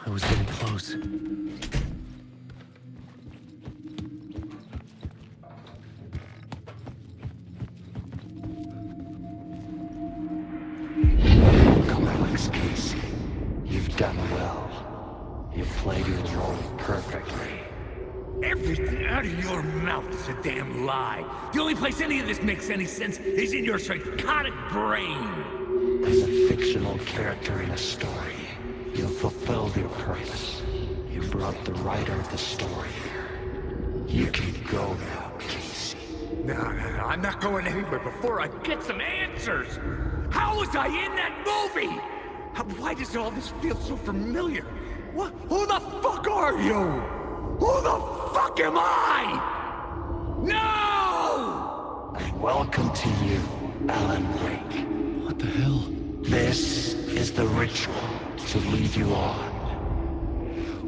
[SPEAKER 1] I was getting close.
[SPEAKER 20] Come Alex Casey. You've done well. You've played your role perfectly.
[SPEAKER 12] Everything out of your mouth is a damn lie. The only place any of this makes any sense is in your psychotic brain.
[SPEAKER 20] As a fictional character in a story, you've fulfilled your purpose. You brought the writer of the story here. You can go now, Casey.
[SPEAKER 12] No, I'm not going anywhere before I get some answers. How was I in that movie? Why does all this feel so familiar? What? Who the fuck are you? Who the fuck am I? No!
[SPEAKER 20] And welcome to you, Alan Wake.
[SPEAKER 1] What the hell?
[SPEAKER 20] This is the ritual to lead you on.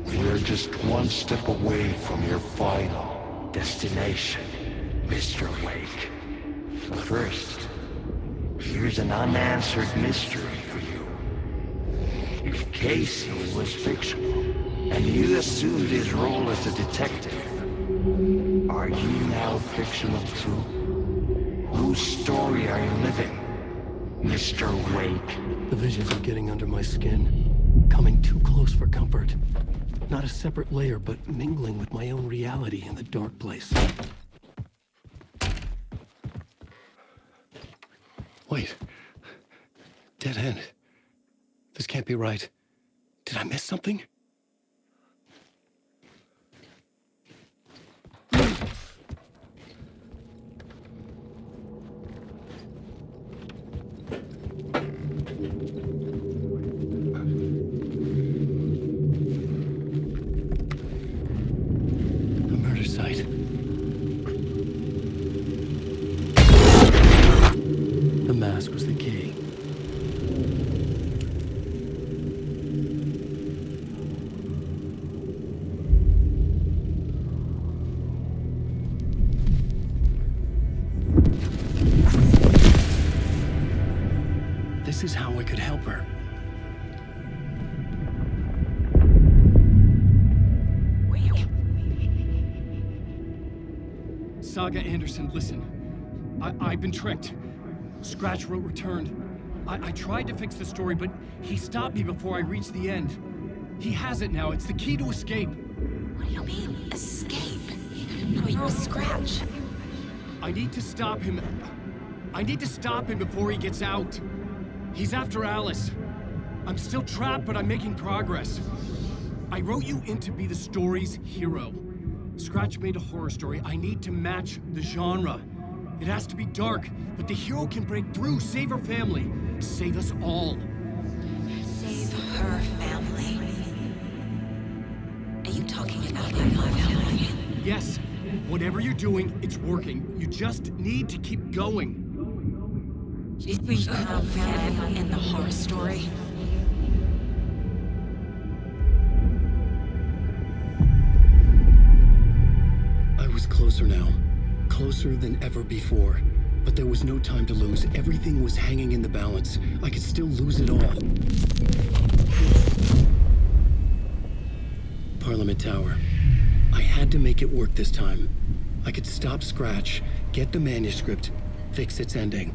[SPEAKER 20] We're just one step away from your final destination, Mr. Wake. But first, here's an unanswered mystery for you. If Casey was fictional, and you assumed his role as a detective, are you now fictional too? Whose story are you living, Mr. Wake?
[SPEAKER 1] The visions are getting under my skin, coming too close for comfort. Not a separate layer, but mingling with my own reality in the dark place. Wait. Dead end. This can't be right. Did I miss something? The mask was the key. This is how I could help her.
[SPEAKER 9] Saga Anderson, listen. I've been tricked. Scratch wrote returned. I tried to fix the story, but he stopped me before I reached the end. He has it now. It's the key to escape.
[SPEAKER 2] What do you mean, escape? No, you're a Scratch.
[SPEAKER 9] I need to stop him. I need to stop him before he gets out. He's after Alice. I'm still trapped, but I'm making progress. I wrote you in to be the story's hero. Scratch made a horror story. I need to match the genre. It has to be dark, but the hero can break through, save her family, save us all.
[SPEAKER 10] Save her family? Are you talking about my family?
[SPEAKER 9] Yes, whatever you're doing, it's working. You just need to keep going.
[SPEAKER 10] Did we become family in the horror story?
[SPEAKER 1] I was closer now. Closer than ever before. But there was no time to lose. Everything was hanging in the balance. I could still lose it all. Parliament Tower. I had to make it work this time. I could stop Scratch, Get the manuscript, fix its ending.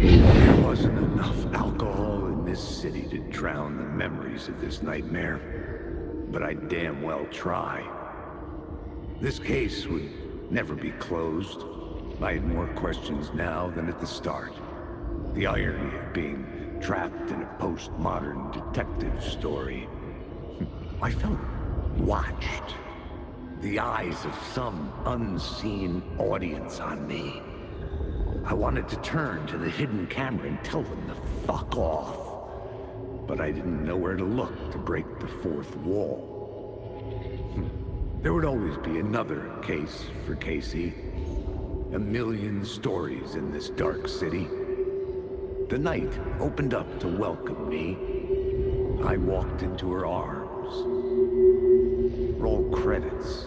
[SPEAKER 12] There wasn't enough alcohol in this city to drown the memories of this nightmare, but I damn well try. This case would never be closed. I had more questions now than at the start. The irony of being trapped in a postmodern detective story. I felt watched. The eyes of some unseen audience on me. I wanted to turn to the hidden camera and tell them to fuck off. But I didn't know where to look to break the fourth wall. There would always be another case for Casey. A million stories in this dark city. The night opened up to welcome me. I walked into her arms. Roll credits.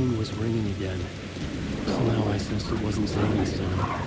[SPEAKER 1] phone was ringing again. Somehow I sensed it wasn't Zane this time.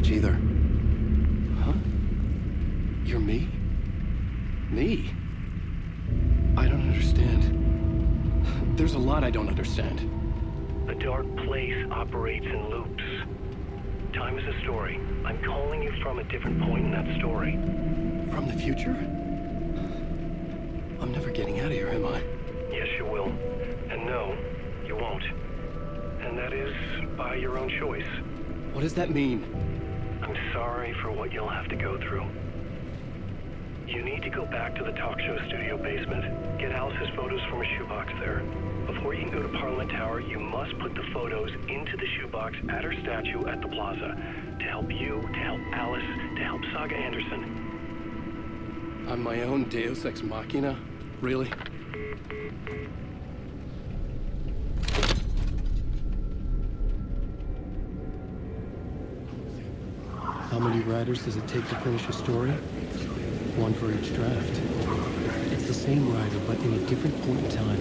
[SPEAKER 1] Either. Huh? You're me? Me? I don't understand. There's a lot I don't understand.
[SPEAKER 20] The dark place operates in loops. Time is a story. I'm calling you from a different point in that story.
[SPEAKER 1] From the future? I'm never getting out of here, am I?
[SPEAKER 20] Yes, you will. And no, you won't. And that is by your own choice.
[SPEAKER 1] What does that mean?
[SPEAKER 20] I'm sorry for what you'll have to go through. You need to go back to the talk show studio basement. Get Alice's photos from a shoebox there. Before you can go to Parliament Tower, you must put the photos into the shoebox at her statue at the plaza. To help you, to help Alice, to help Saga Anderson.
[SPEAKER 1] I'm my own Deus Ex Machina? Really? How many writers does it take to finish a story? One for each draft. It's the same writer, but in a different point in time.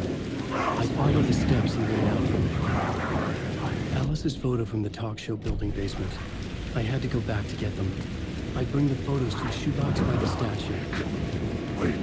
[SPEAKER 1] I follow the steps he laid out for me. Alice's photo from the talk show building basement. I had to go back to get them. I'd bring the photos to a shoebox by the statue.
[SPEAKER 11] Wait.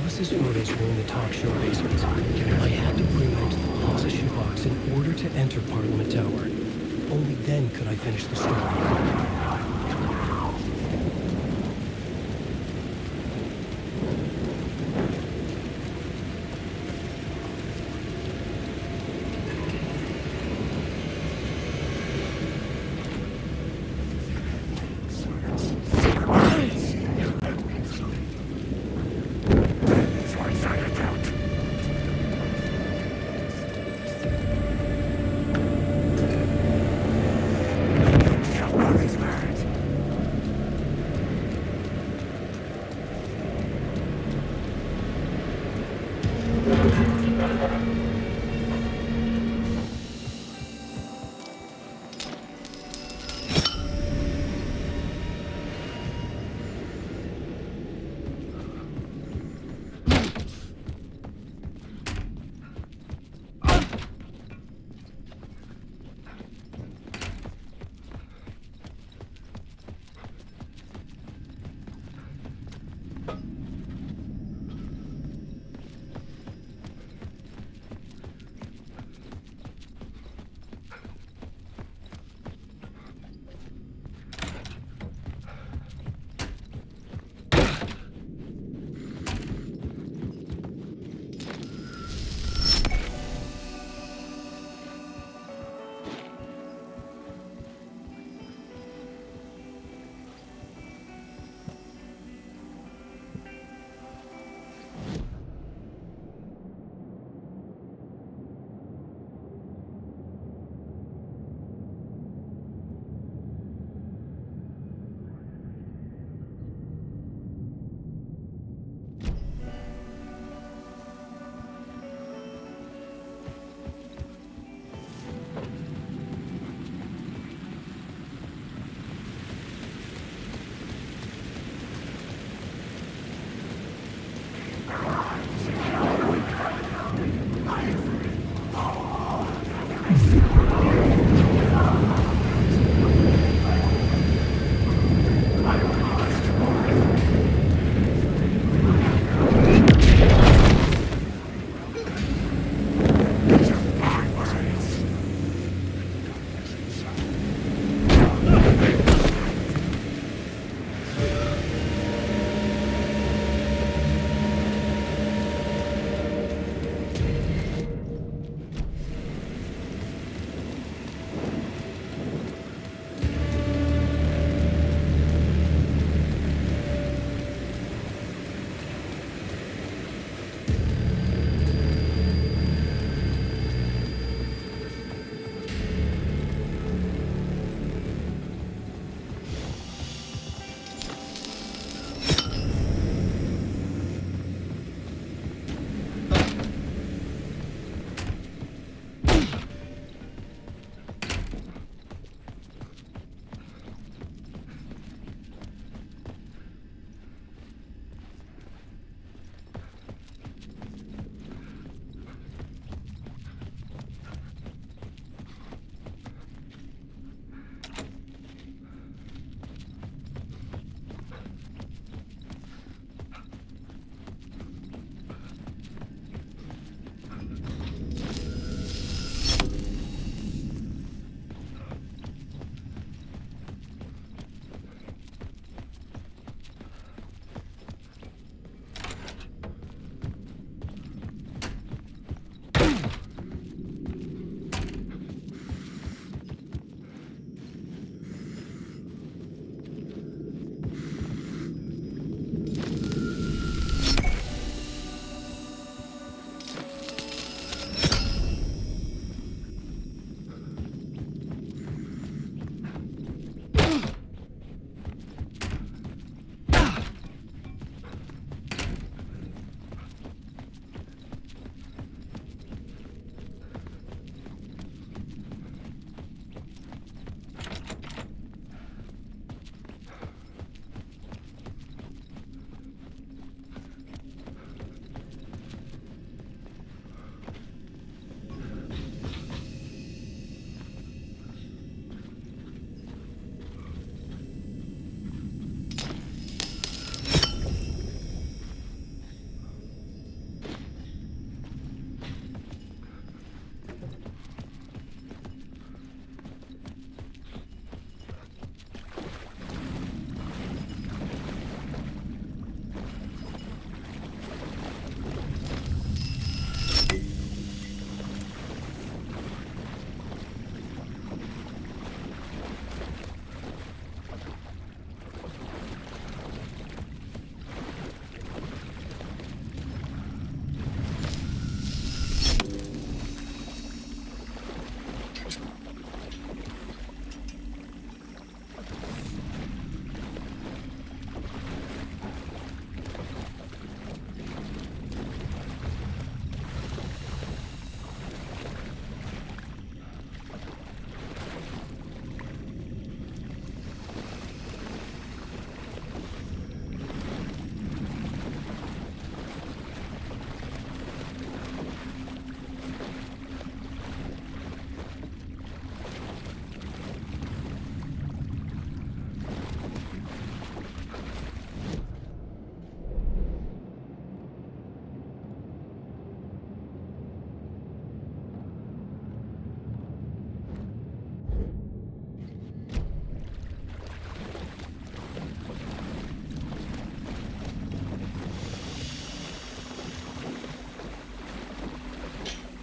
[SPEAKER 1] Alice's photos were in the talk show basement. I had to bring them to the Plaza shoebox in order to enter Parliament Tower. Only then could I finish the story.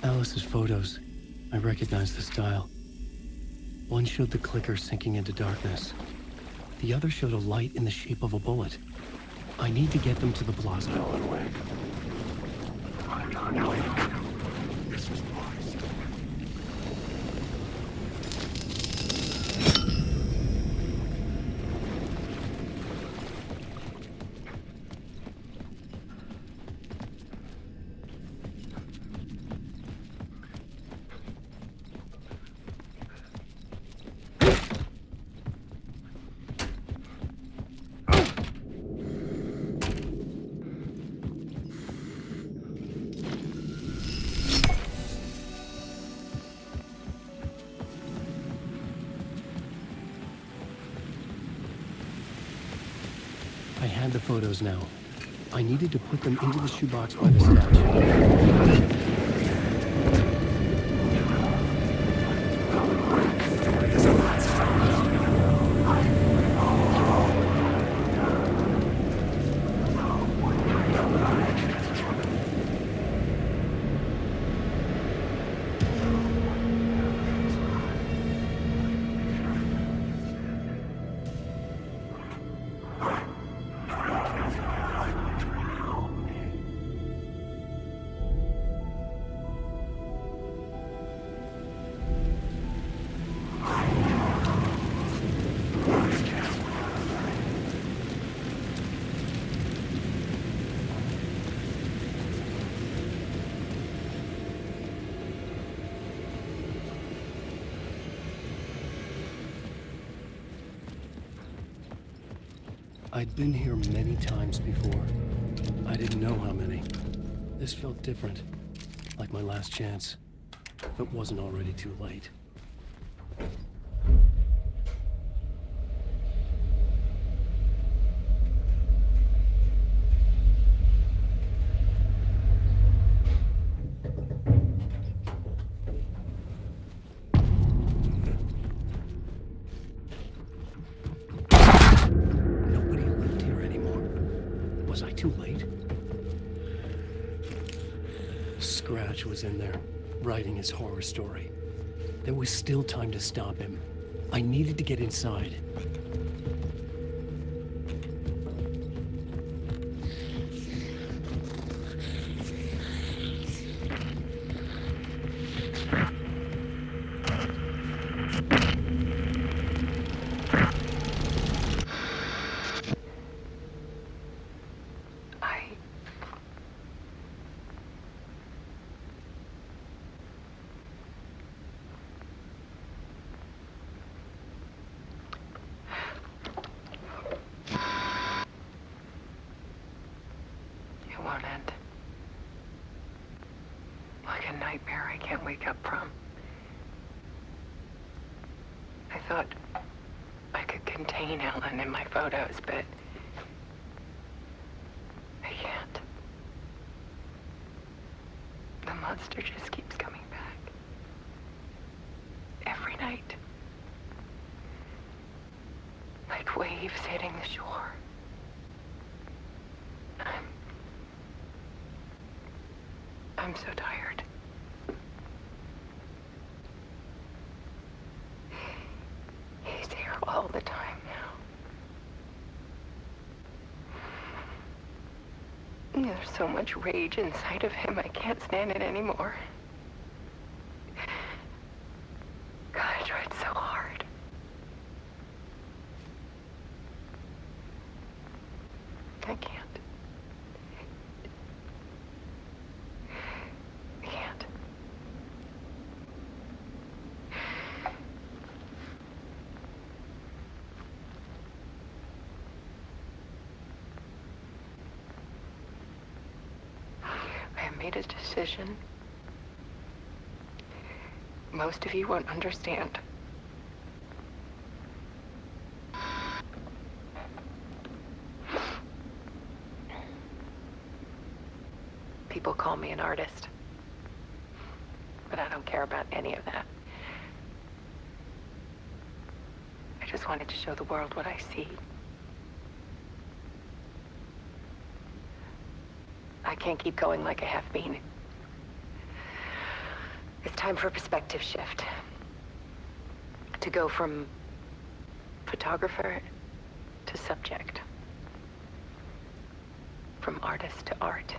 [SPEAKER 1] Alice's photos. I recognize the style. One showed the clicker sinking into darkness. The other showed a light in the shape of a bullet. I need to get them to the plaza.
[SPEAKER 11] This is wise.
[SPEAKER 1] I had the photos now. I needed to put them into the shoebox by the statue. I'd been here many times before. I didn't know how many. This felt different, like my last chance, if it wasn't already too late. Was I too late? Scratch was in there, writing his horror story. There was still time to stop him. I needed to get inside.
[SPEAKER 3] Nightmare I can't wake up from. I thought I could contain Ellen in my photos, but I can't. The monster just keeps coming back. Every night. Like waves hitting the shore. I'm so tired. He's here all the time now. There's so much rage inside of him, I can't stand it anymore. God, I tried so hard. I can't. Made a decision. Most of you won't understand. People call me an artist, but I don't care about any of that. I just wanted to show the world what I see. I can't keep going like I have been. It's time for a perspective shift. To go from photographer to subject. From artist to art.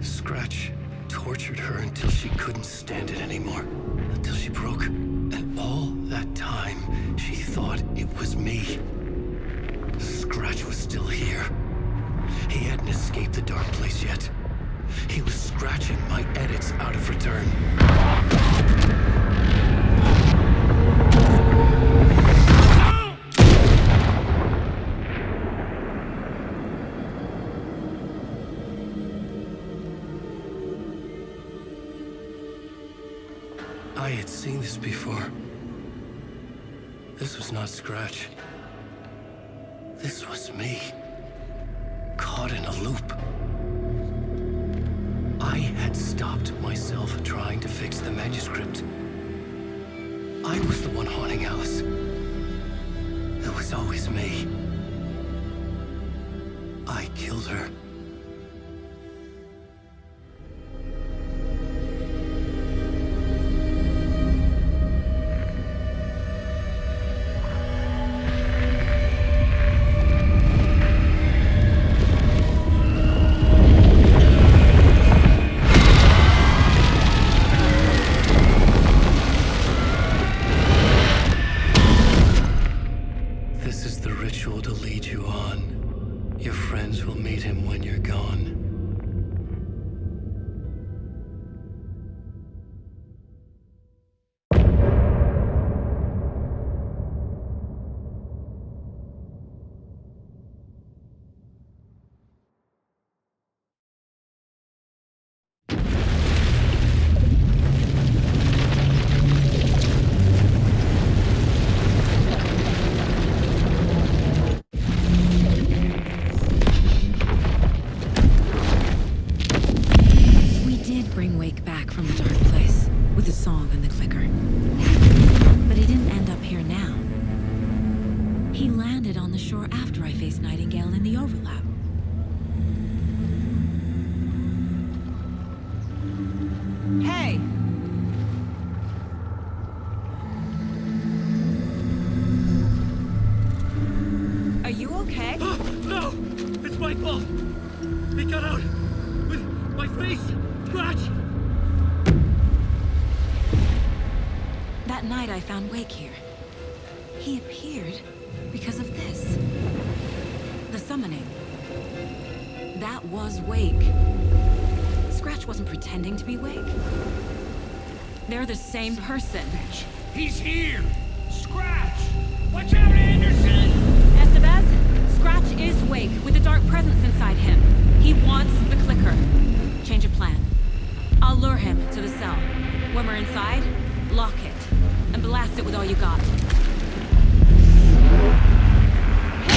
[SPEAKER 1] Scratch tortured her until she couldn't stand it anymore. Until she broke. And all that time, she thought it was me. Scratch was still here. He hadn't escaped the dark place yet. He was scratching my edits out of return. I had seen this before. This was not Scratch. This was me. Caught in a loop. I had stopped myself trying to fix the manuscript. I was the one haunting Alice. It was always me. I killed her.
[SPEAKER 2] They're the same person.
[SPEAKER 13] He's here! Scratch! Watch out, Anderson!
[SPEAKER 2] Estevez, Scratch is Wake with a dark presence inside him. He wants the clicker. Change of plan. I'll lure him to the cell. When we're inside, lock it and blast it with all you got. Hit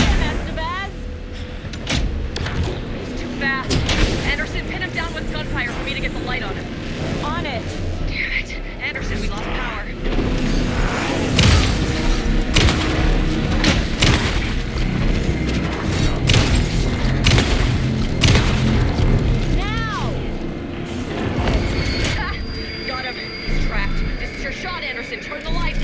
[SPEAKER 2] him, Estevez!
[SPEAKER 6] He's too fast. Anderson, pin him down with gunfire for me to get the light on him.
[SPEAKER 2] On it!
[SPEAKER 6] Damn it. Anderson, we lost power.
[SPEAKER 2] Now!
[SPEAKER 6] Got him. He's trapped. This is your shot, Anderson. Turn the lights.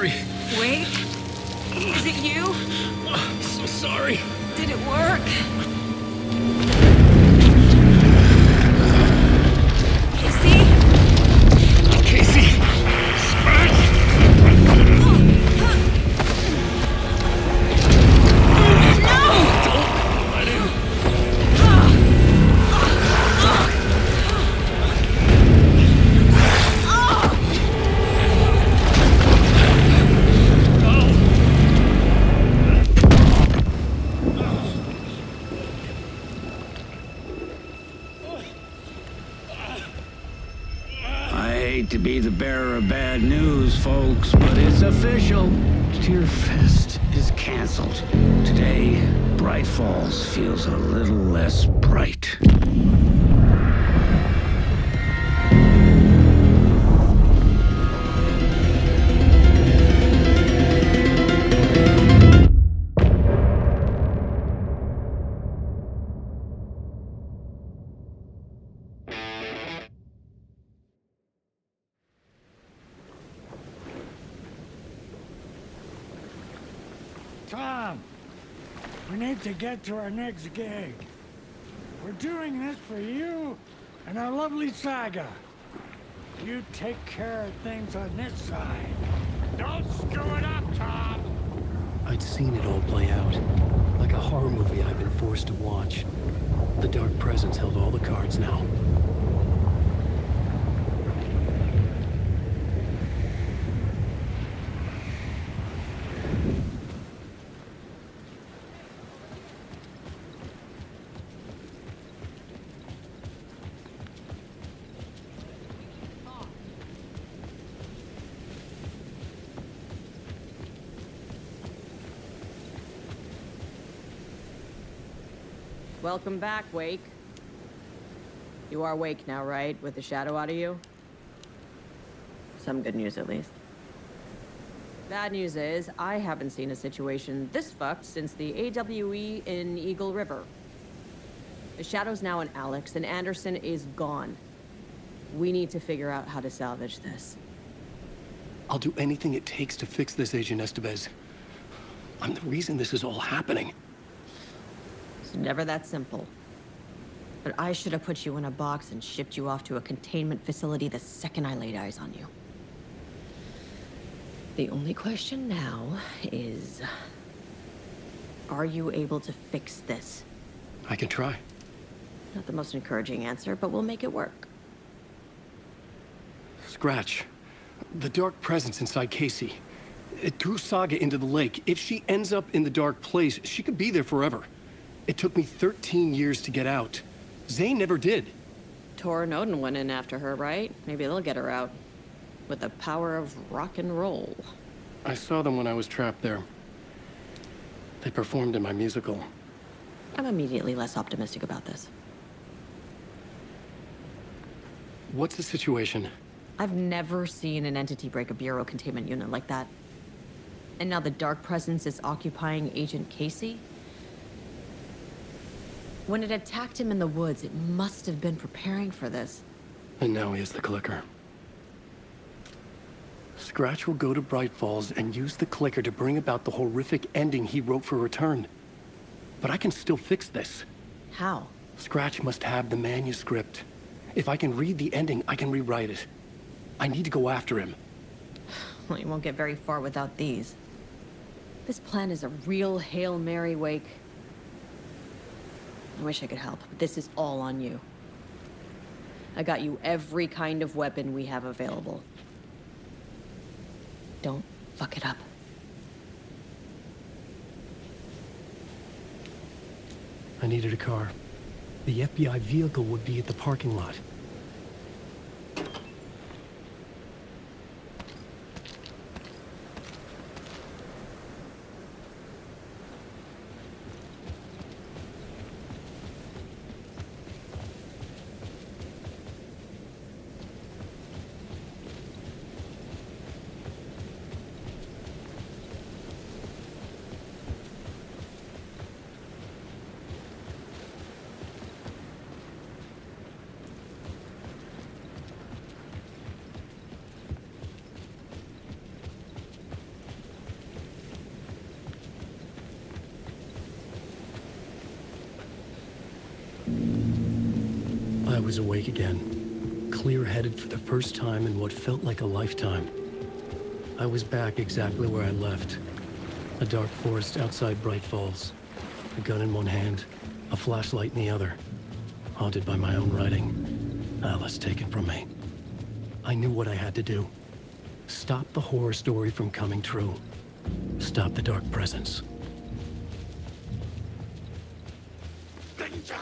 [SPEAKER 1] sorry.
[SPEAKER 2] Wait. Is it you?
[SPEAKER 1] I'm so sorry.
[SPEAKER 2] Did it work?
[SPEAKER 1] Casey! Scratch!
[SPEAKER 7] To be the bearer of bad news, folks, but it's official. Deerfest is canceled. Today, Bright Falls feels a little less bright.
[SPEAKER 22] Tom, we need to get to our next gig. We're doing this for you and our lovely Saga. You take care of things on this side. Don't screw it up, Tom!
[SPEAKER 1] I'd seen it all play out. Like a horror movie I've been forced to watch. The Dark Presence held all the cards now.
[SPEAKER 6] Welcome back, Wake. You are Wake now, right? With the shadow out of you? Some good news, at least. Bad news is, I haven't seen a situation this fucked since the AWE in Eagle River. The shadow's now in Alex, and Anderson is gone. We need to figure out how to salvage this.
[SPEAKER 1] I'll do anything it takes to fix this, Agent Estevez. I'm the reason this is all happening.
[SPEAKER 6] It's never that simple. But I should have put you in a box and shipped you off to a containment facility the second I laid eyes on you. The only question now is... are you able to fix this?
[SPEAKER 1] I can try.
[SPEAKER 6] Not the most encouraging answer, but we'll make it work.
[SPEAKER 1] Scratch. The Dark Presence inside Casey. It threw Saga into the lake. If she ends up in the Dark Place, she could be there forever. It took me 13 years to get out. Zane never did.
[SPEAKER 6] Tor and Odin went in after her, right? Maybe they'll get her out. With the power of rock and roll.
[SPEAKER 1] I saw them when I was trapped there. They performed in my musical.
[SPEAKER 6] I'm immediately less optimistic about this.
[SPEAKER 1] What's the situation?
[SPEAKER 6] I've never seen an entity break a Bureau containment unit like that. And now the Dark Presence is occupying Agent Casey? When it attacked him in the woods, it must have been preparing for this.
[SPEAKER 1] And now he has the clicker. Scratch will go to Bright Falls and use the clicker to bring about the horrific ending he wrote for Return. But I can still fix this.
[SPEAKER 6] How?
[SPEAKER 1] Scratch must have the manuscript. If I can read the ending, I can rewrite it. I need to go after him.
[SPEAKER 6] Well, you won't get very far without these. This plan is a real Hail Mary, Wake. I wish I could help, but this is all on you. I got you every kind of weapon we have available. Don't fuck it up.
[SPEAKER 1] I needed a car. The FBI vehicle would be at the parking lot. was awake again, clear-headed for the first time in what felt like a lifetime. I was back exactly where I left. A dark forest outside Bright Falls. A gun in one hand, a flashlight in the other. Haunted by my own writing. Alice taken from me. I knew what I had to do. Stop the horror story from coming true. Stop the dark presence.
[SPEAKER 11] Danger!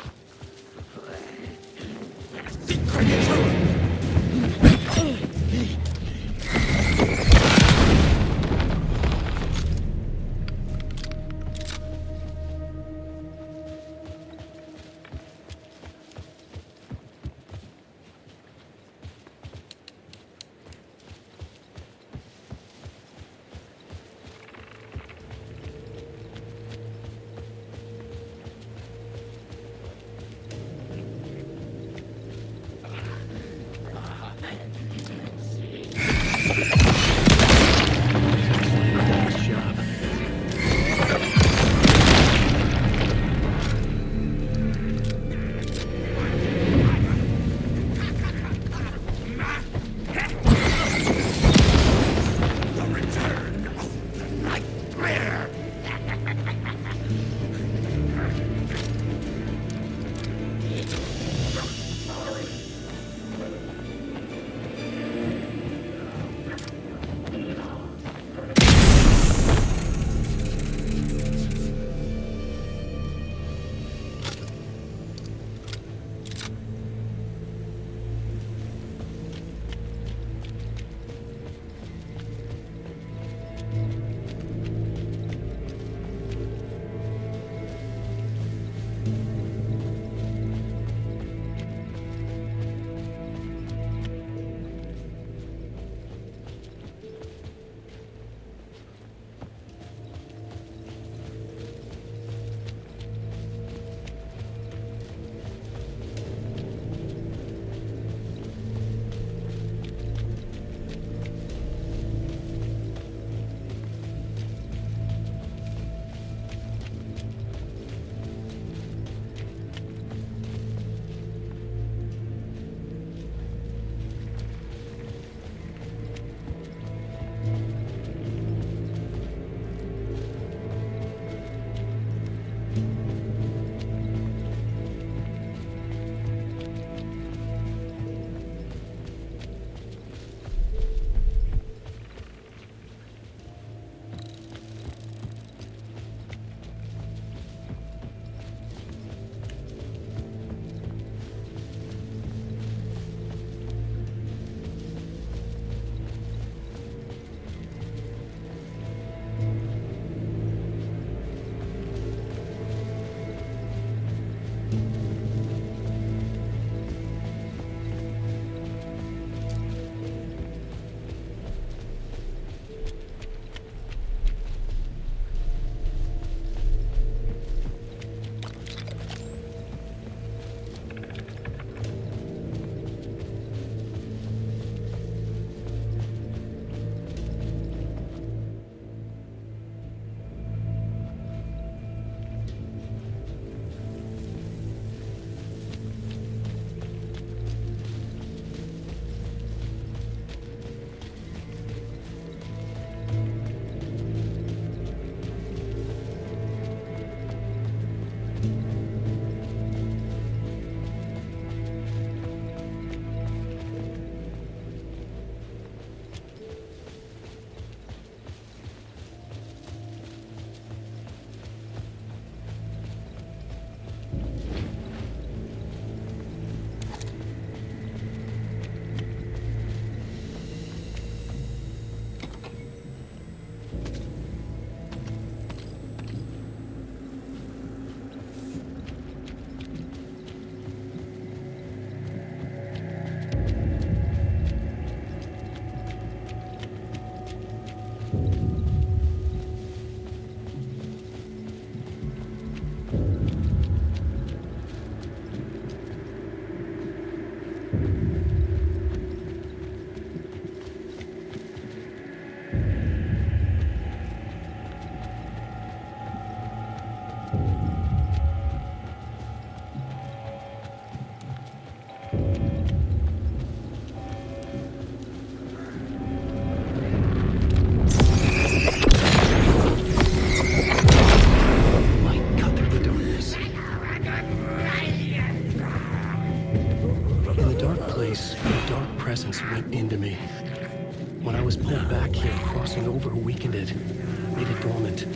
[SPEAKER 1] made it dormant.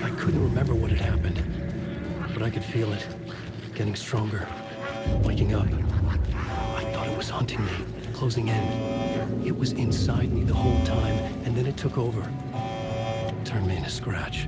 [SPEAKER 1] I couldn't remember what had happened, but I could feel it, getting stronger, waking up. I thought it was hunting me, closing in. It was inside me the whole time, and then it took over. Turned me into Scratch.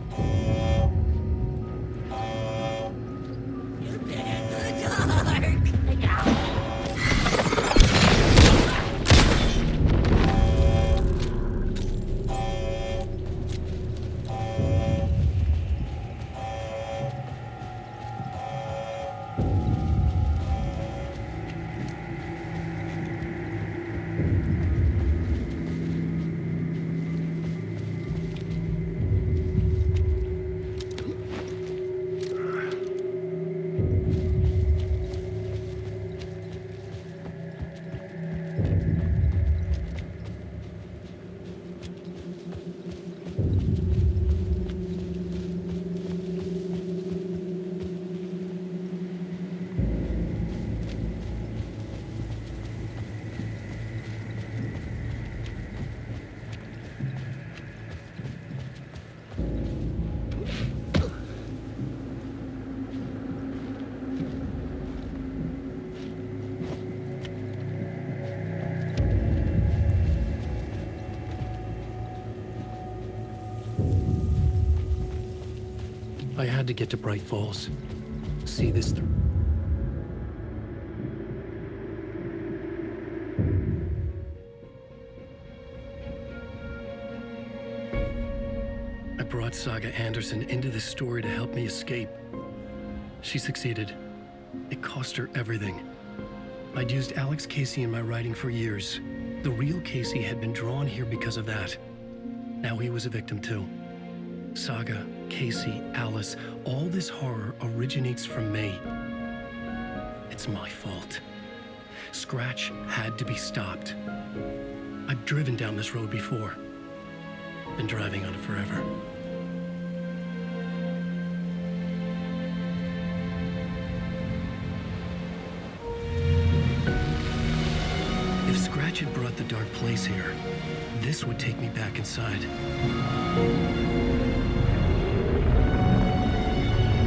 [SPEAKER 1] I had to get to Bright Falls. See this through. I brought Saga Anderson into this story to help me escape. She succeeded. It cost her everything. I'd used Alex Casey in my writing for years. The real Casey had been drawn here because of that. Now he was a victim too. Saga, Casey, Alice, all this horror originates from me. It's my fault. Scratch had to be stopped. I've driven down this road before. Been driving on it forever. If Scratch had brought the dark place here, this would take me back inside.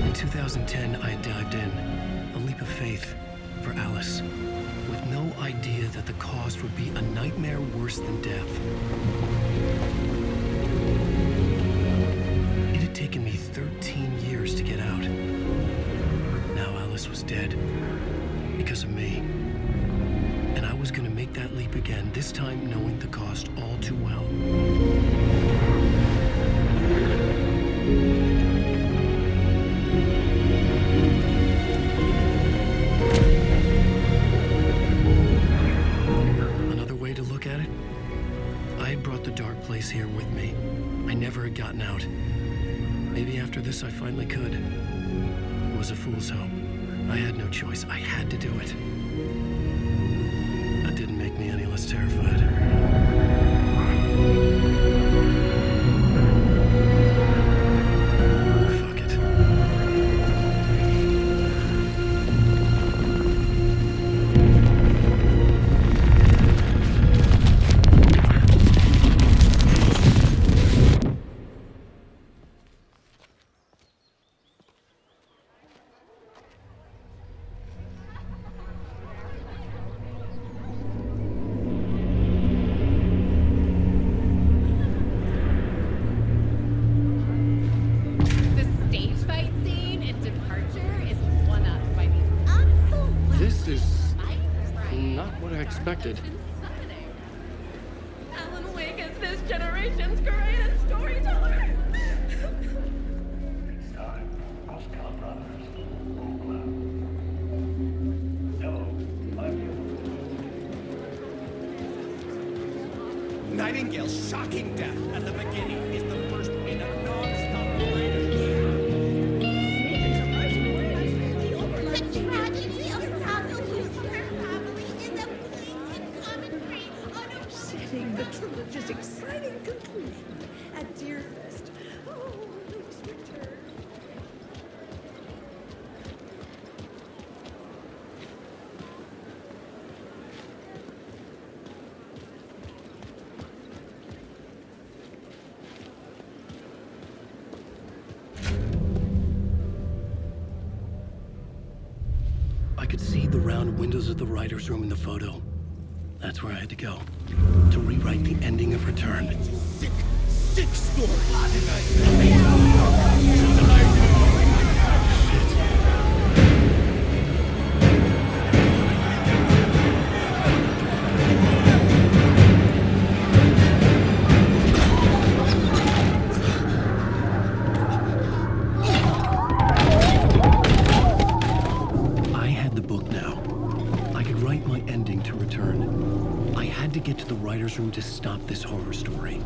[SPEAKER 1] In 2010, I had dived in, a leap of faith for Alice, with no idea that the cost would be a nightmare worse than death. It had taken me 13 years to get out. Now Alice was dead, because of me. And I was gonna make that leap again, this time knowing the cost all too well. Another way to look at it, I had brought the dark place here with me. I never had gotten out. Maybe after this I finally could. It was a fool's hope. I had no choice. I had to do it. That didn't make me any less terrified. Expected.
[SPEAKER 4] Alan Wake is this generation's greatest storyteller.
[SPEAKER 17] Nightingale's shocking death at the beginning is the first in a non-stop
[SPEAKER 4] the trilogy's exciting conclusion at Deerfest. Oh, Luke's return.
[SPEAKER 1] could see the round windows of the writer's room in the photo. That's where I had to go, to rewrite the ending of Return.
[SPEAKER 17] Sick story.
[SPEAKER 1] I had the book now. I could write my ending to Return. I had to get to the writer's room to stop this horror story.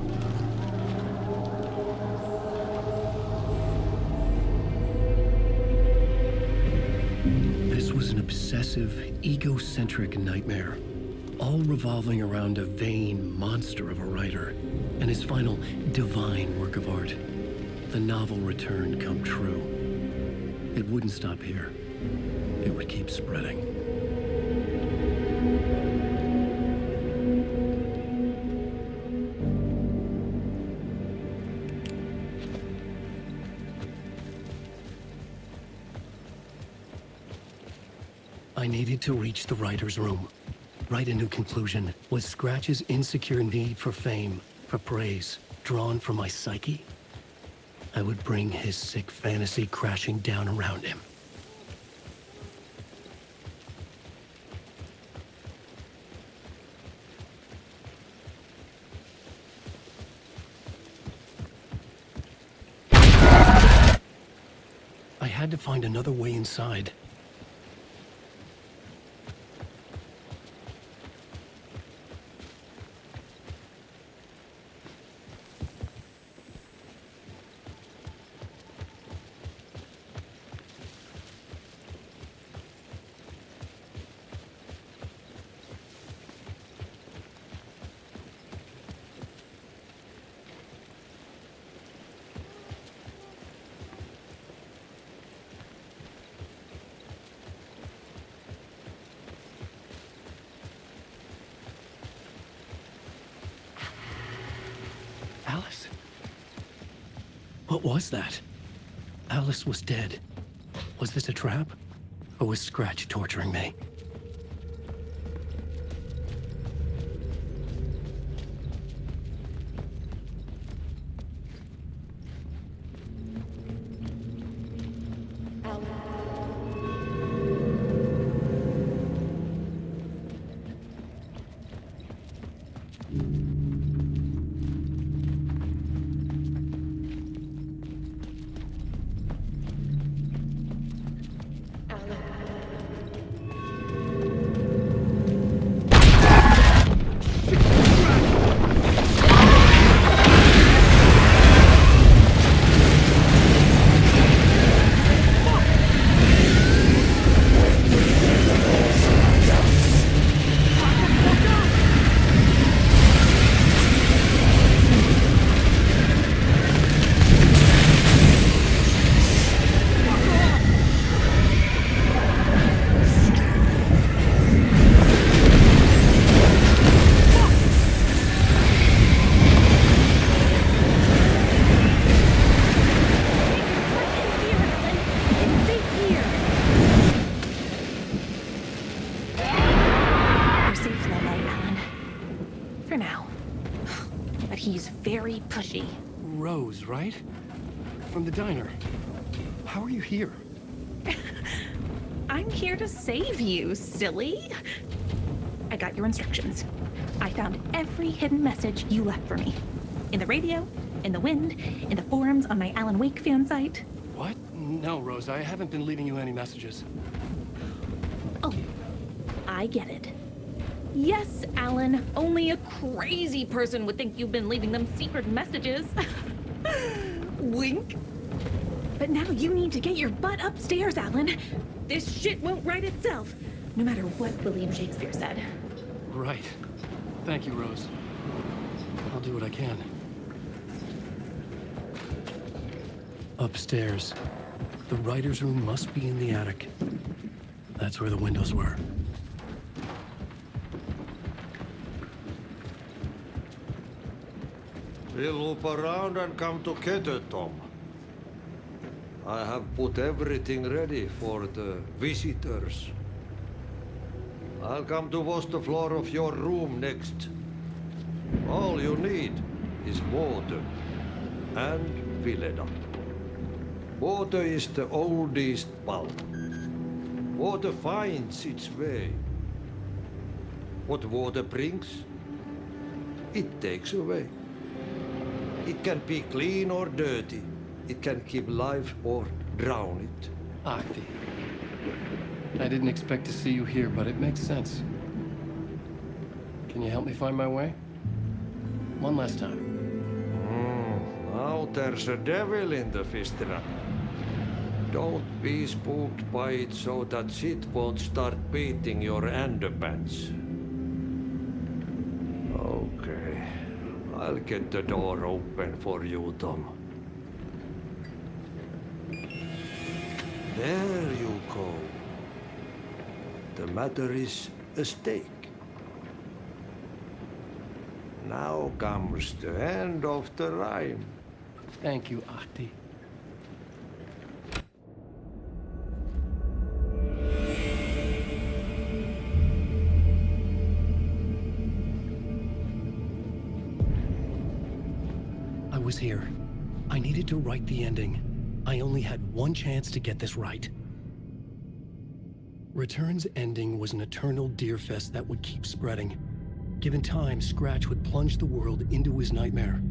[SPEAKER 1] This was an obsessive, egocentric nightmare, all revolving around a vain monster of a writer and his final divine work of art, the novel Return come true. It wouldn't stop here. It would keep spreading. I needed to reach the writer's room. Write a new conclusion. Was Scratch's insecure need for fame, for praise, drawn from my psyche? I would bring his sick fantasy crashing down around him. I had to find another way inside. Alice? What was that? Alice was dead. Was this a trap? Or was Scratch torturing me?
[SPEAKER 16] Very pushy.
[SPEAKER 1] Rose, right? From the diner. How are you here?
[SPEAKER 16] I'm here to save you, silly. I got your instructions. I found every hidden message you left for me. In the radio, in the wind, in the forums on my Alan Wake fan site.
[SPEAKER 1] What? No, Rose, I haven't been leaving you any messages.
[SPEAKER 16] Oh, I get it. Yes, Alan, only a crazy person would think you've been leaving them secret messages. Wink. But now you need to get your butt upstairs, Alan. This shit won't write itself, no matter what William Shakespeare said.
[SPEAKER 1] Right. Thank you, Rose. I'll do what I can. Upstairs. The writer's room must be in the attic. That's where the windows were.
[SPEAKER 5] We'll loop around and come together, Tom. I have put everything ready for the visitors. I'll come to wash the floor of your room next. All you need is water and Vileda. Water is the oldest bulb. Water finds its way. What water brings, it takes away. It can be clean or dirty. It can keep life or drown it.
[SPEAKER 1] Ahti. I didn't expect to see you here, but it makes sense. Can you help me find my way? One last time.
[SPEAKER 5] Now there's a devil in the fish trap. Don't be spooked by it so that shit won't start beating your underpants. Okay. I'll get the door open for you, Tom. There you go. The matter is a stake. Now comes the end of the rhyme.
[SPEAKER 1] Thank you, Ahti. I was here. I needed to write the ending. I only had one chance to get this right. Return's ending was an eternal Deerfest that would keep spreading. Given time, Scratch would plunge the world into his nightmare.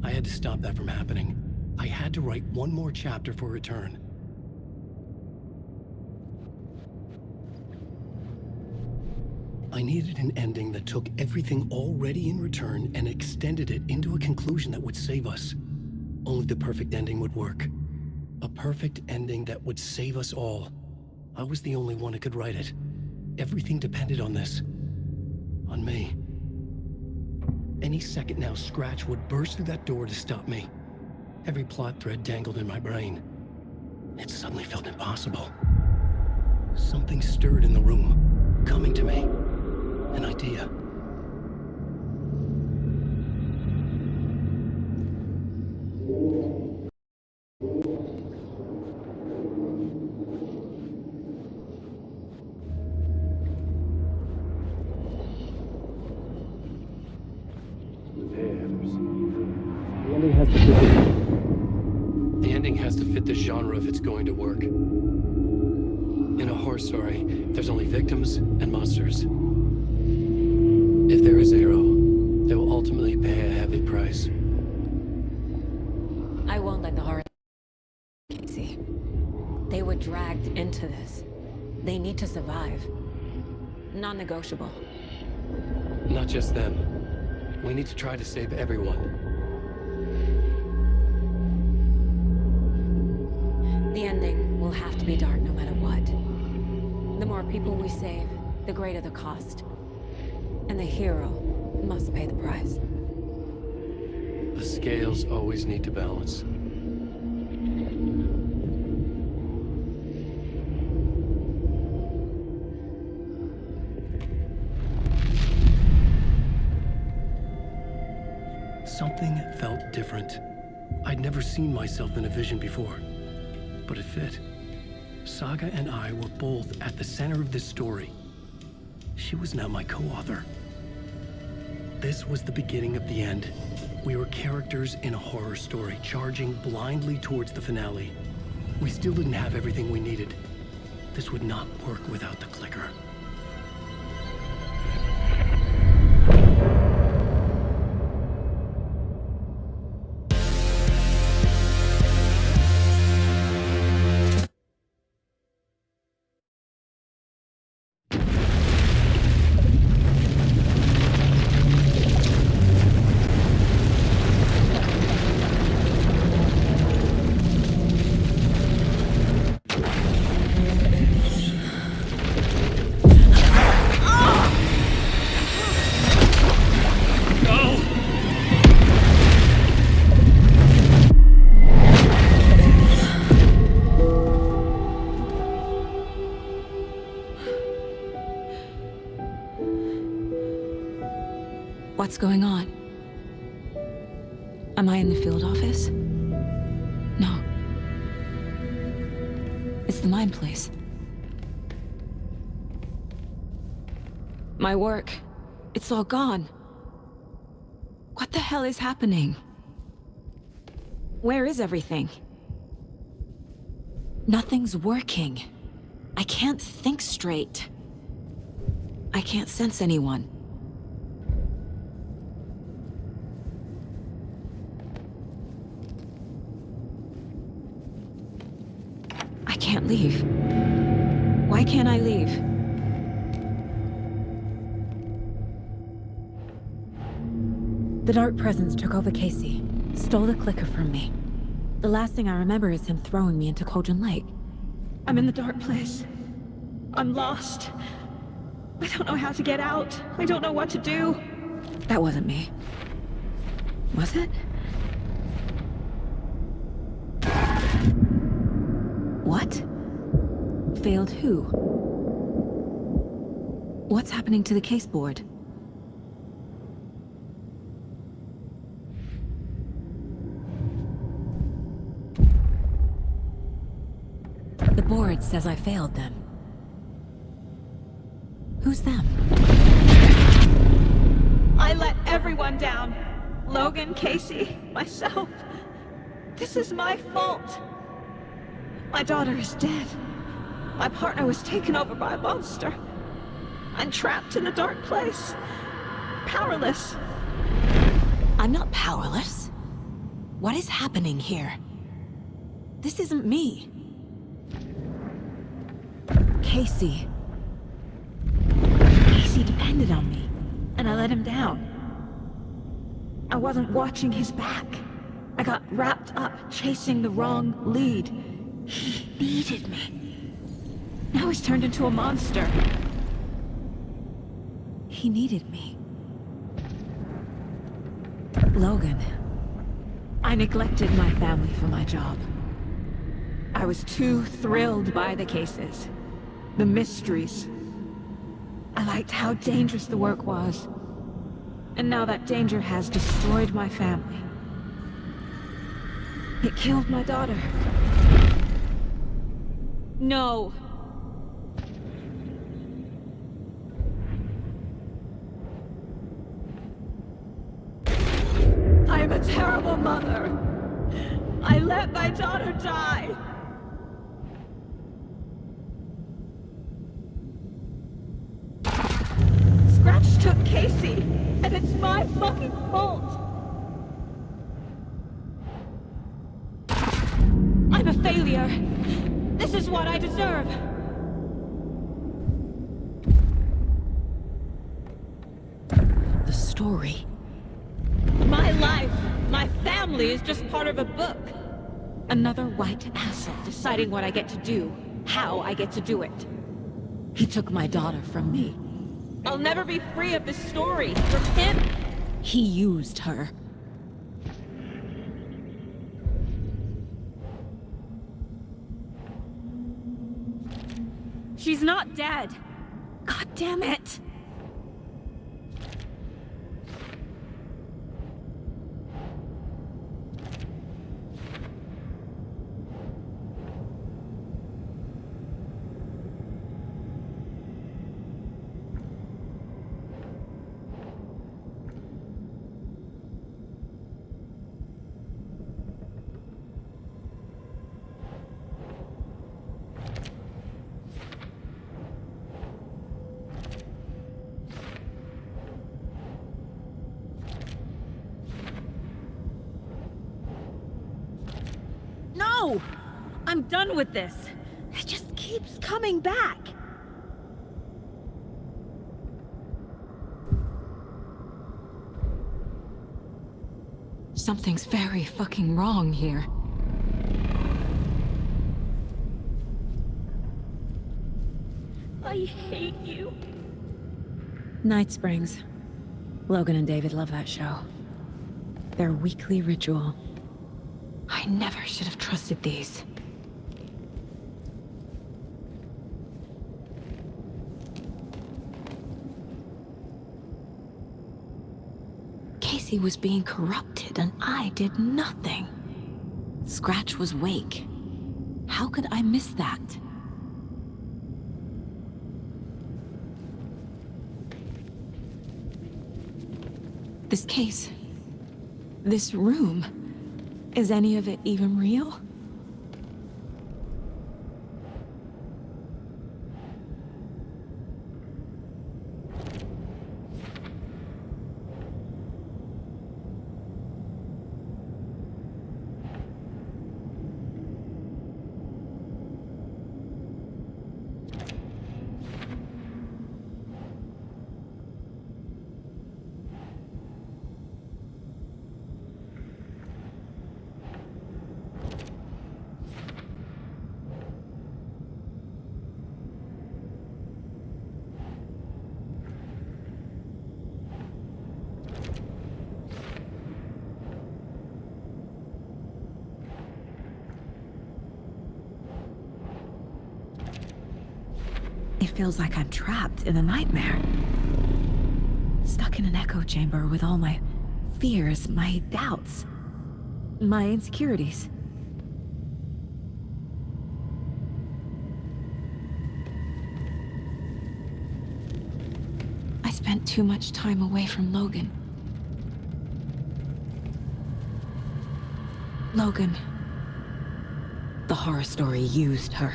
[SPEAKER 1] I had to stop that from happening. I had to write one more chapter for Return. I needed an ending that took everything already in Return and extended it into a conclusion that would save us. Only the perfect ending would work. A perfect ending that would save us all. I was the only one who could write it. Everything depended on this. On me. Any second now, Scratch would burst through that door to stop me. Every plot thread dangled in my brain. It suddenly felt impossible. Something stirred in the room, coming to me. An idea. The ending has to fit the genre if it's going to work. In a horror story, there's only victims and monsters. If there is a hero, they will ultimately pay a heavy price.
[SPEAKER 2] I won't let the horror... Casey. They were dragged into this. They need to survive. Non-negotiable.
[SPEAKER 1] Not just them. We need to try to save everyone.
[SPEAKER 2] The ending will have to be dark no matter what. The more people we save, the greater the cost. And the hero must pay the price.
[SPEAKER 1] The scales always need to balance. Something felt different. I'd never seen myself in a vision before, but it fit. Saga and I were both at the center of this story. She was now my co-author. This was the beginning of the end. We were characters in a horror story, charging blindly towards the finale. We still didn't have everything we needed. This would not work without the clicker.
[SPEAKER 2] What's going on? Am I in the field office? No. It's the mine place. My work. It's all gone. What the hell is happening? Where is everything? Nothing's working. I can't think straight. I can't sense anyone. I can't leave. Why can't I leave?
[SPEAKER 10] The Dark Presence took over Casey, stole the clicker from me. The last thing I remember is him throwing me into Cauldron Lake.
[SPEAKER 16] I'm in the dark place. I'm lost. I don't know how to get out. I don't know what to do.
[SPEAKER 10] That wasn't me. Was it? What? Failed who? What's happening to the case board? The board says I failed them. Who's them?
[SPEAKER 16] I let everyone down. Logan, Casey, myself. This is my fault. My daughter is dead. My partner was taken over by a monster. I'm trapped in a dark place. Powerless.
[SPEAKER 10] I'm not powerless. What is happening here? This isn't me. Casey. Casey depended on me, and I let him down.
[SPEAKER 16] I wasn't watching his back. I got wrapped up chasing the wrong lead. He needed me. Now he's turned into a monster.
[SPEAKER 10] He needed me. Logan.
[SPEAKER 16] I neglected my family for my job. I was too thrilled by the cases. The mysteries. I liked how dangerous the work was. And now that danger has destroyed my family. It killed my daughter. No. I am a terrible mother. I let my daughter die. Scratch took Casey, and it's my fucking fault. I'm a failure. This is what I deserve.
[SPEAKER 10] The story.
[SPEAKER 16] My life, my family is just part of a book.
[SPEAKER 10] Another white asshole deciding what I get to do, how I get to do it. He took my daughter from me.
[SPEAKER 16] I'll never be free of this story. From him.
[SPEAKER 10] He used her.
[SPEAKER 16] She's not dead. God damn it. No! I'm done with this. It just keeps coming back.
[SPEAKER 2] Something's very fucking wrong here.
[SPEAKER 16] I hate you.
[SPEAKER 10] Night Springs. Logan and David love that show. Their weekly ritual.
[SPEAKER 2] I never should have trusted these. Casey was being corrupted and I did nothing. Scratch was Wake. How could I miss that? This case. This room. Is any of it even real? It feels like I'm trapped in a nightmare. Stuck in an echo chamber with all my fears, my doubts, my insecurities. I spent too much time away from Logan. Logan. The horror story used her.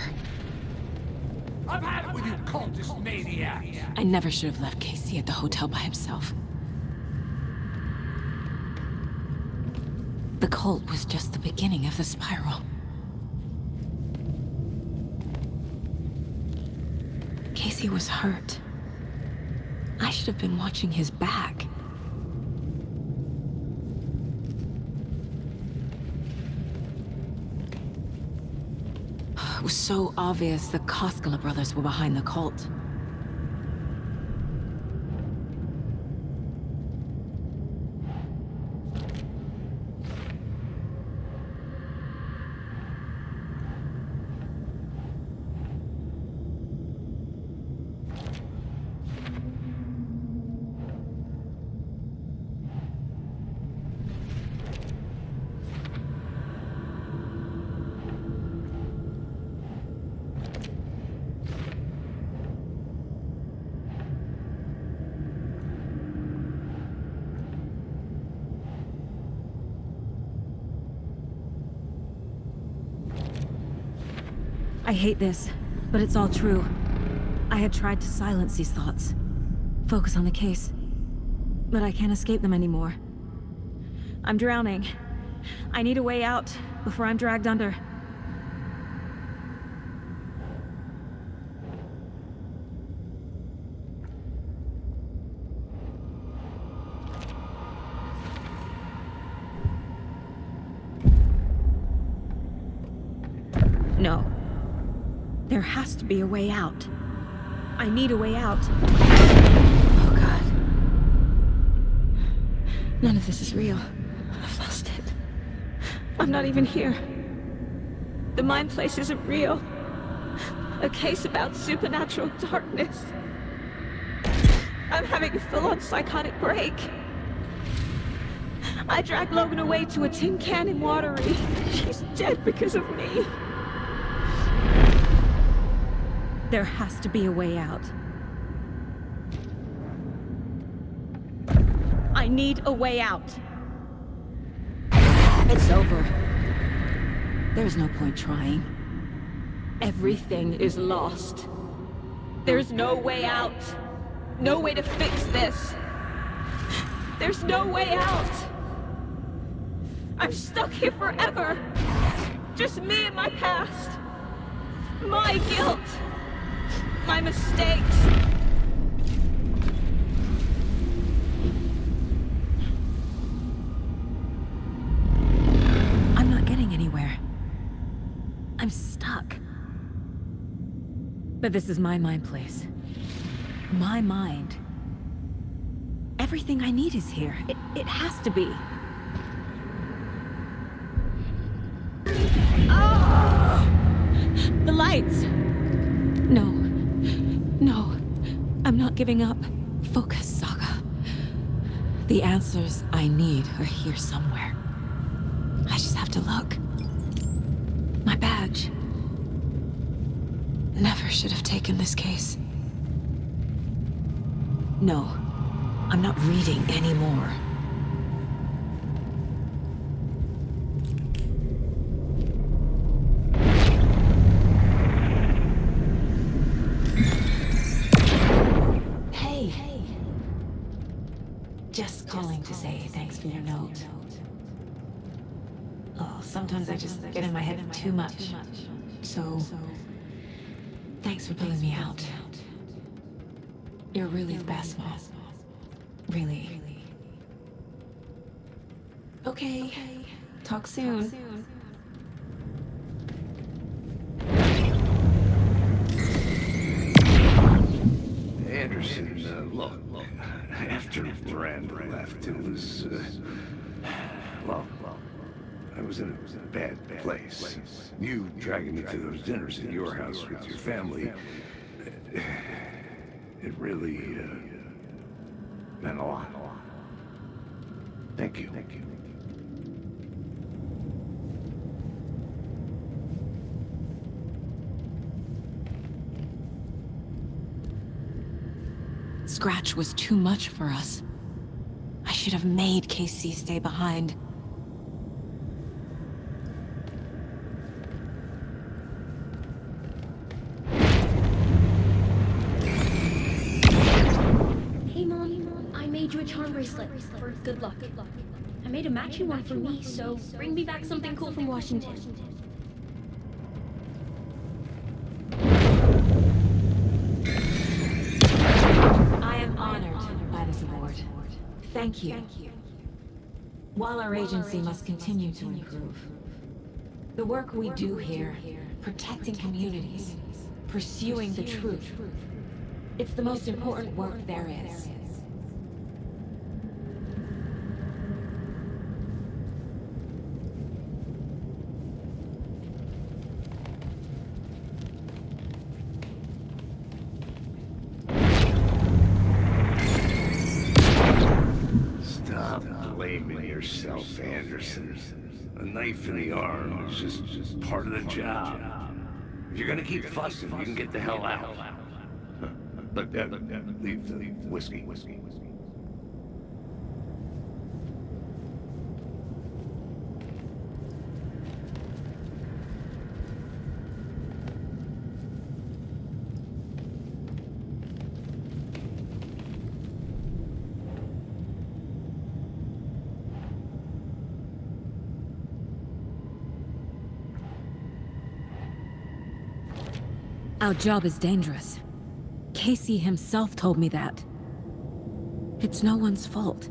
[SPEAKER 11] I've had it with you cultist maniacs!
[SPEAKER 2] I never should have left Casey at the hotel by himself. The cult was just the beginning of the spiral. Casey was hurt. I should have been watching his back. It was so obvious the Koskela brothers were behind the cult. I hate this, but it's all true. I had tried to silence these thoughts. Focus on the case. But I can't escape them anymore. I'm drowning. I need a way out before I'm dragged under. No. There has to be a way out. I need a way out. Oh, God. None of this is real. I've lost it. I'm not even here. The mind place isn't real. A case about supernatural darkness. I'm having a full-on psychotic break. I dragged Logan away to a tin can in Watery. She's dead because of me. There has to be a way out. I need a way out. It's over. There's no point trying. Everything is lost. There's no way out. No way to fix this. There's no way out. I'm stuck here forever. Just me and my past. My guilt. My mistakes. I'm not getting anywhere. I'm stuck. But this is my mind place. My mind. Everything I need is here. It has to be. Oh! The lights! No. No. I'm not giving up. Focus, Saga. The answers I need are here somewhere. I just have to look. My badge. Never should have taken this case. No. I'm not reading anymore. calling to say thanks for your note. Oh, sometimes I just get in my head too much. So, thanks for pulling me out. You're really the best, Mom. Really. Okay. Talk soon.
[SPEAKER 12] Anderson, look, after Miranda left, it was, well, I was in a bad place. You dragging me to those dinners at your house with your family, it really, meant a lot. Thank you.
[SPEAKER 2] Scratch was too much for us. I should have made Casey stay behind.
[SPEAKER 14] Hey, Mom, I made you a charm bracelet for good luck. I made a matching one for me, so bring me back something cool from Washington.
[SPEAKER 2] I am honored by this award. Thank you. While our agency must continue to improve, the work we do here, protecting communities, pursuing the truth, it's the most important work there is.
[SPEAKER 12] Stop blaming yourself, Anderson. A knife in the arm is just part of the job. If you're gonna keep fussing, you can get the hell out. But leave the whiskey.
[SPEAKER 2] Our job is dangerous. Casey himself told me that. It's no one's fault.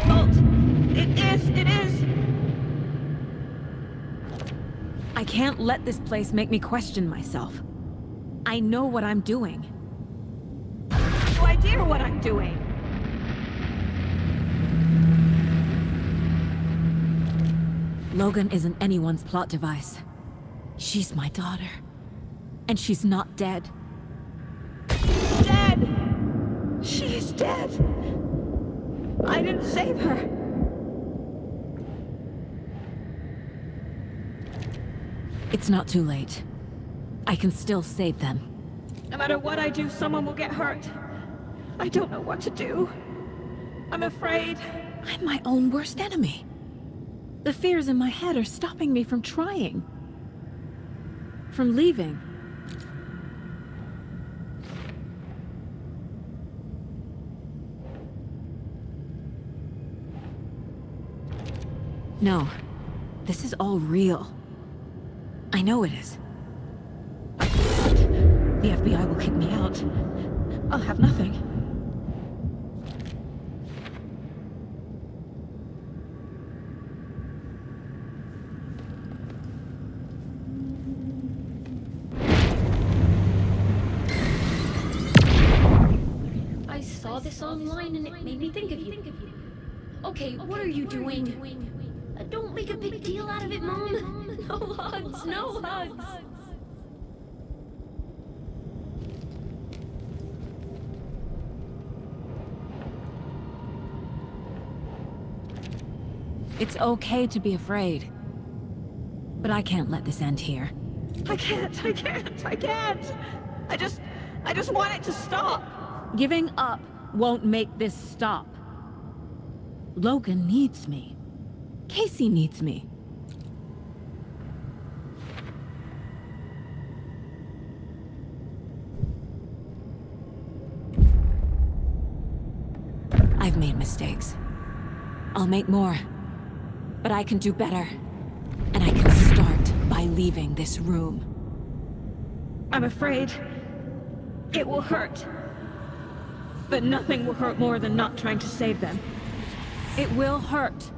[SPEAKER 2] Fault! It is! I can't let this place make me question myself. I know what I'm doing. No idea what I'm doing! Logan isn't anyone's plot device. She's my daughter. And she's not dead. Dead! She's dead! I didn't save her! It's not too late. I can still save them. No matter what I do, someone will get hurt. I don't know what to do. I'm afraid. I'm my own worst enemy. The fears in my head are stopping me from trying. From leaving. No. This is all real. I know it is. The FBI will kick me out. I'll have nothing.
[SPEAKER 14] I saw this online and it made me think of you. Okay, what are you doing? Don't make a big deal out of it, Mom. No hugs, no hugs.
[SPEAKER 2] It's okay to be afraid. But I can't let this end here. I can't. I just want it to stop. Giving up won't make this stop. Logan needs me. Casey needs me. I've I've made mistakes. I'll make more. But I can do better. And I can start by leaving this room.
[SPEAKER 16] I'm afraid it will hurt. But nothing will hurt more than not trying to save them.
[SPEAKER 2] It will hurt.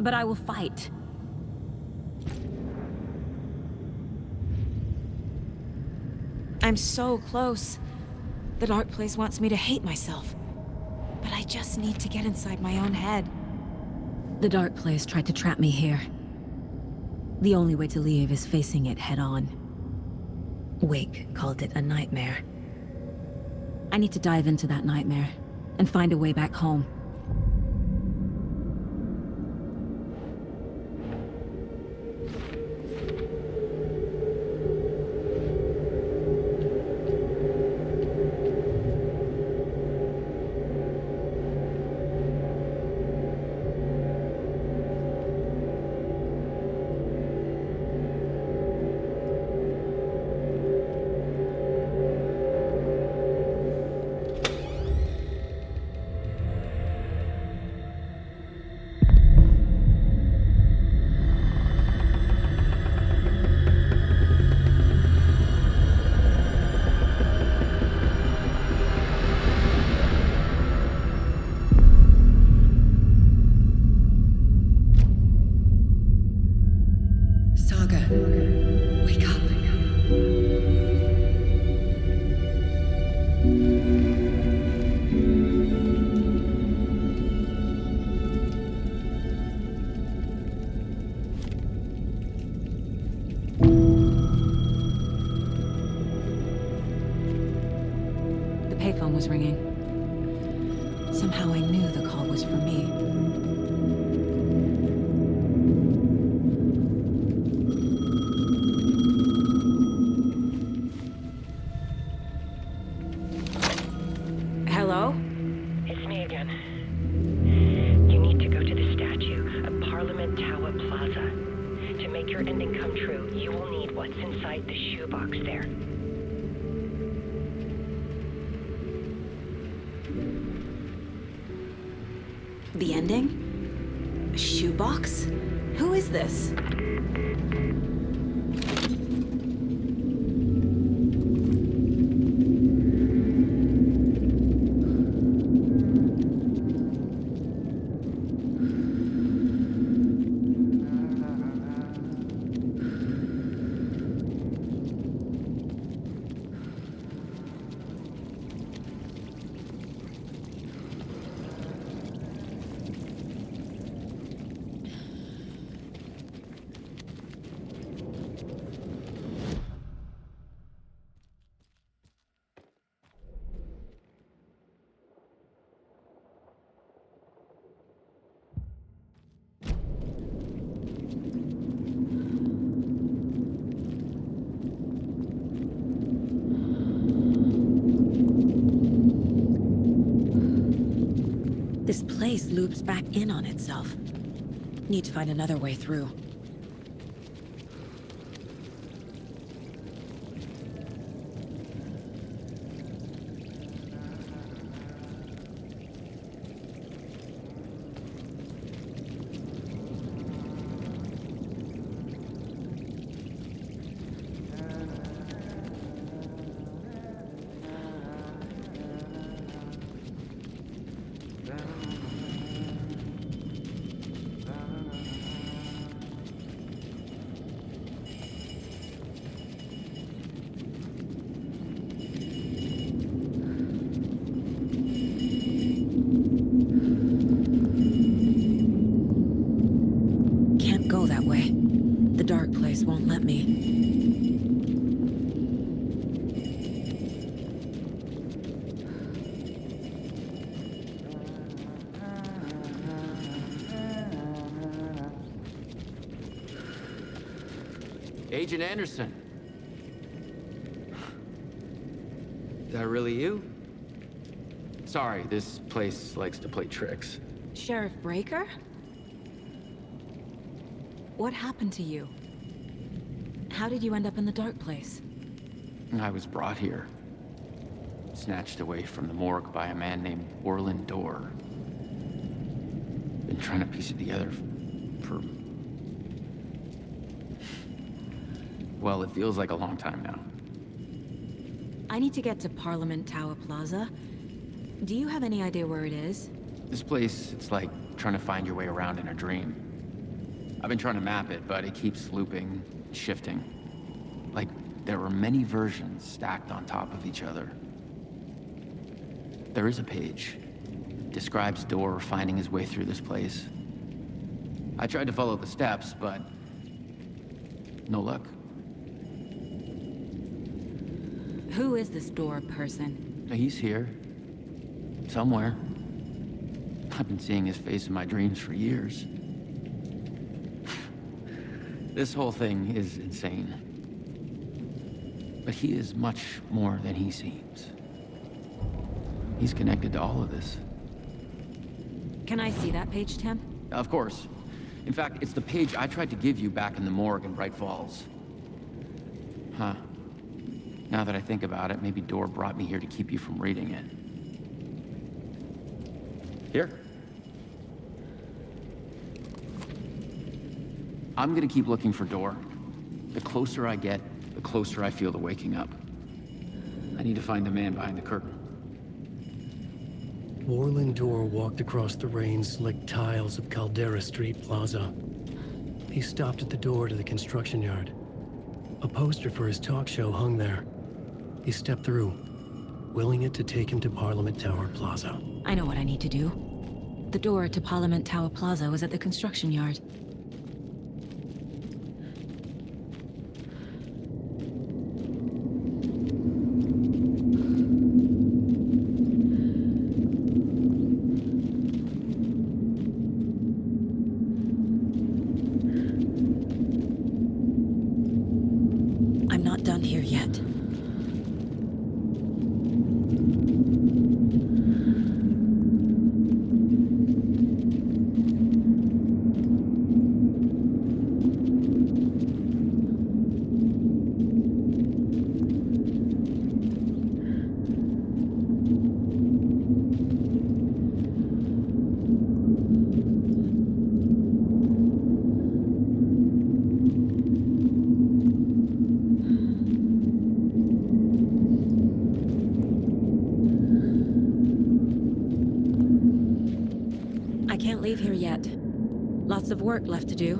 [SPEAKER 2] But I will fight. I'm so close. The dark place wants me to hate myself. But I just need to get inside my own head. The dark place tried to trap me here. The only way to leave is facing it head on. Wake called it a nightmare. I need to dive into that nightmare and find a way back home. Payphone was ringing. Somehow I knew the call was for me. Hello?
[SPEAKER 3] It's me again. You need to go to the statue at Parliament Tower Plaza. To make your ending come true, you will need what's inside the shoebox there.
[SPEAKER 2] The ending? A shoebox? Who is this? This place loops back in on itself. Need to find another way through. Won't let me.
[SPEAKER 15] Agent Anderson. Is that really you? Sorry, this place likes to play tricks.
[SPEAKER 2] Sheriff Breaker? What happened to you? How did you end up in the dark place?
[SPEAKER 15] I was brought here. snatched away from the morgue by a man named Orland Dorr. Been trying to piece it together for... well, it feels like a long time now.
[SPEAKER 2] I need to get to Parliament Tower Plaza. Do you have any idea where it is?
[SPEAKER 15] This place, it's like trying to find your way around in a dream. I've been trying to map it, but it keeps looping, shifting. Like there are many versions stacked on top of each other. There is a page. Describes Dorr finding his way through this place. I tried to follow the steps, but no luck.
[SPEAKER 2] Who is this Dorr person?
[SPEAKER 15] He's here. Somewhere. I've been seeing his face in my dreams for years. This whole thing is insane. But he is much more than he seems. He's connected to all of this.
[SPEAKER 2] Can I see that page, Tim?
[SPEAKER 15] Of course. In fact, it's the page I tried to give you back in the morgue in Bright Falls. Huh. Now that I think about it, maybe Dorr brought me here to keep you from reading it. Here. I'm gonna keep looking for Dorr. The closer I get, the closer I feel to waking up. I need to find the man behind the curtain.
[SPEAKER 1] Orland Dorr walked across the rain-slicked tiles of Caldera Street Plaza. He stopped at the door to the construction yard. A poster for his talk show hung there. He stepped through, willing it to take him to Parliament Tower Plaza.
[SPEAKER 2] I know what I need to do. The door to Parliament Tower Plaza was at the construction yard. I'm not done here yet. I can't leave here yet. Lots of work left to do.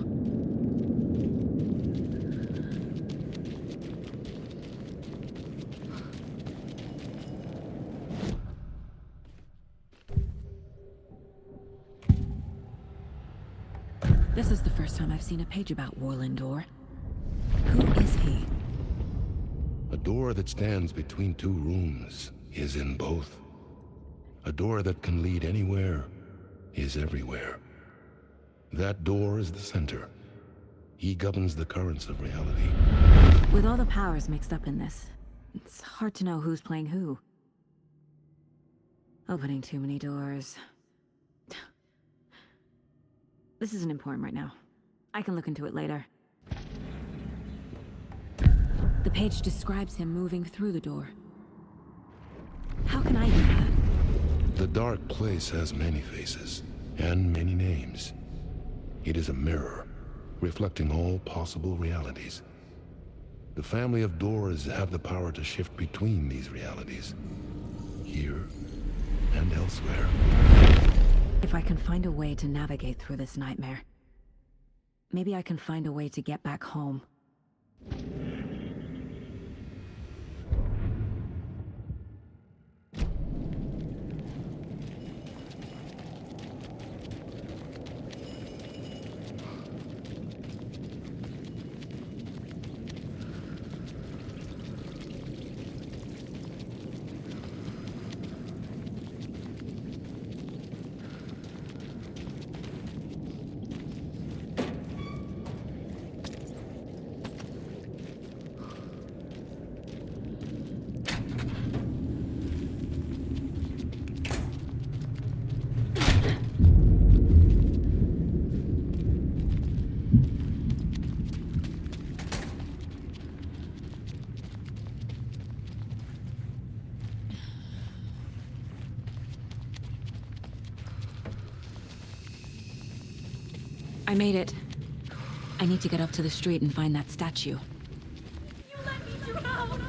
[SPEAKER 2] This is the first time I've seen a page about Orland Dorr. Who is he?
[SPEAKER 19] A door that stands between two rooms is in both. A door that can lead anywhere is everywhere. That door is the center. He governs the currents of reality.
[SPEAKER 2] With all the powers mixed up in this, it's hard to know who's playing who. Opening too many doors. This isn't important right now. I can look into it later. The page describes him moving through the door. How can I do that?
[SPEAKER 19] The dark place has many faces, and many names. It is a mirror, reflecting all possible realities. The family of Doors have the power to shift between these realities, here and elsewhere.
[SPEAKER 2] If I can find a way to navigate through this nightmare, maybe I can find a way to get back home. I made it. I need to get up to the street and find that statue.
[SPEAKER 14] You let me drown!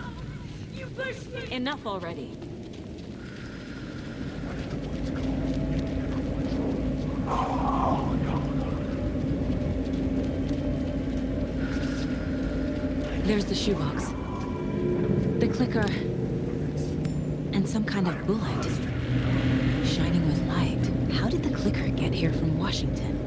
[SPEAKER 14] You pushed me!
[SPEAKER 2] Enough already. There's the shoebox. The clicker. And some kind of bullet. Shining with light. How did the clicker get here from Washington?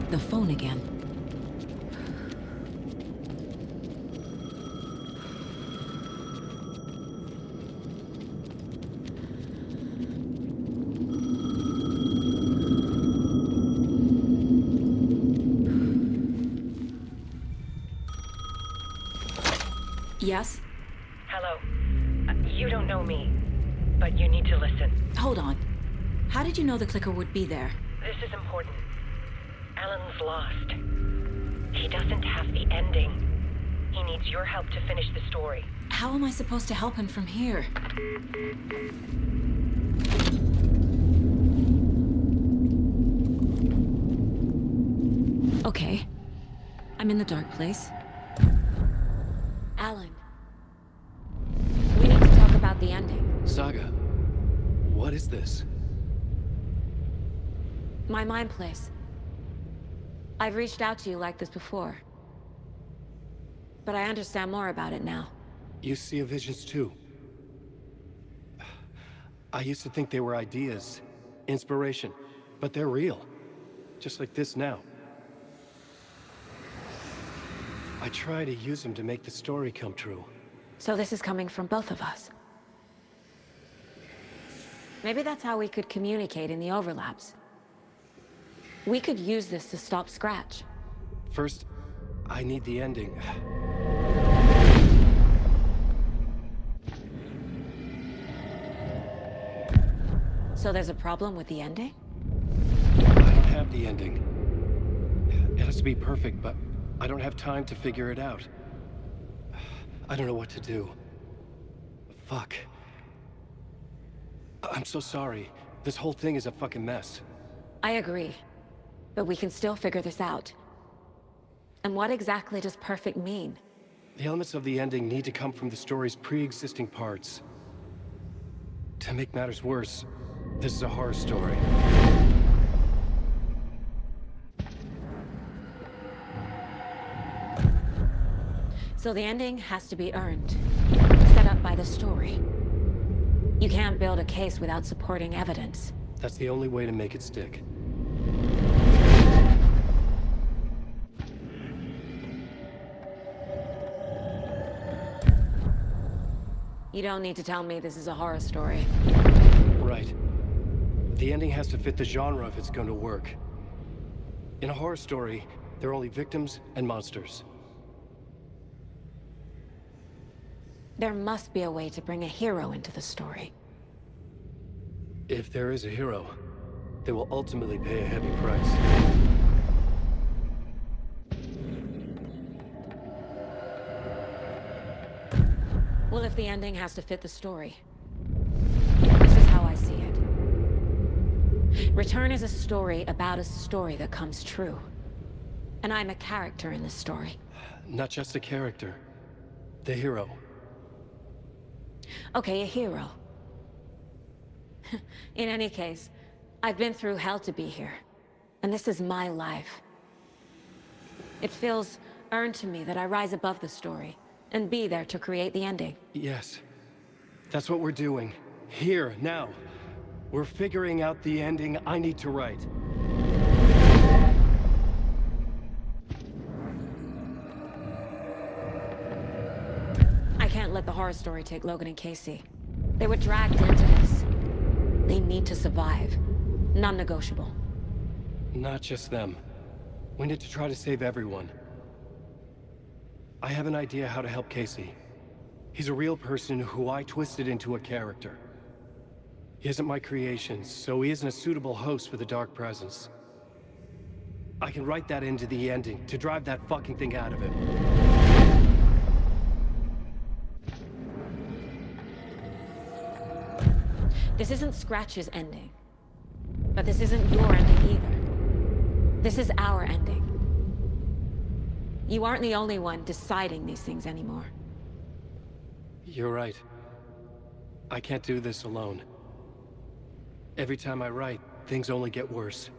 [SPEAKER 2] The phone again. Yes?
[SPEAKER 3] Hello. You don't know me, but you need to listen.
[SPEAKER 2] Hold on. How did you know the clicker would be there?
[SPEAKER 3] This is important. Alan's lost. He doesn't have the ending. He needs your help to finish the story.
[SPEAKER 2] How am I supposed to help him from here? Okay. I'm in the dark place. Alan. We need to talk about the ending.
[SPEAKER 1] Saga, what is this?
[SPEAKER 2] My mind place. I've reached out to you like this before. But I understand more about it now.
[SPEAKER 1] You see visions too. I used to think they were ideas, inspiration, but they're real. Just like this now. I try to use them to make the story come true.
[SPEAKER 2] So this is coming from both of us. Maybe that's how we could communicate in the overlaps. We could use this to stop Scratch.
[SPEAKER 1] First, I need the ending.
[SPEAKER 2] So there's a problem with the ending?
[SPEAKER 1] I don't have the ending. It has to be perfect, but I don't have time to figure it out. I don't know what to do. Fuck. I'm so sorry. This whole thing is a fucking mess.
[SPEAKER 2] I agree. But we can still figure this out. And what exactly does perfect mean?
[SPEAKER 1] The elements of the ending need to come from the story's pre-existing parts. To make matters worse, this is a horror story.
[SPEAKER 2] So the ending has to be earned. Set up by the story. You can't build a case without supporting evidence.
[SPEAKER 1] That's the only way to make it stick.
[SPEAKER 2] You don't need to tell me this is a horror story.
[SPEAKER 1] Right. The ending has to fit the genre if it's going to work. In a horror story, there are only victims and monsters.
[SPEAKER 2] There must be a way to bring a hero into the story.
[SPEAKER 1] If there is a hero, they will ultimately pay a heavy price.
[SPEAKER 2] Well, if the ending has to fit the story, this is how I see it. Return is a story about a story that comes true. And I'm a character in this story.
[SPEAKER 1] Not just a character. The hero.
[SPEAKER 2] Okay, a hero. In any case, I've been through hell to be here. And this is my life. It feels earned to me that I rise above the story and be there to create the ending.
[SPEAKER 1] Yes. That's what we're doing. Here, now. We're figuring out the ending I need to write.
[SPEAKER 2] I can't let the horror story take Logan and Casey. They were dragged into this. They need to survive. Non-negotiable.
[SPEAKER 1] Not just them. We need to try to save everyone. I have an idea how to help Casey. He's a real person who I twisted into a character. He isn't my creation, so he isn't a suitable host for the Dark Presence. I can write that into the ending to drive that fucking thing out of him.
[SPEAKER 2] This isn't Scratch's ending. But this isn't your ending either. This is our ending. You aren't the only one deciding these things anymore.
[SPEAKER 1] You're right. I can't do this alone. Every time I write, things only get worse.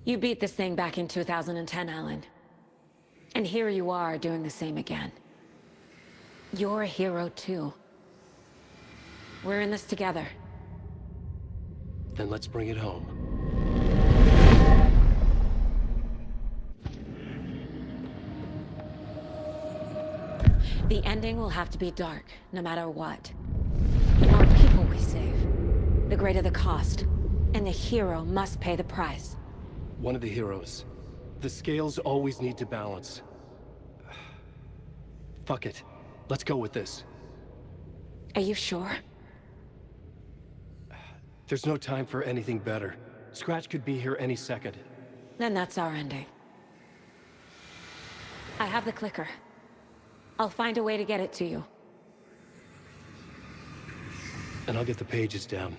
[SPEAKER 2] You beat this thing back in 2010, Alan. And here you are doing the same again. You're a hero too. We're in this together.
[SPEAKER 1] Then let's bring it home.
[SPEAKER 2] The ending will have to be dark, no matter what. The more people we save, the greater the cost. And the hero must pay the price.
[SPEAKER 1] One of the heroes. The scales always need to balance. Fuck it. Let's go with this.
[SPEAKER 2] Are you sure?
[SPEAKER 1] There's no time for anything better. Scratch could be here any second.
[SPEAKER 2] Then that's our ending. I have the clicker. I'll find a way to get it to you.
[SPEAKER 1] And I'll get the pages down.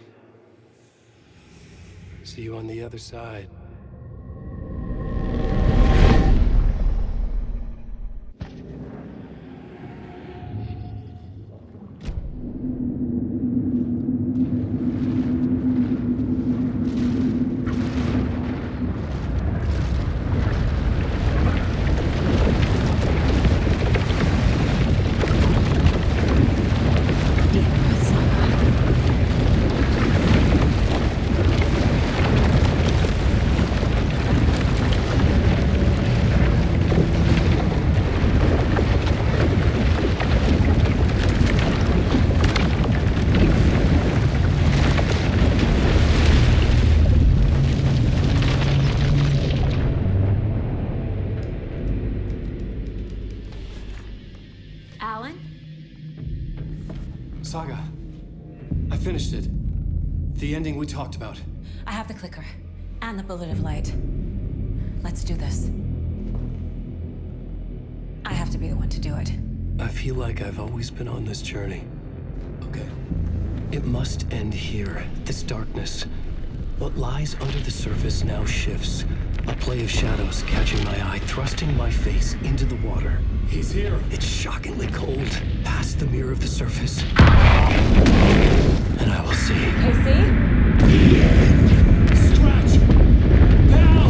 [SPEAKER 1] See you on the other side. Saga. I finished it. The ending we talked about.
[SPEAKER 10] I have the clicker. And the bullet of light. Let's do this. I have to be the one to do it.
[SPEAKER 1] I feel like I've always been on this journey. Okay. It must end here. This darkness. What lies under the surface now shifts. A play of shadows catching my eye, thrusting my face into the water.
[SPEAKER 9] He's here.
[SPEAKER 1] It's shockingly cold, past the mirror of the surface. And I will see.
[SPEAKER 2] Casey?
[SPEAKER 9] Scratch! Now!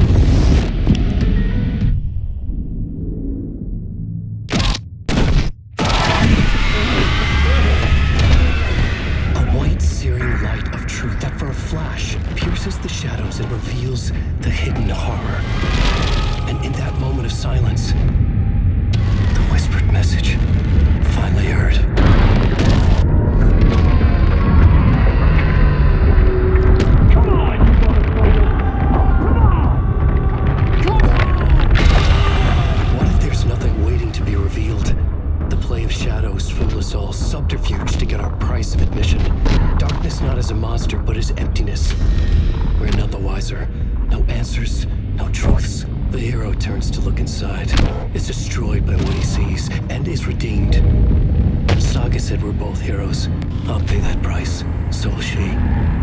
[SPEAKER 1] A white, searing light of truth that for a flash pierces the shadows and reveals the hidden horror. And in that moment of silence, the whispered message finally heard. price of admission. Darkness not as a monster, but as emptiness. We're none the wiser. No answers, no truths. The hero turns to look inside, is destroyed by what he sees, and is redeemed. Saga said we're both heroes. I'll pay that price. So will she.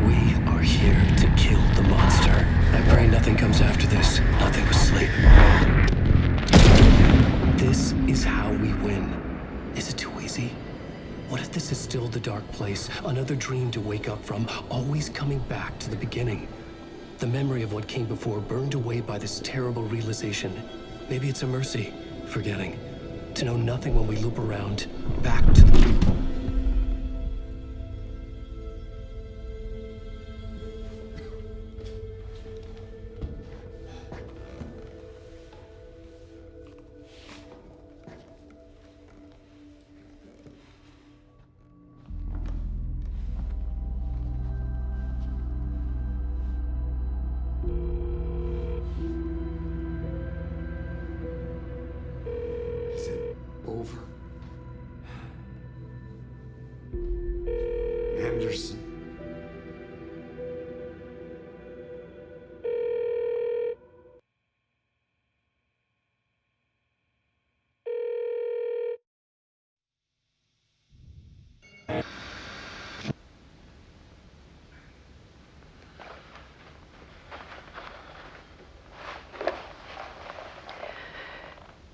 [SPEAKER 1] We are here to kill the monster. I pray nothing comes after this. Nothing but sleep. This is how we win. Is it too easy? What if this is still the dark place? Another dream to wake up from, always coming back to the beginning. The memory of what came before burned away by this terrible realization. Maybe it's a mercy, forgetting. To know nothing when we loop around, back to the...
[SPEAKER 21] Over. Anderson.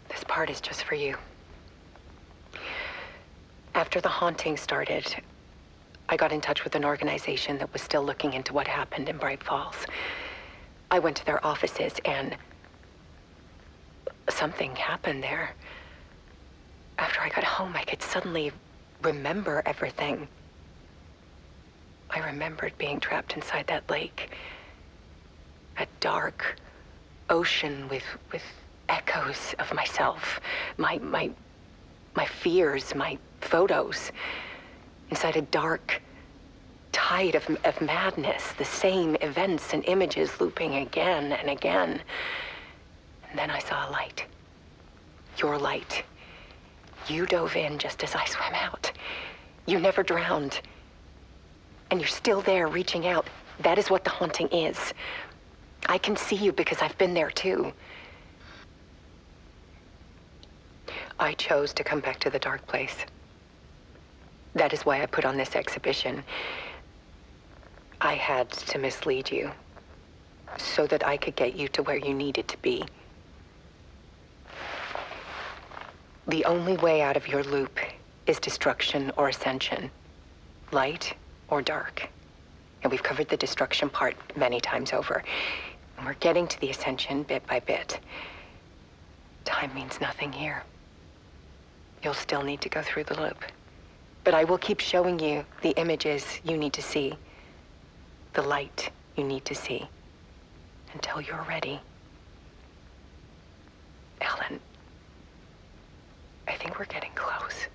[SPEAKER 3] This part is just for you. After the haunting started, I got in touch with an organization that was still looking into what happened in Bright Falls. I went to their offices and something happened there. After I got home, I could suddenly remember everything. I remembered being trapped inside that lake. A dark ocean with echoes of myself. My fears, my photos. Inside a dark tide of madness. The same events and images looping again and again. And then I saw a light. Your light. You dove in just as I swam out. You never drowned. And you're still there reaching out. That is what the haunting is. I can see you because I've been there too. I chose to come back to the dark place. That is why I put on this exhibition. I had to mislead you so that I could get you to where you needed to be. The only way out of your loop is destruction or ascension, light or dark. And we've covered the destruction part many times over. And we're getting to the ascension bit by bit. Time means nothing here. You'll still need to go through the loop. But I will keep showing you the images you need to see, the light you need to see, until you're ready. Ellen, I think we're getting close.